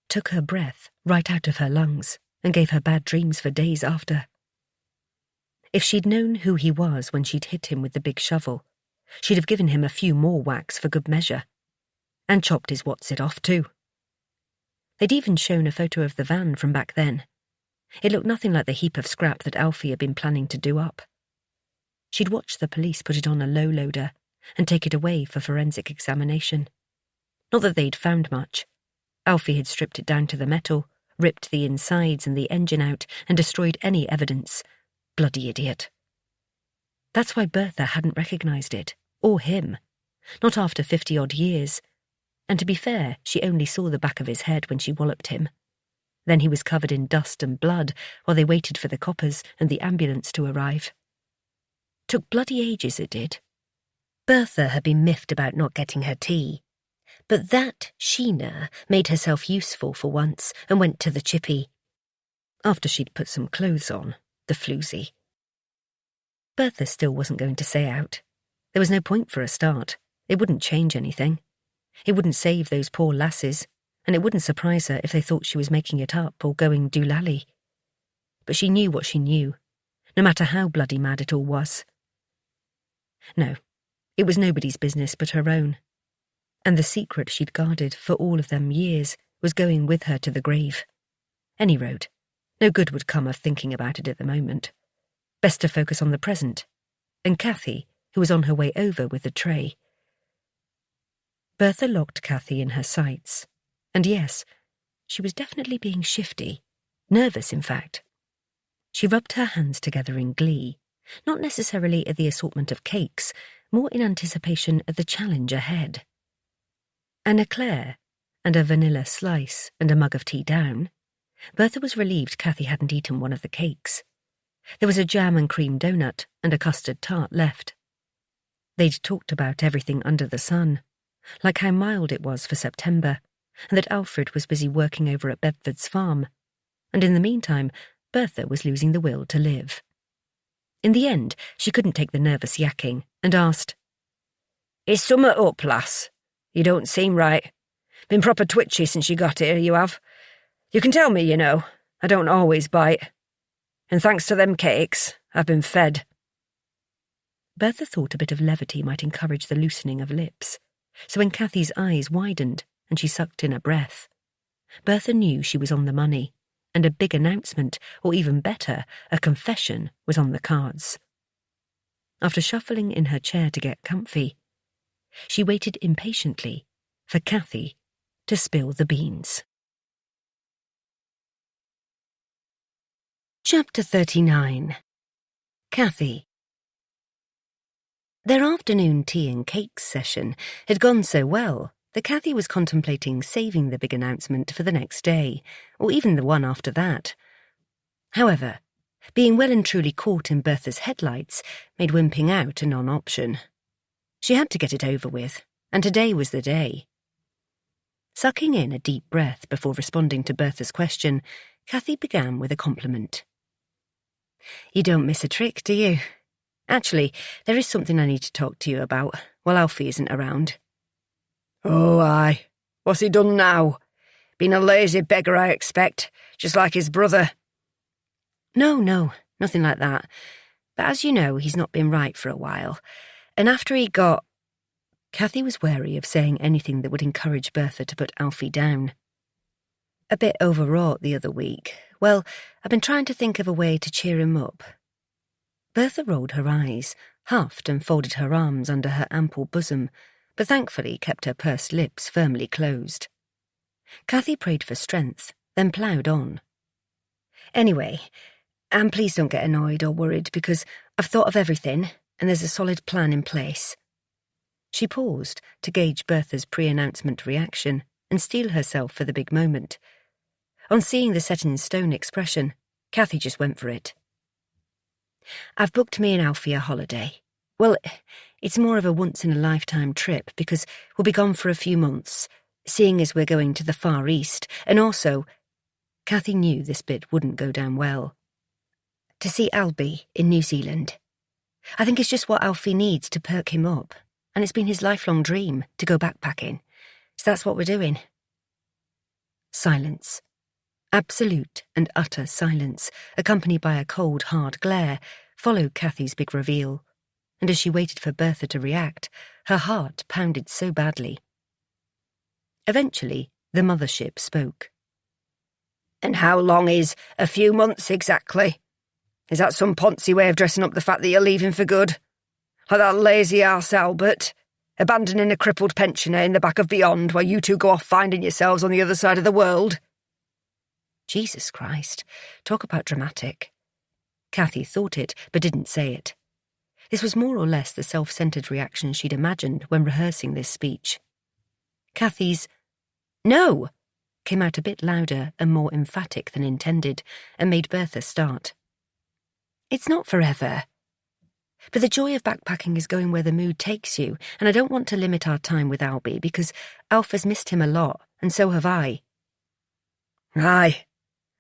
Took her breath right out of her lungs and gave her bad dreams for days after. If she'd known who he was when she'd hit him with the big shovel, she'd have given him a few more whacks for good measure. And chopped his what's-it off too. They'd even shown a photo of the van from back then. It looked nothing like the heap of scrap that Alfie had been planning to do up. She'd watched the police put it on a low loader and take it away for forensic examination. Not that they'd found much. Alfie had stripped it down to the metal, ripped the insides and the engine out, and destroyed any evidence. Bloody idiot. That's why Bertha hadn't recognised it, or him. Not after 50-odd years. And to be fair, she only saw the back of his head when she walloped him. Then he was covered in dust and blood while they waited for the coppers and the ambulance to arrive. Took bloody ages, it did. Bertha had been miffed about not getting her tea. But that Sheena made herself useful for once and went to the chippy. After she'd put some clothes on, the floozy. Bertha still wasn't going to say out. There was no point for a start. It wouldn't change anything. It wouldn't save those poor lasses, and it wouldn't surprise her if they thought she was making it up or going doolally. But she knew what she knew, no matter how bloody mad it all was. No, it was nobody's business but her own. And the secret she'd guarded for all of them years was going with her to the grave. Any road. No good would come of thinking about it at the moment. Best to focus on the present. And Cathy, who was on her way over with the tray. Bertha locked Cathy in her sights. And yes, she was definitely being shifty. Nervous, in fact. She rubbed her hands together in glee, not necessarily at the assortment of cakes, more in anticipation of the challenge ahead. An eclair, and a vanilla slice, and a mug of tea down, Bertha was relieved Cathy hadn't eaten one of the cakes. There was a jam and cream donut and a custard tart left. They'd talked about everything under the sun, like how mild it was for September, and that Alfred was busy working over at Bedford's farm, and in the meantime, Bertha was losing the will to live. In the end, she couldn't take the nervous yakking, and asked, "Is summat up, lass? You don't seem right. Been proper twitchy since you got here, you have. You can tell me, you know. I don't always bite. And thanks to them cakes, I've been fed." Bertha thought a bit of levity might encourage the loosening of lips, so when Cathy's eyes widened and she sucked in a breath, Bertha knew she was on the money, and a big announcement, or even better, a confession, was on the cards. After shuffling in her chair to get comfy, she waited impatiently for Cathy to spill the beans. Chapter 39. Cathy. Their afternoon tea and cakes session had gone so well that Cathy was contemplating saving the big announcement for the next day, or even the one after that. However, being well and truly caught in Bertha's headlights made wimping out a non-option. She had to get it over with, and today was the day. Sucking in a deep breath before responding to Bertha's question, Cathy began with a compliment. "You don't miss a trick, do you? Actually, there is something I need to talk to you about while Alfie isn't around." "Oh, aye. What's he done now? Been a lazy beggar, I expect, just like his brother." No, nothing like that. But as you know, he's not been right for a while. And after he got... Cathy was wary of saying anything that would encourage Bertha to put Alfie down. "A bit overwrought the other week. Well, I've been trying to think of a way to cheer him up." Bertha rolled her eyes, huffed and folded her arms under her ample bosom, but thankfully kept her pursed lips firmly closed. Cathy prayed for strength, then ploughed on. "Anyway, and please don't get annoyed or worried because I've thought of everything and there's a solid plan in place." She paused to gauge Bertha's pre-announcement reaction and steel herself for the big moment. On seeing the set-in-stone expression, Cathy just went for it. "I've booked me and Alfie a holiday. Well, it's more of a once-in-a-lifetime trip because we'll be gone for a few months, seeing as we're going to the Far East, and also..." Cathy knew this bit wouldn't go down well. "To see Albie in New Zealand. I think it's just what Alfie needs to perk him up, and it's been his lifelong dream to go backpacking, so that's what we're doing." Silence. Absolute and utter silence, accompanied by a cold, hard glare, followed Cathy's big reveal, and as she waited for Bertha to react, her heart pounded so badly. Eventually, the mothership spoke. "And how long is a few months exactly? Is that some poncy way of dressing up the fact that you're leaving for good? Like that lazy arse Albert, abandoning a crippled pensioner in the back of Beyond while you two go off finding yourselves on the other side of the world?" Jesus Christ, talk about dramatic. Cathy thought it, but didn't say it. This was more or less the self-centred reaction she'd imagined when rehearsing this speech. Cathy's "No!" came out a bit louder and more emphatic than intended, and made Bertha start. "It's not forever. But the joy of backpacking is going where the mood takes you, and I don't want to limit our time with Albie because Alpha's missed him a lot, and so have I." "Aye.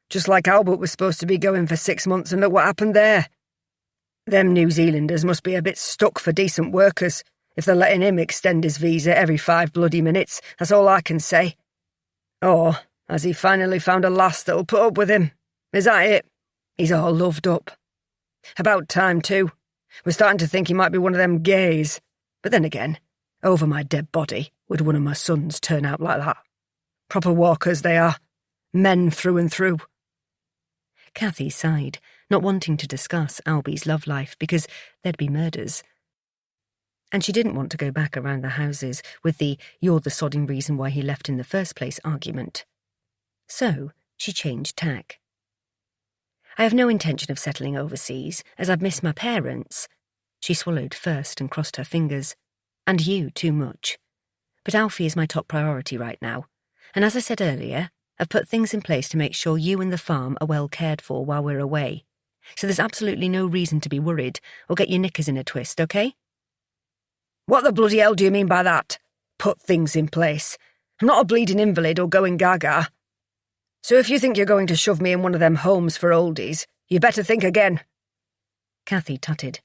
Just like Albert was supposed to be going for 6 months and look what happened there. Them New Zealanders must be a bit stuck for decent workers if they're letting him extend his visa every 5 bloody minutes, that's all I can say. Or has he finally found a lass that'll put up with him? Is that it? He's all loved up. About time, too. We're starting to think he might be one of them gays. But then again, over my dead body would one of my sons turn out like that. Proper walkers they are. Men through and through." Cathy sighed, not wanting to discuss Albie's love life because there'd be murders. And she didn't want to go back around the houses with the "you're the sodding reason why he left in the first place" argument. So she changed tack. "I have no intention of settling overseas, as I've missed my parents." She swallowed first and crossed her fingers. "And you too much. But Alfie is my top priority right now, and as I said earlier, I've put things in place to make sure you and the farm are well cared for while we're away. So there's absolutely no reason to be worried or get your knickers in a twist, okay?" "What the bloody hell do you mean by that? Put things in place. I'm not a bleeding invalid or going gaga. So if you think you're going to shove me in one of them homes for oldies, you better think again." Cathy tutted.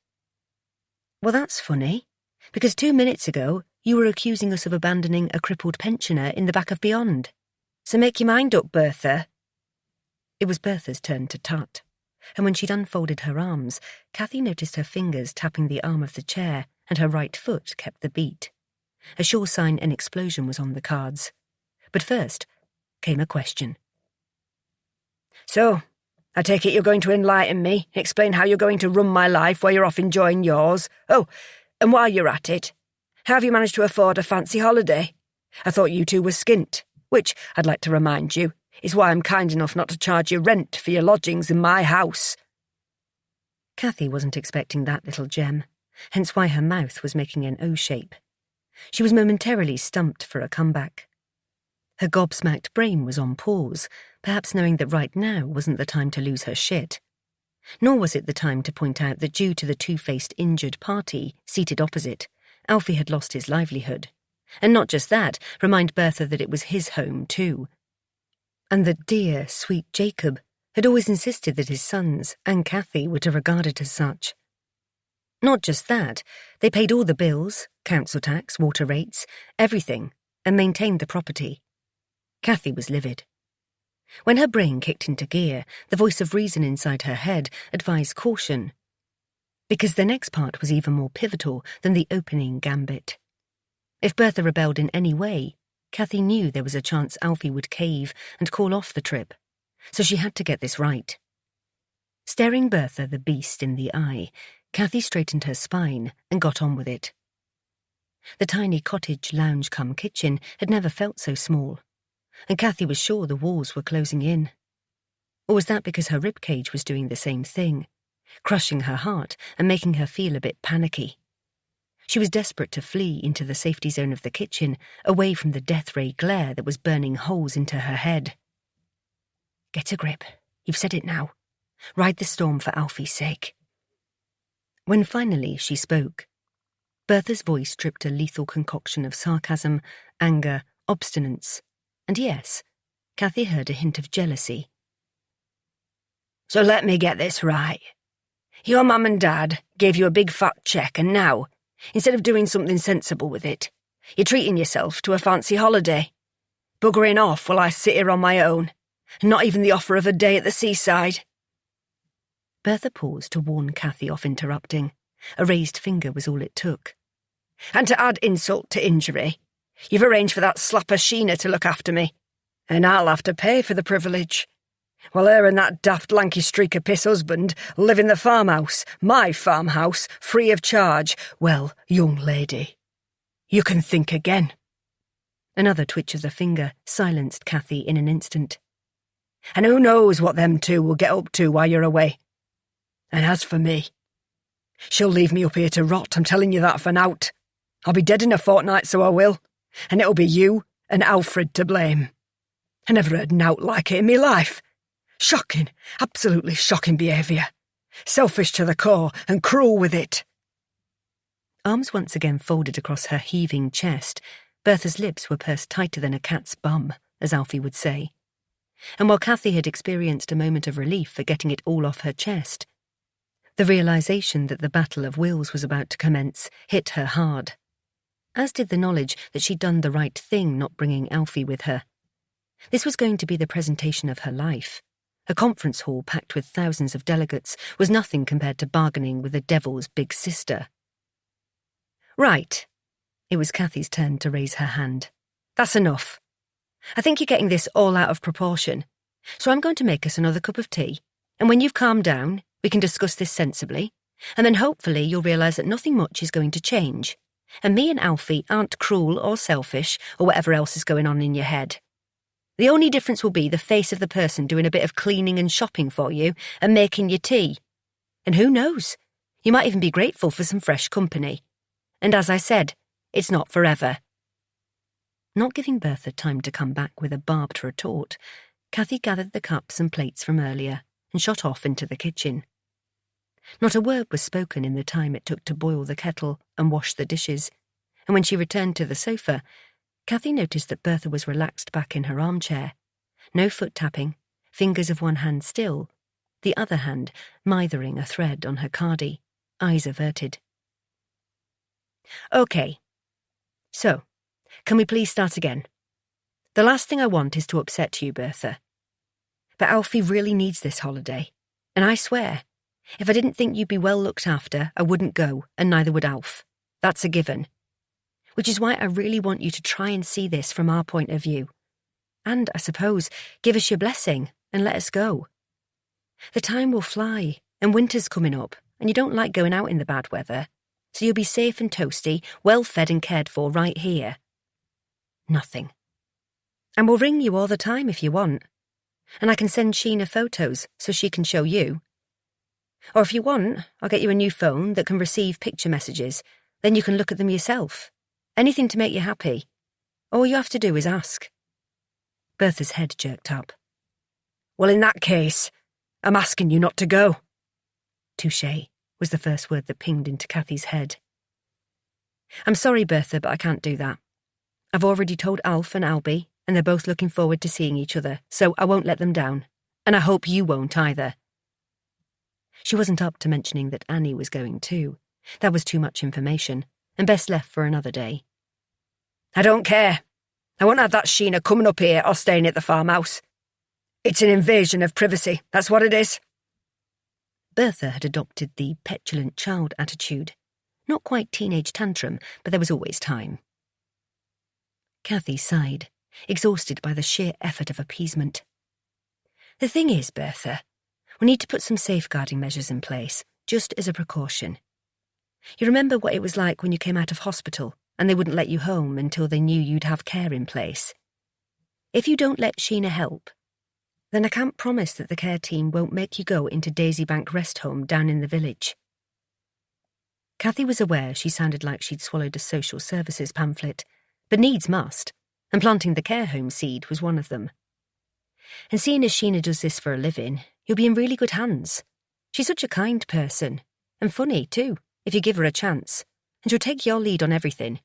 "Well, that's funny, because 2 minutes ago you were accusing us of abandoning a crippled pensioner in the back of Beyond. So make your mind up, Bertha." It was Bertha's turn to tut, and when she'd unfolded her arms, Cathy noticed her fingers tapping the arm of the chair, and her right foot kept the beat. A sure sign an explosion was on the cards. But first came a question. "So, I take it you're going to enlighten me, explain how you're going to run my life while you're off enjoying yours. Oh, and while you're at it, how have you managed to afford a fancy holiday? I thought you two were skint, which, I'd like to remind you, is why I'm kind enough not to charge you rent for your lodgings in my house." Cathy wasn't expecting that little gem, hence why her mouth was making an O shape. She was momentarily stumped for a comeback. Her gobsmacked brain was on pause, perhaps knowing that right now wasn't the time to lose her shit. Nor was it the time to point out that due to the two-faced injured party seated opposite, Alfie had lost his livelihood, And not just that, remind Bertha that it was his home too. And that dear, sweet Jacob had always insisted that his sons and Cathy were to regard it as such. Not just that, they paid all the bills, council tax, water rates, everything, and maintained the property. Cathy was livid. When her brain kicked into gear, the voice of reason inside her head advised caution. Because the next part was even more pivotal than the opening gambit. If Bertha rebelled in any way, Cathy knew there was a chance Alfie would cave and call off the trip, so she had to get this right. Staring Bertha the beast in the eye, Cathy straightened her spine and got on with it. The tiny cottage lounge-cum-kitchen had never felt so small, and Cathy was sure the walls were closing in. Or was that because her ribcage was doing the same thing, crushing her heart and making her feel a bit panicky? She was desperate to flee into the safety zone of the kitchen, away from the death ray glare that was burning holes into her head. Get a grip. You've said it now. Ride the storm for Alfie's sake. When finally she spoke, Bertha's voice dripped a lethal concoction of sarcasm, anger, obstinance, and yes, Cathy heard a hint of jealousy. So let me get this right. Your mum and dad gave you a big fat cheque and now, instead of doing something sensible with it, you're treating yourself to a fancy holiday. Buggering off while I sit here on my own, and not even the offer of a day at the seaside. Bertha paused to warn Cathy off interrupting. A raised finger was all it took. And to add insult to injury, you've arranged for that slapper Sheena to look after me, and I'll have to pay for the privilege. While her and that daft lanky streak-o'-piss husband live in the farmhouse, my farmhouse, free of charge. Well, young lady, you can think again. Another twitch of the finger silenced Cathy in an instant. And who knows what them two will get up to while you're away. And as for me, she'll leave me up here to rot, I'm telling you that for nowt. I'll be dead in a fortnight, so I will, and it'll be you and Alfred to blame. I never heard nowt like it in me life. Shocking, absolutely shocking behaviour. Selfish to the core and cruel with it. Arms once again folded across her heaving chest, Bertha's lips were pursed tighter than a cat's bum, as Alfie would say. And while Cathy had experienced a moment of relief for getting it all off her chest, the realisation that the battle of wills was about to commence hit her hard, as did the knowledge that she'd done the right thing not bringing Alfie with her. This was going to be the presentation of her life. A conference hall packed with thousands of delegates was nothing compared to bargaining with the devil's big sister. Right. It was Cathy's turn to raise her hand. That's enough. I think you're getting this all out of proportion, so I'm going to make us another cup of tea, and when you've calmed down, we can discuss this sensibly, and then hopefully you'll realise that nothing much is going to change, and me and Alfie aren't cruel or selfish or whatever else is going on in your head. The only difference will be the face of the person doing a bit of cleaning and shopping for you and making your tea. And who knows, you might even be grateful for some fresh company. And as I said, it's not forever. Not giving Bertha time to come back with a barbed retort, Cathy gathered the cups and plates from earlier and shot off into the kitchen. Not a word was spoken in the time it took to boil the kettle and wash the dishes, and when she returned to the sofa, Cathy noticed that Bertha was relaxed back in her armchair. No foot-tapping, fingers of one hand still, the other hand mithering a thread on her cardie, eyes averted. OK. So, can we please start again? The last thing I want is to upset you, Bertha. But Alfie really needs this holiday, and I swear, if I didn't think you'd be well looked after, I wouldn't go, and neither would Alf. That's a given. Which is why I really want you to try and see this from our point of view. And, I suppose, give us your blessing and let us go. The time will fly, and winter's coming up, and you don't like going out in the bad weather, so you'll be safe and toasty, well fed and cared for right here. Nothing. And we'll ring you all the time if you want. And I can send Sheena photos so she can show you. Or if you want, I'll get you a new phone that can receive picture messages. Then you can look at them yourself. Anything to make you happy. All you have to do is ask. Bertha's head jerked up. Well, in that case, I'm asking you not to go. Touché was the first word that pinged into Cathy's head. I'm sorry, Bertha, but I can't do that. I've already told Alf and Albie, and they're both looking forward to seeing each other, so I won't let them down. And I hope you won't either. She wasn't up to mentioning that Annie was going too. That was too much information, and best left for another day. I don't care. I won't have that Sheena coming up here or staying at the farmhouse. It's an invasion of privacy, that's what it is. Bertha had adopted the petulant child attitude. Not quite teenage tantrum, but there was always time. Cathy sighed, exhausted by the sheer effort of appeasement. The thing is, Bertha, we need to put some safeguarding measures in place, just as a precaution. You remember what it was like when you came out of hospital and they wouldn't let you home until they knew you'd have care in place? If you don't let Sheena help, then I can't promise that the care team won't make you go into Daisybank Rest Home down in the village. Cathy was aware she sounded like she'd swallowed a social services pamphlet, but needs must, and planting the care home seed was one of them. And seeing as Sheena does this for a living, you'll be in really good hands. She's such a kind person, and funny too, if you give her a chance, and she'll take your lead on everything.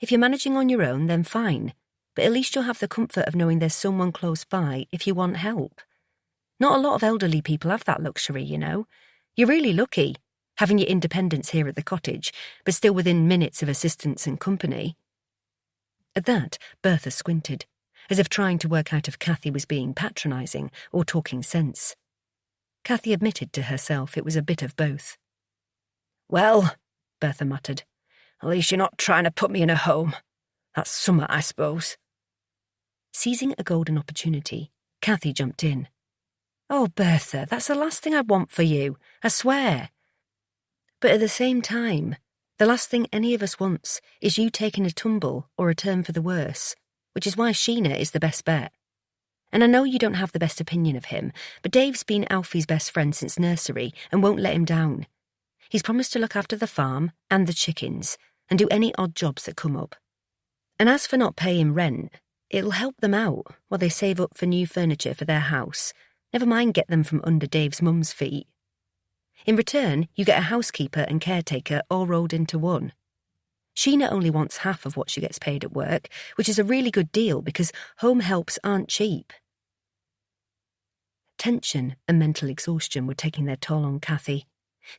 If you're managing on your own, then fine, but at least you'll have the comfort of knowing there's someone close by if you want help. Not a lot of elderly people have that luxury, you know. You're really lucky, having your independence here at the cottage, but still within minutes of assistance and company. At that, Bertha squinted, as if trying to work out if Cathy was being patronising or talking sense. Cathy admitted to herself it was a bit of both. Well, Bertha muttered, at least you're not trying to put me in a home. That's summat, I suppose. Seizing a golden opportunity, Cathy jumped in. Oh, Bertha, that's the last thing I'd want for you, I swear. But at the same time, the last thing any of us wants is you taking a tumble or a turn for the worse, which is why Sheena is the best bet. And I know you don't have the best opinion of him, but Dave's been Alfie's best friend since nursery and won't let him down. He's promised to look after the farm and the chickens and do any odd jobs that come up. And as for not paying rent, it'll help them out while they save up for new furniture for their house. Never mind get them from under Dave's mum's feet. In return, you get a housekeeper and caretaker all rolled into one. Sheena only wants half of what she gets paid at work, which is a really good deal because home helps aren't cheap. Tension and mental exhaustion were taking their toll on Cathy,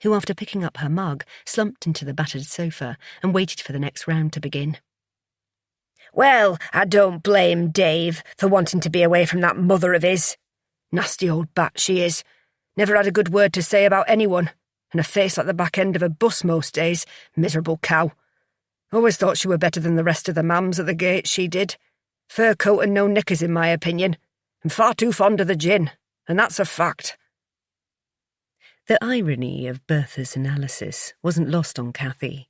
who, after picking up her mug, slumped into the battered sofa and waited for the next round to begin. Well, I don't blame Dave for wanting to be away from that mother of his. Nasty old bat she is. Never had a good word to say about anyone, and a face like the back end of a bus most days. Miserable cow. Always thought she were better than the rest of the mams at the gate, she did. Fur coat and no knickers, in my opinion, and far too fond of the gin, and that's a fact. The irony of Bertha's analysis wasn't lost on Cathy,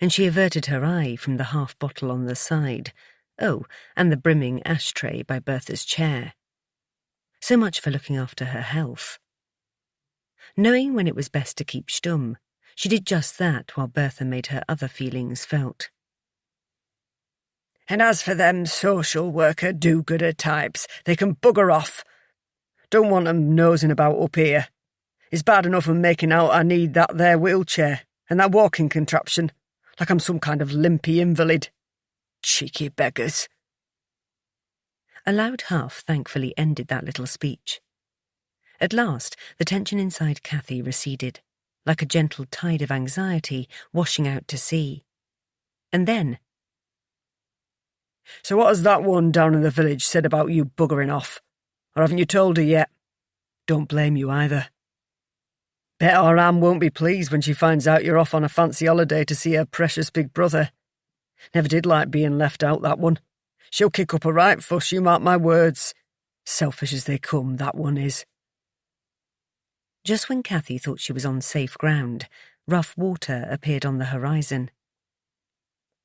and she averted her eye from the half-bottle on the side, and the brimming ashtray by Bertha's chair. So much for looking after her health. Knowing when it was best to keep stum, she did just that while Bertha made her other feelings felt. And as for them social worker do-gooder types, they can bugger off. Don't want 'em nosing about up here. It's bad enough I'm making out I need that there wheelchair and that walking contraption, like I'm some kind of limpy invalid. Cheeky beggars. A loud huff thankfully ended that little speech. At last, the tension inside Cathy receded, like a gentle tide of anxiety washing out to sea. And then... So what has that one down in the village said about you buggering off? Or haven't you told her yet? Don't blame you either. Bet our Anne won't be pleased when she finds out you're off on a fancy holiday to see her precious big brother. Never did like being left out, that one. She'll kick up a right fuss, you mark my words. Selfish as they come, that one is. Just when Cathy thought she was on safe ground, rough water appeared on the horizon.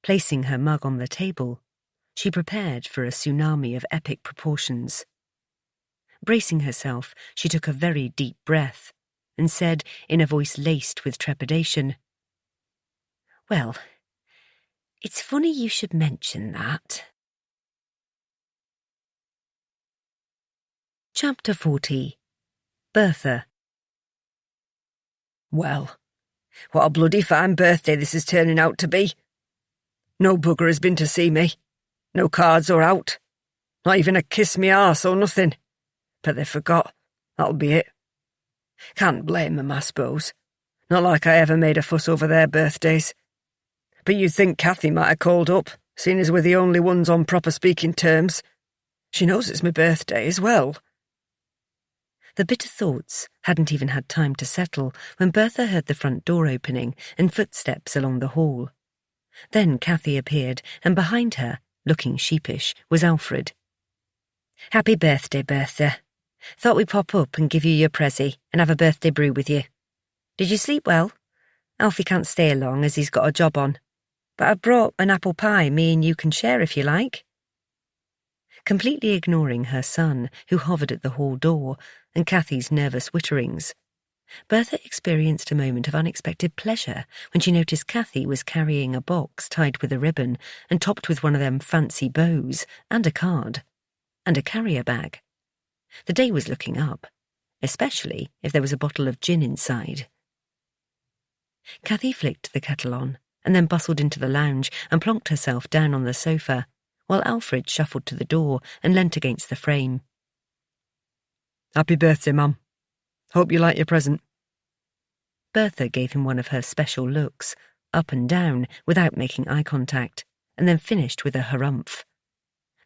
Placing her mug on the table, she prepared for a tsunami of epic proportions. Bracing herself, she took a very deep breath and said, in a voice laced with trepidation, "Well, it's funny you should mention that." Chapter 40. Bertha. Well, what a bloody fine birthday this is turning out to be. No bugger has been to see me. No cards or out. Not even a kiss me arse or nothing. But they forgot. That'll be it. Can't blame them, I suppose. Not like I ever made a fuss over their birthdays. But you'd think Cathy might have called up, seeing as we're the only ones on proper speaking terms. She knows it's my birthday as well. The bitter thoughts hadn't even had time to settle when Bertha heard the front door opening and footsteps along the hall. Then Cathy appeared, and behind her, looking sheepish, was Alfred. Happy birthday, Bertha. Thought we'd pop up and give you your prezzy and have a birthday brew with you. Did you sleep well? Alfie can't stay long as he's got a job on. But I've brought an apple pie me and you can share if you like. Completely ignoring her son, who hovered at the hall door, and Cathy's nervous witterings, Bertha experienced a moment of unexpected pleasure when she noticed Cathy was carrying a box tied with a ribbon and topped with one of them fancy bows, and a card, and a carrier bag. The day was looking up, especially if there was a bottle of gin inside. Cathy flicked the kettle on, and then bustled into the lounge and plonked herself down on the sofa, while Alfred shuffled to the door and leant against the frame. Happy birthday, Mum. Hope you like your present. Bertha gave him one of her special looks, up and down, without making eye contact, and then finished with a harumph.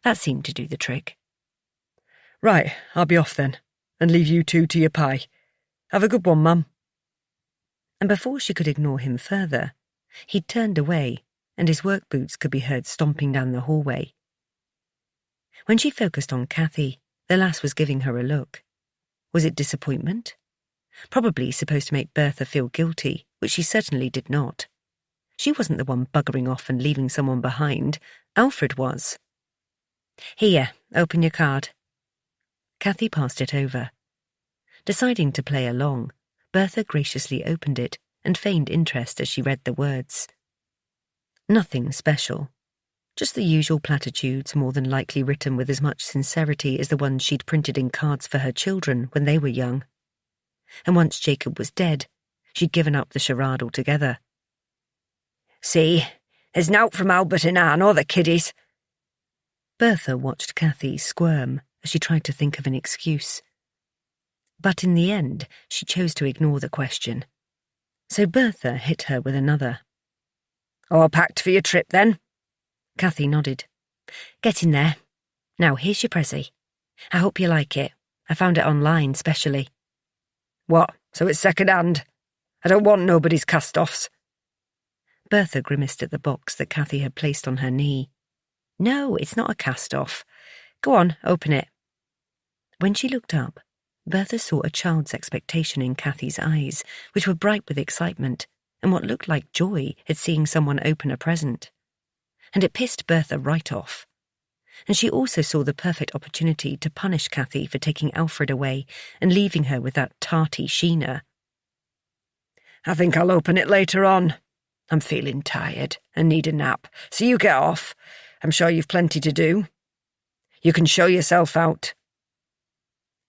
That seemed to do the trick. Right, I'll be off then, and leave you two to your pie. Have a good one, Mum. And before she could ignore him further, he'd turned away, and his work boots could be heard stomping down the hallway. When she focused on Cathy, the lass was giving her a look. Was it disappointment? Probably supposed to make Bertha feel guilty, which she certainly did not. She wasn't the one buggering off and leaving someone behind. Alfred was. Here, open your card. Cathy passed it over. Deciding to play along, Bertha graciously opened it and feigned interest as she read the words. Nothing special. Just the usual platitudes, more than likely written with as much sincerity as the ones she'd printed in cards for her children when they were young. And once Jacob was dead, she'd given up the charade altogether. See, there's nowt from Albert and Anne or the kiddies. Bertha watched Cathy squirm as she tried to think of an excuse. But in the end, she chose to ignore the question. So Bertha hit her with another. All packed for your trip, then? Cathy nodded. Get in there. Now, here's your prezzy. I hope you like it. I found it online, specially. What, so it's second-hand? I don't want nobody's cast-offs. Bertha grimaced at the box that Cathy had placed on her knee. No, it's not a cast-off. Go on, open it. When she looked up, Bertha saw a child's expectation in Cathy's eyes, which were bright with excitement, and what looked like joy at seeing someone open a present. And it pissed Bertha right off. And she also saw the perfect opportunity to punish Cathy for taking Alfred away and leaving her with that tarty Sheena. I think I'll open it later on. I'm feeling tired and need a nap, so you get off. I'm sure you've plenty to do. You can show yourself out.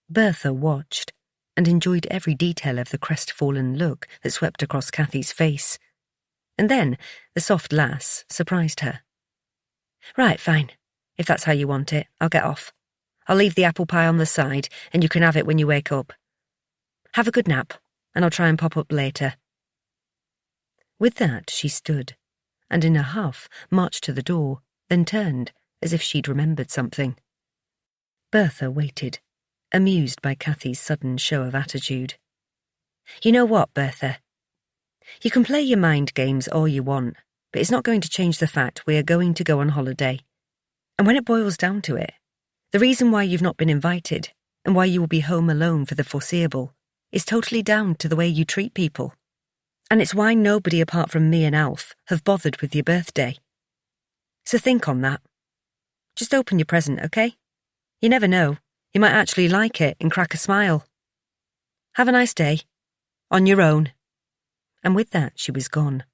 Bertha watched and enjoyed every detail of the crestfallen look that swept across Cathy's face. And then the soft lass surprised her. Right, fine. If that's how you want it, I'll get off. I'll leave the apple pie on the side, and you can have it when you wake up. Have a good nap, and I'll try and pop up later. With that, she stood, and in a huff marched to the door, then turned, as if she'd remembered something. Bertha waited, amused by Cathy's sudden show of attitude. You know what, Bertha? You can play your mind games all you want, but it's not going to change the fact we are going to go on holiday. And when it boils down to it, the reason why you've not been invited and why you will be home alone for the foreseeable is totally down to the way you treat people. And it's why nobody apart from me and Alf have bothered with your birthday. So think on that. Just open your present, okay? You never know. You might actually like it and crack a smile. Have a nice day. On your own. And with that, she was gone.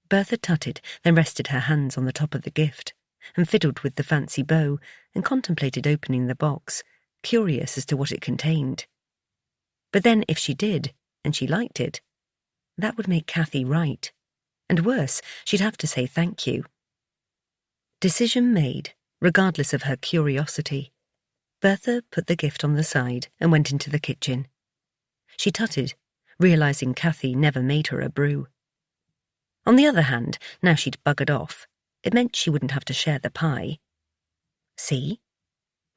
Bertha tutted, then rested her hands on the top of the gift, and fiddled with the fancy bow, and contemplated opening the box, curious as to what it contained. But then, if she did, and she liked it, that would make Cathy right. And worse, she'd have to say thank you. Decision made, regardless of her curiosity. Bertha put the gift on the side and went into the kitchen. She tutted, realising Cathy never made her a brew. On the other hand, now she'd buggered off, it meant she wouldn't have to share the pie. See?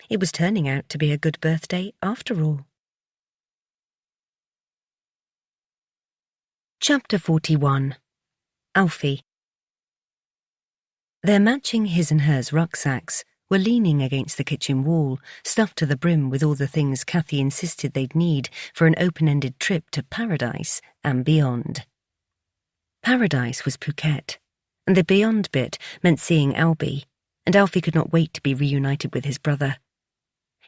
It was turning out to be a good birthday after all. Chapter 41. Alfie. Their matching his and hers rucksacks were leaning against the kitchen wall, stuffed to the brim with all the things Cathy insisted they'd need for an open-ended trip to paradise and beyond. Paradise was Phuket, and the beyond bit meant seeing Albie, and Alfie could not wait to be reunited with his brother.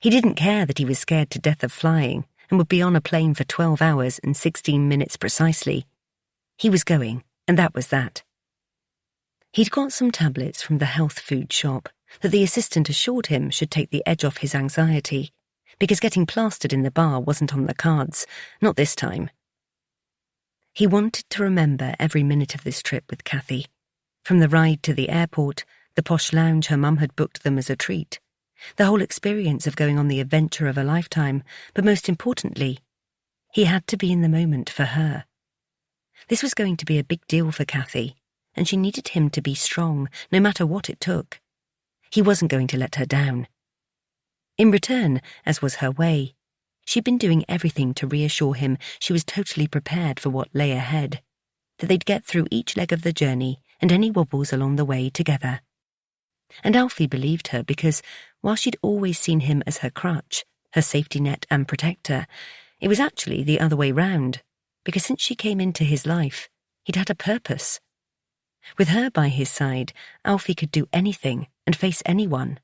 He didn't care that he was scared to death of flying and would be on a plane for 12 hours and 16 minutes precisely. He was going, and that was that. He'd got some tablets from the health food shop that the assistant assured him should take the edge off his anxiety, because getting plastered in the bar wasn't on the cards, not this time. He wanted to remember every minute of this trip with Cathy, from the ride to the airport, the posh lounge her mum had booked them as a treat, the whole experience of going on the adventure of a lifetime, but most importantly, he had to be in the moment for her. This was going to be a big deal for Cathy, and she needed him to be strong, no matter what it took. He wasn't going to let her down. In return, as was her way, she'd been doing everything to reassure him she was totally prepared for what lay ahead, that they'd get through each leg of the journey and any wobbles along the way together. And Alfie believed her because, while she'd always seen him as her crutch, her safety net and protector, it was actually the other way round, because since she came into his life, he'd had a purpose. With her by his side, Alfie could do anything and face anyone,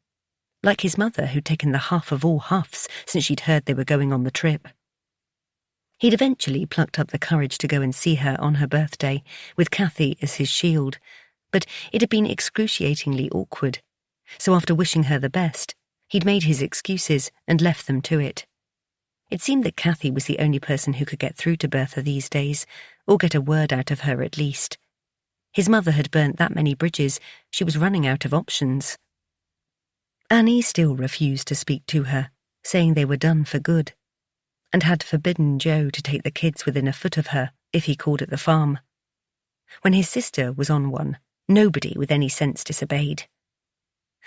like his mother who'd taken the huff of all huffs since she'd heard they were going on the trip. He'd eventually plucked up the courage to go and see her on her birthday, with Cathy as his shield, but it had been excruciatingly awkward, so after wishing her the best, he'd made his excuses and left them to it. It seemed that Cathy was the only person who could get through to Bertha these days, or get a word out of her at least. His mother had burnt that many bridges, she was running out of options. Annie still refused to speak to her, saying they were done for good, and had forbidden Joe to take the kids within a foot of her if he called at the farm. When his sister was on one, nobody with any sense disobeyed.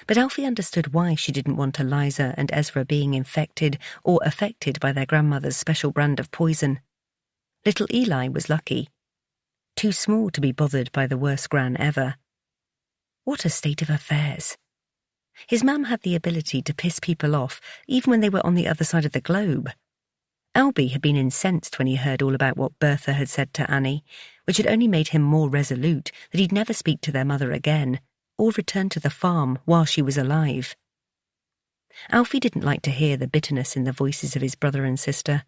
But Alfie understood why she didn't want Eliza and Ezra being infected or affected by their grandmother's special brand of poison. Little Eli was lucky. Too small to be bothered by the worst gran ever. What a state of affairs. His mum had the ability to piss people off even when they were on the other side of the globe. Albie had been incensed when he heard all about what Bertha had said to Annie, which had only made him more resolute that he'd never speak to their mother again, or return to the farm while she was alive. Alfie didn't like to hear the bitterness in the voices of his brother and sister.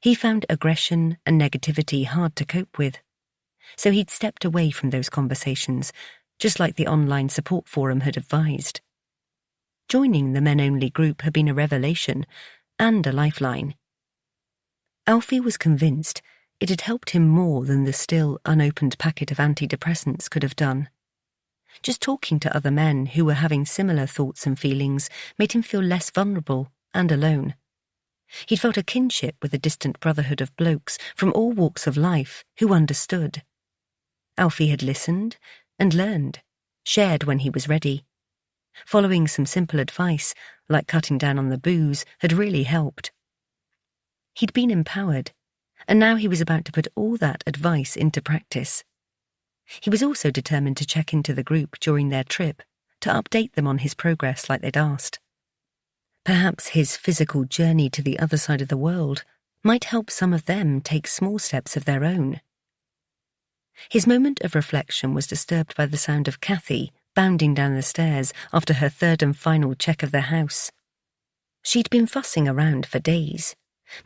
He found aggression and negativity hard to cope with, so he'd stepped away from those conversations, just like the online support forum had advised. Joining the men-only group had been a revelation and a lifeline. Alfie was convinced it had helped him more than the still unopened packet of antidepressants could have done. Just talking to other men who were having similar thoughts and feelings made him feel less vulnerable and alone. He'd felt a kinship with a distant brotherhood of blokes from all walks of life who understood. Alfie had listened and learned, shared when he was ready. Following some simple advice, like cutting down on the booze, had really helped. He'd been empowered, and now he was about to put all that advice into practice. He was also determined to check into the group during their trip, to update them on his progress like they'd asked. Perhaps his physical journey to the other side of the world might help some of them take small steps of their own. His moment of reflection was disturbed by the sound of Cathy bounding down the stairs after her third and final check of the house. She'd been fussing around for days,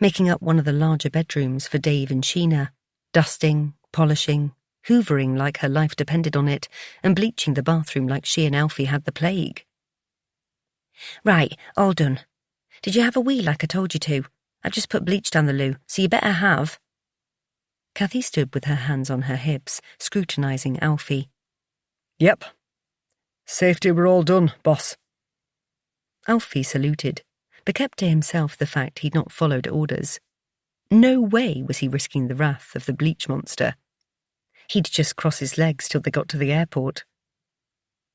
making up one of the larger bedrooms for Dave and Sheena, dusting, polishing, hoovering like her life depended on it, and bleaching the bathroom like she and Alfie had the plague. "Right, all done. Did you have a wee like I told you to? I've just put bleach down the loo, so you better have." Cathy stood with her hands on her hips, scrutinising Alfie. "Yep. Safety we're all done, boss. Alfie saluted, but kept to himself the fact he'd not followed orders. No way was he risking the wrath of the bleach monster. He'd just cross his legs till they got to the airport.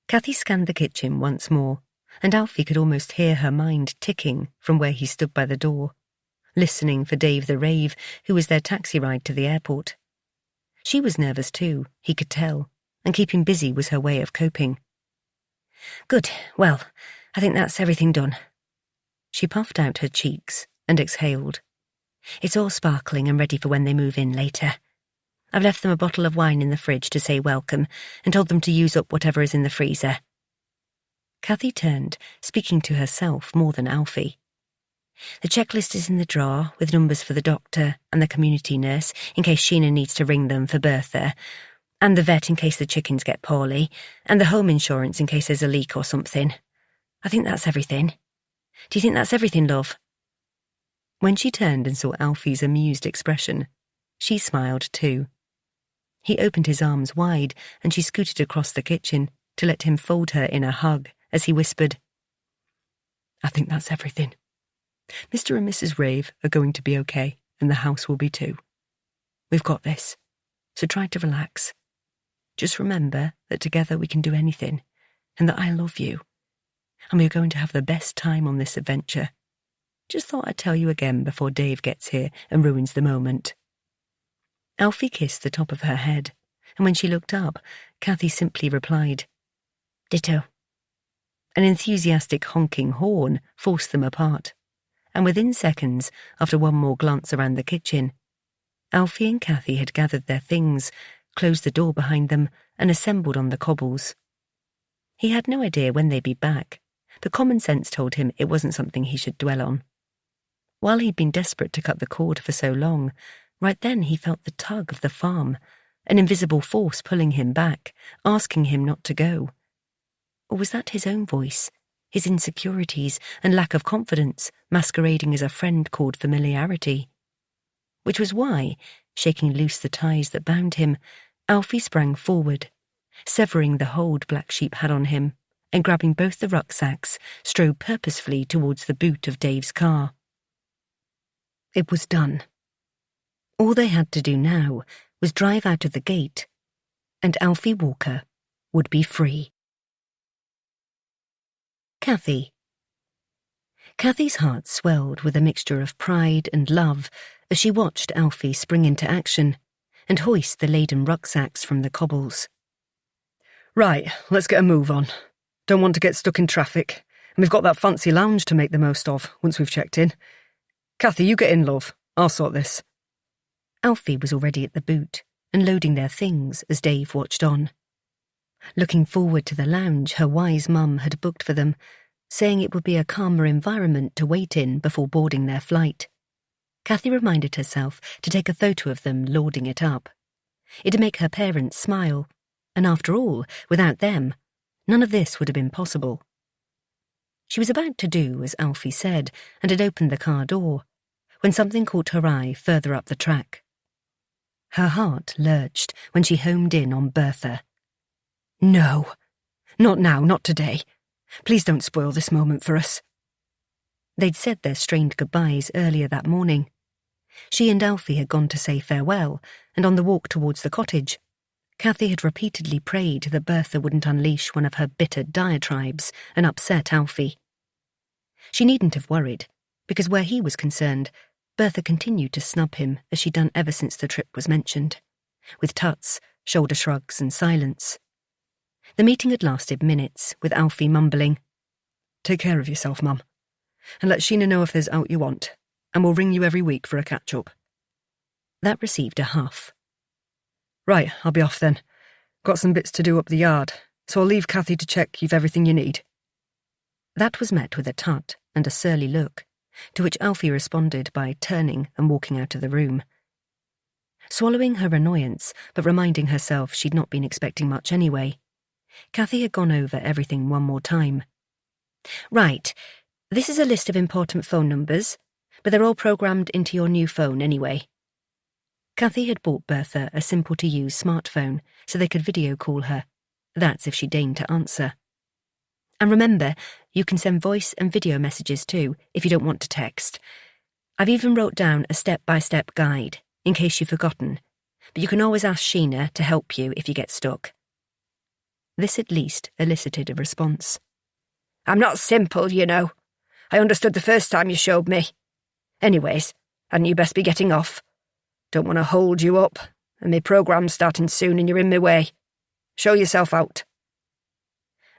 Cathy scanned the kitchen once more, and Alfie could almost hear her mind ticking from where he stood by the door, listening for Dave the Rave, who was their taxi ride to the airport. She was nervous too, he could tell, and keeping busy was her way of coping. Good, well, I think that's everything done. She puffed out her cheeks and exhaled. It's all sparkling and ready for when they move in later. I've left them a bottle of wine in the fridge to say welcome and told them to use up whatever is in the freezer. Cathy turned, speaking to herself more than Alfie. The checklist is in the drawer with numbers for the doctor and the community nurse in case Sheena needs to ring them for Bertha, and the vet in case the chickens get poorly, and the home insurance in case there's a leak or something. I think that's everything. Do you think that's everything, love? When she turned and saw Alfie's amused expression, she smiled too. He opened his arms wide and she scooted across the kitchen to let him fold her in a hug as he whispered, I think that's everything. Mr. and Mrs. Rave are going to be okay, and the house will be too. We've got this, so try to relax. Just remember that together we can do anything, and that I love you, and we're going to have the best time on this adventure. Just thought I'd tell you again before Dave gets here and ruins the moment. Alfie kissed the top of her head, and when she looked up, Cathy simply replied, Ditto. An enthusiastic honking horn forced them apart, and within seconds, after one more glance around the kitchen, Alfie and Cathy had gathered their things, closed the door behind them, and assembled on the cobbles. He had no idea when they'd be back, but common sense told him it wasn't something he should dwell on. While he'd been desperate to cut the cord for so long, right then he felt the tug of the farm, an invisible force pulling him back, asking him not to go. Or was that his own voice, his insecurities and lack of confidence masquerading as a friend called familiarity? Which was why, shaking loose the ties that bound him, Alfie sprang forward, severing the hold Black Sheep had on him, and grabbing both the rucksacks, strode purposefully towards the boot of Dave's car. It was done. All they had to do now was drive out of the gate, and Alfie Walker would be free. Cathy. Cathy's heart swelled with a mixture of pride and love as she watched Alfie spring into action and hoist the laden rucksacks from the cobbles. Right, let's get a move on. Don't want to get stuck in traffic, and we've got that fancy lounge to make the most of once we've checked in. Cathy, you get in, love. I'll sort this. Alfie was already at the boot and loading their things as Dave watched on. Looking forward to the lounge her wise mum had booked for them, saying it would be a calmer environment to wait in before boarding their flight. Cathy reminded herself to take a photo of them lording it up. It'd make her parents smile, and after all, without them, none of this would have been possible. She was about to do as Alfie said and had opened the car door, when something caught her eye further up the track. Her heart lurched when she homed in on Bertha. No, not now, not today. Please don't spoil this moment for us. They'd said their strained goodbyes earlier that morning. She and Alfie had gone to say farewell, and on the walk towards the cottage, Cathy had repeatedly prayed that Bertha wouldn't unleash one of her bitter diatribes and upset Alfie. She needn't have worried, because where he was concerned, Bertha continued to snub him as she'd done ever since the trip was mentioned, with tuts, shoulder shrugs and silence. The meeting had lasted minutes, with Alfie mumbling, "Take care of yourself, Mum, and let Sheena know if there's out you want, and we'll ring you every week for a catch-up." That received a huff. "Right, I'll be off then. Got some bits to do up the yard, so I'll leave Cathy to check you've everything you need." That was met with a tut and a surly look, to which Alfie responded by turning and walking out of the room. Swallowing her annoyance, but reminding herself she'd not been expecting much anyway, Cathy had gone over everything one more time. "Right, this is a list of important phone numbers, but they're all programmed into your new phone anyway." Cathy had bought Bertha a simple-to-use smartphone so they could video call her. That's if she deigned to answer. "And remember, You can send voice and video messages too, if you don't want to text. I've even wrote down a step-by-step guide, in case you've forgotten, but you can always ask Sheena to help you if you get stuck. This at least elicited a response. I'm not simple, you know. I understood the first time you showed me. Anyways, hadn't you best be getting off? Don't want to hold you up, and my programme's starting soon and you're in my way. Show yourself out.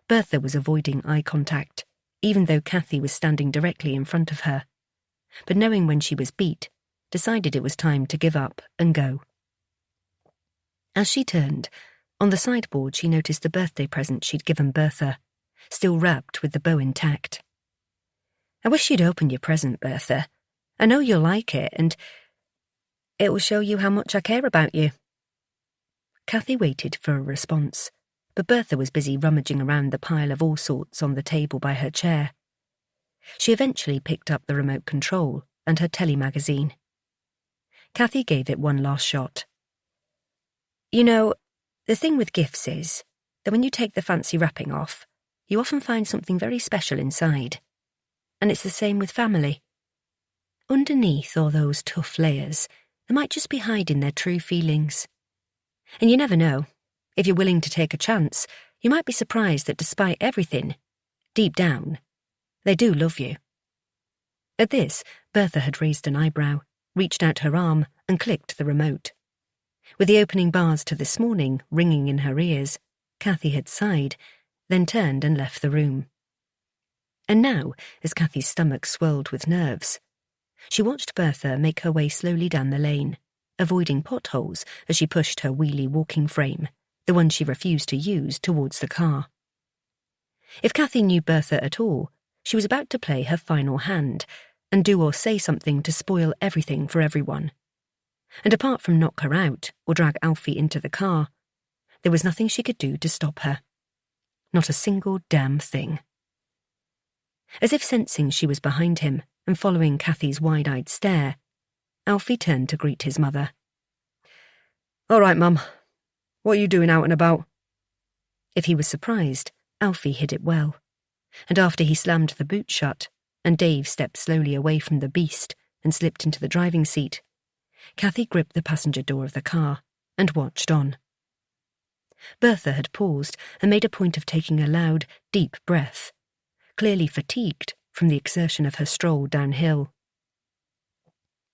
Bertha was avoiding eye contact, even though Cathy was standing directly in front of her, but knowing when she was beat, decided it was time to give up and go. As she turned, on the sideboard she noticed the birthday present she'd given Bertha, still wrapped with the bow intact. I wish you'd open your present, Bertha. I know you'll like it, and it will show you how much I care about you. Cathy waited for a response, but Bertha was busy rummaging around the pile of all sorts on the table by her chair. She eventually picked up the remote control and her telly magazine. Cathy gave it one last shot. You know, the thing with gifts is that when you take the fancy wrapping off, you often find something very special inside. And it's the same with family. Underneath all those tough layers, they might just be hiding their true feelings. And you never know. If you're willing to take a chance, you might be surprised that despite everything, deep down, they do love you. At this, Bertha had raised an eyebrow, reached out her arm, and clicked the remote. With the opening bars to This Morning ringing in her ears, Cathy had sighed, then turned and left the room. And now, as Cathy's stomach swirled with nerves, she watched Bertha make her way slowly down the lane, avoiding potholes as she pushed her wheelie walking frame, the one she refused to use, towards the car. If Cathy knew Bertha at all, she was about to play her final hand and do or say something to spoil everything for everyone. And apart from knock her out or drag Alfie into the car, there was nothing she could do to stop her. Not a single damn thing. As if sensing she was behind him and following Cathy's wide-eyed stare, Alfie turned to greet his mother. All right, Mum. What are you doing out and about? If he was surprised, Alfie hid it well. And after he slammed the boot shut, and Dave stepped slowly away from the beast and slipped into the driving seat, Cathy gripped the passenger door of the car and watched on. Bertha had paused and made a point of taking a loud, deep breath, clearly fatigued from the exertion of her stroll downhill.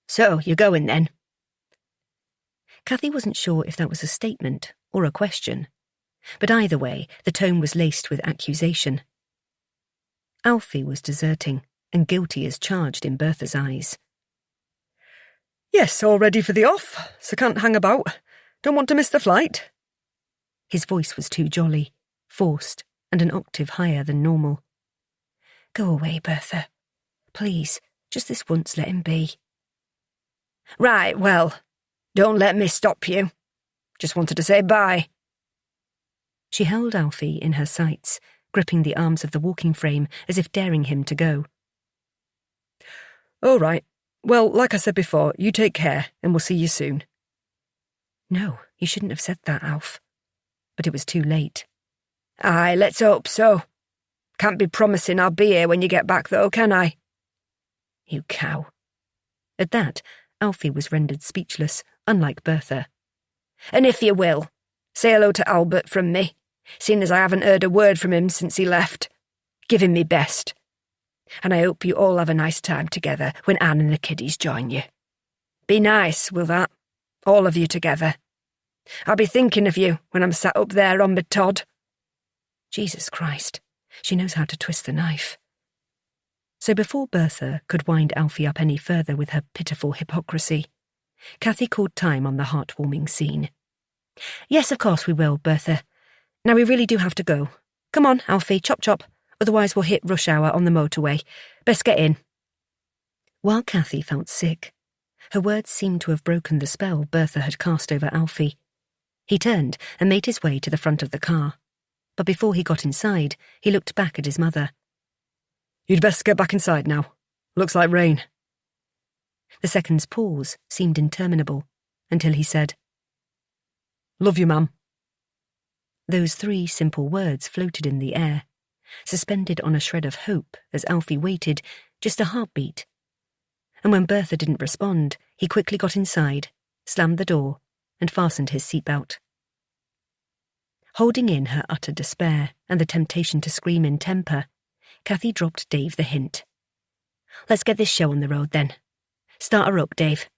So, you're going then? Cathy wasn't sure if that was a statement or a question, but either way, the tone was laced with accusation. Alfie was deserting and guilty as charged in Bertha's eyes. Yes, all ready for the off, so can't hang about. Don't want to miss the flight. His voice was too jolly, forced, and an octave higher than normal. Go away, Bertha. Please, just this once let him be. Right, well, don't let me stop you. Just wanted to say bye. She held Alfie in her sights, gripping the arms of the walking frame as if daring him to go. All right. Well, like I said before, you take care and we'll see you soon. No, you shouldn't have said that, Alf. But it was too late. Aye, let's hope so. Can't be promising I'll be here when you get back, though, can I? You cow. At that, Alfie was rendered speechless, unlike Bertha. And if you will, say hello to Albert from me, seeing as I haven't heard a word from him since he left. Give him me best. And I hope you all have a nice time together when Anne and the kiddies join you. Be nice, will that? All of you together. I'll be thinking of you when I'm sat up there on my Todd. Jesus Christ, she knows how to twist the knife. So before Bertha could wind Alfie up any further with her pitiful hypocrisy, Cathy called time on the heartwarming scene. Yes, of course we will, Bertha. Now we really do have to go. Come on, Alfie, chop chop. Otherwise we'll hit rush hour on the motorway. Best get in. While Cathy felt sick, her words seemed to have broken the spell Bertha had cast over Alfie. He turned and made his way to the front of the car. But before he got inside, he looked back at his mother. You'd best get back inside now. Looks like rain. The second's pause seemed interminable, until he said, Love you, Mum. Those 3 simple words floated in the air, suspended on a shred of hope as Alfie waited, just a heartbeat. And when Bertha didn't respond, he quickly got inside, slammed the door, and fastened his seatbelt. Holding in her utter despair and the temptation to scream in temper, Cathy dropped Dave the hint. "Let's get this show on the road, then. Start her up, Dave."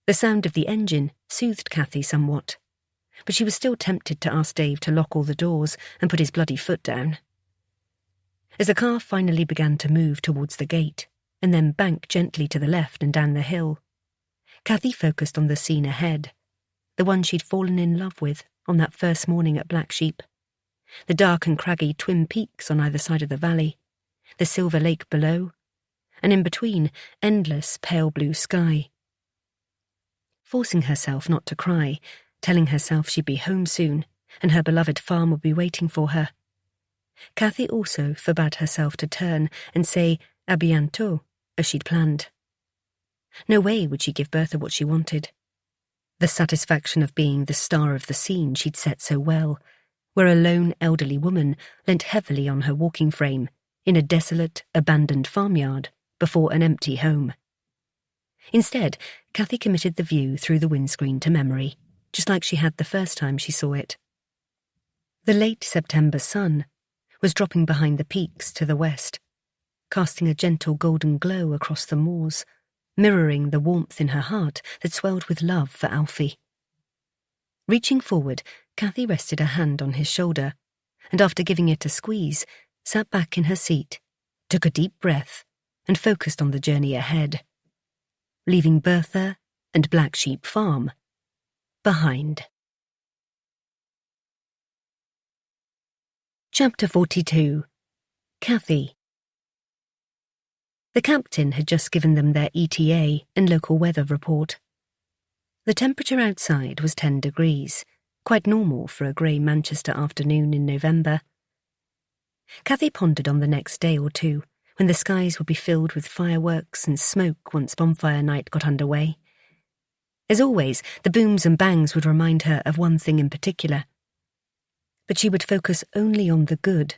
The sound of the engine soothed Cathy somewhat, but she was still tempted to ask Dave to lock all the doors and put his bloody foot down. As the car finally began to move towards the gate, and then bank gently to the left and down the hill, Cathy focused on the scene ahead, the one she'd fallen in love with on that first morning at Black Sheep, the dark and craggy twin peaks on either side of the valley, the silver lake below, and in between, endless pale blue sky. Forcing herself not to cry, telling herself she'd be home soon, and her beloved farm would be waiting for her, Cathy also forbade herself to turn and say "à bientôt" as she'd planned. No way would she give Bertha what she wanted. The satisfaction of being the star of the scene she'd set so well, where a lone elderly woman leant heavily on her walking frame in a desolate, abandoned farmyard before an empty home. Instead, Cathy committed the view through the windscreen to memory, just like she had the first time she saw it. The late September sun was dropping behind the peaks to the west, casting a gentle golden glow across the moors, mirroring the warmth in her heart that swelled with love for Alfie. Reaching forward, Cathy rested a hand on his shoulder, and after giving it a squeeze, sat back in her seat, took a deep breath, and focused on the journey ahead, leaving Bertha and Black Sheep Farm behind. Chapter 42. Cathy. The captain had just given them their ETA and local weather report. The temperature outside was 10 degrees, quite normal for a grey Manchester afternoon in November. Cathy pondered on the next day or two, when the skies would be filled with fireworks and smoke once bonfire night got underway. As always, the booms and bangs would remind her of one thing in particular. But she would focus only on the good,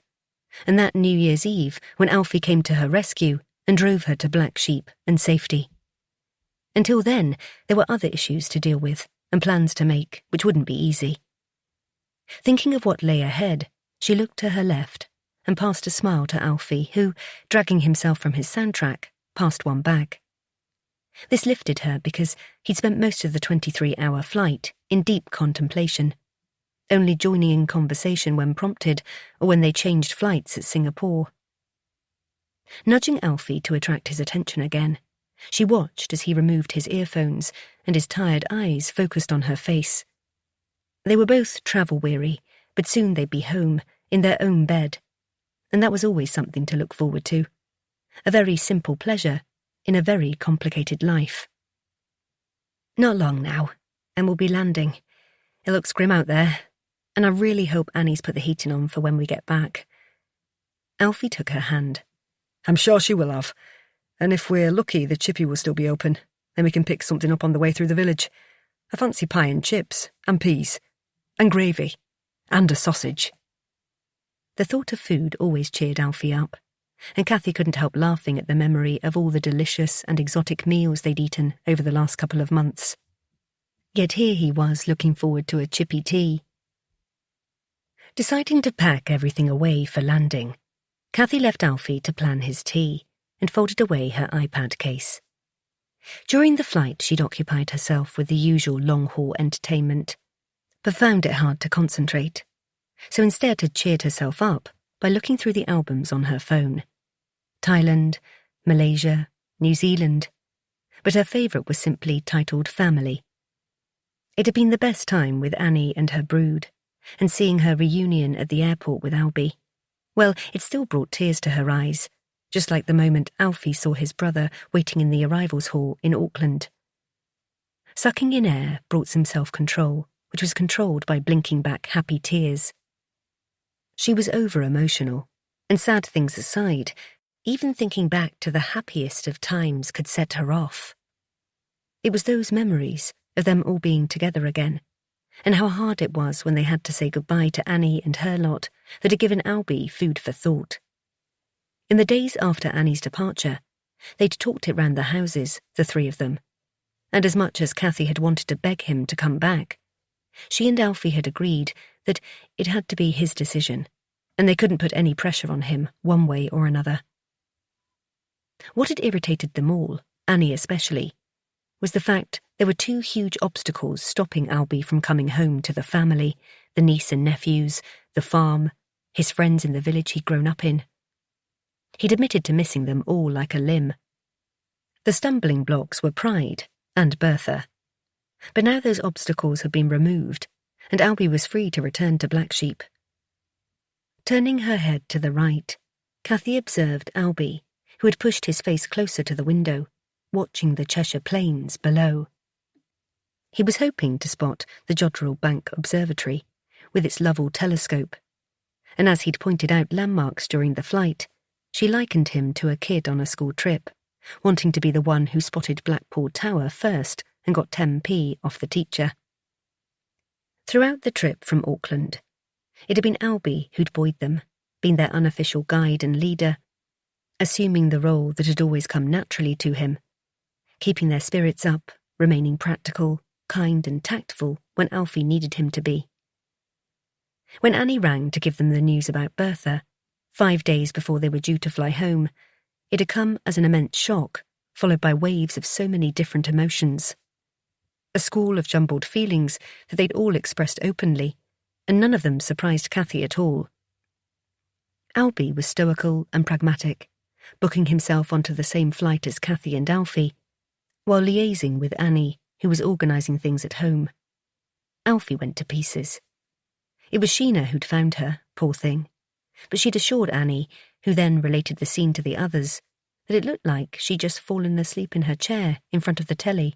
and that New Year's Eve when Alfie came to her rescue and drove her to Black Sheep and safety. Until then, there were other issues to deal with and plans to make, which wouldn't be easy. Thinking of what lay ahead, she looked to her left and passed a smile to Alfie, who, dragging himself from his soundtrack, passed one back. This lifted her because he'd spent most of the 23-hour flight in deep contemplation, only joining in conversation when prompted or when they changed flights at Singapore. Nudging Alfie to attract his attention again, she watched as he removed his earphones and his tired eyes focused on her face. They were both travel-weary, but soon they'd be home, in their own bed, and that was always something to look forward to. A very simple pleasure in a very complicated life. Not long now, and we'll be landing. It looks grim out there, and I really hope Annie's put the heating on for when we get back. Alfie took her hand. I'm sure she will have. And if we're lucky, the chippy will still be open. Then we can pick something up on the way through the village. I fancy pie and chips, and peas, and gravy, and a sausage. The thought of food always cheered Alfie up, and Cathy couldn't help laughing at the memory of all the delicious and exotic meals they'd eaten over the last couple of months. Yet here he was looking forward to a chippy tea. Deciding to pack everything away for landing, Cathy left Alfie to plan his tea and folded away her iPad case. During the flight, she'd occupied herself with the usual long-haul entertainment, but found it hard to concentrate, so instead had cheered herself up by looking through the albums on her phone. Thailand, Malaysia, New Zealand, but her favourite was simply titled Family. It had been the best time with Annie and her brood, and seeing her reunion at the airport with Albie, well, it still brought tears to her eyes, just like the moment Alfie saw his brother waiting in the arrivals hall in Auckland. Sucking in air brought some self-control, which was controlled by blinking back happy tears. She was over-emotional, and sad things aside, even thinking back to the happiest of times could set her off. It was those memories of them all being together again, and how hard it was when they had to say goodbye to Annie and her lot that had given Albie food for thought. In the days after Annie's departure, they'd talked it round the houses, the three of them, and as much as Cathy had wanted to beg him to come back, she and Alfie had agreed that it had to be his decision, and they couldn't put any pressure on him one way or another. What had irritated them all, Annie especially, was the fact there were two huge obstacles stopping Albie from coming home to the family, the niece and nephews, the farm, his friends in the village he'd grown up in. He'd admitted to missing them all like a limb. The stumbling blocks were Pride and Bertha. But now those obstacles had been removed, and Albie was free to return to Black Sheep. Turning her head to the right, Cathy observed Albie, who had pushed his face closer to the window, watching the Cheshire Plains below. He was hoping to spot the Jodrell Bank Observatory, with its Lovell telescope, and as he'd pointed out landmarks during the flight, she likened him to a kid on a school trip, wanting to be the one who spotted Blackpool Tower first and got 10p off the teacher. Throughout the trip from Auckland, it had been Albie who'd buoyed them, been their unofficial guide and leader, assuming the role that had always come naturally to him, keeping their spirits up, remaining practical, kind and tactful when Alfie needed him to be. When Annie rang to give them the news about Bertha, 5 days before they were due to fly home, it had come as an immense shock, followed by waves of so many different emotions. A school of jumbled feelings that they'd all expressed openly, and none of them surprised Cathy at all. Albie was stoical and pragmatic, booking himself onto the same flight as Cathy and Alfie, while liaising with Annie, who was organising things at home. Alfie went to pieces. It was Sheena who'd found her, poor thing, but she'd assured Annie, who then related the scene to the others, that it looked like she'd just fallen asleep in her chair in front of the telly.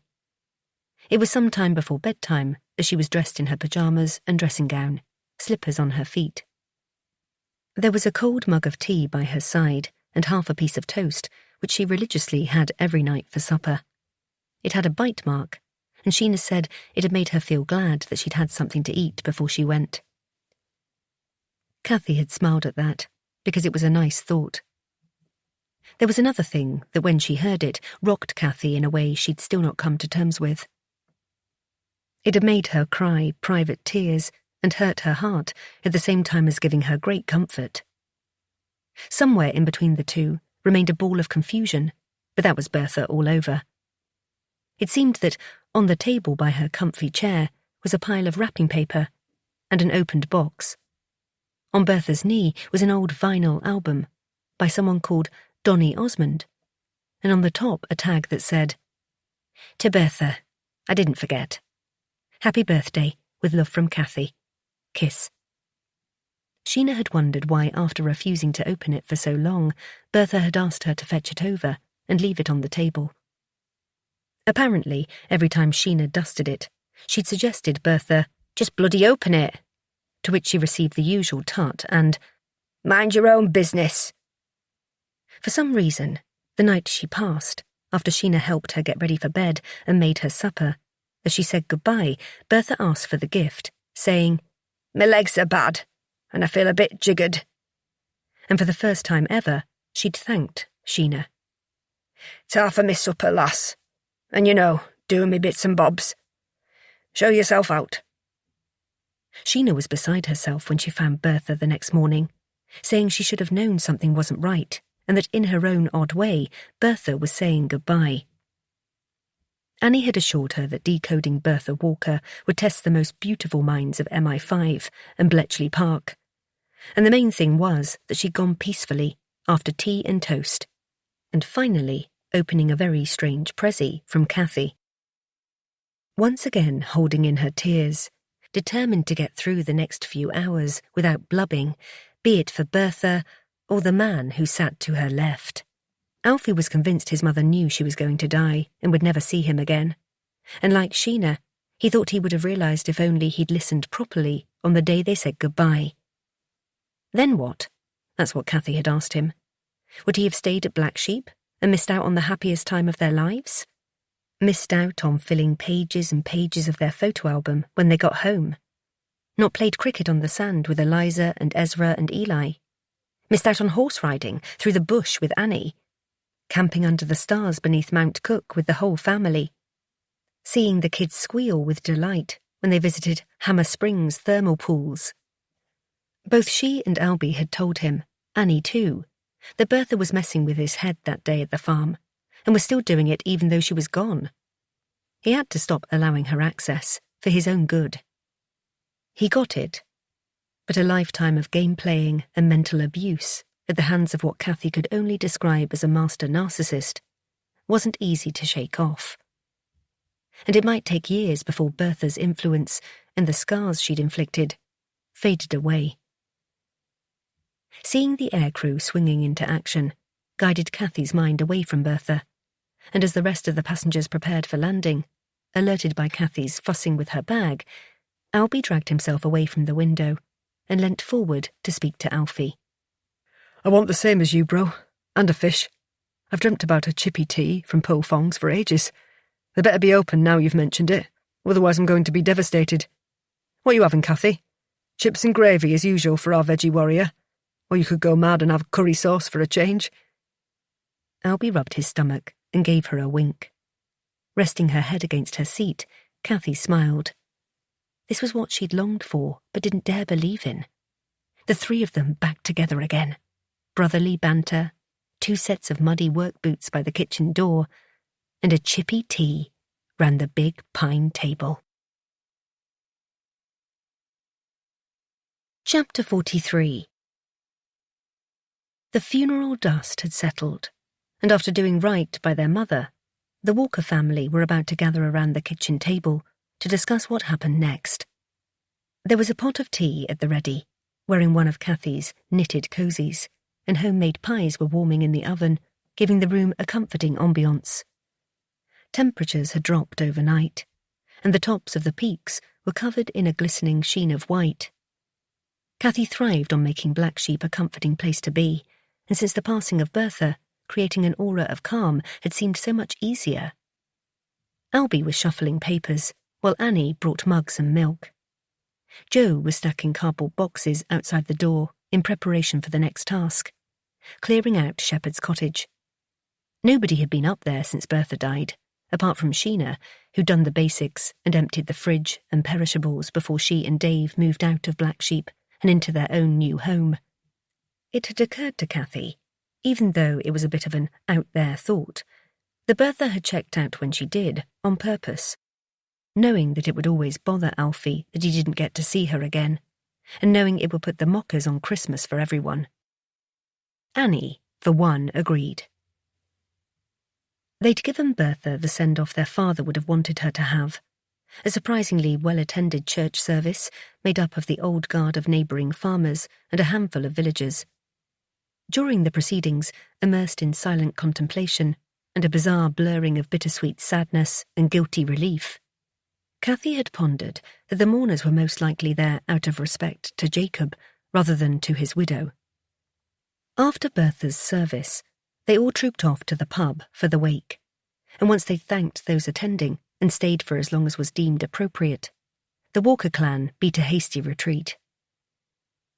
It was some time before bedtime, as she was dressed in her pyjamas and dressing gown, slippers on her feet. There was a cold mug of tea by her side and half a piece of toast, which she religiously had every night for supper. It had a bite mark, and Sheena said it had made her feel glad that she'd had something to eat before she went. Cathy had smiled at that, because it was a nice thought. There was another thing that, when she heard it, rocked Cathy in a way she'd still not come to terms with. It had made her cry private tears and hurt her heart at the same time as giving her great comfort. Somewhere in between the two remained a ball of confusion, but that was Bertha all over. It seemed that on the table by her comfy chair was a pile of wrapping paper and an opened box. On Bertha's knee was an old vinyl album by someone called Donny Osmond, and on the top a tag that said, "To Bertha, I didn't forget. Happy birthday, with love from Cathy. Kiss." Sheena had wondered why, after refusing to open it for so long, Bertha had asked her to fetch it over and leave it on the table. Apparently, every time Sheena dusted it, she'd suggested Bertha, "Just bloody open it," to which she received the usual tut and, "Mind your own business." For some reason, the night she passed, after Sheena helped her get ready for bed and made her supper, as she said goodbye, Bertha asked for the gift, saying, "My legs are bad, and I feel a bit jiggered." And for the first time ever, she'd thanked Sheena. "Ta for me supper, lass, and doing me bits and bobs. Show yourself out." Sheena was beside herself when she found Bertha the next morning, saying she should have known something wasn't right, and that in her own odd way, Bertha was saying goodbye. Annie had assured her that decoding Bertha Walker would test the most beautiful minds of MI5 and Bletchley Park, and the main thing was that she'd gone peacefully after tea and toast, and finally opening a very strange pressie from Cathy. Once again holding in her tears, determined to get through the next few hours without blubbing, be it for Bertha or the man who sat to her left. Alfie was convinced his mother knew she was going to die and would never see him again, and like Sheena, he thought he would have realised if only he'd listened properly on the day they said goodbye. Then what? That's what Cathy had asked him. Would he have stayed at Black Sheep and missed out on the happiest time of their lives? Missed out on filling pages and pages of their photo album when they got home. Not played cricket on the sand with Eliza and Ezra and Eli. Missed out on horse riding through the bush with Annie. Camping under the stars beneath Mount Cook with the whole family. Seeing the kids squeal with delight when they visited Hammer Springs thermal pools. Both she and Albie had told him, Annie too, that Bertha was messing with his head that day at the farm, and was still doing it even though she was gone. He had to stop allowing her access, for his own good. He got it, but a lifetime of game-playing and mental abuse at the hands of what Kathy could only describe as a master narcissist wasn't easy to shake off. And it might take years before Bertha's influence and the scars she'd inflicted faded away. Seeing the aircrew swinging into action guided Kathy's mind away from Bertha, and as the rest of the passengers prepared for landing, alerted by Kathy's fussing with her bag, Albie dragged himself away from the window and leant forward to speak to Alfie. I want the same as you, bro, and a fish. I've dreamt about a chippy tea from Po Fong's for ages. They better be open now you've mentioned it, otherwise I'm going to be devastated. What are you having, Kathy? Chips and gravy as usual for our veggie warrior? Or you could go mad and have curry sauce for a change. Albie rubbed his stomach and gave her a wink. Resting her head against her seat, Kathy smiled. This was what she'd longed for, but didn't dare believe in. The three of them back together again. Brotherly banter, 2 sets of muddy work boots by the kitchen door, and a chippy tea round the big pine table. Chapter 43. The funeral dust had settled, and after doing right by their mother, the Walker family were about to gather around the kitchen table to discuss what happened next. There was a pot of tea at the ready, wearing one of Kathy's knitted cozies, and homemade pies were warming in the oven, giving the room a comforting ambiance. Temperatures had dropped overnight, and the tops of the peaks were covered in a glistening sheen of white. Kathy thrived on making Black Sheep a comforting place to be, and since the passing of Bertha, creating an aura of calm had seemed so much easier. Albie was shuffling papers, while Annie brought mugs and milk. Joe was stacking cardboard boxes outside the door in preparation for the next task, clearing out Shepherd's cottage. Nobody had been up there since Bertha died, apart from Sheena, who'd done the basics and emptied the fridge and perishables before she and Dave moved out of Black Sheep and into their own new home. It had occurred to Kathy, even though it was a bit of an out-there thought, that Bertha had checked out when she did, on purpose, knowing that it would always bother Alfie that he didn't get to see her again, and knowing it would put the mockers on Christmas for everyone. Annie, for one, agreed. They'd given Bertha the send-off their father would have wanted her to have, a surprisingly well-attended church service made up of the old guard of neighbouring farmers and a handful of villagers. During the proceedings, immersed in silent contemplation and a bizarre blurring of bittersweet sadness and guilty relief, Kathy had pondered that the mourners were most likely there out of respect to Jacob rather than to his widow. After Bertha's service, they all trooped off to the pub for the wake, and once they'd thanked those attending and stayed for as long as was deemed appropriate, the Walker clan beat a hasty retreat.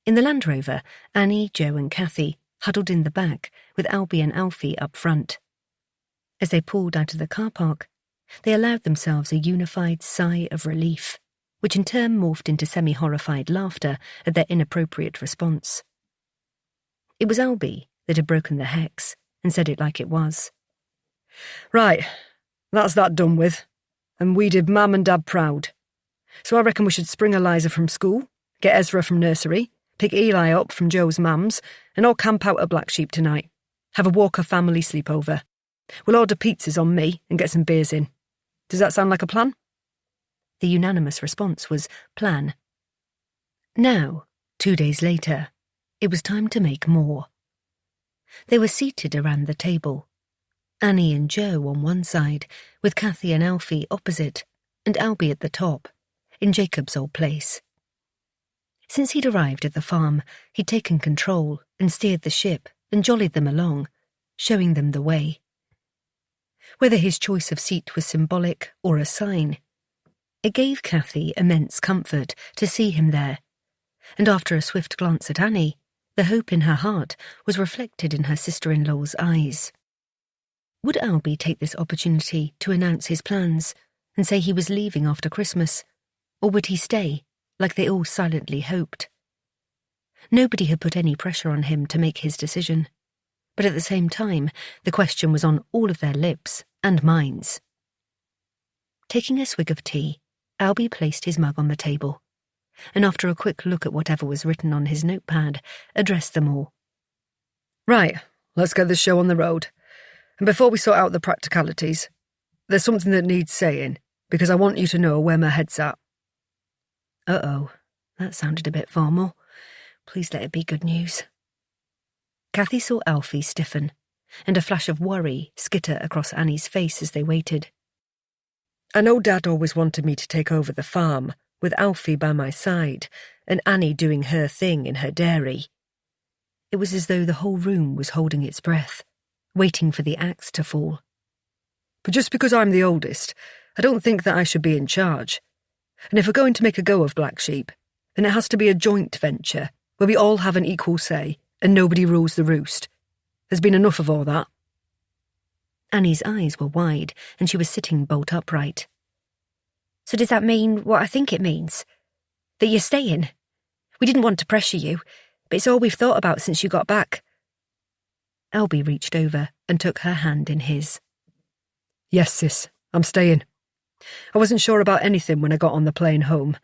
In the Land Rover, Annie, Joe and Kathy huddled in the back with Albie and Alfie up front. As they pulled out of the car park, they allowed themselves a unified sigh of relief, which in turn morphed into semi-horrified laughter at their inappropriate response. It was Albie that had broken the hex and said it like it was. Right, that's that done with, and we did Mum and Dad proud. So I reckon we should spring Eliza from school, get Ezra from nursery, pick Eli up from Joe's mum's, and all camp out at Black Sheep tonight. Have a Walker family sleepover. We'll order pizzas on me and get some beers in. Does that sound like a plan? The unanimous response was plan. Now, 2 days later, it was time to make more. They were seated around the table, Annie and Joe on one side, with Kathy and Alfie opposite, and Albie at the top, in Jacob's old place. Since he'd arrived at the farm, he'd taken control and steered the ship and jollied them along, showing them the way. whether his choice of seat was symbolic or a sign. It gave Cathy immense comfort to see him there, and after a swift glance at Annie, the hope in her heart was reflected in her sister-in-law's eyes. Would Albie take this opportunity to announce his plans and say he was leaving after Christmas, or would he stay, like they all silently hoped? Nobody had put any pressure on him to make his decision, but at the same time, the question was on all of their lips and minds. Taking a swig of tea, Albie placed his mug on the table, and after a quick look at whatever was written on his notepad, addressed them all. Right, let's get this show on the road. And before we sort out the practicalities, there's something that needs saying, because I want you to know where my head's at. Uh-oh, that sounded a bit formal. Please let it be good news. Cathy saw Alfie stiffen, and a flash of worry skitter across Annie's face as they waited. I know Dad always wanted me to take over the farm, with Alfie by my side, and Annie doing her thing in her dairy. It was as though the whole room was holding its breath, waiting for the axe to fall. But just because I'm the oldest, I don't think that I should be in charge. And if we're going to make a go of Black Sheep, then it has to be a joint venture, where we all have an equal say, and nobody rules the roost. There's been enough of all that. Annie's eyes were wide, and she was sitting bolt upright. So does that mean what I think it means? That you're staying? We didn't want to pressure you, but it's all we've thought about since you got back. Albie reached over and took her hand in his. Yes, sis, I'm staying. I wasn't sure about anything when I got on the plane home,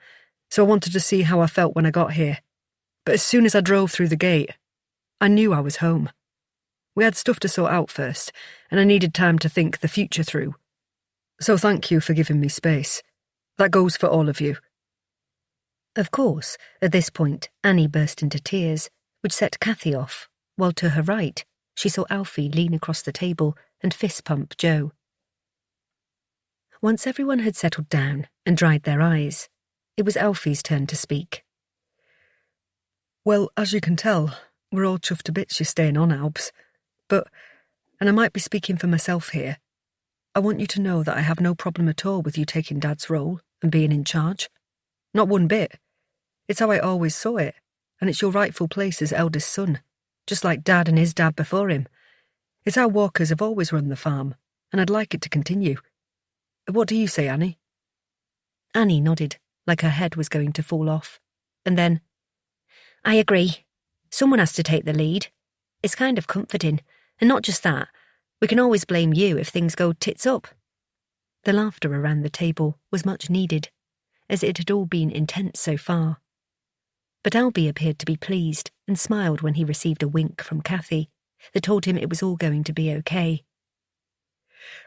so I wanted to see how I felt when I got here. But as soon as I drove through the gate, I knew I was home. We had stuff to sort out first, and I needed time to think the future through. So thank you for giving me space. That goes for all of you. Of course, at this point, Annie burst into tears, which set Cathy off, while to her right, she saw Alfie lean across the table and fist-pump Joe. Once everyone had settled down and dried their eyes, it was Alfie's turn to speak. Well, as you can tell, we're all chuffed to bits you're staying on, Albs. But, and I might be speaking for myself here, I want you to know that I have no problem at all with you taking Dad's role and being in charge. Not one bit. It's how I always saw it, and it's your rightful place as eldest son, just like Dad and his dad before him. It's how Walkers have always run the farm, and I'd like it to continue. What do you say, Annie? Annie nodded, like her head was going to fall off, and then, I agree. Someone has to take the lead. It's kind of comforting, and not just that, we can always blame you if things go tits up. The laughter around the table was much needed, as it had all been intense so far. But Albie appeared to be pleased and smiled when he received a wink from Cathy that told him it was all going to be okay.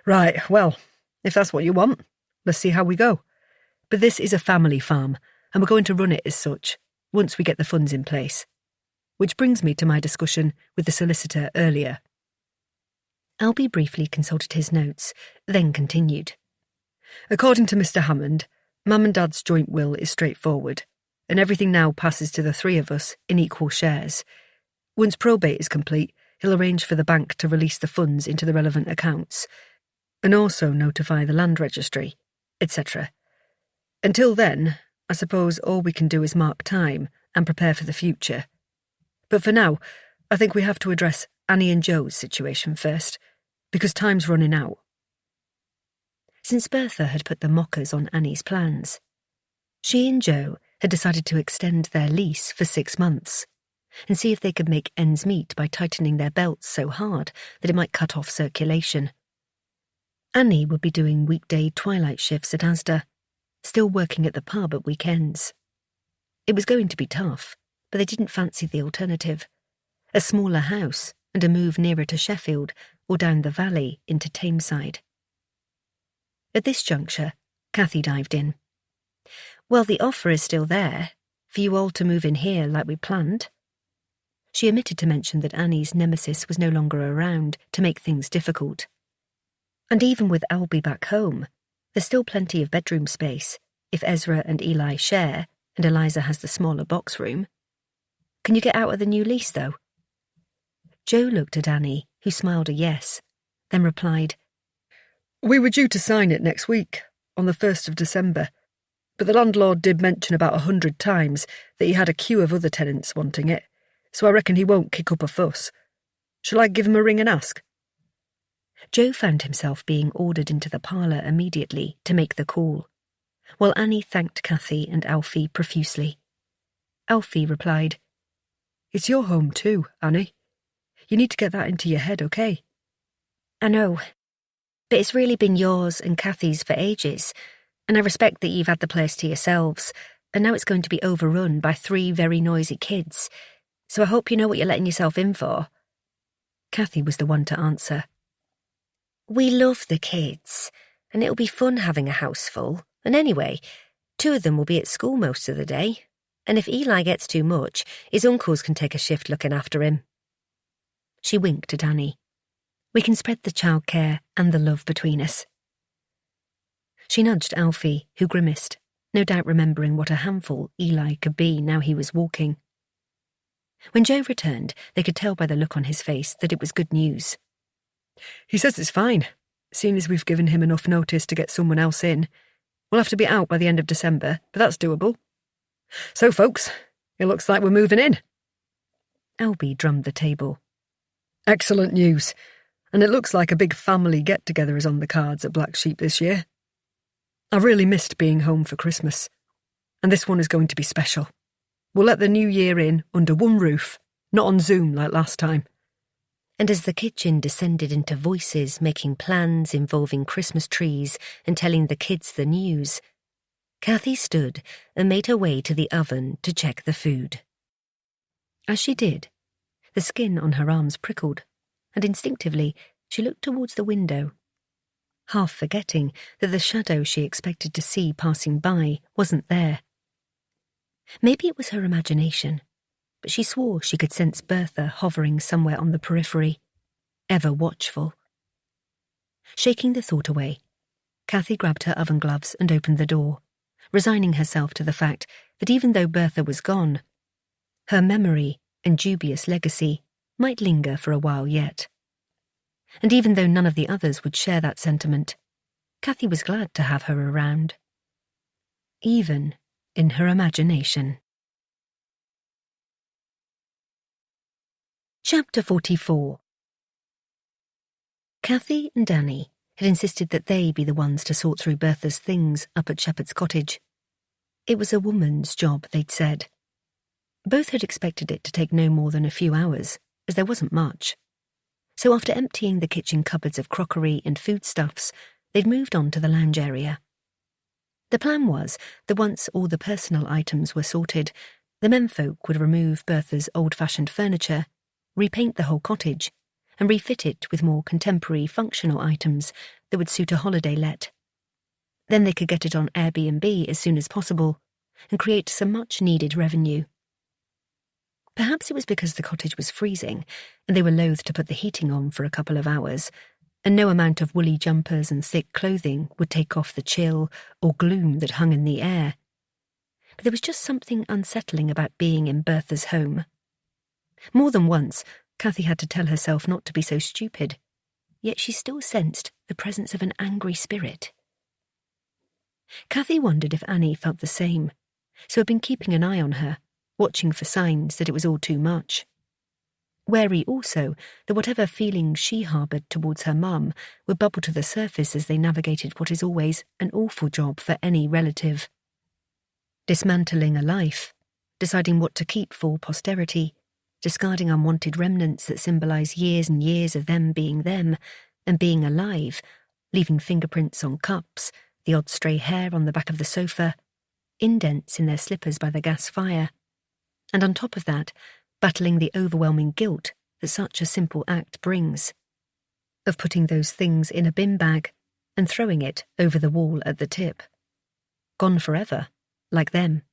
Right, well, if that's what you want, let's see how we go. But this is a family farm, and we're going to run it as such, once we get the funds in place. Which brings me to my discussion with the solicitor earlier. Albie briefly consulted his notes, then continued. According to Mr. Hammond, Mum and Dad's joint will is straightforward, and everything now passes to the three of us in equal shares. Once probate is complete, he'll arrange for the bank to release the funds into the relevant accounts, and also notify the land registry, etc. Until then, I suppose all we can do is mark time and prepare for the future. But for now, I think we have to address Annie and Joe's situation first, because time's running out. Since Bertha had put the mockers on Annie's plans, she and Joe had decided to extend their lease for 6 months and see if they could make ends meet by tightening their belts so hard that it might cut off circulation. Annie would be doing weekday twilight shifts at Asda, still working at the pub at weekends. It was going to be tough, but they didn't fancy the alternative, a smaller house and a move nearer to Sheffield or down the valley into Tameside. At this juncture, Cathy dived in. Well, the offer is still there, for you all to move in here like we planned. She omitted to mention that Annie's nemesis was no longer around to make things difficult. And even with Albie back home, there's still plenty of bedroom space if Ezra and Eli share and Eliza has the smaller box room. Can you get out of the new lease, though? Joe looked at Annie, who smiled a yes, then replied, We were due to sign it next week, on the 1st of December, but the landlord did mention about 100 times that he had a queue of other tenants wanting it, so I reckon he won't kick up a fuss. Shall I give him a ring and ask? Joe found himself being ordered into the parlour immediately to make the call, while Annie thanked Cathy and Alfie profusely. Alfie replied, It's your home too, Annie. You need to get that into your head, okay? I know, but it's really been yours and Cathy's for ages, and I respect that you've had the place to yourselves, and now it's going to be overrun by 3 very noisy kids, so I hope you know what you're letting yourself in for. Cathy was the one to answer. We love the kids, and it'll be fun having a house full, and anyway, 2 of them will be at school most of the day, and if Eli gets too much, his uncles can take a shift looking after him. She winked at Annie. We can spread the childcare and the love between us. She nudged Alfie, who grimaced, no doubt remembering what a handful Eli could be now he was walking. When Joe returned, they could tell by the look on his face that it was good news. He says it's fine, seeing as we've given him enough notice to get someone else in. We'll have to be out by the end of December, but that's doable. So, folks, it looks like we're moving in. Albie drummed the table. Excellent news, and it looks like a big family get-together is on the cards at Black Sheep this year. I really missed being home for Christmas, and this one is going to be special. We'll let the new year in under one roof, not on Zoom like last time. And as the kitchen descended into voices making plans involving Christmas trees and telling the kids the news, Cathy stood and made her way to the oven to check the food. As she did, the skin on her arms prickled, and instinctively she looked towards the window, half forgetting that the shadow she expected to see passing by wasn't there. Maybe it was her imagination, but she swore she could sense Bertha hovering somewhere on the periphery, ever watchful. Shaking the thought away, Cathy grabbed her oven gloves and opened the door, resigning herself to the fact that even though Bertha was gone, her memory and dubious legacy might linger for a while yet. And even though none of the others would share that sentiment, Cathy was glad to have her around. Even in her imagination. Chapter 44. Cathy and Danny had insisted that they be the ones to sort through Bertha's things up at Shepherd's Cottage. It was a woman's job, they'd said. Both had expected it to take no more than a few hours, as there wasn't much. So after emptying the kitchen cupboards of crockery and foodstuffs, they'd moved on to the lounge area. The plan was that once all the personal items were sorted, the menfolk would remove Bertha's old-fashioned furniture, repaint the whole cottage, and refit it with more contemporary functional items that would suit a holiday let. Then they could get it on Airbnb as soon as possible and create some much-needed revenue. Perhaps it was because the cottage was freezing and they were loath to put the heating on for a couple of hours, and no amount of woolly jumpers and thick clothing would take off the chill or gloom that hung in the air. But there was just something unsettling about being in Bertha's home. More than once, Cathy had to tell herself not to be so stupid, yet she still sensed the presence of an angry spirit. Cathy wondered if Annie felt the same, so had been keeping an eye on her, watching for signs that it was all too much. Wary also that whatever feelings she harboured towards her mum would bubble to the surface as they navigated what is always an awful job for any relative. Dismantling a life, deciding what to keep for posterity, discarding unwanted remnants that symbolise years and years of them, and being alive, leaving fingerprints on cups, the odd stray hair on the back of the sofa, indents in their slippers by the gas fire, and on top of that, battling the overwhelming guilt that such a simple act brings, of putting those things in a bin bag and throwing it over the wall at the tip. Gone forever, like them.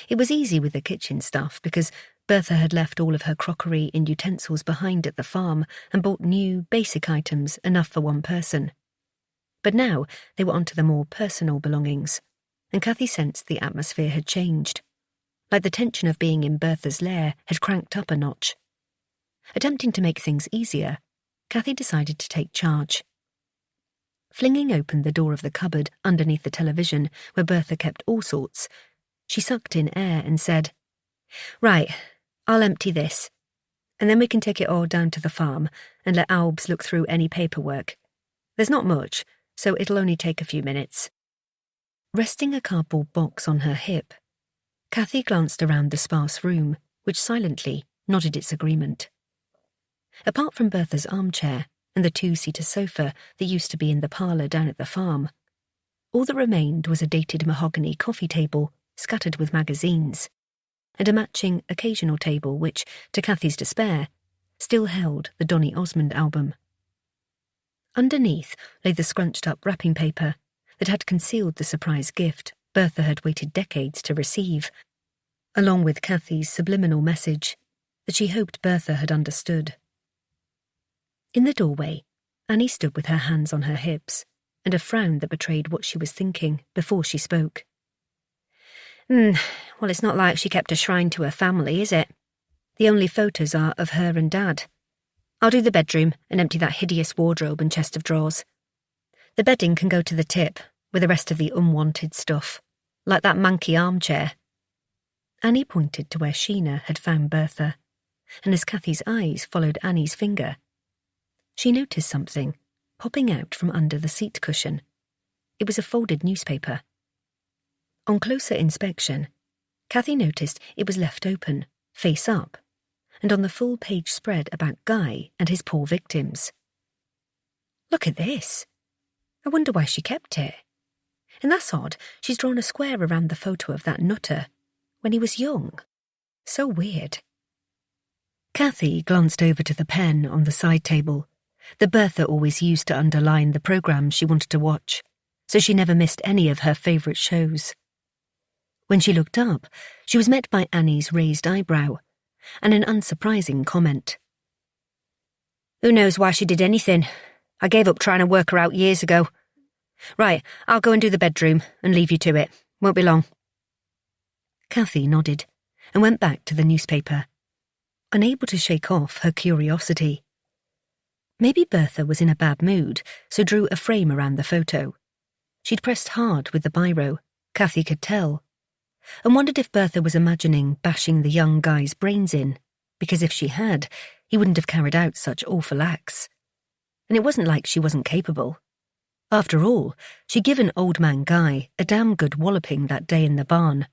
It was easy with the kitchen stuff because Bertha had left all of her crockery and utensils behind at the farm and bought new, basic items enough for one person. But now they were onto the more personal belongings, and Cathy sensed the atmosphere had changed. Like the tension of being in Bertha's lair had cranked up a notch. Attempting to make things easier, Cathy decided to take charge. Flinging open the door of the cupboard underneath the television where Bertha kept all sorts, she sucked in air and said, "Right, I'll empty this, and then we can take it all down to the farm and let Albs look through any paperwork. There's not much, so it'll only take a few minutes." Resting a cardboard box on her hip, Cathy glanced around the sparse room, which silently nodded its agreement. Apart from Bertha's armchair and the two-seater sofa that used to be in the parlour down at the farm, all that remained was a dated mahogany coffee table scattered with magazines, and a matching occasional table which, to Cathy's despair, still held the Donny Osmond album. Underneath lay the scrunched-up wrapping paper that had concealed the surprise gift Bertha had waited decades to receive, along with Cathy's subliminal message that she hoped Bertha had understood. In the doorway, Annie stood with her hands on her hips and a frown that betrayed what she was thinking before she spoke. Well, it's not like she kept a shrine to her family, is it? The only photos are of her and Dad. I'll do the bedroom and empty that hideous wardrobe and chest of drawers. The bedding can go to the tip, with the rest of the unwanted stuff, like that manky armchair. Annie pointed to where Sheena had found Bertha, and as Cathy's eyes followed Annie's finger, she noticed something popping out from under the seat cushion. It was a folded newspaper. On closer inspection, Cathy noticed it was left open, face up, and on the full-page spread about Guy and his poor victims. Look at this. I wonder why she kept it. And that's odd, she's drawn a square around the photo of that nutter when he was young. So weird. Cathy glanced over to the pen on the side table that Bertha always used to underline the programmes she wanted to watch, so she never missed any of her favourite shows. When she looked up, she was met by Annie's raised eyebrow and an unsurprising comment. Who knows why she did anything? I gave up trying to work her out years ago. Right, I'll go and do the bedroom and leave you to it. Won't be long. Cathy nodded and went back to the newspaper, unable to shake off her curiosity. Maybe Bertha was in a bad mood, so drew a frame around the photo. She'd pressed hard with the biro, Cathy could tell, and wondered if Bertha was imagining bashing the young guy's brains in, because if she had, he wouldn't have carried out such awful acts. And it wasn't like she wasn't capable. After all, she'd given old man Guy a damn good walloping that day in the barn.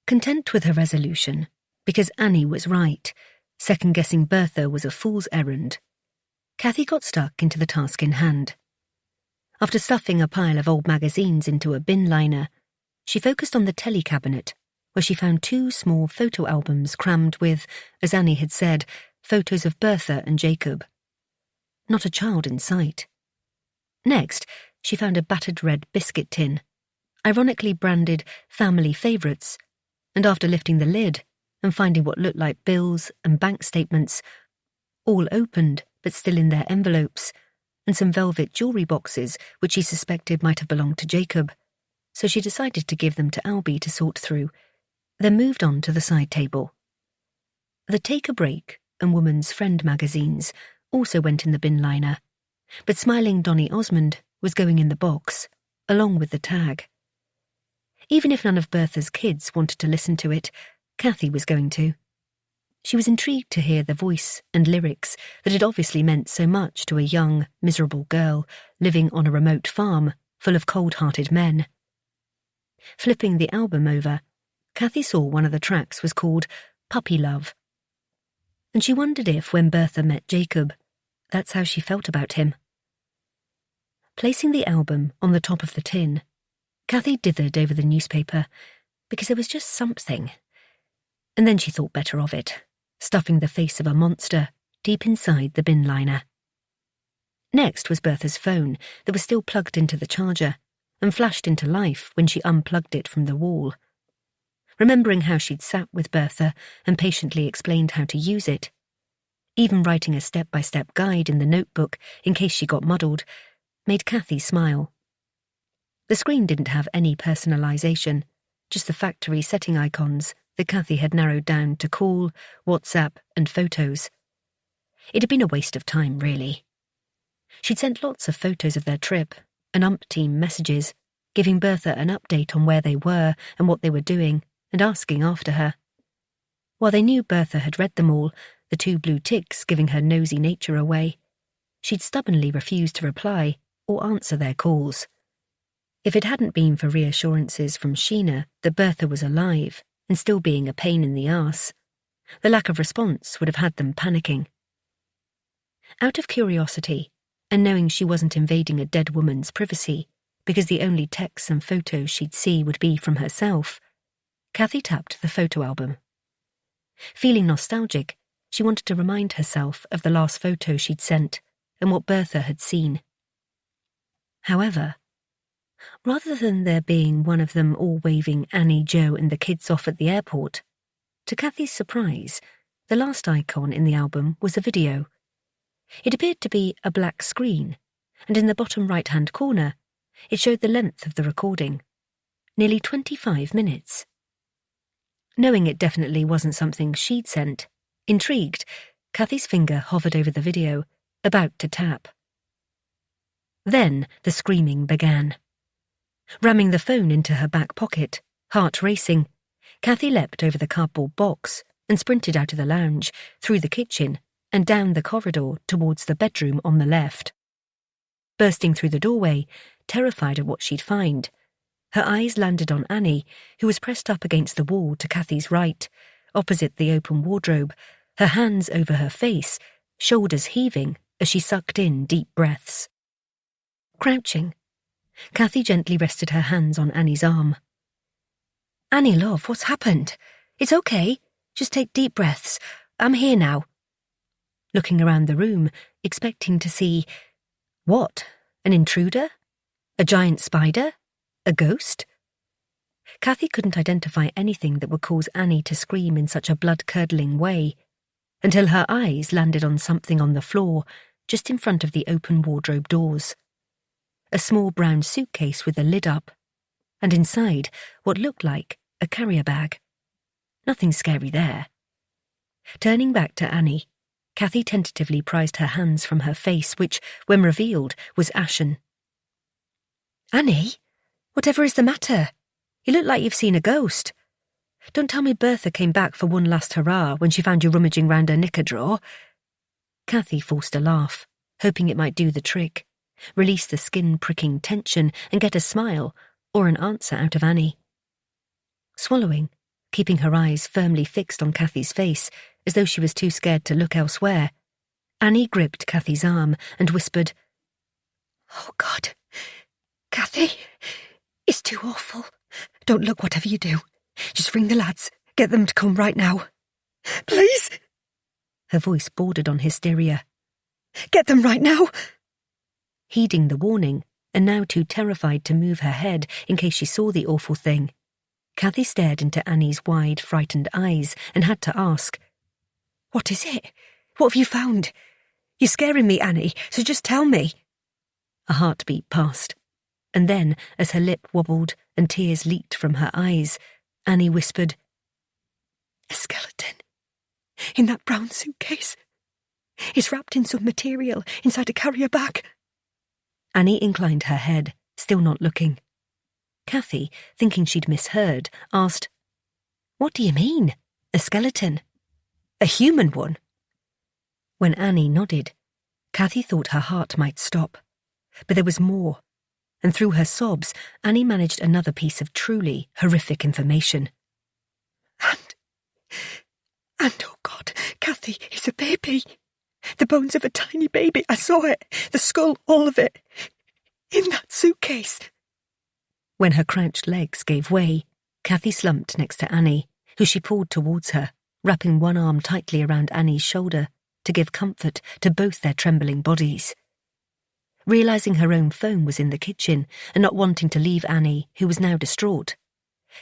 Content with her resolution, because Annie was right, second-guessing Bertha was a fool's errand, Cathy got stuck into the task in hand. After stuffing a pile of old magazines into a bin liner, she focused on the telly cabinet, where she found 2 small photo albums crammed with, as Annie had said, photos of Bertha and Jacob. Not a child in sight. Next, she found a battered red biscuit tin, ironically branded Family Favourites, and after lifting the lid and finding what looked like bills and bank statements, all opened but still in their envelopes, and some velvet jewellery boxes which she suspected might have belonged to Jacob, so she decided to give them to Albie to sort through, then moved on to the side table. The Take a Break and Woman's Friend magazines also went in the bin liner, but Smiling Donny Osmond was going in the box, along with the tag. Even if none of Bertha's kids wanted to listen to it, Cathy was going to. She was intrigued to hear the voice and lyrics that had obviously meant so much to a young, miserable girl living on a remote farm full of cold-hearted men. Flipping the album over, Cathy saw one of the tracks was called Puppy Love. And she wondered if, when Bertha met Jacob, that's how she felt about him. Placing the album on the top of the tin, Cathy dithered over the newspaper, because there was just something. And then she thought better of it, stuffing the face of a monster deep inside the bin liner. Next was Bertha's phone that was still plugged into the charger and flashed into life when she unplugged it from the wall. Remembering how she'd sat with Bertha and patiently explained how to use it, even writing a step-by-step guide in the notebook in case she got muddled, made Cathy smile. The screen didn't have any personalisation, just the factory setting icons that Cathy had narrowed down to call, WhatsApp and photos. It had been a waste of time, really. She'd sent lots of photos of their trip and umpteen messages, giving Bertha an update on where they were and what they were doing, and asking after her. While they knew Bertha had read them all, the 2 blue ticks giving her nosy nature away, she'd stubbornly refused to reply or answer their calls. If it hadn't been for reassurances from Sheena that Bertha was alive and still being a pain in the arse, the lack of response would have had them panicking. Out of curiosity, and knowing she wasn't invading a dead woman's privacy, because the only texts and photos she'd see would be from herself, Cathy tapped the photo album. Feeling nostalgic, she wanted to remind herself of the last photo she'd sent and what Bertha had seen. However, rather than there being one of them all waving Annie, Joe and the kids off at the airport, to Cathy's surprise, the last icon in the album was a video. It appeared to be a black screen, and in the bottom right-hand corner, it showed the length of the recording. Nearly 25 minutes. Knowing it definitely wasn't something she'd sent, intrigued, Cathy's finger hovered over the video, about to tap. Then the screaming began. Ramming the phone into her back pocket, heart racing, Cathy leapt over the cardboard box and sprinted out of the lounge, through the kitchen, and down the corridor towards the bedroom on the left. Bursting through the doorway, terrified at what she'd find, her eyes landed on Annie, who was pressed up against the wall to Cathy's right, opposite the open wardrobe, her hands over her face, shoulders heaving as she sucked in deep breaths. Crouching, Cathy gently rested her hands on Annie's arm. "Annie, love, what's happened? It's okay. Just take deep breaths. I'm here now." Looking around the room, expecting to see... what? An intruder? A giant spider? A ghost? Cathy couldn't identify anything that would cause Annie to scream in such a blood-curdling way, until her eyes landed on something on the floor, just in front of the open wardrobe doors. A small brown suitcase with the lid up, and inside what looked like a carrier bag. Nothing scary there. Turning back to Annie, Cathy tentatively prized her hands from her face, which, when revealed, was ashen. "Annie, whatever is the matter? You look like you've seen a ghost. Don't tell me Bertha came back for one last hurrah when she found you rummaging round her knicker drawer." Cathy forced a laugh, hoping it might do the trick, release the skin-pricking tension and get a smile or an answer out of Annie. Swallowing, keeping her eyes firmly fixed on Cathy's face, as though she was too scared to look elsewhere, Annie gripped Cathy's arm and whispered, "Oh, God, Cathy, it's too awful. Don't look whatever you do. Just ring the lads. Get them to come right now. Please." Her voice bordered on hysteria. "Get them right now." Heeding the warning, and now too terrified to move her head in case she saw the awful thing, Cathy stared into Annie's wide, frightened eyes and had to ask, "What is it? What have you found? You're scaring me, Annie, so just tell me." A heartbeat passed, and then, as her lip wobbled and tears leaked from her eyes, Annie whispered, "A skeleton. In that brown suitcase. It's wrapped in some material inside a carrier bag." Annie inclined her head, still not looking. Cathy, thinking she'd misheard, asked, "What do you mean? A skeleton? A human one?" When Annie nodded, Cathy thought her heart might stop. But there was more, and through her sobs, Annie managed another piece of truly horrific information. And oh God, Cathy, it's a baby. The bones of a tiny baby, I saw it. The skull, all of it. In that suitcase." When her crouched legs gave way, Cathy slumped next to Annie, who she pulled towards her, wrapping one arm tightly around Annie's shoulder to give comfort to both their trembling bodies. Realising her own phone was in the kitchen and not wanting to leave Annie, who was now distraught,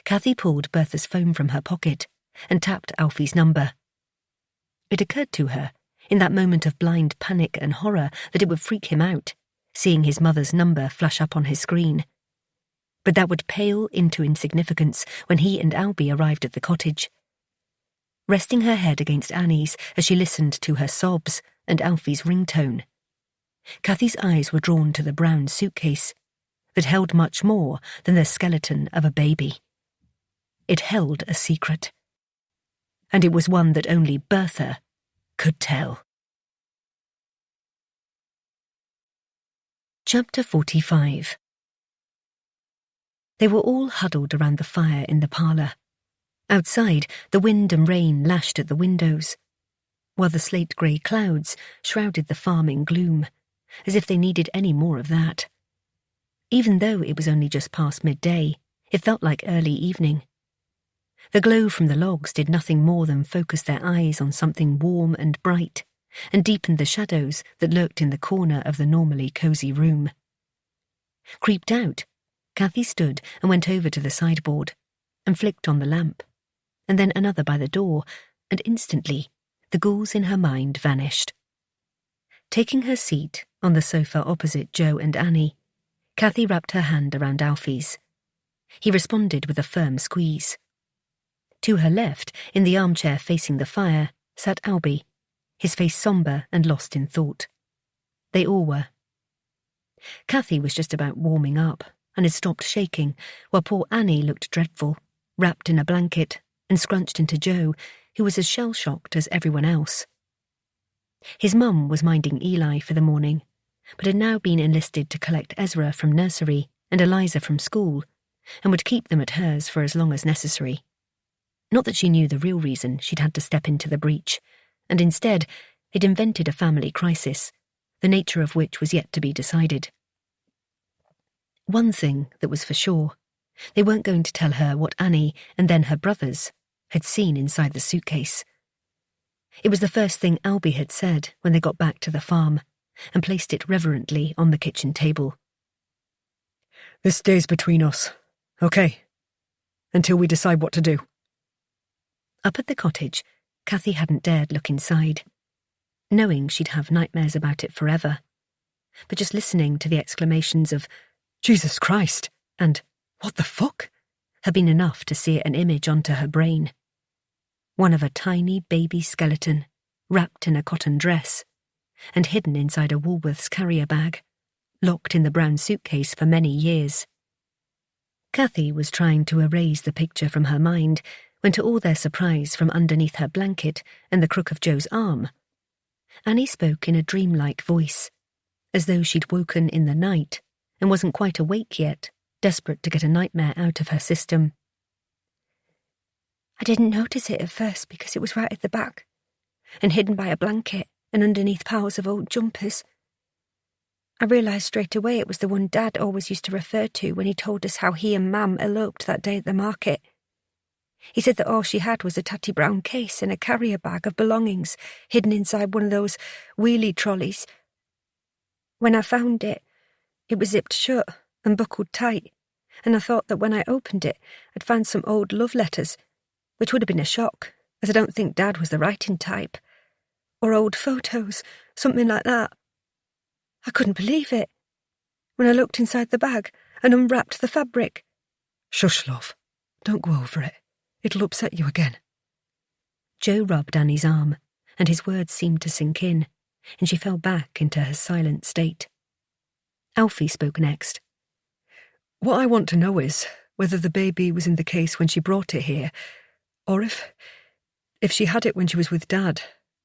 Cathy pulled Bertha's phone from her pocket and tapped Alfie's number. It occurred to her, in that moment of blind panic and horror, that it would freak him out, seeing his mother's number flash up on his screen. But that would pale into insignificance when he and Albie arrived at the cottage. Resting her head against Annie's as she listened to her sobs and Alfie's ringtone, Cathy's eyes were drawn to the brown suitcase that held much more than the skeleton of a baby. It held a secret, and it was one that only Bertha could tell. Chapter 45. They were all huddled around the fire in the parlour. Outside, the wind and rain lashed at the windows, while the slate-grey clouds shrouded the farm in gloom, as if they needed any more of that. Even though it was only just past midday, it felt like early evening. The glow from the logs did nothing more than focus their eyes on something warm and bright, and deepened the shadows that lurked in the corner of the normally cosy room. Creeped out, Cathy stood and went over to the sideboard, and flicked on the lamp, and then another by the door, and instantly the ghouls in her mind vanished. Taking her seat on the sofa opposite Joe and Annie, Cathy wrapped her hand around Alfie's. He responded with a firm squeeze. To her left, in the armchair facing the fire, sat Albie, his face sombre and lost in thought. They all were. Cathy was just about warming up and had stopped shaking, while poor Annie looked dreadful, wrapped in a blanket and scrunched into Joe, who was as shell-shocked as everyone else. His mum was minding Eli for the morning, but had now been enlisted to collect Ezra from nursery and Eliza from school, and would keep them at hers for as long as necessary. Not that she knew the real reason she'd had to step into the breach, and instead they'd invented a family crisis, the nature of which was yet to be decided. One thing that was for sure, they weren't going to tell her what Annie and then her brothers had seen inside the suitcase. It was the first thing Albie had said when they got back to the farm, and placed it reverently on the kitchen table. This stays between us, okay? Until we decide what to do. Up at the cottage, Cathy hadn't dared look inside, knowing she'd have nightmares about it forever. But just listening to the exclamations of, "Jesus Christ!" and "What the fuck?" had been enough to sear an image onto her brain. One of a tiny baby skeleton, wrapped in a cotton dress, and hidden inside a Woolworths carrier bag, locked in the brown suitcase for many years. Cathy was trying to erase the picture from her mind when, to all their surprise, from underneath her blanket and the crook of Joe's arm, Annie spoke in a dreamlike voice, as though she'd woken in the night and wasn't quite awake yet, desperate to get a nightmare out of her system. I didn't notice it at first because it was right at the back, and hidden by a blanket and underneath piles of old jumpers. I realised straight away it was the one Dad always used to refer to when he told us how he and Mam eloped that day at the market. He said that all she had was a tatty brown case and a carrier bag of belongings hidden inside one of those wheelie trolleys. When I found it, it was zipped shut and buckled tight, and I thought that when I opened it, I'd find some old love letters, which would have been a shock, as I don't think Dad was the writing type. Or old photos, something like that. I couldn't believe it. When I looked inside the bag and unwrapped the fabric. Shush, love. Don't go over it. It'll upset you again. Joe rubbed Annie's arm, and his words seemed to sink in, and she fell back into her silent state. Alfie spoke next. What I want to know is whether the baby was in the case when she brought it here, or if she had it when she was with Dad,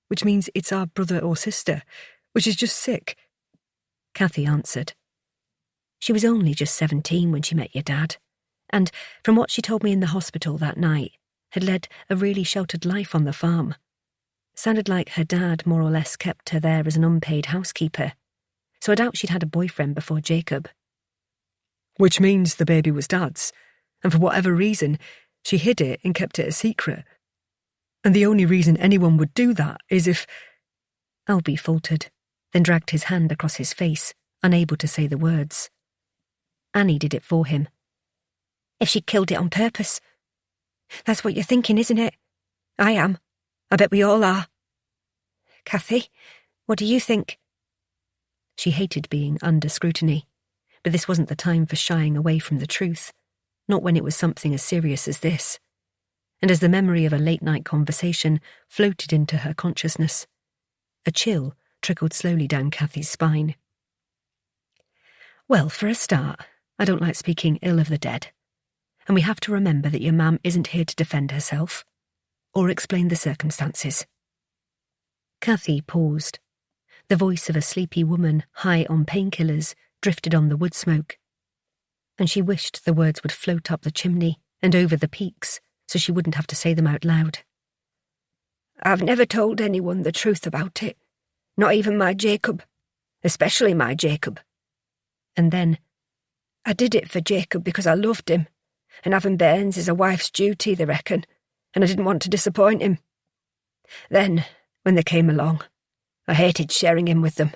which means it's our brother or sister, which is just sick. Cathy answered. She was only just 17 when she met your dad, and, from what she told me in the hospital that night, had led a really sheltered life on the farm. Sounded like her dad more or less kept her there as an unpaid housekeeper, so I doubt she'd had a boyfriend before Jacob. Which means the baby was Dad's, and for whatever reason, she hid it and kept it a secret. And the only reason anyone would do that is if... Albie faltered, then dragged his hand across his face, unable to say the words. Annie did it for him. If she killed it on purpose. That's what you're thinking, isn't it? I am. I bet we all are. Cathy, what do you think? She hated being under scrutiny, but this wasn't the time for shying away from the truth, not when it was something as serious as this. And as the memory of a late-night conversation floated into her consciousness, a chill trickled slowly down Cathy's spine. Well, for a start, I don't like speaking ill of the dead. And we have to remember that your mum isn't here to defend herself or explain the circumstances. Cathy paused. The voice of a sleepy woman, high on painkillers, drifted on the wood smoke. And she wished the words would float up the chimney and over the peaks so she wouldn't have to say them out loud. I've never told anyone the truth about it. Not even my Jacob. Especially my Jacob. And then, I did it for Jacob because I loved him, and having bairns is a wife's duty, they reckon, and I didn't want to disappoint him. Then, when they came along, I hated sharing him with them,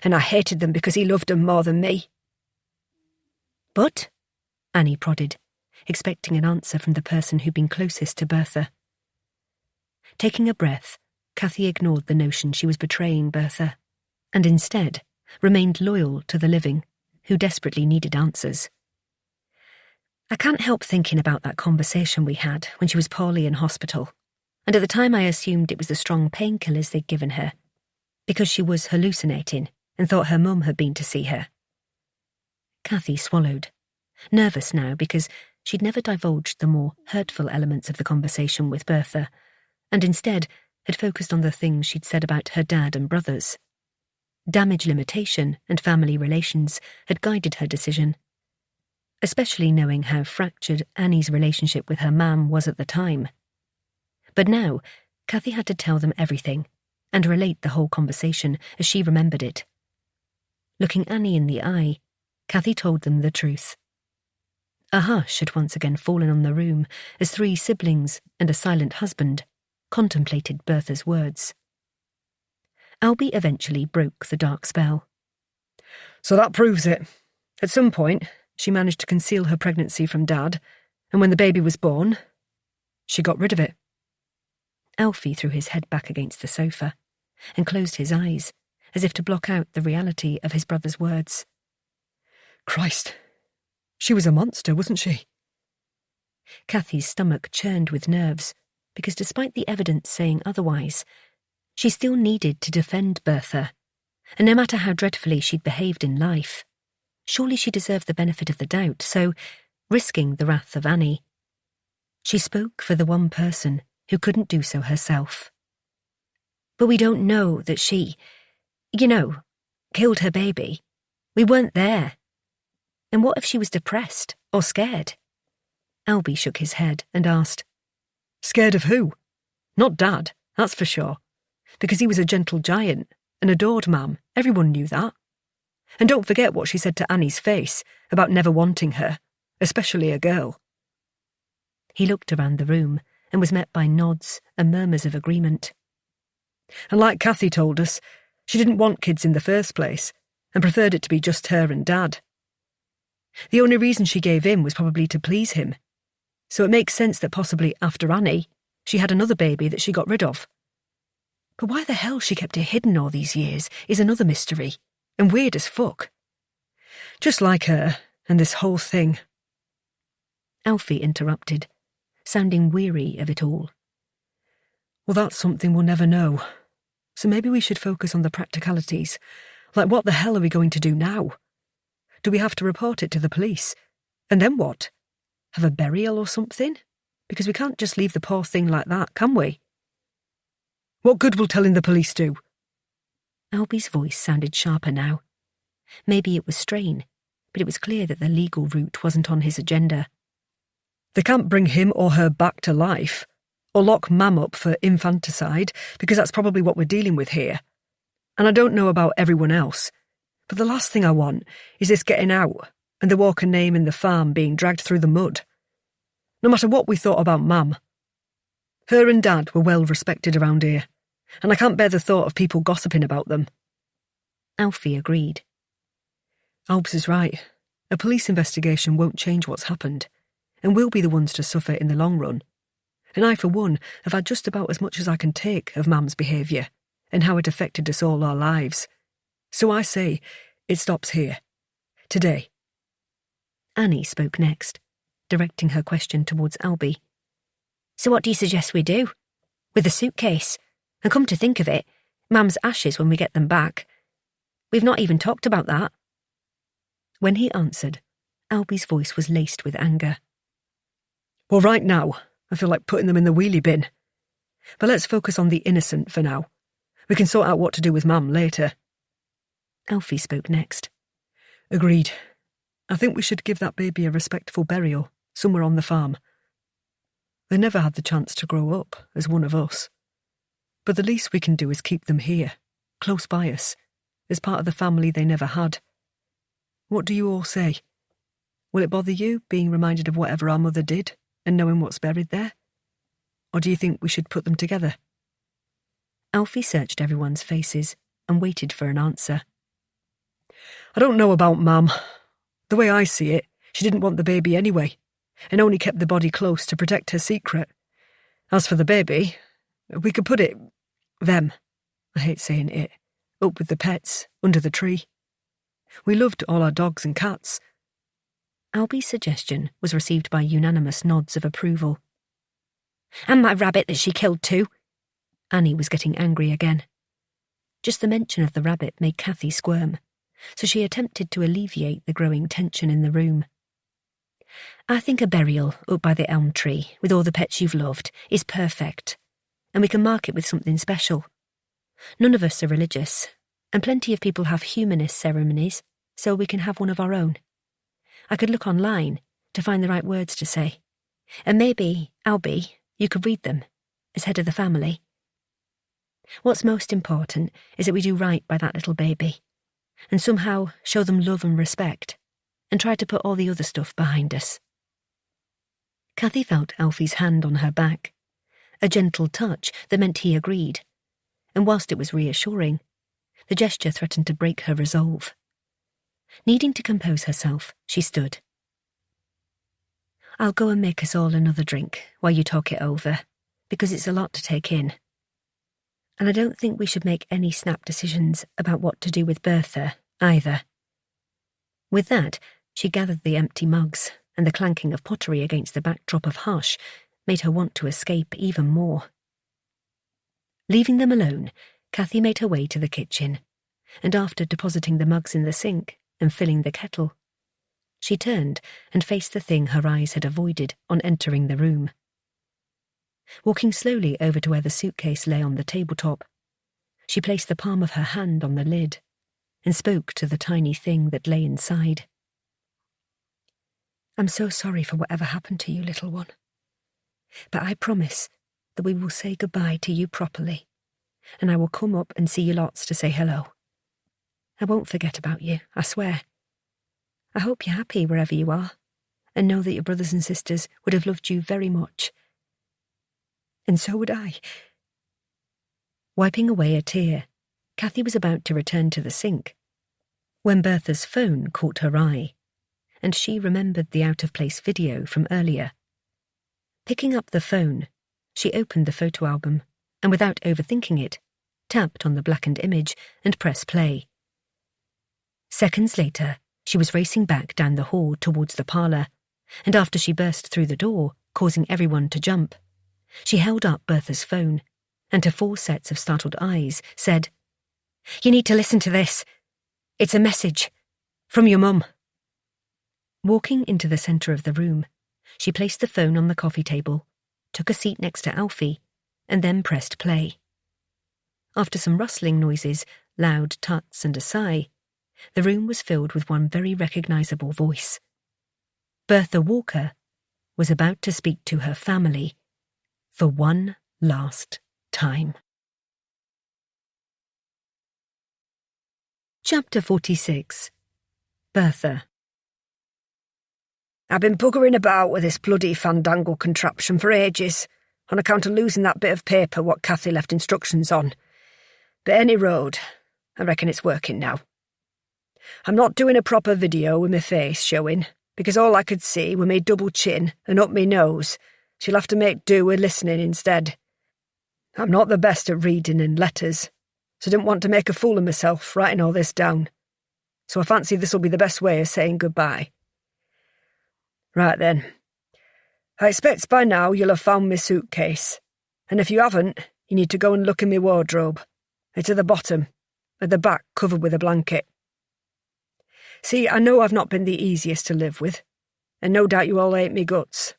and I hated them because he loved them more than me. But, Annie prodded, expecting an answer from the person who'd been closest to Bertha. Taking a breath, Cathy ignored the notion she was betraying Bertha, and instead remained loyal to the living, who desperately needed answers. I can't help thinking about that conversation we had when she was poorly in hospital, and at the time I assumed it was the strong painkillers they'd given her, because she was hallucinating and thought her mum had been to see her. Cathy swallowed, nervous now because she'd never divulged the more hurtful elements of the conversation with Bertha, and instead had focused on the things she'd said about her dad and brothers. Damage limitation and family relations had guided her decision, especially knowing how fractured Annie's relationship with her mam was at the time. But now, Cathy had to tell them everything and relate the whole conversation as she remembered it. Looking Annie in the eye, Cathy told them the truth. A hush had once again fallen on the room as 3 siblings and a silent husband contemplated Bertha's words. Albie eventually broke the dark spell. So that proves it. At some point, she managed to conceal her pregnancy from Dad, and when the baby was born, she got rid of it. Alfie threw his head back against the sofa and closed his eyes, as if to block out the reality of his brother's words. Christ, she was a monster, wasn't she? Cathy's stomach churned with nerves, because despite the evidence saying otherwise, she still needed to defend Bertha, and no matter how dreadfully she'd behaved in life, surely she deserved the benefit of the doubt, so, risking the wrath of Annie, she spoke for the one person who couldn't do so herself. But we don't know that she, killed her baby. We weren't there. And what if she was depressed or scared? Albie shook his head and asked, Scared of who? Not Dad, that's for sure. Because he was a gentle giant and adored Mam. Everyone knew that. And don't forget what she said to Annie's face about never wanting her, especially a girl. He looked around the room and was met by nods and murmurs of agreement. And like Cathy told us, she didn't want kids in the first place and preferred it to be just her and Dad. The only reason she gave in was probably to please him. So it makes sense that possibly after Annie, she had another baby that she got rid of. But why the hell she kept it hidden all these years is another mystery, and weird as fuck. Just like her, and this whole thing. Alfie interrupted, sounding weary of it all. Well, that's something we'll never know. So maybe we should focus on the practicalities. Like, what the hell are we going to do now? Do we have to report it to the police? And then what? Have a burial or something? Because we can't just leave the poor thing like that, can we? What good will telling the police do? Albie's voice sounded sharper now. Maybe it was strain, but it was clear that the legal route wasn't on his agenda. They can't bring him or her back to life, or lock Mam up for infanticide, because that's probably what we're dealing with here. And I don't know about everyone else, but the last thing I want is this getting out and the Walker name in the farm being dragged through the mud. No matter what we thought about Mam. Her and Dad were well respected around here, and I can't bear the thought of people gossiping about them. Alfie agreed. Albs is right. A police investigation won't change what's happened, and we'll be the ones to suffer in the long run. And I, for one, have had just about as much as I can take of Mam's behaviour, and how it affected us all our lives. So I say, it stops here. Today. Annie spoke next, directing her question towards Albie. So what do you suggest we do? With the suitcase? And come to think of it, Mam's ashes when we get them back. We've not even talked about that. When he answered, Albie's voice was laced with anger. Well, right now, I feel like putting them in the wheelie bin. But let's focus on the innocent for now. We can sort out what to do with Mum later. Alfie spoke next. Agreed. I think we should give that baby a respectful burial, somewhere on the farm. They never had the chance to grow up as one of us. But the least we can do is keep them here, close by us, as part of the family they never had. What do you all say? Will it bother you, being reminded of whatever our mother did, and knowing what's buried there? Or do you think we should put them together? Alfie searched everyone's faces and waited for an answer. I don't know about Mum. The way I see it, she didn't want the baby anyway, and only kept the body close to protect her secret. As for the baby, we could put it... them, I hate saying it, up with the pets, under the tree. We loved all our dogs and cats. Albie's suggestion was received by unanimous nods of approval. And my rabbit that she killed too. Annie was getting angry again. Just the mention of the rabbit made Cathy squirm, so she attempted to alleviate the growing tension in the room. I think a burial up by the elm tree, with all the pets you've loved, is perfect, and we can mark it with something special. None of us are religious, and plenty of people have humanist ceremonies, so we can have one of our own. I could look online to find the right words to say, and maybe, Albie, you could read them, as head of the family. What's most important is that we do right by that little baby, and somehow show them love and respect, and try to put all the other stuff behind us. Cathy felt Alfie's hand on her back, a gentle touch that meant he agreed, and whilst it was reassuring, the gesture threatened to break her resolve. Needing to compose herself, she stood. I'll go and make us all another drink while you talk it over, because it's a lot to take in. And I don't think we should make any snap decisions about what to do with Bertha, either. With that, she gathered the empty mugs, and the clanking of pottery against the backdrop of hush made her want to escape even more. Leaving them alone, Cathy made her way to the kitchen, and after depositing the mugs in the sink and filling the kettle, she turned and faced the thing her eyes had avoided on entering the room. Walking slowly over to where the suitcase lay on the tabletop, she placed the palm of her hand on the lid and spoke to the tiny thing that lay inside. I'm so sorry for whatever happened to you, little one. But I promise that we will say goodbye to you properly, and I will come up and see you lots to say hello. I won't forget about you, I swear. I hope you're happy wherever you are, and know that your brothers and sisters would have loved you very much. And so would I. Wiping away a tear, Cathy was about to return to the sink, when Bertha's phone caught her eye, and she remembered the out-of-place video from earlier. Picking up the phone, she opened the photo album, and without overthinking it, tapped on the blackened image and pressed play. Seconds later, she was racing back down the hall towards the parlour, and after she burst through the door, causing everyone to jump, she held up Bertha's phone, and to 4 sets of startled eyes, said, You need to listen to this. It's a message. From your mum. Walking into the centre of the room, she placed the phone on the coffee table, took a seat next to Alfie, and then pressed play. After some rustling noises, loud tuts and a sigh, the room was filled with one very recognisable voice. Bertha Walker was about to speak to her family for one last time. Chapter 46. Bertha. I've been buggering about with this bloody fandangle contraption for ages, on account of losing that bit of paper what Cathy left instructions on. But any road, I reckon it's working now. I'm not doing a proper video with my face showing, because all I could see were me double chin and up me nose. She'll have to make do with listening instead. I'm not the best at reading and letters, so I didn't want to make a fool of myself writing all this down. So I fancy this'll be the best way of saying goodbye. Right then. I expect by now you'll have found my suitcase, and if you haven't, you need to go and look in my wardrobe. It's at the bottom, at the back covered with a blanket. See, I know I've not been the easiest to live with, and no doubt you all hate me guts.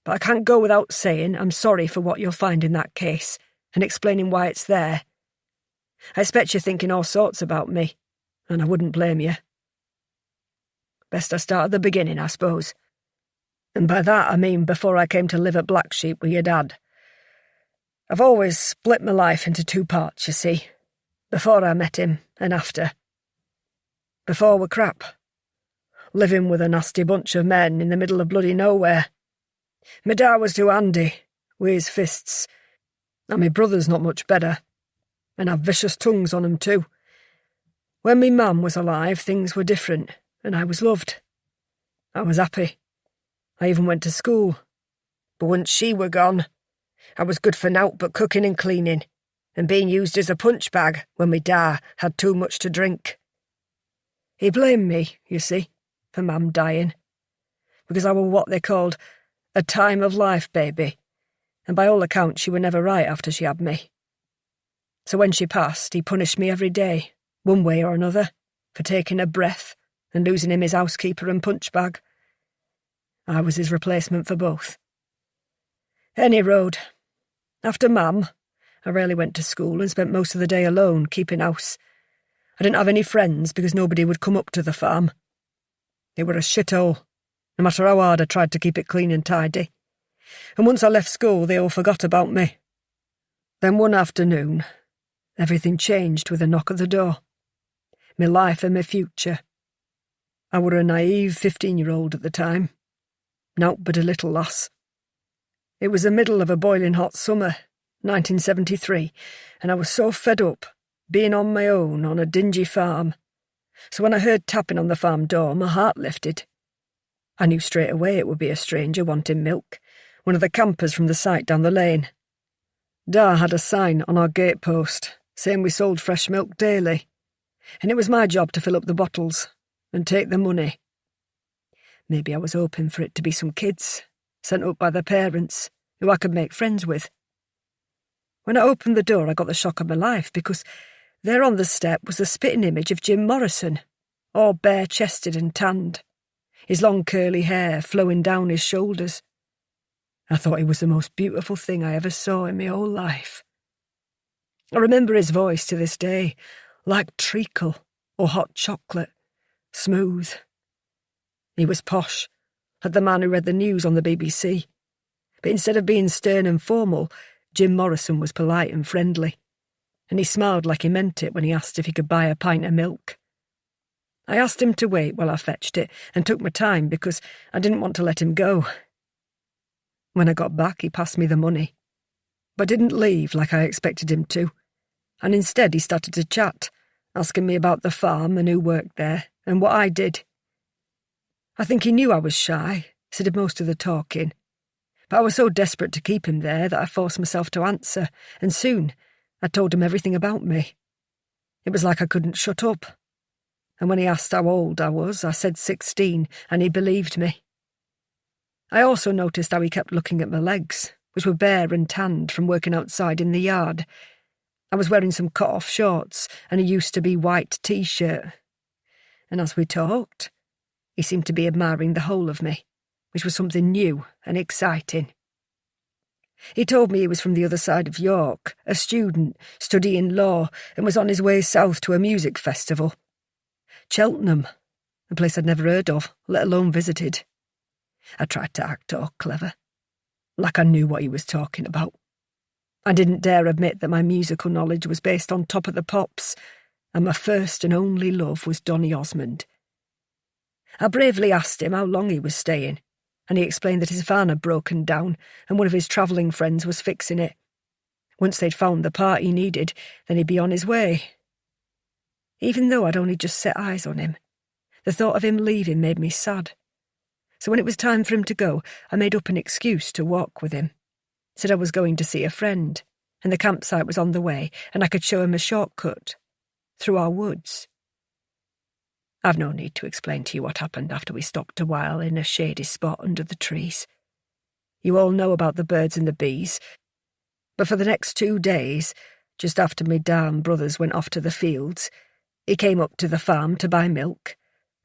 But I can't go without saying I'm sorry for what you'll find in that case, and explaining why it's there. I expect you're thinking all sorts about me, and I wouldn't blame you. Best I start at the beginning, I suppose. And by that I mean before I came to live at Black Sheep with your dad. I've always split my life into two parts, you see. Before I met him, and after. Before were crap. Living with a nasty bunch of men in the middle of bloody nowhere. My dad was too handy, with his fists. And my brother's not much better. And have vicious tongues on 'em too. When me mum was alive, things were different, and I was loved. I was happy. I even went to school. But once she were gone, I was good for nowt but cooking and cleaning, and being used as a punch bag when me da had too much to drink. He blamed me, you see, for Mam dying, because I were what they called a time-of-life baby, and by all accounts she were never right after she had me. So when she passed, he punished me every day, one way or another, for taking a breath and losing him his housekeeper and punch bag. I was his replacement for both. Any road. After Mam, I rarely went to school and spent most of the day alone, keeping house. I didn't have any friends because nobody would come up to the farm. It were a shithole, no matter how hard I tried to keep it clean and tidy. And once I left school, they all forgot about me. Then one afternoon, everything changed with a knock at the door. My life and my future. I were a naive 15-year-old at the time. Nowt but a little lass. It was the middle of a boiling hot summer, 1973, and I was so fed up, being on my own on a dingy farm. So when I heard tapping on the farm door, my heart lifted. I knew straight away it would be a stranger wanting milk, one of the campers from the site down the lane. Da had a sign on our gatepost saying we sold fresh milk daily, and it was my job to fill up the bottles and take the money. Maybe I was hoping for it to be some kids, sent up by their parents, who I could make friends with. When I opened the door, I got the shock of my life, because there on the step was the spitting image of Jim Morrison, all bare-chested and tanned, his long curly hair flowing down his shoulders. I thought he was the most beautiful thing I ever saw in my whole life. I remember his voice to this day, like treacle or hot chocolate, smooth. He was posh, like the man who read the news on the BBC. But instead of being stern and formal, Jim Morrison was polite and friendly, and he smiled like he meant it when he asked if he could buy a pint of milk. I asked him to wait while I fetched it, and took my time because I didn't want to let him go. When I got back, he passed me the money, but didn't leave like I expected him to, and instead he started to chat, asking me about the farm and who worked there, and what I did. I think he knew I was shy, so did most of the talking. But I was so desperate to keep him there that I forced myself to answer, and soon I told him everything about me. It was like I couldn't shut up. And when he asked how old I was, I said 16, and he believed me. I also noticed how he kept looking at my legs, which were bare and tanned from working outside in the yard. I was wearing some cut-off shorts and a used-to-be white T-shirt. And as we talked, he seemed to be admiring the whole of me, which was something new and exciting. He told me he was from the other side of York, a student, studying law, and was on his way south to a music festival. Cheltenham, a place I'd never heard of, let alone visited. I tried to act all clever, like I knew what he was talking about. I didn't dare admit that my musical knowledge was based on Top of the Pops, and my first and only love was Donny Osmond. I bravely asked him how long he was staying, and he explained that his van had broken down and one of his travelling friends was fixing it. Once they'd found the part he needed, then he'd be on his way. Even though I'd only just set eyes on him, the thought of him leaving made me sad. So when it was time for him to go, I made up an excuse to walk with him. Said I was going to see a friend, and the campsite was on the way, and I could show him a shortcut through our woods. I've no need to explain to you what happened after we stopped a while in a shady spot under the trees. You all know about the birds and the bees, but for the next 2 days, just after me da and brothers went off to the fields, he came up to the farm to buy milk,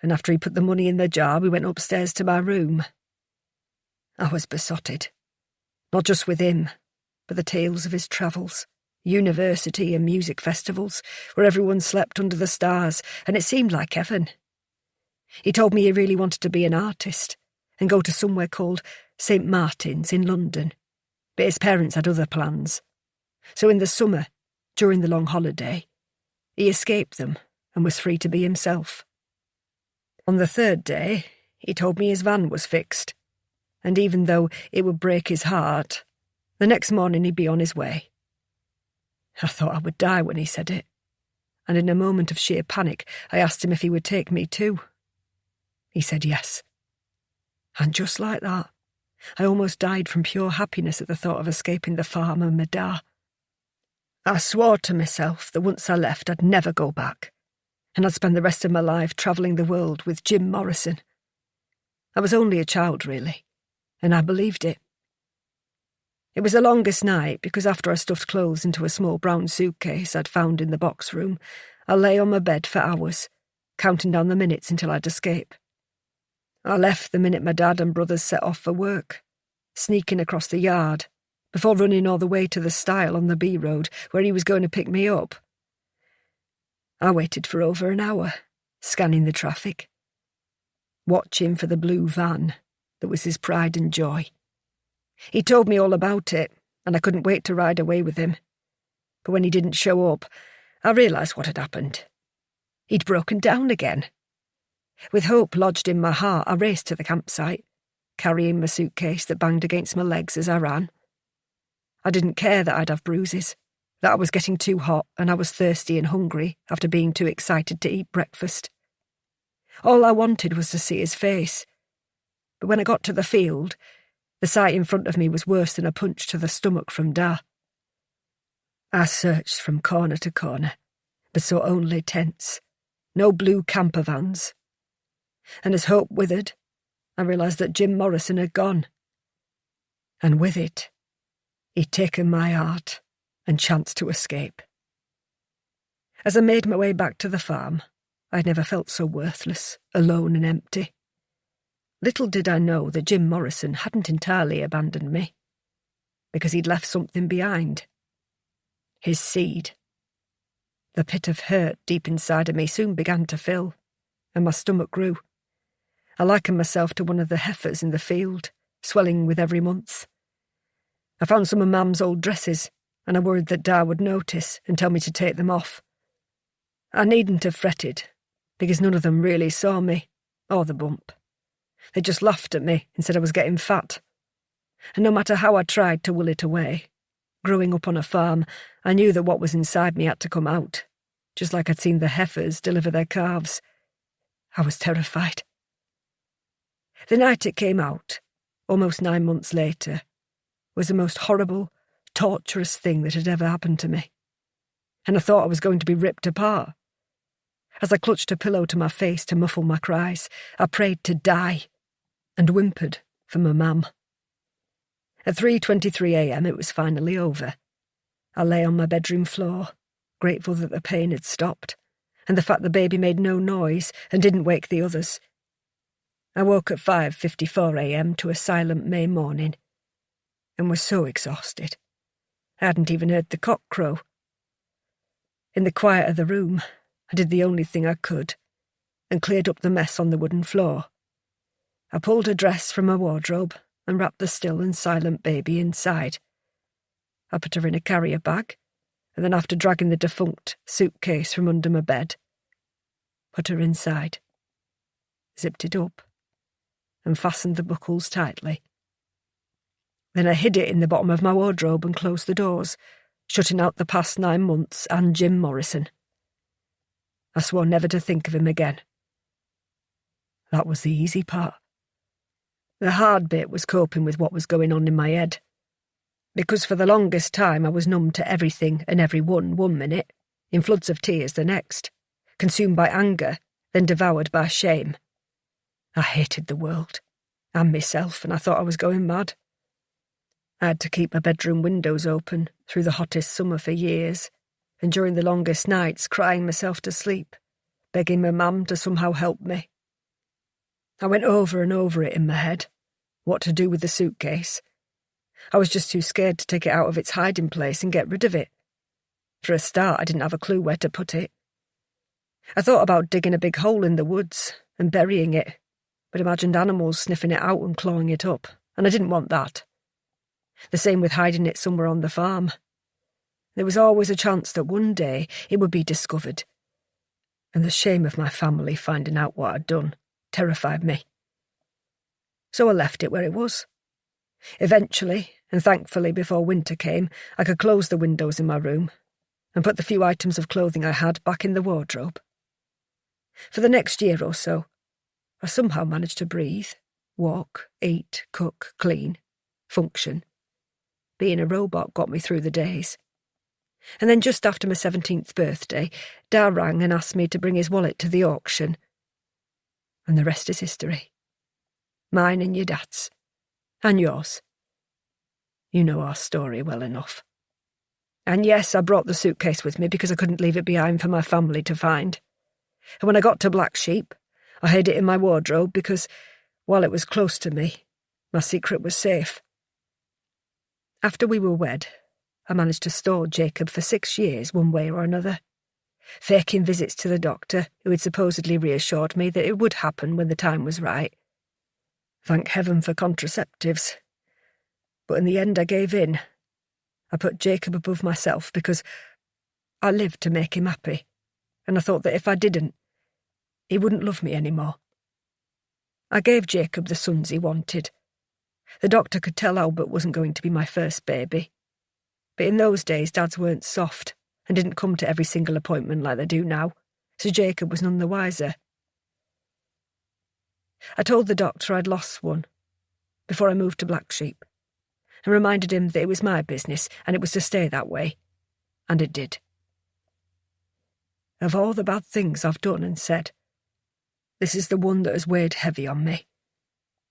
and after he put the money in the jar, we went upstairs to my room. I was besotted, not just with him, but the tales of his travels, university and music festivals, where everyone slept under the stars, and it seemed like heaven. He told me he really wanted to be an artist and go to somewhere called St. Martin's in London, but his parents had other plans. So in the summer, during the long holiday, he escaped them and was free to be himself. On the third day, he told me his van was fixed, and even though it would break his heart, the next morning he'd be on his way. I thought I would die when he said it, and in a moment of sheer panic, I asked him if he would take me too. He said yes. And just like that, I almost died from pure happiness at the thought of escaping the farm and my da. I swore to myself that once I left, I'd never go back, and I'd spend the rest of my life travelling the world with Jim Morrison. I was only a child, really, and I believed it. It was the longest night because after I stuffed clothes into a small brown suitcase I'd found in the box room, I lay on my bed for hours, counting down the minutes until I'd escape. I left the minute my dad and brothers set off for work, sneaking across the yard, before running all the way to the stile on the B road where he was going to pick me up. I waited for over an hour, scanning the traffic, watching for the blue van that was his pride and joy. He told me all about it, and I couldn't wait to ride away with him. But when he didn't show up, I realised what had happened. He'd broken down again. With hope lodged in my heart, I raced to the campsite, carrying my suitcase that banged against my legs as I ran. I didn't care that I'd have bruises, that I was getting too hot and I was thirsty and hungry after being too excited to eat breakfast. All I wanted was to see his face. But when I got to the field, the sight in front of me was worse than a punch to the stomach from Da. I searched from corner to corner, but saw only tents, no blue camper vans. And as hope withered, I realised that Jim Morrison had gone. And with it, he'd taken my heart and chanced to escape. As I made my way back to the farm, I'd never felt so worthless, alone and empty. Little did I know that Jim Morrison hadn't entirely abandoned me, because he'd left something behind. His seed. The pit of hurt deep inside of me soon began to fill, and my stomach grew. I likened myself to one of the heifers in the field, swelling with every month. I found some of Mam's old dresses, and I worried that Da would notice and tell me to take them off. I needn't have fretted, because none of them really saw me, or the bump. They just laughed at me and said I was getting fat. And no matter how I tried to will it away, growing up on a farm, I knew that what was inside me had to come out, just like I'd seen the heifers deliver their calves. I was terrified. The night it came out, almost 9 months later, was the most horrible, torturous thing that had ever happened to me. And I thought I was going to be ripped apart. As I clutched a pillow to my face to muffle my cries, I prayed to die and whimpered for my mum. At 3:23 a.m. it was finally over. I lay on my bedroom floor, grateful that the pain had stopped, and the fact the baby made no noise and didn't wake the others. I woke at 5:54 a.m. to a silent May morning, and was so exhausted. I hadn't even heard the cock crow. In the quiet of the room, I did the only thing I could, and cleared up the mess on the wooden floor. I pulled a dress from my wardrobe and wrapped the still and silent baby inside. I put her in a carrier bag, and then after dragging the defunct suitcase from under my bed, put her inside, zipped it up, and fastened the buckles tightly. Then I hid it in the bottom of my wardrobe and closed the doors, shutting out the past 9 months and Jim Morrison. I swore never to think of him again. That was the easy part. The hard bit was coping with what was going on in my head, because for the longest time I was numb to everything and everyone 1 minute, in floods of tears the next, consumed by anger, then devoured by shame. I hated the world, and myself, and I thought I was going mad. I had to keep my bedroom windows open through the hottest summer for years, and during the longest nights crying myself to sleep, begging my mum to somehow help me, I went over and over it in my head. What to do with the suitcase. I was just too scared to take it out of its hiding place and get rid of it. For a start, I didn't have a clue where to put it. I thought about digging a big hole in the woods and burying it, but imagined animals sniffing it out and clawing it up, and I didn't want that. The same with hiding it somewhere on the farm. There was always a chance that one day it would be discovered, and the shame of my family finding out what I'd done terrified me. So I left it where it was. Eventually, and thankfully before winter came, I could close the windows in my room and put the few items of clothing I had back in the wardrobe. For the next year or so, I somehow managed to breathe, walk, eat, cook, clean, function. Being a robot got me through the days. And then just after my 17th birthday, Dad rang and asked me to bring his wallet to the auction. And the rest is history. Mine and your dad's. And yours. You know our story well enough. And yes, I brought the suitcase with me because I couldn't leave it behind for my family to find. And when I got to Black Sheep, I hid it in my wardrobe because, while it was close to me, my secret was safe. After we were wed, I managed to stall Jacob for 6 years one way or another, faking visits to the doctor who had supposedly reassured me that it would happen when the time was right. Thank heaven for contraceptives. But in the end I gave in. I put Jacob above myself because I lived to make him happy, and I thought that if I didn't, he wouldn't love me anymore. I gave Jacob the sons he wanted. The doctor could tell Albert wasn't going to be my first baby. But in those days, dads weren't soft and didn't come to every single appointment like they do now, so Jacob was none the wiser. I told the doctor I'd lost one before I moved to Black Sheep and reminded him that it was my business and it was to stay that way, and it did. Of all the bad things I've done and said, this is the one that has weighed heavy on me,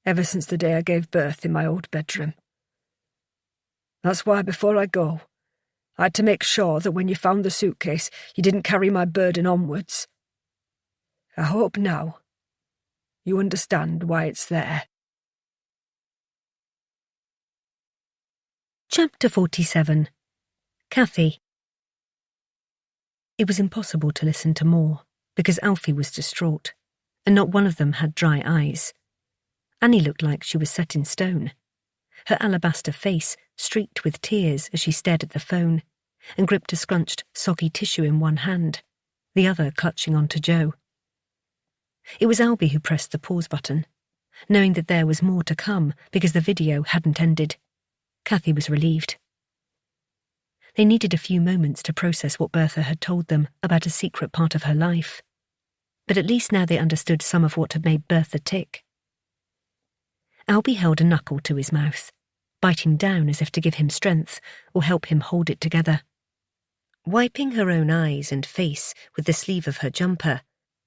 ever since the day I gave birth in my old bedroom. That's why before I go, I had to make sure that when you found the suitcase, you didn't carry my burden onwards. I hope now you understand why it's there. Chapter 47. Kathy. It was impossible to listen to more, because Alfie was distraught, and not one of them had dry eyes. Annie looked like she was set in stone, her alabaster face streaked with tears as she stared at the phone, and gripped a scrunched, soggy tissue in one hand, the other clutching onto Joe. It was Albie who pressed the pause button, knowing that there was more to come because the video hadn't ended. Kathy was relieved. They needed a few moments to process what Bertha had told them about a secret part of her life. But at least now they understood some of what had made Bertha tick. Albie held a knuckle to his mouth, biting down as if to give him strength or help him hold it together. Wiping her own eyes and face with the sleeve of her jumper,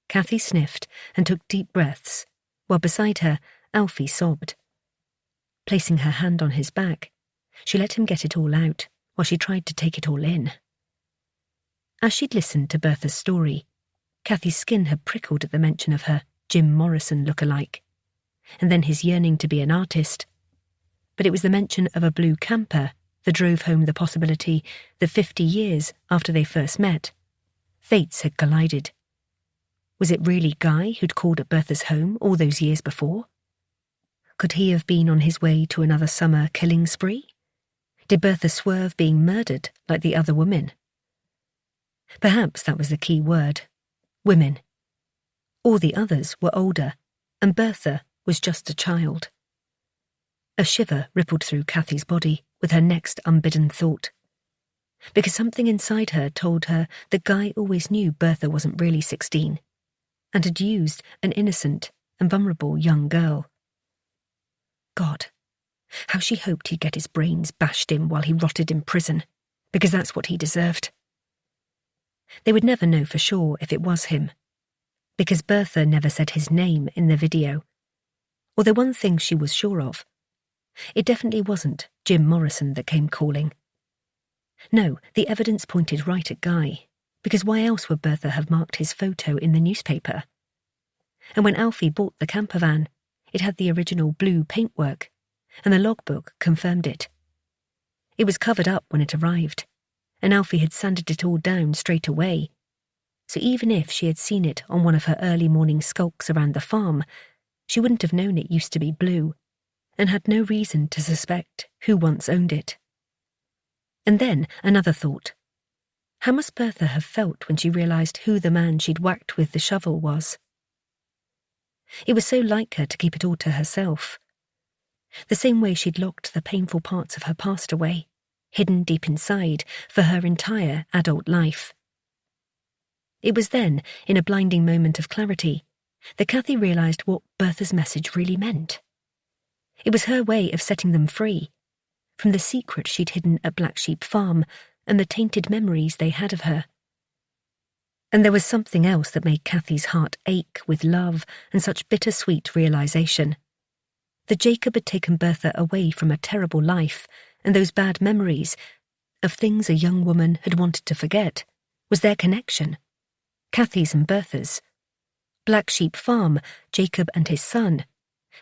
Kathy sniffed and took deep breaths, while beside her, Alfie sobbed. Placing her hand on his back, she let him get it all out while she tried to take it all in. As she'd listened to Bertha's story, Kathy's skin had prickled at the mention of her Jim Morrison look-alike, and then his yearning to be an artist. But it was the mention of a blue camper that drove home the possibility that 50 years after they first met, fates had collided. Was it really Guy who'd called at Bertha's home all those years before? Could he have been on his way to another summer killing spree? Did Bertha swerve being murdered like the other women? Perhaps that was the key word. Women. All the others were older, and Bertha was just a child. A shiver rippled through Kathy's body with her next unbidden thought, because something inside her told her that Guy always knew Bertha wasn't really 16, and had used an innocent and vulnerable young girl. God, how she hoped he'd get his brains bashed in while he rotted in prison, because that's what he deserved. They would never know for sure if it was him, because Bertha never said his name in the video. Although one thing she was sure of, it definitely wasn't Jim Morrison that came calling. No, the evidence pointed right at Guy, because why else would Bertha have marked his photo in the newspaper? and when Alfie bought the camper van, it had the original blue paintwork, and the logbook confirmed it. It was covered up when it arrived, and Alfie had sanded it all down straight away, so even if she had seen it on one of her early morning skulks around the farm, she wouldn't have known it used to be blue, and had no reason to suspect who once owned it. And then another thought. How must Bertha have felt when she realised who the man she'd whacked with the shovel was? It was so like her to keep it all to herself. The same way she'd locked the painful parts of her past away, hidden deep inside, for her entire adult life. It was then, in a blinding moment of clarity, that Cathy realised what Bertha's message really meant. It was her way of setting them free, from the secret she'd hidden at Black Sheep Farm and the tainted memories they had of her. And there was something else that made Cathy's heart ache with love and such bittersweet realisation. That Jacob had taken Bertha away from a terrible life, and those bad memories of things a young woman had wanted to forget was their connection. Cathy's and Bertha's. Black Sheep Farm, Jacob and his son,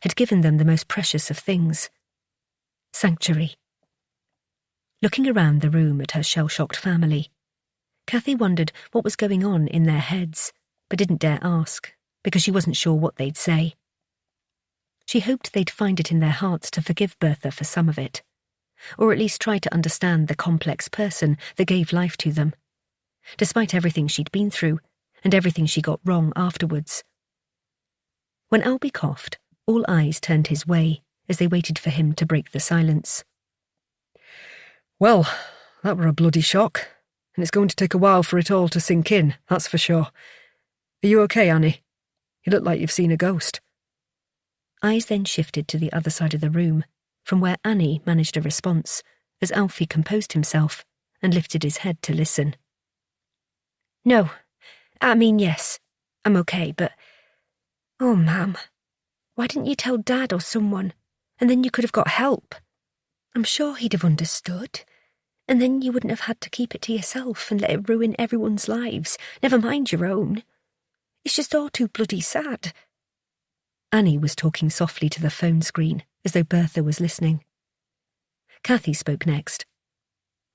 had given them the most precious of things. Sanctuary. Looking around the room at her shell-shocked family, Cathy wondered what was going on in their heads, but didn't dare ask, because she wasn't sure what they'd say. She hoped they'd find it in their hearts to forgive Bertha for some of it, or at least try to understand the complex person that gave life to them, despite everything she'd been through and everything she got wrong afterwards. When Albie coughed, all eyes turned his way as they waited for him to break the silence. Well, that were a bloody shock, and it's going to take a while for it all to sink in, that's for sure. Are you okay, Annie? You look like you've seen a ghost. Eyes then shifted to the other side of the room, from where Annie managed a response, as Alfie composed himself and lifted his head to listen. No, I mean yes, I'm okay, but... Oh, Ma'am, why didn't you tell Dad or someone, and then you could have got help? I'm sure he'd have understood, and then you wouldn't have had to keep it to yourself and let it ruin everyone's lives, never mind your own. It's just all too bloody sad. Annie was talking softly to the phone screen, as though Bertha was listening. Cathy spoke next.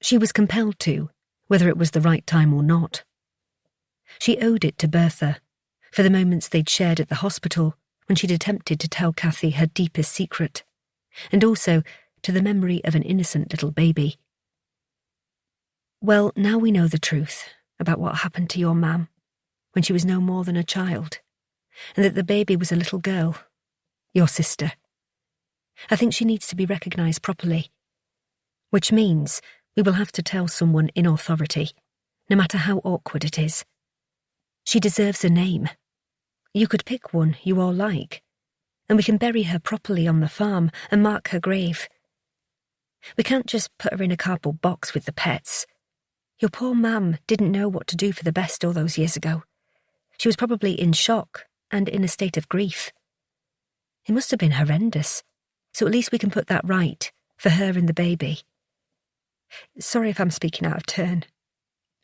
She was compelled to, whether it was the right time or not. She owed it to Bertha, for the moments they'd shared at the hospital when she'd attempted to tell Cathy her deepest secret, and also to the memory of an innocent little baby. Well, now we know the truth about what happened to your Mam when she was no more than a child, and that the baby was a little girl, your sister. I think she needs to be recognised properly, which means we will have to tell someone in authority, no matter how awkward it is. She deserves a name. You could pick one you all like, and we can bury her properly on the farm and mark her grave. We can't just put her in a cardboard box with the pets. Your poor Mam didn't know what to do for the best all those years ago. She was probably in shock and in a state of grief. It must have been horrendous, so at least we can put that right for her and the baby. Sorry if I'm speaking out of turn,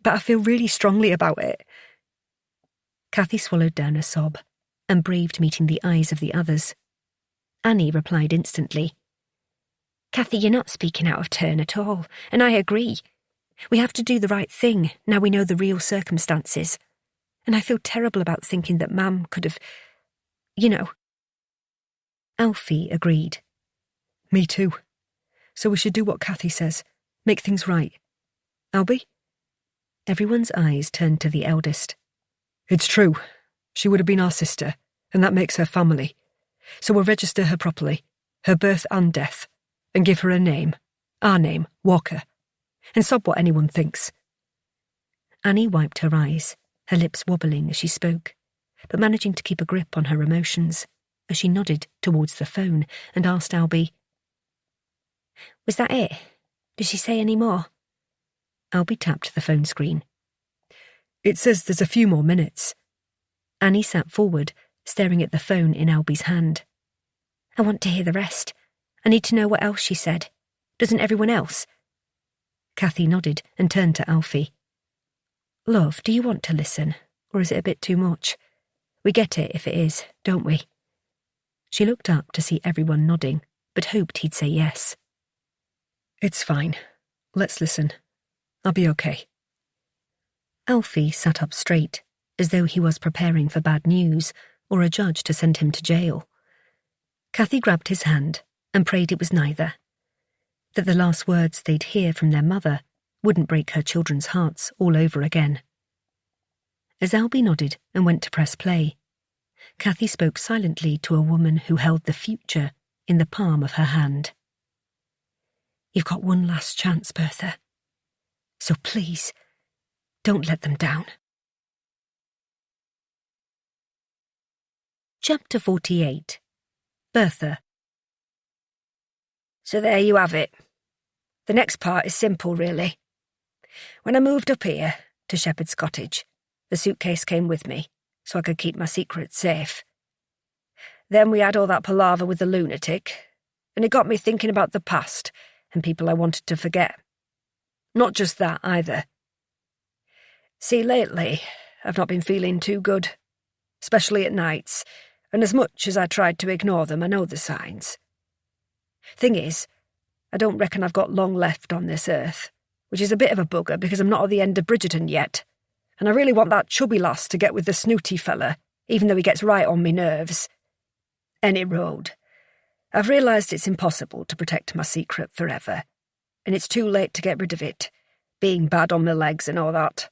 but I feel really strongly about it. Cathy swallowed down a sob and breathed, meeting the eyes of the others. Annie replied instantly. Cathy, you're not speaking out of turn at all, and I agree. We have to do the right thing now we know the real circumstances. And I feel terrible about thinking that Mam could have... you know. Alfie agreed. Me too. So we should do what Cathy says. Make things right. Albie? Everyone's eyes turned to the eldest. It's true. She would have been our sister, and that makes her family. So we'll register her properly, her birth and death, and give her a name. Our name, Walker. And sob what anyone thinks. Annie wiped her eyes, her lips wobbling as she spoke, but managing to keep a grip on her emotions, as she nodded towards the phone and asked Albie, Was that it? Did she say any more? Albie tapped the phone screen. It says there's a few more minutes. Annie sat forward, staring at the phone in Albie's hand. I want to hear the rest. I need to know what else she said. Doesn't everyone else? Cathy nodded and turned to Alfie. Love, do you want to listen, or is it a bit too much? We get it if it is, don't we? She looked up to see everyone nodding, but hoped he'd say yes. It's fine. Let's listen. I'll be okay. Alfie sat up straight, as though he was preparing for bad news or a judge to send him to jail. Cathy grabbed his hand and prayed it was neither, that the last words they'd hear from their mother wouldn't break her children's hearts all over again. As Albie nodded and went to press play, Cathy spoke silently to a woman who held the future in the palm of her hand. You've got one last chance, Bertha. So please, don't let them down. Chapter 48. Bertha. So there you have it. The next part is simple, really. When I moved up here to Shepherd's Cottage, the suitcase came with me, so I could keep my secret safe. Then we had all that palaver with the lunatic, and it got me thinking about the past and people I wanted to forget. Not just that, either. See, lately, I've not been feeling too good, especially at nights, and as much as I tried to ignore them, I know the signs. Thing is, I don't reckon I've got long left on this earth, which is a bit of a bugger because I'm not at the end of Bridgerton yet, and I really want that chubby lass to get with the snooty fella, even though he gets right on me nerves. Any road. I've realised it's impossible to protect my secret forever, and it's too late to get rid of it, being bad on my legs and all that.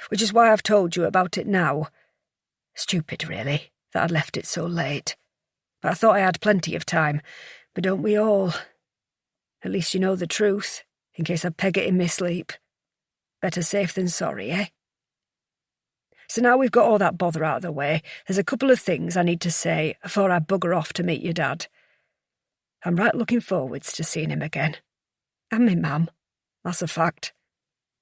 Which is why I've told you about it now. Stupid, really, that I'd left it so late. But I thought I had plenty of time, but don't we all? At least you know the truth, in case I peg it in my sleep. Better safe than sorry, eh? So now we've got all that bother out of the way, there's a couple of things I need to say before I bugger off to meet your dad. I'm right looking forwards to seeing him again. And me mum, that's a fact.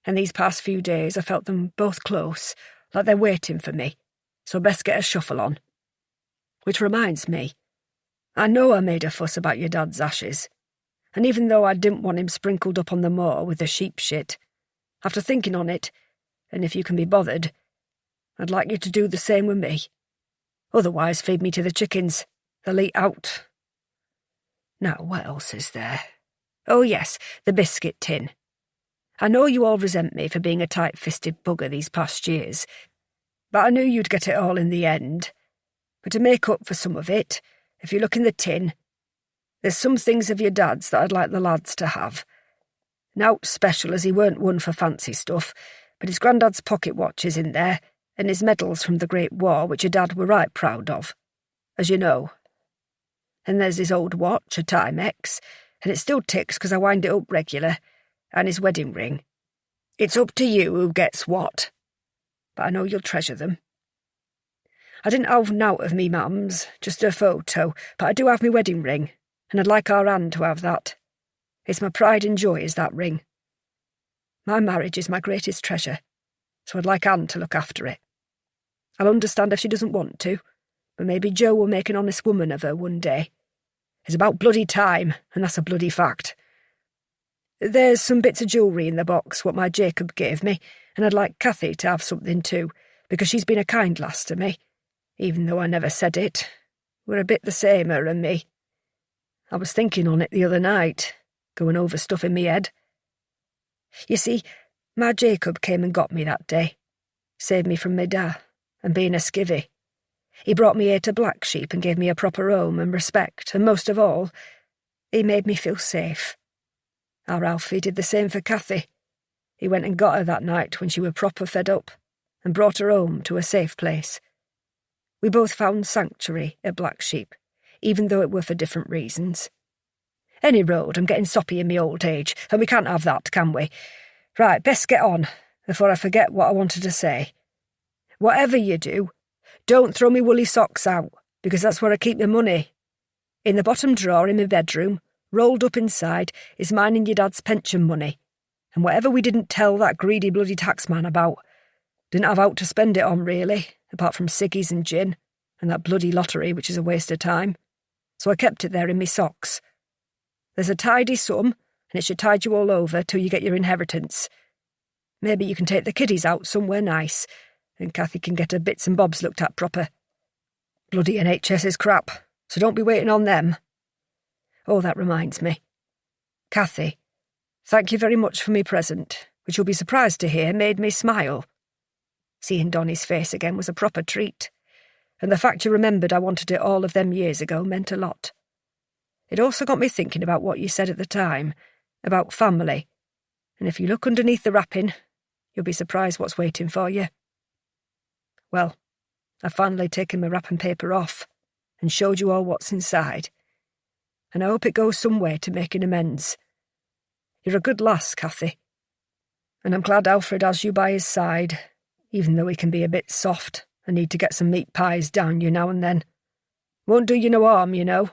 And these past few days I felt them both close, like they're waiting for me, so best get a shuffle on. Which reminds me, I know I made a fuss about your dad's ashes, and even though I didn't want him sprinkled up on the moor with the sheep shit, after thinking on it, and if you can be bothered, I'd like you to do the same with me. Otherwise feed me to the chickens, they'll eat out. Now, what else is there? Oh yes, the biscuit tin. I know you all resent me for being a tight-fisted bugger these past years, but I knew you'd get it all in the end. But to make up for some of it, if you look in the tin, there's some things of your dad's that I'd like the lads to have. Nowt special, as he weren't one for fancy stuff, but his granddad's pocket watch is in there, and his medals from the Great War, which your dad were right proud of, as you know. And there's his old watch, a Timex, and it still ticks because I wind it up regular, and his wedding ring. It's up to you who gets what, but I know you'll treasure them. I didn't have nowt of me mum's, just a photo, but I do have me wedding ring, and I'd like our Anne to have that. It's my pride and joy is that ring. My marriage is my greatest treasure, so I'd like Anne to look after it. I'll understand if she doesn't want to, but maybe Joe will make an honest woman of her one day. It's about bloody time, and that's a bloody fact. There's some bits of jewellery in the box what my Jacob gave me, and I'd like Cathy to have something too, because she's been a kind lass to me, even though I never said it. We're a bit the same, her and me. I was thinking on it the other night, going over stuff in me head. You see, my Jacob came and got me that day, saved me from me da, and being a skivvy. He brought me here to Black Sheep and gave me a proper home and respect, and most of all, he made me feel safe. Our Alfie did the same for Cathy. He went and got her that night when she were proper fed up, and brought her home to a safe place. We both found sanctuary at Black Sheep, even though it were for different reasons. Any road, I'm getting soppy in me old age, and we can't have that, can we? Right, best get on, before I forget what I wanted to say. Whatever you do, don't throw me woolly socks out, because that's where I keep my money. In the bottom drawer in my bedroom, rolled up inside, is mine and your dad's pension money, and whatever we didn't tell that greedy bloody taxman about, didn't have out to spend it on, really, apart from ciggies and gin, and that bloody lottery, which is a waste of time. So I kept it there in me socks. There's a tidy sum, and it should tide you all over till you get your inheritance. Maybe you can take the kiddies out somewhere nice, and Cathy can get her bits and bobs looked at proper, Bloody NHS is crap, so don't be waiting on them. Oh, that reminds me. Kathy, thank you very much for me present, which you'll be surprised to hear made me smile. Seeing Donnie's face again was a proper treat, and the fact you remembered I wanted it all of them years ago meant a lot. It also got me thinking about what you said at the time, about family, and if you look underneath the wrapping, you'll be surprised what's waiting for you. Well, I've finally taken my wrapping paper off and showed you all what's inside, and I hope it goes some way to making amends. You're a good lass, Kathy, and I'm glad Alfred has you by his side, even though he can be a bit soft and need to get some meat pies down you now and then. Won't do you no harm, you know.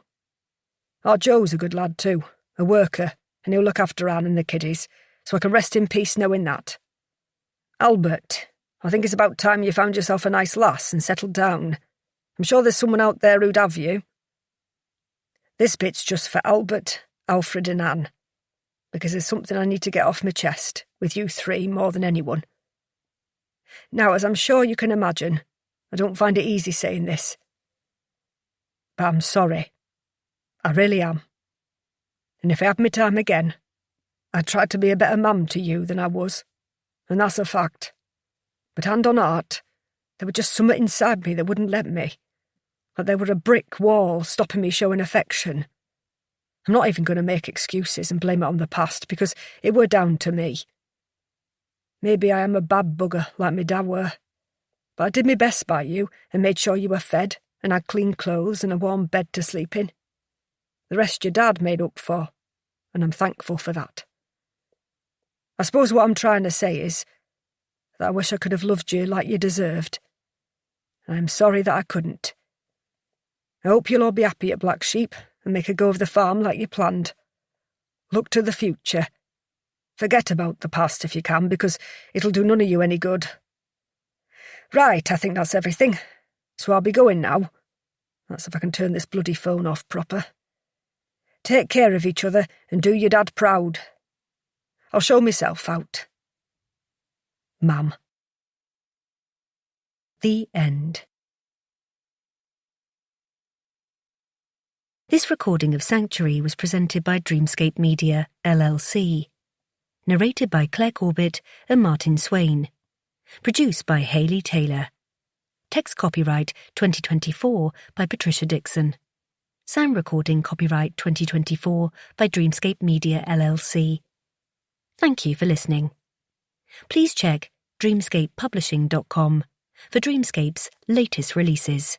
Our Joe's a good lad too, a worker, and he'll look after Anne and the kiddies, so I can rest in peace knowing that. Albert, I think it's about time you found yourself a nice lass and settled down. I'm sure there's someone out there who'd have you. This bit's just for Albert, Alfred and Anne, because there's something I need to get off my chest, with you three more than anyone. Now, as I'm sure you can imagine, I don't find it easy saying this, but I'm sorry. I really am. And if I had my time again, I'd try to be a better mum to you than I was, and that's a fact. But hand on heart, there was just something inside me that wouldn't let me, like there were a brick wall stopping me showing affection. I'm not even going to make excuses and blame it on the past, because it were down to me. Maybe I am a bad bugger like my dad were, but I did my best by you and made sure you were fed and had clean clothes and a warm bed to sleep in. The rest your dad made up for, and I'm thankful for that. I suppose what I'm trying to say is that I wish I could have loved you like you deserved, and I'm sorry that I couldn't. I hope you'll all be happy at Black Sheep and make a go of the farm like you planned. Look to the future. Forget about the past if you can, because it'll do none of you any good. Right, I think that's everything, so I'll be going now. That's if I can turn this bloody phone off proper. Take care of each other and do your dad proud. I'll show myself out. Ma'am. The end. This recording of Sanctuary was presented by Dreamscape Media, LLC. Narrated by Claire Corbett and Martin Swain. Produced by Hayley Taylor. Text copyright 2024 by Patricia Dixon. Sound recording copyright 2024 by Dreamscape Media, LLC. Thank you for listening. Please check dreamscapepublishing.com for Dreamscape's latest releases.